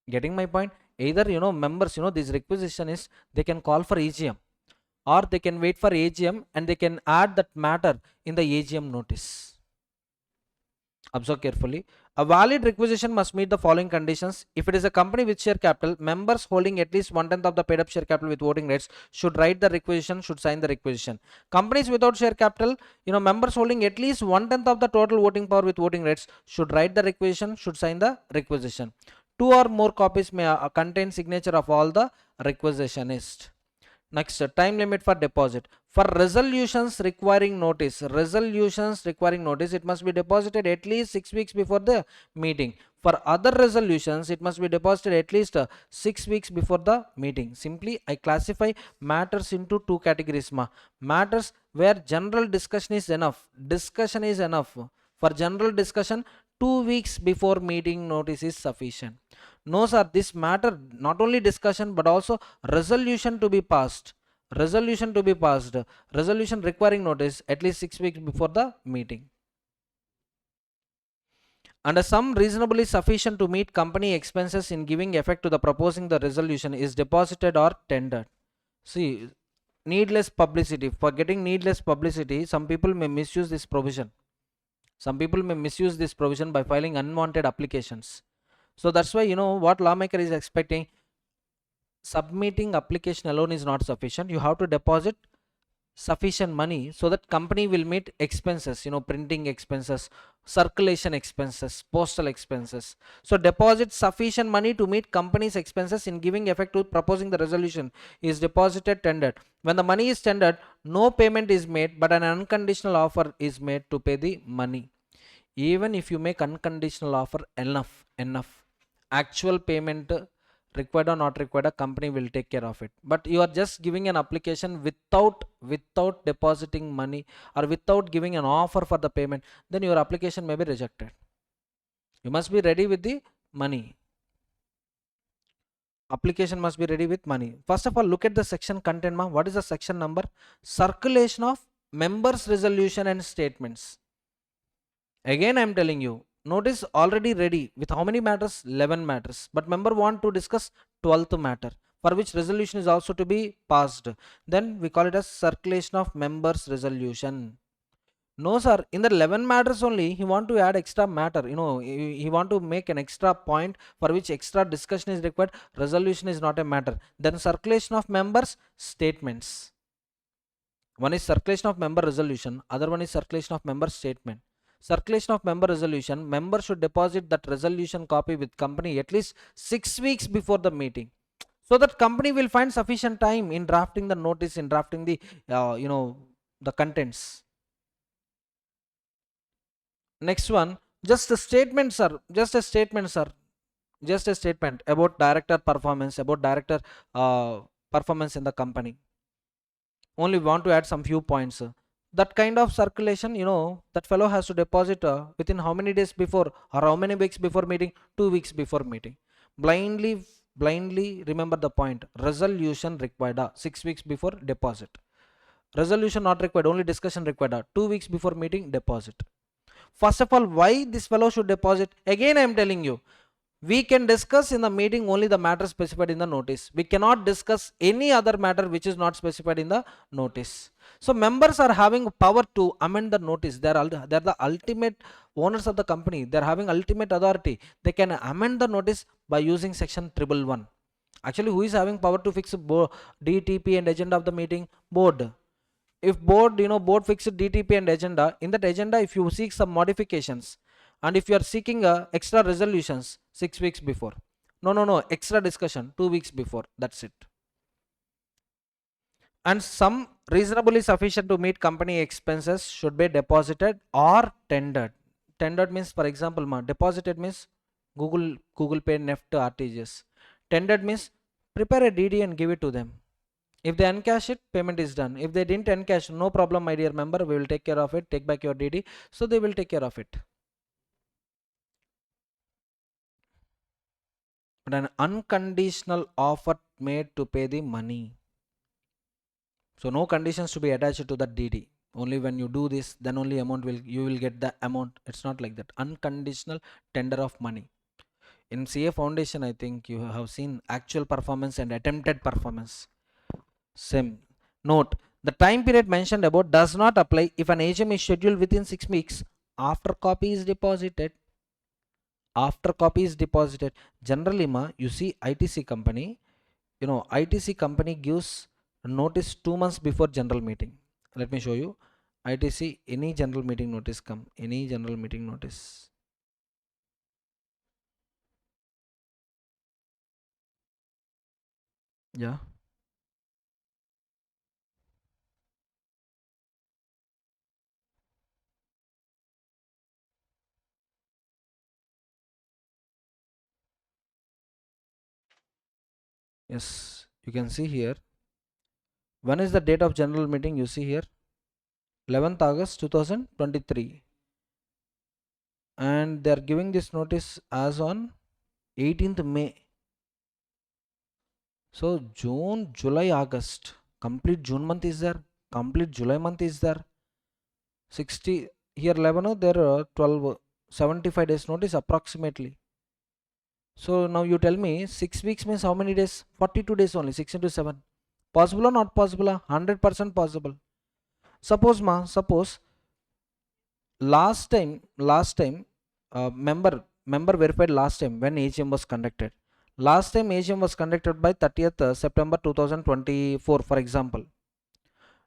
Getting my point? Either members, this requisition is, they can call for EGM, or they can wait for AGM and they can add that matter in the AGM notice. Observe carefully. A valid requisition must meet the following conditions. If it is a company with share capital, members holding at least 1/10 of the paid up share capital with voting rights should write the requisition, should sign the requisition. Companies without share capital, members holding at least 1/10 of the total voting power with voting rights should write the requisition, should sign the requisition. 2 or more copies may contain signature of all the requisitionist. Next, time limit for deposit. For resolutions requiring notice, it must be deposited at least 6 weeks before the meeting. For other resolutions, it must be deposited at least 6 weeks before the meeting. Simply, I classify matters into two categories. Matters where general discussion is enough. For general discussion, 2 weeks before meeting notice is sufficient. No sir, this matter not only discussion but also resolution to be passed. Resolution requiring notice at least 6 weeks before the meeting. And a sum reasonably sufficient to meet company expenses in giving effect to the proposing the resolution is deposited or tendered. See, needless publicity. For getting needless publicity, some people may misuse this provision. By filing unwanted applications. So that's why, what lawmaker is expecting. Submitting application alone is not sufficient. You have to deposit sufficient money so that company will meet expenses, printing expenses, circulation expenses, postal expenses. So deposit sufficient money to meet company's expenses in giving effect to proposing the resolution is deposited, tendered. When the money is tendered, no payment is made, but an unconditional offer is made to pay the money. Even if you make unconditional offer, enough, actual payment required or not required, a company will take care of it. But you are just giving an application without depositing money or without giving an offer for the payment, then your application may be rejected. You must be ready with the money. Application must be ready with money. First of all, look at the section content. What is the section number? Circulation of members resolution and statements. Again I am telling you, notice already ready with how many matters? 11 matters. But member want to discuss 12th matter, for which resolution is also to be passed. Then we call it as circulation of members resolution. No sir, in the 11 matters only he want to add extra matter. He want to make an extra point for which extra discussion is required. Resolution is not a matter. Then circulation of members statements. One is circulation of member resolution, other one is circulation of member statement. Circulation of member resolution, member should deposit that resolution copy with company at least 6 weeks before the meeting, so that company will find sufficient time in drafting the notice, in drafting the the contents. Next one, just a statement sir, just a statement about director performance, performance in the company. Only want to add some few points. That kind of circulation, that fellow has to deposit within how many days before or how many weeks before meeting? 2 weeks before meeting. Blindly remember the point. Resolution required 6 weeks before deposit. Resolution not required, only discussion required 2 weeks before meeting, deposit. First of all, why this fellow should deposit? Again I am telling you, we can discuss in the meeting only the matter specified in the notice. We cannot discuss any other matter which is not specified in the notice. So members are having power to amend the notice. They are the ultimate owners of the company. They are having ultimate authority. They can amend the notice by using section 111. Actually, who is having power to fix DTP and agenda of the meeting? Board. If board fixed DTP and agenda, in that agenda if you seek some modifications, and if you are seeking extra resolutions, 6 weeks before. No, extra discussion 2 weeks before. That's it. And some reasonably sufficient to meet company expenses should be deposited or tendered. Tendered means, for example, deposited means Google Pay, NEFT, RTGS. Tendered means prepare a DD and give it to them. If they encash it, payment is done. If they didn't encash, no problem, my dear member, we will take care of it. Take back your DD. So they will take care of it. But an unconditional offer made to pay the money. So no conditions to be attached to that DD. Only when you do this, then only you will get the amount. It's not like that. Unconditional tender of money. In CA Foundation, I think you have seen actual performance and attempted performance. Same. Note, the time period mentioned above does not apply if an AGM is scheduled within 6 weeks after copy is deposited. after copy is deposited. Generally ma, you see ITC company, ITC company gives notice 2 months before general meeting. Let me show you. ITC, any general meeting notice come, any general meeting notice. Yeah, yes, you can see here. When is the date of general meeting? You see here, 11th August 2023, and they are giving this notice as on 18th May. So June, July, August, complete June month is there, complete July month is there, 60 here 11, there are 12, 75 days notice approximately. So now you tell me 6 weeks means how many days? 42 days only, 6 into 7. Possible or not possible? 100% possible. Suppose last time member verified last time when AGM was conducted. Last time AGM was conducted by 30th September 2024, for example.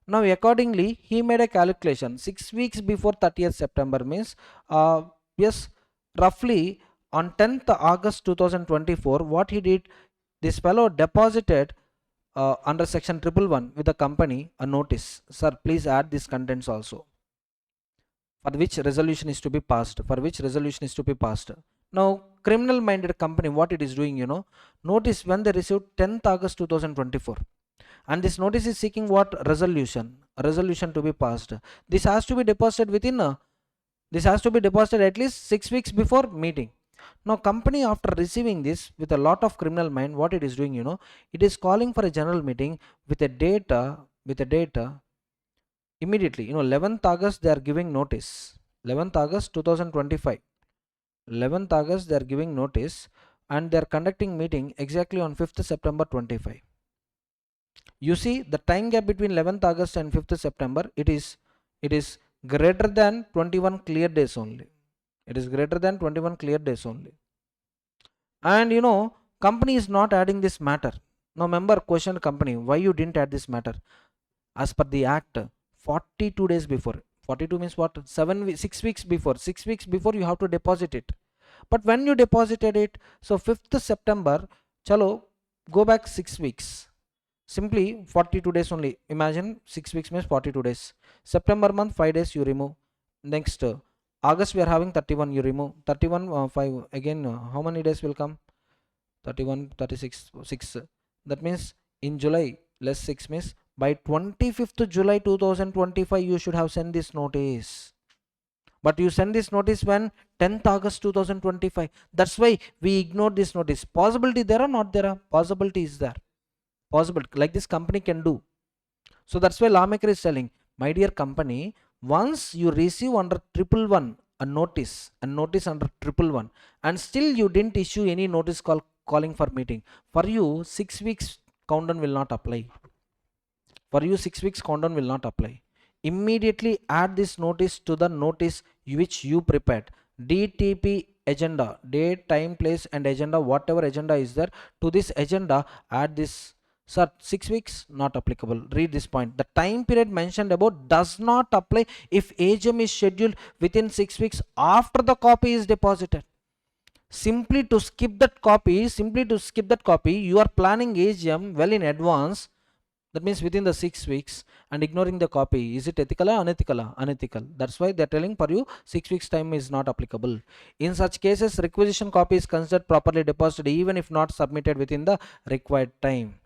Now accordingly he made a calculation 6 weeks before 30th September means yes, roughly on 10th August 2024, what he did, this fellow deposited under section 111 with the company a notice, sir please add these contents also, for which resolution is to be passed, for which resolution is to be passed. Now criminal minded company, what it is doing, notice when they received 10th August 2024, and this notice is seeking what? Resolution, a resolution to be passed. This has to be deposited within this has to be deposited at least 6 weeks before meeting. Now company, after receiving this with a lot of criminal mind, what it is doing, it is calling for a general meeting with a data, with a data immediately, 11th August they are giving notice, 11th August 2025, 11th August they are giving notice, and they are conducting meeting exactly on 5th September 25. You see the time gap between 11th August and 5th September, it is greater than 21 clear days only. It is greater than 21 clear days only. And company is not adding this matter. Now member questioned company, why you didn't add this matter? As per the act, 42 days before, 42 means what? 6 weeks before, 6 weeks before you have to deposit it. But when you deposited it, so 5th September, chalo, go back 6 weeks, simply 42 days only. Imagine 6 weeks means 42 days. September month 5 days you remove. Next August we are having 31, you remove 31, 5 again, how many days will come? 31, 36, 6. That means in July less 6 means by 25th July 2025 you should have sent this notice. But you send this notice when? 10th August 2025. That's why we ignore this notice. Possibility there or not there? Possibility is there. Possible like this company can do. So that's why lawmaker is telling, my dear company, once you receive under 111 a notice under 111, and still you didn't issue any notice calling for meeting, for you 6 weeks countdown will not apply. For you 6 weeks countdown will not apply. Immediately add this notice to the notice which you prepared. DTP agenda, date, time, place and agenda, whatever agenda is there, to this agenda add this. Sir, 6 weeks not applicable. Read this point. The time period mentioned above does not apply if AGM is scheduled within 6 weeks after the copy is deposited. Simply to skip that copy, you are planning AGM well in advance, that means within the 6 weeks, and ignoring the copy. Is it ethical or unethical? Unethical. That's why they're telling for you 6 weeks time is not applicable. In such cases, requisition copy is considered properly deposited even if not submitted within the required time.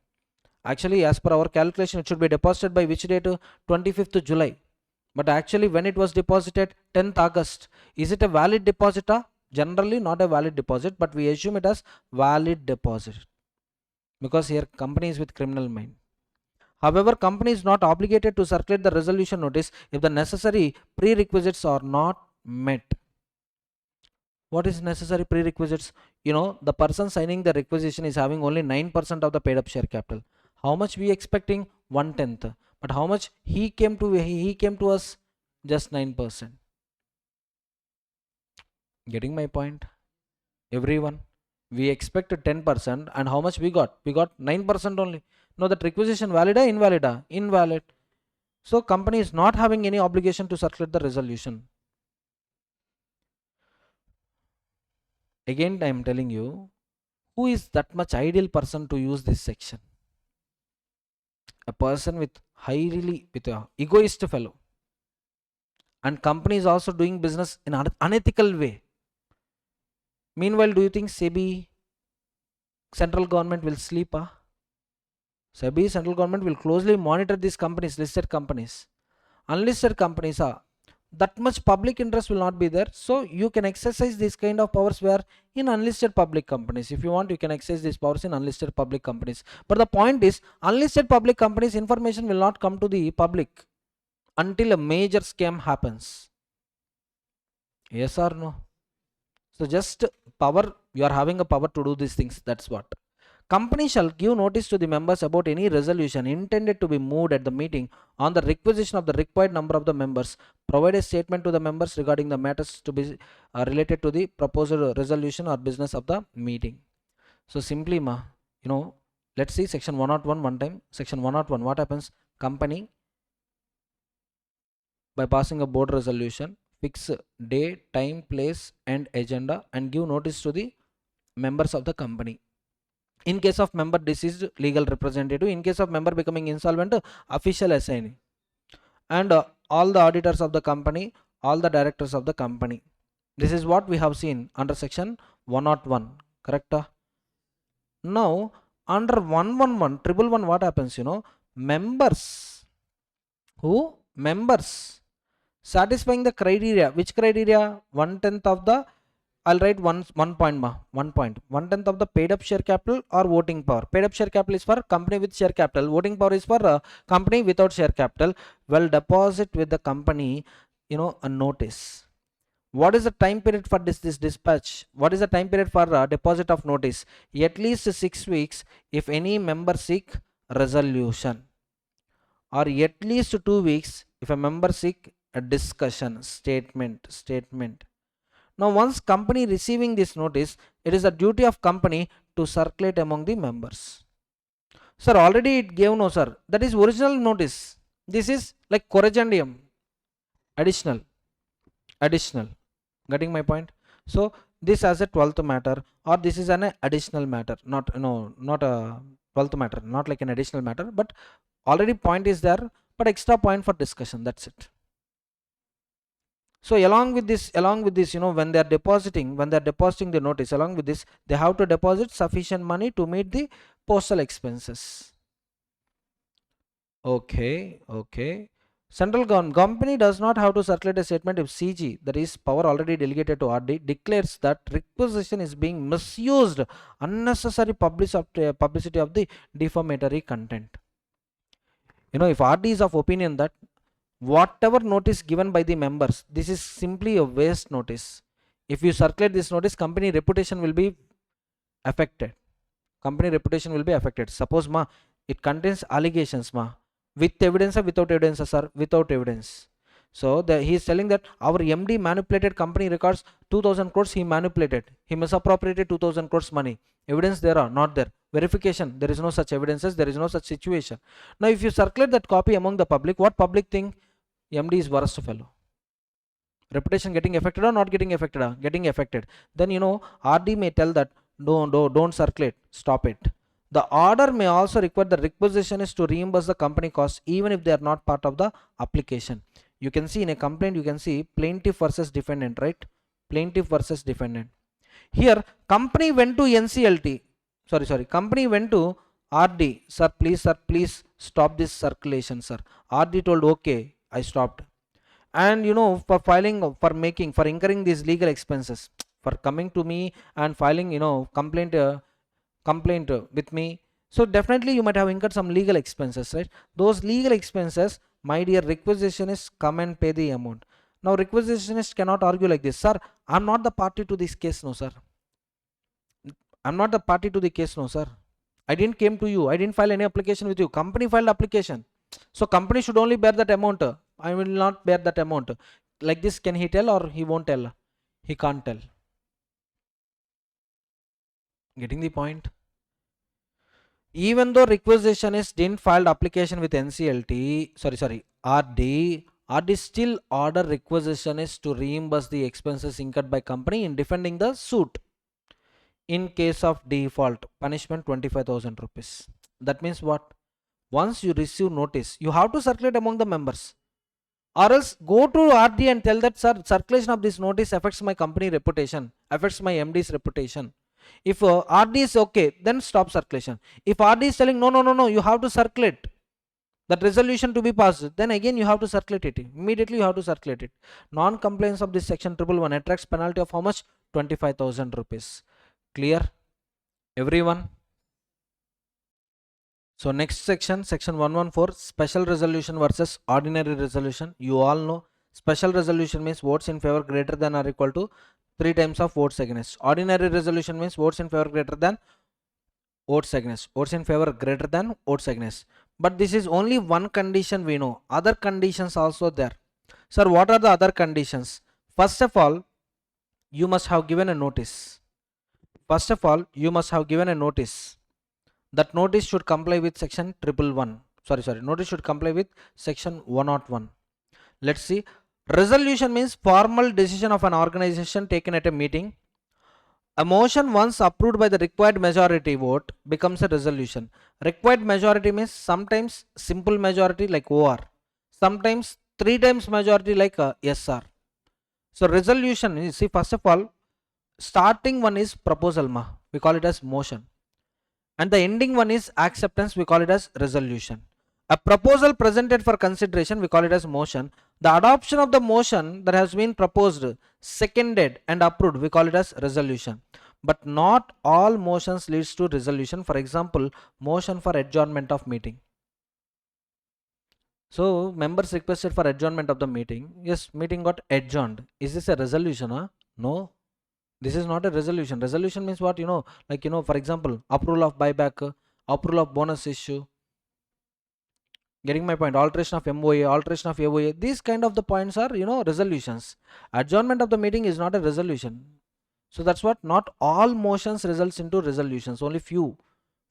Actually, as per our calculation, it should be deposited by which date? 25th July. But actually when it was deposited 10th August, is it a valid deposit? Generally not a valid deposit, but we assume it as valid deposit because here company is with criminal mind. However, company is not obligated to circulate the resolution notice if the necessary prerequisites are not met. What is necessary prerequisites? The person signing the requisition is having only 9% of the paid up share capital. How much we expecting? 1/10. But how much he came to us? Just 9%. Getting my point? Everyone. We expected 10% and how much we got? We got 9% only. Now that requisition valid or invalid? Invalid. So company is not having any obligation to circulate the resolution. Again, I am telling you, who is that much ideal person to use this section? A person with a egoist fellow. And company is also doing business in an unethical way. Meanwhile, do you think SEBI, central government will sleep? SEBI, central government will closely monitor these companies, listed companies. Unlisted companies are that much public interest will not be there, so you can exercise these kind of powers where in unlisted public companies. If you want, you can exercise these powers in unlisted public companies, but the point is unlisted public companies information will not come to the public until a major scam happens. Yes or no? So just power, you are having a power to do these things. That's what. Company shall give notice to the members about any resolution intended to be moved at the meeting on the requisition of the required number of the members. Provide a statement to the members regarding the matters to be related to the proposed resolution or business of the meeting. So simply, let's see section 101 one time. Section 101, what happens? Company, by passing a board resolution, fix day, time, place, and agenda, and give notice to the members of the company. In case of member deceased, legal representative. In case of member becoming insolvent, official assignee. And all the auditors of the company, all the directors of the company. This is what we have seen under section 101. Correct? Now under 111, 111, what happens? Members who members satisfying the criteria. Which criteria? 1/10 of the, I'll write one point, 1/10 of the paid up share capital or voting power. Paid up share capital is for company with share capital. Voting power is for company without share capital. Well, deposit with the company, a notice. What is the time period for this dispatch? What is the time period for deposit of notice? At least 6 weeks if any member seek resolution, or at least 2 weeks if a member seek a discussion statement. Now once company receiving this notice, it is a duty of company to circulate among the members. Sir, already it gave, no sir, that is original notice. This is like corrigendum, additional. Getting my point? So this as a 12th matter, or this is an additional matter, not a 12th matter, not like an additional matter, but already point is there, but extra point for discussion. That's it. So along with this, when they are depositing the notice, along with this, they have to deposit sufficient money to meet the postal expenses. Okay. Central company does not have to circulate a statement if CG, that is power already delegated to RD, declares that requisition is being misused, unnecessary publicity of the defamatory content. If RD is of opinion that whatever notice given by the members, this is simply a waste notice. If you circulate this notice, company reputation will be affected. Suppose it contains allegations with evidence or without evidence, sir? Without evidence. So he is telling that our MD manipulated company records, 2000 crores he manipulated. He misappropriated 2000 crores money. Evidence there are not there. Verification, there is no such evidences, there is no such situation. Now if you circulate that copy among the public, what public think? MD is worst fellow. Reputation getting affected or not getting affected? Getting affected. Then RD may tell that don't circulate, stop it. The order may also require the requisitionist to reimburse the company costs even if they are not part of the application. You can see in a complaint, you can see plaintiff versus defendant, right? Plaintiff versus defendant. Here company went to NCLT. Company went to RD. Sir, please stop this circulation, sir. RD told okay, I stopped. And for incurring these legal expenses, for coming to me and filing complaint with me, so definitely you might have incurred some legal expenses, right? Those legal expenses, my dear requisitionist, come and pay the amount. Now requisitionist cannot argue like this, sir, I'm not the party to this case, no sir. I'm not the party to the case, no sir. I didn't came to you, I didn't file any application with you, company filed application. So company should only bear that amount. I will not bear that amount. Like this, can he tell or he won't tell? He can't tell. Getting the point? Even though requisitionist didn't file application with NCLT, RD still order requisitionist to reimburse the expenses incurred by company in defending the suit. In case of default, punishment 25,000 rupees. That means what? Once you receive notice, you have to circulate among the members, or else go to RD and tell that, sir, circulation of this notice affects my company reputation, affects my MD's reputation. If RD is okay, then stop circulation. If RD is telling no, you have to circulate that resolution to be passed, then again you have to circulate it. Immediately you have to circulate it. Non-compliance of this section 111 attracts penalty of how much? 25,000 rupees. Clear? Everyone? So next section, section 114, special resolution versus ordinary resolution. You all know special resolution means votes in favor greater than or equal to 3 times of votes against. Ordinary resolution means votes in favor greater than votes against. Votes in favor greater than votes against. But this is only one condition we know. Other conditions also there. Sir, what are the other conditions? First of all, you must have given a notice. That notice should comply with section 111. Notice should comply with section 101. Let's see. Resolution means formal decision of an organization taken at a meeting. A motion once approved by the required majority vote becomes a resolution. Required majority means sometimes simple majority like OR, sometimes 3 times majority like SR. So resolution, you see, first of all, starting one is proposal, we call it as motion, and the ending one is acceptance, we call it as resolution. A proposal presented for consideration, we call it as motion. The adoption of the motion that has been proposed, seconded and approved, we call it as resolution. But not all motions leads to resolution. For example, motion for adjournment of meeting. So members requested for adjournment of the meeting. Yes, meeting got adjourned. Is this a resolution? No. This is not a resolution. Resolution means what? For example, approval of buyback, approval of bonus issue. Getting my point? Alteration of MOA, alteration of AOA. These kind of the points are, resolutions. Adjournment of the meeting is not a resolution. So that's what, not all motions results into resolutions. Only few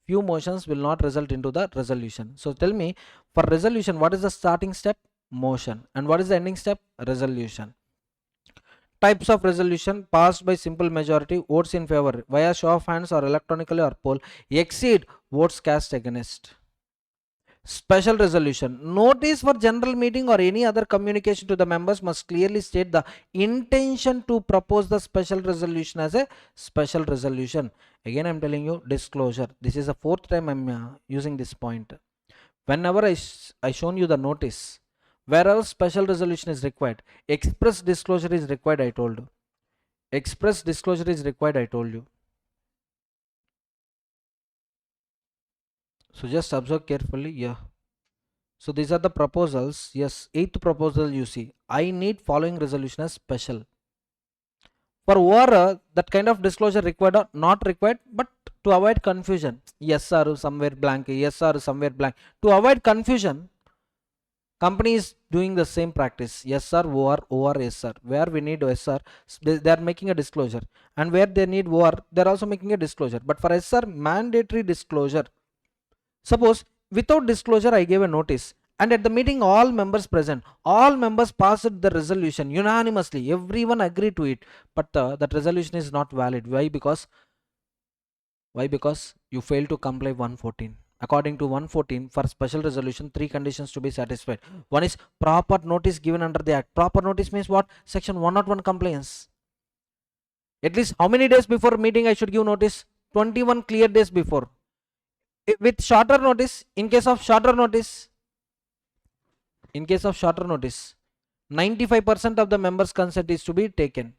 motions will not result into the resolution. So tell me, for resolution, what is the starting step? Motion. And what is the ending step? Resolution. Types of resolution: passed by simple majority, votes in favor via show of hands or electronically or poll, exceed votes cast against. Special resolution: notice for general meeting or any other communication to the members must clearly state the intention to propose the special resolution as a special resolution. Again, I am telling you, disclosure. This is the 4th time I am using this point. Whenever I shown you the notice, wherever special resolution is required, express disclosure is required, I told you. Express disclosure is required, I told you. So just observe carefully. Yeah. So these are the proposals. Yes, 8th proposal you see. I need following resolution as special. For OR, that kind of disclosure required or not required, but to avoid confusion. Yes sir, somewhere blank. Yes sir, somewhere blank. To avoid confusion, company is doing the same practice. Yes sir, OR, yes sir. Where we need yes sir, they are making a disclosure. And where they need OR, they are also making a disclosure. But for yes sir, mandatory disclosure. Suppose without disclosure I gave a notice, and at the meeting all members present, all members passed the resolution unanimously, everyone agreed to it, but that resolution is not valid. Why? Because you failed to comply 114. According to 114, for special resolution, 3 conditions to be satisfied. One is proper notice given under the act. Proper notice means what? Section 101 compliance. At least how many days before meeting I should give notice? 21 clear days before. With shorter notice, in case of shorter notice, 95% of the members' consent is to be taken.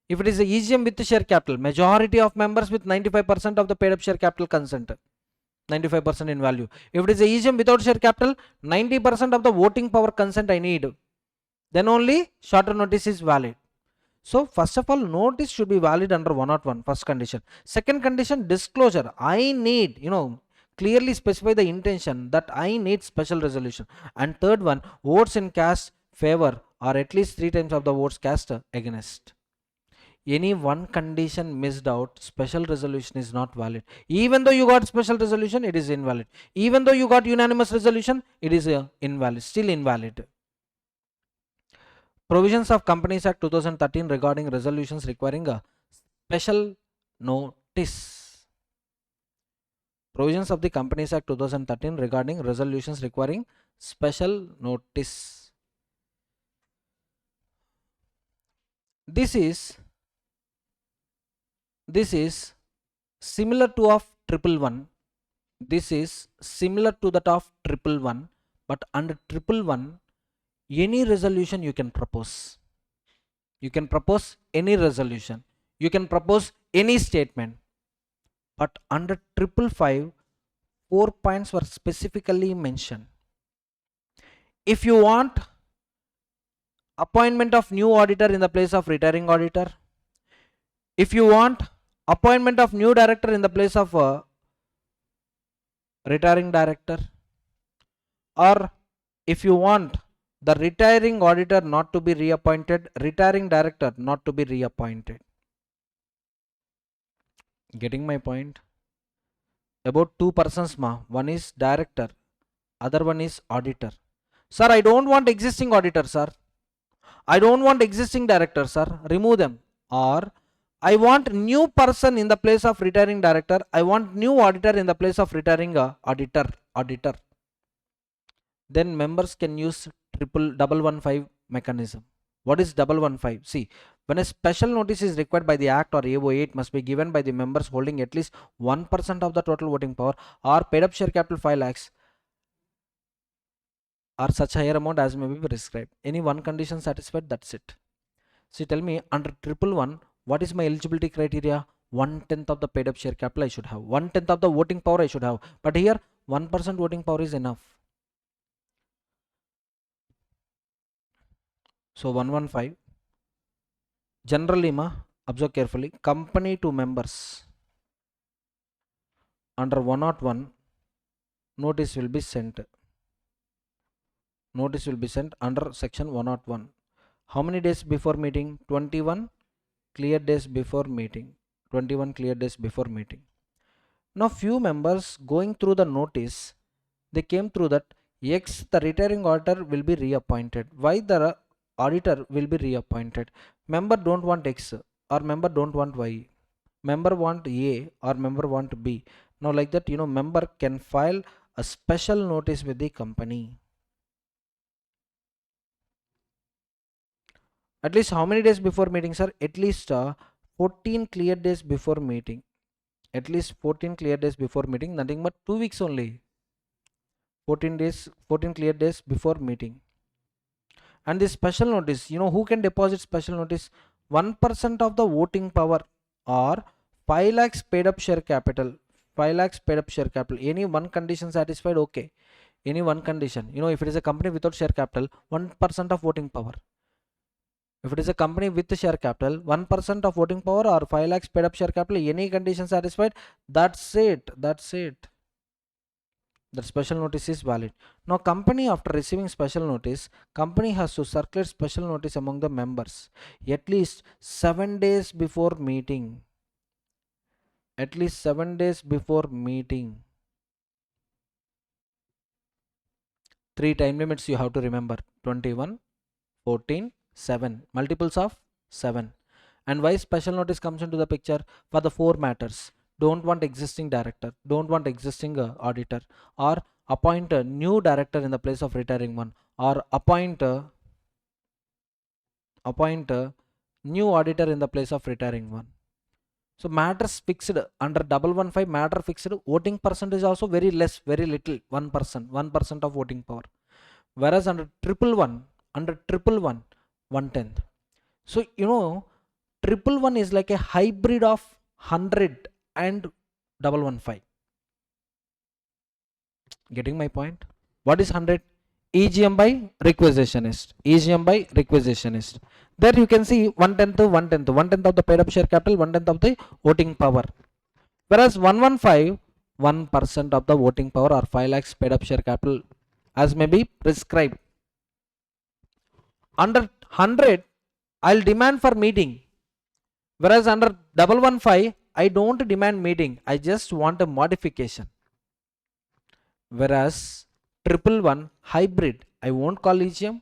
If it is a EGM with share capital, majority of members with 95% of the paid up share capital consent, 95% in value. If it is a EGM without share capital, 90% of the voting power consent I need, then only shorter notice is valid. So first of all, notice should be valid under 101, first condition. Second condition, disclosure. I need, clearly specify the intention that I need special resolution. And third one, votes in cast favor or at least 3 times of the votes cast against. Any one condition missed out, special resolution is not valid. Even though you got special resolution, it is invalid. Even though you got unanimous resolution, it is invalid, still invalid. Provisions of Companies Act 2013 regarding resolutions requiring a special notice. Provisions of the Companies Act 2013 regarding resolutions requiring special notice. This is similar to of 111. This is similar to that of 111, but under 111, any resolution you can propose. You can propose any resolution. You can propose any statement. But under 555, 4 points were specifically mentioned. If you want appointment of new auditor in the place of retiring auditor, if you want appointment of new director in the place of retiring director, or if you want the retiring auditor not to be reappointed, retiring director not to be reappointed. Getting my point? About two persons ma, one is director, other one is auditor. Sir, I don't want existing auditor, sir. I don't want existing director, sir. Remove them. Or I want new person in the place of retiring director. I want new auditor in the place of retiring auditor. Then members can use 1115 mechanism. What is 115? See, when a special notice is required by the Act or AOA, it must be given by the members holding at least 1% of the total voting power or paid up share capital 5 lakhs or such higher amount as may be prescribed. Any one condition satisfied, that's it. So tell me, under 111, what is my eligibility criteria? 1/10 of the paid up share capital I should have. 1/10 of the voting power I should have. But here 1% voting power is enough. So 115. Generally, observe carefully. Company to members under 101, notice will be sent. Notice will be sent under section 101. How many days before meeting? 21 clear days before meeting. 21 clear days before meeting. Now few members going through the notice, they came through that X, the retiring auditor will be reappointed. Why the auditor will be reappointed? Member don't want X or member don't want Y. Member want A or member want B. Now like that, member can file a special notice with the company. At least how many days before meeting, sir? At least 14 clear days before meeting. At least 14 clear days before meeting, nothing but 2 weeks only. 14 clear days before meeting. And this special notice, who can deposit special notice? 1% of the voting power or 5 lakhs paid up share capital. 5 lakhs paid up share capital. Any one condition satisfied, okay. Any one condition. If it is a company without share capital, 1% of voting power. If it is a company with share capital, 1% of voting power or 5 lakhs paid up share capital, any condition satisfied, that's it. The special notice is valid. Now company, after receiving special notice, company has to circulate special notice among the members at least 7 days before meeting. At least 7 days before meeting. 3 time limits you have to remember: 21, 14, 7, multiples of 7. And why special notice comes into the picture? For the 4 matters: don't want existing director, don't want existing auditor, or appoint a new director in the place of retiring one, or appoint a new auditor in the place of retiring one. So matters fixed under 115, matter fixed, voting percentage also very less, very little, 1% of voting power. Whereas under 111, 1/10. So 111 is like a hybrid of 100 and 115. Getting my point? What is 100? EGM by requisitionist. EGM by requisitionist. There you can see 1/10 of the paid up share capital, 1/10 of the voting power. Whereas 115, 1% of the voting power or 5 lakhs paid up share capital as may be prescribed. Under 100, I'll demand for meeting. Whereas under 115, I don't demand meeting, I just want a modification. Whereas 111 hybrid, I won't call EGM,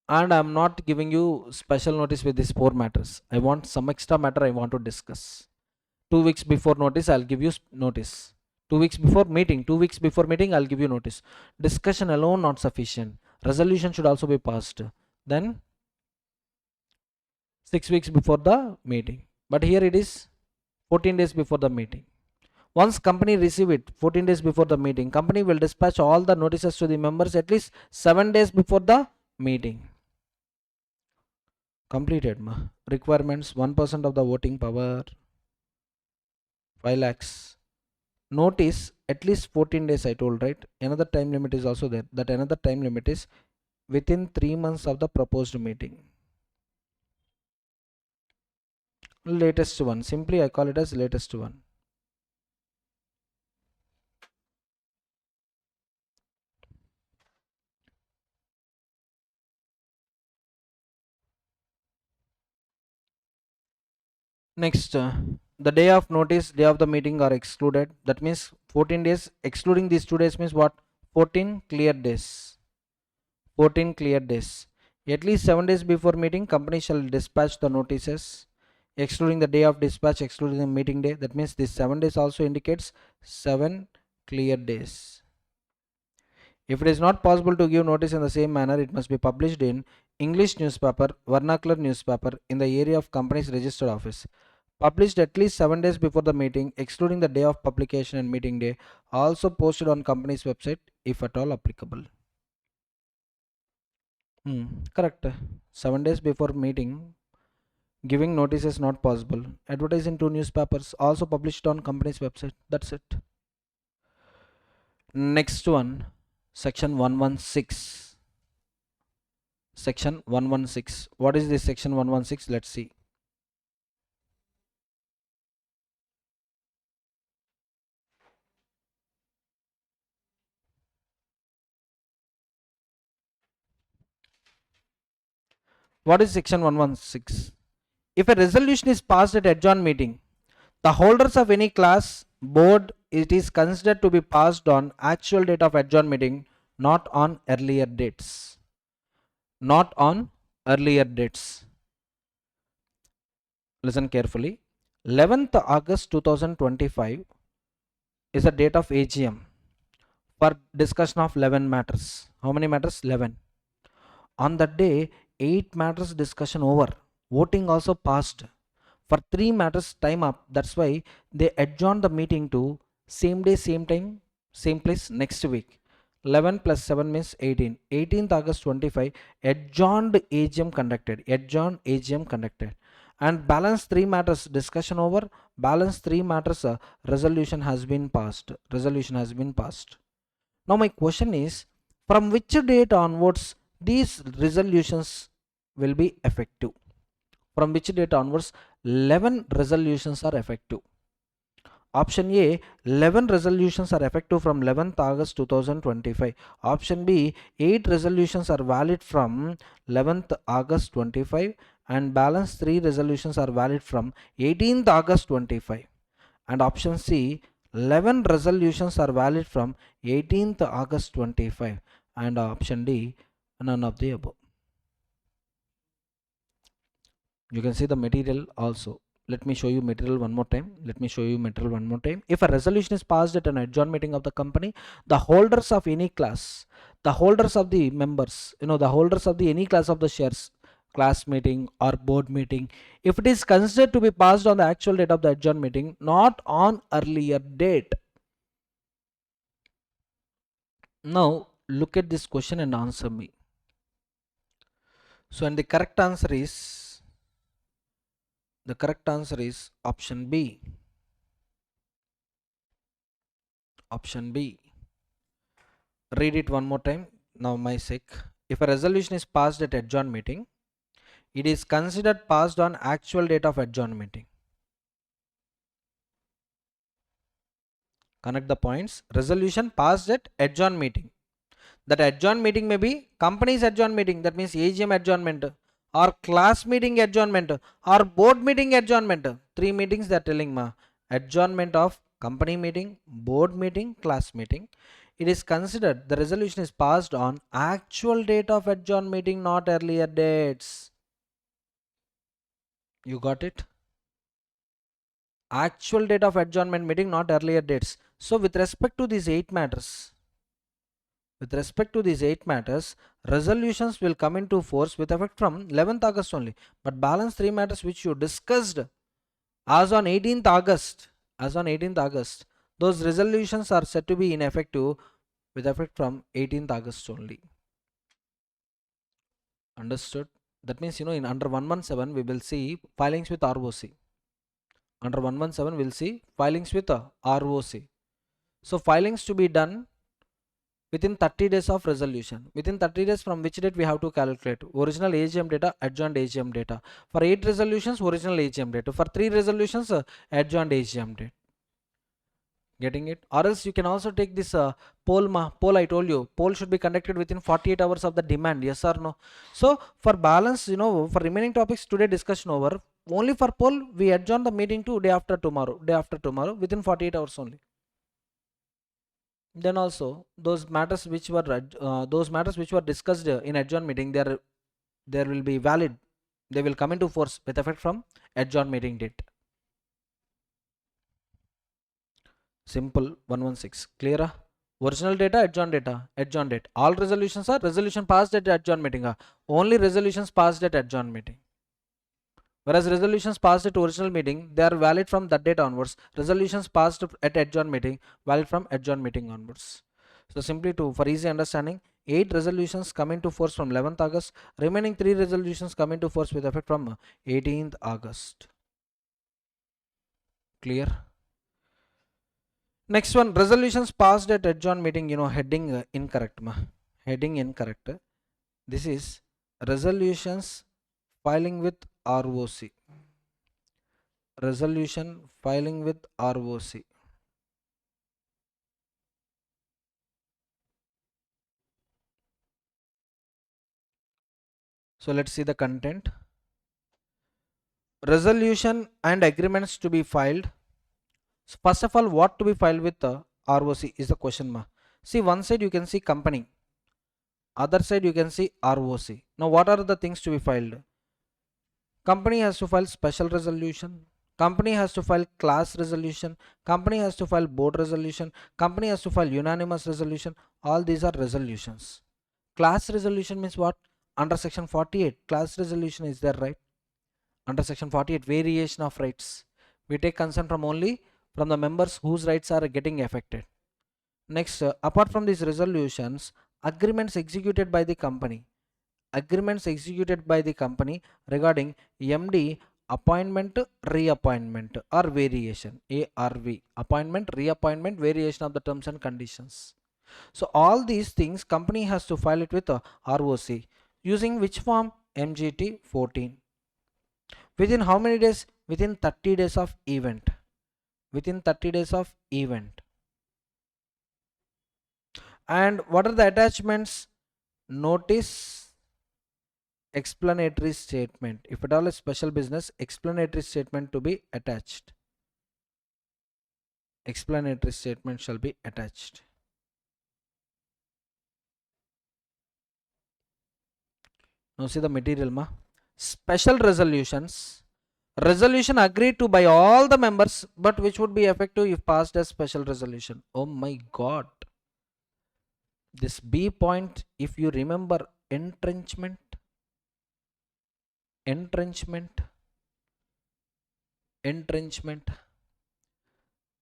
and I'm not giving you special notice with these 4 matters. I want some extra matter I want to discuss. 2 weeks before notice, I'll give you notice. 2 weeks before meeting, 2 weeks before meeting, I'll give you notice. Discussion alone not sufficient. Resolution should also be passed. Then 6 weeks before the meeting. But here it is 14 days before the meeting. Once company receive it 14 days before the meeting, company will dispatch all the notices to the members at least 7 days before the meeting. Completed. Requirements 1% of the voting power, 5 lakhs. Notice at least 14 days, I told, right? Another time limit is also there. That another time limit is within 3 months of the proposed meeting. Latest one. Simply I call it as latest one. Next, the day of notice, day of the meeting are excluded. That means 14 days. Excluding these 2 days means what? 14 clear days. 14 clear days. At least 7 days before meeting, company shall dispatch the notices. Excluding the day of dispatch, excluding the meeting day. That means this 7 days also indicates 7 clear days. If it is not possible to give notice in the same manner, it must be published in English newspaper, vernacular newspaper in the area of company's registered office. Published at least 7 days before the meeting, excluding the day of publication and meeting day. Also posted on company's website if at all applicable. Correct. 7 days before meeting, giving notice is not possible. Advertise in 2 newspapers, also published on company's website. That's it. Next one, section 116. Section 116. What is this section 116? Let's see. What is section 116? If a resolution is passed at adjourned meeting, the holders of any class, board, it is considered to be passed on actual date of adjourned meeting, not on earlier dates. Not on earlier dates. Listen carefully. 11th August 2025 is the date of AGM for discussion of 11 matters. How many matters? 11. On that day, 8 matters discussion over. Voting also passed. For 3 matters time up. That's why they adjourned the meeting to same day, same time, same place next week. 11 plus 7 means 18. 18th August 25, adjourned AGM conducted. Adjourned AGM conducted. And balance 3 matters discussion over. Balance 3 matters resolution has been passed. Resolution has been passed. Now my question is, from which date onwards these resolutions will be effective? From which date onwards 11 resolutions are effective? Option A, 11 resolutions are effective from 11th August 2025. Option B, 8 resolutions are valid from 11th August 25 and balance 3 resolutions are valid from 18th August 25. And option C, 11 resolutions are valid from 18th August 25. And option D, none of the above. You can see the material also. Let me show you material one more time. If a resolution is passed at an adjourned meeting of the company, the holders of any class, the holders of the members, the holders of the any class of the shares, class meeting or board meeting, if it is considered to be passed on the actual date of the adjourned meeting, not on earlier date. Now look at this question and answer me. So, and the correct answer is option B. Option B. Read it one more time. Now my sake. If a resolution is passed at adjourned meeting, it is considered passed on actual date of adjourned meeting. Connect the points. Resolution passed at adjourned meeting. That adjourned meeting may be company's adjourned meeting. That means AGM adjournment or class meeting adjournment or board meeting adjournment. 3 meetings they are telling ma. Adjournment of company meeting, board meeting, class meeting. It is considered the resolution is passed on actual date of adjourn meeting, not earlier dates. You got it? Actual date of adjournment meeting, not earlier dates. So with respect to these 8 matters, resolutions will come into force with effect from 11th August only. But balance 3 matters which you discussed as on 18th August, those resolutions are said to be ineffective with effect from 18th August only. Understood? That means, in under 117 we will see filings with ROC. Under 117 we'll see filings with ROC. So filings to be done within 30 days of resolution. Within 30 days from which date we have to calculate? Original AGM data, adjourned AGM data. For 8 resolutions, original AGM data. For 3 resolutions, adjourned AGM date. Getting it? Or else you can also take this poll I told you. Poll should be conducted within 48 hours of the demand. Yes or no? So for balance, for remaining topics today discussion over. Only for poll we adjourn the meeting to day after tomorrow. Within 48 hours only. Then also those matters which were discussed in adjourn meeting, there will be valid. They will come into force with effect from adjourn meeting date. Simple 116. Clear? Original data, adjourn date. All resolutions are resolution passed at adjourn meeting. Only resolutions passed at adjourn meeting. Whereas resolutions passed at original meeting, they are valid from that date onwards. Resolutions passed at adjourn meeting, valid from adjourn meeting onwards. So simply for easy understanding, 8 resolutions come into force from 11th August. Remaining 3 resolutions come into force with effect from 18th August. Clear? Next one, resolutions passed at adjourn meeting, heading incorrect. Heading incorrect. This is resolutions filing with ROC. Resolution filing with ROC. So let's see the content. Resolution and agreements to be filed. So first of all, what to be filed with the ROC is the question mark. See, one side you can see company, other side you can see ROC. Now what are the things to be filed? Company has to file special resolution, company has to file class resolution, company has to file board resolution, company has to file unanimous resolution. All these are resolutions. Class resolution means what? Under section 48 class resolution is there, right? Under section 48 variation of rights, we take consent from only from the members whose rights are getting affected. Next, apart from these resolutions, agreements executed by the company regarding MD appointment, reappointment or variation, ARV, appointment, reappointment, variation of the terms and conditions. So all these things company has to file it with ROC using which form? MGT 14. Within how many days? Within 30 days of event. Within 30 days of event. And what are the attachments? Notice, explanatory statement. If at all a special business, explanatory statement to be attached. Explanatory statement shall be attached. Now see the material ma. Special resolutions. Resolution agreed to by all the members, but which would be effective if passed as special resolution. Oh my god. This B point, if you remember, entrenchment.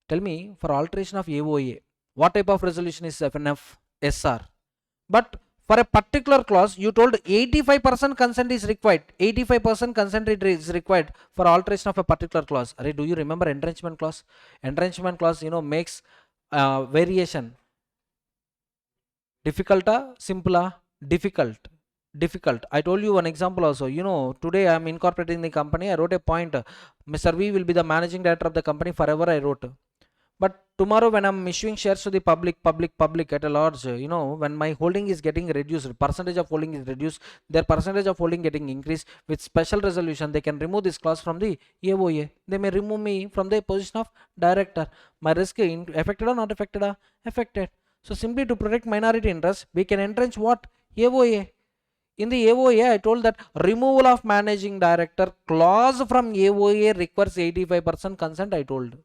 Tell me, for alteration of AOA, what type of resolution is FNF? SR. But for a particular clause, you told 85% consent is required. 85% consent is required for alteration of a particular clause. Do you remember entrenchment clause? Entrenchment clause, makes variation. Difficult, simple, difficult. I told you one example also. Today I am incorporating the company. I wrote a point. Mr. V will be the managing director of the company forever. I wrote. But tomorrow when I'm issuing shares to the public at a large, when my holding is getting reduced, percentage of holding is reduced, their percentage of holding getting increased, with special resolution they can remove this clause from the AOA. They may remove me from the position of director. My risk affected or not affected? Affected. So simply to protect minority interest, we can entrench what? AOA. In the AOA, I told that removal of managing director clause from AOA requires 85% consent, I told.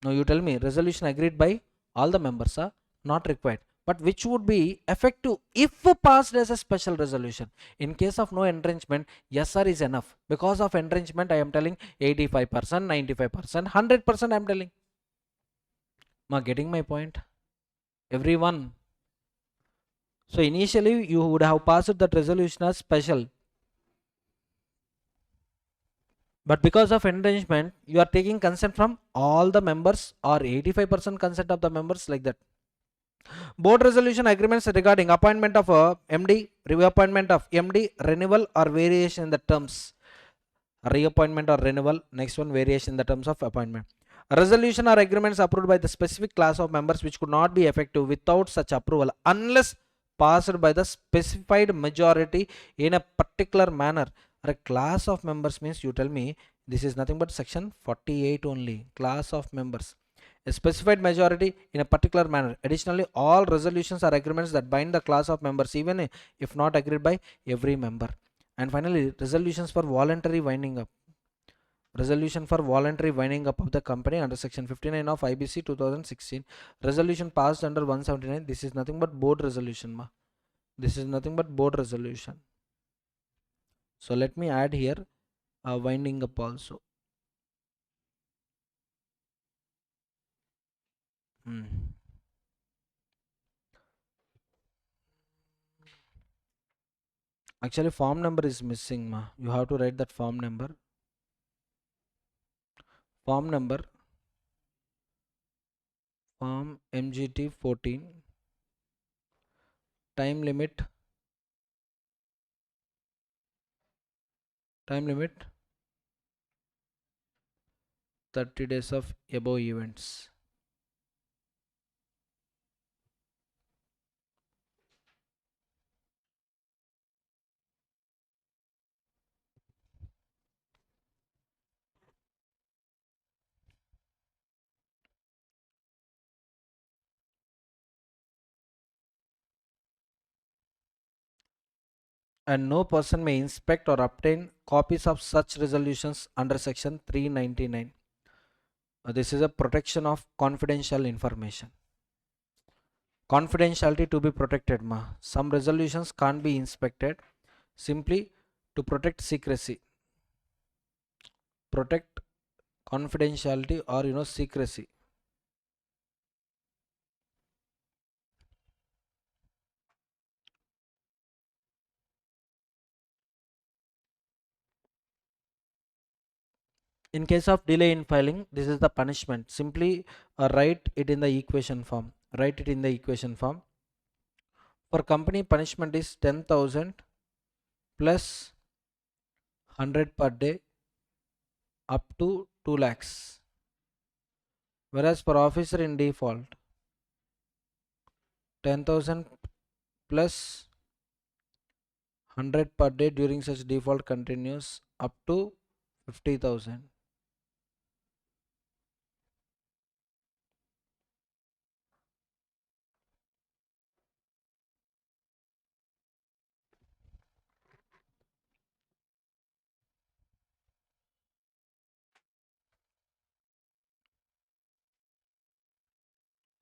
Now you tell me, resolution agreed by all the members are not required, but which would be effective if passed as a special resolution. In case of no entrenchment, yes sir is enough. Because of entrenchment, I am telling 85%, 95%, 100% I am telling. Ma, getting my point? Everyone. So initially you would have passed that resolution as special. But because of entrenchment, you are taking consent from all the members or 85% consent of the members, like that. Board resolution agreements regarding appointment of MD, reappointment of MD, renewal or variation in the terms. Reappointment or renewal. Next one, variation in the terms of appointment. Resolution or agreements approved by the specific class of members which could not be effective without such approval unless passed by the specified majority in a particular manner. A class of members means, you tell me, this is nothing but section 48 only. Class of members, a specified majority in a particular manner. Additionally, all resolutions or agreements that bind the class of members, even if not agreed by every member. And finally, resolutions for voluntary winding up. Resolution for voluntary winding up of the company under section 59 of IBC 2016. Resolution passed under 179. This is nothing but board resolution, ma. This is nothing but board resolution. So let me add here winding up also. Actually, form number is missing, ma. You have to write that form number. Form number, form MGT 14. Time limit 30 days of above events. And no person may inspect or obtain copies of such resolutions under section 399. This is a protection of confidential information. Confidentiality to be protected, ma. Some resolutions can't be inspected, simply to protect secrecy. Protect confidentiality or secrecy. In case of delay in filing, this is the punishment. Simply write it in the equation form. Write it in the equation form. For company, punishment is 10,000 plus 100 per day up to 2 lakhs. Whereas for officer in default, 10,000 plus 100 per day during such default continues up to 50,000.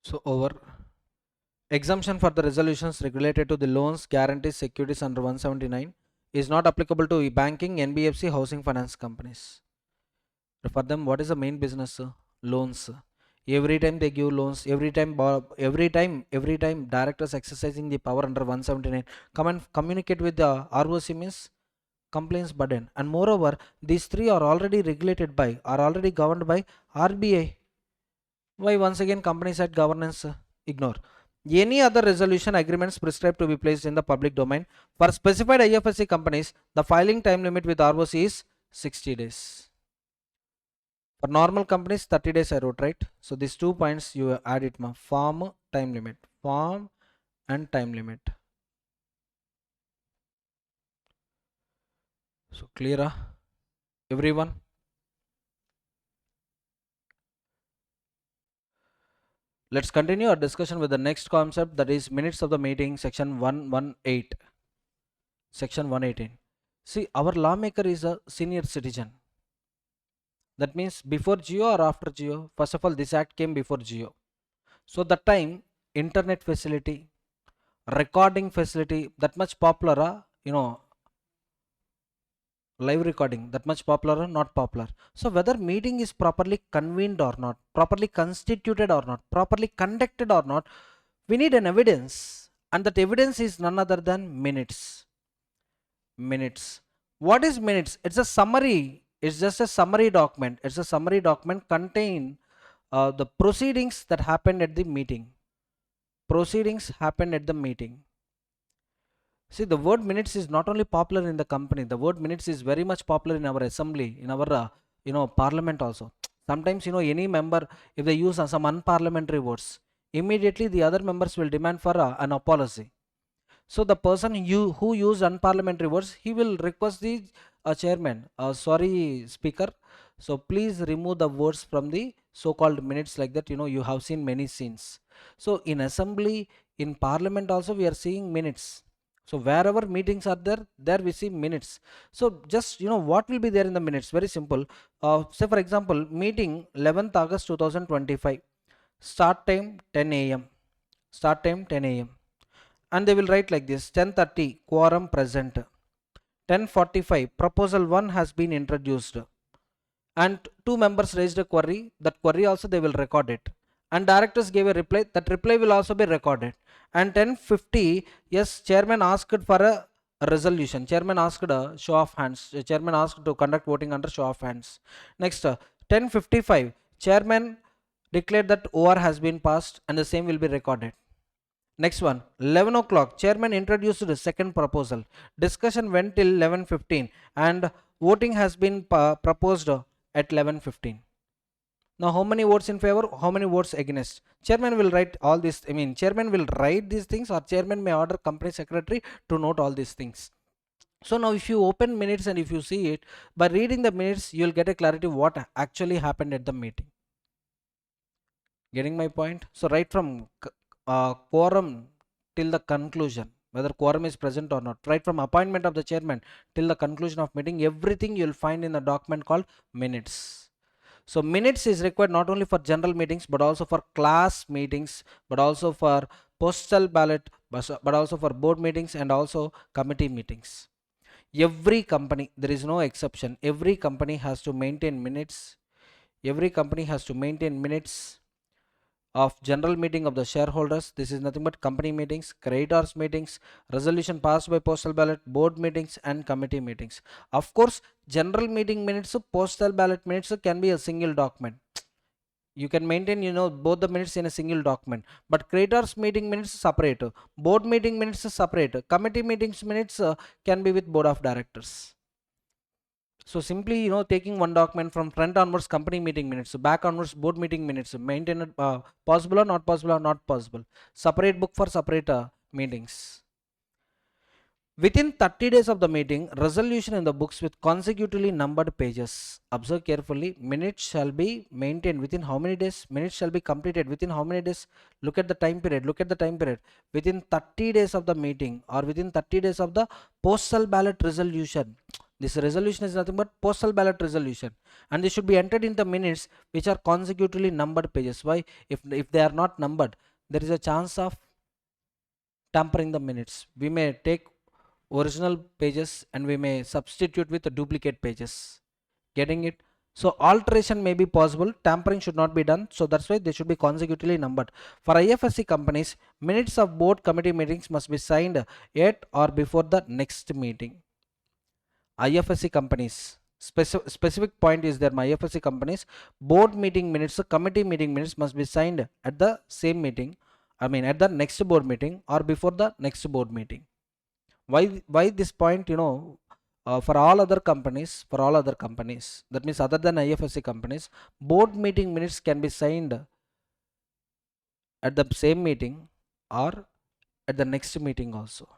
So over. Exemption for the resolutions related to the loans, guarantees, securities under 179 is not applicable to banking, NBFC, housing finance companies. For them, what is the main business? Loans. Every time they give loans, every time directors exercising the power under 179 come and communicate with the ROC means complaints burden. And moreover, these three are already governed by RBI. Why once again company side governance ignore? Any other resolution agreements prescribed to be placed in the public domain. For specified IFSC companies, the filing time limit with ROC is 60 days. For normal companies, 30 days I wrote, right? So these 2 points you add it, form, time limit, form and time limit. So clear, everyone? Let's continue our discussion with the next concept, that is minutes of the meeting, section 118. Section 118. See, our lawmaker is a senior citizen. That means before Geo or after Geo? First of all, this act came before Geo. So the time, internet facility, recording facility, that much popular, live recording, that much popular or not popular. So whether meeting is properly convened or not, properly constituted or not, properly conducted or not, we need an evidence, and that evidence is none other than minutes. Minutes. What is minutes? It's a summary. It's just a summary document. It's a summary document contain the proceedings that happened at the meeting. Proceedings happened at the meeting. See, the word minutes is not only popular in the company. The word minutes is very much popular in our assembly, in our parliament also. Sometimes any member, if they use some unparliamentary words, immediately the other members will demand for an apology. So the person who use unparliamentary words, he will request the chairman, sorry speaker, so please remove the words from the so-called minutes, like that. You have seen many scenes. So in assembly, in parliament also, we are seeing minutes. So wherever meetings are there we see minutes. So just what will be there in the minutes? Very simple. Say for example, meeting 11th August 2025, start time 10 a.m. Start time 10 a.m. And they will write like this: 10:30 quorum present, 10:45 proposal 1 has been introduced, and two members raised a query. That query also they will record it, and directors gave a reply. That reply will also be recorded. And 10:50, yes, chairman asked for a resolution. Chairman asked a show of hands. Chairman asked to conduct voting under show of hands. Next, 10:55, chairman declared that OR has been passed, and the same will be recorded. Next one, 11 o'clock, chairman introduced the second proposal. Discussion went till 11:15, and voting has been proposed at 11:15. Now, how many votes in favor? How many votes against? Chairman will write all this. Chairman will write these things, or chairman may order company secretary to note all these things. So now if you open minutes and if you see it, by reading the minutes, you will get a clarity what actually happened at the meeting. Getting my point? So right from quorum till the conclusion, whether quorum is present or not, right from appointment of the chairman till the conclusion of meeting, everything you'll find in the document called minutes. So minutes is required not only for general meetings, but also for class meetings, but also for postal ballot, but also for board meetings and also committee meetings. Every company, there is no exception, every company has to maintain minutes. Every company has to maintain minutes of general meeting of the shareholders. This is nothing but company meetings, creditors meetings, resolution passed by postal ballot, board meetings and committee meetings. Of course, general meeting minutes, postal ballot minutes can be a single document. You can maintain both the minutes in a single document, but creditors meeting minutes separate, board meeting minutes separate, committee meetings minutes can be with board of directors. So simply, taking one document from front onwards, company meeting minutes, back onwards, board meeting minutes, maintain it, possible or not possible or not possible. Separate book for separate meetings. Within 30 days of the meeting, resolution in the books with consecutively numbered pages. Observe carefully. Minutes shall be maintained within how many days? Minutes shall be completed within how many days? Look at the time period. Look at the time period. Within 30 days of the meeting, or within 30 days of the postal ballot resolution. This resolution is nothing but postal ballot resolution, and they should be entered in the minutes which are consecutively numbered pages. Why? If they are not numbered, there is a chance of tampering the minutes. We may take original pages and we may substitute with the duplicate pages. Getting it? So alteration may be possible, tampering should not be done, so that's why they should be consecutively numbered. For IFSC companies, minutes of board committee meetings must be signed at or before the next meeting. IFSC companies, specific point is there, my IFSC companies, board meeting minutes, committee meeting minutes must be signed at the same meeting, at the next board meeting or before the next board meeting. Why this point, for all other companies, that means other than IFSC companies, board meeting minutes can be signed at the same meeting or at the next meeting also.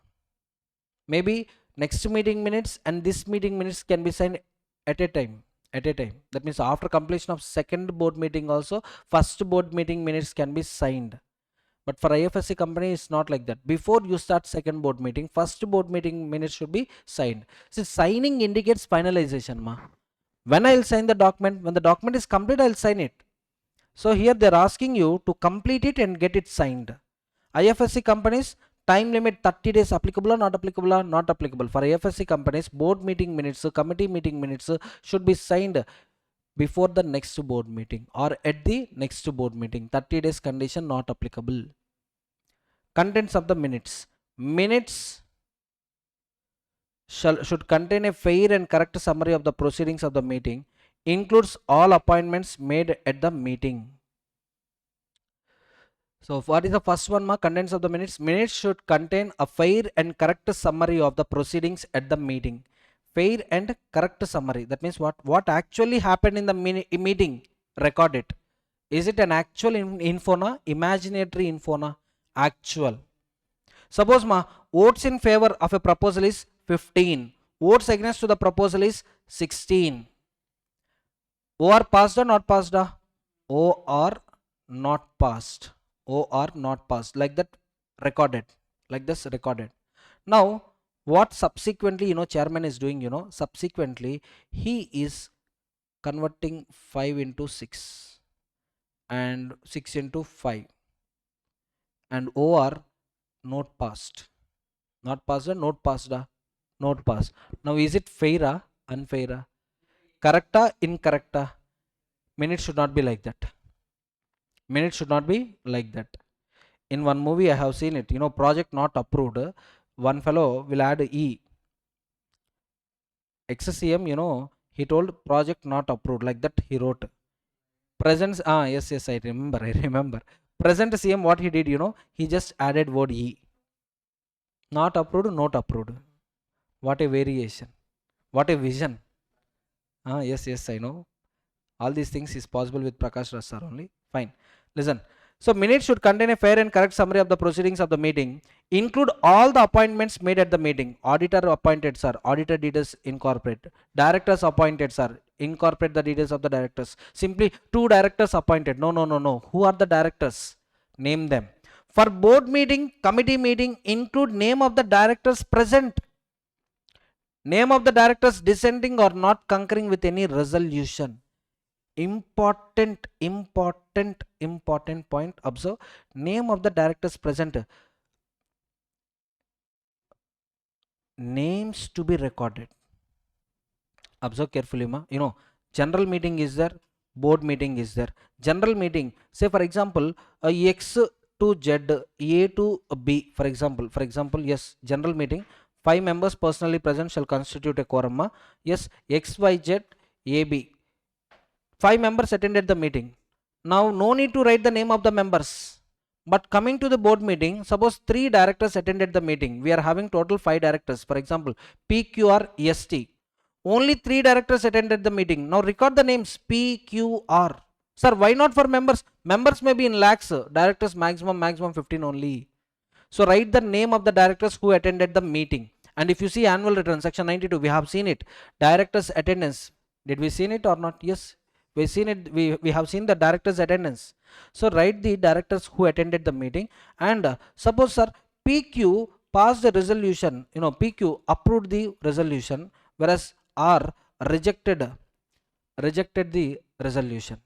Maybe next meeting minutes and this meeting minutes can be signed at a time. That means after completion of second board meeting also, first board meeting minutes can be signed. But for IFSC company, it's not like that. Before you start second board meeting, first board meeting minutes should be signed. See, signing indicates finalization, ma. When I'll sign the document, when the document is complete, I'll sign it. So here they're asking you to complete it and get it signed. IFSC companies, time limit 30 days applicable or not applicable or not applicable. For IFSC companies, board meeting minutes, committee meeting minutes should be signed before the next board meeting or at the next board meeting. 30 days condition not applicable. Contents of the minutes. Minutes should contain a fair and correct summary of the proceedings of the meeting, includes all appointments made at the meeting. So what is the first one, ma? Contents of the minutes. Minutes should contain a fair and correct summary of the proceedings at the meeting. Fair and correct summary. That means what actually happened in the meeting. Record it. Is it an actual info na? Imaginary info na? Actual. Suppose ma, votes in favor of a proposal is 15. Votes against to the proposal is 16. O are passed or not passed? O are not passed. O are not passed. Like that recorded. Like this recorded. Now what subsequently chairman is doing, subsequently he is converting 5 into 6 and 6 into 5 and O are not passed. Not passed or not passed? Not passed. Now is it fair? Unfair? Correcta? Incorrecta? Minutes should not be like that. Minutes should not be like that. In one movie I have seen it, project not approved. One fellow will add E. Ex-CM, he told project not approved. Like that he wrote. Present, yes, I remember. Present CM, what he did, he just added word E. Not approved, not approved. What a variation. What a vision. Yes, I know. All these things is possible with Prakash Raj sir only. Fine. Listen. So minutes should contain a fair and correct summary of the proceedings of the meeting. Include all the appointments made at the meeting. Auditor appointed, sir. Auditor details incorporate. Directors appointed, sir. Incorporate the details of the directors. Simply 2 directors appointed. No. Who are the directors? Name them. For board meeting, committee meeting, include name of the directors present. Name of the directors dissenting or not concurring with any resolution. Important point. Observe, name of the directors present. Names to be recorded. Observe carefully, ma. General meeting is there, board meeting is there. General meeting, say for example, X to Z, A to B, for example, yes, general meeting, 5 members personally present shall constitute a quorum, ma. Yes, XYZ AB, 5 members attended the meeting. Now no need to write the name of the members. But coming to the board meeting, suppose 3 directors attended the meeting. We are having total 5 directors. For example, PQRST. Only 3 directors attended the meeting. Now record the names PQR. Sir, why not for members? Members may be in lakhs. Directors maximum 15 only. So write the name of the directors who attended the meeting. And if you see annual return, section 92, we have seen it. Directors attendance. Did we seen it or not? Yes. We seen it. We have seen the directors attendance. So write the directors who attended the meeting. And suppose, sir, PQ passed the resolution. PQ approved the resolution, whereas R rejected the resolution.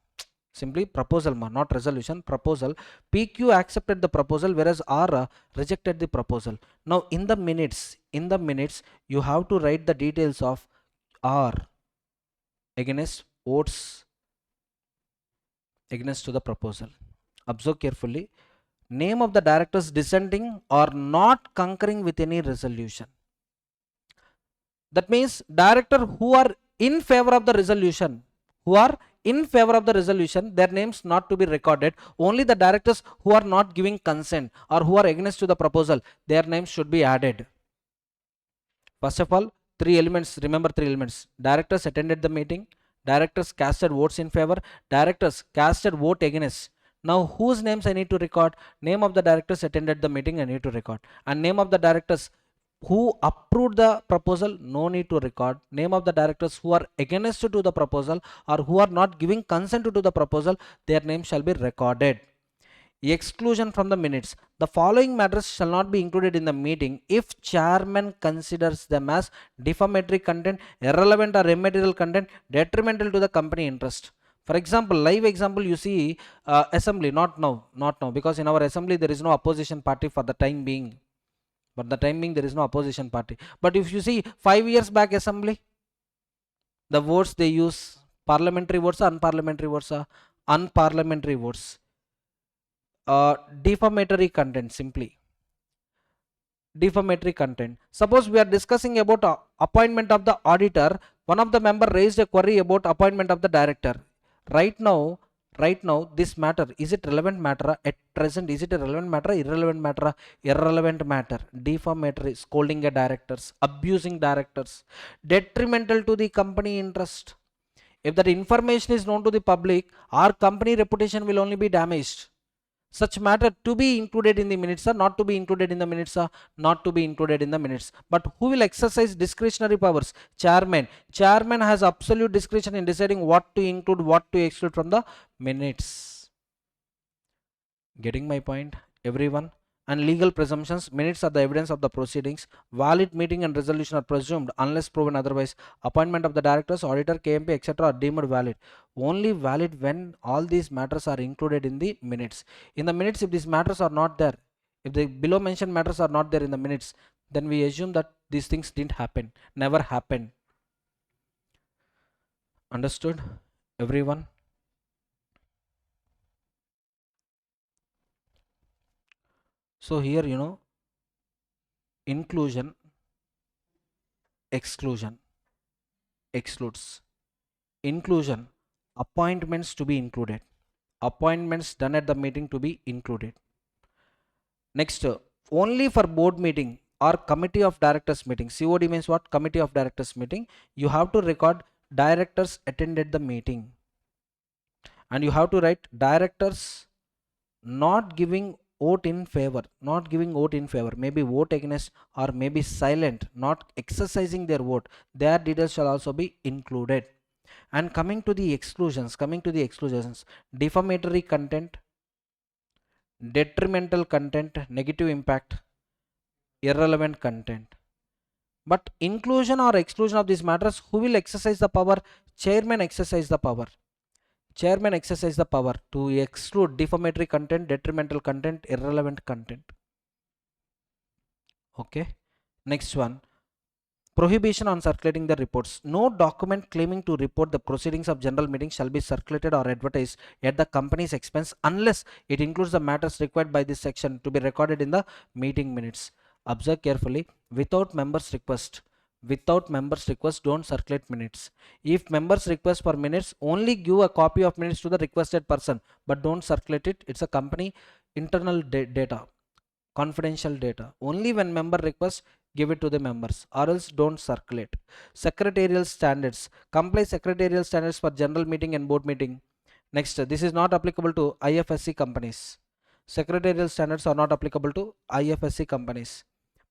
Simply proposal, not resolution, proposal. PQ accepted the proposal, whereas R rejected the proposal. Now in the minutes, you have to write the details of R against votes against to the proposal. Observe carefully. Name of the directors dissenting or not concurring with any resolution. That means director who are in favor of the resolution, their names not to be recorded. Only the directors who are not giving consent or who are against to the proposal, their names should be added. First of all, Three elements, remember three elements. Directors attended the meeting, directors casted votes in favor, directors casted vote against. Now whose names I need to record? Name of the directors attended the meeting I need to record, and name of the directors who approved the proposal, no need to record. Name of the directors who are against to the proposal or who are not giving consent to the proposal, their name shall be recorded. Exclusion from the minutes. The following matters shall not be included in the meeting if chairman considers them as defamatory content, irrelevant or immaterial content, detrimental to the company interest. For example, live example, you see assembly, not now, because in our assembly there is no opposition party for the time being. But the time being there is no opposition party. But if you see 5 years back assembly, the votes they use, parliamentary votes or unparliamentary votes, unparliamentary votes. Defamatory content, simply defamatory content. Suppose we are discussing about appointment of the auditor. One of the member raised a query about appointment of the director. Right now this matter, is it relevant matter at present? Is it a relevant matter, irrelevant matter? Irrelevant matter. Defamatory, scolding a directors, abusing directors, detrimental to the company interest. If that information is known to the public, our company reputation will only be damaged. Such matter to be included in the minutes, or not to be included in the minutes, or not to be included in the minutes. But who will exercise discretionary powers? Chairman. Chairman has absolute discretion in deciding what to include, what to exclude from the minutes. Getting my point, everyone? And legal presumptions. Minutes are the evidence of the proceedings. Valid meeting and resolution are presumed unless proven otherwise. Appointment of the directors, auditor, KMP, etc. are deemed valid. Only valid when all these matters are included in the minutes. In the minutes, if these matters are not there, if the below mentioned matters are not there in the minutes, then we assume that these things didn't happen, never happened. Understood, everyone? So here, inclusion, exclusion, excludes. Inclusion, appointments to be included, appointments done at the meeting to be included. Next, only for board meeting or committee of directors meeting. COD means what? Committee of directors meeting. You have to record directors attended the meeting, and you have to write directors not giving vote in favor, not giving vote in favor, maybe vote against, or maybe silent, not exercising their vote. Their details shall also be included. And coming to the exclusions, defamatory content, detrimental content, negative impact, irrelevant content. But inclusion or exclusion of these matters, who will exercise the power? Chairman exercise the power. Chairman exercise the power to exclude defamatory content, detrimental content, irrelevant content. Okay. Next one. Prohibition on circulating the reports. No document claiming to report the proceedings of general meeting shall be circulated or advertised at the company's expense unless it includes the matters required by this section to be recorded in the meeting minutes. Observe carefully. Without members' request. Without members' request, don't circulate minutes. If members request for minutes, only give a copy of minutes to the requested person, but don't circulate it. It's a company internal data, confidential data. Only when member requests, give it to the members, or else don't circulate. Secretarial standards. Comply secretarial standards for general meeting and board meeting. Next, this is not applicable to IFSC companies. Secretarial standards are not applicable to IFSC companies.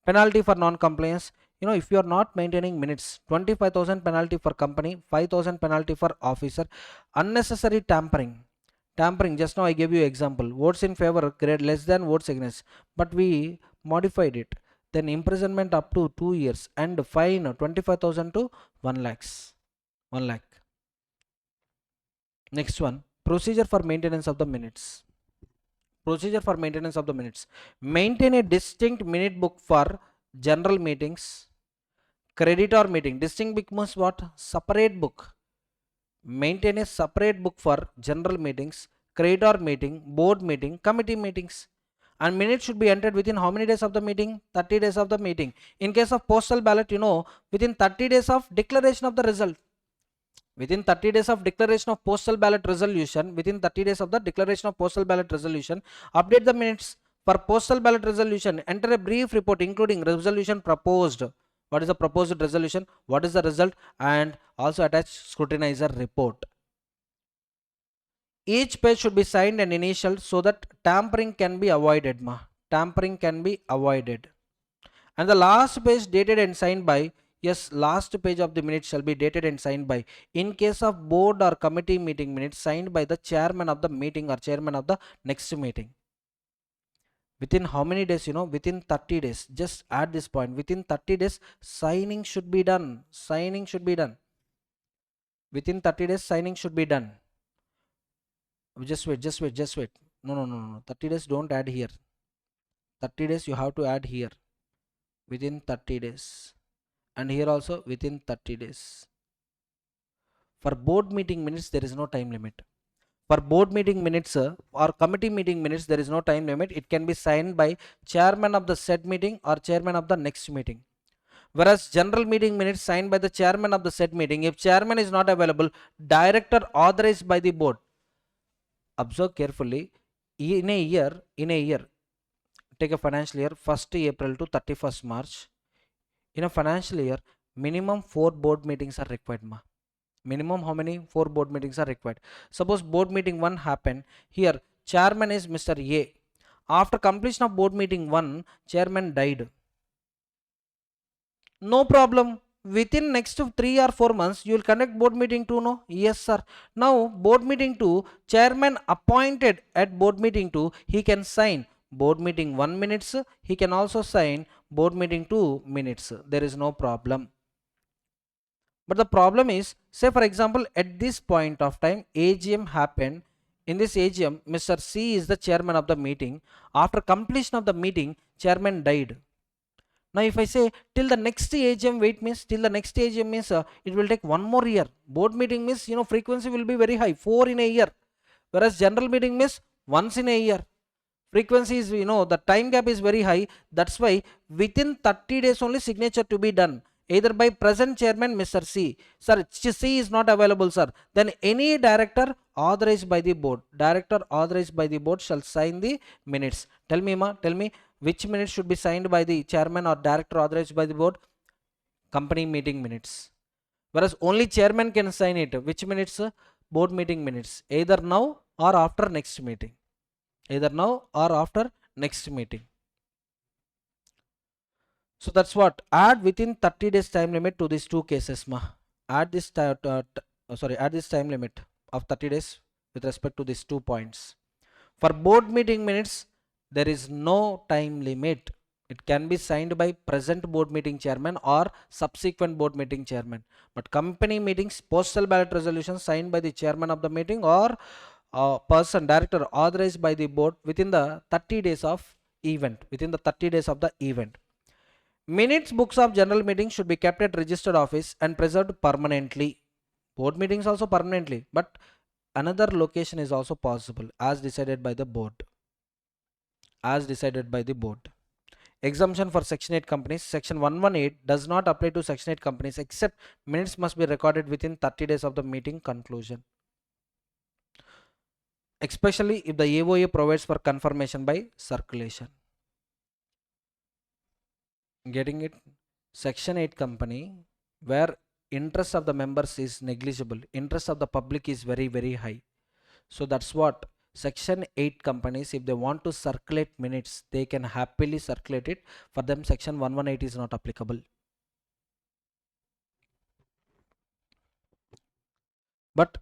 Penalty for non-compliance. If you are not maintaining minutes, 25,000 penalty for company, 5,000 penalty for officer. Unnecessary tampering. Tampering, just now I gave you example. Votes in favor, grade less than votes against, but we modified it. Then imprisonment up to 2 years and fine 25,000 to 1 lakhs. 1 lakh. Next one, procedure for maintenance of the minutes. Procedure for maintenance of the minutes. Maintain a distinct minute book for general meetings, creditor meeting. Distinct book means what? Separate book. Maintain a separate book for general meetings, creditor meeting, board meeting, committee meetings. And minutes should be entered within how many days of the meeting? 30 days of the meeting. In case of postal ballot, within 30 days of declaration of the result. Within 30 days of declaration of postal ballot resolution, within 30 days of the declaration of postal ballot resolution, update the minutes. For postal ballot resolution, enter a brief report including resolution proposed. what is the proposed resolution, what is the result, and also attach scrutinizer report. Each page should be signed and initialed so that tampering can be avoided. Tampering can be avoided. And the last page dated and signed by, yes, last page of the minutes shall be dated and signed by. In case of board or committee meeting minutes, signed by the chairman of the meeting or chairman of the next meeting. Within how many days? Within 30 days. Just add this point. Within 30 days, signing should be done. Signing should be done. Within 30 days, signing should be done. Just wait. No. 30 days, don't add here. 30 days, you have to add here. Within 30 days. And here also within 30 days. For board meeting minutes, there is no time limit. For board meeting minutes or committee meeting minutes, there is no time limit. It can be signed by chairman of the said meeting or chairman of the next meeting. Whereas general meeting minutes signed by the chairman of the said meeting. If chairman is not available, director authorized by the board. Observe carefully. In a year, take a financial year, 1st April to 31st March. In a financial year, minimum 4 board meetings are required. Minimum how many? 4 board meetings are required. Suppose board meeting 1 happened. Here, chairman is Mr. A. After completion of board meeting 1, chairman died. No problem. Within next 3 or 4 months, you will conduct board meeting 2, no? Yes, sir. Now, board meeting 2, chairman appointed at board meeting 2, he can sign board meeting 1 minutes. He can also sign board meeting 2 minutes. There is no problem. But the problem is, say for example, at this point of time, AGM happened. In this AGM, Mr. C is the chairman of the meeting. After completion of the meeting, chairman died. Now if I say till the next AGM, wait means till the next AGM means it will take 1 more year. Board meeting means, frequency will be very high, 4 in a year. Whereas general meeting means once in a year. Frequency is, the time gap is very high. That's why within 30 days only signature to be done. Either by present chairman Mr. C. Sir, C is not available, sir. Then any director authorized by the board. Director authorized by the board shall sign the minutes. Tell me, which minutes should be signed by the chairman or director authorized by the board? Company meeting minutes. Whereas only chairman can sign it. Which minutes? Board meeting minutes. Either now or after next meeting. Either now or after next meeting. So that's what. Add within 30 days time limit to these 2 cases. Add this add this time limit of 30 days with respect to these 2 points. For board meeting minutes, there is no time limit. It can be signed by present board meeting chairman or subsequent board meeting chairman. But company meetings, postal ballot resolutions signed by the chairman of the meeting or person, director authorized by the board within the 30 days of event. Within the 30 days of the event. Minutes books of general meetings should be kept at registered office and preserved permanently. Board meetings also permanently, but another location is also possible as decided by the board. As decided by the board. Exemption for Section 8 companies. Section 118 does not apply to Section 8 companies except minutes must be recorded within 30 days of the meeting conclusion. Especially if the AOA provides for confirmation by circulation. Getting it? Section 8 company where interest of the members is negligible, interest of the public is very, very high. So that's what Section 8 companies, if they want to circulate minutes, they can happily circulate it. For them, Section 118 is not applicable. But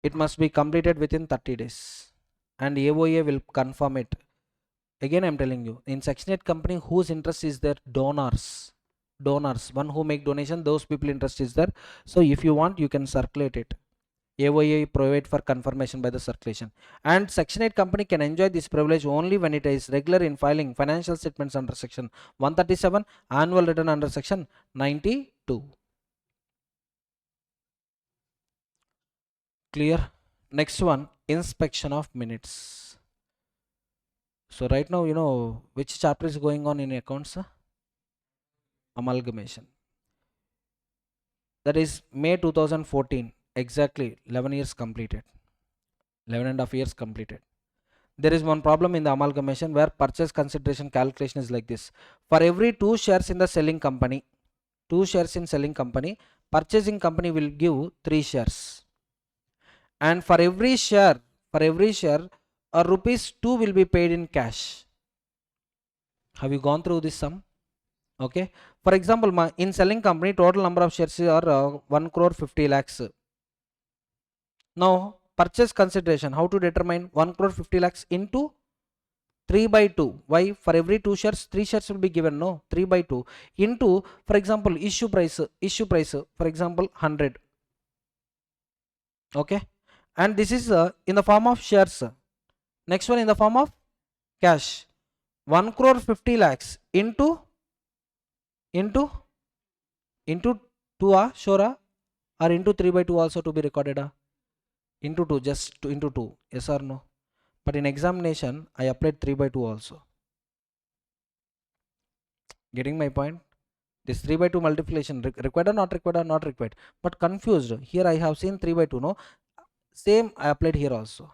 it must be completed within 30 days and AOA will confirm it. Again, I'm telling you, in Section 8 company, whose interest is there? Donors, one who make donation, those people interest is there. So if you want, you can circulate it. AOA provide for confirmation by the circulation. And Section 8 company can enjoy this privilege only when it is regular in filing financial statements under Section 137, annual return under Section 92. Clear? Next one, inspection of minutes. So right now, which chapter is going on in accounts? Amalgamation. That is May 2014. Exactly 11 years completed. 11 and a half years completed. There is one problem in the amalgamation where purchase consideration calculation is like this. For every 2 shares in the selling company, 2 shares in selling company, purchasing company will give 3 shares. And for every share, rupees 2 will be paid in cash. Have you gone through this sum? Okay. For example, in selling company, total number of shares are 1 crore 50 lakhs. Now, purchase consideration, how to determine 1 crore 50 lakhs into 3 by 2. Why? For every 2 shares, 3 shares will be given. No, 3 by 2 into, for example, issue price, for example, 100. Okay. And this is in the form of shares. Next one in the form of cash. 1 crore 50 lakhs into into 2 sure or into 3 by 2 also to be recorded into 2, just into 2, yes or no? But in examination I applied 3 by 2 also. Getting my point? This 3 by 2 multiplication required or not required or not required, but confused. Here I have seen 3 by 2, no, same I applied here also.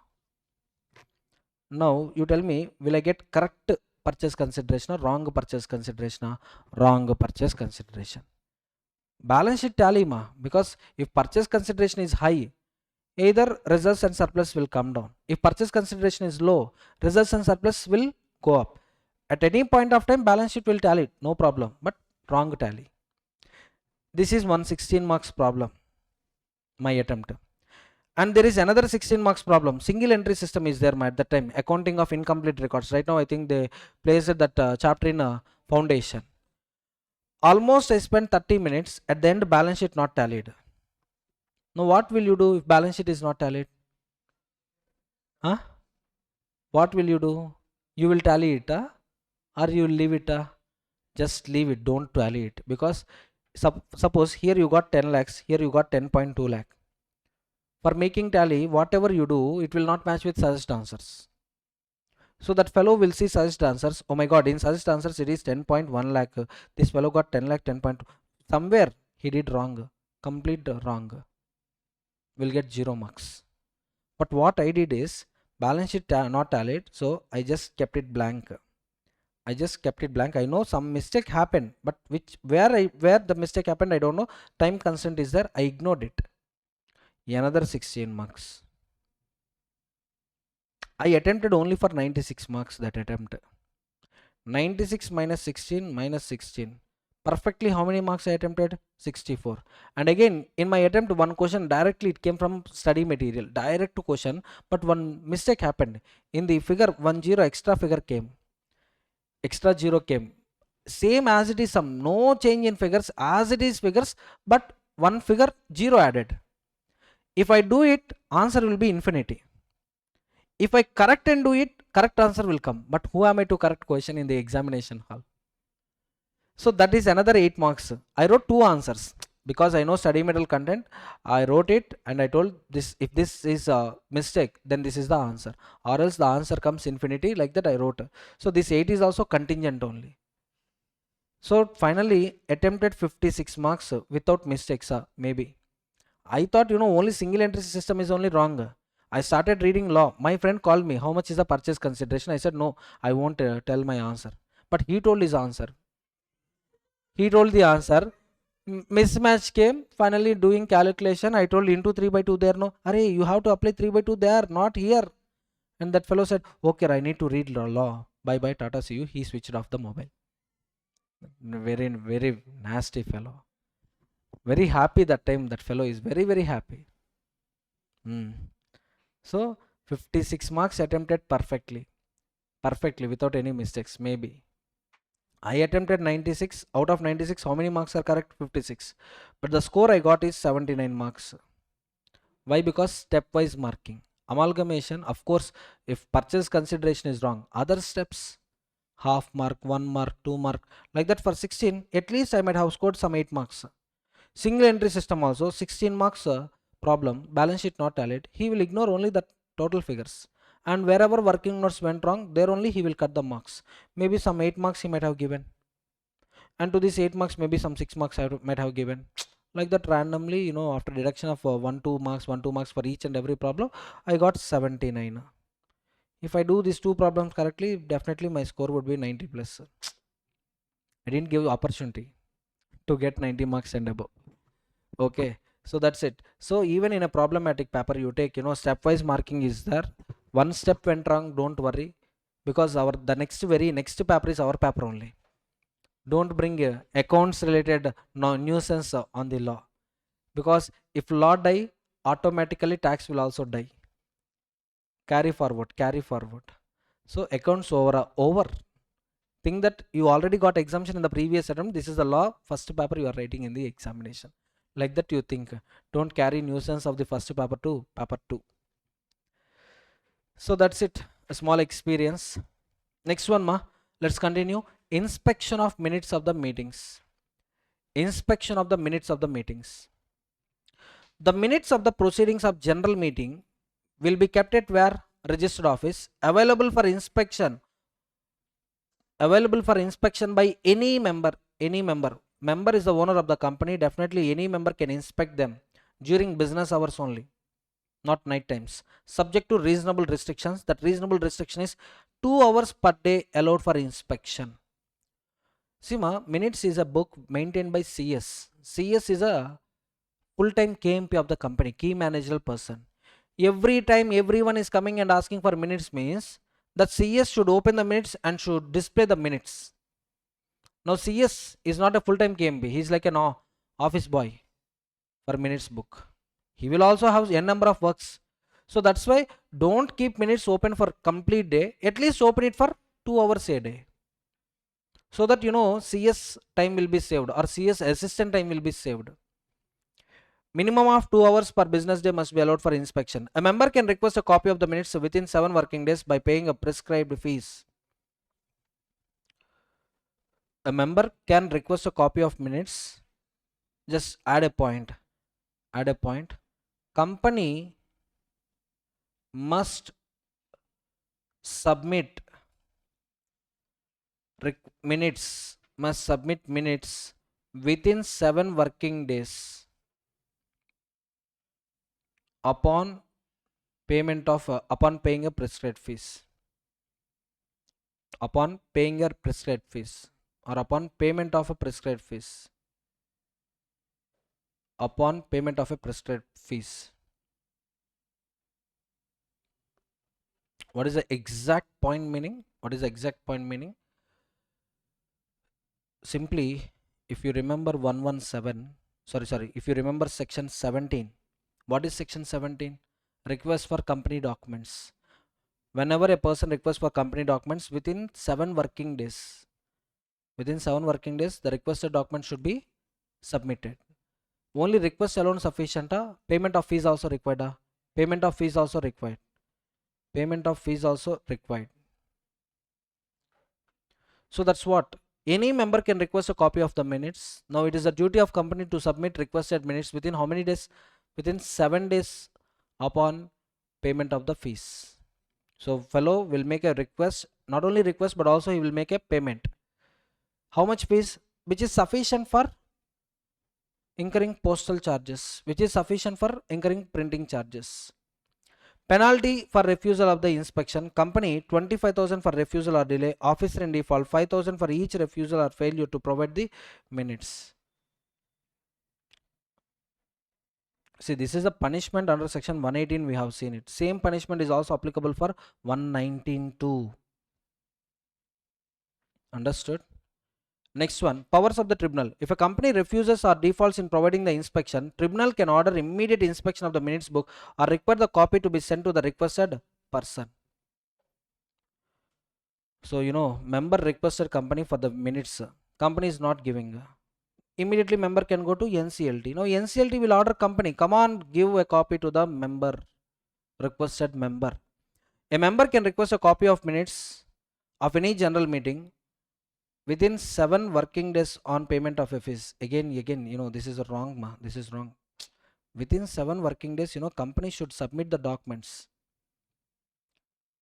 Now you tell me, will I get correct purchase consideration or wrong purchase consideration? Wrong purchase consideration. Balance sheet tally ma, because if purchase consideration is high, either reserves and surplus will come down. If purchase consideration is low, reserves and surplus will go up. At any point of time, balance sheet will tally, no problem, but wrong tally. This is 116 marks problem, my attempt. And there is another 16 marks problem. Single entry system is there at that time. Accounting of incomplete records. Right now, I think they placed that chapter in foundation. Almost I spent 30 minutes. At the end, balance sheet not tallied. Now, what will you do if balance sheet is not tallied? Huh? What will you do? You will tally it, or you will leave it? Just leave it. Don't tally it, because suppose here you got 10 lakhs. Here you got 10.2 lakh. For making tally, whatever you do, it will not match with suggest answers. So that fellow will see suggest answers. Oh my god, in suggest answers it is 10.1 lakh. This fellow got 10 lakh, 10.2. Somewhere he did wrong. Complete wrong. Will get 0 marks. But what I did is, balance sheet not tallied, so I just kept it blank. I know some mistake happened, but where the mistake happened I don't know. Time constant is there, I ignored it. Another 16 marks. I attempted only for 96 marks that attempt. 96 minus 16 minus 16. Perfectly how many marks I attempted? 64. And again, in my attempt, one question directly it came from study material. Direct question, but one mistake happened. In the figure, 10 extra figure came. Extra 0 came. Same as it is sum. No change in figures, as it is figures, but one figure 0 added. If I do it, answer will be infinity. If I correct and do it, correct answer will come. But who am I to correct question in the examination hall? So that is another 8 marks. I wrote 2 answers because I know study material content. I wrote it and I told this, if this is a mistake, then this is the answer, or else the answer comes infinity, like that I wrote. So this 8 is also contingent only. So finally attempted 56 marks without mistakes, maybe. I thought, only single entry system is only wrong. I started reading law. My friend called me, how much is the purchase consideration? I said, no, I won't tell my answer. But he told his answer. He told the answer. Mismatch came. Finally doing calculation, I told into 3 by 2 there. No, array, you have to apply 3 by 2 there, not here. And that fellow said, okay, I need to read law. Bye bye, Tata, see you. He switched off the mobile. Very, very nasty fellow. Very happy that time. That fellow is very, very happy. So 56 marks attempted perfectly without any mistakes. Maybe I attempted 96. Out of 96, how many marks are correct? 56. But the score I got is 79 marks. Why? Because stepwise marking. Amalgamation, of course, if purchase consideration is wrong, other steps, half mark, 1 mark, 2 mark, like that. For 16, at least I might have scored some 8 marks. Single entry system also, 16 marks problem, balance sheet not tallied. He will ignore only the total figures, and wherever working notes went wrong, there only he will cut the marks. Maybe some 8 marks he might have given, and to this 8 marks maybe some 6 marks I might have given. Like that randomly, after deduction of 1 2 marks, 1 2 marks for each and every problem, I got 79. If I do these 2 problems correctly, definitely my score would be 90 plus. I didn't give opportunity. to get 90 marks and above. Okay, so that's it. So even in a problematic paper, you take, stepwise marking is there. One step went wrong, don't worry, because the very next paper is our paper only. Don't bring accounts related no nuisance on the law, because if law die, automatically tax will also die. Carry forward, carry forward. So accounts over. Think that you already got exemption in the previous attempt. This is the law. First paper you are writing in the examination. Like that you think. Don't carry nuisance of the first paper to paper 2. So that's it. A small experience. Next one, ma. Let's continue. Inspection of minutes of the meetings. Inspection of the minutes of the meetings. The minutes of the proceedings of general meeting will be kept at where? Registered office. Available for inspection by any member is the owner of the company. Definitely any member can inspect them during business hours only, not night times, subject to reasonable restrictions. That reasonable restriction is 2 hours per day allowed for inspection. Sima, minutes is a book maintained by CS is a full-time KMP of the company, key managerial person. Every time everyone is coming and asking for minutes means that CS should open the minutes and should display the minutes. Now CS is not a full-time KMP. He is like an office boy for minutes book. He will also have n number of works. So that's why don't keep minutes open for complete day. At least open it for 2 hours a day. So that CS time will be saved or CS assistant time will be saved. Minimum of 2 hours per business day must be allowed for inspection. A member can request a copy of the minutes within 7 working days by paying a prescribed fees. A member can request a copy of minutes. Just add a point. Company must submit minutes within 7 working days upon upon paying a prescribed fees. Upon paying a prescribed fees or upon payment of a prescribed fees. Upon payment of a prescribed fees. What is the exact point meaning? Simply, if you remember 117, if you remember section 17, what is section 17? Request for company documents. Whenever a person requests for company documents within 7 working days, the requested document should be submitted. Only request alone sufficient. Payment of fees also required. Payment of fees also required. So that's what. Any member can request a copy of the minutes. Now it is the duty of company to submit requested minutes within how many days? Within 7 days upon payment of the fees. So fellow will make a request, not only request but also he will make a payment. How much fees? Which is sufficient for incurring postal charges, which is sufficient for incurring printing charges. Penalty for refusal of the inspection. Company 25,000 for refusal or delay. Officer in default 5,000 for each refusal or failure to provide the minutes. See, this is a punishment under section 118. We have seen it. Same punishment is also applicable for 119 too. Understood? Next one, powers of the tribunal. If a company refuses or defaults in providing the inspection, tribunal can order immediate inspection of the minutes book or require the copy to be sent to the requested person. So, member requested company for the minutes. Company is not giving. Immediately member can go to NCLT. Now, NCLT will order company, come on, give a copy to the member, requested member. A member can request a copy of minutes of any general meeting within 7 working days on payment of a fees. Again, this is wrong, this is wrong. Within 7 working days, company should submit the documents.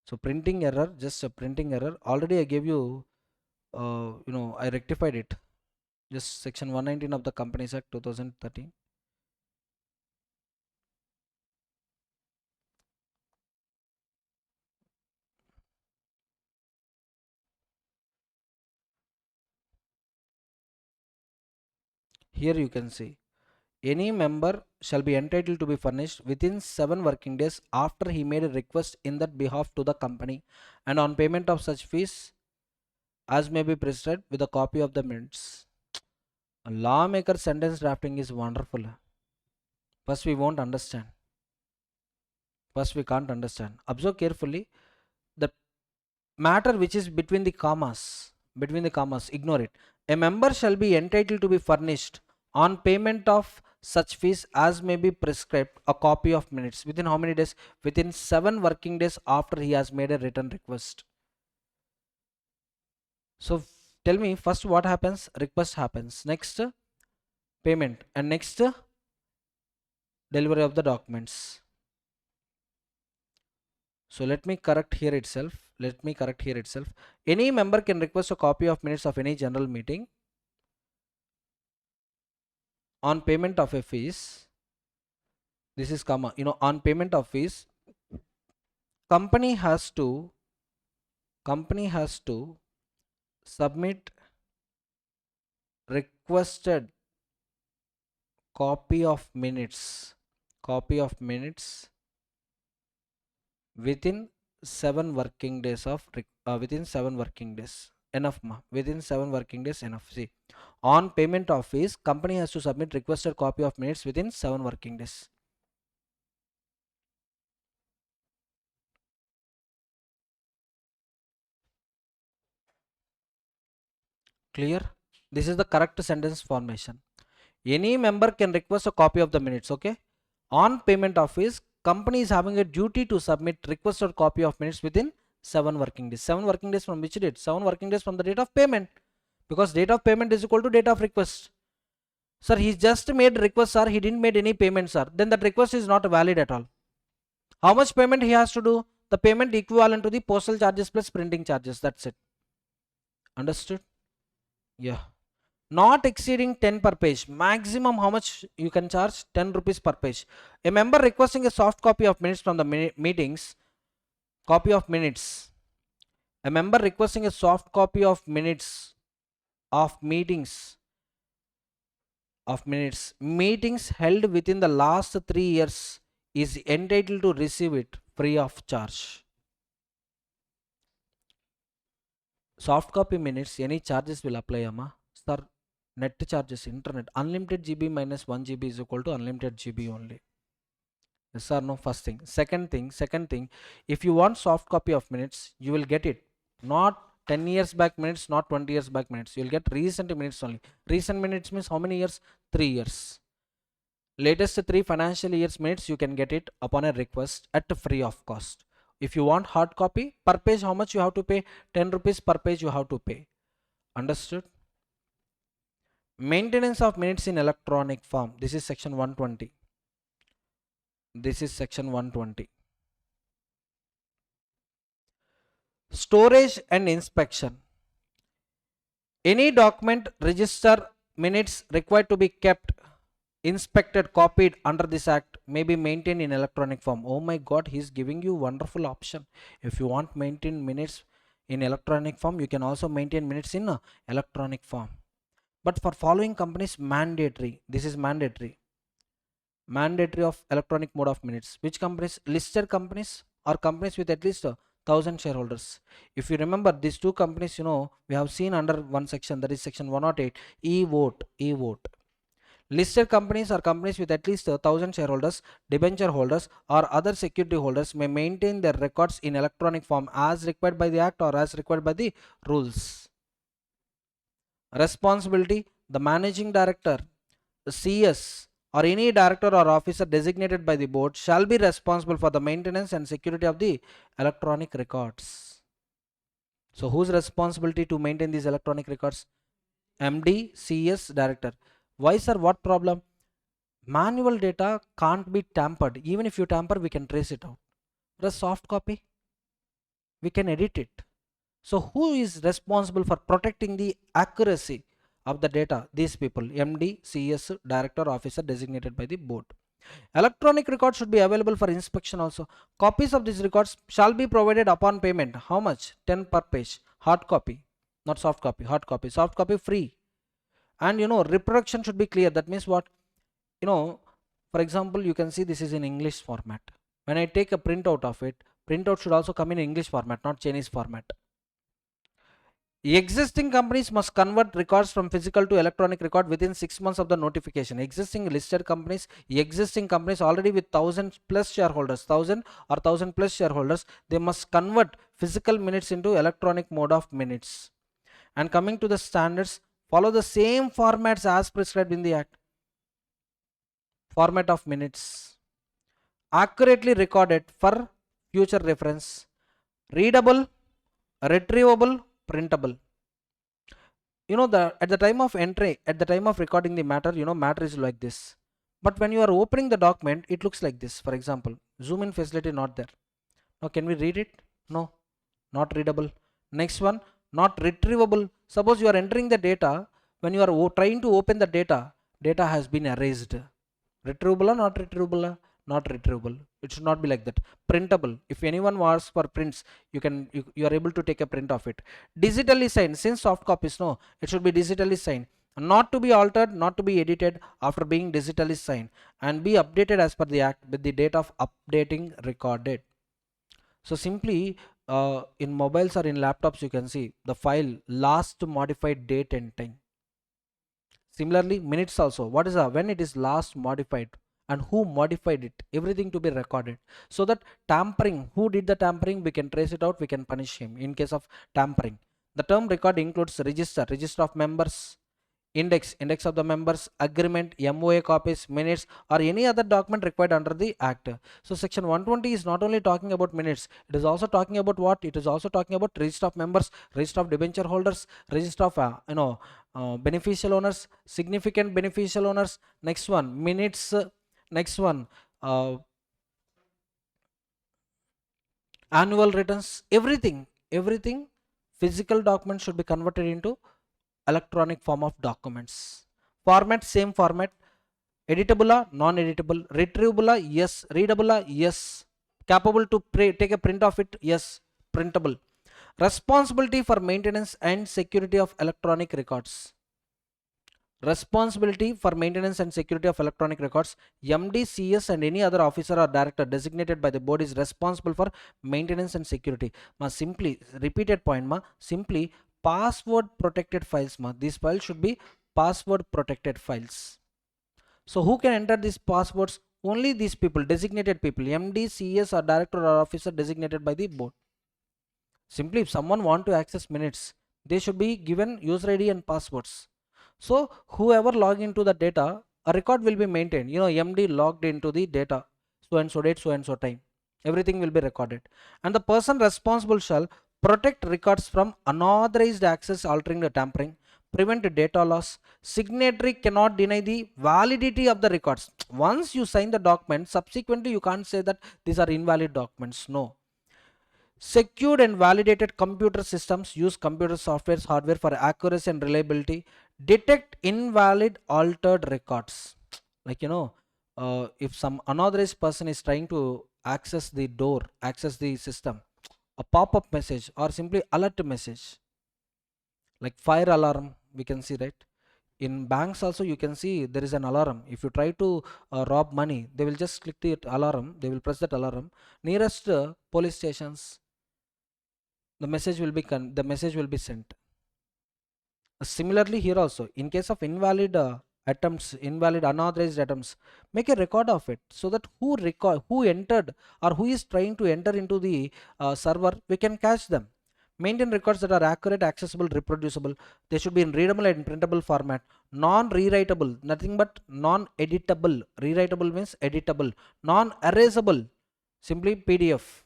So printing error, just a printing error. Already I gave you, I rectified it. Just section 119 of the Companies Act 2013. Here you can see, any member shall be entitled to be furnished within 7 working days after he made a request in that behalf to the company, and on payment of such fees as may be prescribed with a copy of the minutes. A lawmaker sentence drafting is wonderful. First we won't understand. First we can't understand. Observe carefully. The matter which is between the commas, ignore it. A member shall be entitled to be furnished on payment of such fees as may be prescribed a copy of minutes within how many days? Within 7 working days after he has made a written request. So tell me, first what happens? Request happens, next payment, and next delivery of the documents. So let me correct here itself. Any member can request a copy of minutes of any general meeting on payment of a fees. This is comma, on payment of fees, company has to submit requested copy of minutes within 7 working days within 7 working days. Enough ma, within 7 working days enough. See, on payment of fees, company has to submit requested copy of minutes within 7 working days. Clear? This is the correct sentence formation. Any member can request a copy of the minutes. Okay, on payment of fees, company is having a duty to submit requested copy of minutes within 7 working days. 7 working days from which date? 7 working days from the date of payment, because date of payment is equal to date of request. Sir, he just made request, sir, he didn't made any payment, sir, then that request is not valid at all. How much payment he has to do? The payment equivalent to the postal charges plus printing charges. That's it. Understood? Yeah. Not exceeding 10 per page. Maximum how much you can charge? 10 rupees per page. A member requesting a soft copy of minutes from the meetings, copy of minutes. A member requesting a soft copy of minutes of meetings held within the last 3 years is entitled to receive it free of charge. Soft copy minutes, any charges will apply, amma? Sir, net charges, internet, unlimited GB minus 1 GB is equal to unlimited GB only. Yes or no? First thing. Second thing, if you want soft copy of minutes, you will get it. Not 10 years back minutes, not 20 years back minutes. You will get recent minutes only. Recent minutes means how many years? 3 years. Latest 3 financial years minutes you can get it upon a request at free of cost. If you want hard copy, per page how much you have to pay? 10 rupees per page you have to pay. Understood? Maintenance of minutes in electronic form. This is section 120. Storage and inspection. Any document, register, minutes required to be kept, inspected, copied under this act may be maintained in electronic form. Oh my god, he is giving you wonderful option. If you want maintain minutes in electronic form, you can also maintain minutes in electronic form. But for following companies, mandatory. This is mandatory of electronic mode of minutes. Which companies? Listed companies or companies with at least 1000 shareholders. If you remember these two companies, we have seen under one section, that is section 108, e-vote. Listed companies or companies with at least 1000 shareholders, debenture holders or other security holders may maintain their records in electronic form as required by the act or as required by the rules. Responsibility: the managing director, the CS or any director or officer designated by the board shall be responsible for the maintenance and security of the electronic records. So whose responsibility to maintain these electronic records? MD, CS, director. Why, sir? What problem? Manual data can't be tampered. Even if you tamper, we can trace it out. The soft copy, we can edit it. So who is responsible for protecting the accuracy of the data? These people: MD, CS, director, officer designated by the board. Electronic records should be available for inspection also. Copies of these records shall be provided upon payment. How much? 10 per page. Hard copy, not soft copy. Hard copy. Soft copy free. And reproduction should be clear. That means what? For example, you can see this is in English format. When I take a printout of it, printout should also come in English format, not Chinese format. Existing companies must convert records from physical to electronic record within 6 months of the notification. Existing listed companies, already with 1000 plus shareholders, 1000 or 1000 plus shareholders, they must convert physical minutes into electronic mode of minutes. And coming to the standards, follow the same formats as prescribed in the act. Format of minutes, accurately recorded for future reference, readable, retrievable, printable. At the time of entry, at the time of recording the matter, matter is like this. But when you are opening the document, it looks like this. For example, zoom in facility not there. Now can we read it? No, not readable. Next one, not retrievable. Suppose you are entering the data, when you are trying to open the data has been erased. Retrievable or not retrievable? Not retrievable. It should not be like that. Printable. If anyone asks for prints, you are able to take a print of it. Digitally signed. Since soft copies, no, it should be digitally signed. Not to be altered, not to be edited after being digitally signed, and be updated as per the act with the date of updating recorded. So simply, in mobiles or in laptops, you can see the file last modified date and time. Similarly, minutes also, what is when it is last modified and who modified it, everything to be recorded, so that tampering, who did the tampering, we can trace it out, we can punish him in case of tampering. The term record includes register of members, index of the members, agreement, MOA copies, minutes, or any other document required under the act. So section 120 is not only talking about minutes, it is also talking about what? It is also talking about register of members, register of debenture holders, register of beneficial owners, significant beneficial owners. Next one, minutes. Next one, annual returns. Everything physical documents should be converted into electronic form of documents. Format, same format. Editable, non-editable. Retrievable, yes. Readable, yes. Capable to take a print of it, yes. Printable. Responsibility for maintenance and security of electronic records. Responsibility for maintenance and security of electronic records. MD, CS and any other officer or director designated by the board is responsible for maintenance and security. Simply, repeated point, simply password protected files. These files should be password protected files. So who can enter these passwords? Only these people, designated people, MD, CS or director or officer designated by the board. Simply, if someone want to access minutes, they should be given user ID and passwords. So whoever log into the data, a record will be maintained. MD logged into the data, so and so date, so and so time. Everything will be recorded. And the person responsible shall protect records from unauthorized access, altering the tampering, prevent data loss. Signatory cannot deny the validity of the records. Once you sign the document, subsequently you can't say that these are invalid documents. No. Secured and validated computer systems use computer software hardware for accuracy and reliability. Detect invalid altered records. Like if some unauthorized person is trying to access the door, access the system, a pop-up message or simply alert message, like fire alarm, we can see, right? In banks also you can see there is an alarm. If you try to rob money, they will just click the alarm, they will press that alarm. Nearest police stations, the message will be sent. Similarly here also, in case of invalid attempts, invalid unauthorized attempts, make a record of it, so that who entered or who is trying to enter into the server, we can catch them. Maintain records that are accurate, accessible, reproducible. They should be in readable and printable format. Non-rewritable, nothing but non-editable. Rewritable means editable. Non-erasable, simply PDF.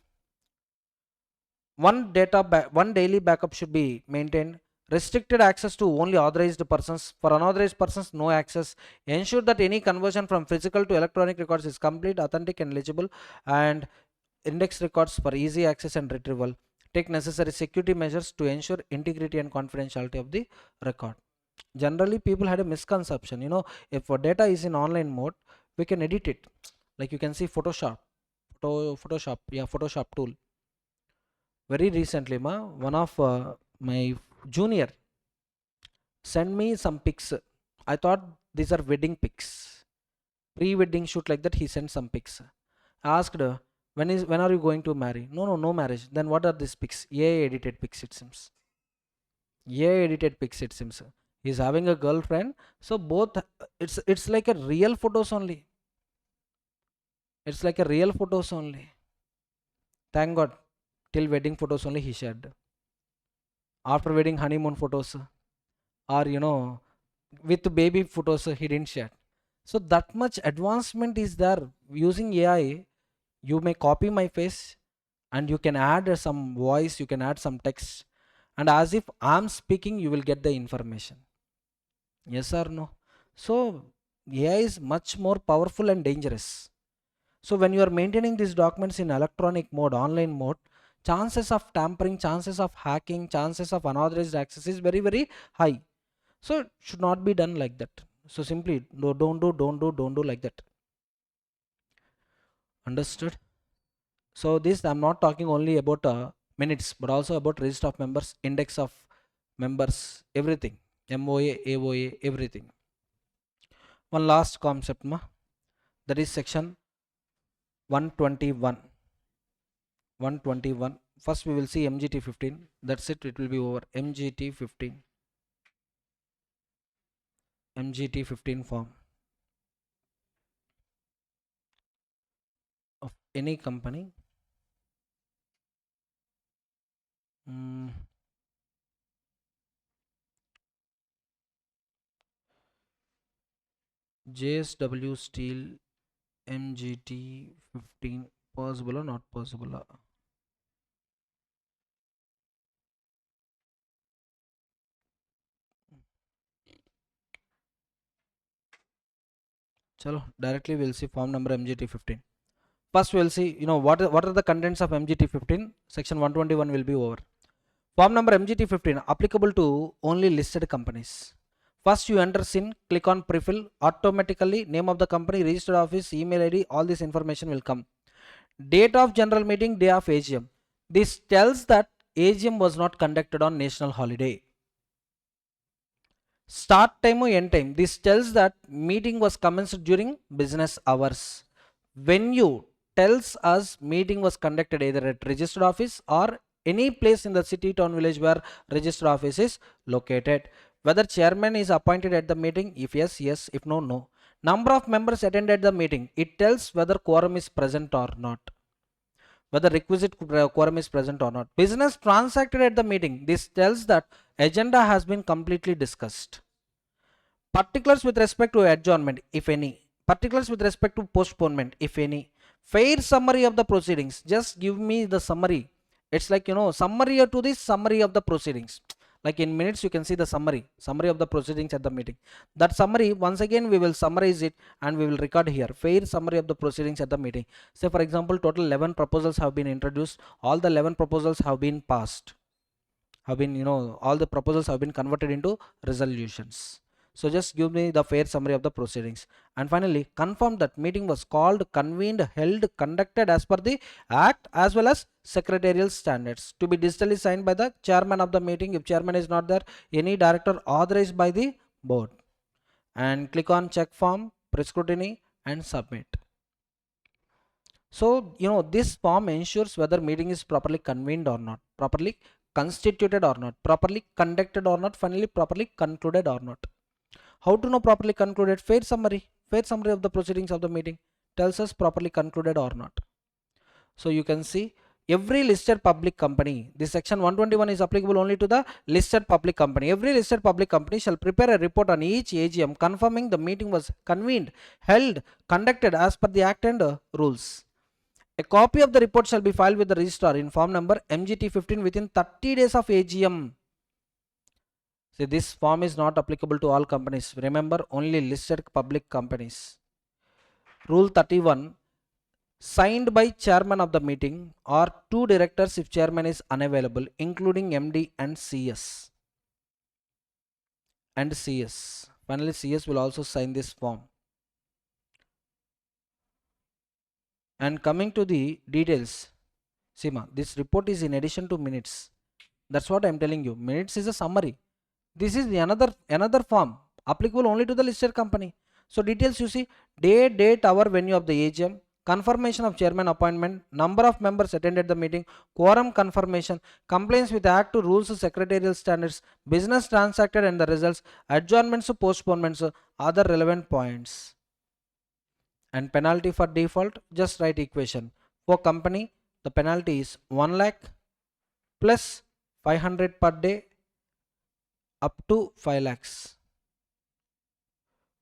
One daily backup should be maintained. Restricted access to only authorized persons. For unauthorized persons, no access. Ensure that any conversion from physical to electronic records is complete, authentic and legible, and index records for easy access and retrieval. Take necessary security measures to ensure integrity and confidentiality of the record. Generally people had a misconception, if our data is in online mode, we can edit it. Like you can see Photoshop, Photoshop tool. Very recently, one of my junior sent me some pics. I thought these are wedding pics, pre-wedding shoot like that. He sent some pics. I asked her, when are you going to marry? No, no, no marriage. Then what are these pics? AI edited pics, it seems. AI edited pics, it seems. He's having a girlfriend. So both, it's like a real photos only. It's like a real photos only. Thank God, till wedding photos only he shared. After wedding honeymoon photos, or with baby photos, he didn't share. So that much advancement is there. Using AI, you may copy my face and you can add some voice, you can add some text, and as if I'm speaking, you will get the information. Yes or no? So AI is much more powerful and dangerous. So when you are maintaining these documents in electronic mode, online mode, chances of tampering, chances of hacking, chances of unauthorized access is very, very high. So it should not be done like that. So simply don't do like that. Understood? So this I'm not talking only about minutes, but also about register of members, index of members, everything, MOA, AOA, everything. One last concept, that is section 121. 121. First we will see MGT 15. That's it. It will be over. MGT 15. MGT 15 form of any company. Mm, JSW Steel MGT 15 possible or not possible? Chalo, directly we'll see form number MGT 15. First we'll see, what are the contents of MGT 15. Section 121 will be over. Form number MGT 15 applicable to only listed companies. First you enter SIN, click on prefill, automatically name of the company, registered office, email ID, all this information will come. Date of general meeting, day of AGM. This tells that AGM was not conducted on national holiday. Start time or end time. This tells that meeting was commenced during business hours. Venue tells us meeting was conducted either at registered office or any place in the city, town, village where registered office is located. Whether chairman is appointed at the meeting, if yes, yes, if no, no. Number of members attended the meeting. It tells whether quorum is present or not, whether requisite quorum is present or not. Business transacted at the meeting. This tells that agenda has been completely discussed. Particulars with respect to adjournment, if any. Particulars with respect to postponement, if any. Fair summary of the proceedings. Just give me the summary. It's like, summary to this summary of the proceedings. Like in minutes you can see the summary of the proceedings at the meeting. That summary, once again we will summarize it and we will record here. Fair summary of the proceedings at the meeting. Say for example, total 11 proposals have been introduced. All the 11 proposals have been passed, have been, all the proposals have been converted into resolutions. So just give me the fair summary of the proceedings. And finally, confirm that meeting was called, convened, held, conducted as per the act as well as secretarial standards, to be digitally signed by the chairman of the meeting. If chairman is not there, any director authorized by the board. And click on check form, prescrutiny, and submit. So this form ensures whether meeting is properly convened or not, properly constituted or not, properly conducted or not, finally properly concluded or not. How to know properly concluded? Fair summary of the proceedings of the meeting tells us properly concluded or not. So you can see every listed public company, this section 121 is applicable only to the listed public company. Every listed public company shall prepare a report on each AGM confirming the meeting was convened, held, conducted as per the act and rules. A copy of the report shall be filed with the registrar in form number MGT 15 within 30 days of AGM. See, this form is not applicable to all companies. Remember, only listed public companies. Rule 31. Signed by chairman of the meeting or two directors if chairman is unavailable, including MD and CS. And CS. Finally, CS will also sign this form. And coming to the details. Sima, this report is in addition to minutes. That's what I'm telling you. Minutes is a summary. This is the another form. applicable only to the listed company. So details you see, day, date, hour, venue of the AGM, confirmation of chairman appointment, number of members attended the meeting, quorum confirmation, compliance with act to rules, secretarial standards, business transacted and the results, adjournments, postponements, other relevant points. And penalty for default, just write equation. For company, the penalty is 1 lakh plus 500 per day up to 5 lakhs.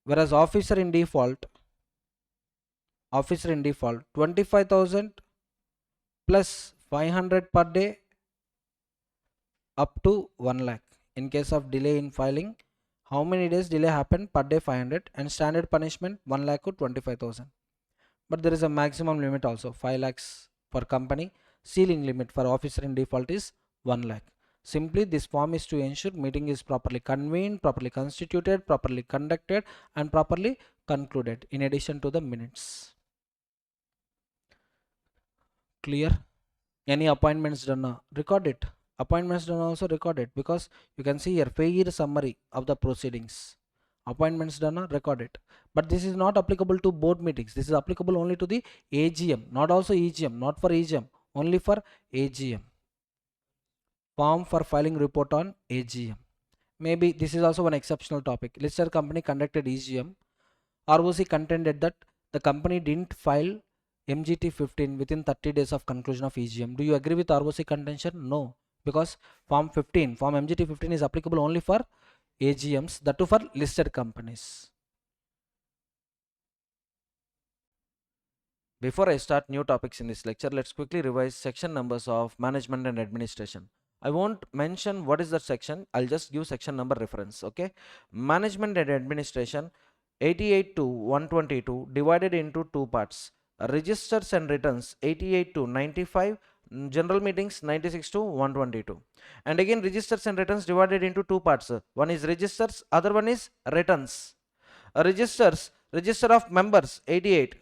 Whereas officer in default 25,000 plus 500 per day up to 1 lakh. In case of delay in filing, how many days delay happened per day 500, and standard punishment 1 lakh to 25,000. But there is a maximum limit also, 5 lakhs for company. Ceiling limit for officer in default is 1 lakh. Simply this form is to ensure meeting is properly convened, properly constituted, properly conducted and properly concluded in addition to the minutes. Clear? Any appointments done, record it. Appointments done also record it, because you can see here failure summary of the proceedings. Appointments done, record it. But this is not applicable to board meetings. This is applicable only to the AGM, not also EGM, not for EGM, only for AGM. Form for filing report on AGM. Maybe this is also one exceptional topic. Listed company conducted EGM. ROC contended that the company didn't file MGT 15 within 30 days of conclusion of EGM. Do you agree with ROC contention? No, because form MGT 15 is applicable only for AGMs, that too for listed companies. Before I start new topics in this lecture, let's quickly revise section numbers of management and administration. I won't mention what is the section, I'll just give section number reference. Okay, management and administration 88 to 122 divided into two parts. Registers and returns 88 to 95, general meetings 96 to 122. And again registers and returns divided into two parts. One is registers, other one is returns. Registers, register of members 88,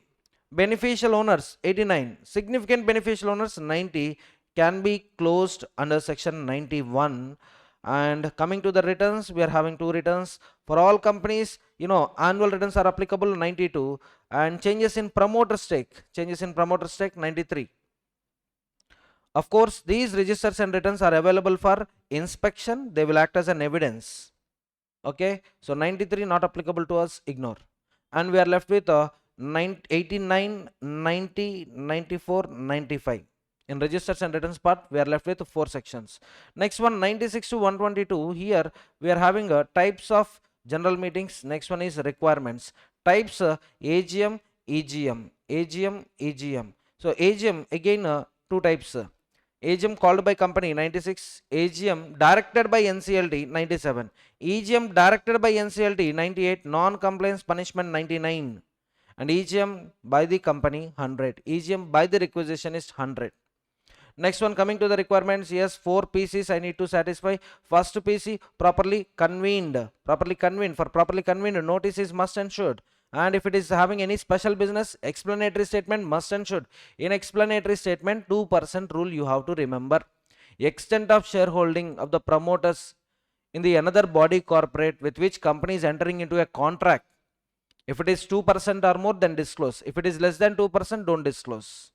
beneficial owners 89, significant beneficial owners 90, can be closed under section 91. And coming to the returns, we are having two returns for all companies. Annual returns are applicable 92, and changes in promoter stake 93. Of course these registers and returns are available for inspection, they will act as an evidence. Okay, so 93 not applicable to us, ignore. And we are left with 89, 90, 94, 95. In registers and returns part, we are left with 4 sections. Next one, 96 to 122. Here we are having types of general meetings. Next one is requirements. Types AGM, EGM. So AGM again two types. AGM called by company 96, AGM directed by NCLT 97, EGM directed by NCLT 98, non-compliance punishment 99, and EGM by the company 100. EGM by the requisition is 100. Next one, coming to the requirements, yes, 4 PCs I need to satisfy. First PC, properly convened. For properly convened, notice is must and should. And if it is having any special business, explanatory statement must and should. In explanatory statement, 2% rule you have to remember. Extent of shareholding of the promoters in the another body corporate with which company is entering into a contract. If it is 2% or more, then disclose. If it is less than 2%, don't disclose.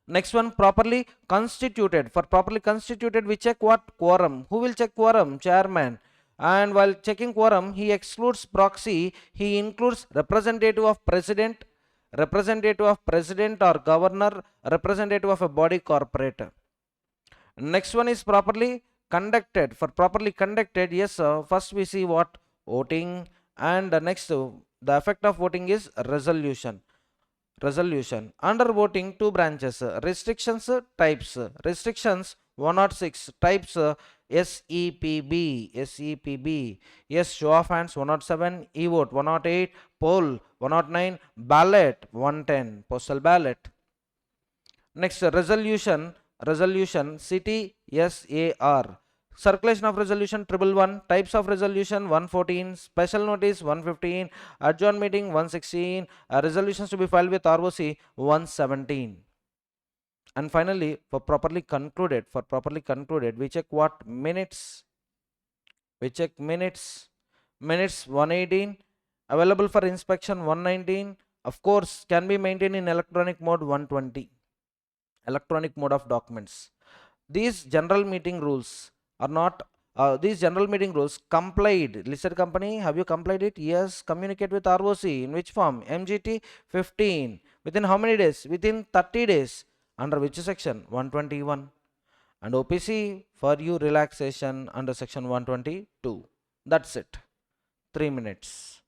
Next one, properly constituted. For properly constituted, we check what? Quorum. Who will check quorum? Chairman. And while checking quorum, he excludes proxy. He includes representative of president or governor, representative of a body corporate. Next one is properly conducted. For properly conducted, yes, first we see what? Voting. And next, the effect of voting is resolution. Under voting, 2 branches. Restrictions, types. Restrictions 106, types SEPB. Yes, show of hands 107, e-vote 108, poll 109, ballot 110, postal ballot. Next, resolution city SAR. Circulation of resolution 111, types of resolution 114, special notice 115, adjourn meeting 116, resolutions to be filed with ROC 117. And finally, for properly concluded, we check what? Minutes. minutes 118, available for inspection 119, of course can be maintained in electronic mode 120, electronic mode of documents. These general meeting rules are not, these general meeting rules complied. Listed company, have you complied it? Yes. Communicate with ROC in which form? MGT 15. Within how many days? Within 30 days. Under which section? 121. And OPC for you relaxation under section 122. That's it. 3 minutes.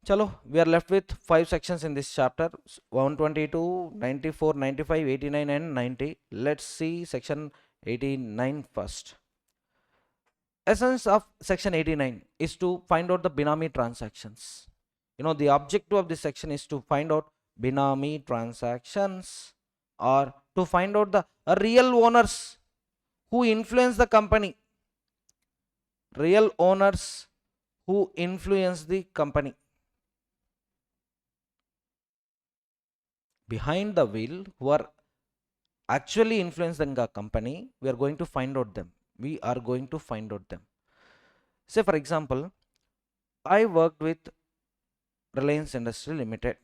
Chalo, we are left with 5 sections in this chapter: 122, 94, 95, 89 and 90. Let's see section 89 first. Essence of section 89 is to find out the Binami transactions. The objective of this section is to find out Binami transactions, or to find out the real owners who influence the company. Real owners who influence the company. Behind the wheel, who are actually influencing the company, we are going to find out them. We are going to find out them. Say for example, I worked with Reliance Industry Limited.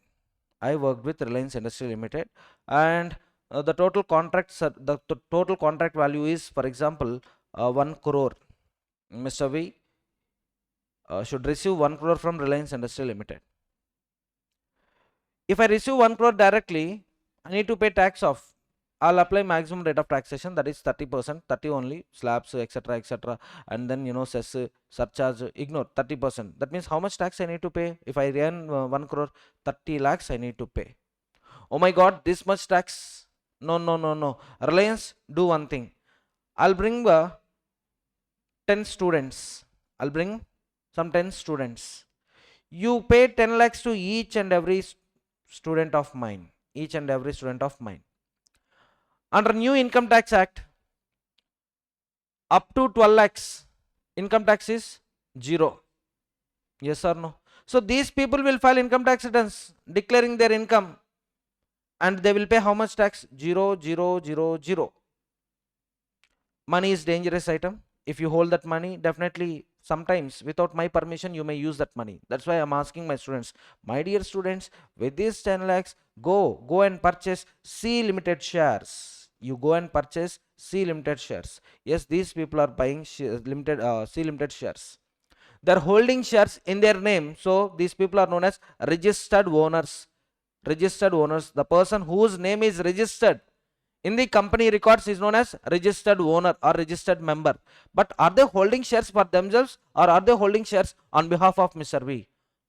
And the total contract value is, for example, 1 crore. Mr. V should receive 1 crore from Reliance Industry Limited. If I receive 1 crore directly, I need to pay tax of, I'll apply maximum rate of taxation, that is 30%, 30 only, slabs, etc., etc. And then, cess, surcharge, ignore 30%. That means how much tax I need to pay? If I earn 1 crore, 30 lakhs I need to pay. Oh my God, this much tax? No. Reliance, do one thing. I'll bring 10 students. I'll bring some 10 students. You pay 10 lakhs to each and every student of mine. Under new income tax act, up to 12 lakhs, income tax is 0. Yes or no? So these people will file income tax returns declaring their income, and they will pay how much tax? 0, 0, 0, 0. Money is dangerous item. If you hold that money, definitely sometimes without my permission you may use that money. That's why I'm asking my students, my dear students, with these 10 lakhs, go and purchase C limited shares. You go and purchase C limited shares. Yes, these people are buying C limited shares. They're holding shares in their name, so these people are known as registered owners. The person whose name is registered in the company records is known as registered owner or registered member. But are they holding shares for themselves, or are they holding shares on behalf of Mr. V?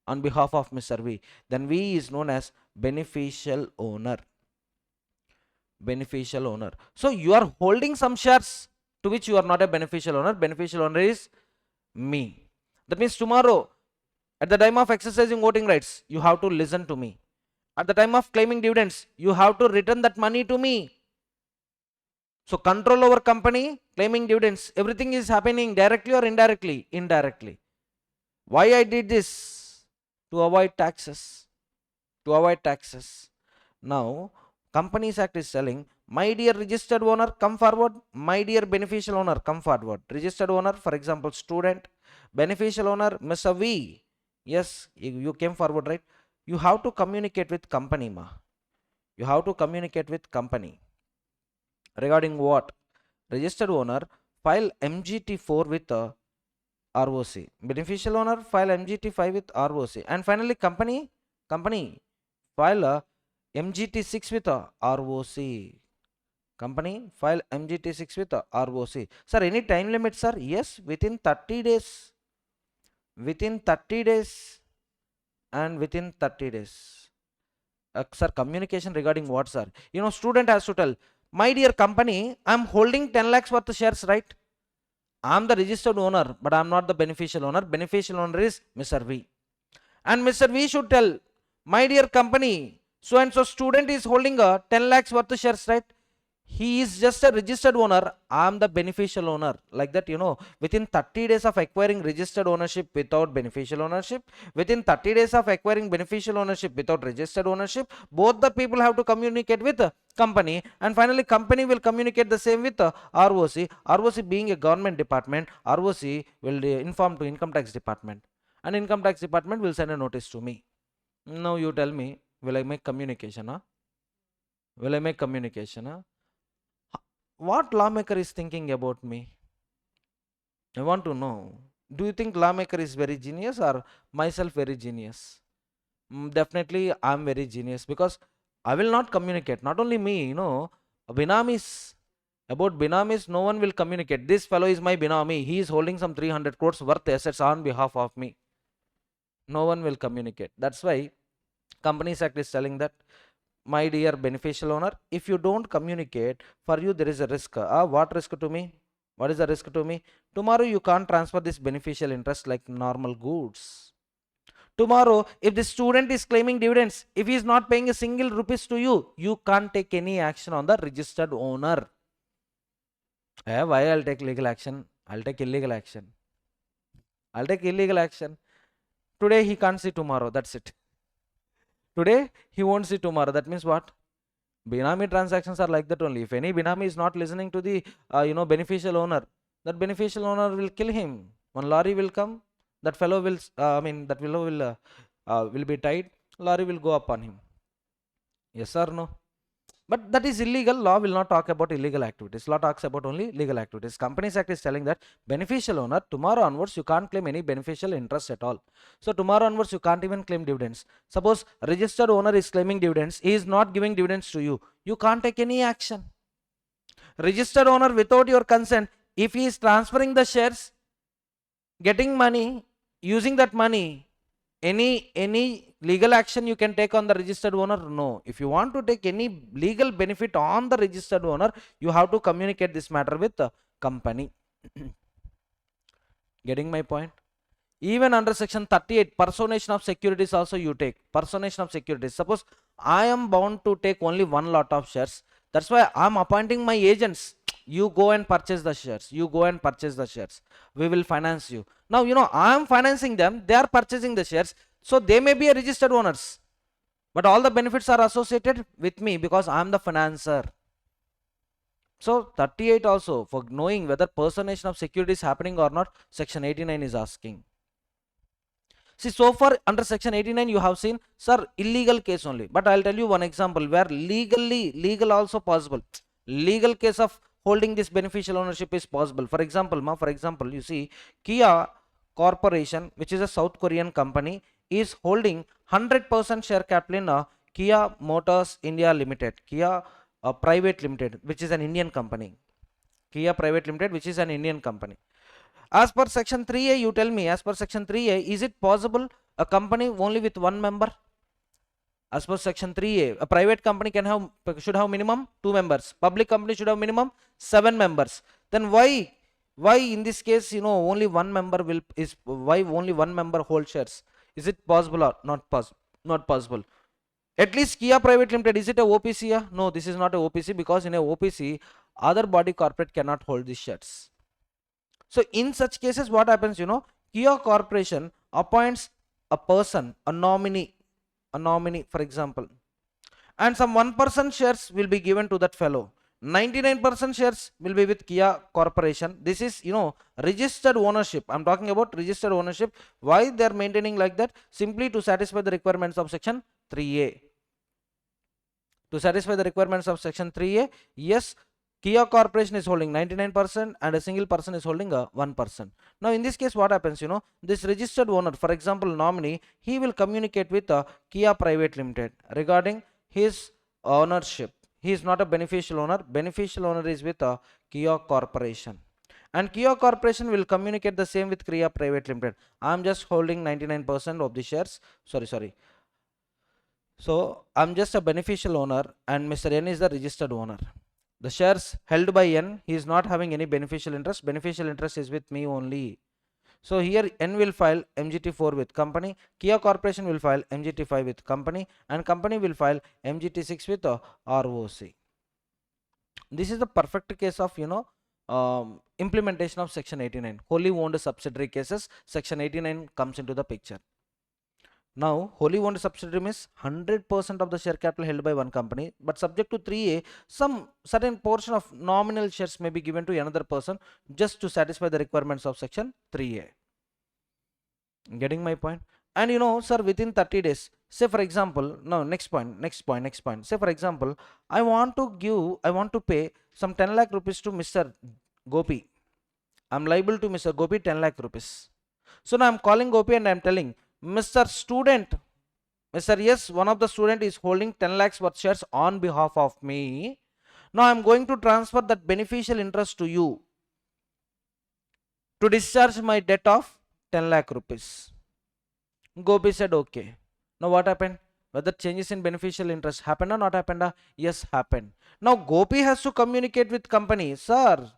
On behalf of Mr. V. Then V is known as beneficial owner. So you are holding some shares to which you are not a beneficial owner. Beneficial owner is me. That means tomorrow, at the time of exercising voting rights, you have to listen to me. At the time of claiming dividends, you have to return that money to me. So control over company, claiming dividends, everything is happening directly or indirectly? Indirectly. Why I did this? To avoid taxes. Now, Companies Act is telling, my dear registered owner, come forward. My dear beneficial owner, come forward. Registered owner, for example, student. Beneficial owner, Mr. V. Yes, you came forward, right? You have to communicate with company, ma. You have to communicate with company. Regarding what? Registered owner, file MGT4 with ROC. Beneficial owner, file MGT5 with ROC. And finally, company, file MGT6 with ROC. Company, file MGT6 with ROC. Sir, any time limit, sir? Yes, within 30 days. Within 30 days. And within 30 days. Sir, communication regarding what, sir? Student has to tell, my dear company, I'm holding 10 lakhs worth of shares, right? I'm the registered owner, but I'm not the beneficial owner. Beneficial owner is Mr. V. And Mr. V should tell, my dear company, so and so student is holding 10 lakhs worth of shares, right? He is just a registered owner. I'm the beneficial owner. Like that, within 30 days of acquiring registered ownership without beneficial ownership, within 30 days of acquiring beneficial ownership without registered ownership, both the people have to communicate with the company, and finally company will communicate the same with the ROC. ROC being a government department, ROC will inform to income tax department, and income tax department will send a notice to me. Now you tell me, will I make communication? Huh? Will I make communication? Huh? What lawmaker is thinking about me? I want to know. Do you think lawmaker is very genius or myself very genius? Definitely I'm very genius, because I will not communicate. Not only me, binamis. About binamis, no one will communicate. This fellow is my binami. He is holding some 300 crores worth assets on behalf of me. No one will communicate. That's why Companies Act is telling that, my dear beneficial owner, if you don't communicate, for you there is a risk. What risk to me? What is the risk to me? Tomorrow you can't transfer this beneficial interest like normal goods. Tomorrow, if the student is claiming dividends, if he is not paying a single rupees to you, you can't take any action on the registered owner. Why I'll take legal action? I'll take illegal action. I'll take illegal action. Today he can't see tomorrow. That's it. Today he won't see tomorrow. That means what? Binami transactions are like that only. If any binami is not listening to the beneficial owner, that beneficial owner will kill him. One lorry will come, that fellow will that fellow will be tied, lorry will go upon him. Yes or no? But that is illegal. Law will not talk about illegal activities. Law talks about only legal activities. Companies Act is telling that beneficial owner, tomorrow onwards you can't claim any beneficial interest at all. So tomorrow onwards you can't even claim dividends. Suppose registered owner is claiming dividends, he is not giving dividends to you. You can't take any action. Registered owner, without your consent, if he is transferring the shares, getting money, using that money, any legal action you can take on the registered owner? No. If you want to take any legal benefit on the registered owner, you have to communicate this matter with the company. Getting my point? Even under section 38, personation of securities also you take. Personation of securities. Suppose I am bound to take only one lot of shares. That's why I'm appointing my agents. You go and purchase the shares. You go and purchase the shares. We will finance you. Now, I'm financing them. They are purchasing the shares. So they may be a registered owners. But all the benefits are associated with me because I'm the financer. So 38 also, for knowing whether personation of security is happening or not, section 89 is asking. See, so far under section 89 you have seen, sir, illegal case only. But I'll tell you one example where legal also possible. Legal case of holding this beneficial ownership is possible. For example, you see, Kia Corporation, which is a South Korean company, is holding 100% share capital in Kia Motors India Limited, Kia Private Limited, which is an Indian company. Kia Private Limited, which is an Indian company. As per section 3A, you tell me, as per section 3A, is it possible a company only with one member? As per section 3A, a private company should have minimum 2 members. Public company should have minimum 7 members. Then why in this case, only one member why only one member hold shares? Is it possible or not possible? At least Kia Private Limited, is it a OPC? No, this is not a OPC, because in a OPC, other body corporate cannot hold these shares. So in such cases, what happens, Kia Corporation appoints a person, a nominee, for example, and some 1% shares will be given to that fellow. 99% shares will be with Kia Corporation. This is, registered ownership. I'm talking about registered ownership. Why they are maintaining like that? Simply to satisfy the requirements of section 3A. To satisfy the requirements of section 3A, yes, Kia Corporation is holding 99% and a single person is holding 1%. Now in this case, what happens, this registered owner, for example nominee, he will communicate with Kia Private Limited regarding his ownership. He is not a beneficial owner. Beneficial owner is with Kia Corporation. And Kia Corporation will communicate the same with Kia Private Limited. I am just holding 99% of the shares. Sorry. So I'm just a beneficial owner and Mr. N is the registered owner. The shares held by N, he is not having any beneficial interest. Beneficial interest is with me only. So here N will file MGT4 with company, Kia Corporation will file MGT5 with company, and company will file MGT6 with ROC. This is the perfect case of, implementation of section 89. Wholly owned subsidiary cases, section 89 comes into the picture. Now, wholly owned subsidiary means 100% of the share capital held by one company, but subject to 3A, some certain portion of nominal shares may be given to another person just to satisfy the requirements of section 3A. Getting my point? And sir, within 30 days, say for example, no, next point. Say for example, I want to pay some 10 lakh rupees to Mr. Gopi. I'm liable to Mr. Gopi 10 lakh rupees. So now I'm calling Gopi and I'm telling, Mr. Student, Mr. Yes, one of the student is holding 10 lakhs worth shares on behalf of me. Now I'm going to transfer that beneficial interest to you to discharge my debt of 10 lakh rupees. Gopi said okay. Now what happened? Whether changes in beneficial interest happened or not happened? Yes, happened. Now Gopi has to communicate with company. Sir,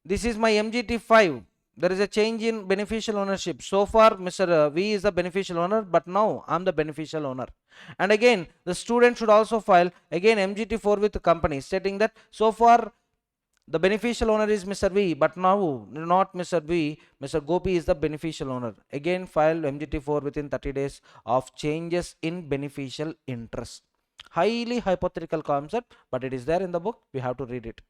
this is my MGT5. There is a change in beneficial ownership. So far, Mr. V is the beneficial owner, but now I'm the beneficial owner. And again, the student should also file again MGT4 with the company, stating that so far the beneficial owner is Mr. V, but now not Mr. V, Mr. Gopi is the beneficial owner. Again, file MGT4 within 30 days of changes in beneficial interest. Highly hypothetical concept, but it is there in the book. We have to read it.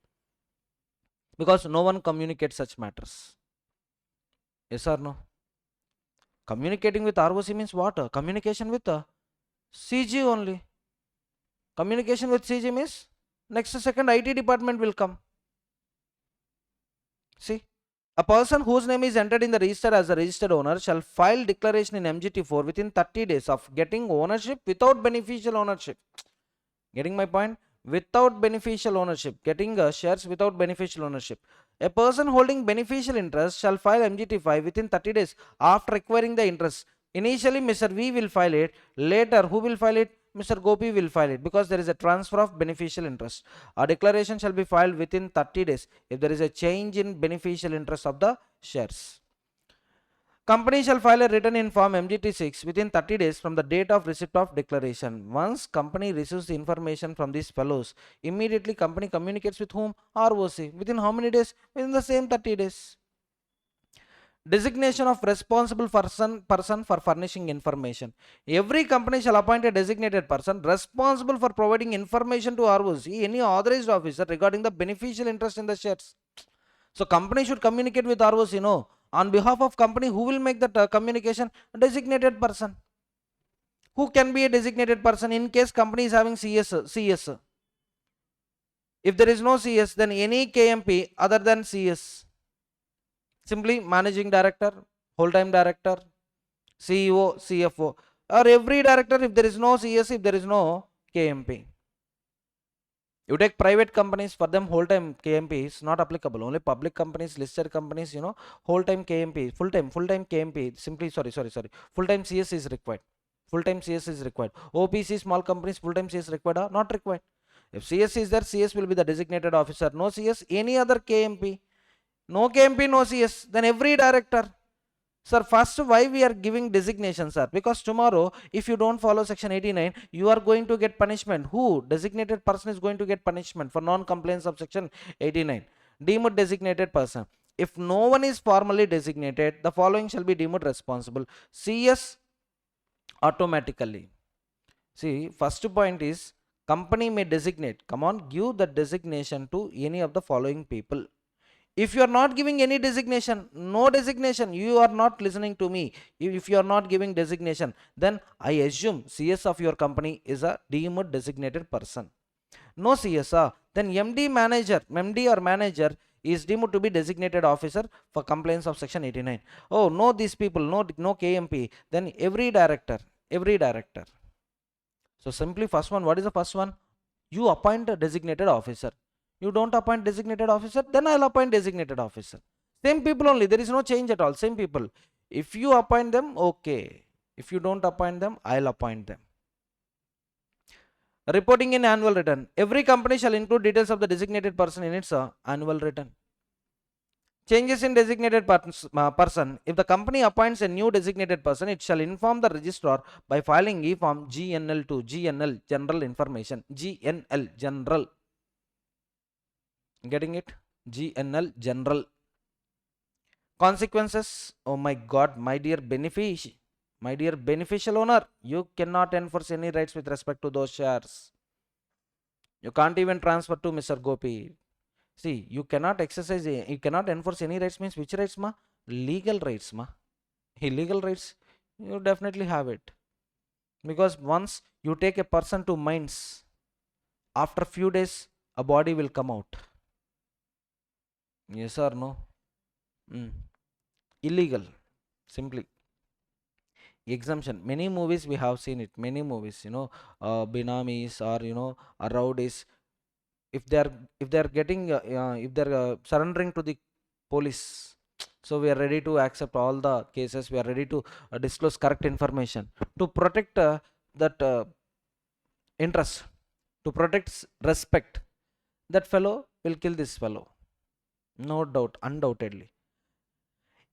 Because no one communicates such matters. Yes or no? Communicating with ROC means what? Communication with CG only. Communication with CG means next second IT department will come. See, a person whose name is entered in the register as a registered owner shall file declaration in MGT4 within 30 days of getting ownership without beneficial ownership. Getting my point? Without beneficial ownership, getting shares without beneficial ownership. A person holding beneficial interest shall file MGT5 within 30 days after acquiring the interest. Initially, Mr. V will file it. Later, who will file it? Mr. Gopi will file it, because there is a transfer of beneficial interest. A declaration shall be filed within 30 days if there is a change in beneficial interest of the shares. Company shall file a written in form MGT6 within 30 days from the date of receipt of declaration. Once company receives the information from these fellows, immediately company communicates with whom? ROC. Within how many days? Within the same 30 days. Designation of responsible person for furnishing information. Every company shall appoint a designated person responsible for providing information to ROC, any authorized officer, regarding the beneficial interest in the shares. So company should communicate with ROC, on behalf of company. Who will make that communication? A designated person. Who can be a designated person in case company is having CS? If there is no CS, then any KMP other than CS. Simply managing director, whole-time director, CEO, CFO, or every director if there is no CS, if there is no KMP. You take private companies, for them whole-time KMP is not applicable. Only public companies, listed companies, whole-time KMP, full-time KMP, simply, full-time CS is required. Full-time CS is required. OPC, small companies, full-time CS required or not required. If CS is there, CS will be the designated officer. No CS, any other KMP. No KMP, no CS. Then every director. Sir, first, why we are giving designation, sir? Because tomorrow, if you don't follow section 89, you are going to get punishment. Who? Designated person is going to get punishment for non-compliance of section 89. Deemed designated person. If no one is formally designated, the following shall be deemed responsible. CS automatically. See, first point is company may designate. Come on, give the designation to any of the following people. If you are not giving any designation, no designation, you are not listening to me. If you are not giving designation, then I assume CS of your company is a deemed designated person. No CS, then MD or manager is deemed to be designated officer for compliance of section 89. Oh, no, these people, no KMP, then every director. So simply first one, what is the first one? You appoint a designated officer. You don't appoint designated officer, then I'll appoint designated officer. Same people only, there is no change at all, same people. If you appoint them, okay. If you don't appoint them, I'll appoint them. Reporting in annual return. Every company shall include details of the designated person in its annual return. Changes in designated person. If the company appoints a new designated person, it shall inform the registrar by filing e-form GNL to GNL, general information. GNL, general. Getting it? GNL, general. Consequences. Oh my god, my dear beneficial owner, you cannot enforce any rights with respect to those shares. You can't even transfer to Mr. Gopi. See, you cannot exercise, you cannot enforce any rights means which rights ma? Legal rights ma. Illegal rights, you definitely have it. Because once you take a person to mines, after few days, a body will come out. Yes or no? Mm. Illegal, simply. Exemption. Many movies we have seen it. Many movies, binamis or rowdies. If they are getting if they are surrendering to the police, so we are ready to accept all the cases. We are ready to disclose correct information to protect that interest, to protect respect. That fellow will kill this fellow, no doubt, undoubtedly.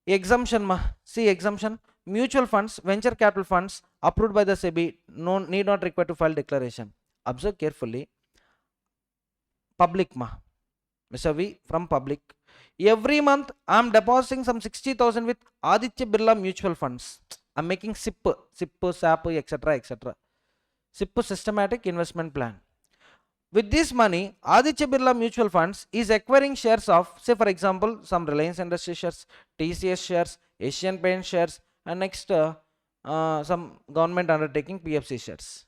Exemption ma. See, exemption. Mutual funds, venture capital funds approved by the SEBI no need not require to file declaration. Observe carefully. Public ma. Mr. V, from public. Every month I am depositing some 60,000 with Aditya Birla mutual funds. I am making SAP, etc. etc. SIP, systematic investment plan. With this money, Aditya Birla Mutual Funds is acquiring shares of, say for example, some Reliance Industry shares, TCS shares, Asian Paint shares, and next some government undertaking PFC shares.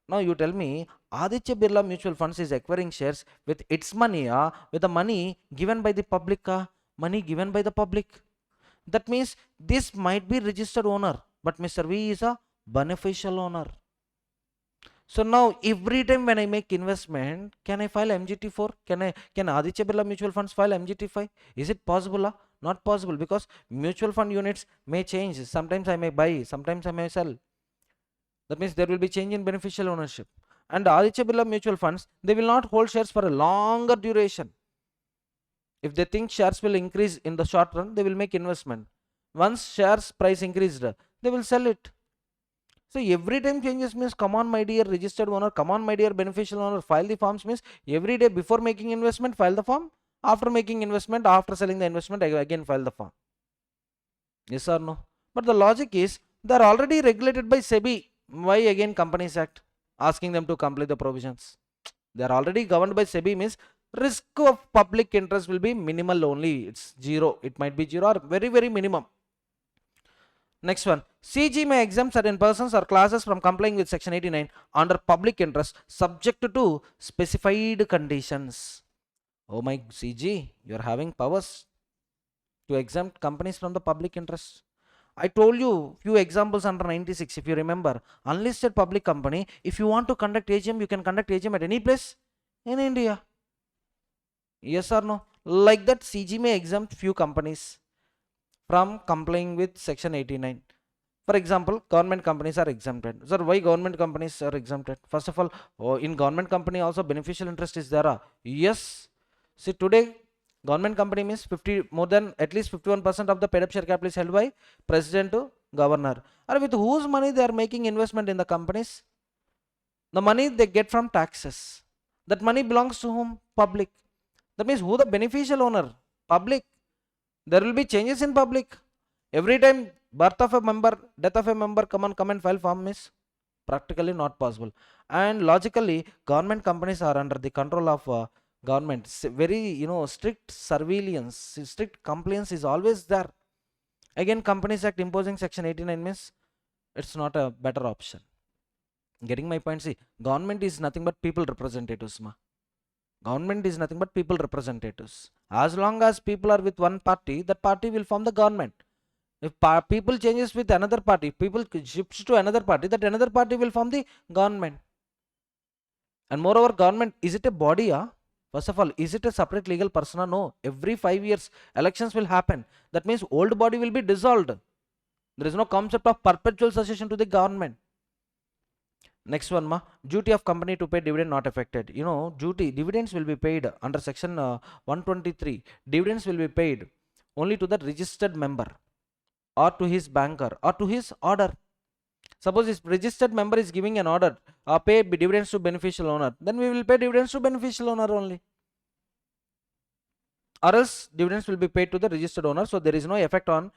Now you tell me, Aditya Birla Mutual Funds is acquiring shares with its money, with the money given by the public, money given by the public. That means this might be registered owner, but Mr. V is a beneficial owner. So now every time when I make investment, can I file MGT4? Can Aditya Birla Mutual Funds file MGT5? Is it possible? Not possible, because mutual fund units may change. Sometimes I may buy, sometimes I may sell. That means there will be change in beneficial ownership. And Aditya Birla Mutual Funds, they will not hold shares for a longer duration. If they think shares will increase in the short run, they will make investment. Once shares price increased, they will sell it. So every time changes means, come on my dear registered owner, come on my dear beneficial owner, file the forms means every day before making investment, file the form. After making investment, after selling the investment, again file the form. Yes or no? But the logic is, they are already regulated by SEBI. Why again Companies Act asking them to complete the provisions? They are already governed by SEBI means risk of public interest will be minimal only. It's zero. It might be zero or very, very minimum. Next one, CG may exempt certain persons or classes from complying with section 89 under public interest subject to specified conditions. Oh my CG, you are having powers to exempt companies from the public interest. I told you few examples under 96, if you remember. Unlisted public company, if you want to conduct AGM, you can conduct AGM at any place in India. Yes or no? Like that, CG may exempt few companies from complying with section 89. For example, government companies are exempted. Sir, why government companies are exempted? First of all, in government company also beneficial interest is there. Yes. See, today government company means 50 more than at least 51% of the paid up share capital is held by president to governor. Or with whose money they are making investment in the companies? The money they get from taxes. That money belongs to whom? Public. That means who the beneficial owner? Public. There will be changes in public. Every time birth of a member, death of a member, come and file form is practically not possible. And logically, government companies are under the control of government. Very strict surveillance, strict compliance is always there. Again, Companies Act imposing section 89 means it's not a better option. Getting my point? See, government is nothing but people representatives. Government is nothing but people representatives. As long as people are with one party, that party will form the government. If people changes with another party, people shifts to another party, that another party will form the government. And moreover, government, is it a body? First of all, is it a separate legal persona? No. Every 5 years, elections will happen. That means old body will be dissolved. There is no concept of perpetual succession to the government. Next one, duty of company to pay dividend not affected. Duty, dividends will be paid under section 123. Dividends will be paid only to the registered member or to his banker or to his order. Suppose this registered member is giving an order, pay dividends to beneficial owner, then we will pay dividends to beneficial owner only. or else dividends will be paid to the registered owner, so there is no effect on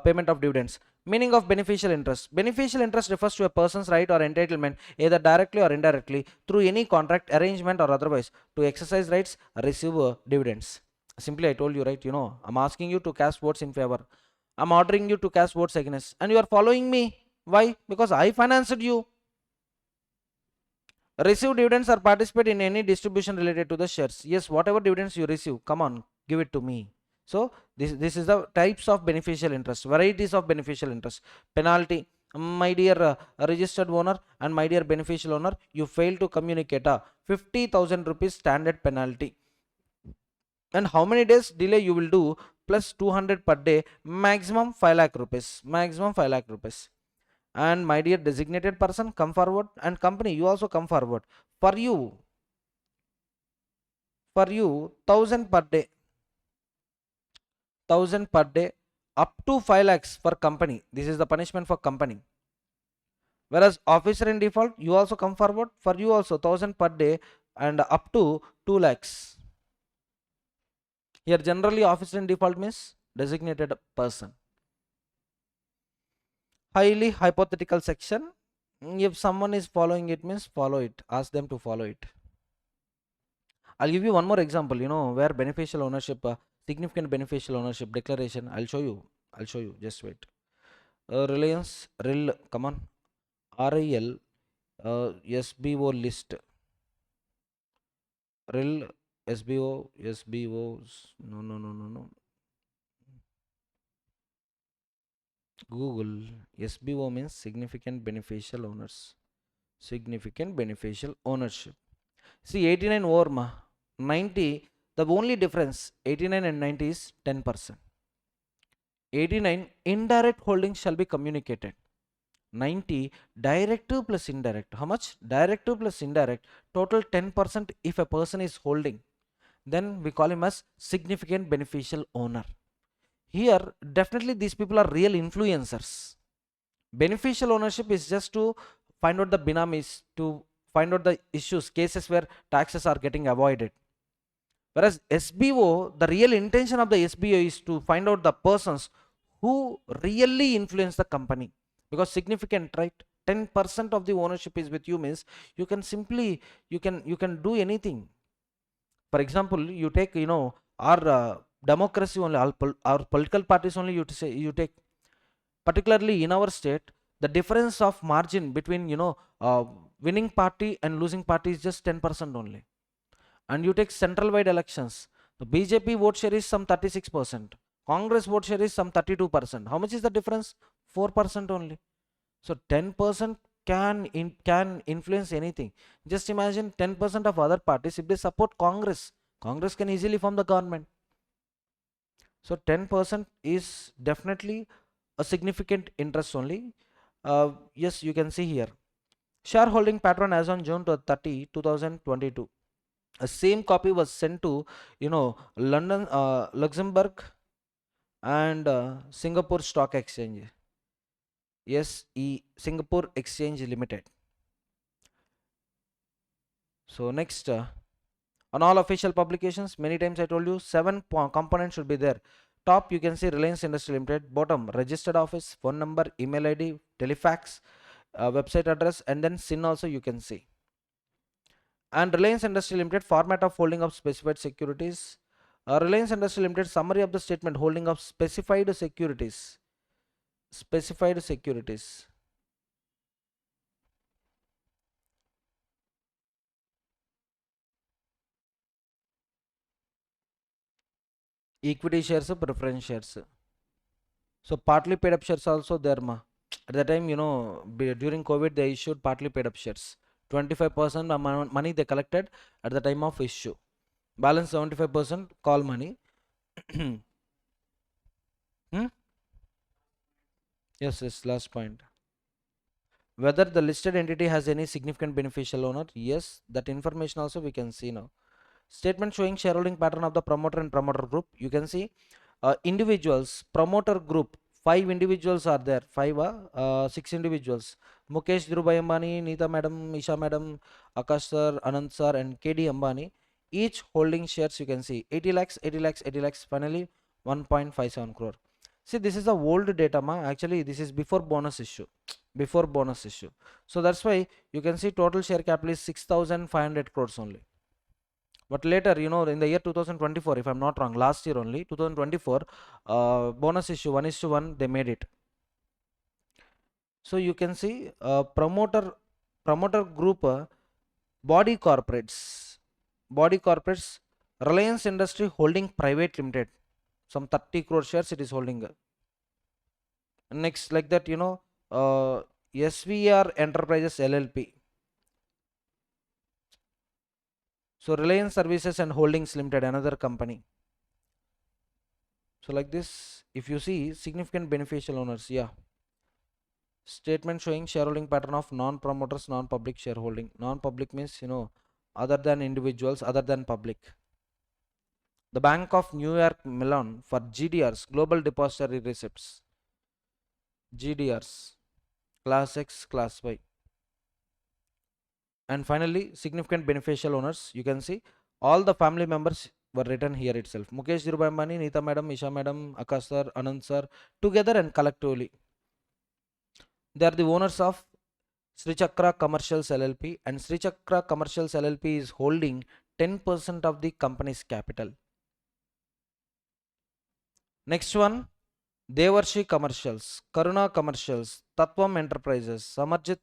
payment of dividends. Meaning of beneficial interest. Beneficial interest refers to a person's right or entitlement, either directly or indirectly, through any contract, arrangement or otherwise, to exercise rights, receive dividends. Simply I told you, right? I'm asking you to cast votes in favor, I'm ordering you to cast votes against, and you are following me. Why? Because I financed you. Receive dividends or participate in any distribution related to the shares. Yes, whatever dividends you receive, come on, give it to me. So this is the types of beneficial interest, varieties of beneficial interest. Penalty. My dear registered owner and my dear beneficial owner, you fail to communicate a 50,000 rupees standard penalty. And how many days delay you will do, plus 200 per day, maximum 5 lakh rupees. Maximum 5 lakh rupees. And my dear designated person, come forward, and company, you also come forward. For you 1000 per day, 1000 per day, up to 5 lakhs for company. This is the punishment for company. Whereas officer in default, you also come forward, for you also 1000 per day and up to 2 lakhs. Here generally officer in default means designated person. Highly hypothetical section. If someone is following it, means follow it, ask them to follow it. I'll give you one more example, where beneficial ownership, significant beneficial ownership declaration. I'll show you. Just wait. Reliance, RIL, come on. RIL, SBO list. RIL, SBOs. No. Google. SBO means significant beneficial owners. Significant beneficial ownership. See, 89 over 90, the only difference 89 and 90 is 10%. 89 indirect holdings shall be communicated. 90 direct plus indirect. How much? Direct plus indirect. Total 10% if a person is holding. Then we call him as significant beneficial owner. Here, definitely these people are real influencers. Beneficial ownership is just to find out the binamis, to find out the issues, cases where taxes are getting avoided. Whereas SBO, the real intention of the SBO is to find out the persons who really influence the company. Because significant, right? 10% of the ownership is with you means you can simply, you can do anything. For example, you take, our democracy only, our political parties only, you take, particularly in our state, the difference of margin between, winning party and losing party is just 10% only. And you take central wide elections, the BJP vote share is some 36%, Congress vote share is some 32%. How much is the difference? 4% only. So 10% can influence anything. Just imagine 10% of other parties, if they support Congress can easily form the government. So 10% is definitely a significant interest only. Yes, you can see here shareholding pattern as on June 30, 2022. A same copy was sent to, London, Luxembourg and Singapore Stock Exchange. Singapore Exchange Limited. So next, on all official publications, many times I told you 7 components should be there. Top, you can see Reliance Industry Limited. Bottom, registered office, phone number, email ID, telefax, website address, and then SIN also you can see. And Reliance Industry Limited, format of holding of specified securities. Reliance Industry Limited, summary of the statement, holding of specified securities. Specified securities. Equity shares, preference shares. So partly paid up shares also there ma. At the time, during COVID, they issued partly paid up shares. 25% money they collected at the time of issue. Balance 75% call money. Hmm? Yes, last point. Whether the listed entity has any significant beneficial owner. Yes, that information also we can see now. Statement showing shareholding pattern of the promoter and promoter group. You can see individuals, promoter group, 5 individuals are there. 6 individuals. Mukesh Dhirubhai Ambani, Neeta Madam, Isha Madam, Akash Sir, Anand Sir, and KD Ambani. each holding shares, you can see 80 lakhs, 80 lakhs, 80 lakhs, finally 1.57 crore. See, this is the old data ma, actually this is before bonus issue, before bonus issue. So that's why you can see total share capital is 6,500 crores only. But later, you know, in the year 2024, if I'm not wrong, last year only 2024, bonus issue 1:1 they made it. So you can see promoter group, body corporates, Reliance Industry Holding Private Limited, some 30 crore shares it is holding. Next, like that, you know, SVR Enterprises LLP. So Reliance Services and Holdings Limited, another company. So like this, if you see significant beneficial owners, yeah. Statement showing shareholding pattern of non-promoters, non-public shareholding. Non-public means, you know, other than individuals, other than public. The Bank of New York Mellon for GDRs, Global Depository Receipts. GDRs, Class X, Class Y. And finally, significant beneficial owners, you can see all the family members were written here itself. Mukesh Dhirubhai Ambani, Neeta Madam, Isha Madam, Akash Sir, Anand Sir, together and collectively. They are the owners of Sri Chakra Commercials LLP, and Sri Chakra Commercials LLP is holding 10% of the company's capital. Next one, Devarshi Commercials, Karuna Commercials, Tatvam Enterprises, Samarjit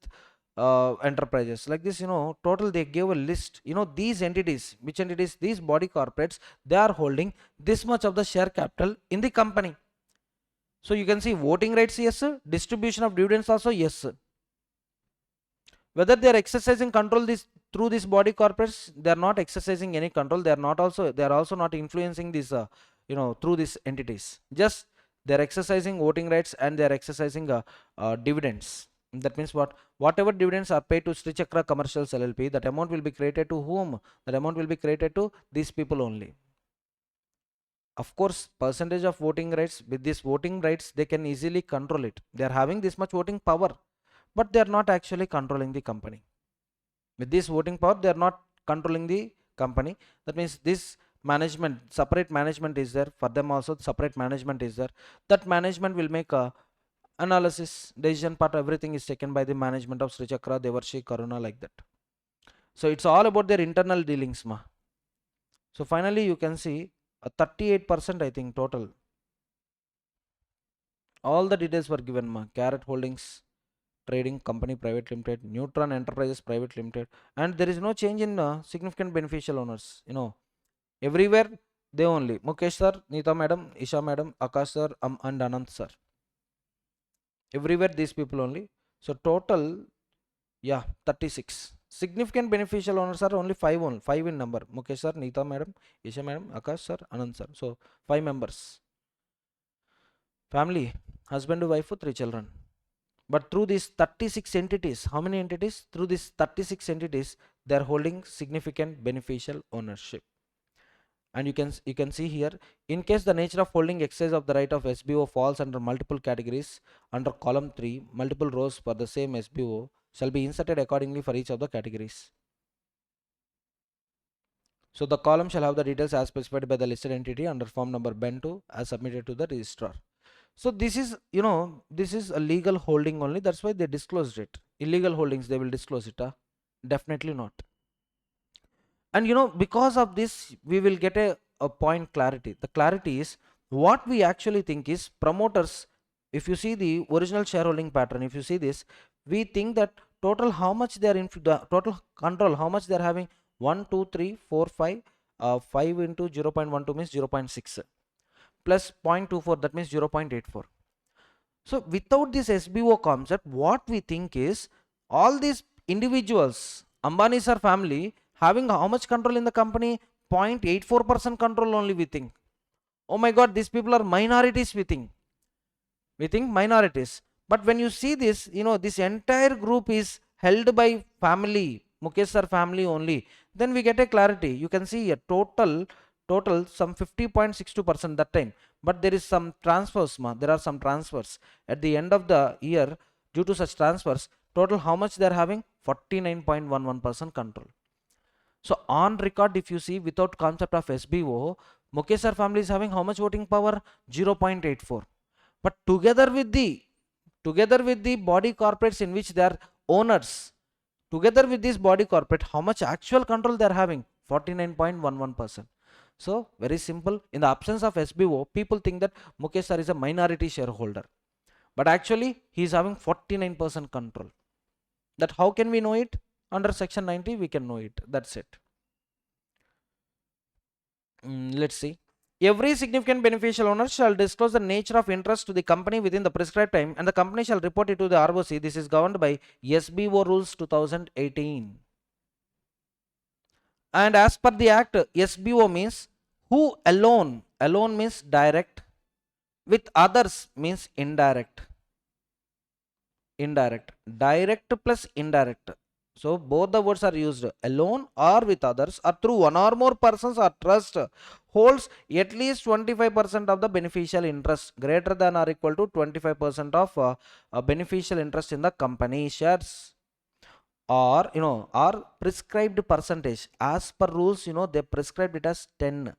Enterprises. Like this, you know, total they gave a list. You know, these entities, which entities? These body corporates, they are holding this much of the share capital in the company. So you can see voting rights, yes. Distribution of dividends also, yes. Whether they are exercising control this through these body corporates, they are not exercising any control. They are also not influencing this, you know, through these entities. Just they are exercising voting rights and they are exercising dividends. That means what? Whatever dividends are paid to Sri Chakra Commercials LLP, that amount will be created to whom? That amount will be created to these people only. Of course, percentage of voting rights, with these voting rights, they can easily control it. They are having this much voting power, but they are not actually controlling the company. With this voting power, they are not controlling the company. That means this management, separate management is there for them also. Separate management is there. That management will make a analysis, decision part, everything is taken by the management of Sri Chakra, Devarshi, Karuna, like that. So it's all about their internal dealings, ma. So finally, you can see a 38%, I think, total. All the details were given, ma. Carrot Holdings Trading Company Private Limited, Neutron Enterprises Private Limited, and there is no change in significant beneficial owners. You know, everywhere they only Mukesh sir, Neeta madam, Isha madam, Akash sir, and Anand sir. Everywhere these people only. So total, yeah, 36. Significant beneficial owners are only five in number. Mukesh sir, Neeta madam, Isha madam, Akash sir, Anand sir. So 5 members. Family, husband, wife, 3 children. But through these 36 entities, how many entities? Through these 36 entities, they are holding significant beneficial ownership. And you can see here, in case the nature of holding exercise of the right of SBO falls under multiple categories, under column 3, multiple rows for the same SBO shall be inserted accordingly for each of the categories. So the column shall have the details as specified by the listed entity under form number BEN2 as submitted to the registrar. So this is, you know, this is a legal holding only. That's why they disclosed it. Illegal holdings, they will disclose it. Definitely not. And you know, because of this, we will get a point clarity. The clarity is what we actually think is promoters. If you see the original shareholding pattern, if you see this, we think that total how much they are in the total control, how much they are having 1, 2, 3, 4, 5, 5 into 0.12 means 0.6 plus 0.24, that means 0.84. So without this SBO concept, what we think is all these individuals, Ambani's are family, having how much control in the company? 0.84% control only, we think. Oh my god, these people are minorities, we think. We think minorities. But when you see this, you know, this entire group is held by family, Mukesh sir family only. Then we get a clarity. You can see a total some 50.62% that time. But there is some transfers, there are some transfers. At the end of the year, due to such transfers, total how much they are having? 49.11% control. So on record, if you see, without concept of SBO, Mukesh sir family is having how much voting power? 0.84. But together with the body corporates in which they are owners, together with this body corporate, how much actual control they are having? 49.11%. So very simple. In the absence of SBO, people think that Mukesh sir is a minority shareholder, but actually he is having 49% control. That how can we know it? Under section 90 we can know it. That's it. Let's see. Every significant beneficial owner shall disclose the nature of interest to the company within the prescribed time, and the company shall report it to the ROC. This is governed by SBO rules 2018. And as per the act, SBO means who alone. Alone means direct, with others means indirect. Direct plus indirect. So both the words are used, alone or with others or through one or more persons or trust, holds at least 25% of the beneficial interest, greater than or equal to 25% of beneficial interest in the company shares, or or prescribed percentage. As per rules, they prescribed it as 10,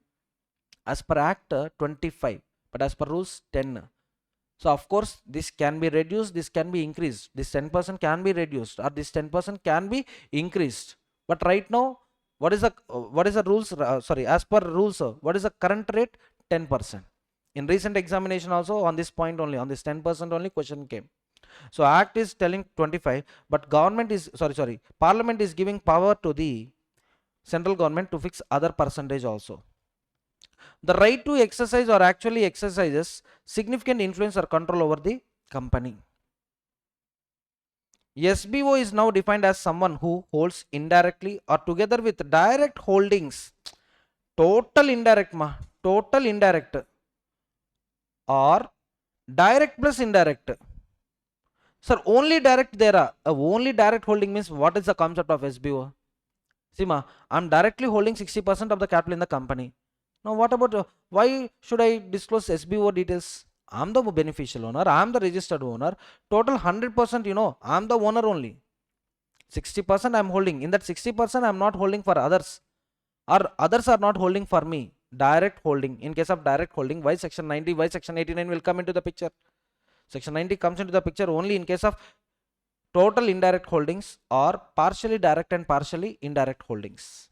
as per act 25, but as per rules 10. So of course this can be reduced, this can be increased, this 10% can be reduced, or this 10% can be increased. But right now, what is the rules? Sorry, as per rules, what is the current rate? 10%. In recent examination also on this point only, on this 10% only question came. So act is telling 25, but government is sorry, Parliament is giving power to the central government to fix other percentage also. The right to exercise or actually exercises significant influence or control over the company. SBO is now defined as someone who holds indirectly or together with direct holdings. Total indirect or direct plus indirect. Sir, only direct there are. Only direct holding means what is the concept of SBO? See ma, I'm directly holding 60% of the capital in the company. Now what about, why should I disclose SBO details? I'm the beneficial owner, I'm the registered owner. Total 100%, I'm the owner only. 60% I'm holding. In that 60% I'm not holding for others, or others are not holding for me. Direct holding. In case of direct holding, why section 90, why section 89 will come into the picture? Section 90 comes into the picture only in case of total indirect holdings or partially direct and partially indirect holdings.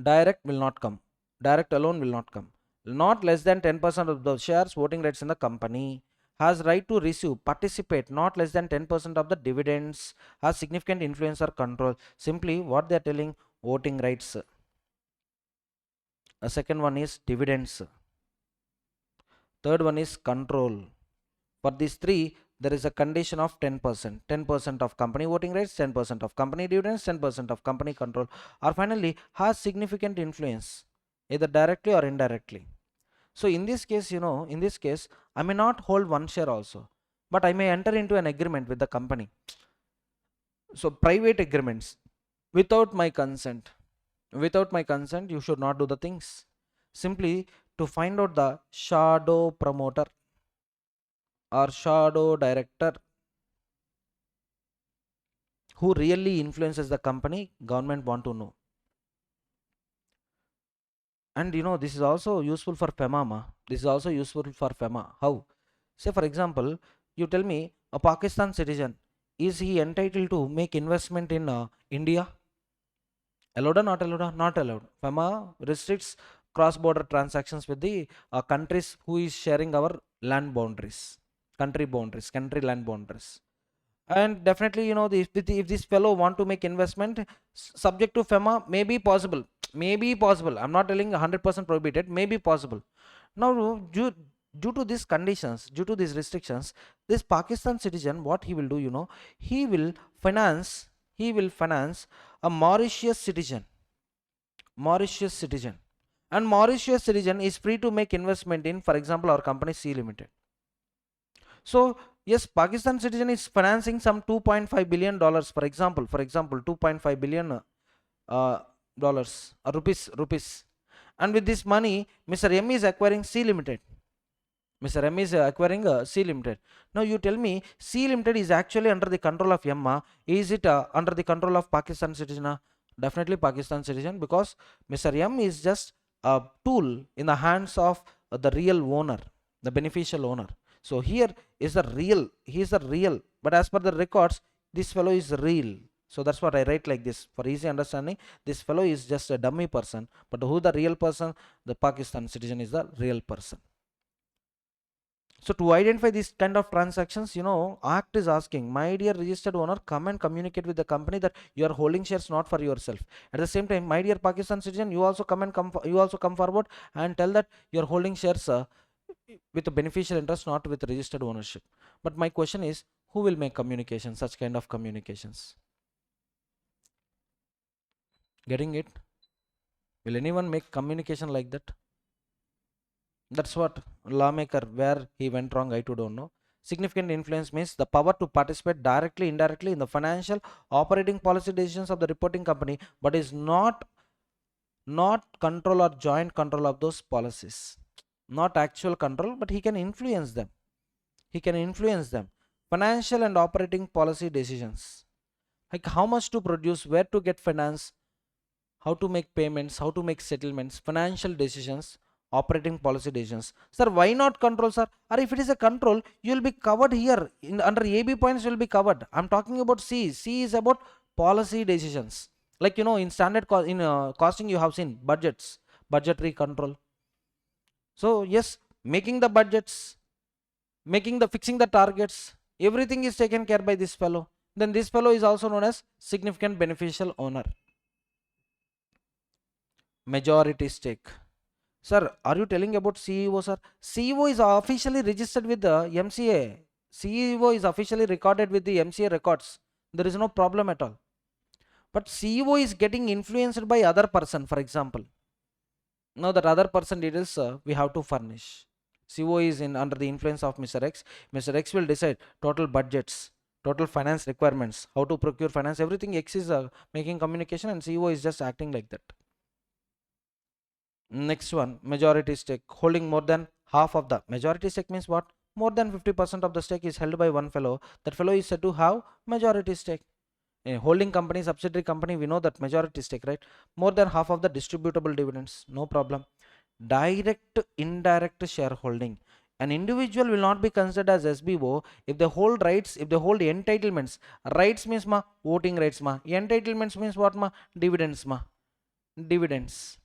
Direct will not come. Direct alone will not come. Not less than 10% of the shares voting rights in the company, has right to receive, participate not less than 10% of the dividends, has significant influence or control. Simply what they are telling, voting rights. A second one is dividends. Third one is control. For these three, there is a condition of 10%. 10% of company voting rights, 10% of company dividends, 10% of company control, or finally has significant influence, either directly or indirectly. So in this case, in this case, I may not hold one share also, but I may enter into an agreement with the company. So private agreements, without my consent. Without my consent, you should not do the things. Simply to find out the shadow promoter or shadow director who really influences the company, government want to know. And this is also useful for FEMA. This is also useful for FEMA. How? Say for example, you tell me a Pakistan citizen, is he entitled to make investment in India? Allowed or not allowed? Not allowed. FEMA restricts cross-border transactions with the countries who is sharing our land boundaries, country land boundaries. And definitely, if this fellow want to make investment subject to FEMA, may be possible. I'm not telling 100% prohibited, may be possible. Now, due to these conditions, due to these restrictions, this Pakistan citizen, what he will do, he will finance a Mauritius citizen. And Mauritius citizen is free to make investment in, for example, our company C Limited. So yes, Pakistan citizen is financing some $2.5 billion, for example, 2.5 billion dollars or rupees. And with this money, Mr. M is acquiring C Limited. Mr. M is acquiring C Limited. Now you tell me, C Limited is actually under the control of M. Is it under the control of Pakistan citizen? Definitely Pakistan citizen, because Mr. M is just a tool in the hands of the real owner, the beneficial owner. So here is a real, he is a real, but as per the records, this fellow is real. So that's what I write like this for easy understanding. This fellow is just a dummy person, but who the real person? The Pakistan citizen is the real person. So to identify these kind of transactions, Act is asking, my dear registered owner, come and communicate with the company that you are holding shares not for yourself. At the same time, my dear Pakistan citizen, you also come forward and tell that you are holding shares with a beneficial interest, not with registered ownership. But my question is, who will make communication, such kind of communications? Getting it? Will anyone make communication like that? That's what lawmaker, where he went wrong, I too don't know. Significant influence means the power to participate directly, indirectly in the financial operating policy decisions of the reporting company, but is not control or joint control of those policies. Not actual control, but he can influence them. He can influence them. Financial and operating policy decisions. Like how much to produce, where to get finance, how to make payments, how to make settlements, financial decisions, operating policy decisions. Sir, why not control, sir? Or if it is a control, you will be covered here. Under AB points, you will be covered. I'm talking about C. C is about policy decisions. Like, in standard costing, you have seen budgets, budgetary control. So, yes, making the budgets, fixing the targets, everything is taken care by this fellow. Then this fellow is also known as significant beneficial owner. Majority stake. Sir, are you telling about CEO, sir? CEO is officially registered with the MCA. CEO is officially recorded with the MCA records. There is no problem at all. But CEO is getting influenced by other person, for example. Now that other person details we have to furnish. CEO is under the influence of Mr. X. Mr. X will decide total budgets, total finance requirements, how to procure finance, everything. X is making communication and CEO is just acting like that. Next one, majority stake, holding more than half of the. Majority stake means what? More than 50% of the stake is held by one fellow. That fellow is said to have majority stake. A holding company, subsidiary company, we know that majority stake, right? More than half of the distributable dividends, no problem. Direct, indirect shareholding. An individual will not be considered as SBO if they hold rights, if they hold entitlements. Rights means voting rights Entitlements means what Dividends Dividends.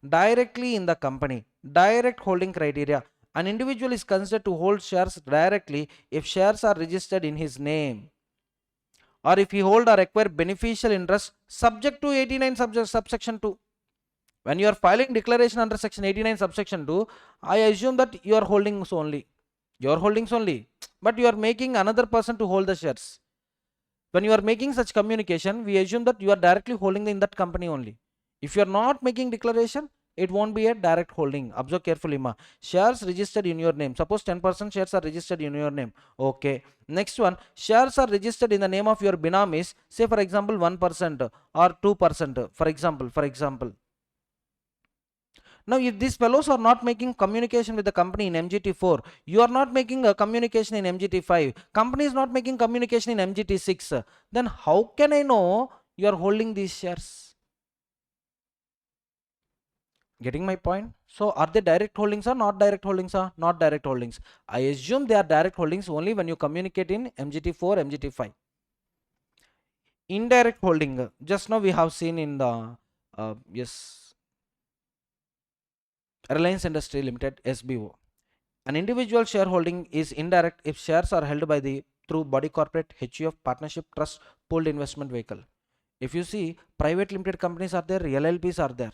Directly in the company. Direct holding criteria. An individual is considered to hold shares directly if shares are registered in his name, or if he hold or acquire beneficial interest subject to 89 subsection 2. When you are filing declaration under section 89 subsection 2, I assume that you are holdings only. Your holdings only. But you are making another person to hold the shares. When you are making such communication, we assume that you are directly holding in that company only. If you are not making declaration, it won't be a direct holding. Observe carefully shares registered in your name. Suppose 10% shares are registered in your name. Okay. Next one, shares are registered in the name of your binamis. Say for example 1% or 2%. For example. Now, if these fellows are not making communication with the company in MGT4, you are not making a communication in MGT5, company is not making communication in MGT6, then how can I know you are holding these shares? Getting my point? So, are they direct holdings or not direct holdings? Not direct holdings. I assume they are direct holdings only when you communicate in MGT4, MGT5. Indirect holding, just now we have seen in the, Reliance Industry Limited, SBO. An individual shareholding is indirect if shares are held by the through body corporate, HUF, partnership, trust, pooled investment vehicle. If you see, private limited companies are there, LLPs are there.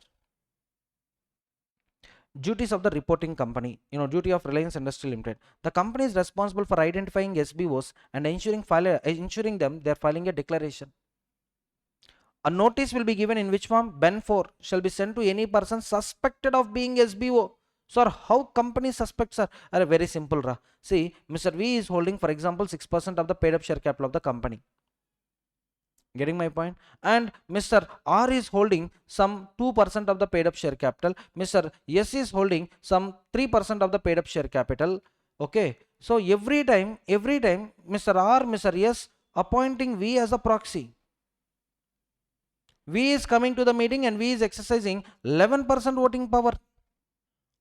Duties of the reporting company, duty of Reliance Industry Limited. The company is responsible for identifying SBOs and ensuring them they are filing a declaration. A notice will be given in which form? Ben 4 shall be sent to any person suspected of being SBO. So how company suspects are very simple. See, Mr. V is holding, for example, 6% of the paid up share capital of the company. Getting my point? And Mr. R is holding some 2% of the paid up share capital. Mr. S is holding some 3% of the paid up share capital. Okay. So every time Mr. R, Mr. S appointing V as a proxy. V is coming to the meeting and V is exercising 11% voting power.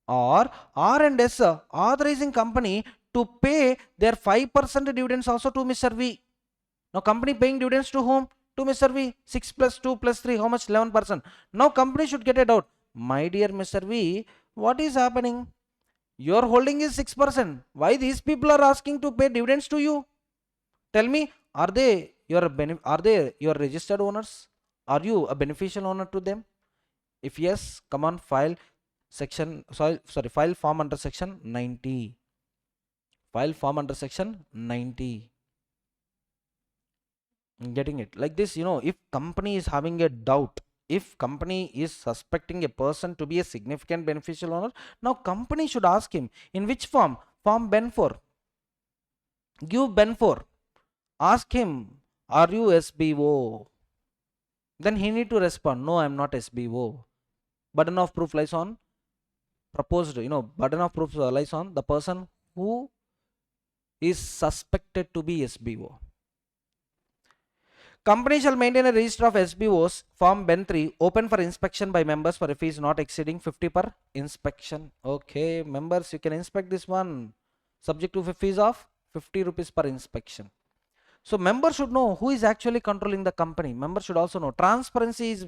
Or R and S authorizing company to pay their 5% dividends also to Mr. V. Now company paying dividends to whom? To Mr. V. 6 plus 2 plus 3, how much? 11%. Now company should get a doubt. My dear Mr. V, what is happening? Your holding is 6%. Why these people are asking to pay dividends to you? Tell me, are they your registered owners? Are you a beneficial owner to them? If yes, come on, file form under section 90. File form under section 90. Getting it? Like this, if company is having a doubt, if company is suspecting a person to be a significant beneficial owner, now company should ask him in which form? Form Ben 4. Give Ben 4. Ask him, are you SBO? Then he need to respond, no, I am not SBO. Burden of proof lies on burden of proof lies on the person who is suspected to be SBO. Company shall maintain a register of SBOs, Form Ben 3, open for inspection by members for a fees not exceeding 50 per inspection. Okay, members, you can inspect this one, subject to fees of 50 rupees per inspection. So members should know who is actually controlling the company. Members should also know. Transparency is,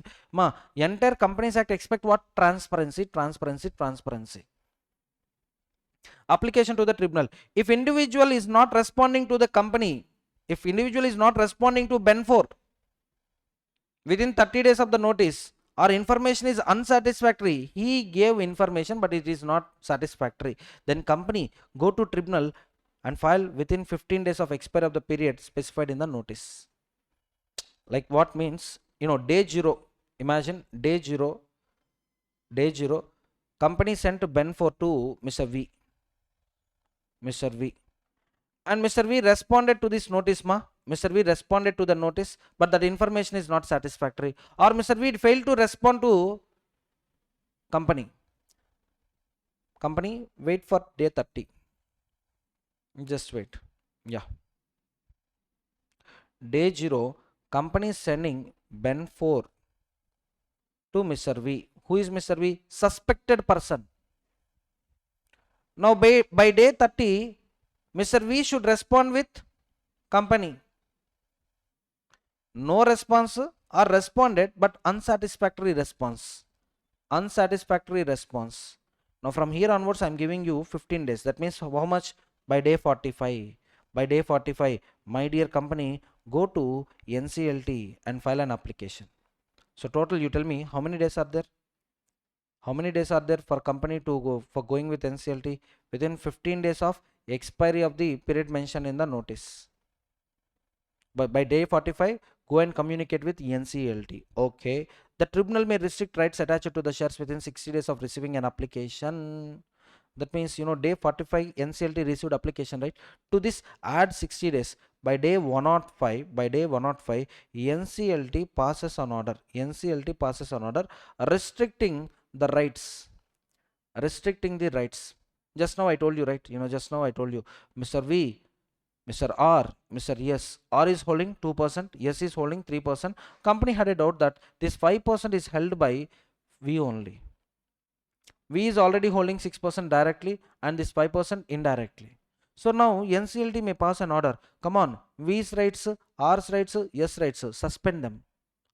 entire Companies Act expect what? Transparency, transparency, transparency. Application to the tribunal. If individual is not responding to the company, if individual is not responding to Ben 4 within 30 days of the notice, or information is unsatisfactory, he gave information but it is not satisfactory, then company go to tribunal and file within 15 days of expiry of the period specified in the notice. Like what means, day 0, imagine day 0, company sent Ben 4 to Mr. V. And Mr. V responded to this notice, Mr. V responded to the notice, but that information is not satisfactory. Or Mr. V failed to respond to company. Company, wait for day 30. Just wait. Yeah. Day 0, company is sending Ben 4 to Mr. V. Who is Mr. V? Suspected person. Now by day 30, Mr. V should respond with company. No response or responded but unsatisfactory response. Unsatisfactory response. Now from here onwards I am giving you 15 days. That means how much? By day 45. By day 45, my dear company, go to NCLT and file an application. So total, you tell me how many days are there? How many days are there for company to go for going with NCLT? Within 15 days of expiry of the period mentioned in the notice. But by day 45, go and communicate with NCLT. Okay. The tribunal may restrict rights attached to the shares within 60 days of receiving an application. That means, day 45, NCLT received application, right? To this, add 60 days. By day 105, NCLT passes an order. NCLT passes an order restricting the rights. Restricting the rights. Just now I told you, right? Just now I told you, Mr. V, Mr. R, Mr. S. R is holding 2%, S is holding 3%. Company had a doubt that this 5% is held by V only. V is already holding 6% directly and this 5% indirectly. So now NCLT may pass an order. Come on, V's rights, R's rights, S rights, suspend them.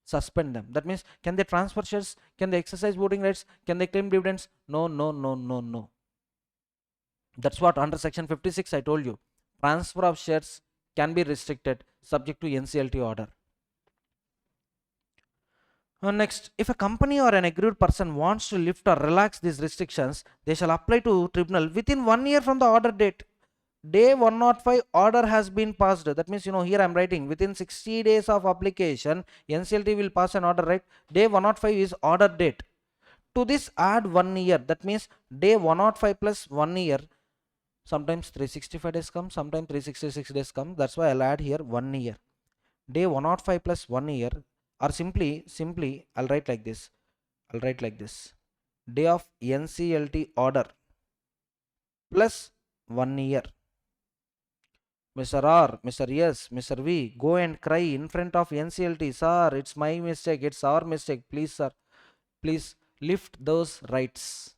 Suspend them. That means, can they transfer shares? Can they exercise voting rights? Can they claim dividends? No, no, no, no, no. That's what under section 56 I told you. Transfer of shares can be restricted subject to NCLT order. Next, if a company or an aggrieved person wants to lift or relax these restrictions, they shall apply to tribunal within 1 year from the order date. Day 105 order has been passed. That means, here I am writing within 60 days of application, NCLT will pass an order, right? Day 105 is order date. To this add 1 year. That means day 105 plus 1 year. Sometimes 365 days come, sometimes 366 days come. That's why I'll add here 1 year. Day 105 plus 1 year, or simply I'll write like this. Day of NCLT order plus 1 year. Mr. R, Mr. S, Mr. V, go and cry in front of NCLT. Sir, it's my mistake. It's our mistake. Please, sir. Please lift those rights.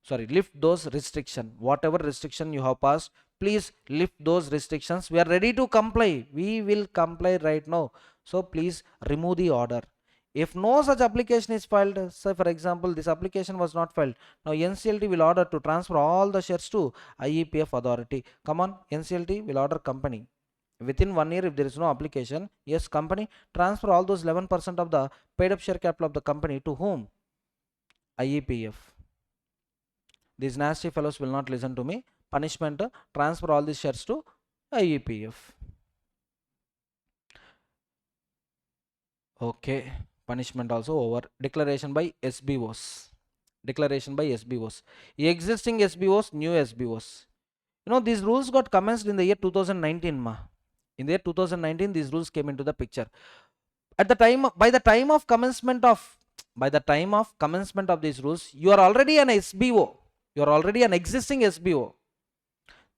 Sorry, lift those restrictions. Whatever restriction you have passed, please lift those restrictions. We are ready to comply. We will comply right now. So please remove the order. If no such application is filed, say for example, this application was not filed. Now NCLT will order to transfer all the shares to IEPF authority. Come on, NCLT will order company. Within 1 year, if there is no application, yes, company transfer all those 11% of the paid up share capital of the company to whom? IEPF. These nasty fellows will not listen to me. Punishment, transfer all these shares to IEPF. Okay, punishment also over. Declaration by SBOs. Declaration by SBOs. Existing SBOs, new SBOs. You know, these rules got commenced in the year 2019, ma. In the year 2019, these rules came into the picture. At the time, by the time of commencement of these rules, you are already an SBO. You are already an existing SBO.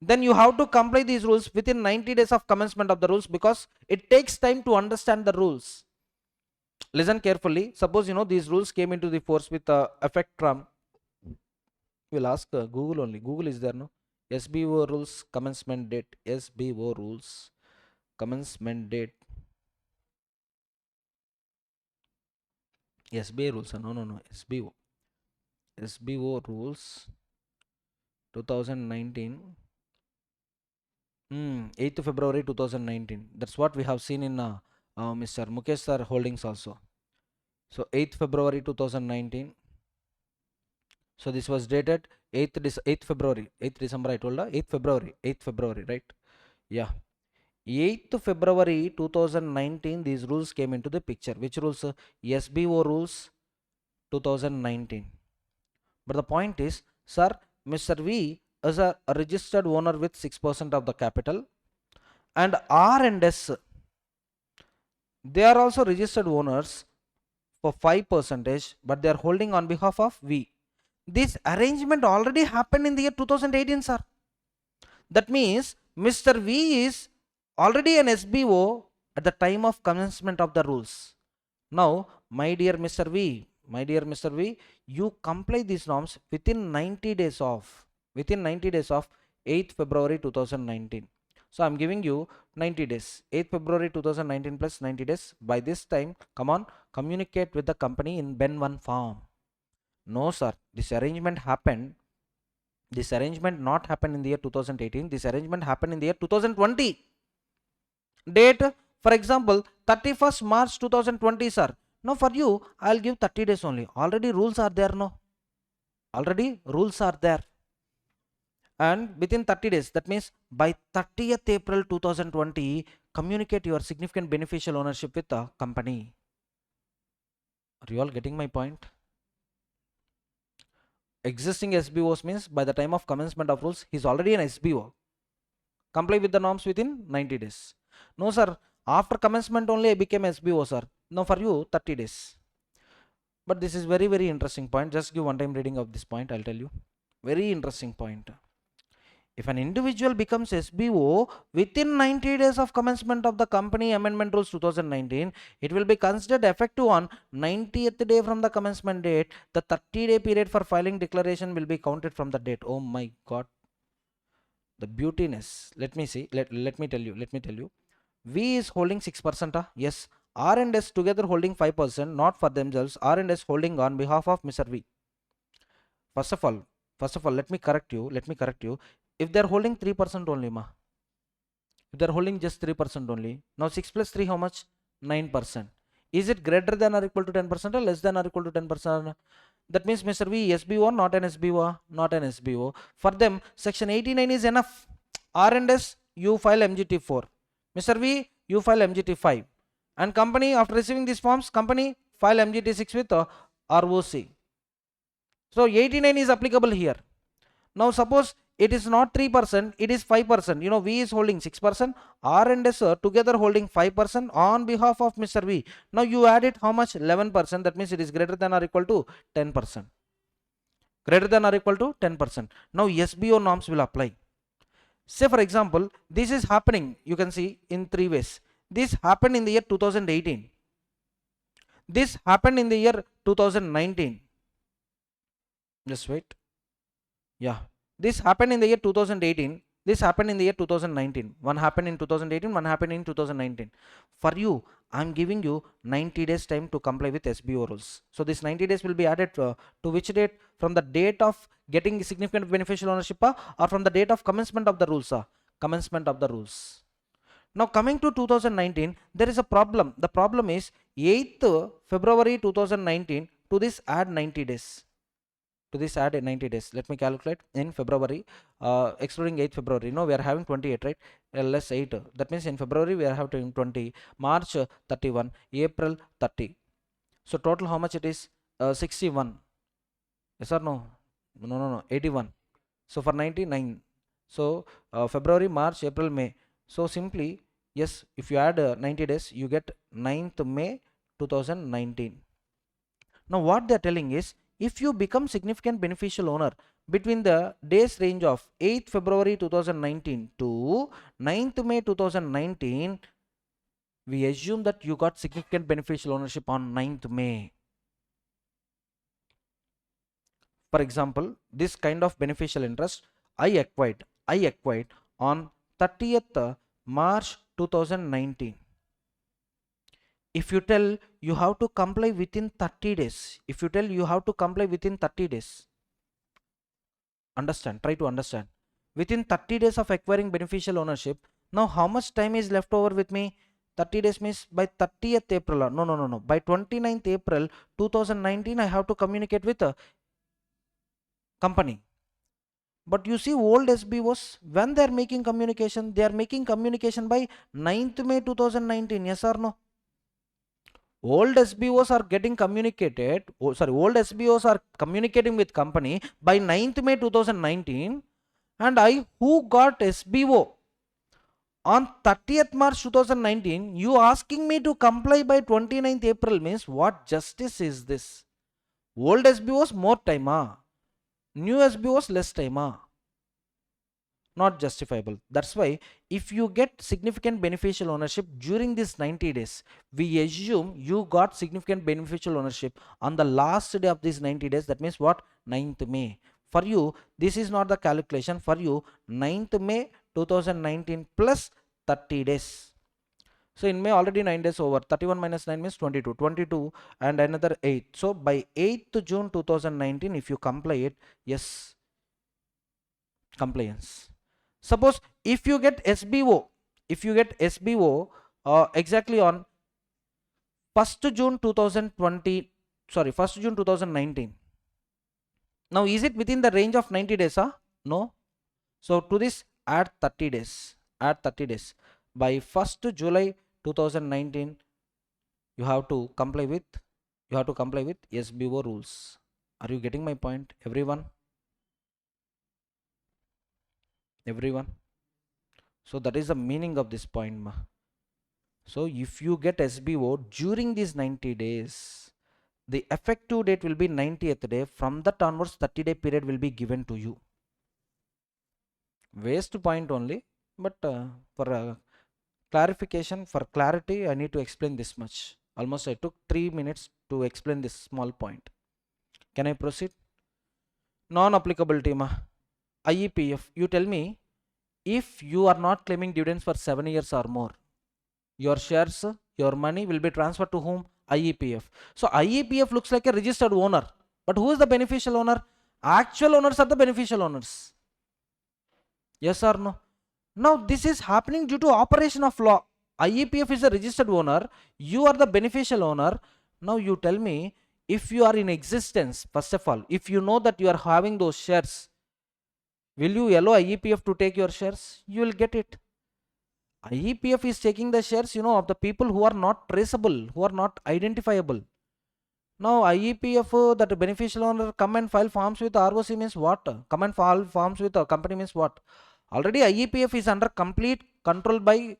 Then you have to comply these rules within 90 days of commencement of the rules, because it takes time to understand the rules. Listen carefully. Suppose these rules came into the force with effect from, we'll ask Google only. Google is there, no? SBO rules commencement date. SBO rules commencement date. SBA rules, no, SBO rules 2019. 8th February 2019. That's what we have seen in Mr. Mukesh sir holdings also. So 8th February 2019. So this was dated 8th February. 8th December I told, 8th February. 8th February, right? Yeah. 8th February 2019, these rules came into the picture. Which rules? SBO rules 2019. But the point is, sir, Mr. V is a registered owner with 6% of the capital, and R and S, they are also registered owners for 5%, but they are holding on behalf of V. This arrangement already happened in the year 2018, sir. That means Mr. V is already an SBO at the time of commencement of the rules. Now, my dear Mr. V, you comply these norms within 90 days of 8th February 2019. So I'm giving you 90 days. 8th February 2019 plus 90 days. By this time, come on, communicate with the company in Ben 1 form. No, sir. This arrangement not happened in the year 2018. This arrangement happened in the year 2020. Date, for example, 31st March 2020, sir. Now for you, I'll give 30 days only. Already rules are there, no? Already rules are there. And within 30 days, that means by 30th April 2020, communicate your significant beneficial ownership with the company. Are you all getting my point? Existing SBOs means by the time of commencement of rules, he's already an SBO. Comply with the norms within 90 days. No, sir. After commencement only I became SBO, sir. Now for you, 30 days. But this is very, very interesting point. Just give one time reading of this point, I'll tell you. Very interesting point. If an individual becomes SBO within 90 days of commencement of the company amendment rules 2019, it will be considered effective on 90th day from the commencement date. The 30-day period for filing declaration will be counted from the date. Oh my God. The beautiness. Let me tell you. V is holding 6%. Yes. R and S together holding 5%, not for themselves. R and S holding on behalf of Mr. V. First of all, let me correct you. If they're holding 3% only, ma. If they're holding just 3% only. Now 6 plus 3, how much? 9%. Is it greater than or equal to 10% or less than or equal to 10%? That means Mr. V, SBO, not an SBO, not an SBO. For them, section 89 is enough. R and S, you file MGT4. Mr. V, you file MGT5. And company, after receiving these forms, company file MGT6 with ROC. So 89 is applicable here. Now suppose it is not 3%, it is 5%. V is holding 6%, R and S together holding 5% on behalf of Mr. V. Now you add it, how much? 11%. That means it is greater than or equal to 10%. Greater than or equal to 10%. Now SBO norms will apply. Say for example, this is happening, you can see in 3 ways. This happened in the year 2018. This happened in the year 2019. Just wait. Yeah, this happened in the year 2018. This happened in the year 2019. One happened in 2018, one happened in 2019. For you, I'm giving you 90 days time to comply with SBO rules. So this 90 days will be added to which date? From the date of getting significant beneficial ownership or from the date of commencement of the rules? Commencement of the rules. Now coming to 2019, there is a problem. The problem is 8th February 2019, to this add 90 days. To this add 90 days. Let me calculate in February, excluding 8th February. No, we are having 28, right? Less 8. That means in February we are having 20, March 31, April 30. So total how much it is? 61. Yes or no? No, 81. So for 99. So February, March, April, May. So simply, yes, if you add 90 days, you get 9th May 2019. Now what they are telling is, if you become significant beneficial owner between the days range of 8th February 2019 to 9th May 2019, we assume that you got significant beneficial ownership on 9th May. For example, this kind of beneficial interest I acquired on 30th March 2019. If you tell you have to comply within 30 days, understand, try to understand. Within 30 days of acquiring beneficial ownership, now how much time is left over with me? 30 days means by 30th April, no, by 29th April 2019, I have to communicate with a company. But you see, old SBOs, when they are making communication, they are making communication by 9th May 2019, yes or no? Old SBOs are getting communicated, old SBOs are communicating with company by 9th May 2019, and I who got SBO on 30th March 2019, you asking me to comply by 29th April means what justice is this? Old SBOs more time, new SBOs less time, not justifiable. That's why if you get significant beneficial ownership during this 90 days, we assume you got significant beneficial ownership on the last day of these 90 days. That means what? 9th May. For you, this is not the calculation. For you, 9th May 2019 plus 30 days. So in May already 9 days over. 31 minus 9 means 22. 22 and another 8. So by 8th June 2019, if you comply it, yes, compliance. Suppose if you get SBO, exactly on 1st June 2020, sorry, 1st June 2019. Now is it within the range of 90 days? No. So to this add 30 days. By 1st July 2019, you have to comply with SBO rules. Are you getting my point, everyone? So that is the meaning of this point, ma. So if you get SBO during these 90 days, the effective date will be 90th day. From that onwards, 30-day period will be given to you. Waste point only, but for clarification, for clarity, I need to explain this much. Almost I took 3 minutes to explain this small point. Can I proceed? Non-applicability, ma. IEPF, you tell me, if you are not claiming dividends for 7 years or more, your shares, your money will be transferred to whom? IEPF. So IEPF looks like a registered owner, but who is the beneficial owner? Actual owners are the beneficial owners. Yes or no? Now this is happening due to operation of law. IEPF is a registered owner, you are the beneficial owner. Now you tell me, if you are in existence, first of all, if you know that you are having those shares, will you allow IEPF to take your shares? You will get it. IEPF is taking the shares, of the people who are not traceable, who are not identifiable. Now IEPF, that beneficial owner come and file forms with ROC means what? Come and file forms with a company means what? Already IEPF is under complete control by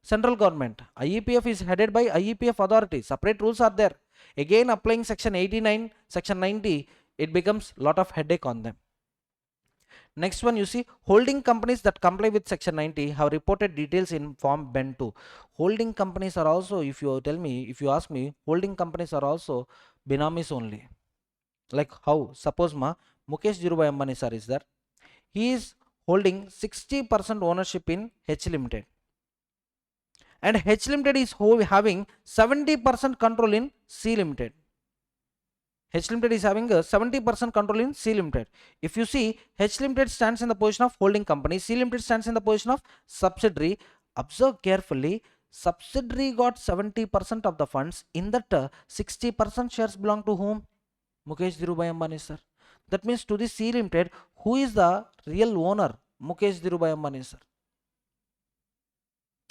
central government. IEPF is headed by IEPF authority. Separate rules are there. Again applying section 89, section 90, it becomes lot of headache on them. Next one, you see, holding companies that comply with section 90 have reported details in form Ben 2. Holding companies are also, if you tell me, if you ask me, holding companies are also binamis only. Like how? Suppose Mukesh Dhirubhai Ambani sir is there. He is holding 60% ownership in H Limited. And H Limited is having 70% control in C Limited. H Limited is having a 70% control in C Limited. If you see, H Limited stands in the position of holding company, C Limited stands in the position of subsidiary. Observe carefully, subsidiary got 70% of the funds. In that 60% shares belong to whom? Mukesh Dhirubhai Ambani sir. That means to the C Limited, who is the real owner? Mukesh Dhirubhai Ambani sir.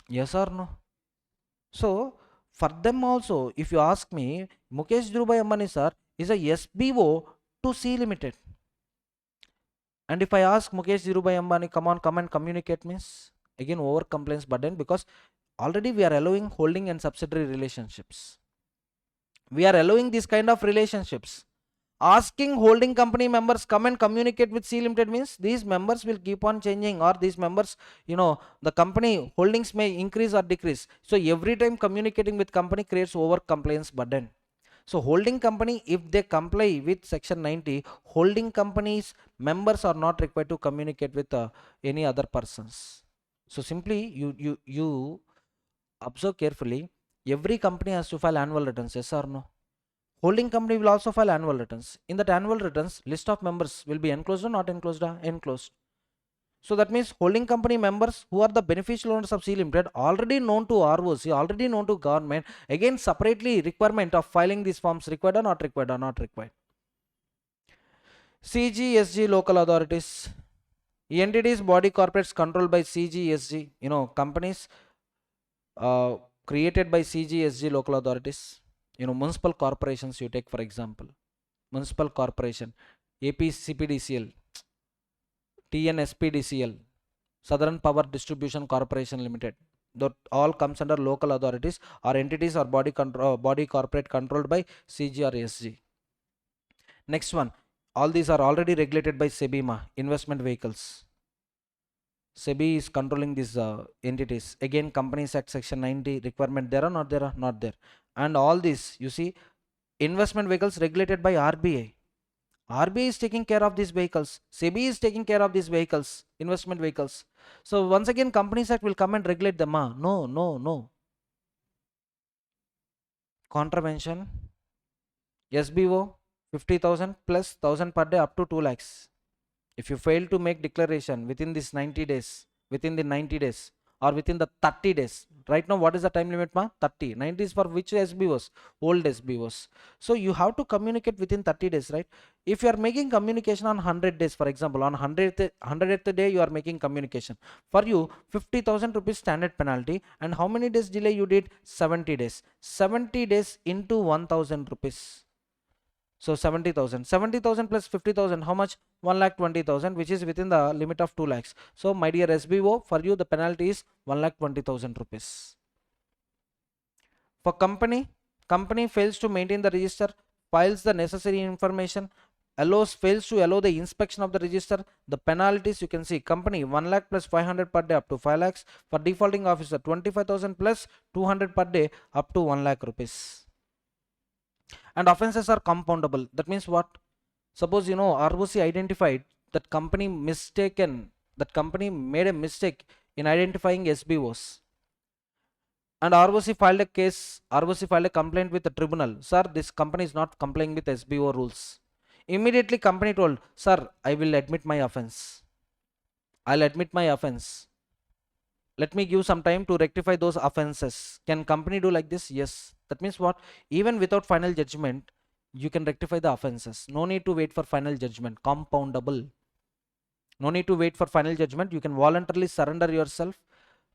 Yes or no? So for them also, if you ask me, Mukesh Dhirubhai Ambani sir is a SBO to C Limited. And if I ask Mukesh Dhirubhai Ambani, come and communicate, means again over complaints burden, because already we are allowing holding and subsidiary relationships. We are allowing this kind of relationships. Asking holding company members come and communicate with C Limited means these members will keep on changing, or these members, the company holdings may increase or decrease. So every time communicating with company creates over complaints burden. So holding company, if they comply with section 90, holding companies members are not required to communicate with any other persons. So simply you observe carefully, every company has to file annual returns, yes or no? Holding company will also file annual returns. In that annual returns, list of members will be enclosed or not enclosed? Enclosed. So that means holding company members who are the beneficial owners of C Limited, already known to ROC, already known to government. Again, separately requirement of filing these forms required or not required or not required. CGSG local authorities. Entities, body corporates controlled by CGSG. Companies created by CGSG local authorities. Municipal corporations you take for example. Municipal corporation, APCPDCL, TNSPDCL, Southern Power Distribution Corporation Limited. That all comes under local authorities or entities or body corporate controlled by CG or SG. Next one, all these are already regulated by SEBI, investment vehicles. SEBI is controlling these entities. Again, Companies Act section 90 requirement there or not there? Not there. And all this, you see, investment vehicles regulated by RBI. RBI is taking care of these vehicles. SEBI is taking care of these vehicles, investment vehicles. So once again, Companies Act will come and regulate them. No, no, no. Contravention, SBO, 50,000 plus 1,000 per day up to 2 lakhs. If you fail to make declaration within this 90 days, within the 90 days or within the 30 days, right now what is the time limit? 30. 90 is for which SBOs? Old SBOs. So you have to communicate within 30 days, right? If you are making communication on 100 days, for example, on 100th day you are making communication, for you 50,000 rupees standard penalty. And how many days delay you did? 70 days. 70 days into 1,000 rupees. So 70,000. 70,000 plus 50,000, how much? 1,20,000, which is within the limit of 2 lakhs. So my dear SBO, for you the penalty is 1,20,000 rupees. For company fails to maintain the register, files the necessary information, fails to allow the inspection of the register, the penalties you can see. Company 1 lakh plus 500 per day up to 5 lakhs. For defaulting officer 25,000 plus 200 per day up to 1 lakh rupees. And offenses are compoundable. That means what? Suppose ROC identified that company made a mistake in identifying SBOs, and ROC filed a complaint with the tribunal. Sir, this company is not complying with SBO rules. Immediately company told, sir, I will admit my offense. I'll admit my offense. Let me give some time to rectify those offenses. Can company do like this? Yes. That means what? Even without final judgment, you can rectify the offenses. No need to wait for final judgment. Compoundable. No need to wait for final judgment. You can voluntarily surrender yourself.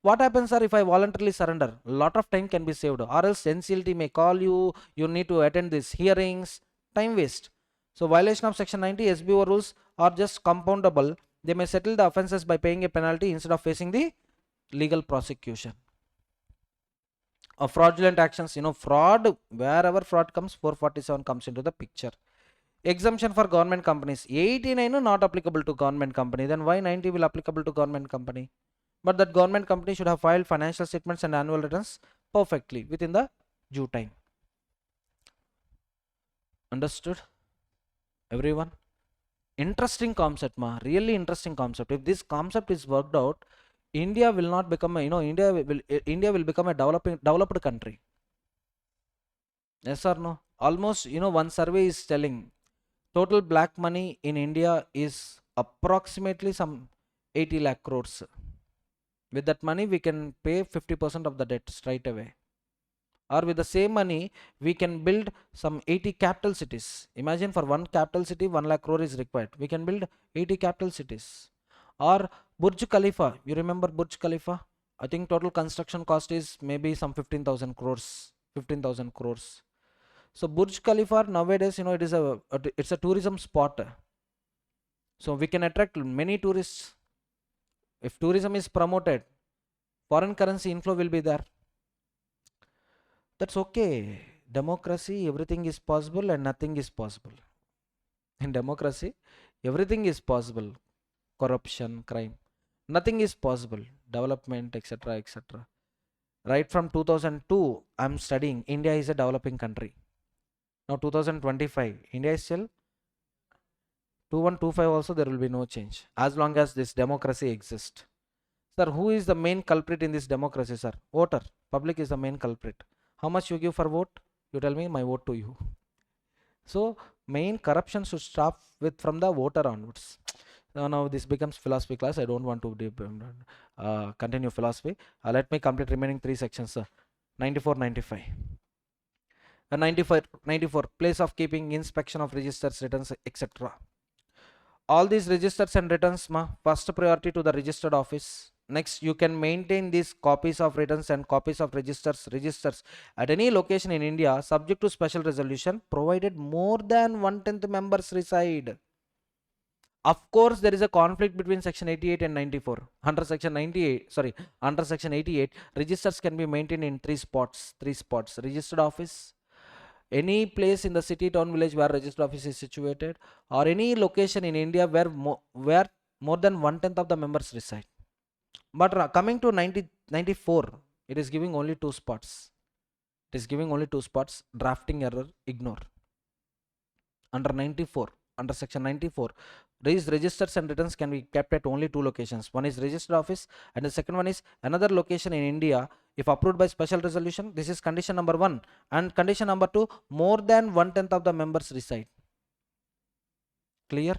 What happens, sir, if I voluntarily surrender? A lot of time can be saved. Or else NCLT may call you. You need to attend these hearings. Time waste. So violation of section 90 SBO rules are just compoundable. They may settle the offenses by paying a penalty instead of facing the legal prosecution. Fraudulent actions, fraud, wherever fraud comes, 447 comes into the picture. Exemption for government companies. 89 not applicable to government company. Then why 90 will applicable to government company? But that government company should have filed financial statements and annual returns perfectly within the due time. Understood, everyone? Interesting concept, ma. Really interesting concept. If this concept is worked out, India will not become a, India will become a developed country. Yes or no? Almost, one survey is telling total black money in India is approximately some 80 lakh crores. With that money, we can pay 50% of the debt straight away. Or with the same money, we can build some 80 capital cities. Imagine for one capital city, 1 lakh crore is required. We can build 80 capital cities. Or Burj Khalifa. You remember Burj Khalifa? I think total construction cost is maybe some 15,000 crores. 15,000 crores. So Burj Khalifa nowadays, it's a tourism spot. So we can attract many tourists. If tourism is promoted, foreign currency inflow will be there. That's okay. Democracy, everything is possible and nothing is possible. In democracy, everything is possible. Corruption, crime, nothing is possible. Development, etc., etc. Right from 2002, I'm studying. India is a developing country. Now 2025, India is still 2125 also there will be no change as long as this democracy exists. Sir, who is the main culprit in this democracy, sir? Voter. Public is the main culprit. How much you give for vote? You tell me, my vote to you. So main corruption should stop with from the voter onwards. Now this becomes philosophy class. I don't want to continue philosophy. Let me complete remaining 3 sections, sir. 94, 95. 94, place of keeping, inspection of registers, returns, etc. All these registers and returns, first priority to the registered office. Next, you can maintain these copies of returns and copies of registers at any location in India subject to special resolution provided more than 1/10 members reside. Of course, there is a conflict between section 88 and 94. Under section 88, registers can be maintained in 3 spots. Registered office, any place in the city, town, village where registered office is situated, or any location in India where more than 1/10 of the members reside. But coming to 94, it is giving only 2 spots. It is giving only 2 spots. Drafting error, ignore. Under 94, under section 94, these registers and returns can be kept at only 2 locations. One is registered office and the second one is another location in India if approved by special resolution. This is condition number 1. And condition number 2, more than 1/10 of the members reside. Clear?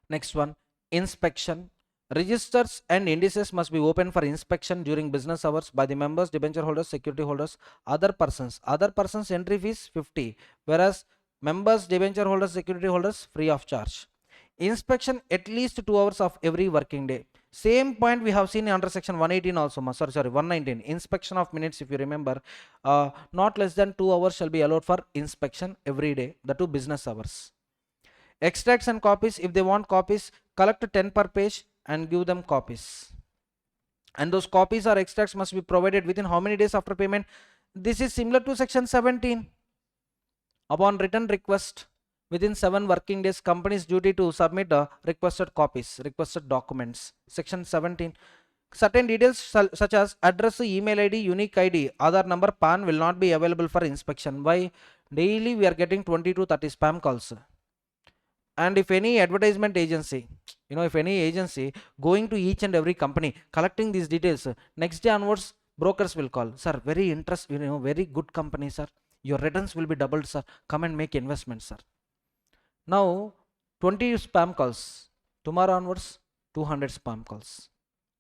Next one, inspection. Registers and indices must be open for inspection during business hours by the members, debenture holders, security holders, other persons. Other persons entry fees 50, whereas members, debenture holders, security holders free of charge. Inspection at least 2 hours of every working day. Same point we have seen under section 118 also. 119. Inspection of minutes, if you remember, not less than 2 hours shall be allowed for inspection every day, the 2 business hours. Extracts and copies, if they want copies, collect 10 per page and give them copies. And those copies or extracts must be provided within how many days after payment? This is similar to section 17. Upon written request, within 7 working days, company's duty to submit requested copies, requested documents. Section 17. Certain details such as address, email ID, unique ID, Aadhaar number, PAN will not be available for inspection. Why? Daily we are getting 20 to 30 spam calls. And if any advertisement agency, if any agency going to each and every company collecting these details, next day onwards brokers will call, sir, very very good company, sir, your returns will be doubled, sir, come and make investment, sir. Now 20 spam calls, tomorrow onwards 200 spam calls,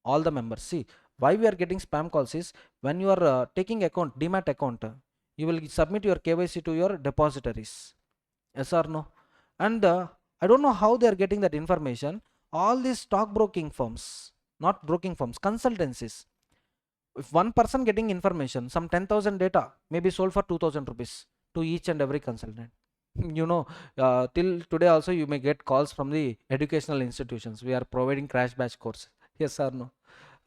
all the members. See, why we are getting spam calls is when you are taking account, demat account, you will submit your KYC to your depositories, yes or no? And I don't know how they are getting that information. All these stockbroking firms, not broking firms, consultancies. If one person getting information, some 10,000 data may be sold for 2,000 rupees to each and every consultant. Till today also you may get calls from the educational institutions. We are providing crash batch course. Yes or no?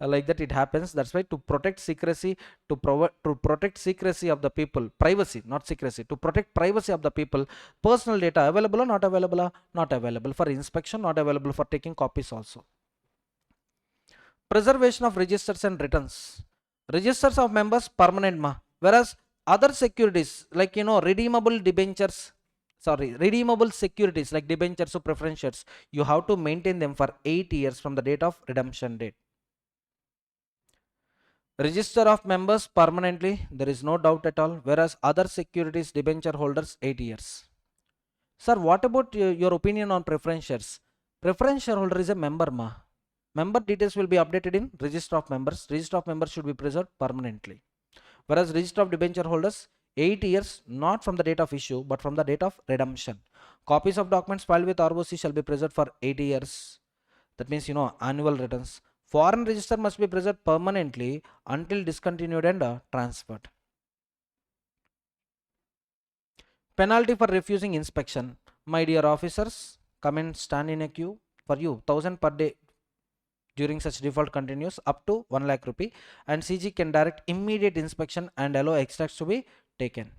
like that it happens. That's why to protect secrecy, to protect secrecy of the people, privacy, not secrecy, to protect privacy of the people, personal data available or not available, not available for inspection, not available for taking copies also. Preservation of registers and returns. Registers of members permanent ma, whereas other securities like redeemable debentures, sorry, redeemable securities like debentures or preference shares, you have to maintain them for 8 years from the date of redemption date. Register of members permanently, there is no doubt at all, whereas other securities debenture holders 8 years. Sir, what about your opinion on preference shares? Preference shareholder is a member ma. Member details will be updated in register of members. Register of members should be preserved permanently. Whereas register of debenture holders 8 years, not from the date of issue but from the date of redemption. Copies of documents filed with ROC shall be preserved for 8 years. That means annual returns. Foreign register must be preserved permanently until discontinued and transferred. Penalty for refusing inspection. My dear officers, come and stand in a queue. For you, 1000 per day during such default continues up to 1 lakh rupee, and CG can direct immediate inspection and allow extracts to be taken.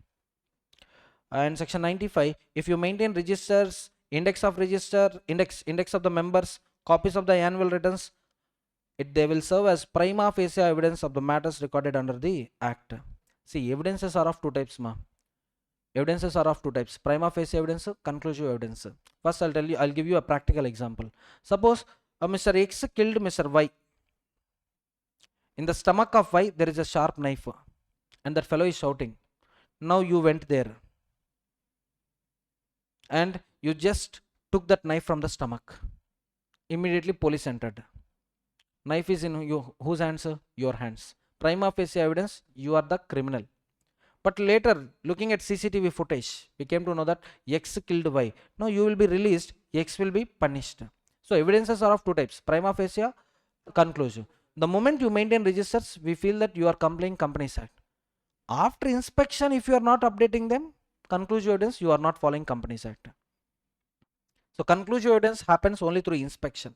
And section 95, if you maintain registers, index of the members, copies of the annual returns, they will serve as prima facie evidence of the matters recorded under the act. See, evidences are of two types ma. Evidences are of two types: prima facie evidence, conclusive evidence. First I'll give you a practical example. Suppose Mr. X killed Mr. Y. In the stomach of Y there is a sharp knife and that fellow is shouting. Now you went there and you just took that knife from the stomach. Immediately police entered. Knife is in whose hands? Your hands. Prima facie evidence, you are the criminal. But later, looking at CCTV footage, we came to know that X killed Y. Now you will be released, X will be punished. So evidences are of two types: prima facie, conclusive. The moment you maintain registers, we feel that you are complying Companies Act. After inspection, if you are not updating them, conclusive evidence, you are not following Companies Act. So conclusive evidence happens only through inspection.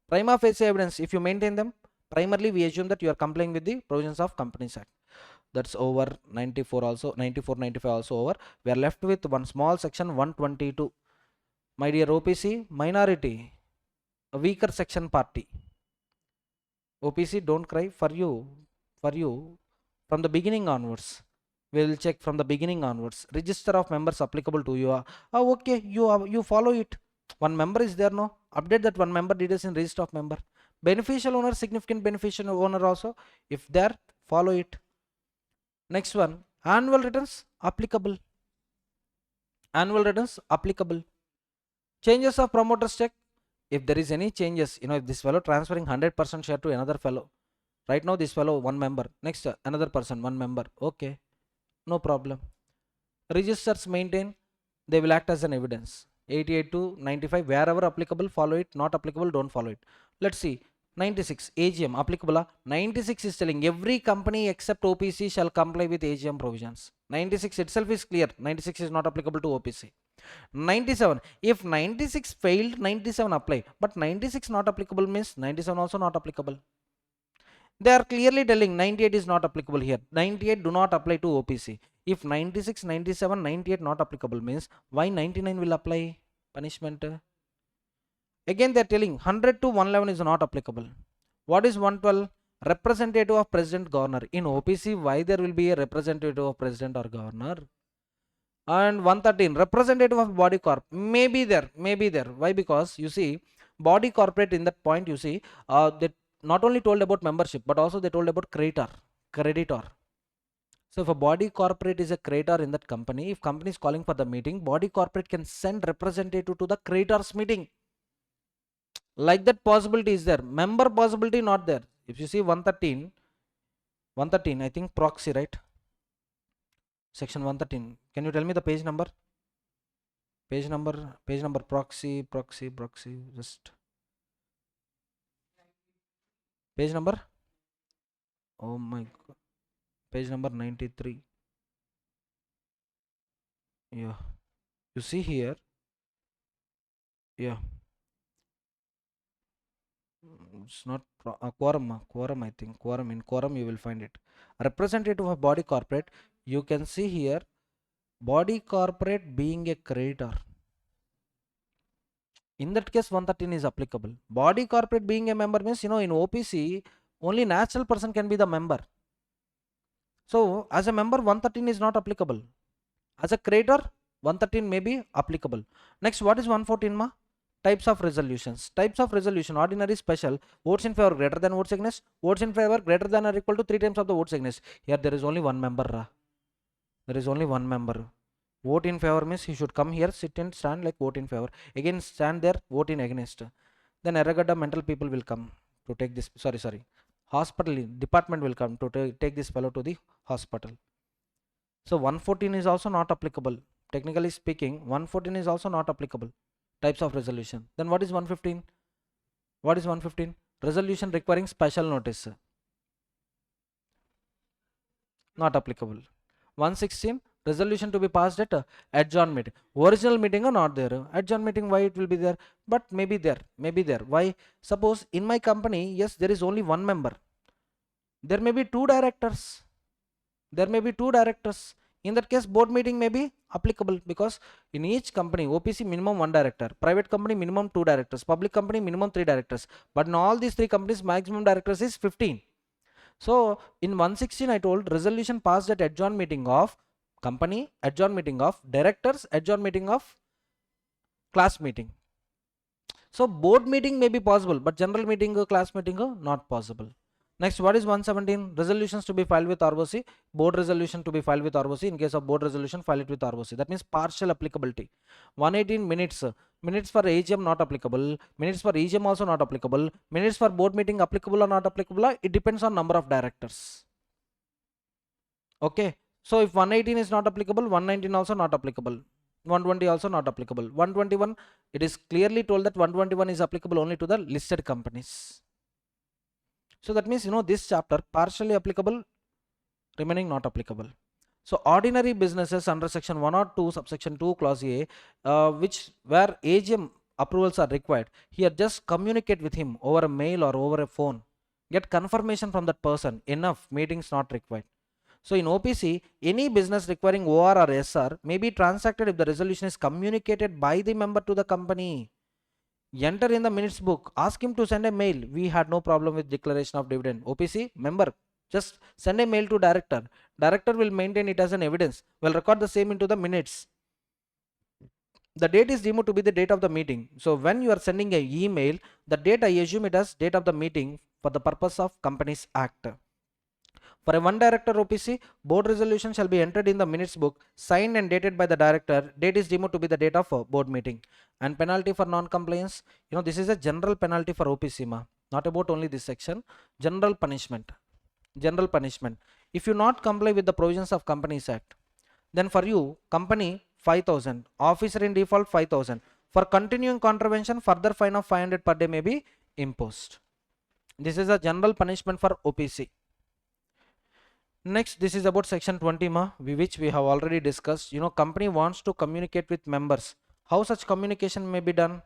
Prima facie evidence, if you maintain them, primarily we assume that you are complying with the provisions of Companies Act. That's over. 94 also, 94, 95 also over. We are left with one small section, 122. My dear OPC, minority, a weaker section party. OPC, don't cry. For you, from the beginning onwards, we will check from the beginning onwards. Register of members applicable to you. Okay, you follow it. One member is there, no? Update that one member details in register of member. Beneficial owner, significant beneficial owner also, if there, follow it. Next one, annual returns applicable. Annual returns applicable. Changes of promoters check. If there is any changes, if this fellow transferring 100% share to another fellow, right now this fellow one member, next another person one member, okay, no problem. Registers maintain, they will act as an evidence. 88 to 95, wherever applicable follow it, not applicable don't follow it. Let's see. 96, AGM applicable. 96 is telling every company except OPC shall comply with AGM provisions. 96 itself is clear. 96 is not applicable to OPC. 97, if 96 failed, 97 apply, but 96 not applicable means 97 also not applicable. They are clearly telling 98 is not applicable here. 98 do not apply to OPC. If 96, 97, 98 not applicable means why 99 will apply punishment? Again they are telling 100 to 111 is not applicable. What is 112? Representative of president governor. In OPC, why there will be a representative of president or governor? And 113, representative of body corp, may be there. Why? Because you see, body corporate, in that point you see, they not only told about membership but also they told about creditor. So if a body corporate is a creditor in that company, if company is calling for the meeting, body corporate can send representative to the creditors meeting. Like that possibility is there. Member possibility not there. If you see 113, I think proxy, right? Section 113. Can you tell me the page number? Page number, proxy, just page number. Oh my god, page number 93. Yeah, you see here. Yeah, It's not quorum, quorum, I think. Quorum, in quorum you will find it. Representative of body corporate, you can see here, body corporate being a creditor. In that case, 113 is applicable. Body corporate being a member means, in OPC, only natural person can be the member. So, as a member, 113 is not applicable. As a creditor, 113 may be applicable. Next, what is 114, ma? Types of resolutions. Types of resolution: ordinary, special. Votes in favor greater than votes against. Votes in favor greater than or equal to 3 times of the votes against. Here there is only one member. There is only one member. Vote in favor means he should come here, sit and stand like vote in favor. Again stand there, vote in against. Then Erragada mental people will come to take this. Sorry. Hospital department will come to take this fellow to the hospital. So 114 is also not applicable. Technically speaking, 114 is also not applicable. Types of resolution. Then what is 115? What is 115? Resolution requiring special notice. Not applicable. 116, resolution to be passed at adjourn meeting. Original meeting or not there. Adjourn meeting, why it will be there? But maybe there. Why? Suppose in my company, yes, there is only one member. There may be two directors. In that case, board meeting may be applicable, because in each company, OPC minimum one director, private company minimum two directors, public company minimum three directors. But in all these three companies, maximum directors is 15. So in 116, I told resolution passed at adjourn meeting of company, adjourn meeting of directors, adjourn meeting of class meeting. So board meeting may be possible, but general meeting, class meeting, not possible. Next, what is 117? Resolutions to be filed with ROC. Board resolution to be filed with ROC. In case of board resolution, file it with ROC. That means partial applicability. 118 minutes. Minutes for AGM not applicable. Minutes for EGM also not applicable. Minutes for board meeting applicable or not applicable? It depends on number of directors. Okay. So if 118 is not applicable, 119 also not applicable. 120 also not applicable. 121, it is clearly told that 121 is applicable only to the listed companies. So that means, this chapter partially applicable, remaining not applicable. So ordinary businesses under section 102 subsection 2 clause A, where AGM approvals are required, here just communicate with him over a mail or over a phone. Get confirmation from that person. Enough. Meetings not required. So in OPC, any business requiring OR or SR may be transacted if the resolution is communicated by the member to the company. Enter in the minutes book. Ask him to send a mail. We had no problem with declaration of dividend. OPC member, just send a mail to director. Director will maintain it as an evidence. Will record the same into the minutes. The date is deemed to be the date of the meeting. So when you are sending an email, the date, I assume it as date of the meeting for the purpose of Companies Act. For a one director OPC, board resolution shall be entered in the minutes book, signed and dated by the director. Date is deemed to be the date of board meeting. And penalty for non-compliance, this is a general penalty for OPC, not about only this section. General punishment. If you not comply with the provisions of Companies Act, then for you, company 5,000, officer in default 5,000. For continuing contravention, further fine of 500 per day may be imposed. This is a general punishment for OPC. Next, this is about section 20, which we have already discussed. Company wants to communicate with members. How such communication may be done?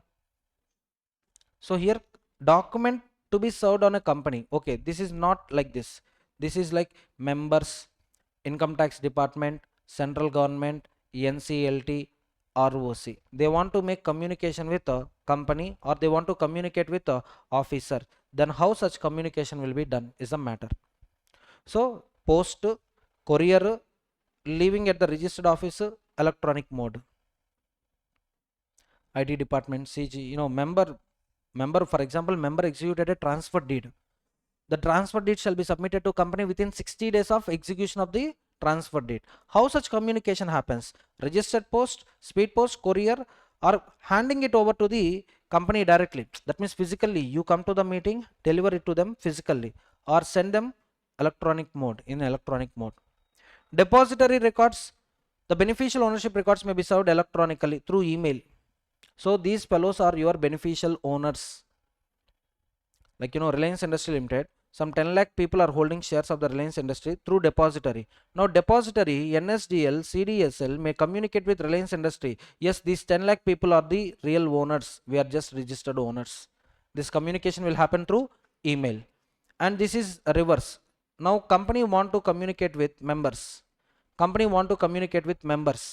So here, document to be served on a company. Okay, this is not like this. This is like members, income tax department, central government, NCLT, ROC. They want to make communication with a company, or they want to communicate with a officer. Then how such communication will be done is a matter. So post, courier, leaving at the registered office, electronic mode. IT department, CG, member, for example, member executed a transfer deed. The transfer deed shall be submitted to company within 60 days of execution of the transfer deed. How such communication happens? Registered post, speed post, courier, or handing it over to the company directly. That means physically you come to the meeting, deliver it to them physically, or send them electronic mode, in electronic mode. Depository records, the beneficial ownership records may be served electronically through email. So these fellows are your beneficial owners. Like Reliance Industry Limited, some 10 lakh people are holding shares of the Reliance Industry through depository. Now depository, NSDL, CDSL may communicate with Reliance Industry. Yes, these 10 lakh people are the real owners. We are just registered owners. This communication will happen through email. And this is a reverse. Now company want to communicate with members. Company want to communicate with members.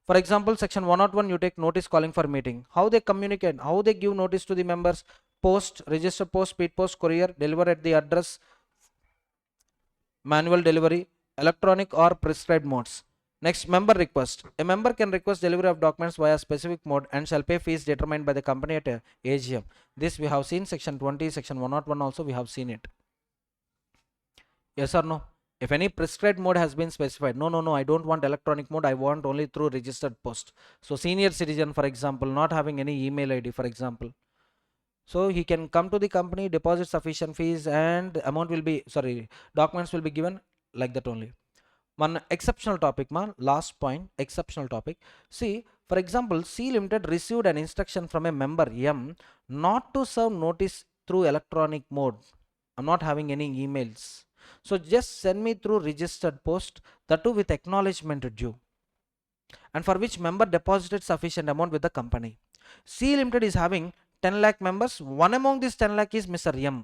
For example, section 101, you take notice calling for meeting. How they communicate, how they give notice to the members: post, register post, speed post, courier, deliver at the address, manual delivery, electronic or prescribed modes. Next, member request. A member can request delivery of documents via specific mode and shall pay fees determined by the company at AGM. This we have seen section 20, section 101 also we have seen it. Yes or no? If any prescribed mode has been specified, no, I don't want electronic mode, I want only through registered post. So senior citizen, for example, not having any email ID, for example, so he can come to the company, deposit sufficient fees, and amount will be, sorry, documents will be given like that only. One exceptional topic, last point, exceptional topic. See, for example, C Limited received an instruction from a member M not to serve notice through electronic mode. I'm not having any emails, so just send me through registered post, that too with acknowledgement due, and for which member deposited sufficient amount with the company. C Limited is having 10 lakh members. One among these 10 lakh is Mr. M.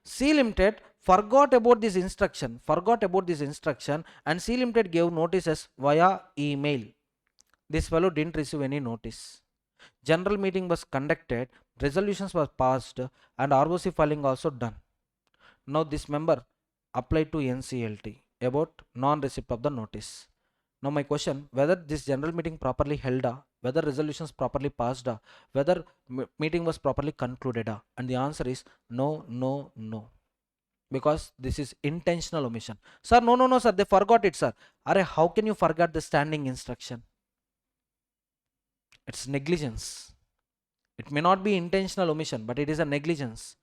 C Limited forgot about this instruction, and C Limited gave notices via email. This fellow didn't receive any notice. General meeting was conducted, resolutions were passed, and ROC filing also done. Now this member applied to NCLT about non-receipt of the notice. Now my question, whether this general meeting properly held, whether resolutions properly passed, whether meeting was properly concluded, and the answer is no, because this is intentional omission. Sir, no, sir, they forgot it, sir. Are how can you forget the standing instruction? It's negligence. It may not be intentional omission, but it is a negligence.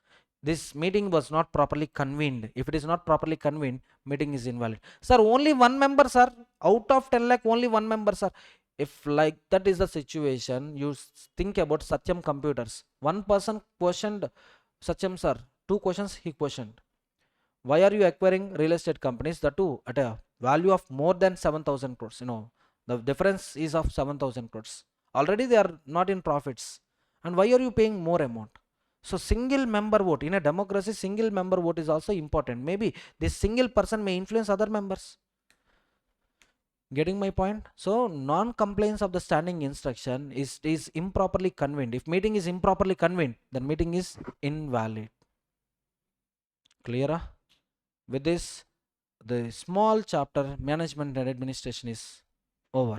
This meeting was not properly convened. If it is not properly convened, meeting is invalid. Sir, only one member, sir. Out of 10 lakh, only one member, sir. If like that is the situation, you think about Satyam Computers. One person questioned Satyam, sir. 2 questions he questioned. Why are you acquiring real estate companies? That too at a value of more than 7,000 crores. You know, the difference is of 7,000 crores. Already they are not in profits. And why are you paying more amount? So single member vote in a democracy, single member vote is also important. Maybe this single person may influence other members. Getting my point? So non-compliance of the standing instruction is improperly convened. If meeting is improperly convened, then meeting is invalid. Clear? With this, the small chapter management and administration is over.